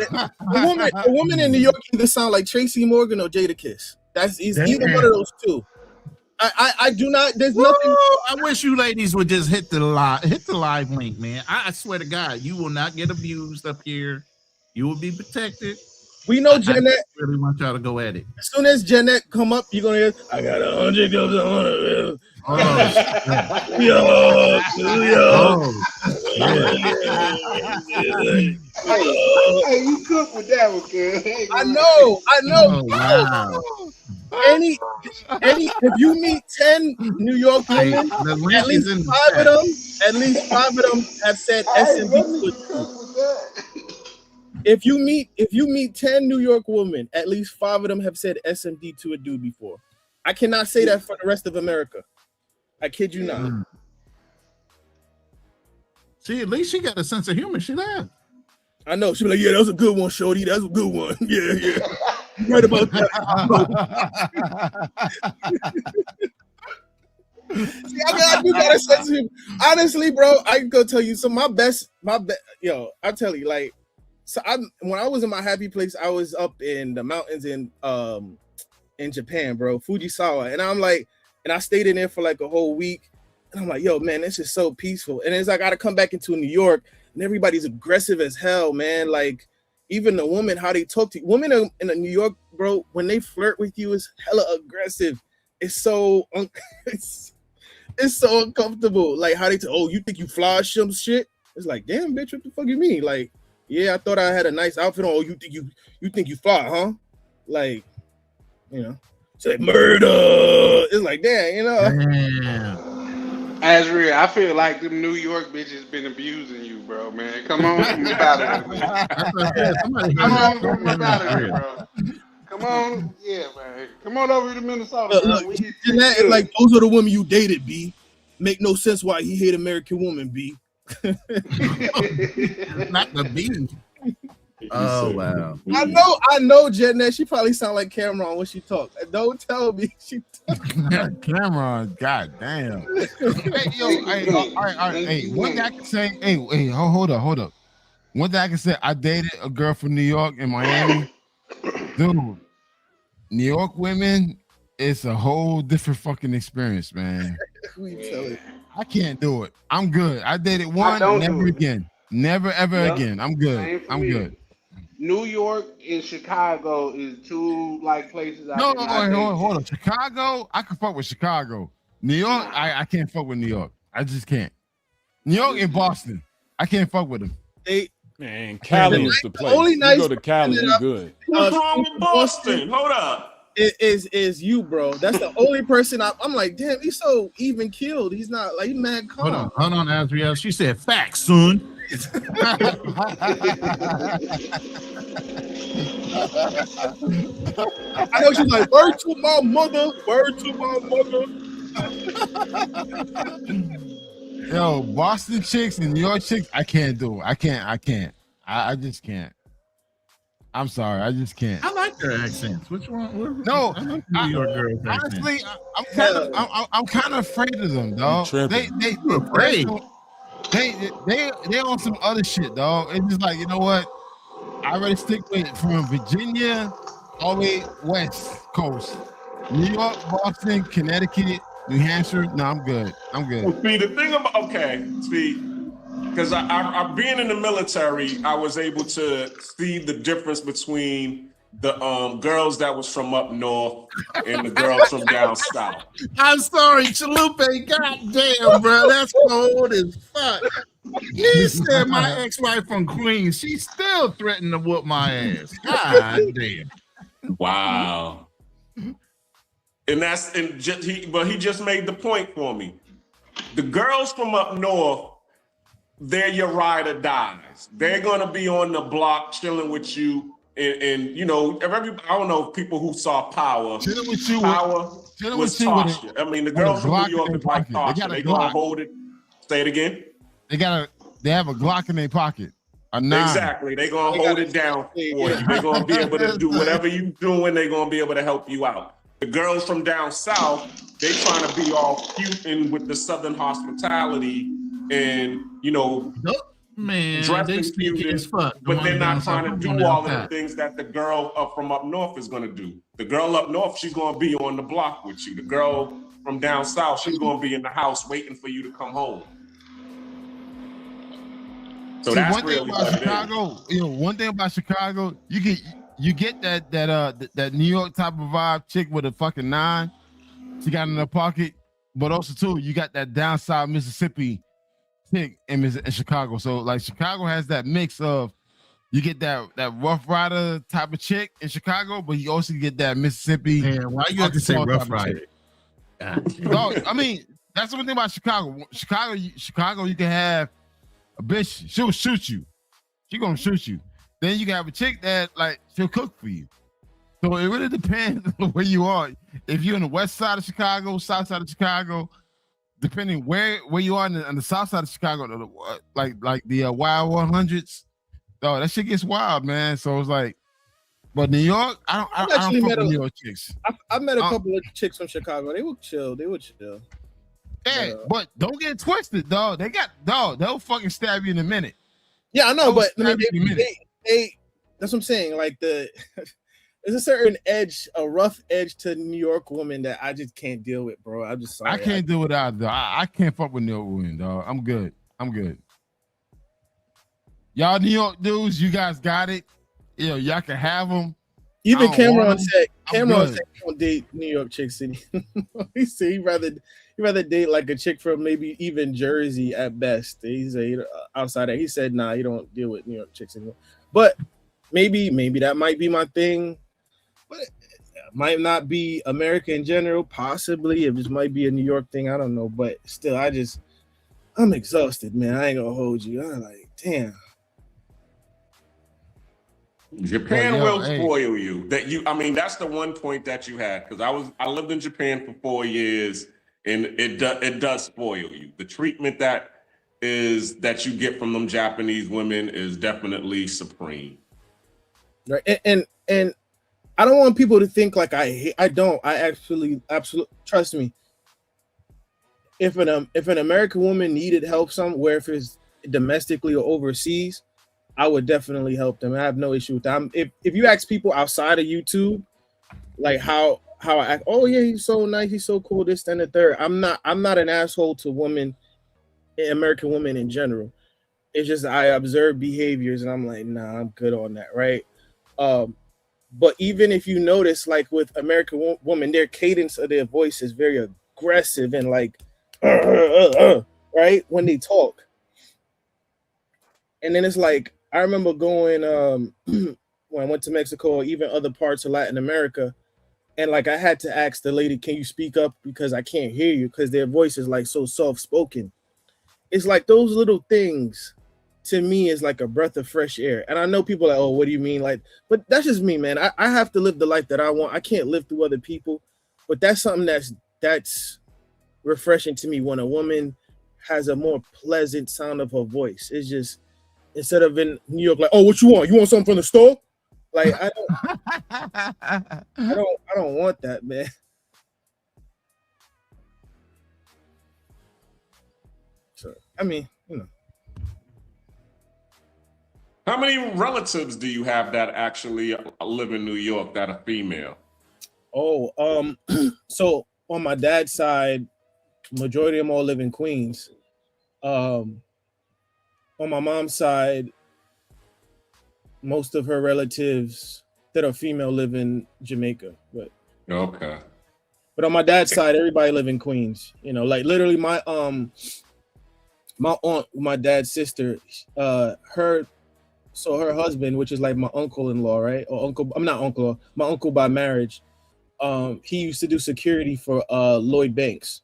S11: A woman in New York either sound like Tracy Morgan or Jada Kiss. That's either one of those two. I do not. There's nothing.
S14: I wish you ladies would just hit the live link, man. I swear to God, you will not get abused up here. You will be protected.
S11: We know Jeanette.
S14: I really want y'all to go at it.
S11: As soon as Jeanette come up, you're gonna hear, I got 100 cups of 100.
S21: Hey, you cook with that one, kid.
S11: I know.
S14: Oh, wow.
S11: If you meet 10 New York women, at least five of them have said SMD. If you meet 10 New York women, at least 5 of them have said SMD to a dude before. I cannot say that for the rest of America. I kid you not.
S14: See, at least she got a sense of humor. She laughed.
S11: I know. She be like, yeah, that was a good one, shorty. That's a good one. Yeah. You right about that. See, I do got a sense of humor. Honestly, bro, I can go tell you. So my best, yo, I'll tell you, like, so when I was in my happy place, I was up in the mountains in Japan, bro, Fujisawa. And I'm like, and I stayed in there for like a whole week. And I'm like, yo, man, this is so peaceful. And it's like, I got to come back into New York and everybody's aggressive as hell, man. Like, even the women, how they talk to you. Women in New York, bro, when they flirt with you, is hella aggressive. It's so, it's so uncomfortable. Like, how they you think you fly some shit? It's like, damn, bitch, what the fuck you mean? Like, yeah, I thought I had a nice outfit on. Oh, you think you fly, huh? Like, you know, it's like murder. It's like, damn, you know.
S14: Damn.
S21: As real, I feel like them New York bitches been abusing you, bro, man. Come on from the battle, man. Come on from the battle, bro. Come on, yeah, man. Come on over to Minnesota.
S11: Look, Jeanette, like, those are the women you dated, B. Make no sense why he hate American woman, B.
S14: Not the B. Oh wow!
S11: I know, Jeanette. She probably sound like Cameron when she talk. Don't tell me she talk.
S5: Cameron, goddamn. Hey, yo, all right. Hey, one thing I can say. Hey, hold up. One thing I can say. I dated a girl from New York in Miami. Dude, New York women, it's a whole different fucking experience, man. I can't do it. I'm good. I dated one, never again. Never ever again. I'm good. I'm good.
S21: New York and Chicago is two like places.
S5: Hold on. Chicago, I can fuck with Chicago. New York, I can't fuck with New York. I just can't. New York and Boston, I can't fuck with them.
S10: Man, Cali is the place.
S11: Only nice
S10: you go to Cali, you good.
S21: What's wrong with Boston? Hold up.
S11: Is you, bro. That's the only person I'm like, damn, he's so even killed. He's not like, he's mad calm.
S14: Hold on, Azriel. She said facts, son.
S11: I know she's like, word to my mother.
S5: Yo, Boston chicks and New York chicks, I can't do it. I can't. I just can't. I'm sorry, I just can't.
S14: I like their accents. Which one?
S5: No,
S14: I like the New York girls.
S5: Honestly, I'm kind of afraid of them, dog. They on some other shit, dog. It's just like, you know what? I already stick with from Virginia all the way West Coast, New York, Boston, Connecticut, New Hampshire. No, I'm good.
S15: See, the thing about because I being in the military, I was able to see the difference between the girls that was from up north and the girls from down south.
S14: I'm sorry, Chalupe. Goddamn, bro, that's cold as fuck. He said my ex-wife from Queens. She still threatened to whoop my ass. God damn.
S15: Wow. But he just made the point for me. The girls from up north, they're your ride or dies. They're gonna be on the block chilling with you, and you know, I don't know people who saw Power.
S5: Chilling with you.
S15: Power
S5: Chilling
S15: was
S5: with you with
S15: Tasha. I mean, the girls from New York is like Tasha. They gonna hold it. Say it again.
S5: They have a Glock in their pocket. A 9.
S15: Exactly. They're gonna hold it down for you. They're gonna be able to do whatever you're doing. They're gonna be able to help you out. The girls from down south, they trying to be all cute and with the Southern hospitality and, you know, dressing cute as fuck. But they're not trying to do all of the things that the girl from up north is gonna do. The girl up north, she's gonna be on the block with you. The girl from down south, she's gonna be in the house waiting for you to come home. So
S5: see,
S15: that's
S5: one thing
S15: really
S5: about Chicago, one thing about Chicago, you get that New York type of vibe chick with a fucking 9. She got in her pocket, but also too, you got that down south Mississippi chick in Chicago. So like Chicago has that mix of you get that Rough Rider type of chick in Chicago, but you also get that Mississippi.
S14: Yeah, why you have to say Rough Rider?
S5: No, I mean that's the one thing about Chicago. Chicago, you can have a bitch, she'll shoot you. She gonna shoot you. Then you can have a chick that like she'll cook for you. So it really depends on where you are. If you're on the west side of Chicago, south side of Chicago, depending where you are on the south side of Chicago, like the Wild 100s, oh, that shit gets wild, man. So it's like, but New York, I don't fuck with New York chicks.
S11: I met a couple of chicks from Chicago. They were chill.
S5: Yeah, but don't get twisted, dog. They'll fucking stab you in a minute.
S11: Yeah, I know, but I mean, they that's what I'm saying. Like there's a certain edge, a rough edge to New York woman that I just can't deal with, bro. I'm just sorry.
S5: I can't deal with that, though. I can't fuck with New York women, dog. I'm good. Y'all New York dudes, you guys got it. Y'all can have them.
S11: Even Cameron said he don't date New York chicks. He said he'd rather date like a chick from maybe even Jersey at best. He said outside that, he said, nah, you don't deal with New York chicks anymore. But maybe that might be my thing. But it might not be America in general. Possibly it just might be a New York thing. I don't know. But still, I'm exhausted, man. I ain't gonna hold you. I'm like, damn.
S15: Japan will spoil you. That's the one point that you had, because I lived in Japan for 4 years, and it does spoil you. The treatment that you get from them Japanese women is definitely supreme.
S11: Right, and I don't want people to think like I don't. I absolutely trust me. If an American woman needed help somewhere, if it's domestically or overseas, I would definitely help them. I have no issue with that. If you ask people outside of YouTube, like how I act, oh yeah, he's so nice, he's so cool, this, and the third. I'm not an asshole to women, American women in general. It's just I observe behaviors and I'm like, nah, I'm good on that, right? But even if you notice, like with American women, their cadence of their voice is very aggressive and like, right, when they talk. And then it's like, I remember going when I went to Mexico or even other parts of Latin America, and like I had to ask the lady, can you speak up because I can't hear you, because their voice is like so soft-spoken. It's like those little things to me is like a breath of fresh air. And I know people are like, oh, what do you mean? Like, but that's just me, man. I have to live the life that I want. I can't live through other people, but that's something that's refreshing to me when a woman has a more pleasant sound of her voice. It's just, instead of in New York, like, oh, what you want? You want something from the store? Like, I don't want that, man. So, I mean,
S15: How many relatives do you have that actually live in New York that are female?
S11: Oh, so on my dad's side, majority of them all live in Queens. on my mom's side, most of her relatives that are female live in Jamaica, but
S15: okay.
S11: But on my dad's side, everybody live in Queens. You know, like literally my aunt, my dad's sister, her husband, which is like my uncle-in-law, right? Or uncle, I'm not uncle, my uncle by marriage. He used to do security for Lloyd Banks.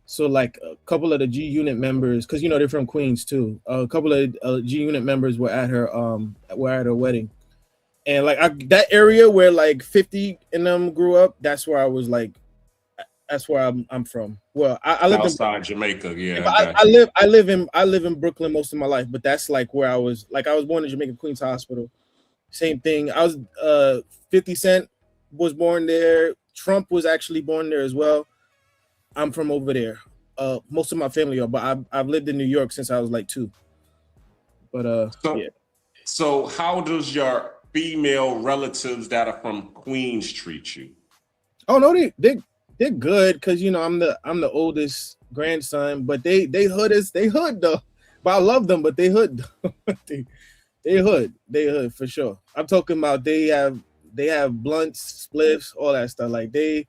S11: So like a couple of the G Unit members, because you know they're from Queens too. A couple of G Unit members were at her wedding, and like that area where like 50 in them grew up. That's where I was like, that's where I'm from. Well, I live
S15: outside Jamaica. Yeah,
S11: I live in Brooklyn most of my life, but that's like where I was. Like I was born in Jamaica Queens Hospital. Same thing. I was 50 Cent was born there. Trump was actually born there as well. I'm from over there. Most of my family are, but I've lived in New York since I was like 2. But yeah.
S15: So how does your female relatives that are from Queens treat you?
S11: Oh no, they're good because you know I'm the oldest grandson, but they hood though. But I love them, but they hood. they hood for sure. I'm talking about they have blunts, spliffs, all that stuff. Like they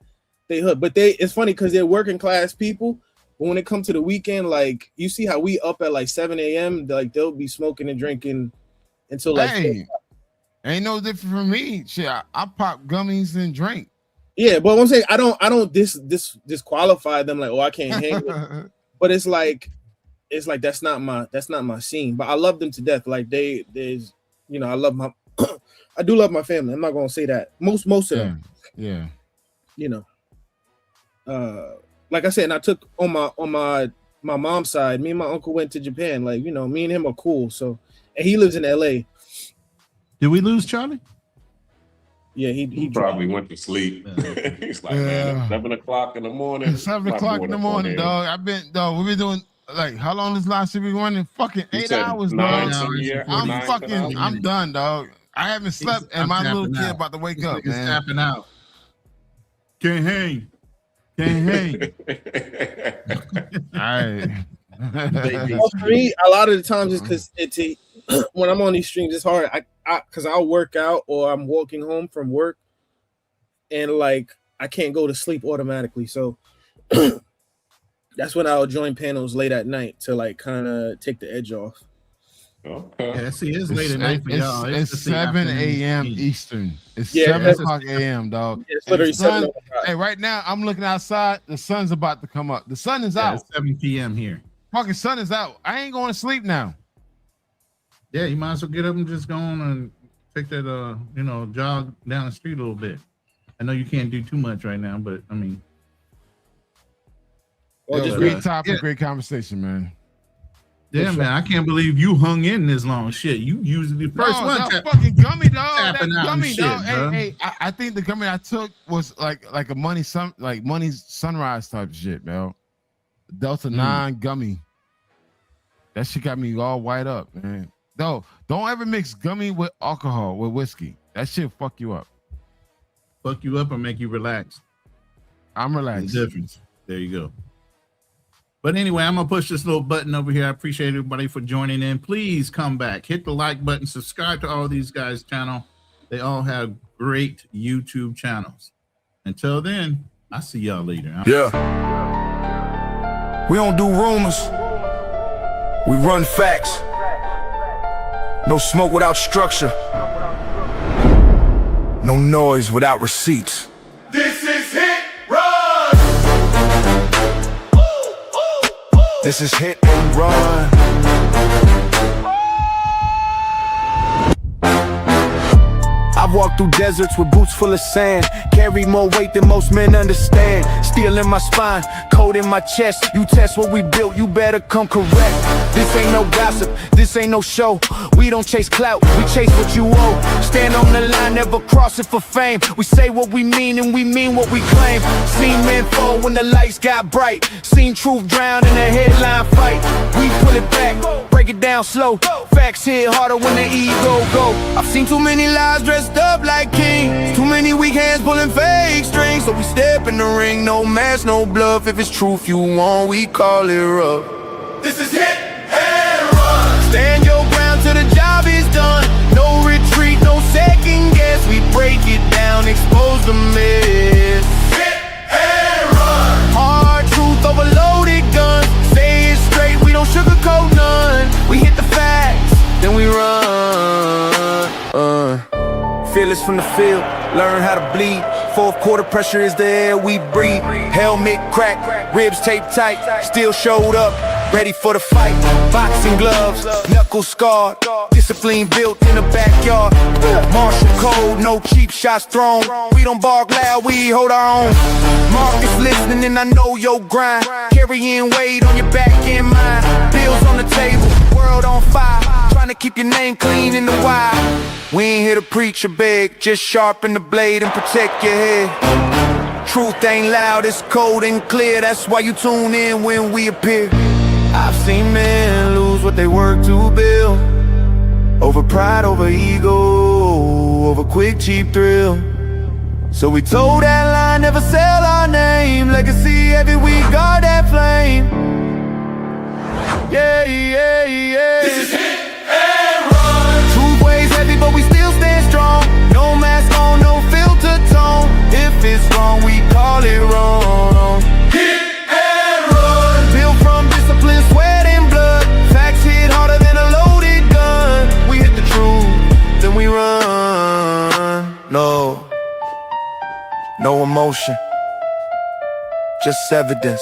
S11: hood, but it's funny because they're working class people. But when it comes to the weekend, like you see how we up at like 7 a.m. Like they'll be smoking and drinking until like.
S5: Hey, ain't no different from me. Shit, I pop gummies and drink.
S11: Yeah, but what I'm saying, I don't disqualify them like, oh, I can't hang with them. But it's like that's not my scene. But I love them to death. Like there's you know, I love my I do love my family. I'm not gonna say that. Most of them.
S5: Yeah.
S11: You know. Like I said, and I took on my mom's side, me and my uncle went to Japan. Like, you know, me and him are cool. So and he lives in LA.
S14: Did we lose Charlie?
S15: Yeah, he probably went to sleep. He's like, man, it's 7 o'clock in the morning.
S5: It's 7 o'clock in the morning, dog. We've been doing like how long this live should be running? Fucking 8 hours, dog. I'm done, dog. I haven't slept, and my little kid about to wake up, man.
S14: Tapping out. Can't hang.
S5: All right.
S11: Well, for me, a lot of the times it's because when I'm on these streams, it's hard. Because I'll work out or I'm walking home from work, and like I can't go to sleep automatically. So that's when I'll join panels late at night to like kind of take the edge off.
S15: Okay.
S14: Yeah, see, it's late at night for y'all.
S5: It's 7 a.m. Eastern. It's
S11: Yeah,
S5: 7 o'clock a.m., dog.
S11: It's literally 7 o'clock.
S5: Hey, right now I'm looking outside. The sun's about to come up. The sun is out.
S14: It's 7 p.m. here.
S5: Fucking sun is out. I ain't going to sleep now.
S14: Yeah, you might as well get up and just go on and take that, jog down the street a little bit. I know you can't do too much right now, but I mean,
S5: great topic, great conversation, man.
S14: Yeah, man, I can't believe you hung in this long. Shit, you usually the first one.
S5: That fucking gummy, dog. That
S14: Tapping out
S5: gummy,
S14: and shit,
S5: dog.
S14: bro.
S5: Hey, I think the gummy I took was like a money sunrise type shit, bro. Delta 9 gummy. That shit got me all white up, man. No, don't ever mix gummy with alcohol, with whiskey. That shit fuck you up.
S14: Fuck you up or make you relax?
S5: I'm relaxed.
S14: The difference. There you go. But anyway, I'm going to push this little button over here. I appreciate everybody for joining in. Please come back. Hit the like button. Subscribe to all these guys' channel. They all have great YouTube channels. Until then, I'll see y'all later.
S9: Yeah. We don't do rumors. We run facts. No smoke without structure. No noise without receipts.
S12: This is Hit Run!
S9: This is hit and run. I've walked through deserts with boots full of sand. Carry more weight than most men understand. Steel in my spine, cold in my chest. You test what we built, you better come correct. This ain't no gossip, this ain't no show. We don't chase clout, we chase what you owe. Stand on the line, never cross it for fame. We say what we mean and we mean what we claim. Seen men fall when the lights got bright. Seen truth drown in a headline fight. We pull it back, break it down slow. Facts hit harder when the ego go. I've seen too many lies dressed up like kings. Too many weak hands pulling fake strings. So we step in the ring, no mask, no bluff. If it's truth you want, we call it rough.
S12: This is Hit and Run!
S9: Stand your
S12: done. No retreat, no second guess. We break it down, expose the mess. Hit and run. Hard truth, overloaded guns. Say it straight, we don't sugarcoat none. We hit the facts, then we run.
S2: Fearless from the field, learn how to bleed. Fourth quarter pressure is the air we breathe. Helmet cracked, ribs taped tight. Still showed up, ready for the fight. Boxing gloves, knuckles scarred. Discipline built in the backyard. Martial code, no cheap shots thrown. We don't bark loud, we hold our own. Marcus listening and I know your grind. Carrying weight on your back and mine. Bills on the table, world on fire. Trying to keep your name clean in the wild. We ain't here to preach or beg, just sharpen the blade and protect your head. Truth ain't loud, it's cold and clear. That's why you tune in when we appear. I've seen men lose what they work to build. Over pride, over ego, over quick, cheap thrill. So we told that line, never sell our name. Legacy every week, guard that flame. Yeah, yeah, yeah. This is hit and run. Truth weighs heavy, but we still stand strong. No mask on, no filter tone. If it's wrong, we call it wrong. Hit and run. Built from discipline, sweat and blood. Facts hit harder than a loaded gun. We hit the truth, then we run. No emotion, just evidence.